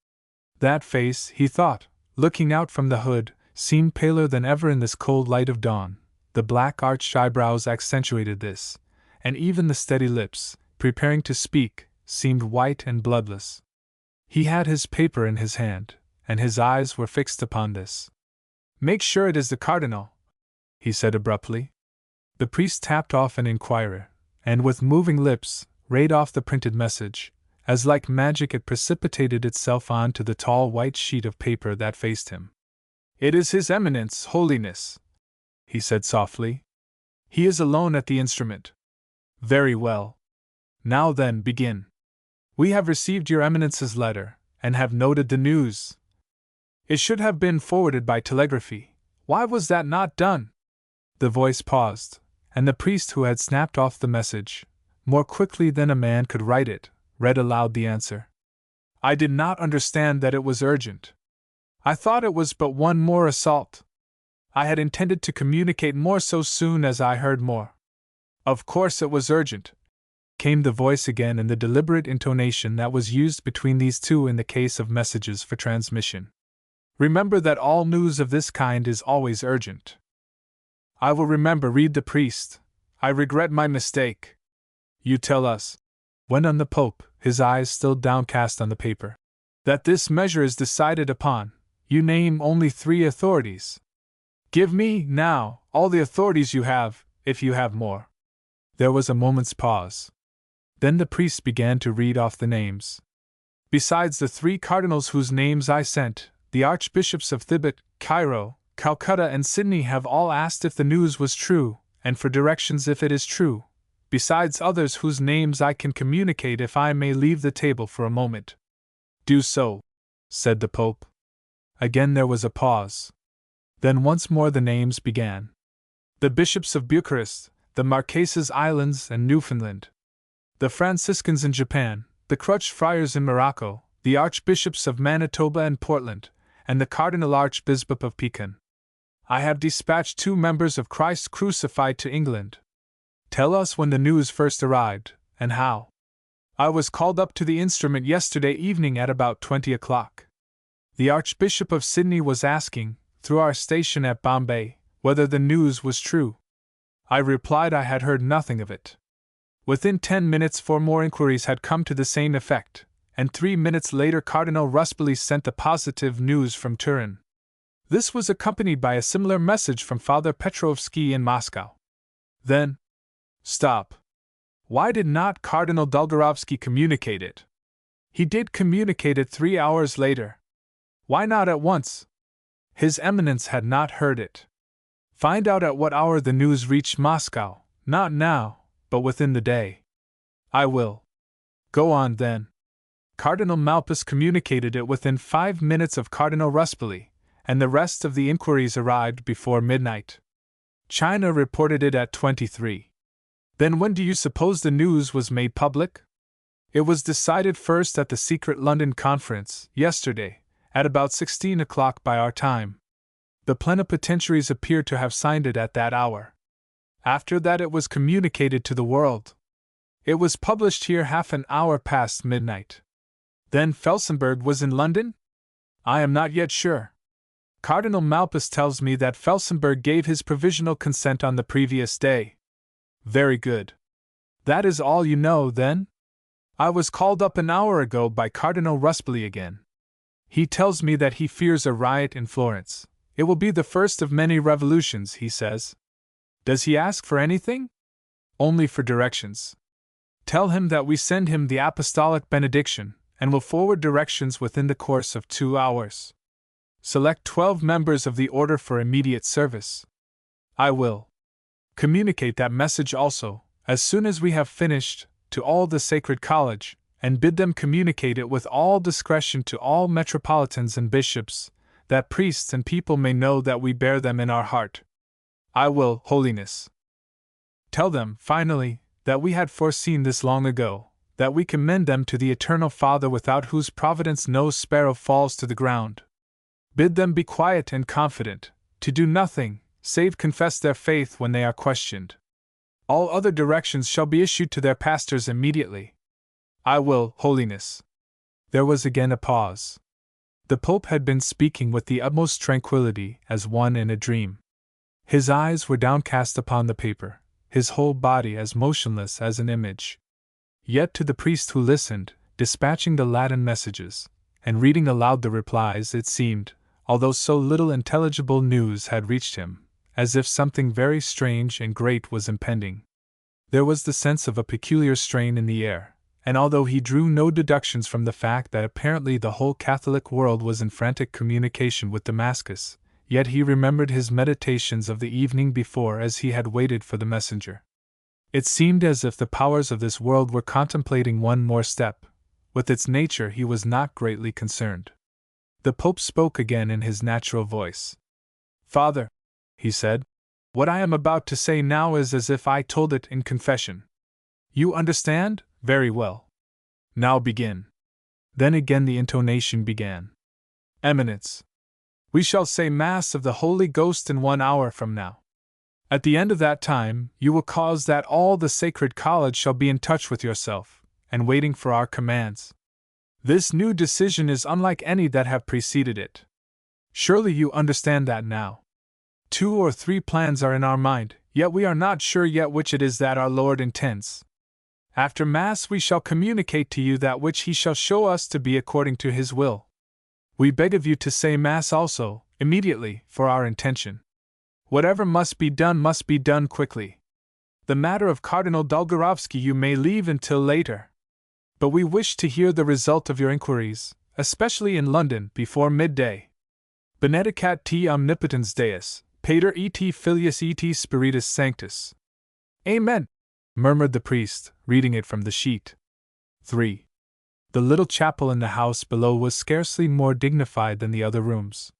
That face, he thought, looking out from the hood, seemed paler than ever in this cold light of dawn. The black arched eyebrows accentuated this, and even the steady lips, preparing to speak, seemed white and bloodless. He had his paper in his hand, and his eyes were fixed upon this. "Make sure it is the Cardinal," he said abruptly. The priest tapped off an inquirer, and with moving lips, read off the printed message. As like magic it precipitated itself on to the tall white sheet of paper that faced him. "It is His Eminence, Holiness," he said softly. "He is alone at the instrument." "Very well. Now then, begin. We have received your Eminence's letter, and have noted the news. It should have been forwarded by telegraphy. Why was that not done? The voice paused, and the priest who had snapped off the message, more quickly than a man could write it, read aloud the answer. I did not understand that it was urgent. I thought it was but one more assault. I had intended to communicate more so soon as I heard more. Of course it was urgent, came the voice again in the deliberate intonation that was used between these two in the case of messages for transmission. Remember that all news of this kind is always urgent. I will remember, read the priest. I regret my mistake. You tell us, went on the Pope, his eyes still downcast on the paper, that this measure is decided upon. You name only 3 authorities. Give me, now, all the authorities you have, if you have more. There was a moment's pause. Then the priest began to read off the names. Besides the 3 cardinals whose names I sent, the archbishops of Thibet, Cairo, Calcutta and Sydney have all asked if the news was true, and for directions if it is true, besides others whose names I can communicate if I may leave the table for a moment. Do so, said the Pope. Again there was a pause. Then once more the names began. The bishops of Bucharest, the Marquesas Islands and Newfoundland, the Franciscans in Japan, the Crutched Friars in Morocco, the archbishops of Manitoba and Portland, and the Cardinal Archbishop of Pekin. I have dispatched 2 members of Christ Crucified to England. Tell us when the news first arrived, and how. I was called up to the instrument yesterday evening at about 20 o'clock. The Archbishop of Sydney was asking, through our station at Bombay, whether the news was true. I replied I had heard nothing of it. Within 10 minutes 4 more inquiries had come to the same effect, and 3 minutes later Cardinal Ruspoli sent the positive news from Turin. This was accompanied by a similar message from Father Petrovsky in Moscow. Then, stop. Why did not Cardinal Dolgorovsky communicate it? He did communicate it 3 hours later. Why not at once? His Eminence had not heard it. Find out at what hour the news reached Moscow, not now, but within the day. I will. Go on then. Cardinal Malpas communicated it within 5 minutes of Cardinal Ruspoli, and the rest of the inquiries arrived before midnight. China reported it at 23. Then when do you suppose the news was made public? It was decided first at the secret London conference, yesterday, at about 16 o'clock by our time. The plenipotentiaries appear to have signed it at that hour. After that it was communicated to the world. It was published here half an hour past midnight. Then Felsenburgh was in London? I am not yet sure. Cardinal Malpas tells me that Felsenburgh gave his provisional consent on the previous day. Very good. That is all you know, then? I was called up an hour ago by Cardinal Ruspoli again. He tells me that he fears a riot in Florence. It will be the first of many revolutions, he says. Does he ask for anything? Only for directions. Tell him that we send him the apostolic benediction, and will forward directions within the course of 2 hours. Select 12 members of the order for immediate service. I will. Communicate that message also, as soon as we have finished, to all the Sacred College, and bid them communicate it with all discretion to all metropolitans and bishops, that priests and people may know that we bear them in our heart. I will, Holiness. Tell them, finally, that we had foreseen this long ago, that we commend them to the Eternal Father without whose providence no sparrow falls to the ground. Bid them be quiet and confident, to do nothing, save confess their faith when they are questioned. All other directions shall be issued to their pastors immediately. I will, Holiness. There was again a pause. The Pope had been speaking with the utmost tranquility, as one in a dream. His eyes were downcast upon the paper, his whole body as motionless as an image. Yet to the priest who listened, dispatching the Latin messages, and reading aloud the replies, it seemed, although so little intelligible news had reached him, as if something very strange and great was impending. There was the sense of a peculiar strain in the air, and although he drew no deductions from the fact that apparently the whole Catholic world was in frantic communication with Damascus, yet he remembered his meditations of the evening before as he had waited for the messenger. It seemed as if the powers of this world were contemplating one more step, with its nature he was not greatly concerned. The Pope spoke again in his natural voice. "Father," he said, "what I am about to say now is as if I told it in confession. You understand? Very well. Now begin." Then again the intonation began. "Eminence, we shall say Mass of the Holy Ghost in 1 hour from now. At the end of that time, you will cause that all the Sacred College shall be in touch with yourself, and waiting for our commands. This new decision is unlike any that have preceded it. Surely you understand that now. 2 or 3 plans are in our mind, yet we are not sure yet which it is that our Lord intends. After Mass we shall communicate to you that which he shall show us to be according to his will. We beg of you to say Mass also, immediately, for our intention. Whatever must be done quickly. The matter of Cardinal Dolgorovsky you may leave until later. But we wish to hear the result of your inquiries, especially in London, before midday. Benedicat te omnipotens Deus, Pater et Filius et Spiritus Sanctus." "Amen," murmured the priest, reading it from the sheet. 3. The little chapel in the house below was scarcely more dignified than the other rooms.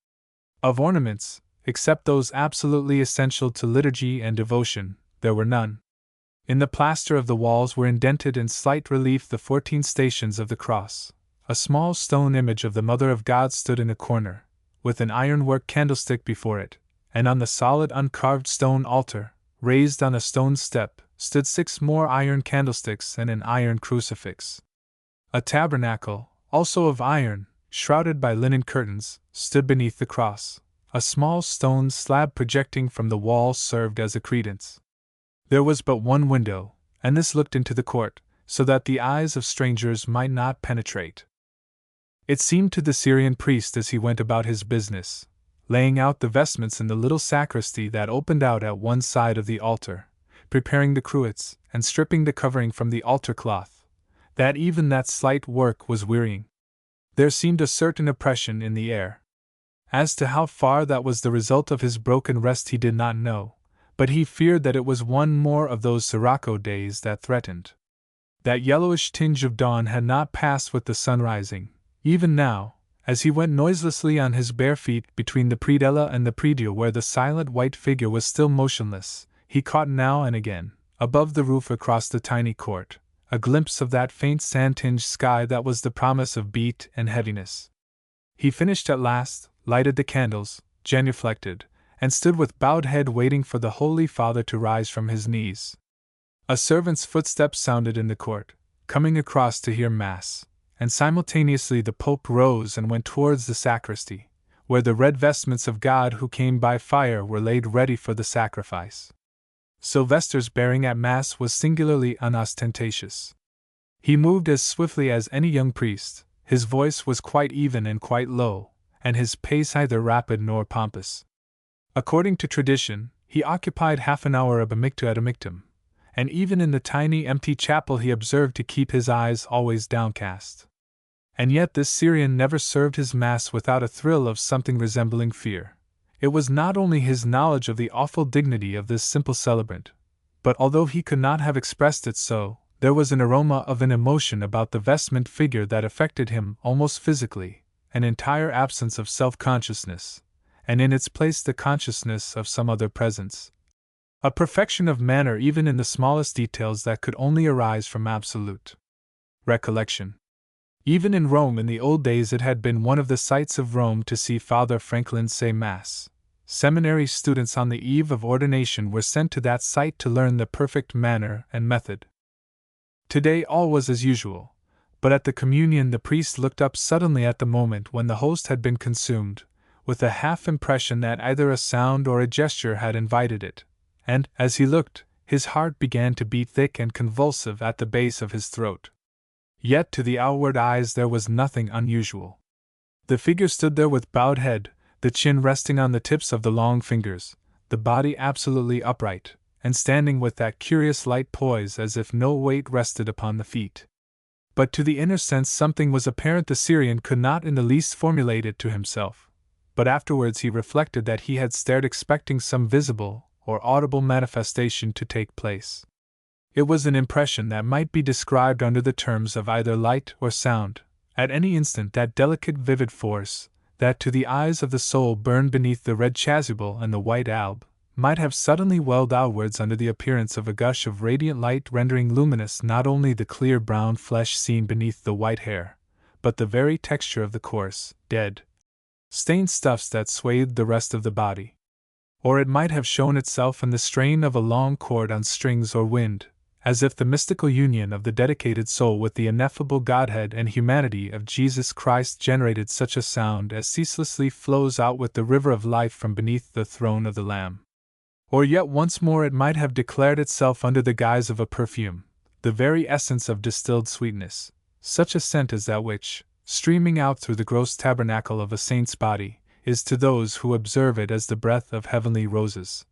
Of ornaments, except those absolutely essential to liturgy and devotion, there were none. In the plaster of the walls were indented in slight relief the 14 stations of the cross. A small stone image of the Mother of God stood in a corner, with an ironwork candlestick before it, and on the solid uncarved stone altar, raised on a stone step, stood 6 more iron candlesticks and an iron crucifix. A tabernacle, also of iron, shrouded by linen curtains, stood beneath the cross. A small stone slab projecting from the wall served as a credence. There was but one window, and this looked into the court, so that the eyes of strangers might not penetrate. It seemed to the Syrian priest as he went about his business, laying out the vestments in the little sacristy that opened out at one side of the altar, preparing the cruets, and stripping the covering from the altar cloth, that even that slight work was wearying. There seemed a certain oppression in the air. As to how far that was the result of his broken rest he did not know, but he feared that it was one more of those sirocco days that threatened. That yellowish tinge of dawn had not passed with the sun rising. Even now, as he went noiselessly on his bare feet between the predella and the prie-dieu where the silent white figure was still motionless, he caught now and again, above the roof across the tiny court, a glimpse of that faint sand-tinged sky that was the promise of beat and heaviness. He finished at last, lighted the candles, genuflected, and stood with bowed head waiting for the Holy Father to rise from his knees. A servant's footsteps sounded in the court, coming across to hear Mass, and simultaneously the Pope rose and went towards the sacristy, where the red vestments of God who came by fire were laid ready for the sacrifice. Sylvester's bearing at Mass was singularly unostentatious. He moved as swiftly as any young priest, his voice was quite even and quite low, and his pace neither rapid nor pompous. According to tradition, he occupied half an hour ab amictu ad amictum, and even in the tiny empty chapel he observed to keep his eyes always downcast. And yet this Syrian never served his Mass without a thrill of something resembling fear. It was not only his knowledge of the awful dignity of this simple celebrant, but although he could not have expressed it so, there was an aroma of an emotion about the vestment figure that affected him almost physically, an entire absence of self-consciousness, and in its place the consciousness of some other presence. A perfection of manner even in the smallest details that could only arise from absolute recollection. Even in Rome in the old days it had been one of the sights of Rome to see Father Franklin say Mass. Seminary students on the eve of ordination were sent to that sight to learn the perfect manner and method. Today all was as usual, but at the communion the priest looked up suddenly at the moment when the host had been consumed, with a half impression that either a sound or a gesture had invited it, and, as he looked, his heart began to beat thick and convulsive at the base of his throat. Yet to the outward eyes there was nothing unusual. The figure stood there with bowed head, the chin resting on the tips of the long fingers, the body absolutely upright, and standing with that curious light poise as if no weight rested upon the feet. But to the inner sense something was apparent the Syrian could not in the least formulate it to himself, but afterwards he reflected that he had stared expecting some visible or audible manifestation to take place. It was an impression that might be described under the terms of either light or sound. At any instant that delicate vivid force, that to the eyes of the soul burned beneath the red chasuble and the white alb, might have suddenly welled outwards under the appearance of a gush of radiant light, rendering luminous not only the clear brown flesh seen beneath the white hair, but the very texture of the coarse, dead, stained stuffs that swathed the rest of the body. Or it might have shown itself in the strain of a long chord on strings or wind, as if the mystical union of the dedicated soul with the ineffable Godhead and humanity of Jesus Christ generated such a sound as ceaselessly flows out with the river of life from beneath the throne of the Lamb. Or yet once more it might have declared itself under the guise of a perfume, the very essence of distilled sweetness, such a scent as that which, streaming out through the gross tabernacle of a saint's body, is to those who observe it as the breath of heavenly roses.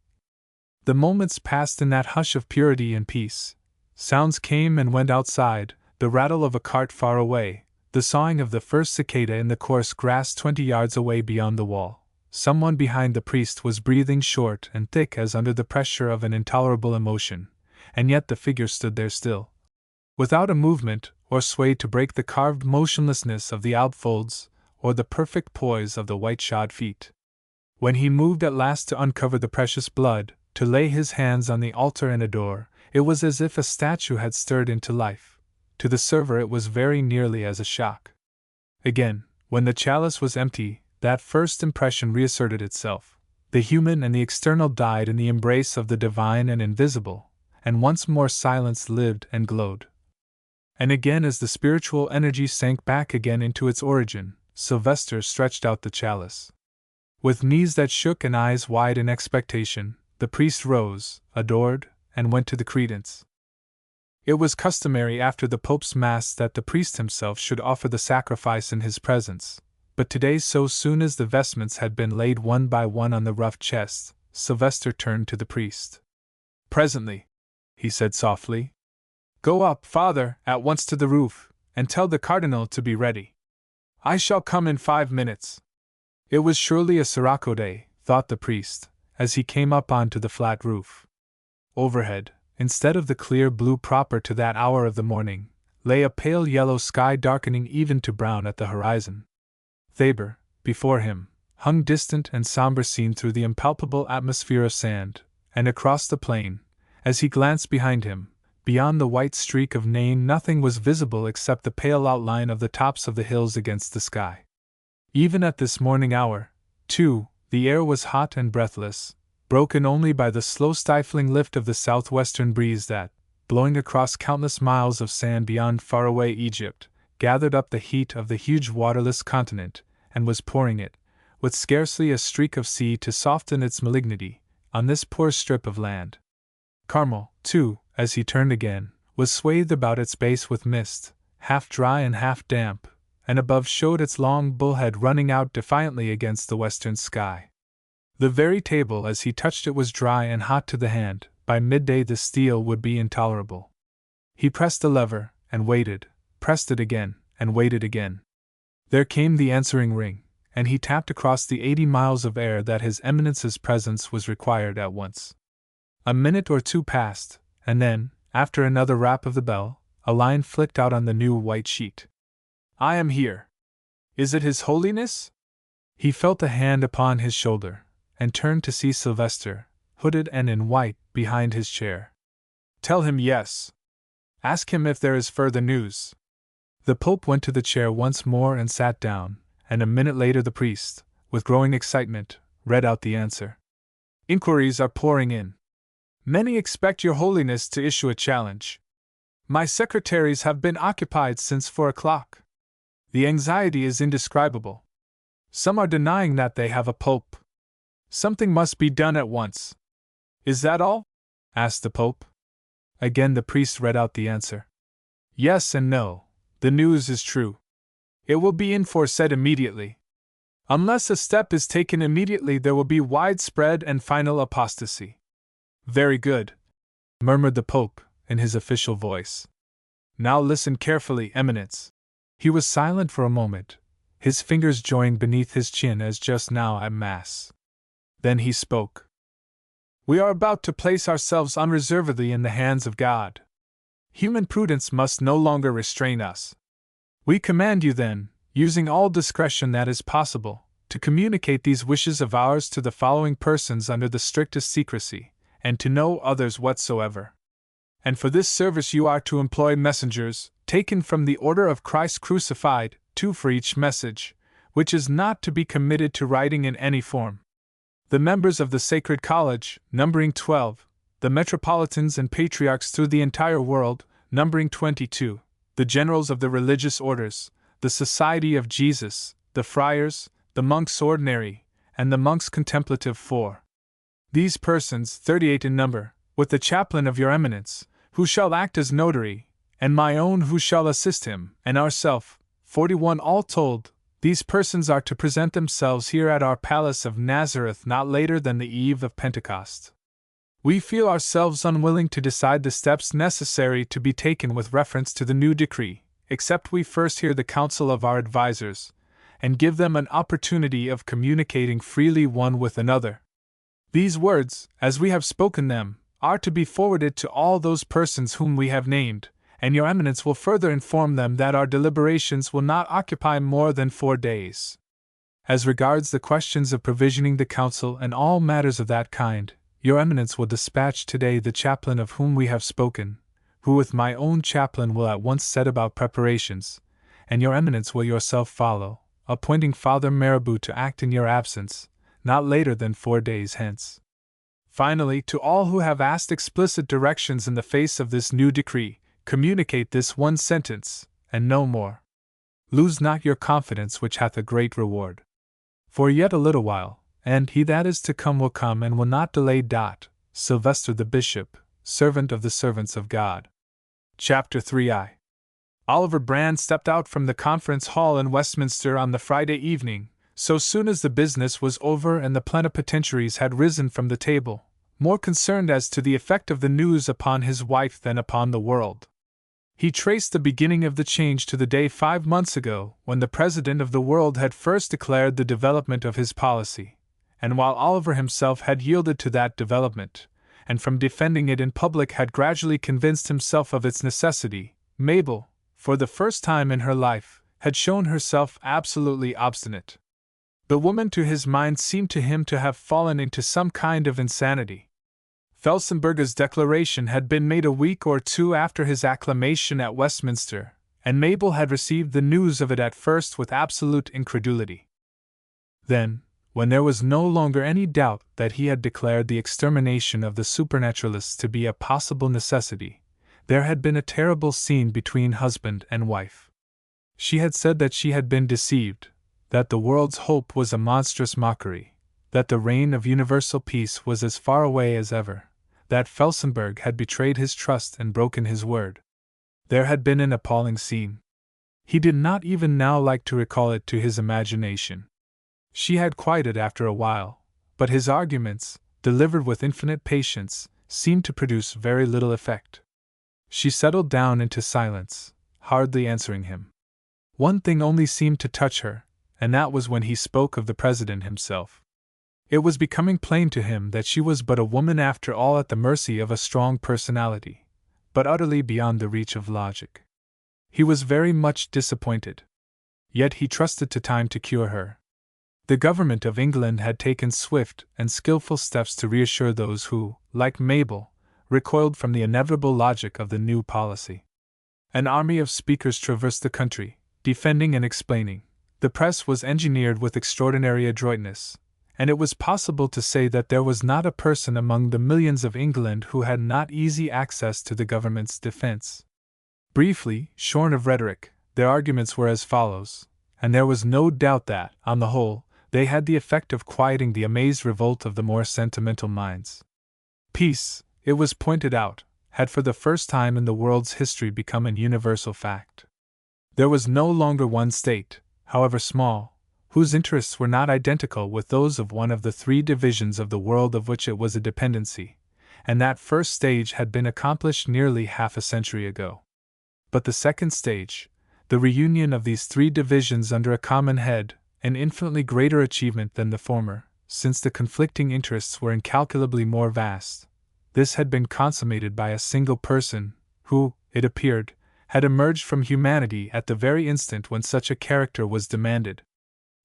The moments passed in that hush of purity and peace. Sounds came and went outside, the rattle of a cart far away, the sawing of the first cicada in the coarse grass 20 yards away beyond the wall. Someone behind the priest was breathing short and thick as under the pressure of an intolerable emotion, and yet the figure stood there still, without a movement or sway to break the carved motionlessness of the alb folds, or the perfect poise of the white-shod feet. When he moved at last to uncover the precious blood, to lay his hands on the altar and adore, it was as if a statue had stirred into life. To the server it was very nearly as a shock. Again, when the chalice was empty, that first impression reasserted itself. The human and the external died in the embrace of the divine and invisible, and once more silence lived and glowed. And again, as the spiritual energy sank back again into its origin, Sylvester stretched out the chalice. With knees that shook and eyes wide in expectation, the priest rose, adored, and went to the credence. It was customary after the Pope's Mass that the priest himself should offer the sacrifice in his presence, but today, so soon as the vestments had been laid one by one on the rough chest, Sylvester turned to the priest. "Presently," he said softly. "Go up, Father, at once to the roof, and tell the Cardinal to be ready. I shall come in 5 minutes." It was surely a sirocco day, thought the priest, as he came up onto the flat roof. Overhead, instead of the clear blue proper to that hour of the morning, lay a pale yellow sky darkening even to brown at the horizon. Thabor, before him, hung distant and somber seen through the impalpable atmosphere of sand, and across the plain, as he glanced behind him, beyond the white streak of Nain nothing was visible except the pale outline of the tops of the hills against the sky. Even at this morning hour, too, the air was hot and breathless, broken only by the slow stifling lift of the southwestern breeze that, blowing across countless miles of sand beyond faraway Egypt, gathered up the heat of the huge waterless continent, and was pouring it, with scarcely a streak of sea to soften its malignity, on this poor strip of land. Carmel, too, as he turned again, was swathed about its base with mist, half dry and half damp, and above showed its long bullhead running out defiantly against the western sky. The very table as he touched it was dry and hot to the hand. By midday the steel would be intolerable. He pressed the lever, and waited, pressed it again, and waited again. There came the answering ring, and he tapped across the 80 miles of air that His Eminence's presence was required at once. A minute or two passed, and then, after another rap of the bell, a line flicked out on the new white sheet. "I am here. Is it His Holiness?" He felt a hand upon his shoulder, and turned to see Sylvester, hooded and in white, behind his chair. "Tell him yes. Ask him if there is further news." The Pope went to the chair once more and sat down, and a minute later the priest, with growing excitement, read out the answer. "Inquiries are pouring in. Many expect Your Holiness to issue a challenge. My secretaries have been occupied since 4 o'clock. The anxiety is indescribable. Some are denying that they have a pope. Something must be done at once." "Is that all?" asked the Pope. Again the priest read out the answer. "Yes and no. The news is true. It will be enforced immediately. Unless a step is taken immediately, there will be widespread and final apostasy." "Very good," murmured the Pope, in his official voice. "Now listen carefully, Eminence." He was silent for a moment, his fingers joined beneath his chin as just now at Mass. Then he spoke. "We are about to place ourselves unreservedly in the hands of God. Human prudence must no longer restrain us. We command you then, using all discretion that is possible, to communicate these wishes of ours to the following persons under the strictest secrecy, and to no others whatsoever. And for this service you are to employ messengers, taken from the order of Christ crucified, 2 for each message, which is not to be committed to writing in any form. The members of the Sacred College, numbering 12, the metropolitans and patriarchs through the entire world, numbering 22, the generals of the religious orders, the Society of Jesus, the friars, the monks ordinary, and the monks contemplative 4. These persons, 38 in number, with the chaplain of your eminence, who shall act as notary, and my own who shall assist him, and ourself, 41 all told, these persons are to present themselves here at our palace of Nazareth not later than the eve of Pentecost. We feel ourselves unwilling to decide the steps necessary to be taken with reference to the new decree, except we first hear the counsel of our advisers, and give them an opportunity of communicating freely one with another. These words, as we have spoken them, are to be forwarded to all those persons whom we have named, and your eminence will further inform them that our deliberations will not occupy more than 4 days. As regards the questions of provisioning the council and all matters of that kind, your eminence will dispatch today the chaplain of whom we have spoken, who with my own chaplain will at once set about preparations, and your eminence will yourself follow, appointing Father Marabout to act in your absence, not later than 4 days hence. Finally, to all who have asked explicit directions in the face of this new decree, communicate this one sentence, and no more. Lose not your confidence, which hath a great reward. For yet a little while, and he that is to come will come and will not delay. Sylvester the Bishop, servant of the servants of God. Chapter 3I. Oliver Brand stepped out from the conference hall in Westminster on the Friday evening, so soon as the business was over and the plenipotentiaries had risen from the table, more concerned as to the effect of the news upon his wife than upon the world. He traced the beginning of the change to the day 5 months ago, when the President of the world had first declared the development of his policy, and while Oliver himself had yielded to that development, and from defending it in public had gradually convinced himself of its necessity, Mabel, for the first time in her life, had shown herself absolutely obstinate. The woman to his mind seemed to him to have fallen into some kind of insanity. Felsenburgh's declaration had been made a week or 2 after his acclamation at Westminster, and Mabel had received the news of it at first with absolute incredulity. Then, when there was no longer any doubt that he had declared the extermination of the supernaturalists to be a possible necessity, there had been a terrible scene between husband and wife. She had said that she had been deceived, that the world's hope was a monstrous mockery, that the reign of universal peace was as far away as ever, that Felsenburgh had betrayed his trust and broken his word. There had been an appalling scene. He did not even now like to recall it to his imagination. She had quieted after a while, but his arguments, delivered with infinite patience, seemed to produce very little effect. She settled down into silence, hardly answering him. One thing only seemed to touch her, and that was when he spoke of the President himself. It was becoming plain to him that she was but a woman after all, at the mercy of a strong personality, but utterly beyond the reach of logic. He was very much disappointed. Yet he trusted to time to cure her. The government of England had taken swift and skillful steps to reassure those who, like Mabel, recoiled from the inevitable logic of the new policy. An army of speakers traversed the country, defending and explaining. The press was engineered with extraordinary adroitness, and it was possible to say that there was not a person among the millions of England who had not easy access to the government's defense. Briefly, shorn of rhetoric, their arguments were as follows, and there was no doubt that, on the whole, they had the effect of quieting the amazed revolt of the more sentimental minds. Peace, it was pointed out, had for the first time in the world's history become an universal fact. There was no longer one state, however small, whose interests were not identical with those of one of the 3 divisions of the world of which it was a dependency, and that first stage had been accomplished nearly half a century ago. But the second stage, the reunion of these 3 divisions under a common head, an infinitely greater achievement than the former, since the conflicting interests were incalculably more vast, this had been consummated by a single person, who, it appeared, had emerged from humanity at the very instant when such a character was demanded.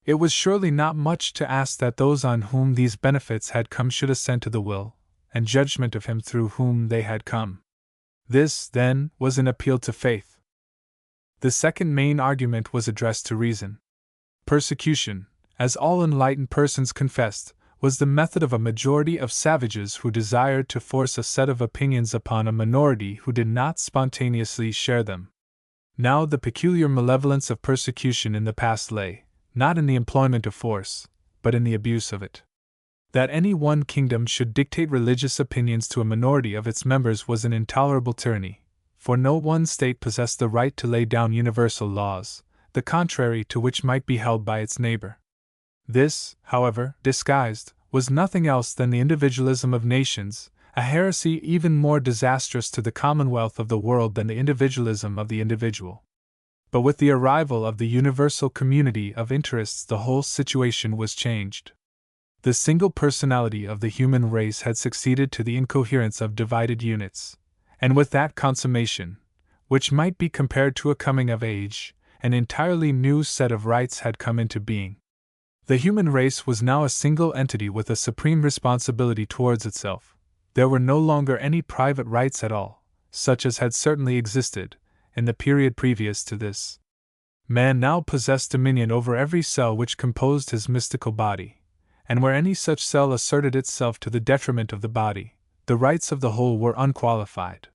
It was surely not much to ask that those on whom these benefits had come should assent to the will and judgment of him through whom they had come. This, then, was an appeal to faith. The second main argument was addressed to reason. Persecution, as all enlightened persons confessed, was the method of a majority of savages who desired to force a set of opinions upon a minority who did not spontaneously share them. Now the peculiar malevolence of persecution in the past lay, not in the employment of force, but in the abuse of it. That any one kingdom should dictate religious opinions to a minority of its members was an intolerable tyranny, for no one state possessed the right to lay down universal laws, the contrary to which might be held by its neighbor. This, however, disguised, was nothing else than the individualism of nations, a heresy even more disastrous to the commonwealth of the world than the individualism of the individual. But with the arrival of the universal community of interests, the whole situation was changed. The single personality of the human race had succeeded to the incoherence of divided units, and with that consummation, which might be compared to a coming of age, an entirely new set of rights had come into being. The human race was now a single entity with a supreme responsibility towards itself. There were no longer any private rights at all, such as had certainly existed in the period previous to this. Man now possessed dominion over every cell which composed his mystical body, and where any such cell asserted itself to the detriment of the body, the rights of the whole were unqualified.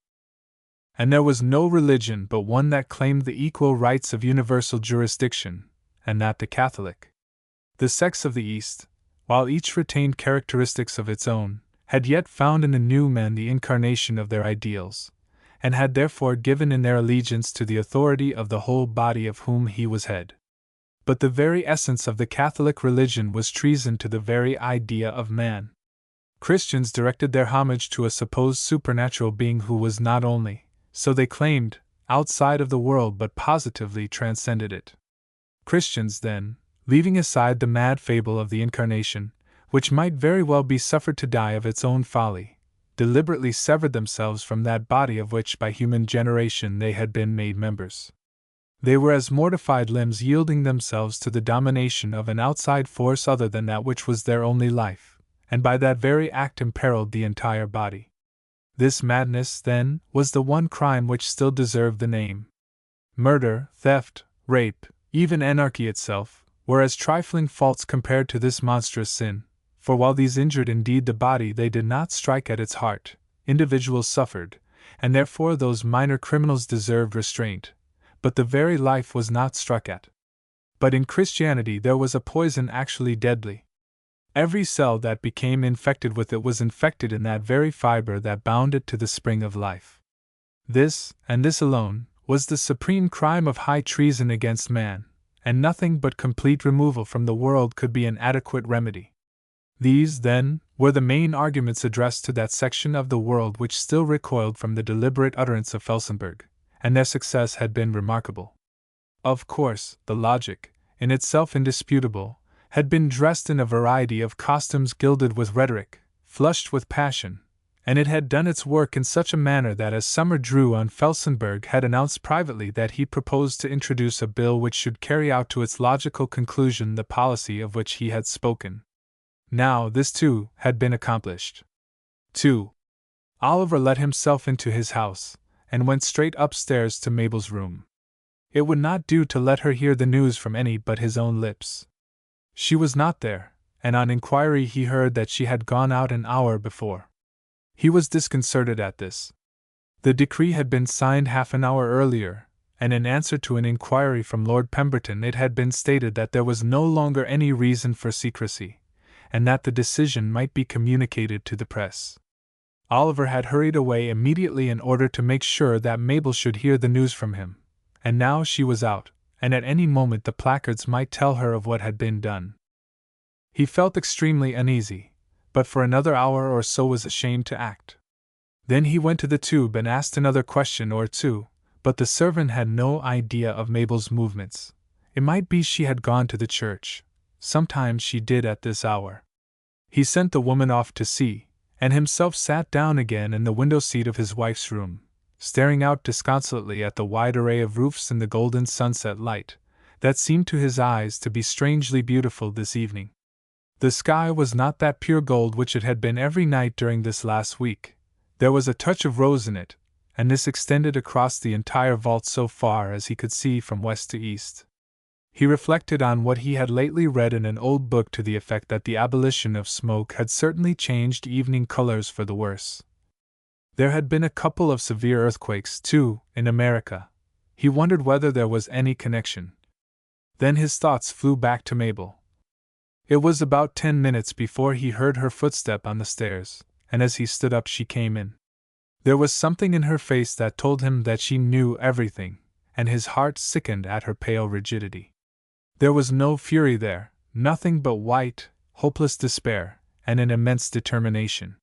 And there was no religion but one that claimed the equal rights of universal jurisdiction, and that the Catholic. The sects of the East, while each retained characteristics of its own, had yet found in the new man the incarnation of their ideals, and had therefore given in their allegiance to the authority of the whole body of whom he was head. But the very essence of the Catholic religion was treason to the very idea of man. Christians directed their homage to a supposed supernatural being who was not only, so they claimed, outside of the world but positively transcended it. Christians, then, leaving aside the mad fable of the Incarnation, which might very well be suffered to die of its own folly, deliberately severed themselves from that body of which by human generation they had been made members. They were as mortified limbs yielding themselves to the domination of an outside force other than that which was their only life, and by that very act imperiled the entire body. This madness, then, was the one crime which still deserved the name. Murder, theft, rape, even anarchy itself, were as trifling faults compared to this monstrous sin, for while these injured indeed the body, they did not strike at its heart. Individuals suffered, and therefore those minor criminals deserved restraint, but the very life was not struck at. But in Christianity there was a poison actually deadly. Every cell that became infected with it was infected in that very fiber that bound it to the spring of life. This, and this alone, was the supreme crime of high treason against man, and nothing but complete removal from the world could be an adequate remedy. These, then, were the main arguments addressed to that section of the world which still recoiled from the deliberate utterance of Felsenburgh, and their success had been remarkable. Of course, the logic, in itself indisputable, had been dressed in a variety of costumes gilded with rhetoric, flushed with passion, and it had done its work in such a manner that as summer drew on, Felsenburgh had announced privately that he proposed to introduce a bill which should carry out to its logical conclusion the policy of which he had spoken. Now this too had been accomplished. 2. Oliver let himself into his house, and went straight upstairs to Mabel's room. It would not do to let her hear the news from any but his own lips. She was not there, and on inquiry he heard that she had gone out an hour before. He was disconcerted at this. The decree had been signed half an hour earlier, and in answer to an inquiry from Lord Pemberton it had been stated that there was no longer any reason for secrecy, and that the decision might be communicated to the press. Oliver had hurried away immediately in order to make sure that Mabel should hear the news from him, and now she was out, and at any moment the placards might tell her of what had been done. He felt extremely uneasy, but for another hour or so was ashamed to act. Then he went to the tube and asked another question or two, but the servant had no idea of Mabel's movements. It might be she had gone to the church. Sometimes she did at this hour. He sent the woman off to see, and himself sat down again in the window seat of his wife's room, staring out disconsolately at the wide array of roofs in the golden sunset light, that seemed to his eyes to be strangely beautiful this evening. The sky was not that pure gold which it had been every night during this last week. There was a touch of rose in it, and this extended across the entire vault so far as he could see from west to east. He reflected on what he had lately read in an old book to the effect that the abolition of smoke had certainly changed evening colors for the worse. There had been a couple of severe earthquakes, too, in America. He wondered whether there was any connection. Then his thoughts flew back to Mabel. It was about 10 minutes before he heard her footstep on the stairs, and as he stood up she came in. There was something in her face that told him that she knew everything, and his heart sickened at her pale rigidity. There was no fury there, nothing but white, hopeless despair, and an immense determination.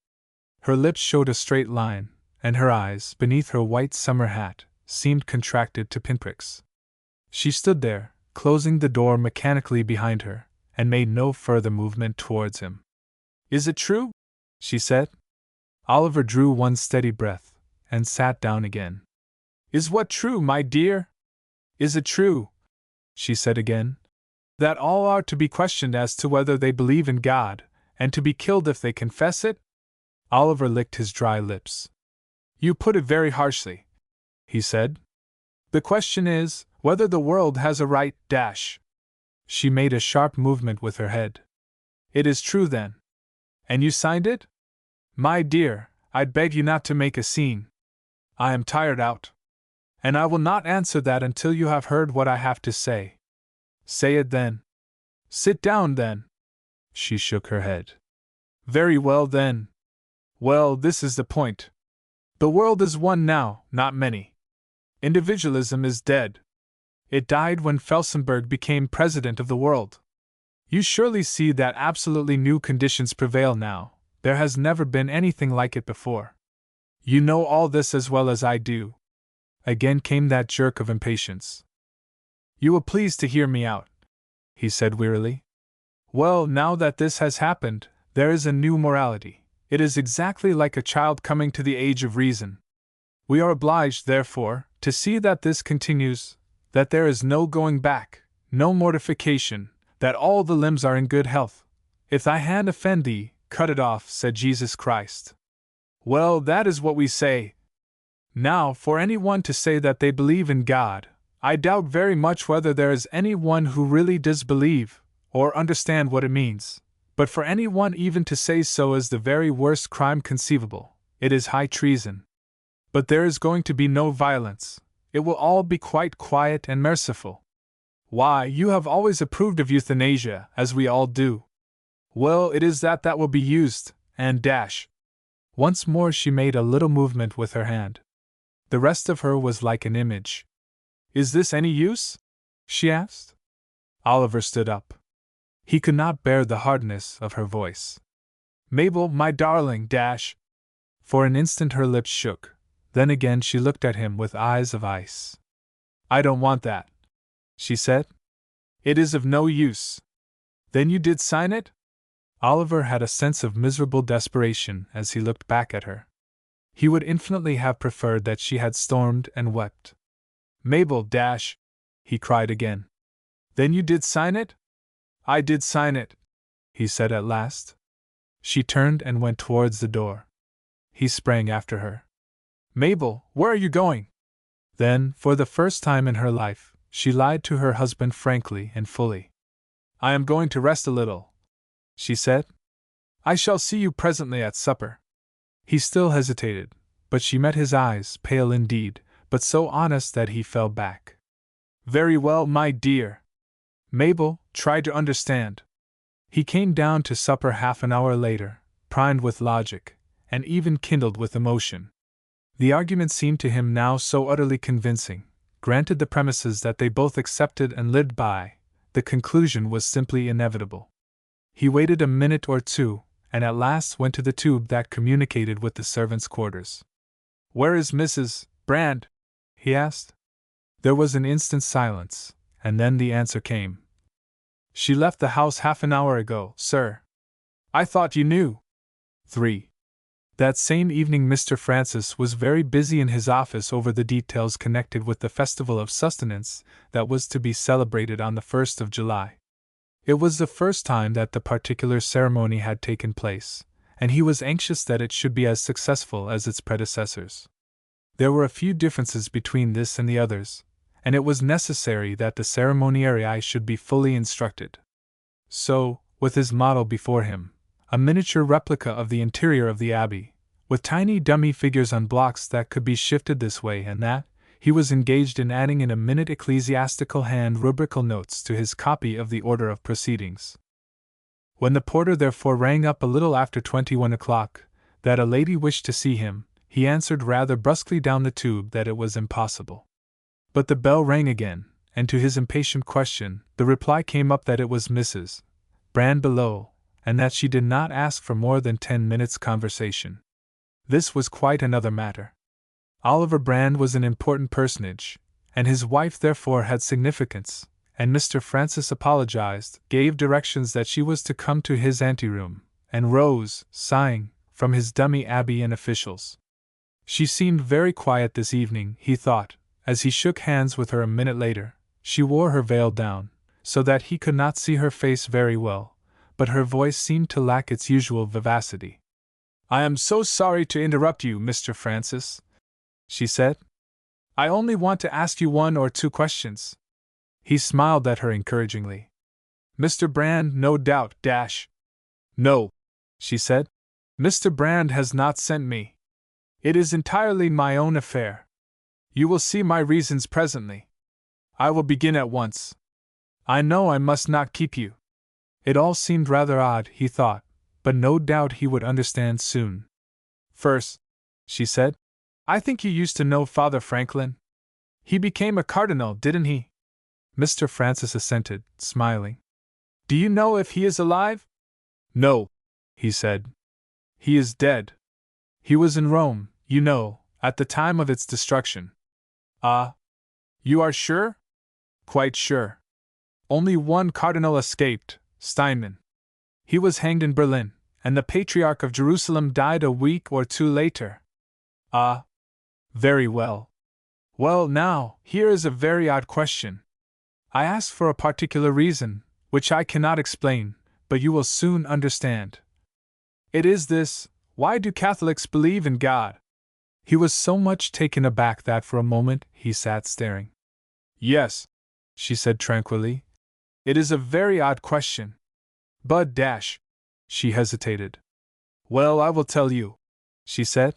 Her lips showed a straight line, and her eyes, beneath her white summer hat, seemed contracted to pinpricks. She stood there, closing the door mechanically behind her, and made no further movement towards him. "Is it true?" she said. Oliver drew one steady breath, and sat down again. "Is what true, my dear? Is it true," she said again, "that all are to be questioned as to whether they believe in God, and to be killed if they confess it?" Oliver licked his dry lips. "You put it very harshly," he said. "The question is, whether the world has a right dash." She made a sharp movement with her head. "It is true then. And you signed it? My dear, I'd beg you not to make a scene. I am tired out. And I will not answer that until you have heard what I have to say." "Say it then." "Sit down then." She shook her head. "Very well then. Well, this is the point. The world is one now, not many. Individualism is dead. It died when Felsenburgh became president of the world. You surely see that absolutely new conditions prevail now. There has never been anything like it before. You know all this as well as I do." Again came that jerk of impatience. "You will please to hear me out," he said wearily. "Well, now that this has happened, there is a new morality. It is exactly like a child coming to the age of reason. We are obliged, therefore, to see that this continues, that there is no going back, no mortification, that all the limbs are in good health. 'If thy hand offend thee, cut it off,' said Jesus Christ. Well, that is what we say. Now, for anyone to say that they believe in God, I doubt very much whether there is anyone who really does believe, or understand what it means. But for anyone even to say so is the very worst crime conceivable. It is high treason. But there is going to be no violence. It will all be quite quiet and merciful. Why, you have always approved of euthanasia, as we all do. Well, it is that will be used, and dash." Once more she made a little movement with her hand. The rest of her was like an image. "Is this any use?" she asked. Oliver stood up. He could not bear the hardness of her voice. "Mabel, my darling, dash." For an instant her lips shook, then again she looked at him with eyes of ice. "I don't want that," she said. "It is of no use." "Then you did sign it?" Oliver had a sense of miserable desperation as he looked back at her. He would infinitely have preferred that she had stormed and wept. "Mabel, dash," he cried again. "Then you did sign it?" "I did sign it," he said at last. She turned and went towards the door. He sprang after her. "Mabel, where are you going?" Then, for the first time in her life, she lied to her husband frankly and fully. "I am going to rest a little," she said. "I shall see you presently at supper." He still hesitated, but she met his eyes, pale indeed, but so honest that he fell back. "Very well, my dear." Mabel, try to understand. He came down to supper half an hour later, primed with logic, and even kindled with emotion. The argument seemed to him now so utterly convincing. Granted the premises that they both accepted and lived by, the conclusion was simply inevitable. He waited a minute or two, and at last went to the tube that communicated with the servants' quarters. "Where is Mrs. Brand?" he asked. There was an instant's silence, and then the answer came. "She left the house half an hour ago, sir." "I thought you knew." 3. That same evening Mr. Francis was very busy in his office over the details connected with the Festival of Sustenance that was to be celebrated on the 1st of July. It was the first time that the particular ceremony had taken place, and he was anxious that it should be as successful as its predecessors. There were a few differences between this and the others, and it was necessary that the ceremoniarii should be fully instructed. So, with his model before him, a miniature replica of the interior of the abbey, with tiny dummy figures on blocks that could be shifted this way and that, he was engaged in adding in a minute ecclesiastical hand rubrical notes to his copy of the order of proceedings. When the porter therefore rang up a little after 21 o'clock, that a lady wished to see him, he answered rather brusquely down the tube that it was impossible. But the bell rang again, and to his impatient question, the reply came up that it was Mrs. Brand below, and that she did not ask for more than 10 minutes' conversation. This was quite another matter. Oliver Brand was an important personage, and his wife therefore had significance, and Mr. Francis apologized, gave directions that she was to come to his anteroom, and rose, sighing, from his dummy abbey and officials. She seemed very quiet this evening, he thought, as he shook hands with her a minute later. She wore her veil down, so that he could not see her face very well, but her voice seemed to lack its usual vivacity. "I am so sorry to interrupt you, Mr. Francis," she said. "I only want to ask you 1 or 2 questions." He smiled at her encouragingly. "Mr. Brand, no doubt, No," she said. "Mr. Brand has not sent me. It is entirely my own affair. You will see my reasons presently. I will begin at once. I know I must not keep you." It all seemed rather odd, he thought, but no doubt he would understand soon. "First," she said, "I think you used to know Father Franklin? He became a cardinal, didn't he?" Mr. Francis assented, smiling. "Do you know if he is alive?" "No," he said. "He is dead. He was in Rome, you know, at the time of its destruction." "Ah? You are sure?" "Quite sure. Only one cardinal escaped, Steinmann. He was hanged in Berlin, and the Patriarch of Jerusalem died a week or 2 later." "Ah? Very well. Well, now, here is a very odd question. I ask for a particular reason, which I cannot explain, but you will soon understand. It is this: why do Catholics believe in God?" He was so much taken aback that for a moment he sat staring. "Yes," she said tranquilly, "it is a very odd question. But she hesitated. "Well, I will tell you," she said.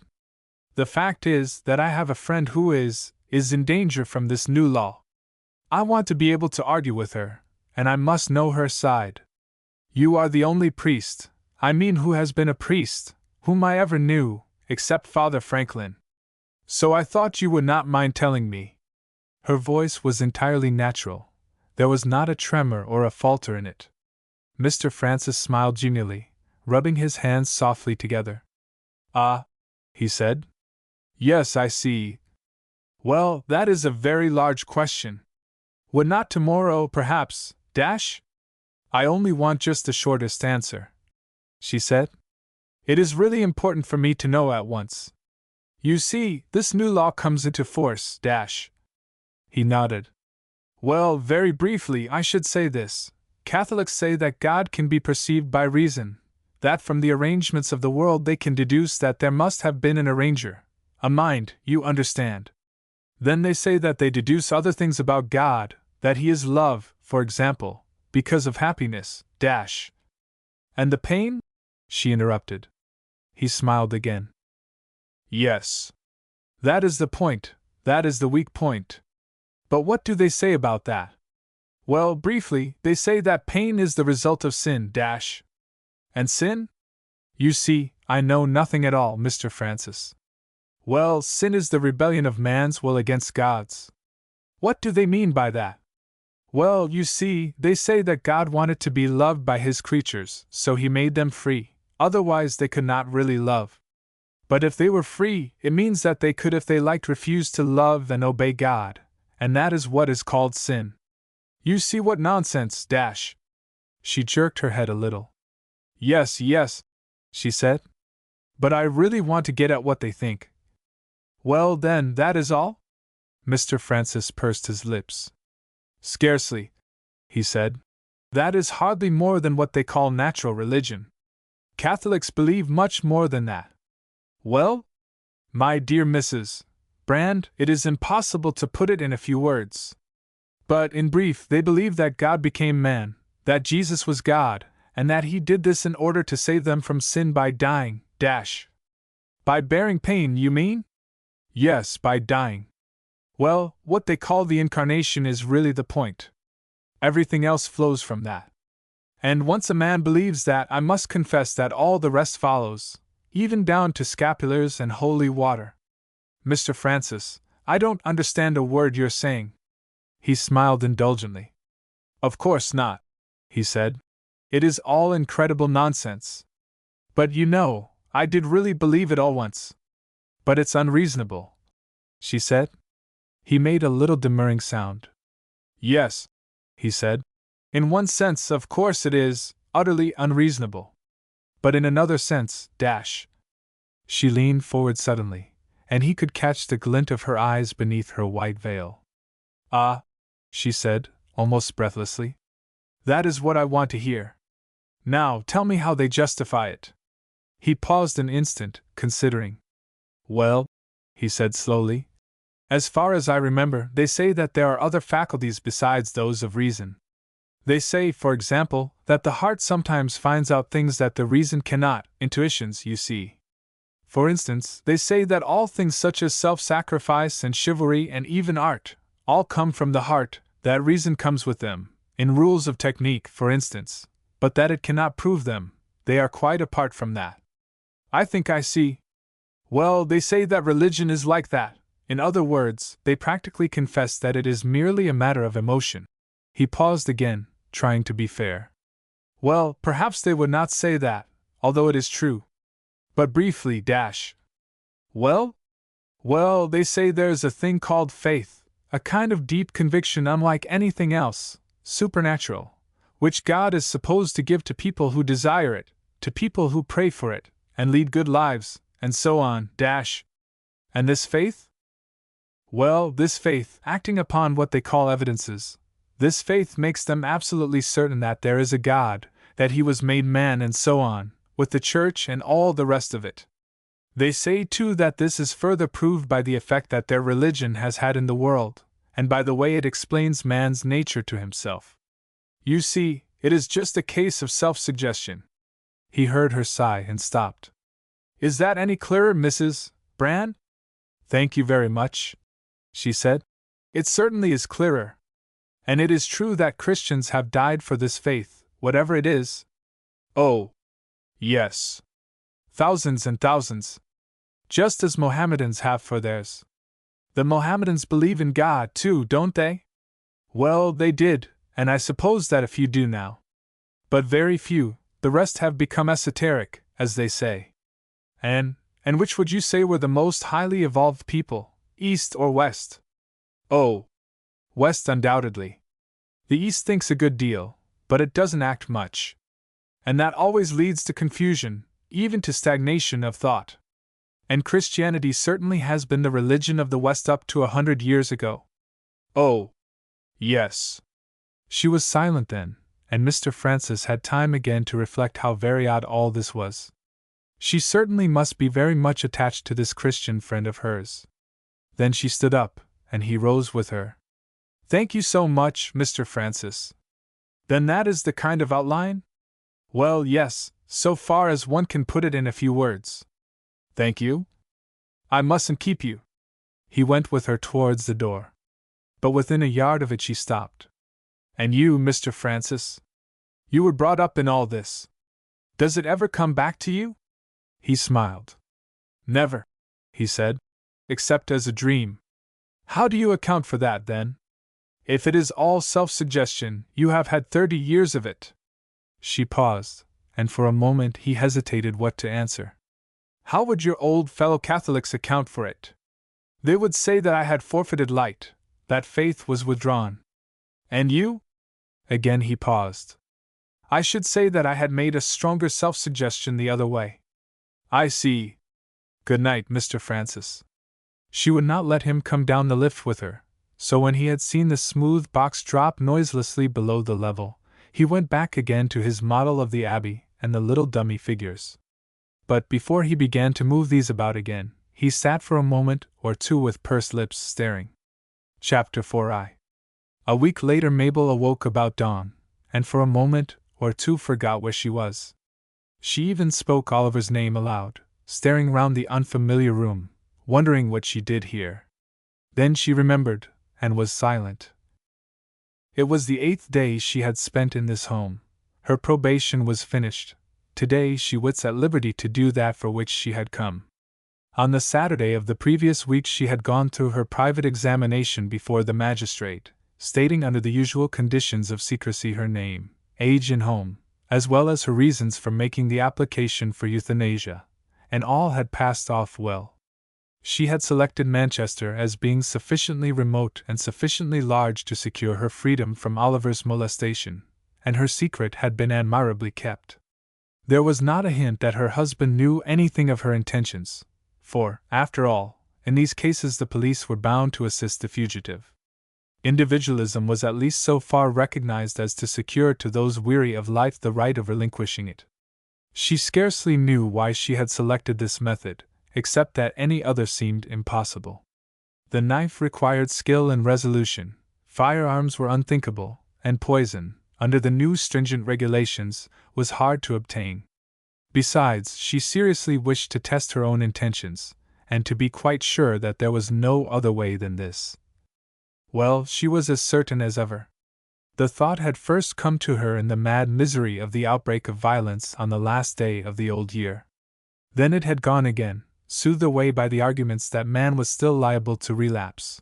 "The fact is that I have a friend who is in danger from this new law. I want to be able to argue with her, and I must know her side. You are the only priest, I mean who has been a priest, whom I ever knew, except Father Franklin. So I thought you would not mind telling me." Her voice was entirely natural. There was not a tremor or a falter in it. Mr. Francis smiled genially, rubbing his hands softly together. "Ah," he said. "Yes, I see. Well, that is a very large question. Would not tomorrow, perhaps, I only want just the shortest answer," she said. "It is really important for me to know at once. You see, this new law comes into force, He nodded. "Well, very briefly, I should say this. Catholics say that God can be perceived by reason, that from the arrangements of the world they can deduce that there must have been an arranger, a mind, you understand. Then they say that they deduce other things about God, that He is love, for example, because of happiness, And the pain?" she interrupted. He smiled again. "Yes. That is the point, that is the weak point. But what do they say about that? Well, briefly, they say that pain is the result of sin, And sin? You see, I know nothing at all, Mr. Francis. Well, sin is the rebellion of man's will against God's. What do they mean by that? Well, you see, they say that God wanted to be loved by His creatures, so He made them free, otherwise they could not really love. But if they were free, it means that they could, if they liked, refuse to love and obey God, and that is what is called sin. You see what nonsense, She jerked her head a little. Yes, she said. But I really want to get at what they think. Well, then, that is all? Mr. Francis pursed his lips. Scarcely, he said. That is hardly more than what they call natural religion. Catholics believe much more than that. Well, my dear Mrs. Brand, it is impossible to put it in a few words. But, in brief, they believe that God became man, that Jesus was God, and that he did this in order to save them from sin by dying, By bearing pain, you mean? Yes, by dying. Well, what they call the incarnation is really the point. Everything else flows from that. And once a man believes that, I must confess that all the rest follows, even down to scapulars and holy water. Mr. Francis, I don't understand a word you're saying. He smiled indulgently. Of course not, he said. It is all incredible nonsense. But you know, I did really believe it all once. But it's unreasonable, she said. He made a little demurring sound. Yes, he said. In one sense, of course, it is utterly unreasonable. But in another sense, She leaned forward suddenly, and he could catch the glint of her eyes beneath her white veil. Ah, she said, almost breathlessly. That is what I want to hear. Now, tell me how they justify it. He paused an instant, considering. Well, he said slowly, as far as I remember, they say that there are other faculties besides those of reason. They say, for example, that the heart sometimes finds out things that the reason cannot, intuitions, you see. For instance, they say that all things such as self-sacrifice and chivalry and even art, all come from the heart, that reason comes with them, in rules of technique, for instance, but that it cannot prove them, they are quite apart from that. I think I see. Well, they say that religion is like that. In other words, they practically confess that it is merely a matter of emotion. He paused again, trying to be fair. Well, perhaps they would not say that, although it is true. But briefly, Well? Well, they say there's a thing called faith, a kind of deep conviction unlike anything else, supernatural, which God is supposed to give to people who desire it, to people who pray for it, and lead good lives, and so on, And this faith? Well, this faith, acting upon what they call evidences, this faith makes them absolutely certain that there is a God, that he was made man and so on, with the church and all the rest of it. They say too that this is further proved by the effect that their religion has had in the world, and by the way it explains man's nature to himself. You see, it is just a case of self-suggestion. He heard her sigh and stopped. Is that any clearer, Mrs. Brand? Thank you very much, she said. It certainly is clearer. And it is true that Christians have died for this faith, whatever it is. Oh, yes. Thousands and thousands. Just as Mohammedans have for theirs. The Mohammedans believe in God too, don't they? Well, they did, and I suppose that a few do now. But very few, the rest have become esoteric, as they say. And which would you say were the most highly evolved people, East or West? Oh, West undoubtedly. The East thinks a good deal, but it doesn't act much. And that always leads to confusion, even to stagnation of thought. And Christianity certainly has been the religion of the West up to 100 years ago. Oh, yes. She was silent then, and Mr. Francis had time again to reflect how very odd all this was. She certainly must be very much attached to this Christian friend of hers. Then she stood up, and he rose with her. Thank you so much, Mr. Francis. Then that is the kind of outline? Well, yes, so far as one can put it in a few words. Thank you. I mustn't keep you. He went with her towards the door. But within a yard of it she stopped. And you, Mr. Francis? You were brought up in all this. Does it ever come back to you? He smiled. Never, he said, except as a dream. How do you account for that, then? If it is all self-suggestion, you have had 30 years of it. She paused, and for a moment he hesitated what to answer. How would your old fellow Catholics account for it? They would say that I had forfeited light, that faith was withdrawn. And you? Again he paused. I should say that I had made a stronger self-suggestion the other way. I see. Good night, Mr. Francis. She would not let him come down the lift with her, so when he had seen the smooth box drop noiselessly below the level, he went back again to his model of the Abbey and the little dummy figures. But before he began to move these about again, he sat for a moment or two with pursed lips staring. Chapter 4. A week later Mabel awoke about dawn, and for a moment or two forgot where she was. She even spoke Oliver's name aloud, staring round the unfamiliar room, wondering what she did here. Then she remembered, and was silent. It was the 8th day she had spent in this home. Her probation was finished. Today she was at liberty to do that for which she had come. On the Saturday of the previous week she had gone through her private examination before the magistrate, stating under the usual conditions of secrecy her name, age and home, as well as her reasons for making the application for euthanasia, and all had passed off well. She had selected Manchester as being sufficiently remote and sufficiently large to secure her freedom from Oliver's molestation, and her secret had been admirably kept. There was not a hint that her husband knew anything of her intentions, for, after all, in these cases the police were bound to assist the fugitive. Individualism was at least so far recognized as to secure to those weary of life the right of relinquishing it. She scarcely knew why she had selected this method, except that any other seemed impossible. The knife required skill and resolution, firearms were unthinkable, and poison, under the new stringent regulations, was hard to obtain. Besides, she seriously wished to test her own intentions, and to be quite sure that there was no other way than this. Well, she was as certain as ever. The thought had first come to her in the mad misery of the outbreak of violence on the last day of the old year. Then it had gone again, soothed away by the arguments that man was still liable to relapse.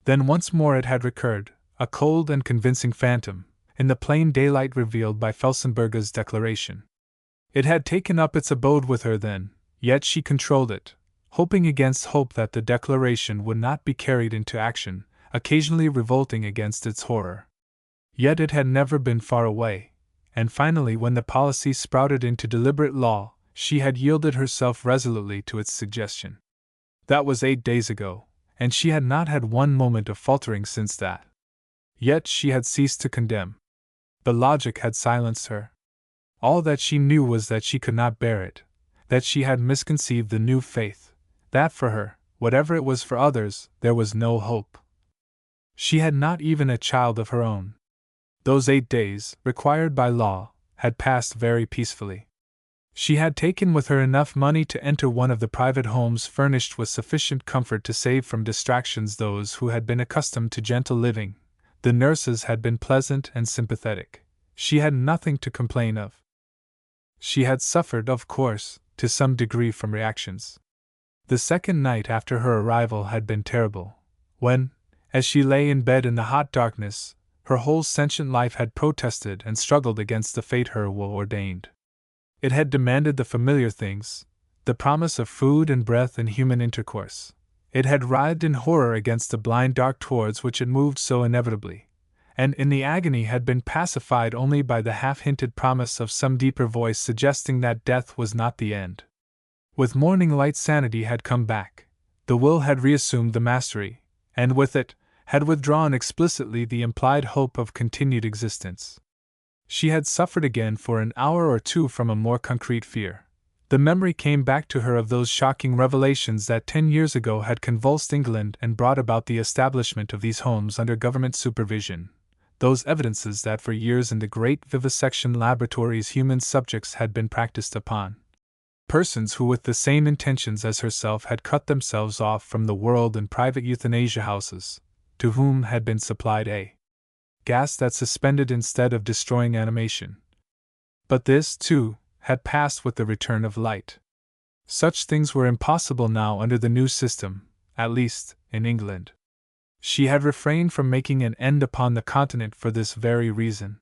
Then once more it had recurred, a cold and convincing phantom, in the plain daylight revealed by Felsenburgha's declaration. It had taken up its abode with her then, yet she controlled it, hoping against hope that the declaration would not be carried into action, occasionally revolting against its horror. Yet it had never been far away, and finally when the policy sprouted into deliberate law, she had yielded herself resolutely to its suggestion. That was 8 days ago, and she had not had one moment of faltering since that. Yet she had ceased to condemn. The logic had silenced her. All that she knew was that she could not bear it, that she had misconceived the new faith, that for her, whatever it was for others, there was no hope. She had not even a child of her own. Those 8 days, required by law, had passed very peacefully. She had taken with her enough money to enter one of the private homes furnished with sufficient comfort to save from distractions those who had been accustomed to gentle living. The nurses had been pleasant and sympathetic. She had nothing to complain of. She had suffered, of course, to some degree from reactions. The second night after her arrival had been terrible, when, as she lay in bed in the hot darkness, her whole sentient life had protested and struggled against the fate her will ordained. It had demanded the familiar things, the promise of food and breath and human intercourse. It had writhed in horror against the blind dark towards which it moved so inevitably, and in the agony had been pacified only by the half-hinted promise of some deeper voice suggesting that death was not the end. With morning light sanity had come back, the will had reassumed the mastery, and with it, had withdrawn explicitly the implied hope of continued existence. She had suffered again for an hour or two from a more concrete fear. The memory came back to her of those shocking revelations that 10 years ago had convulsed England and brought about the establishment of these homes under government supervision, those evidences that for years in the great vivisection laboratories human subjects had been practiced upon. Persons who with the same intentions as herself had cut themselves off from the world in private euthanasia houses, to whom had been supplied a gas that suspended instead of destroying animation. But this, too, had passed with the return of light. Such things were impossible now under the new system, at least, in England. She had refrained from making an end upon the continent for this very reason.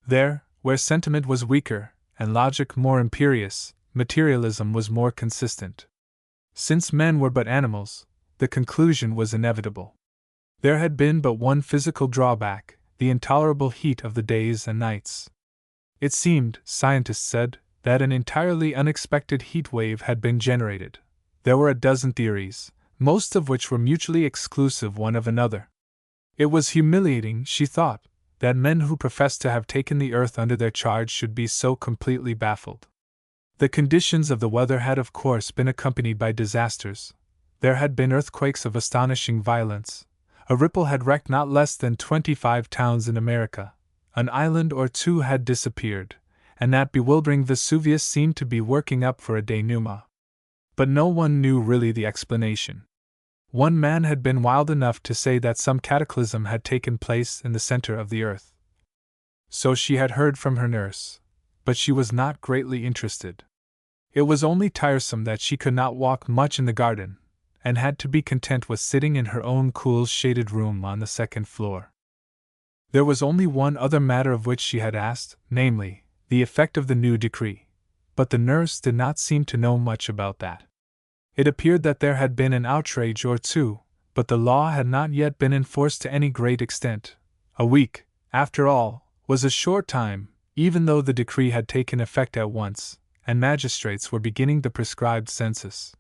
There, where sentiment was weaker, and logic more imperious, materialism was more consistent. Since men were but animals, the conclusion was inevitable. There had been but one physical drawback, the intolerable heat of the days and nights. It seemed, scientists said, that an entirely unexpected heat wave had been generated. There were a dozen theories, most of which were mutually exclusive one of another. It was humiliating, she thought, that men who professed to have taken the earth under their charge should be so completely baffled. The conditions of the weather had of course been accompanied by disasters. There had been earthquakes of astonishing violence. A ripple had wrecked not less than 25 towns in America. An island or two had disappeared, and that bewildering Vesuvius seemed to be working up for a denouement. But no one knew really the explanation. One man had been wild enough to say that some cataclysm had taken place in the center of the earth. So she had heard from her nurse, but she was not greatly interested. It was only tiresome that she could not walk much in the garden, and had to be content with sitting in her own cool shaded room on the second floor. There was only one other matter of which she had asked, namely, the effect of the new decree, but the nurse did not seem to know much about that. It appeared that there had been an outrage or two, but the law had not yet been enforced to any great extent. A week, after all, was a short time, even though the decree had taken effect at once, and magistrates were beginning the prescribed census.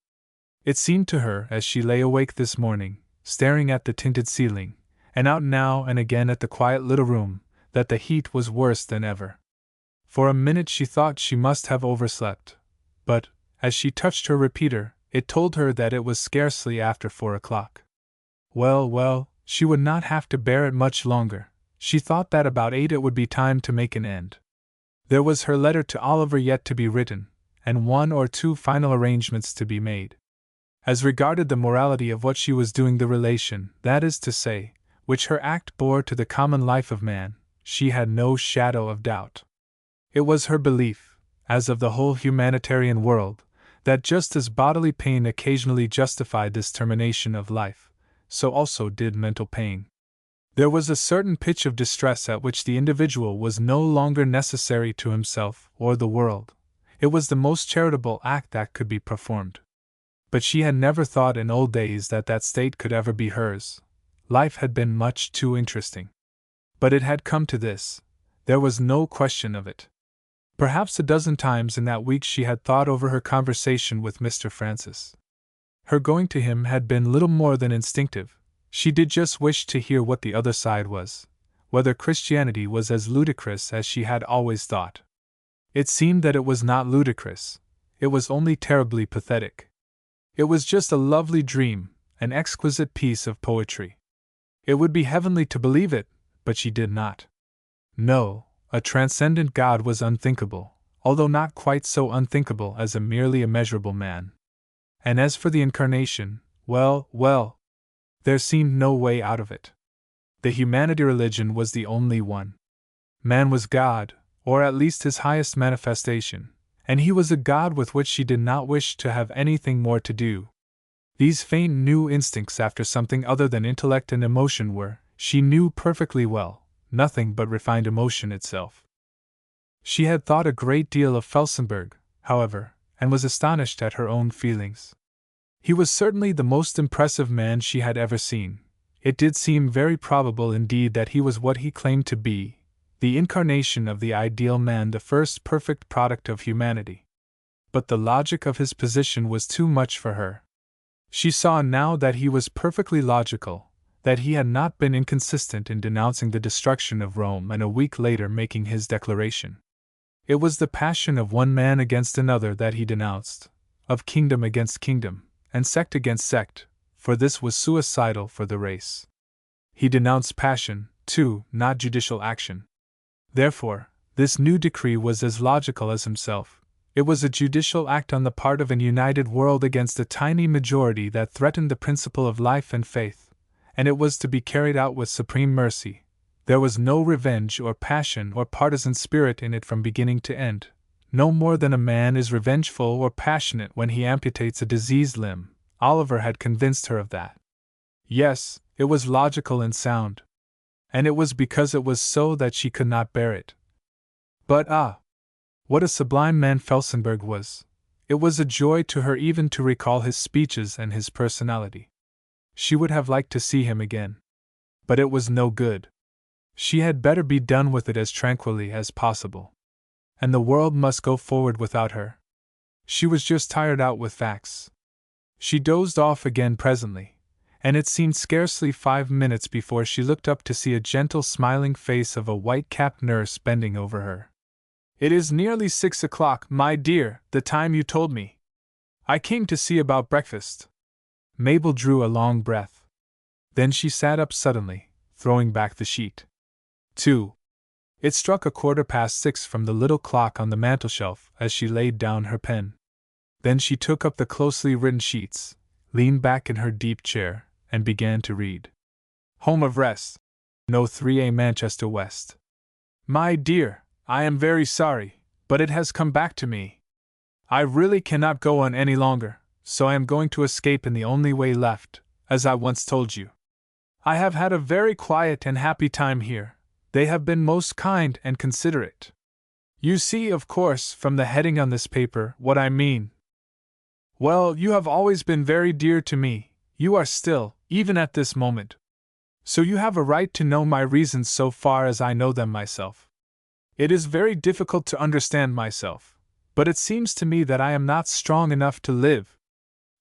It seemed to her, as she lay awake this morning, staring at the tinted ceiling, and out now and again at the quiet little room, that the heat was worse than ever. For a minute she thought she must have overslept, but, as she touched her repeater, it told her that it was scarcely after 4 o'clock. Well, she would not have to bear it much longer. She thought that about 8 it would be time to make an end. There was her letter to Oliver yet to be written, and 1 or 2 final arrangements to be made. As regarded the morality of what she was doing, the relation, that is to say, which her act bore to the common life of man, she had no shadow of doubt. It was her belief, as of the whole humanitarian world, that just as bodily pain occasionally justified this termination of life, so also did mental pain. There was a certain pitch of distress at which the individual was no longer necessary to himself or the world. It was the most charitable act that could be performed. But she had never thought in old days that that state could ever be hers. Life had been much too interesting. But it had come to this. There was no question of it. Perhaps a dozen times in that week she had thought over her conversation with Mr. Francis. Her going to him had been little more than instinctive. She did just wish to hear what the other side was, whether Christianity was as ludicrous as she had always thought. It seemed that it was not ludicrous. It was only terribly pathetic. It was just a lovely dream, an exquisite piece of poetry. It would be heavenly to believe it, but she did not. No. A transcendent God was unthinkable, although not quite so unthinkable as a merely immeasurable man. And as for the incarnation, well, there seemed no way out of it. The humanity religion was the only one. Man was God, or at least his highest manifestation, and he was a God with which she did not wish to have anything more to do. These faint new instincts after something other than intellect and emotion were, she knew perfectly well, nothing but refined emotion itself. She had thought a great deal of Felsenburgh, however, and was astonished at her own feelings. He was certainly the most impressive man she had ever seen. It did seem very probable indeed that he was what he claimed to be, the incarnation of the ideal man, the first perfect product of humanity. But the logic of his position was too much for her. She saw now that he was perfectly logical, that he had not been inconsistent in denouncing the destruction of Rome and a week later making his declaration. It was the passion of one man against another that he denounced, of kingdom against kingdom, and sect against sect, for this was suicidal for the race. He denounced passion, too, not judicial action. Therefore, this new decree was as logical as himself. It was a judicial act on the part of an united world against a tiny majority that threatened the principle of life and faith. And it was to be carried out with supreme mercy. There was no revenge or passion or partisan spirit in it from beginning to end, no more than a man is revengeful or passionate when he amputates a diseased limb. Oliver had convinced her of that. Yes, it was logical and sound. And it was because it was so that she could not bear it. But what a sublime man Felsenburgh was! It was a joy to her even to recall his speeches and his personality. She would have liked to see him again. But it was no good. She had better be done with it as tranquilly as possible. and the world must go forward without her. She was just tired out with facts. She dozed off again presently, and it seemed scarcely 5 minutes before she looked up to see a gentle smiling face of a white-capped nurse bending over her. "It is nearly 6 o'clock, my dear, the time you told me. I came to see about breakfast." Mabel drew a long breath. Then she sat up suddenly, throwing back the sheet. 2. It struck 6:15 from the little clock on the mantelshelf as she laid down her pen. Then she took up the closely written sheets, leaned back in her deep chair, and began to read. "Home of Rest. No 3A Manchester West. My dear, I am very sorry, but it has come back to me. I really cannot go on any longer, so I am going to escape in the only way left, as I once told you. I have had a very quiet and happy time here. They have been most kind and considerate. You see, of course, from the heading on this paper, what I mean. Well, you have always been very dear to me, you are still, even at this moment. So you have a right to know my reasons so far as I know them myself. It is very difficult to understand myself, but it seems to me that I am not strong enough to live.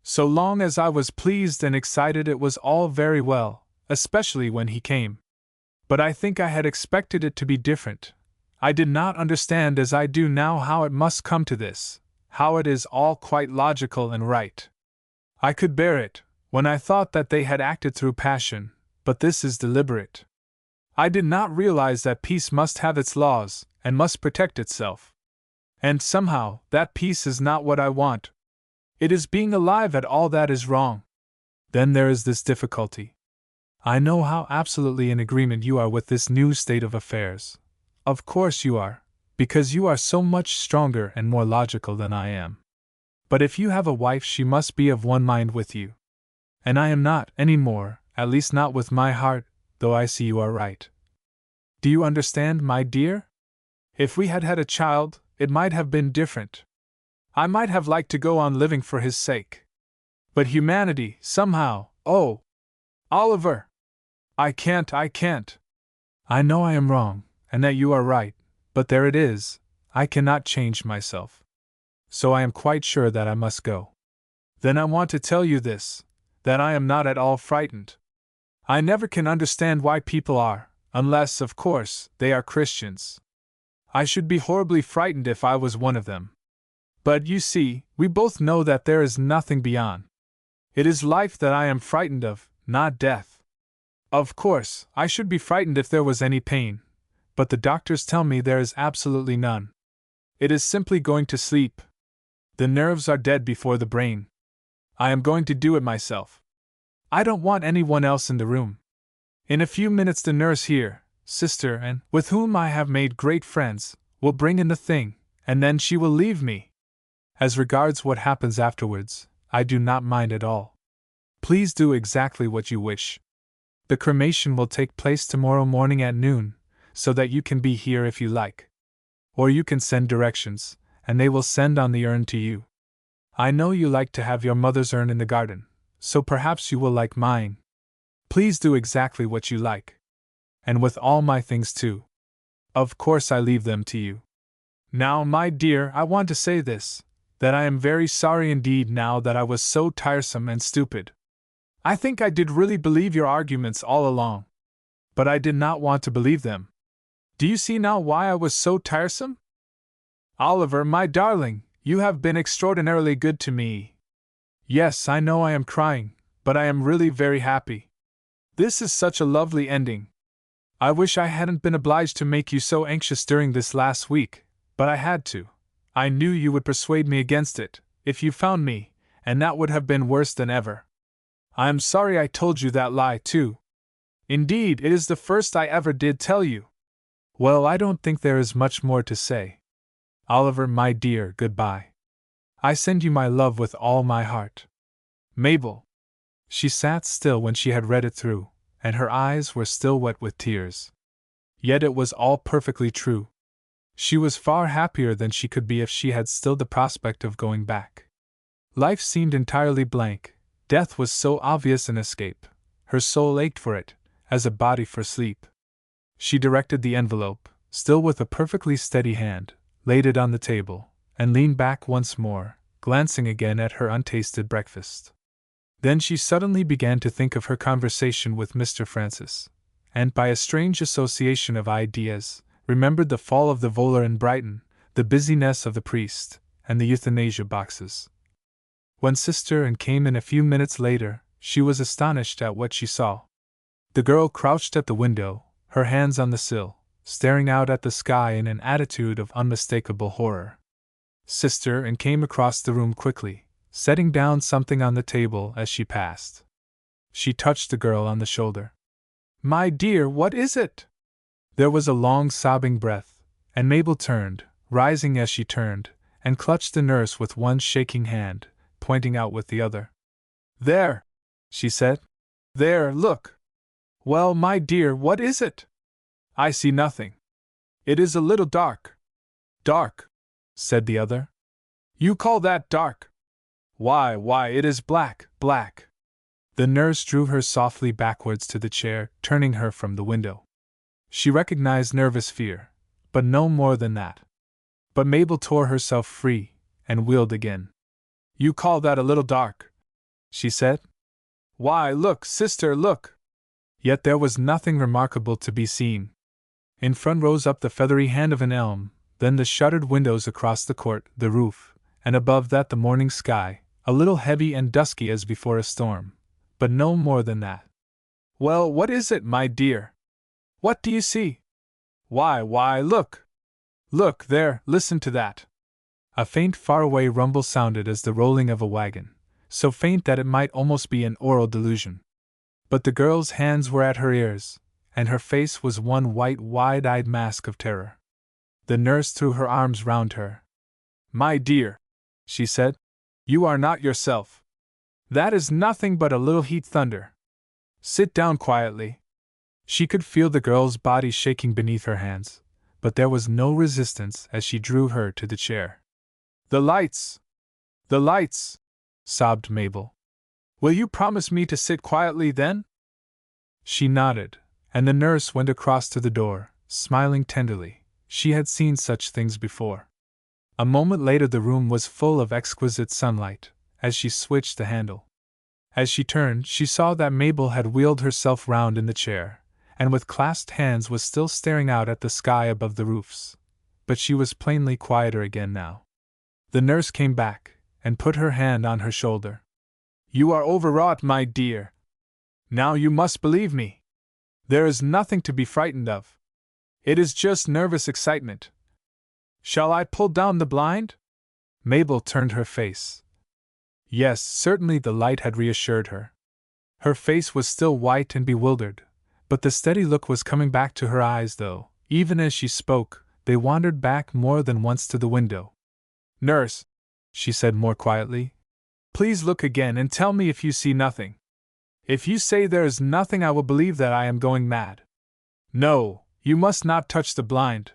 So long as I was pleased and excited it was all very well, especially when he came. But I think I had expected it to be different. I did not understand as I do now how it must come to this, how it is all quite logical and right. I could bear it, when I thought that they had acted through passion, but this is deliberate. I did not realize that peace must have its laws, and must protect itself. And somehow, that peace is not what I want. It is being alive at all that is wrong. Then there is this difficulty. I know how absolutely in agreement you are with this new state of affairs. Of course you are, because you are so much stronger and more logical than I am. But if you have a wife she must be of one mind with you. And I am not, any more, at least not with my heart, though I see you are right. Do you understand, my dear? If we had had a child, it might have been different. I might have liked to go on living for his sake. But humanity, somehow, oh! Oliver! I can't. I know I am wrong, and that you are right, but there it is, I cannot change myself. So I am quite sure that I must go. Then I want to tell you this, that I am not at all frightened. I never can understand why people are, unless, of course, they are Christians. I should be horribly frightened if I was one of them. But you see, we both know that there is nothing beyond. It is life that I am frightened of, not death. Of course, I should be frightened if there was any pain, but the doctors tell me there is absolutely none. It is simply going to sleep. The nerves are dead before the brain. I am going to do it myself. I don't want anyone else in the room. In a few minutes the nurse here, sister, and with whom I have made great friends, will bring in the thing, and then she will leave me. As regards what happens afterwards, I do not mind at all. Please do exactly what you wish. The cremation will take place tomorrow morning at noon, so that you can be here if you like. Or you can send directions, and they will send on the urn to you. I know you like to have your mother's urn in the garden, so perhaps you will like mine. Please do exactly what you like. And with all my things too. Of course I leave them to you. Now, my dear, I want to say this, that I am very sorry indeed now that I was so tiresome and stupid. I think I did really believe your arguments all along. But I did not want to believe them. Do you see now why I was so tiresome? Oliver, my darling, you have been extraordinarily good to me. Yes, I know I am crying, but I am really very happy. This is such a lovely ending. I wish I hadn't been obliged to make you so anxious during this last week, but I had to. I knew you would persuade me against it, if you found me, and that would have been worse than ever. I am sorry I told you that lie, too. Indeed, it is the first I ever did tell you. Well, I don't think there is much more to say. Oliver, my dear, goodbye. I send you my love with all my heart. Mabel. She sat still when she had read it through, and her eyes were still wet with tears. Yet it was all perfectly true. She was far happier than she could be if she had still the prospect of going back. Life seemed entirely blank. Death was so obvious an escape. Her soul ached for it, as a body for sleep. She directed the envelope, still with a perfectly steady hand, laid it on the table, and leaned back once more, glancing again at her untasted breakfast. Then she suddenly began to think of her conversation with Mr. Francis, and by a strange association of ideas, remembered the fall of the volor in Brighton, the busyness of the priest, and the euthanasia boxes. When Sister Anne came in a few minutes later, she was astonished at what she saw. The girl crouched at the window, her hands on the sill, staring out at the sky in an attitude of unmistakable horror. Sister Anne came across the room quickly, setting down something on the table as she passed. She touched the girl on the shoulder. "My dear, what is it?" There was a long sobbing breath, and Mabel turned, rising as she turned, and clutched the nurse with one shaking hand, pointing out with the other. "There!" she said. "There, look!" "Well, my dear, what is it?" "I see nothing. It is a little dark." "Dark?" said the other. "You call that dark? Why, it is black, black." The nurse drew her softly backwards to the chair, turning her from the window. She recognized nervous fear, but no more than that. But Mabel tore herself free, and wheeled again. "You call that a little dark?" she said. "Why, look, sister, look!" Yet there was nothing remarkable to be seen. In front rose up the feathery hand of an elm, then the shuttered windows across the court, the roof, and above that the morning sky, a little heavy and dusky as before a storm, but no more than that. "Well, what is it, my dear? What do you see?" Why, look! Look, there, listen to that!" A faint faraway rumble sounded as the rolling of a wagon, so faint that it might almost be an aural delusion. But the girl's hands were at her ears, and her face was one white, wide-eyed mask of terror. The nurse threw her arms round her. "My dear," she said, "you are not yourself. That is nothing but a little heat thunder. Sit down quietly." She could feel the girl's body shaking beneath her hands, but there was no resistance as she drew her to the chair. "The lights! The lights!" sobbed Mabel. "Will you promise me to sit quietly then?" She nodded, and the nurse went across to the door, smiling tenderly. She had seen such things before. A moment later the room was full of exquisite sunlight, as she switched the handle. As she turned, she saw that Mabel had wheeled herself round in the chair, and with clasped hands was still staring out at the sky above the roofs. But she was plainly quieter again now. The nurse came back, and put her hand on her shoulder. "You are overwrought, my dear. Now you must believe me. There is nothing to be frightened of. It is just nervous excitement. Shall I pull down the blind?" Mabel turned her face. Yes, certainly the light had reassured her. Her face was still white and bewildered, but the steady look was coming back to her eyes, though, even as she spoke, they wandered back more than once to the window. "Nurse," she said more quietly, "please look again and tell me if you see nothing. If you say there is nothing, I will believe that I am going mad. No, you must not touch the blind."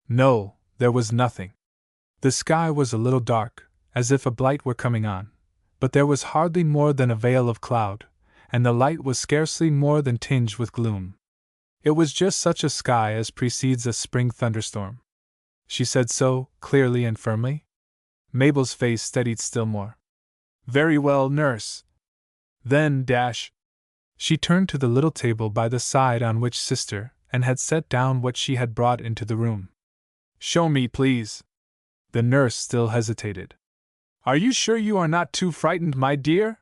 No, there was nothing. The sky was a little dark, as if a blight were coming on, but there was hardly more than a veil of cloud, and the light was scarcely more than tinged with gloom. It was just such a sky as precedes a spring thunderstorm. She said so, clearly and firmly. Mabel's face steadied still more. "Very well, nurse. Then, She turned to the little table by the side on which Sister Anne had set down what she had brought into the room. "Show me, please." The nurse still hesitated. "Are you sure you are not too frightened, my dear?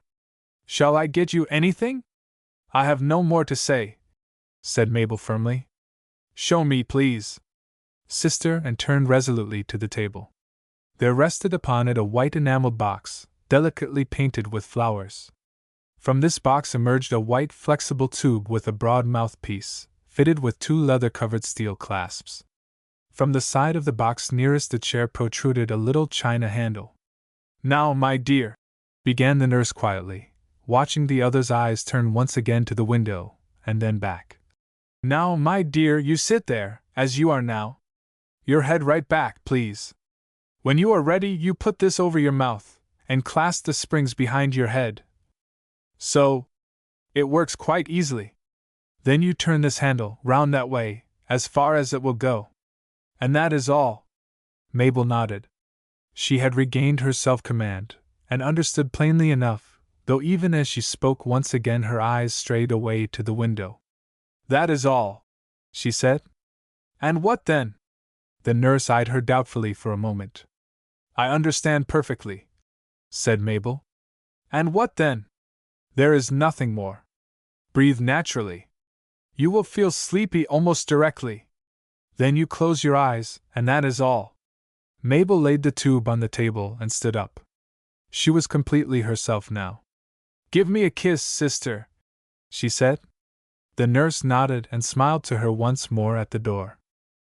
Shall I get you anything?" "I have no more to say," said Mabel firmly. "Show me, please." Sister Anne turned resolutely to the table. There rested upon it a white enameled box, delicately painted with flowers. From this box emerged a white flexible tube with a broad mouthpiece, fitted with two leather-covered steel clasps. From the side of the box nearest the chair protruded a little china handle. "Now, my dear," began the nurse quietly, watching the other's eyes turn once again to the window, and then back. "Now, my dear, you sit there, as you are now. Your head right back, please. When you are ready, you put this over your mouth, and clasp the springs behind your head. So. It works quite easily. Then you turn this handle round that way, as far as it will go. And that is all. Mabel nodded. She had regained her self-command, and understood plainly enough, though even as she spoke once again her eyes strayed away to the window. "That is all," she said. "And what then?" The nurse eyed her doubtfully for a moment. "I understand perfectly," said Mabel. "And what then?" "There is nothing more. Breathe naturally. You will feel sleepy almost directly. Then you close your eyes, and that is all." Mabel laid the tube on the table and stood up. She was completely herself now. "Give me a kiss, sister," she said. The nurse nodded and smiled to her once more at the door.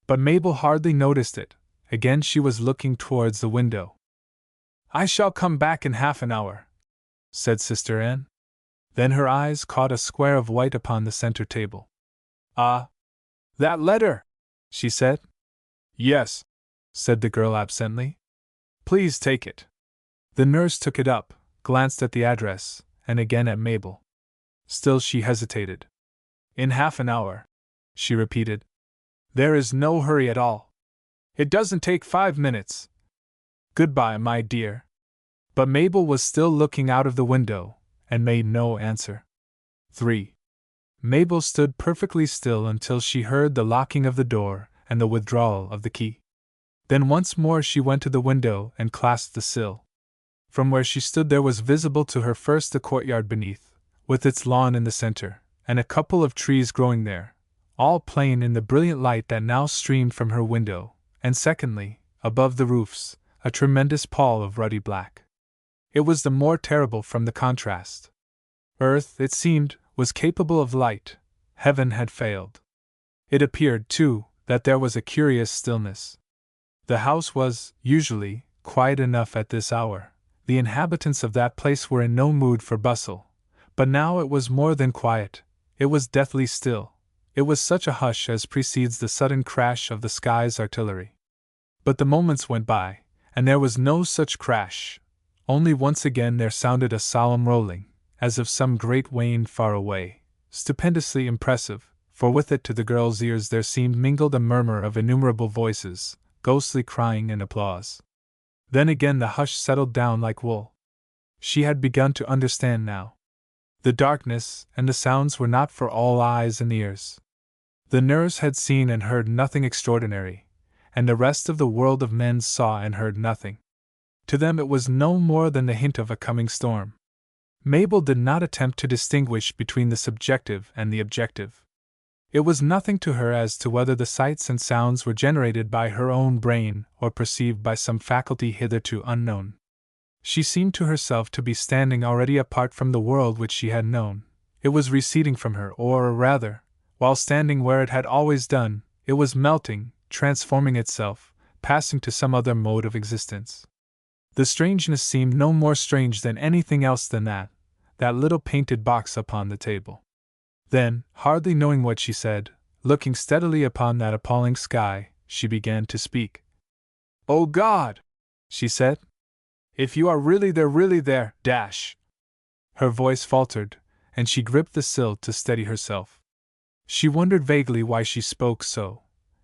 But Mabel hardly noticed it. Again she was looking towards the window. "I shall come back in half an hour," said Sister Anne. Then her eyes caught a square of white upon the center table. "Ah! That letter!" she said. "Yes," said the girl absently. "Please take it." The nurse took it up, glanced at the address, and again at Mabel. Still she hesitated. "In half an hour," she repeated. "There is no hurry at all. It doesn't take 5 minutes. Goodbye, my dear." But Mabel was still looking out of the window, and made no answer. 3. Mabel stood perfectly still until she heard the locking of the door and the withdrawal of the key. Then once more she went to the window and clasped the sill. From where she stood there was visible to her first the courtyard beneath, with its lawn in the center, and a couple of trees growing there, all plain in the brilliant light that now streamed from her window, and secondly, above the roofs, a tremendous pall of ruddy black. It was the more terrible from the contrast. Earth, it seemed, was capable of light. Heaven had failed. It appeared, too, that there was a curious stillness. The house was, usually, quiet enough at this hour. The inhabitants of that place were in no mood for bustle. But now it was more than quiet. It was deathly still. It was such a hush as precedes the sudden crash of the sky's artillery. But the moments went by, and there was no such crash. Only once again there sounded a solemn rolling, as of some great wain far away, stupendously impressive, for with it to the girl's ears there seemed mingled a murmur of innumerable voices, ghostly crying and applause. Then again the hush settled down like wool. She had begun to understand now. The darkness and the sounds were not for all eyes and ears. The nurse had seen and heard nothing extraordinary, and the rest of the world of men saw and heard nothing. To them it was no more than the hint of a coming storm. Mabel did not attempt to distinguish between the subjective and the objective. It was nothing to her as to whether the sights and sounds were generated by her own brain or perceived by some faculty hitherto unknown. She seemed to herself to be standing already apart from the world which she had known. It was receding from her, or rather, while standing where it had always done, it was melting, transforming itself, passing to some other mode of existence. The strangeness seemed no more strange than anything else than that little painted box upon the table. Then, hardly knowing what she said, looking steadily upon that appalling sky, she began to speak. "Oh God!" she said. "If you are really there, dash!" Her voice faltered, and she gripped the sill to steady herself. She wondered vaguely why she spoke so.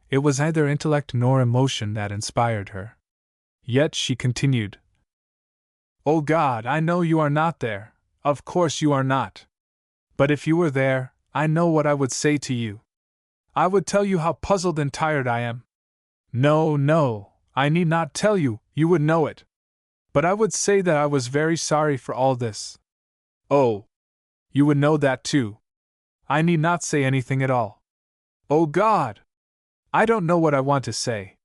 It was neither intellect nor emotion that inspired her. Yet she continued. "Oh God, I know you are not there. Of course you are not. But if you were there, I know what I would say to you. I would tell you how puzzled and tired I am. No, I need not tell you, you would know it. But I would say that I was very sorry for all this. Oh, you would know that too. I need not say anything at all. Oh God! I don't know what I want to say.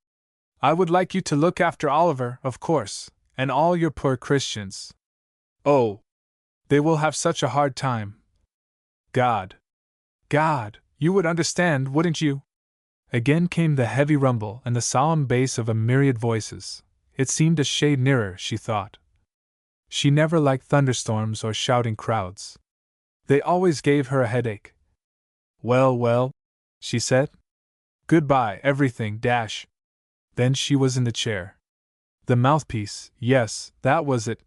I would like you to look after Oliver, of course, and all your poor Christians. Oh, they will have such a hard time. God, you would understand, wouldn't you?" Again came the heavy rumble and the solemn bass of a myriad voices. It seemed a shade nearer, she thought. She never liked thunderstorms or shouting crowds. They always gave her a headache. Well, she said. "Goodbye, everything, dash." Then she was in the chair. The mouthpiece, yes, that was it.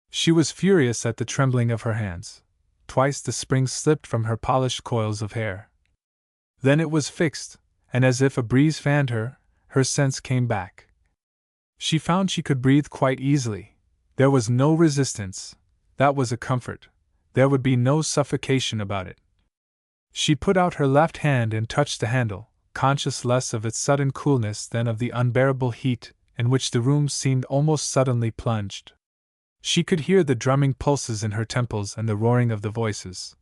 She was furious at the trembling of her hands. Twice the springs slipped from her polished coils of hair. Then it was fixed, and as if a breeze fanned her, her sense came back. She found she could breathe quite easily. There was no resistance. That was a comfort. There would be no suffocation about it. She put out her left hand and touched the handle, conscious less of its sudden coolness than of the unbearable heat in which the room seemed almost suddenly plunged. She could hear the drumming pulses in her temples and the roaring of the voices.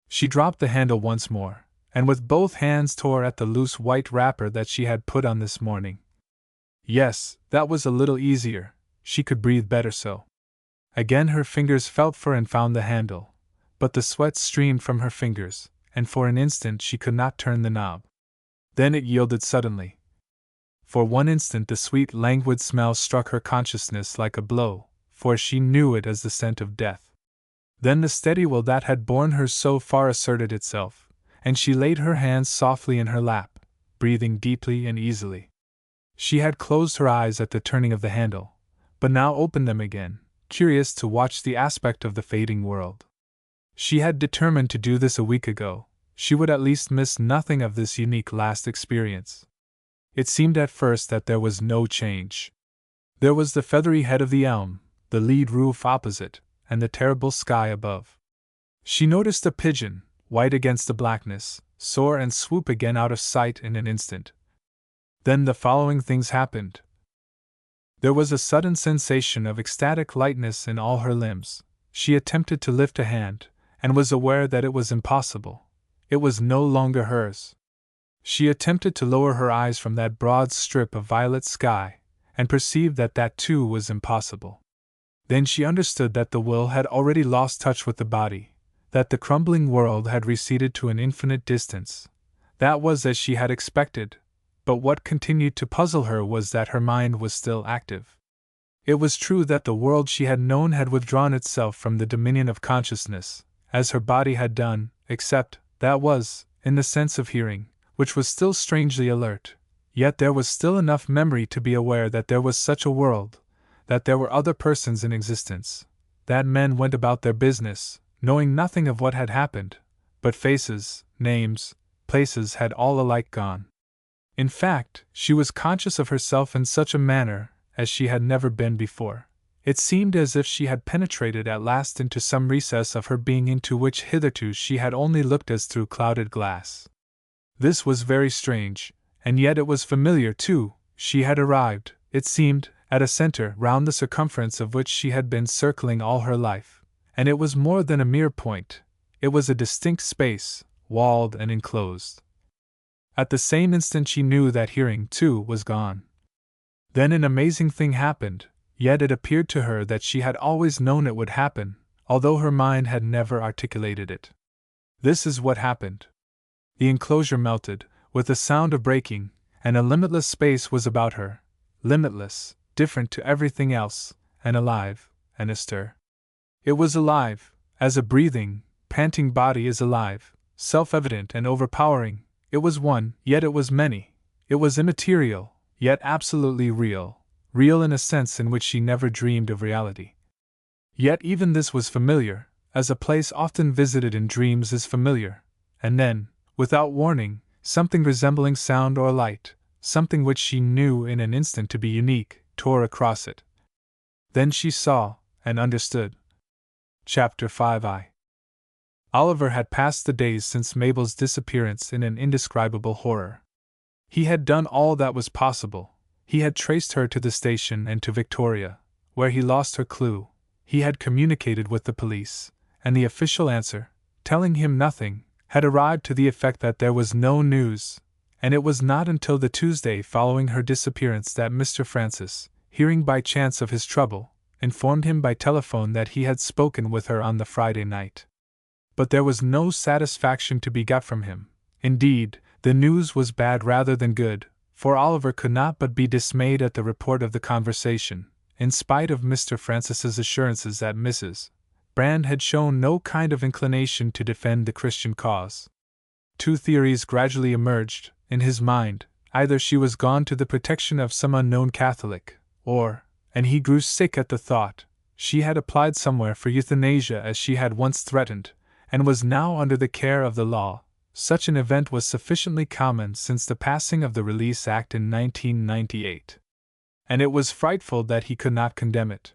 She dropped the handle once more, and with both hands tore at the loose white wrapper that she had put on this morning. Yes, that was a little easier. She could breathe better so. Again her fingers felt for and found the handle, but the sweat streamed from her fingers, and for an instant she could not turn the knob. Then it yielded suddenly. For one instant the sweet, languid smell struck her consciousness like a blow, for she knew it as the scent of death. Then the steady will that had borne her so far asserted itself, and she laid her hands softly in her lap, breathing deeply and easily. She had closed her eyes at the turning of the handle, but now opened them again, curious to watch the aspect of the fading world. She had determined to do this a week ago. She would at least miss nothing of this unique last experience. It seemed at first that there was no change. There was the feathery head of the elm, the lead roof opposite, and the terrible sky above. She noticed a pigeon, white against the blackness, soar and swoop again out of sight in an instant. Then the following things happened. There was a sudden sensation of ecstatic lightness in all her limbs. She attempted to lift a hand, and was aware that it was impossible. It was no longer hers. She attempted to lower her eyes from that broad strip of violet sky, and perceived that that too was impossible. Then she understood that the will had already lost touch with the body, that the crumbling world had receded to an infinite distance. That was as she had expected, but what continued to puzzle her was that her mind was still active. It was true that the world she had known had withdrawn itself from the dominion of consciousness, as her body had done, except, that was, in the sense of hearing, which was still strangely alert, yet there was still enough memory to be aware that there was such a world, that there were other persons in existence, that men went about their business, knowing nothing of what had happened, but faces, names, places had all alike gone. In fact, she was conscious of herself in such a manner as she had never been before. It seemed as if she had penetrated at last into some recess of her being into which hitherto she had only looked as through clouded glass. This was very strange, and yet it was familiar too. She had arrived, it seemed, at a center round the circumference of which she had been circling all her life, and it was more than a mere point. It was a distinct space, walled and enclosed. At the same instant she knew that hearing, too, was gone. Then an amazing thing happened, yet it appeared to her that she had always known it would happen, although her mind had never articulated it. This is what happened. The enclosure melted, with a sound of breaking, and a limitless space was about her, limitless, different to everything else, and alive, and astir. It was alive, as a breathing, panting body is alive, self-evident and overpowering. It was one, yet it was many. It was immaterial, yet absolutely real, real in a sense in which she never dreamed of reality. Yet even this was familiar, as a place often visited in dreams is familiar, and then, without warning, something resembling sound or light, something which she knew in an instant to be unique, tore across it. Then she saw, and understood. Chapter 5. Oliver had passed the days since Mabel's disappearance in an indescribable horror. He had done all that was possible. He had traced her to the station and to Victoria, where he lost her clue. He had communicated with the police, and the official answer, telling him nothing, had arrived to the effect that there was no news, and it was not until the Tuesday following her disappearance that Mr. Francis, hearing by chance of his trouble, informed him by telephone that he had spoken with her on the Friday night. But there was no satisfaction to be got from him. Indeed, the news was bad rather than good, for Oliver could not but be dismayed at the report of the conversation, in spite of Mr. Francis's assurances that Mrs. Brand had shown no kind of inclination to defend the Christian cause. Two theories gradually emerged in his mind: either she was gone to the protection of some unknown Catholic, or, and he grew sick at the thought, she had applied somewhere for euthanasia as she had once threatened, and was now under the care of the law. Such an event was sufficiently common since the passing of the Release Act in 1998. and it was frightful that he could not condemn it.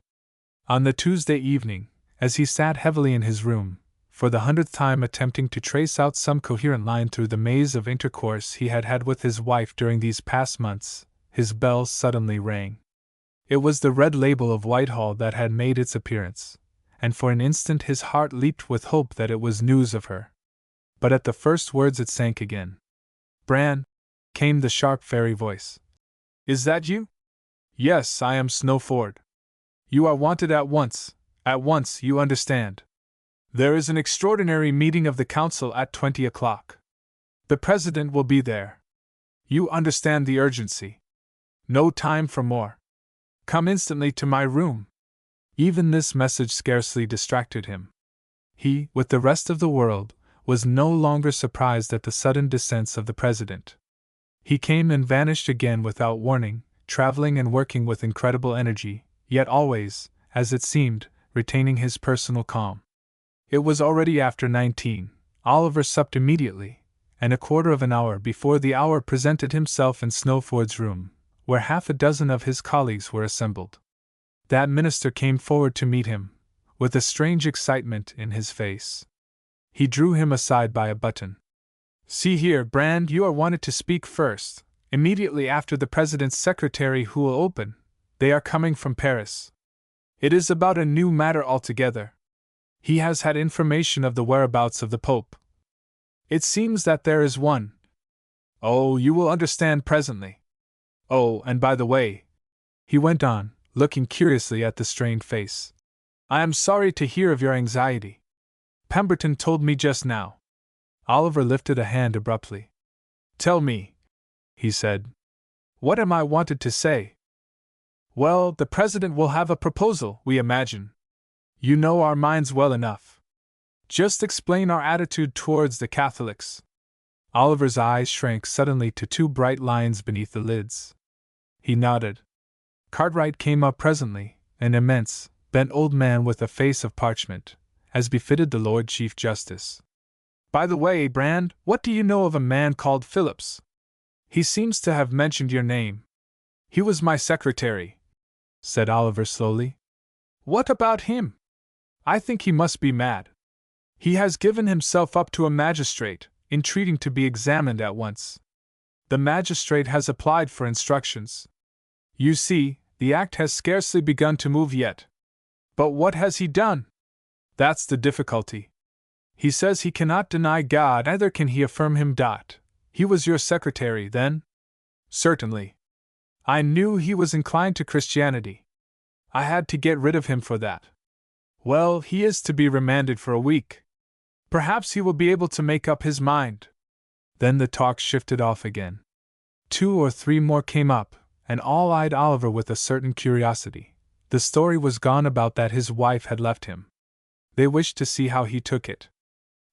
On the Tuesday evening, as he sat heavily in his room, for the 100th time attempting to trace out some coherent line through the maze of intercourse he had had with his wife during these past months, his bell suddenly rang. It was the red label of Whitehall that had made its appearance, and for an instant his heart leaped with hope that it was news of her. But at the first words it sank again. "Bran," came the sharp fairy voice. "Is that you?" "Yes, I am Snowford. You are wanted at once, you understand. There is an extraordinary meeting of the council at 20 o'clock. The president will be there. You understand the urgency. No time for more. Come instantly to my room." Even this message scarcely distracted him. He, with the rest of the world, was no longer surprised at the sudden descents of the president. He came and vanished again without warning, traveling and working with incredible energy, yet always, as it seemed, retaining his personal calm. It was already after 19. Oliver supped immediately, and a quarter of an hour before the hour presented himself in Snowford's room, where half a dozen of his colleagues were assembled. That minister came forward to meet him, with a strange excitement in his face. He drew him aside by a button. "See here, Brand, you are wanted to speak first, immediately after the president's secretary who will open. They are coming from Paris. It is about a new matter altogether. He has had information of the whereabouts of the Pope. It seems that there is one. Oh, you will understand presently. Oh, and by the way," he went on, looking curiously at the strained face, "I am sorry to hear of your anxiety. Pemberton told me just now." Oliver lifted a hand abruptly. "Tell me," he said. "What am I wanted to say?" "Well, the president will have a proposal, we imagine. You know our minds well enough. Just explain our attitude towards the Catholics." Oliver's eyes shrank suddenly to two bright lines beneath the lids. He nodded. Cartwright came up presently, an immense, bent old man with a face of parchment, as befitted the Lord Chief Justice. "By the way, Brand, what do you know of a man called Phillips? He seems to have mentioned your name." "He was my secretary," said Oliver slowly. "What about him? I think he must be mad. He has given himself up to a magistrate, entreating to be examined at once. The magistrate has applied for instructions. You see, the act has scarcely begun to move yet. But what has he done? That's the difficulty. He says he cannot deny God, neither can he affirm him. He was your secretary, then?" "Certainly. I knew he was inclined to Christianity. I had to get rid of him for that. Well, he is to be remanded for a week. Perhaps he will be able to make up his mind." Then the talk shifted off again. 2 or 3 more came up, and all eyed Oliver with a certain curiosity. The story was gone about that his wife had left him. They wished to see how he took it.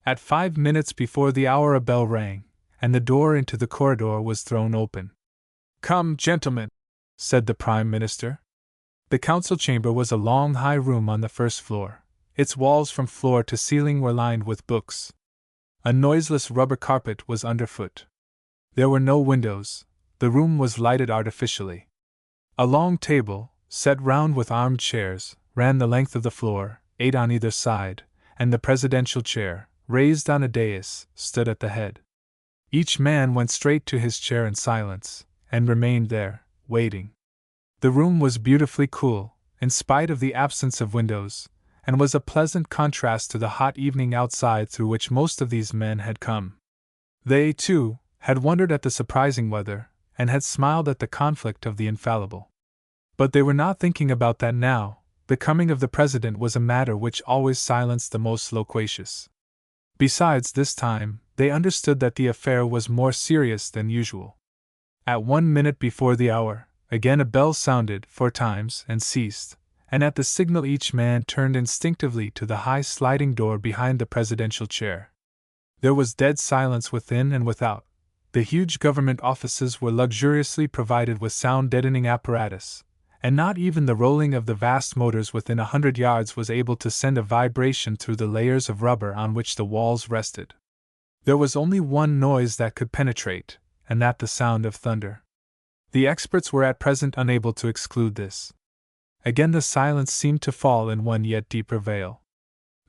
At 5 minutes before the hour a bell rang, and the door into the corridor was thrown open. "Come, gentlemen," said the Prime Minister. The council chamber was a long high room on the first floor. Its walls from floor to ceiling were lined with books. A noiseless rubber carpet was underfoot. There were no windows. The room was lighted artificially. A long table, set round with armed chairs, ran the length of the floor, 8 on either side, and the presidential chair, raised on a dais, stood at the head. Each man went straight to his chair in silence, and remained there, waiting. The room was beautifully cool, in spite of the absence of windows, and was a pleasant contrast to the hot evening outside through which most of these men had come. They, too, had wondered at the surprising weather, and had smiled at the conflict of the infallible. But they were not thinking about that now. The coming of the president was a matter which always silenced the most loquacious. Besides, this time, they understood that the affair was more serious than usual. At 1 minute before the hour, again a bell sounded 4 times and ceased, and at the signal each man turned instinctively to the high sliding door behind the presidential chair. There was dead silence within and without. The huge government offices were luxuriously provided with sound-deadening apparatus, and not even the rolling of the vast motors within 100 yards was able to send a vibration through the layers of rubber on which the walls rested. There was only one noise that could penetrate, and that the sound of thunder. The experts were at present unable to exclude this. Again the silence seemed to fall in one yet deeper veil.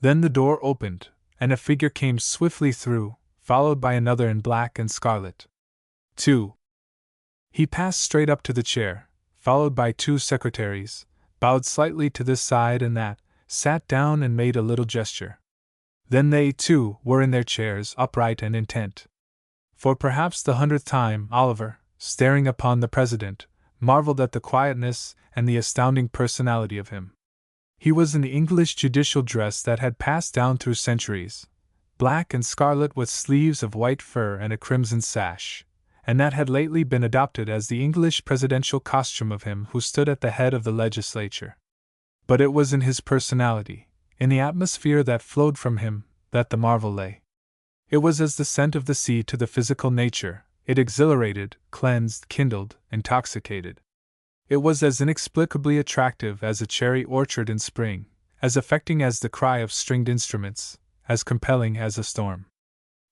Then the door opened, and a figure came swiftly through, followed by another in black and scarlet. 2. He passed straight up to the chair, followed by 2 secretaries, bowed slightly to this side and that, sat down and made a little gesture. Then they, too, were in their chairs, upright and intent. For perhaps the 100th time, Oliver, staring upon the president, marveled at the quietness and the astounding personality of him. He was in the English judicial dress that had passed down through centuries, black and scarlet with sleeves of white fur and a crimson sash, and that had lately been adopted as the English presidential costume of him who stood at the head of the legislature. But it was in his personality, in the atmosphere that flowed from him, that the marvel lay. It was as the scent of the sea to the physical nature. It exhilarated, cleansed, kindled, intoxicated. It was as inexplicably attractive as a cherry orchard in spring, as affecting as the cry of stringed instruments, as compelling as a storm.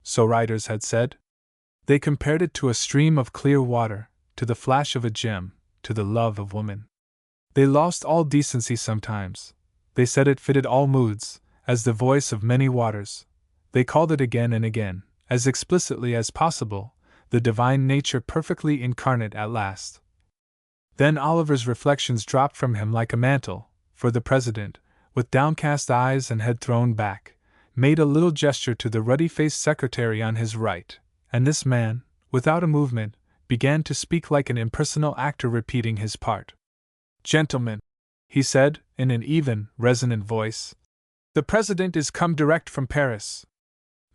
So writers had said. They compared it to a stream of clear water, to the flash of a gem, to the love of woman. They lost all decency sometimes. They said it fitted all moods, as the voice of many waters. They called it again and again, as explicitly as possible, the divine nature perfectly incarnate at last. Then Oliver's reflections dropped from him like a mantle, for the president, with downcast eyes and head thrown back, made a little gesture to the ruddy-faced secretary on his right, and this man, without a movement, began to speak like an impersonal actor repeating his part. "Gentlemen," he said, in an even, resonant voice, "the president is come direct from Paris.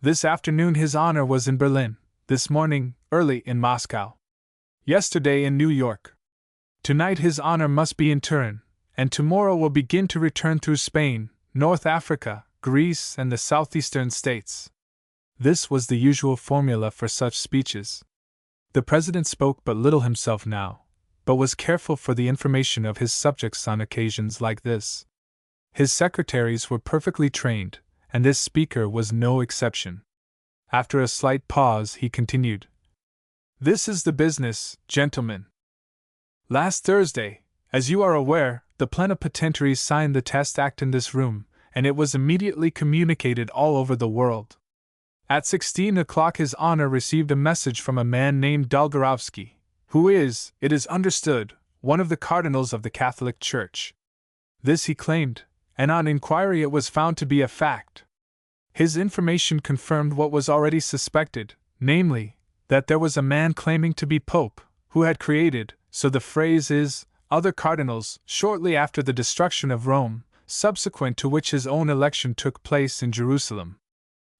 This afternoon His Honor was in Berlin, this morning, early, in Moscow. Yesterday in New York. Tonight His Honor must be in Turin, and tomorrow will begin to return through Spain, North Africa, Greece, and the southeastern states." This was the usual formula for such speeches. The president spoke but little himself now, but was careful for the information of his subjects on occasions like this. His secretaries were perfectly trained, and this speaker was no exception. After a slight pause, he continued, "This is the business, gentlemen. Last Thursday, as you are aware, the plenipotentiaries signed the Test Act in this room, and it was immediately communicated all over the world. At 16 o'clock His Honor received a message from a man named Dolgorovsky, who is, it is understood, one of the cardinals of the Catholic Church. This he claimed, and on inquiry it was found to be a fact. His information confirmed what was already suspected, namely, that there was a man claiming to be Pope, who had created, so the phrase is, other cardinals, shortly after the destruction of Rome, subsequent to which his own election took place in Jerusalem.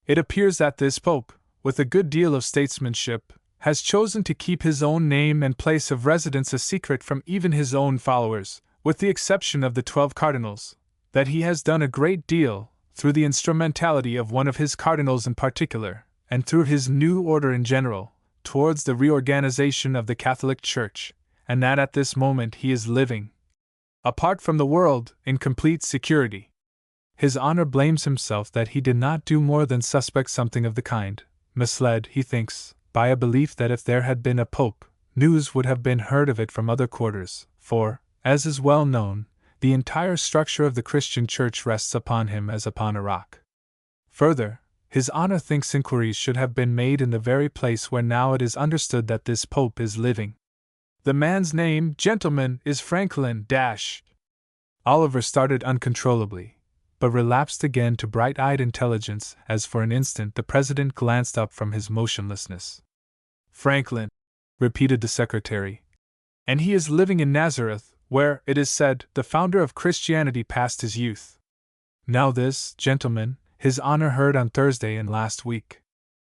It appears that this Pope, with a good deal of statesmanship, has chosen to keep his own name and place of residence a secret from even his own followers, with the exception of the 12 cardinals, that he has done a great deal, through the instrumentality of one of his cardinals in particular, and through his new order in general, towards the reorganization of the Catholic Church, and that at this moment he is living, apart from the world, in complete security. His Honor blames himself that he did not do more than suspect something of the kind, misled, he thinks, by a belief that if there had been a Pope, news would have been heard of it from other quarters, for, as is well known, the entire structure of the Christian Church rests upon him as upon a rock. Further, His Honor thinks inquiries should have been made in the very place where now it is understood that this Pope is living. The man's name, gentlemen, is Franklin —. Oliver started uncontrollably, but relapsed again to bright-eyed intelligence as for an instant the president glanced up from his motionlessness. "Franklin," repeated the secretary. "And he is living in Nazareth, where, it is said, the founder of Christianity passed his youth. Now this, gentlemen, His Honor heard on Thursday and last week.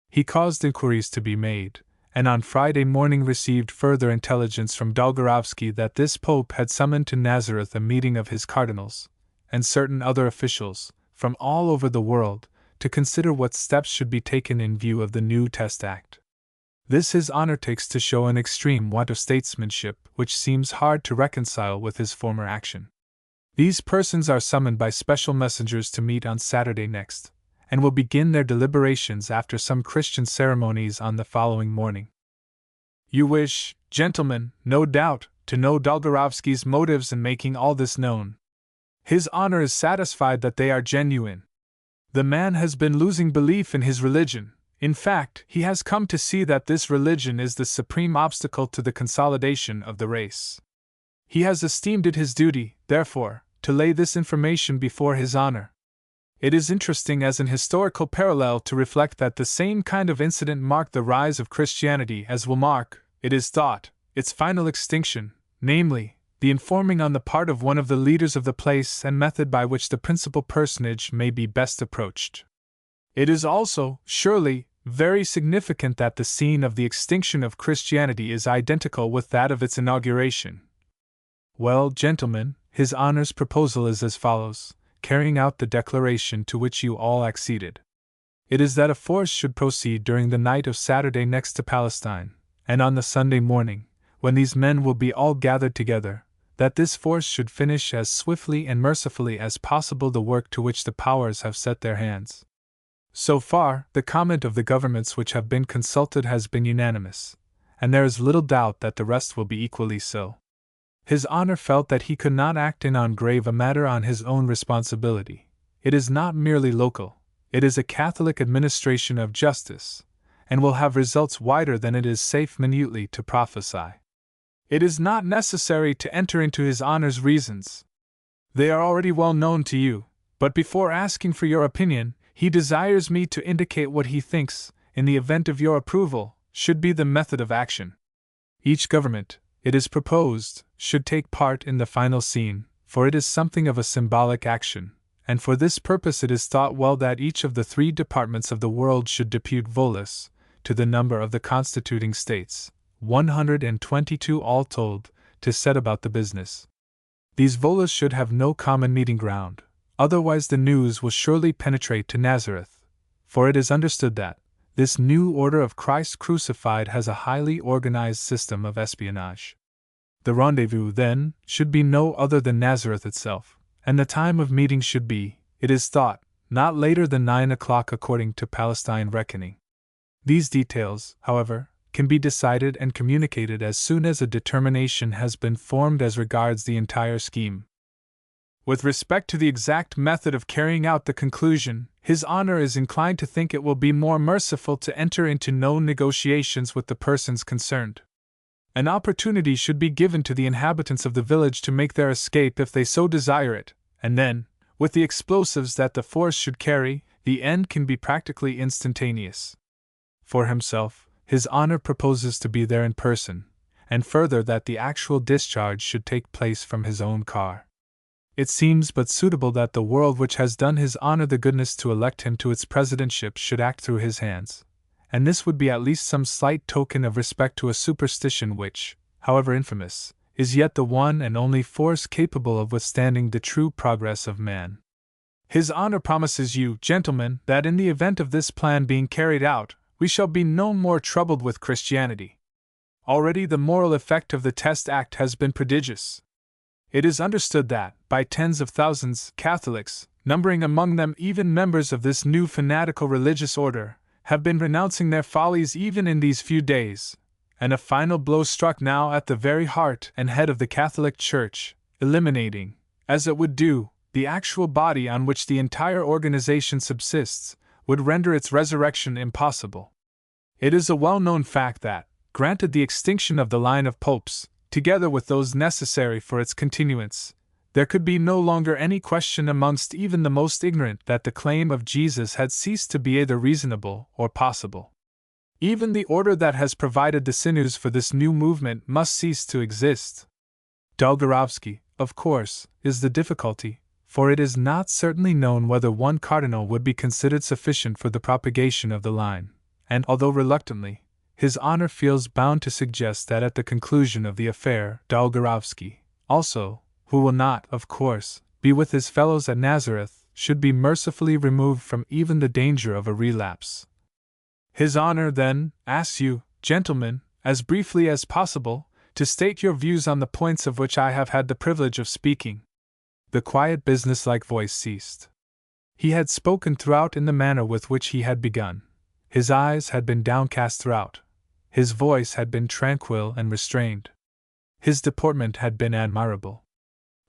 He caused inquiries to be made, and on Friday morning received further intelligence from Dolgorovsky that this Pope had summoned to Nazareth a meeting of his cardinals, and certain other officials, from all over the world, to consider what steps should be taken in view of the new Test Act. This His Honor takes to show an extreme want of statesmanship which seems hard to reconcile with his former action. These persons are summoned by special messengers to meet on Saturday next, and will begin their deliberations after some Christian ceremonies on the following morning. You wish, gentlemen, no doubt, to know Dolgorovsky's motives in making all this known. His Honor is satisfied that they are genuine. The man has been losing belief in his religion. In fact, he has come to see that this religion is the supreme obstacle to the consolidation of the race. He has esteemed it his duty, therefore, to lay this information before His Honor. It is interesting as an historical parallel to reflect that the same kind of incident marked the rise of Christianity as will mark, it is thought, its final extinction, namely, the informing on the part of one of the leaders of the place and method by which the principal personage may be best approached. It is also, surely, very significant that the scene of the extinction of Christianity is identical with that of its inauguration. Well, gentlemen, His Honor's proposal is as follows, carrying out the declaration to which you all acceded. It is that a force should proceed during the night of Saturday next to Palestine, and on the Sunday morning, when these men will be all gathered together, that this force should finish as swiftly and mercifully as possible the work to which the powers have set their hands. So far, the comment of the governments which have been consulted has been unanimous, and there is little doubt that the rest will be equally so. His Honor felt that he could not act in on grave a matter on his own responsibility. It is not merely local, it is a Catholic administration of justice, and will have results wider than it is safe minutely to prophesy. It is not necessary to enter into His Honor's reasons. They are already well known to you, but before asking for your opinion, he desires me to indicate what he thinks, in the event of your approval, should be the method of action. Each government, it is proposed, should take part in the final scene, for it is something of a symbolic action, and for this purpose it is thought well that each of the 3 departments of the world should depute volas, to the number of the constituting states, 122 all told, to set about the business. These volas should have no common meeting ground, otherwise the news will surely penetrate to Nazareth, for it is understood that this new order of Christ crucified has a highly organized system of espionage. The rendezvous, then, should be no other than Nazareth itself, and the time of meeting should be, it is thought, not later than 9 o'clock according to Palestine reckoning. These details, however, can be decided and communicated as soon as a determination has been formed as regards the entire scheme. With respect to the exact method of carrying out the conclusion, His Honor is inclined to think it will be more merciful to enter into no negotiations with the persons concerned. An opportunity should be given to the inhabitants of the village to make their escape if they so desire it, and then, with the explosives that the force should carry, the end can be practically instantaneous. For himself, His Honor proposes to be there in person, and further that the actual discharge should take place from his own car. It seems but suitable that the world which has done His Honor the goodness to elect him to its presidentship should act through his hands, and this would be at least some slight token of respect to a superstition which, however infamous, is yet the one and only force capable of withstanding the true progress of man. His Honor promises you, gentlemen, that in the event of this plan being carried out, we shall be no more troubled with Christianity. Already the moral effect of the Test Act has been prodigious. It is understood that, by tens of thousands, Catholics, numbering among them even members of this new fanatical religious order, have been renouncing their follies even in these few days, and a final blow struck now at the very heart and head of the Catholic Church, eliminating, as it would do, the actual body on which the entire organization subsists, would render its resurrection impossible. It is a well-known fact that, granted the extinction of the line of popes, together with those necessary for its continuance, there could be no longer any question amongst even the most ignorant that the claim of Jesus had ceased to be either reasonable or possible. Even the order that has provided the sinews for this new movement must cease to exist. Dolgorovsky, of course, is the difficulty, for it is not certainly known whether one cardinal would be considered sufficient for the propagation of the line, and although reluctantly, His Honor feels bound to suggest that at the conclusion of the affair, Dolgorovsky, also, who will not, of course, be with his fellows at Nazareth, should be mercifully removed from even the danger of a relapse. His Honor, then, asks you, gentlemen, as briefly as possible, to state your views on the points of which I have had the privilege of speaking. The quiet businesslike voice ceased. He had spoken throughout in the manner with which he had begun. His eyes had been downcast throughout, His voice had been tranquil and restrained. His deportment had been admirable.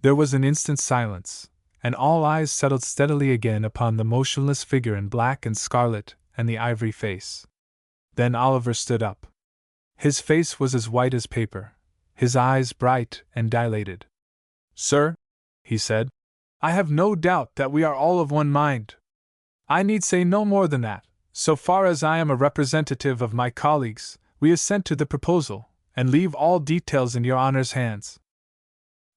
There was an instant's silence, and all eyes settled steadily again upon the motionless figure in black and scarlet and the ivory face. Then Oliver stood up. His face was as white as paper, his eyes bright and dilated. "Sir," he said, "I have no doubt that we are all of one mind. I need say no more than that. So far as I am a representative of my colleagues, we assent to the proposal, and leave all details in your Honor's hands."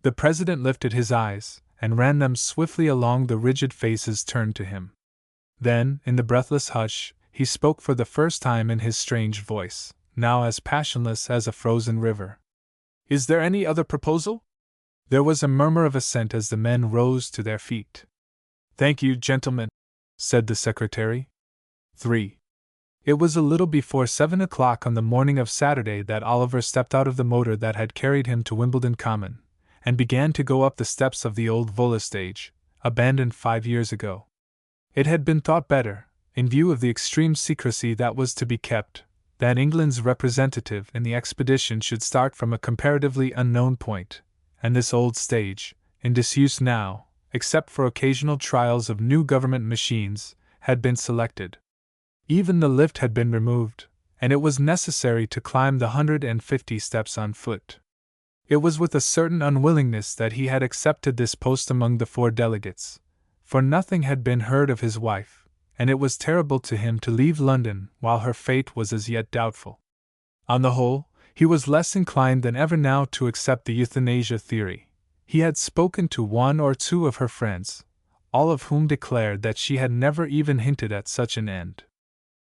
The President lifted his eyes, and ran them swiftly along the rigid faces turned to him. Then, in the breathless hush, he spoke for the first time in his strange voice, now as passionless as a frozen river. "Is there any other proposal?" There was a murmur of assent as the men rose to their feet. "Thank you, gentlemen," said the secretary. 3. It was a little before 7 o'clock on the morning of Saturday that Oliver stepped out of the motor that had carried him to Wimbledon Common, and began to go up the steps of the old Vola stage, abandoned 5 years ago. It had been thought better, in view of the extreme secrecy that was to be kept, that England's representative in the expedition should start from a comparatively unknown point, and this old stage, in disuse now, except for occasional trials of new government machines, had been selected. Even the lift had been removed, and it was necessary to climb the 150 steps on foot. It was with a certain unwillingness that he had accepted this post among the 4 delegates, for nothing had been heard of his wife, and it was terrible to him to leave London while her fate was as yet doubtful. On the whole, he was less inclined than ever now to accept the euthanasia theory. He had spoken to 1 or 2 of her friends, all of whom declared that she had never even hinted at such an end.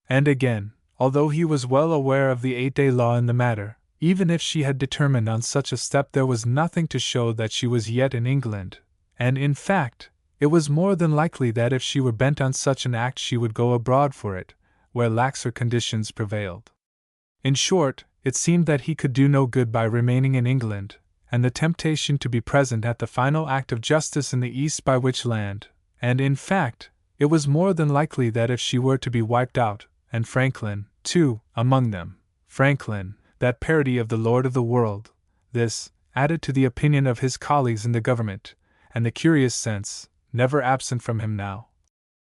And again, although he was well aware of the 8-day law in the matter, even if she had determined on such a step, there was nothing to show that she was yet in England, and in fact, it was more than likely that if she were bent on such an act she would go abroad for it, where laxer conditions prevailed. In short, it seemed that he could do no good by remaining in England, and the temptation to be present at the final act of justice in the East by which land, and in fact, it was more than likely that if she were to be wiped out, and Franklin, too, among them, Franklin, that parody of the Lord of the World, this, added to the opinion of his colleagues in the government, and the curious sense, never absent from him now,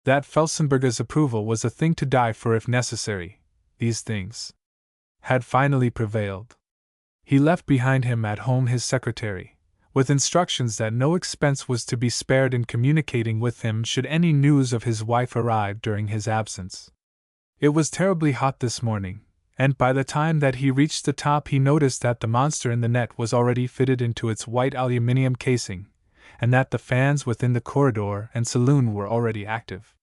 that Felsenburgh's approval was a thing to die for if necessary, these things had finally prevailed. He left behind him at home his secretary, with instructions that no expense was to be spared in communicating with him should any news of his wife arrive during his absence. It was terribly hot this morning, and by the time that he reached the top he noticed that the monster in the net was already fitted into its white aluminium casing, and that the fans within the corridor and saloon were already active.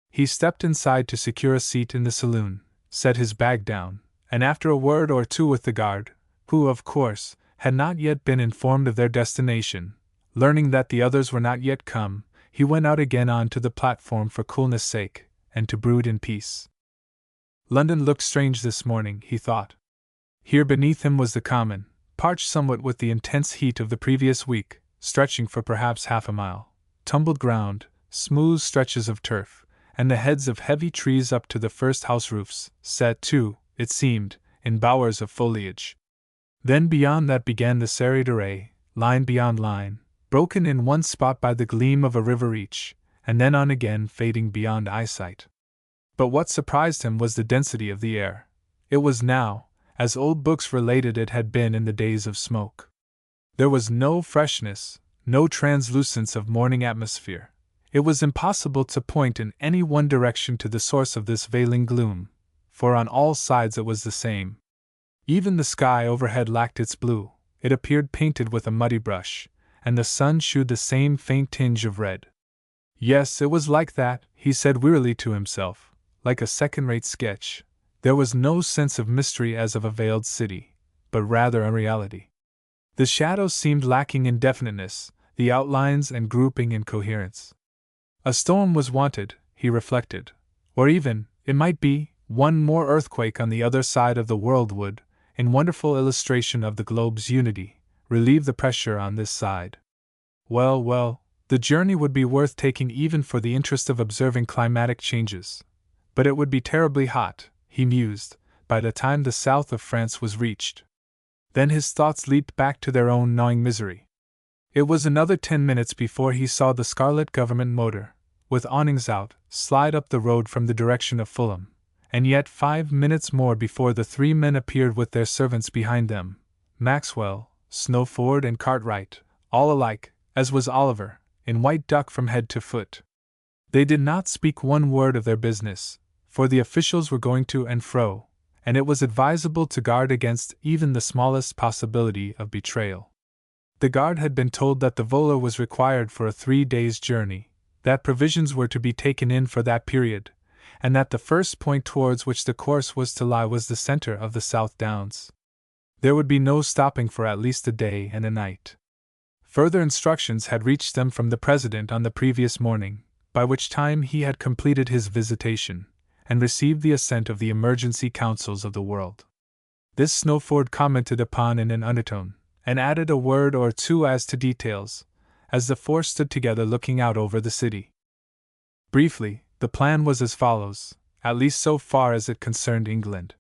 He stepped inside to secure a seat in the saloon, set his bag down, and after a word or 2 with the guard, who, of course, had not yet been informed of their destination, learning that the others were not yet come, he went out again on to the platform for coolness' sake, and to brood in peace. London looked strange this morning, he thought. Here beneath him was the common, parched somewhat with the intense heat of the previous week, stretching for perhaps half a mile, tumbled ground, smooth stretches of turf, and the heads of heavy trees up to the first house roofs, set, too, it seemed, in bowers of foliage. Then beyond that began the serried array, line beyond line, broken in one spot by the gleam of a river each, and then on again fading beyond eyesight. But what surprised him was the density of the air. It was now, as old books related it had been in the days of smoke. There was no freshness, no translucence of morning atmosphere. It was impossible to point in any one direction to the source of this veiling gloom, for on all sides it was the same. Even the sky overhead lacked its blue, it appeared painted with a muddy brush, and the sun shewed the same faint tinge of red. Yes, it was like that, he said wearily to himself, like a second-rate sketch. There was no sense of mystery as of a veiled city, but rather a reality. The shadows seemed lacking in definiteness, the outlines and grouping in coherence. A storm was wanted, he reflected, or even, it might be, one more earthquake on the other side of the world would, in wonderful illustration of the globe's unity, relieve the pressure on this side. Well, the journey would be worth taking even for the interest of observing climatic changes. But it would be terribly hot, he mused, by the time the south of France was reached. Then his thoughts leaped back to their own gnawing misery. It was another 10 minutes before he saw the scarlet government motor, with awnings out, slide up the road from the direction of Fulham, and yet 5 minutes more before the 3 men appeared with their servants behind them, Maxwell, Snowford and Cartwright, all alike, as was Oliver, in white duck from head to foot. They did not speak one word of their business, for the officials were going to and fro, and it was advisable to guard against even the smallest possibility of betrayal. The guard had been told that the volor was required for a 3 days' journey, that provisions were to be taken in for that period, and that the first point towards which the course was to lie was the centre of the South Downs. There would be no stopping for at least a day and a night. Further instructions had reached them from the President on the previous morning, by which time he had completed his visitation, and received the assent of the emergency councils of the world. This Snowford commented upon in an undertone, and added a word or two as to details, as the four stood together looking out over the city. Briefly, the plan was as follows, at least so far as it concerned England.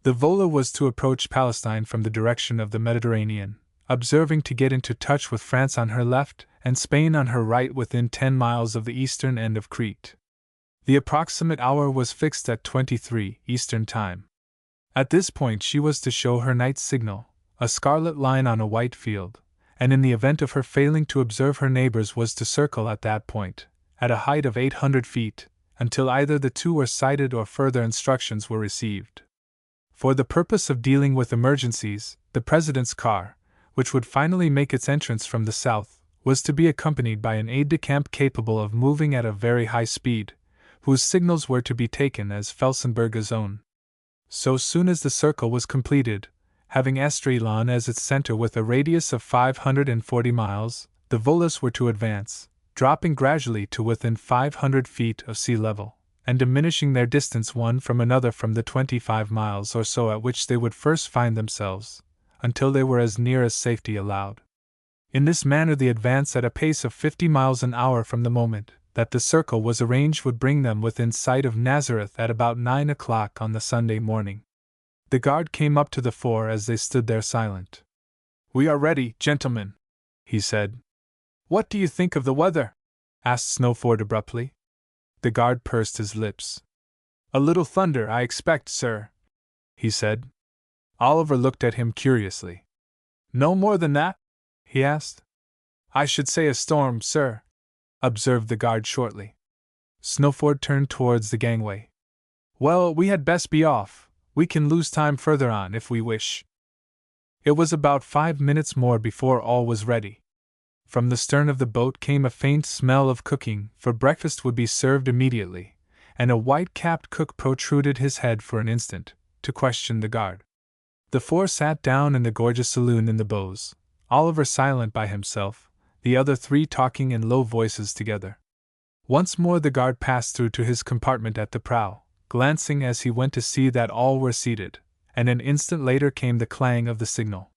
The volor was to approach Palestine from the direction of the Mediterranean, observing to get into touch with France on her left and Spain on her right within 10 miles of the eastern end of Crete. The approximate hour was fixed at 23 Eastern Time. At this point she was to show her night signal, a scarlet line on a white field, and in the event of her failing to observe her neighbors was to circle at that point, at a height of 800 feet, until either the two were sighted or further instructions were received. For the purpose of dealing with emergencies, the President's car, which would finally make its entrance from the south, was to be accompanied by an aide-de-camp capable of moving at a very high speed, whose signals were to be taken as Felsenburgh's own. So soon as the circle was completed, having Esdraelon as its center with a radius of 540 miles, the volors were to advance, dropping gradually to within 500 feet of sea level, and diminishing their distance one from another from the 25 miles or so at which they would first find themselves, until they were as near as safety allowed. In this manner the advance at a pace of 50 miles an hour from the moment that the circle was arranged would bring them within sight of Nazareth at about 9 o'clock on the Sunday morning. The guard came up to the four as they stood there silent. "We are ready, gentlemen," he said. "What do you think of the weather?" asked Snowford abruptly. The guard pursed his lips. "A little thunder, I expect, sir," he said. Oliver looked at him curiously. "No more than that?" he asked. "I should say a storm, sir," observed the guard shortly. Snowford turned towards the gangway. "Well, we had best be off. We can lose time further on if we wish." It was about 5 minutes more before all was ready. From the stern of the boat came a faint smell of cooking, for breakfast would be served immediately, and a white-capped cook protruded his head for an instant, to question the guard. The four sat down in the gorgeous saloon in the bows, Oliver silent by himself, the other three talking in low voices together. Once more the guard passed through to his compartment at the prow, glancing as he went to see that all were seated, and an instant later came the clang of the signal.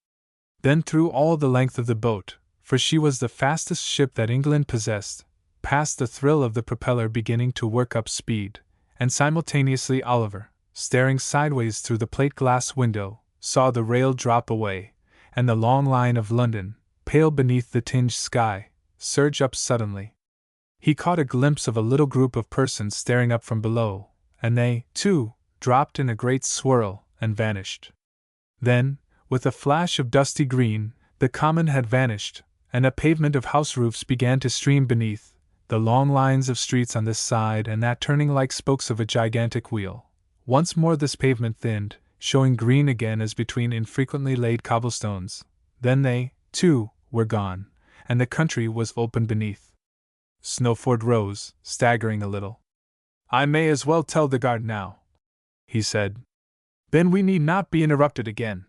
Then through all the length of the boat, for she was the fastest ship that England possessed, passed the thrill of the propeller beginning to work up speed, and simultaneously Oliver, staring sideways through the plate-glass window, saw the rail drop away, and the long line of London, pale beneath the tinged sky, surge up suddenly. He caught a glimpse of a little group of persons staring up from below, and they, too, dropped in a great swirl and vanished. Then, with a flash of dusty green, the common had vanished, and a pavement of house roofs began to stream beneath, the long lines of streets on this side and that turning like spokes of a gigantic wheel. Once more this pavement thinned, showing green again as between infrequently laid cobblestones. Then they, too, were gone, and the country was open beneath. Snowford rose, staggering a little. "I may as well tell the guard now," he said. "Then we need not be interrupted again."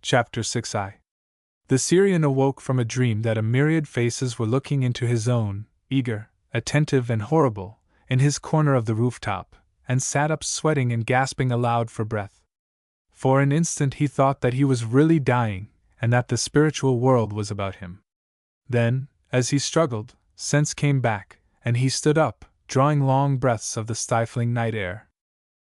Chapter 6. The Syrian awoke from a dream that a myriad faces were looking into his own, eager, attentive and horrible, in his corner of the rooftop, and sat up sweating and gasping aloud for breath. For an instant he thought that he was really dying, and that the spiritual world was about him. Then, as he struggled, sense came back, and he stood up, drawing long breaths of the stifling night air.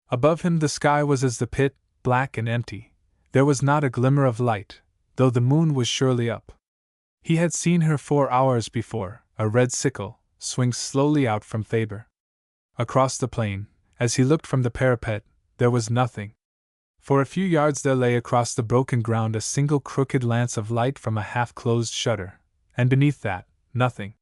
Above him the sky was as the pit, black and empty. There was not a glimmer of light, though the moon was surely up. He had seen her 4 hours before, a red sickle, swing slowly out from Faber. Across the plain, as he looked from the parapet, there was nothing. For a few yards there lay across the broken ground a single crooked lance of light from a half-closed shutter, and beneath that, nothing.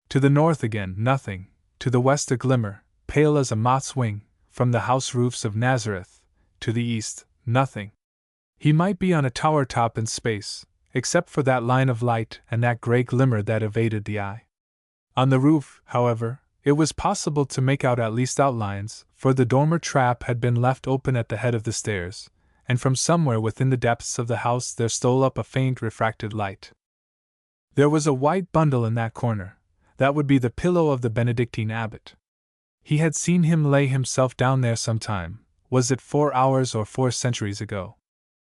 To the north again, nothing. To the west a glimmer, pale as a moth's wing, from the house roofs of Nazareth. To the east, nothing. He might be on a tower top in space, except for that line of light and that gray glimmer that evaded the eye. On the roof, however, it was possible to make out at least outlines, for the dormer trap had been left open at the head of the stairs, and from somewhere within the depths of the house there stole up a faint refracted light. There was a white bundle in that corner. That would be the pillow of the Benedictine abbot. He had seen him lay himself down there some time. Was it 4 hours or 4 centuries ago?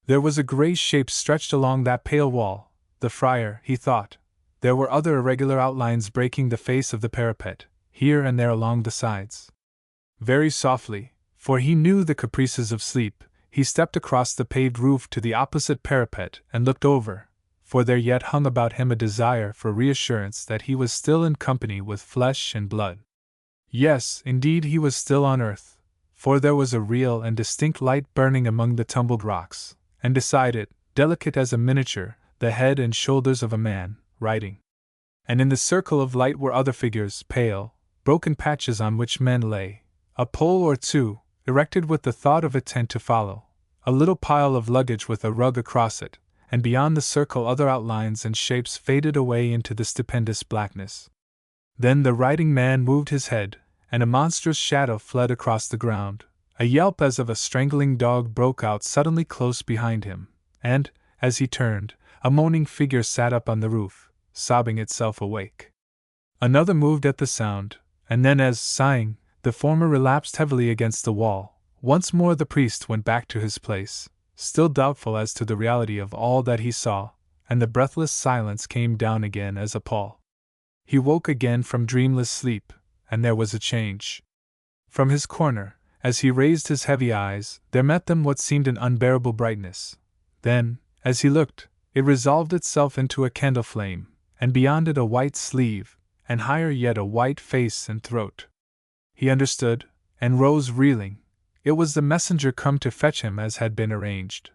There was a gray shape stretched along that pale wall. The friar, he thought. There were other irregular outlines breaking the face of the parapet, here and there along the sides. Very softly, for he knew the caprices of sleep, he stepped across the paved roof to the opposite parapet and looked over, for there yet hung about him a desire for reassurance that he was still in company with flesh and blood. Yes, indeed he was still on earth, for there was a real and distinct light burning among the tumbled rocks, and beside it, delicate as a miniature, the head and shoulders of a man, writing. And in the circle of light were other figures, pale, broken patches on which men lay, a pole or two, erected with the thought of a tent to follow, a little pile of luggage with a rug across it, and beyond the circle other outlines and shapes faded away into the stupendous blackness. Then the writing man moved his head, and a monstrous shadow fled across the ground. A yelp as of a strangling dog broke out suddenly close behind him, and, as he turned, a moaning figure sat up on the roof, sobbing itself awake. Another moved at the sound, and then as, sighing, the former relapsed heavily against the wall, once more the priest went back to his place, still doubtful as to the reality of all that he saw, and the breathless silence came down again as a pall. He woke again from dreamless sleep, and there was a change. From his corner, as he raised his heavy eyes, there met them what seemed an unbearable brightness. Then, as he looked, it resolved itself into a candle flame, and beyond it a white sleeve, and higher yet a white face and throat. He understood, and rose reeling. It was the messenger come to fetch him as had been arranged.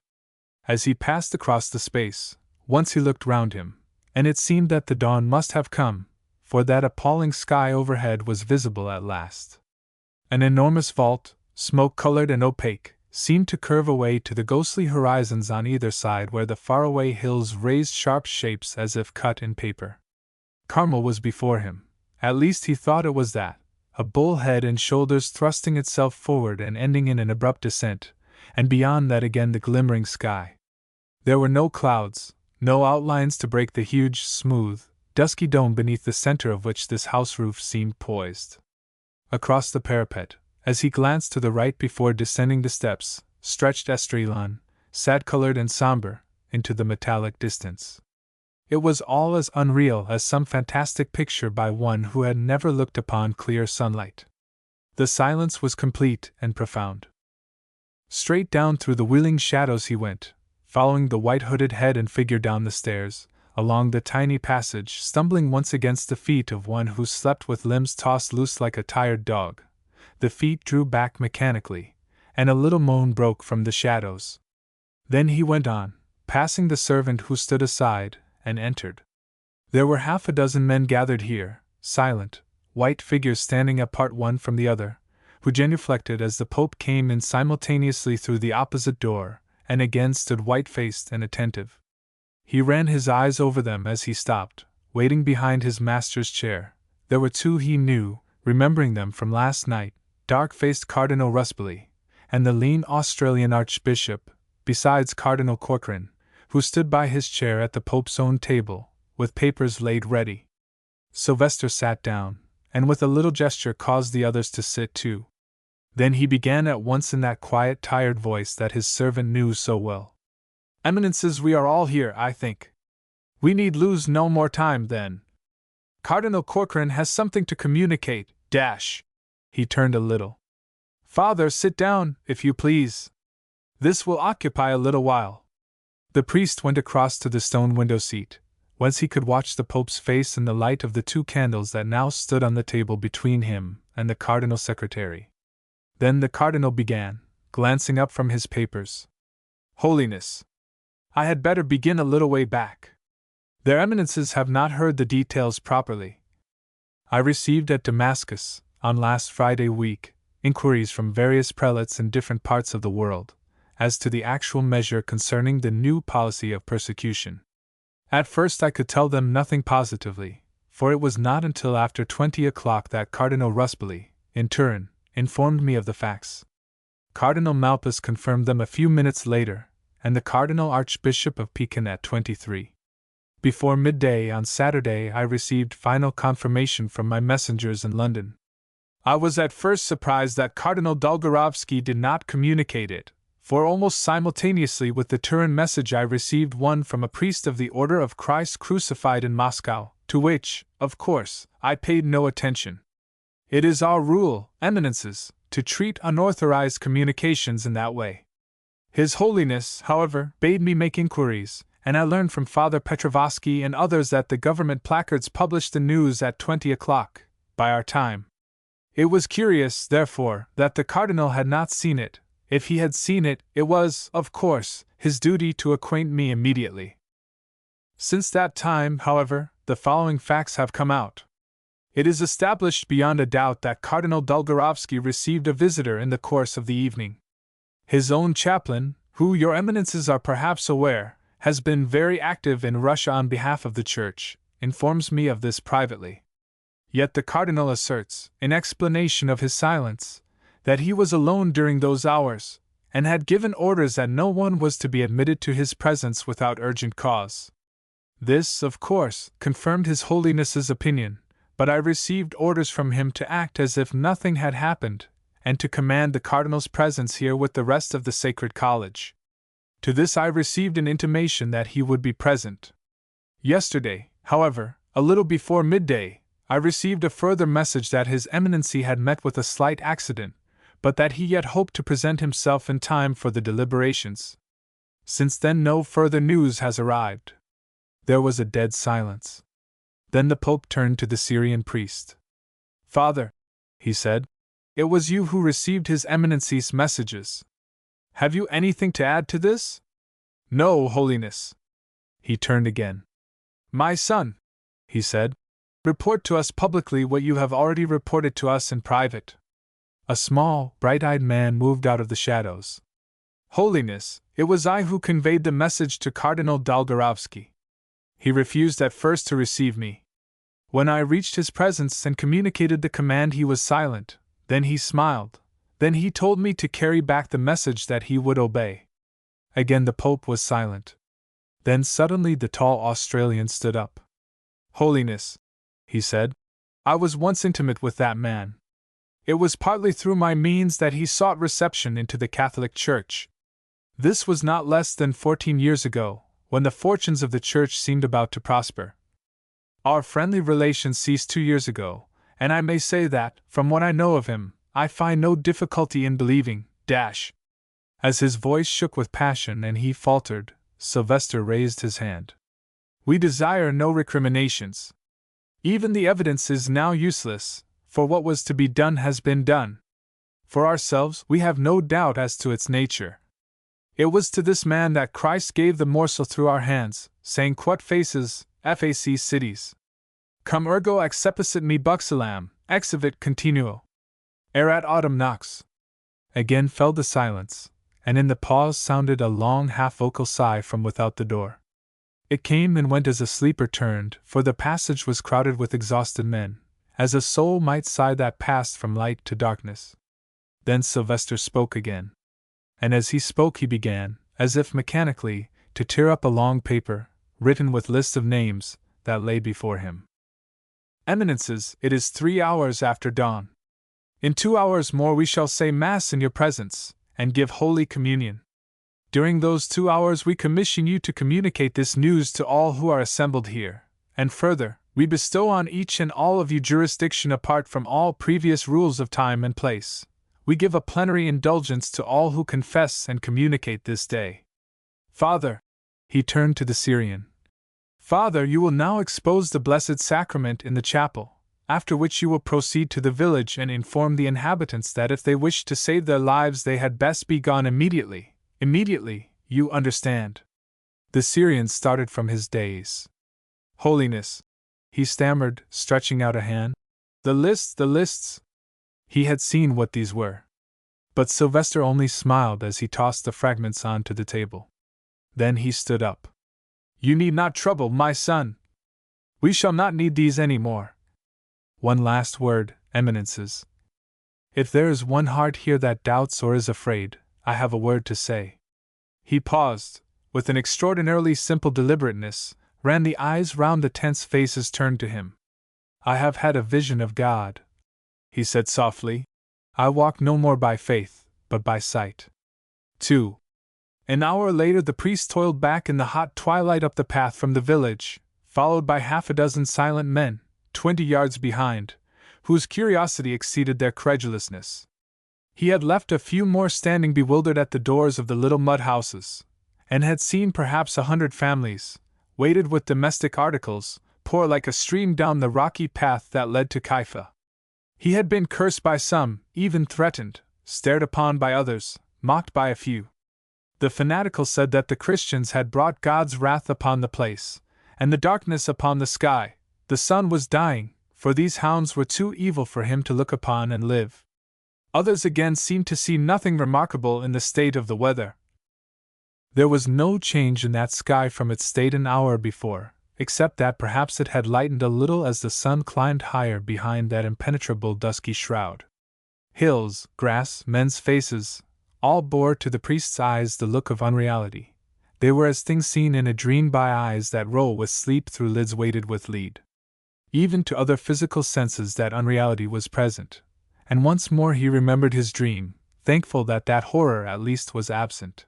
As he passed across the space, once he looked round him, and it seemed that the dawn must have come, for that appalling sky overhead was visible at last. An enormous vault, smoke-colored and opaque, seemed to curve away to the ghostly horizons on either side where the faraway hills raised sharp shapes as if cut in paper. Carmel was before him, at least he thought it was that, a bull head and shoulders thrusting itself forward and ending in an abrupt descent, and beyond that again the glimmering sky. There were no clouds, no outlines to break the huge, smooth, dusky dome beneath the center of which this house roof seemed poised. Across the parapet, as he glanced to the right before descending the steps, stretched Esdraelon, sad-colored and somber, into the metallic distance. It was all as unreal as some fantastic picture by one who had never looked upon clear sunlight. The silence was complete and profound. Straight down through the wheeling shadows he went, following the white-hooded head and figure down the stairs, along the tiny passage, stumbling once against the feet of one who slept with limbs tossed loose like a tired dog. The feet drew back mechanically, and a little moan broke from the shadows. Then he went on, passing the servant who stood aside, and entered. There were 6 men gathered here, silent, white figures standing apart one from the other, who genuflected as the Pope came in simultaneously through the opposite door, and again stood white-faced and attentive. He ran his eyes over them as he stopped, waiting behind his master's chair. There were 2 he knew, remembering them from last night, dark-faced Cardinal Ruspoli, and the lean Australian Archbishop, besides Cardinal Corcoran, who stood by his chair at the Pope's own table, with papers laid ready. Sylvester sat down, and with a little gesture caused the others to sit too. Then he began at once in that quiet, tired voice that his servant knew so well. "Eminences, we are all here, I think. We need lose no more time, then. Cardinal Corcoran has something to communicate, dash." He turned a little. "Father, sit down, if you please." This will occupy a little while." The priest went across to the stone window seat, whence he could watch the Pope's face in the light of the 2 candles that now stood on the table between him and the Cardinal Secretary. Then the Cardinal began, glancing up from his papers. "Holiness, I had better begin a little way back. Their Eminences have not heard the details properly. I received at Damascus, on last Friday week, inquiries from various prelates in different parts of the world, as to the actual measure concerning the new policy of persecution. At first I could tell them nothing positively, for it was not until after 20 o'clock that Cardinal Ruspoli, in Turin, informed me of the facts. Cardinal Malpas confirmed them a few minutes later, and the Cardinal Archbishop of Pekin at 23. Before midday on Saturday I received final confirmation from my messengers in London. I was at first surprised that Cardinal Dolgorovsky did not communicate it, for almost simultaneously with the Turin message I received one from a priest of the Order of Christ Crucified in Moscow, to which, of course, I paid no attention. It is our rule, Eminences, to treat unauthorized communications in that way. His Holiness, however, bade me make inquiries, and I learned from Father Petrovsky and others that the government placards published the news at 20 o'clock, by our time. It was curious, therefore, that the Cardinal had not seen it. If he had seen it, it was, of course, his duty to acquaint me immediately. Since that time, however, the following facts have come out. It is established beyond a doubt that Cardinal Dolgorovsky received a visitor in the course of the evening. His own chaplain, who your Eminences are perhaps aware, has been very active in Russia on behalf of the Church, informs me of this privately. Yet the Cardinal asserts, in explanation of his silence, that he was alone during those hours, and had given orders that no one was to be admitted to his presence without urgent cause. This, of course, confirmed His Holiness's opinion, but I received orders from him to act as if nothing had happened, and to command the Cardinal's presence here with the rest of the Sacred College. To this I received an intimation that he would be present. Yesterday, however, a little before midday, I received a further message that His Eminency had met with a slight accident, but that he yet hoped to present himself in time for the deliberations. Since then no further news has arrived. There was a dead silence. Then the Pope turned to the Syrian priest. "Father," he said, "it was you who received His Eminency's messages. Have you anything to add to this?" "No, Holiness." He turned again. "My son," he said, "report to us publicly what you have already reported to us in private." A small, bright-eyed man moved out of the shadows. "Holiness, it was I who conveyed the message to Cardinal Dolgorovsky. He refused at first to receive me. When I reached his presence and communicated the command he was silent, then he smiled, then he told me to carry back the message that he would obey." Again the Pope was silent. Then suddenly the tall Australian stood up. "Holiness," he said, "I was once intimate with that man. It was partly through my means that he sought reception into the Catholic Church. This was not less than 14 years ago, when the fortunes of the Church seemed about to prosper. Our friendly relations ceased 2 years ago, and I may say that, from what I know of him, I find no difficulty in believing, As his voice shook with passion and he faltered, Sylvester raised his hand. "We desire no recriminations. Even the evidence is now useless, for what was to be done has been done. For ourselves, we have no doubt as to its nature. It was to this man that Christ gave the morsel through our hands, saying, Quod faces, fac cities. Cum ergo accepicit me buxelam, exivit continuo. Erat autumn nox." Again fell the silence, and in the pause sounded a long half-vocal sigh from without the door. It came and went as a sleeper turned, for the passage was crowded with exhausted men, as a soul might sigh that passed from light to darkness. Then Sylvester spoke again. And as he spoke he began, as if mechanically, to tear up a long paper, written with lists of names, that lay before him. "Eminences, it is 3 hours after dawn. In 2 hours more we shall say Mass in your presence, and give Holy Communion. During those 2 hours we commission you to communicate this news to all who are assembled here, and further, we bestow on each and all of you jurisdiction apart from all previous rules of time and place. We give a plenary indulgence to all who confess and communicate this day. Father, he turned to the Syrian. Father, you will now expose the Blessed Sacrament in the chapel, after which you will proceed to the village and inform the inhabitants that if they wish to save their lives they had best be gone immediately. Immediately, you understand. The Syrian started from his daze. Holiness, he stammered, stretching out a hand. The lists. He had seen what these were. But Sylvester only smiled as he tossed the fragments onto the table. Then he stood up. You need not trouble, my son. We shall not need these any more. One last word, Eminences. If there is one heart here that doubts or is afraid, I have a word to say. He paused, with an extraordinarily simple deliberateness, ran the eyes round the tense faces turned to him. I have had a vision of God, he said softly. I walk no more by faith, but by sight. 2. An hour later the priest toiled back in the hot twilight up the path from the village, followed by half a dozen silent men, 20 yards behind, whose curiosity exceeded their credulousness. He had left a few more standing bewildered at the doors of the little mud houses, and had seen perhaps 100 families, weighted with domestic articles, pour like a stream down the rocky path that led to Caifa. He had been cursed by some, even threatened, stared upon by others, mocked by a few. The fanatical said that the Christians had brought God's wrath upon the place, and the darkness upon the sky. The sun was dying, for these hounds were too evil for him to look upon and live. Others again seemed to see nothing remarkable in the state of the weather. There was no change in that sky from its state an hour before, except that perhaps it had lightened a little as the sun climbed higher behind that impenetrable dusky shroud. Hills, grass, men's faces, all bore to the priest's eyes the look of unreality. They were as things seen in a dream by eyes that roll with sleep through lids weighted with lead. Even to other physical senses that unreality was present, and once more he remembered his dream, thankful that that horror at least was absent.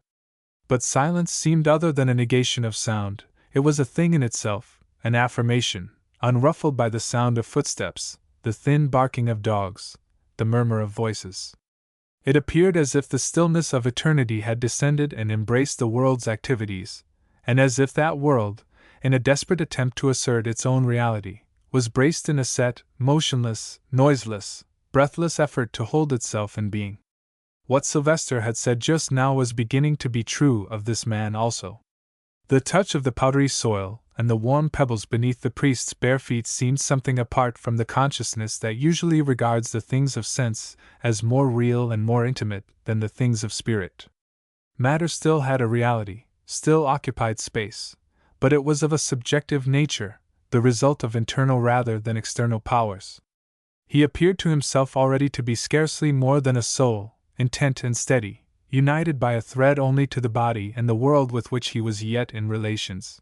But silence seemed other than a negation of sound. It was a thing in itself, an affirmation, unruffled by the sound of footsteps, the thin barking of dogs, the murmur of voices. It appeared as if the stillness of eternity had descended and embraced the world's activities, and as if that world, in a desperate attempt to assert its own reality, was braced in a set, motionless, noiseless, breathless effort to hold itself in being. What Sylvester had said just now was beginning to be true of this man also. The touch of the powdery soil and the warm pebbles beneath the priest's bare feet seemed something apart from the consciousness that usually regards the things of sense as more real and more intimate than the things of spirit. Matter still had a reality, still occupied space, but it was of a subjective nature, the result of internal rather than external powers. He appeared to himself already to be scarcely more than a soul, intent and steady, united by a thread only to the body and the world with which he was yet in relations.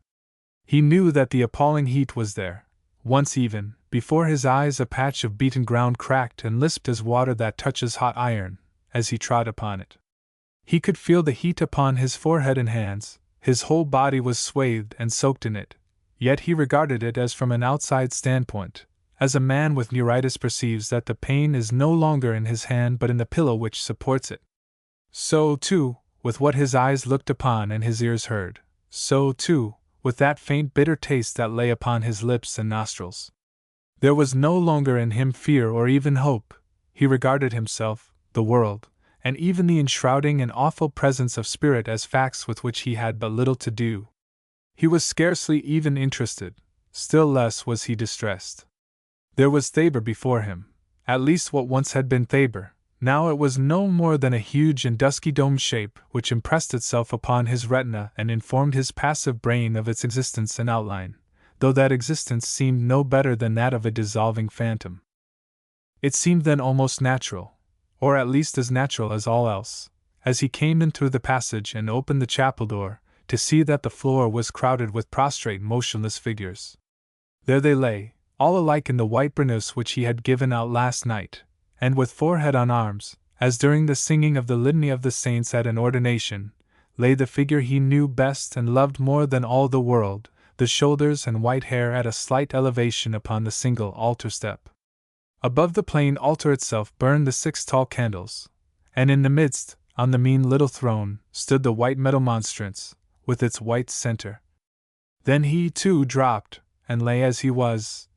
He knew that the appalling heat was there. Once even, before his eyes a patch of beaten ground cracked and lisped as water that touches hot iron, as he trod upon it. He could feel the heat upon his forehead and hands, his whole body was swathed and soaked in it, yet he regarded it as from an outside standpoint, as a man with neuritis perceives that the pain is no longer in his hand but in the pillow which supports it. So, too, with what his eyes looked upon and his ears heard, so, too, with that faint bitter taste that lay upon his lips and nostrils. There was no longer in him fear or even hope. He regarded himself, the world, and even the enshrouding and awful presence of spirit as facts with which he had but little to do. He was scarcely even interested, still less was he distressed. There was Thabor before him, at least what once had been Thabor. Now it was no more than a huge and dusky dome shape which impressed itself upon his retina and informed his passive brain of its existence and outline, though that existence seemed no better than that of a dissolving phantom. It seemed then almost natural, or at least as natural as all else, as he came in through the passage and opened the chapel door, to see that the floor was crowded with prostrate motionless figures. There they lay, all alike in the white burnous which he had given out last night, and with forehead on arms, as during the singing of the Litany of the Saints at an ordination, lay the figure he knew best and loved more than all the world, the shoulders and white hair at a slight elevation upon the single altar step. Above the plain altar itself burned the 6 tall candles, and in the midst, on the mean little throne, stood the white metal monstrance, with its white center. Then he, too, dropped, and lay as he was.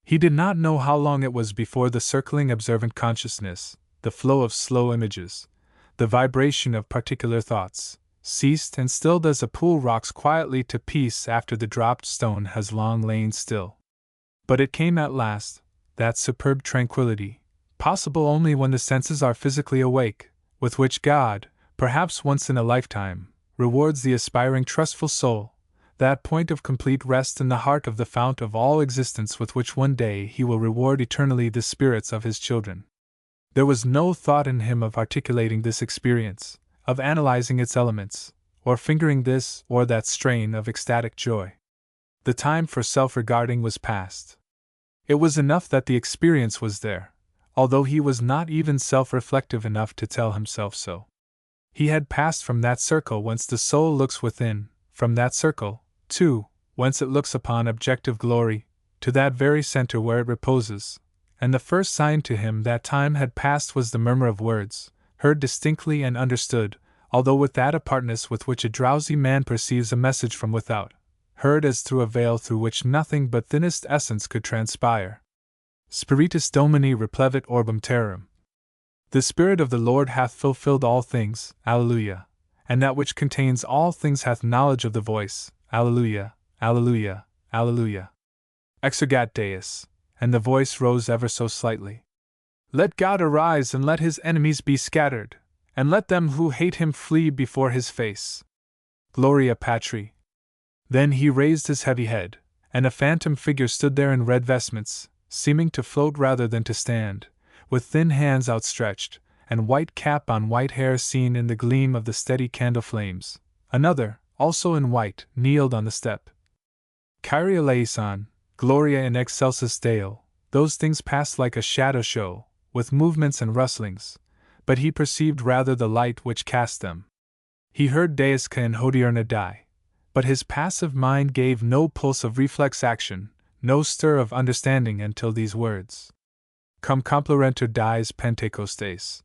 He did not know how long it was before the circling observant consciousness, the flow of slow images, the vibration of particular thoughts, ceased and stilled as a pool rocks quietly to peace after the dropped stone has long lain still. But it came at last, that superb tranquility, possible only when the senses are physically awake, with which God, perhaps once in a lifetime, rewards the aspiring trustful soul, that point of complete rest in the heart of the fount of all existence with which one day he will reward eternally the spirits of his children. There was no thought in him of articulating this experience, of analyzing its elements, or fingering this or that strain of ecstatic joy. The time for self-regarding was past. It was enough that the experience was there, although he was not even self-reflective enough to tell himself so. He had passed from that circle whence the soul looks within, from that circle, too, whence it looks upon objective glory, to that very center where it reposes, and the first sign to him that time had passed was the murmur of words, heard distinctly and understood, although with that apartness with which a drowsy man perceives a message from without, heard as through a veil through which nothing but thinnest essence could transpire. Spiritus Domini replevit orbum terram. The Spirit of the Lord hath fulfilled all things, Alleluia, and that which contains all things hath knowledge of the voice, Alleluia, Alleluia, Alleluia. Exergat Deus, and the voice rose ever so slightly. Let God arise and let his enemies be scattered, and let them who hate him flee before his face. Gloria Patri. Then he raised his heavy head, and a phantom figure stood there in red vestments, seeming to float rather than to stand, with thin hands outstretched, and white cap on white hair seen in the gleam of the steady candle flames. Another, also in white, kneeled on the step. Kyrie eleison, Gloria in excelsis Deo. Those things passed like a shadow show, with movements and rustlings, but he perceived rather the light which cast them. He heard Deusca in hodierna die, but his passive mind gave no pulse of reflex action, no stir of understanding until these words. Cum complerentur dies Pentecostes.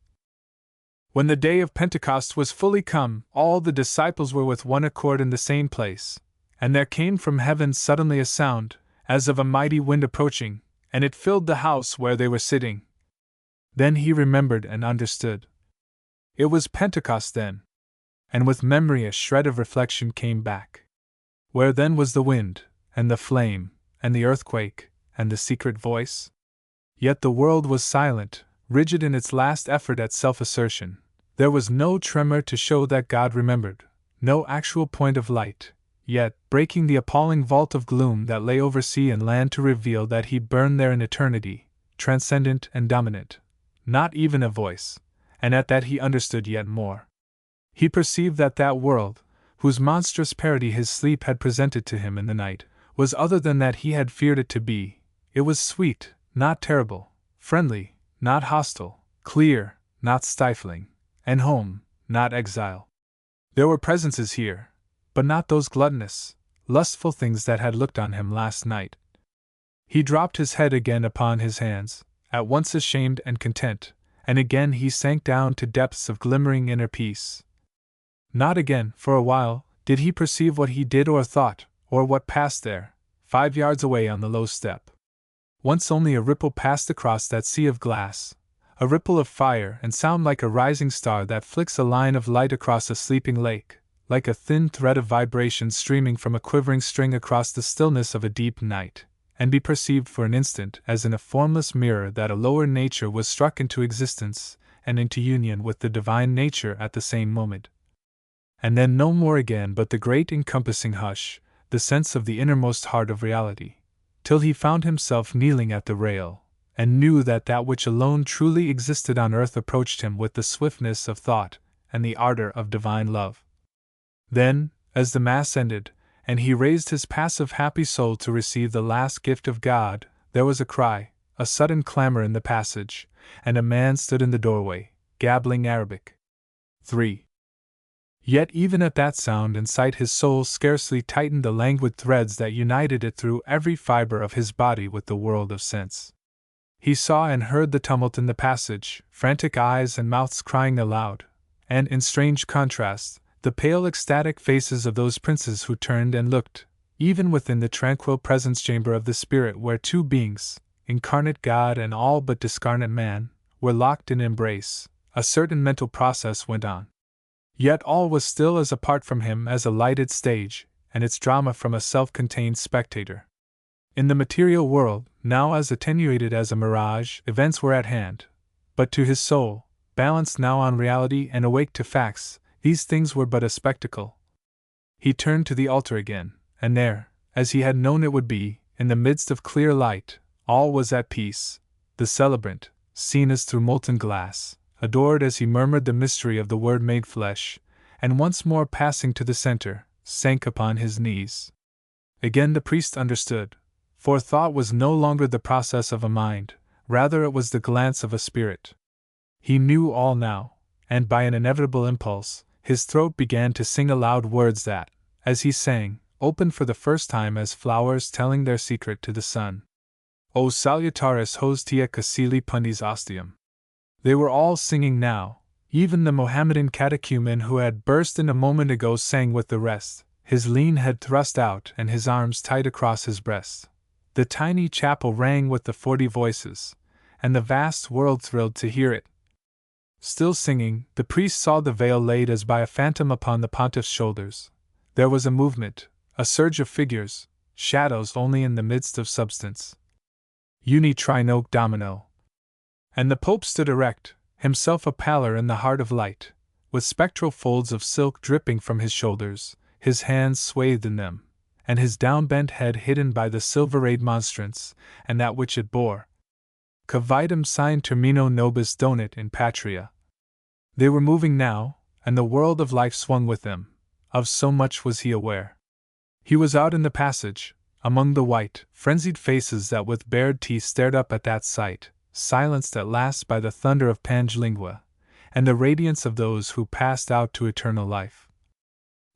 When the day of Pentecost was fully come, all the disciples were with one accord in the same place, and there came from heaven suddenly a sound, as of a mighty wind approaching, and it filled the house where they were sitting. Then he remembered and understood. It was Pentecost then. And with memory a shred of reflection came back. Where then was the wind, and the flame, and the earthquake, and the secret voice? Yet the world was silent, rigid in its last effort at self-assertion. There was no tremor to show that God remembered, no actual point of light, yet, breaking the appalling vault of gloom that lay over sea and land to reveal that he burned there in eternity, transcendent and dominant. Not even a voice, and at that he understood yet more. He perceived that that world, whose monstrous parody his sleep had presented to him in the night, was other than that he had feared it to be. It was sweet, not terrible, friendly, not hostile, clear, not stifling, and home, not exile. There were presences here, but not those gluttonous, lustful things that had looked on him last night. He dropped his head again upon his hands, at once ashamed and content, and again he sank down to depths of glimmering inner peace. Not again, for a while, did he perceive what he did or thought, or what passed there, 5 yards away on the low step. Once only a ripple passed across that sea of glass, a ripple of fire and sound like a rising star that flicks a line of light across a sleeping lake, like a thin thread of vibration streaming from a quivering string across the stillness of a deep night, and be perceived for an instant as in a formless mirror that a lower nature was struck into existence and into union with the divine nature at the same moment. And then no more again but the great encompassing hush, the sense of the innermost heart of reality, till he found himself kneeling at the rail, and knew that that which alone truly existed on earth approached him with the swiftness of thought and the ardor of divine love. Then, as the Mass ended, and he raised his passive happy soul to receive the last gift of God, there was a cry, a sudden clamor in the passage, and a man stood in the doorway, gabbling Arabic. 3. Yet even at that sound and sight his soul scarcely tightened the languid threads that united it through every fiber of his body with the world of sense. He saw and heard the tumult in the passage, frantic eyes and mouths crying aloud, and, in strange contrast, the pale ecstatic faces of those princes who turned and looked, even within the tranquil presence chamber of the spirit where two beings, incarnate God and all but discarnate man, were locked in embrace. A certain mental process went on. Yet all was still as apart from him as a lighted stage, and its drama from a self-contained spectator. In the material world, now as attenuated as a mirage, events were at hand. But to his soul, balanced now on reality and awake to facts, these things were but a spectacle. He turned to the altar again, and there, as he had known it would be, in the midst of clear light, all was at peace. The celebrant, seen as through molten glass, adored as he murmured the mystery of the Word made flesh, and once more passing to the center, sank upon his knees. Again the priest understood, for thought was no longer the process of a mind, rather it was the glance of a spirit. He knew all now, and by an inevitable impulse, his throat began to sing aloud words that, as he sang, opened for the first time as flowers telling their secret to the sun. O salutaris hostia caecili pundis ostium. They were all singing now. Even the Mohammedan catechumen who had burst in a moment ago sang with the rest, his lean head thrust out and his arms tight across his breast. The tiny chapel rang with the 40 voices, and the vast world thrilled to hear it. Still singing, the priest saw the veil laid as by a phantom upon the pontiff's shoulders. There was a movement, a surge of figures, shadows only in the midst of substance. Uni trinoque domino. And the Pope stood erect, himself a pallor in the heart of light, with spectral folds of silk dripping from his shoulders, his hands swathed in them, and his down-bent head hidden by the silver-rayed monstrance, and that which it bore. Cavitum sine termino nobis donit in patria. They were moving now, and the world of life swung with them. Of so much was he aware. He was out in the passage, among the white, frenzied faces that with bared teeth stared up at that sight, silenced at last by the thunder of Pange Lingua, and the radiance of those who passed out to eternal life.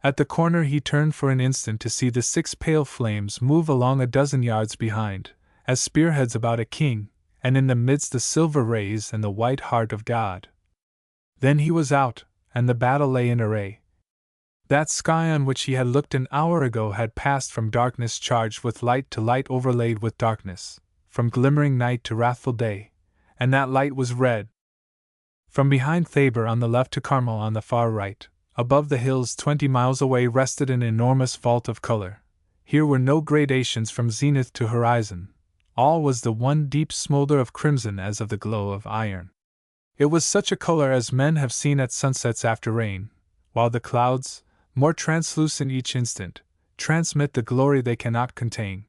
At the corner he turned for an instant to see the 6 pale flames move along a dozen yards behind, as spearheads about a king, and in the midst the silver rays and the white heart of God. Then he was out, and the battle lay in array. That sky on which he had looked an hour ago had passed from darkness charged with light to light overlaid with darkness, from glimmering night to wrathful day, and that light was red. From behind Thabor on the left to Carmel on the far right, above the hills 20 miles away rested an enormous vault of color. Here were no gradations from zenith to horizon. All was the one deep smolder of crimson as of the glow of iron. It was such a color as men have seen at sunsets after rain, while the clouds, more translucent each instant, transmit the glory they cannot contain.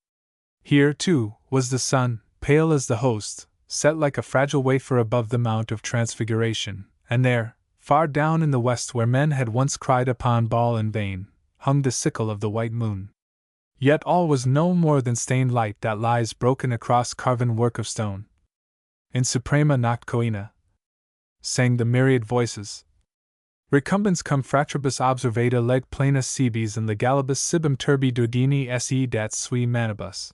Here, too, was the sun, pale as the host, set like a fragile wafer above the Mount of Transfiguration, and there, far down in the west where men had once cried upon Baal in vain, hung the sickle of the white moon. Yet all was no more than stained light that lies broken across carven work of stone. In Suprema Noct Coena, sang the myriad voices. Recumbens cum fratribus observata leg plena cibes and legalibus cibum turbi dordini se dat sui manibus.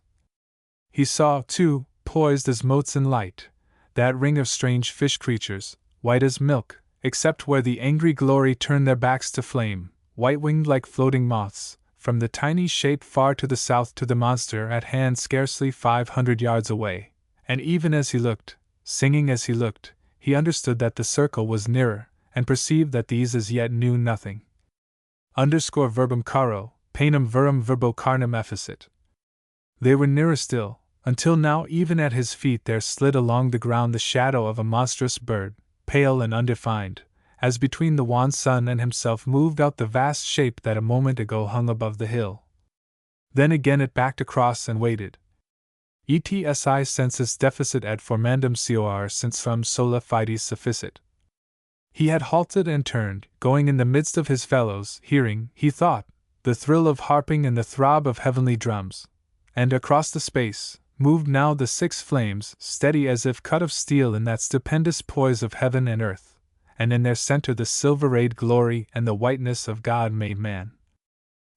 He saw, too, poised as motes in light, that ring of strange fish creatures, white as milk, except where the angry glory turned their backs to flame, white-winged like floating moths, from the tiny shape far to the south to the monster at hand scarcely 500 yards away, and even as he looked, singing as he looked, he understood that the circle was nearer, and perceived that these as yet knew nothing. Verbum caro, panem verum verbo carnem efficit. They were nearer still, until now even at his feet there slid along the ground the shadow of a monstrous bird, pale and undefined, as between the wan sun and himself moved out the vast shape that a moment ago hung above the hill. Then again it backed across and waited. Etsi sensus deficit ad formandum cor since from sola fides sufficit. He had halted and turned, going in the midst of his fellows, hearing, he thought, the thrill of harping and the throb of heavenly drums. And across the space, moved now the 6 flames, steady as if cut of steel in that stupendous poise of heaven and earth, and in their center the silver-rayed glory and the whiteness of God made man.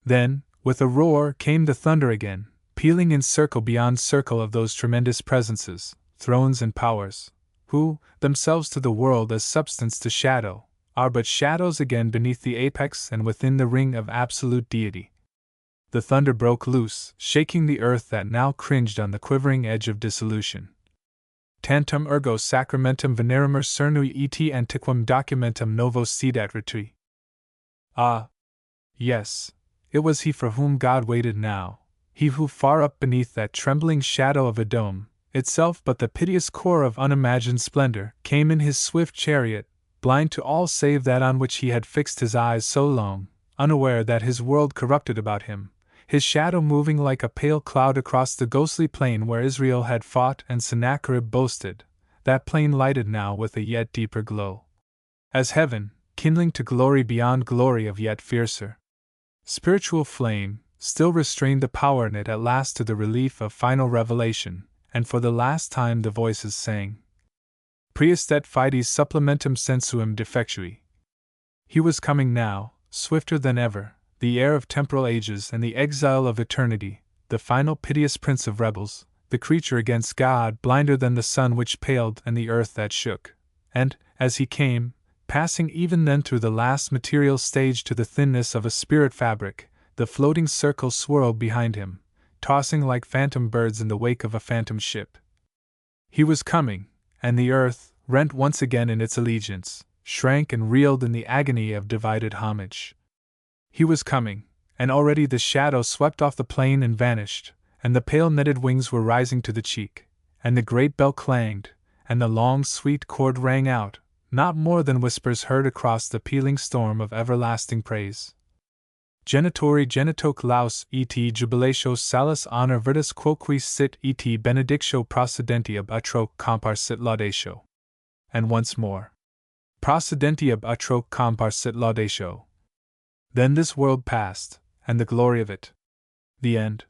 Then, with a roar, came the thunder again, pealing in circle beyond circle of those tremendous presences, thrones and powers, who, themselves to the world as substance to shadow, are but shadows again beneath the apex and within the ring of absolute deity. The thunder broke loose, shaking the earth that now cringed on the quivering edge of dissolution. Tantum ergo sacramentum veneremur cernui et antiquum documentum novo sedat retri. Ah! Yes, it was he for whom God waited now, he who far up beneath that trembling shadow of a dome, itself but the piteous core of unimagined splendor, came in his swift chariot, blind to all save that on which he had fixed his eyes so long, unaware that his world corrupted about him, his shadow moving like a pale cloud across the ghostly plain where Israel had fought and Sennacherib boasted, that plain lighted now with a yet deeper glow. As heaven, kindling to glory beyond glory of yet fiercer spiritual flame, still restrained the power in it at last to the relief of final revelation, and for the last time the voices sang, Priestet fides supplementum sensuum defectui. He was coming now, swifter than ever, the heir of temporal ages and the exile of eternity, the final piteous prince of rebels, the creature against God blinder than the sun which paled and the earth that shook. And, as he came, passing even then through the last material stage to the thinness of a spirit fabric, the floating circles swirled behind him, tossing like phantom birds in the wake of a phantom ship. He was coming, and the earth, rent once again in its allegiance, shrank and reeled in the agony of divided homage. He was coming, and already the shadow swept off the plain and vanished, and the pale netted wings were rising to the cheek, and the great bell clanged, and the long sweet chord rang out, not more than whispers heard across the pealing storm of everlasting praise. Genitori genitoque laus et jubilatio salus honor virtus quoque sit et benedictio procedenti ab atroque comparsit laudatio. And once more. Procedenti ab atroque comparsit laudatio. Then this world passed, and the glory of it. The end.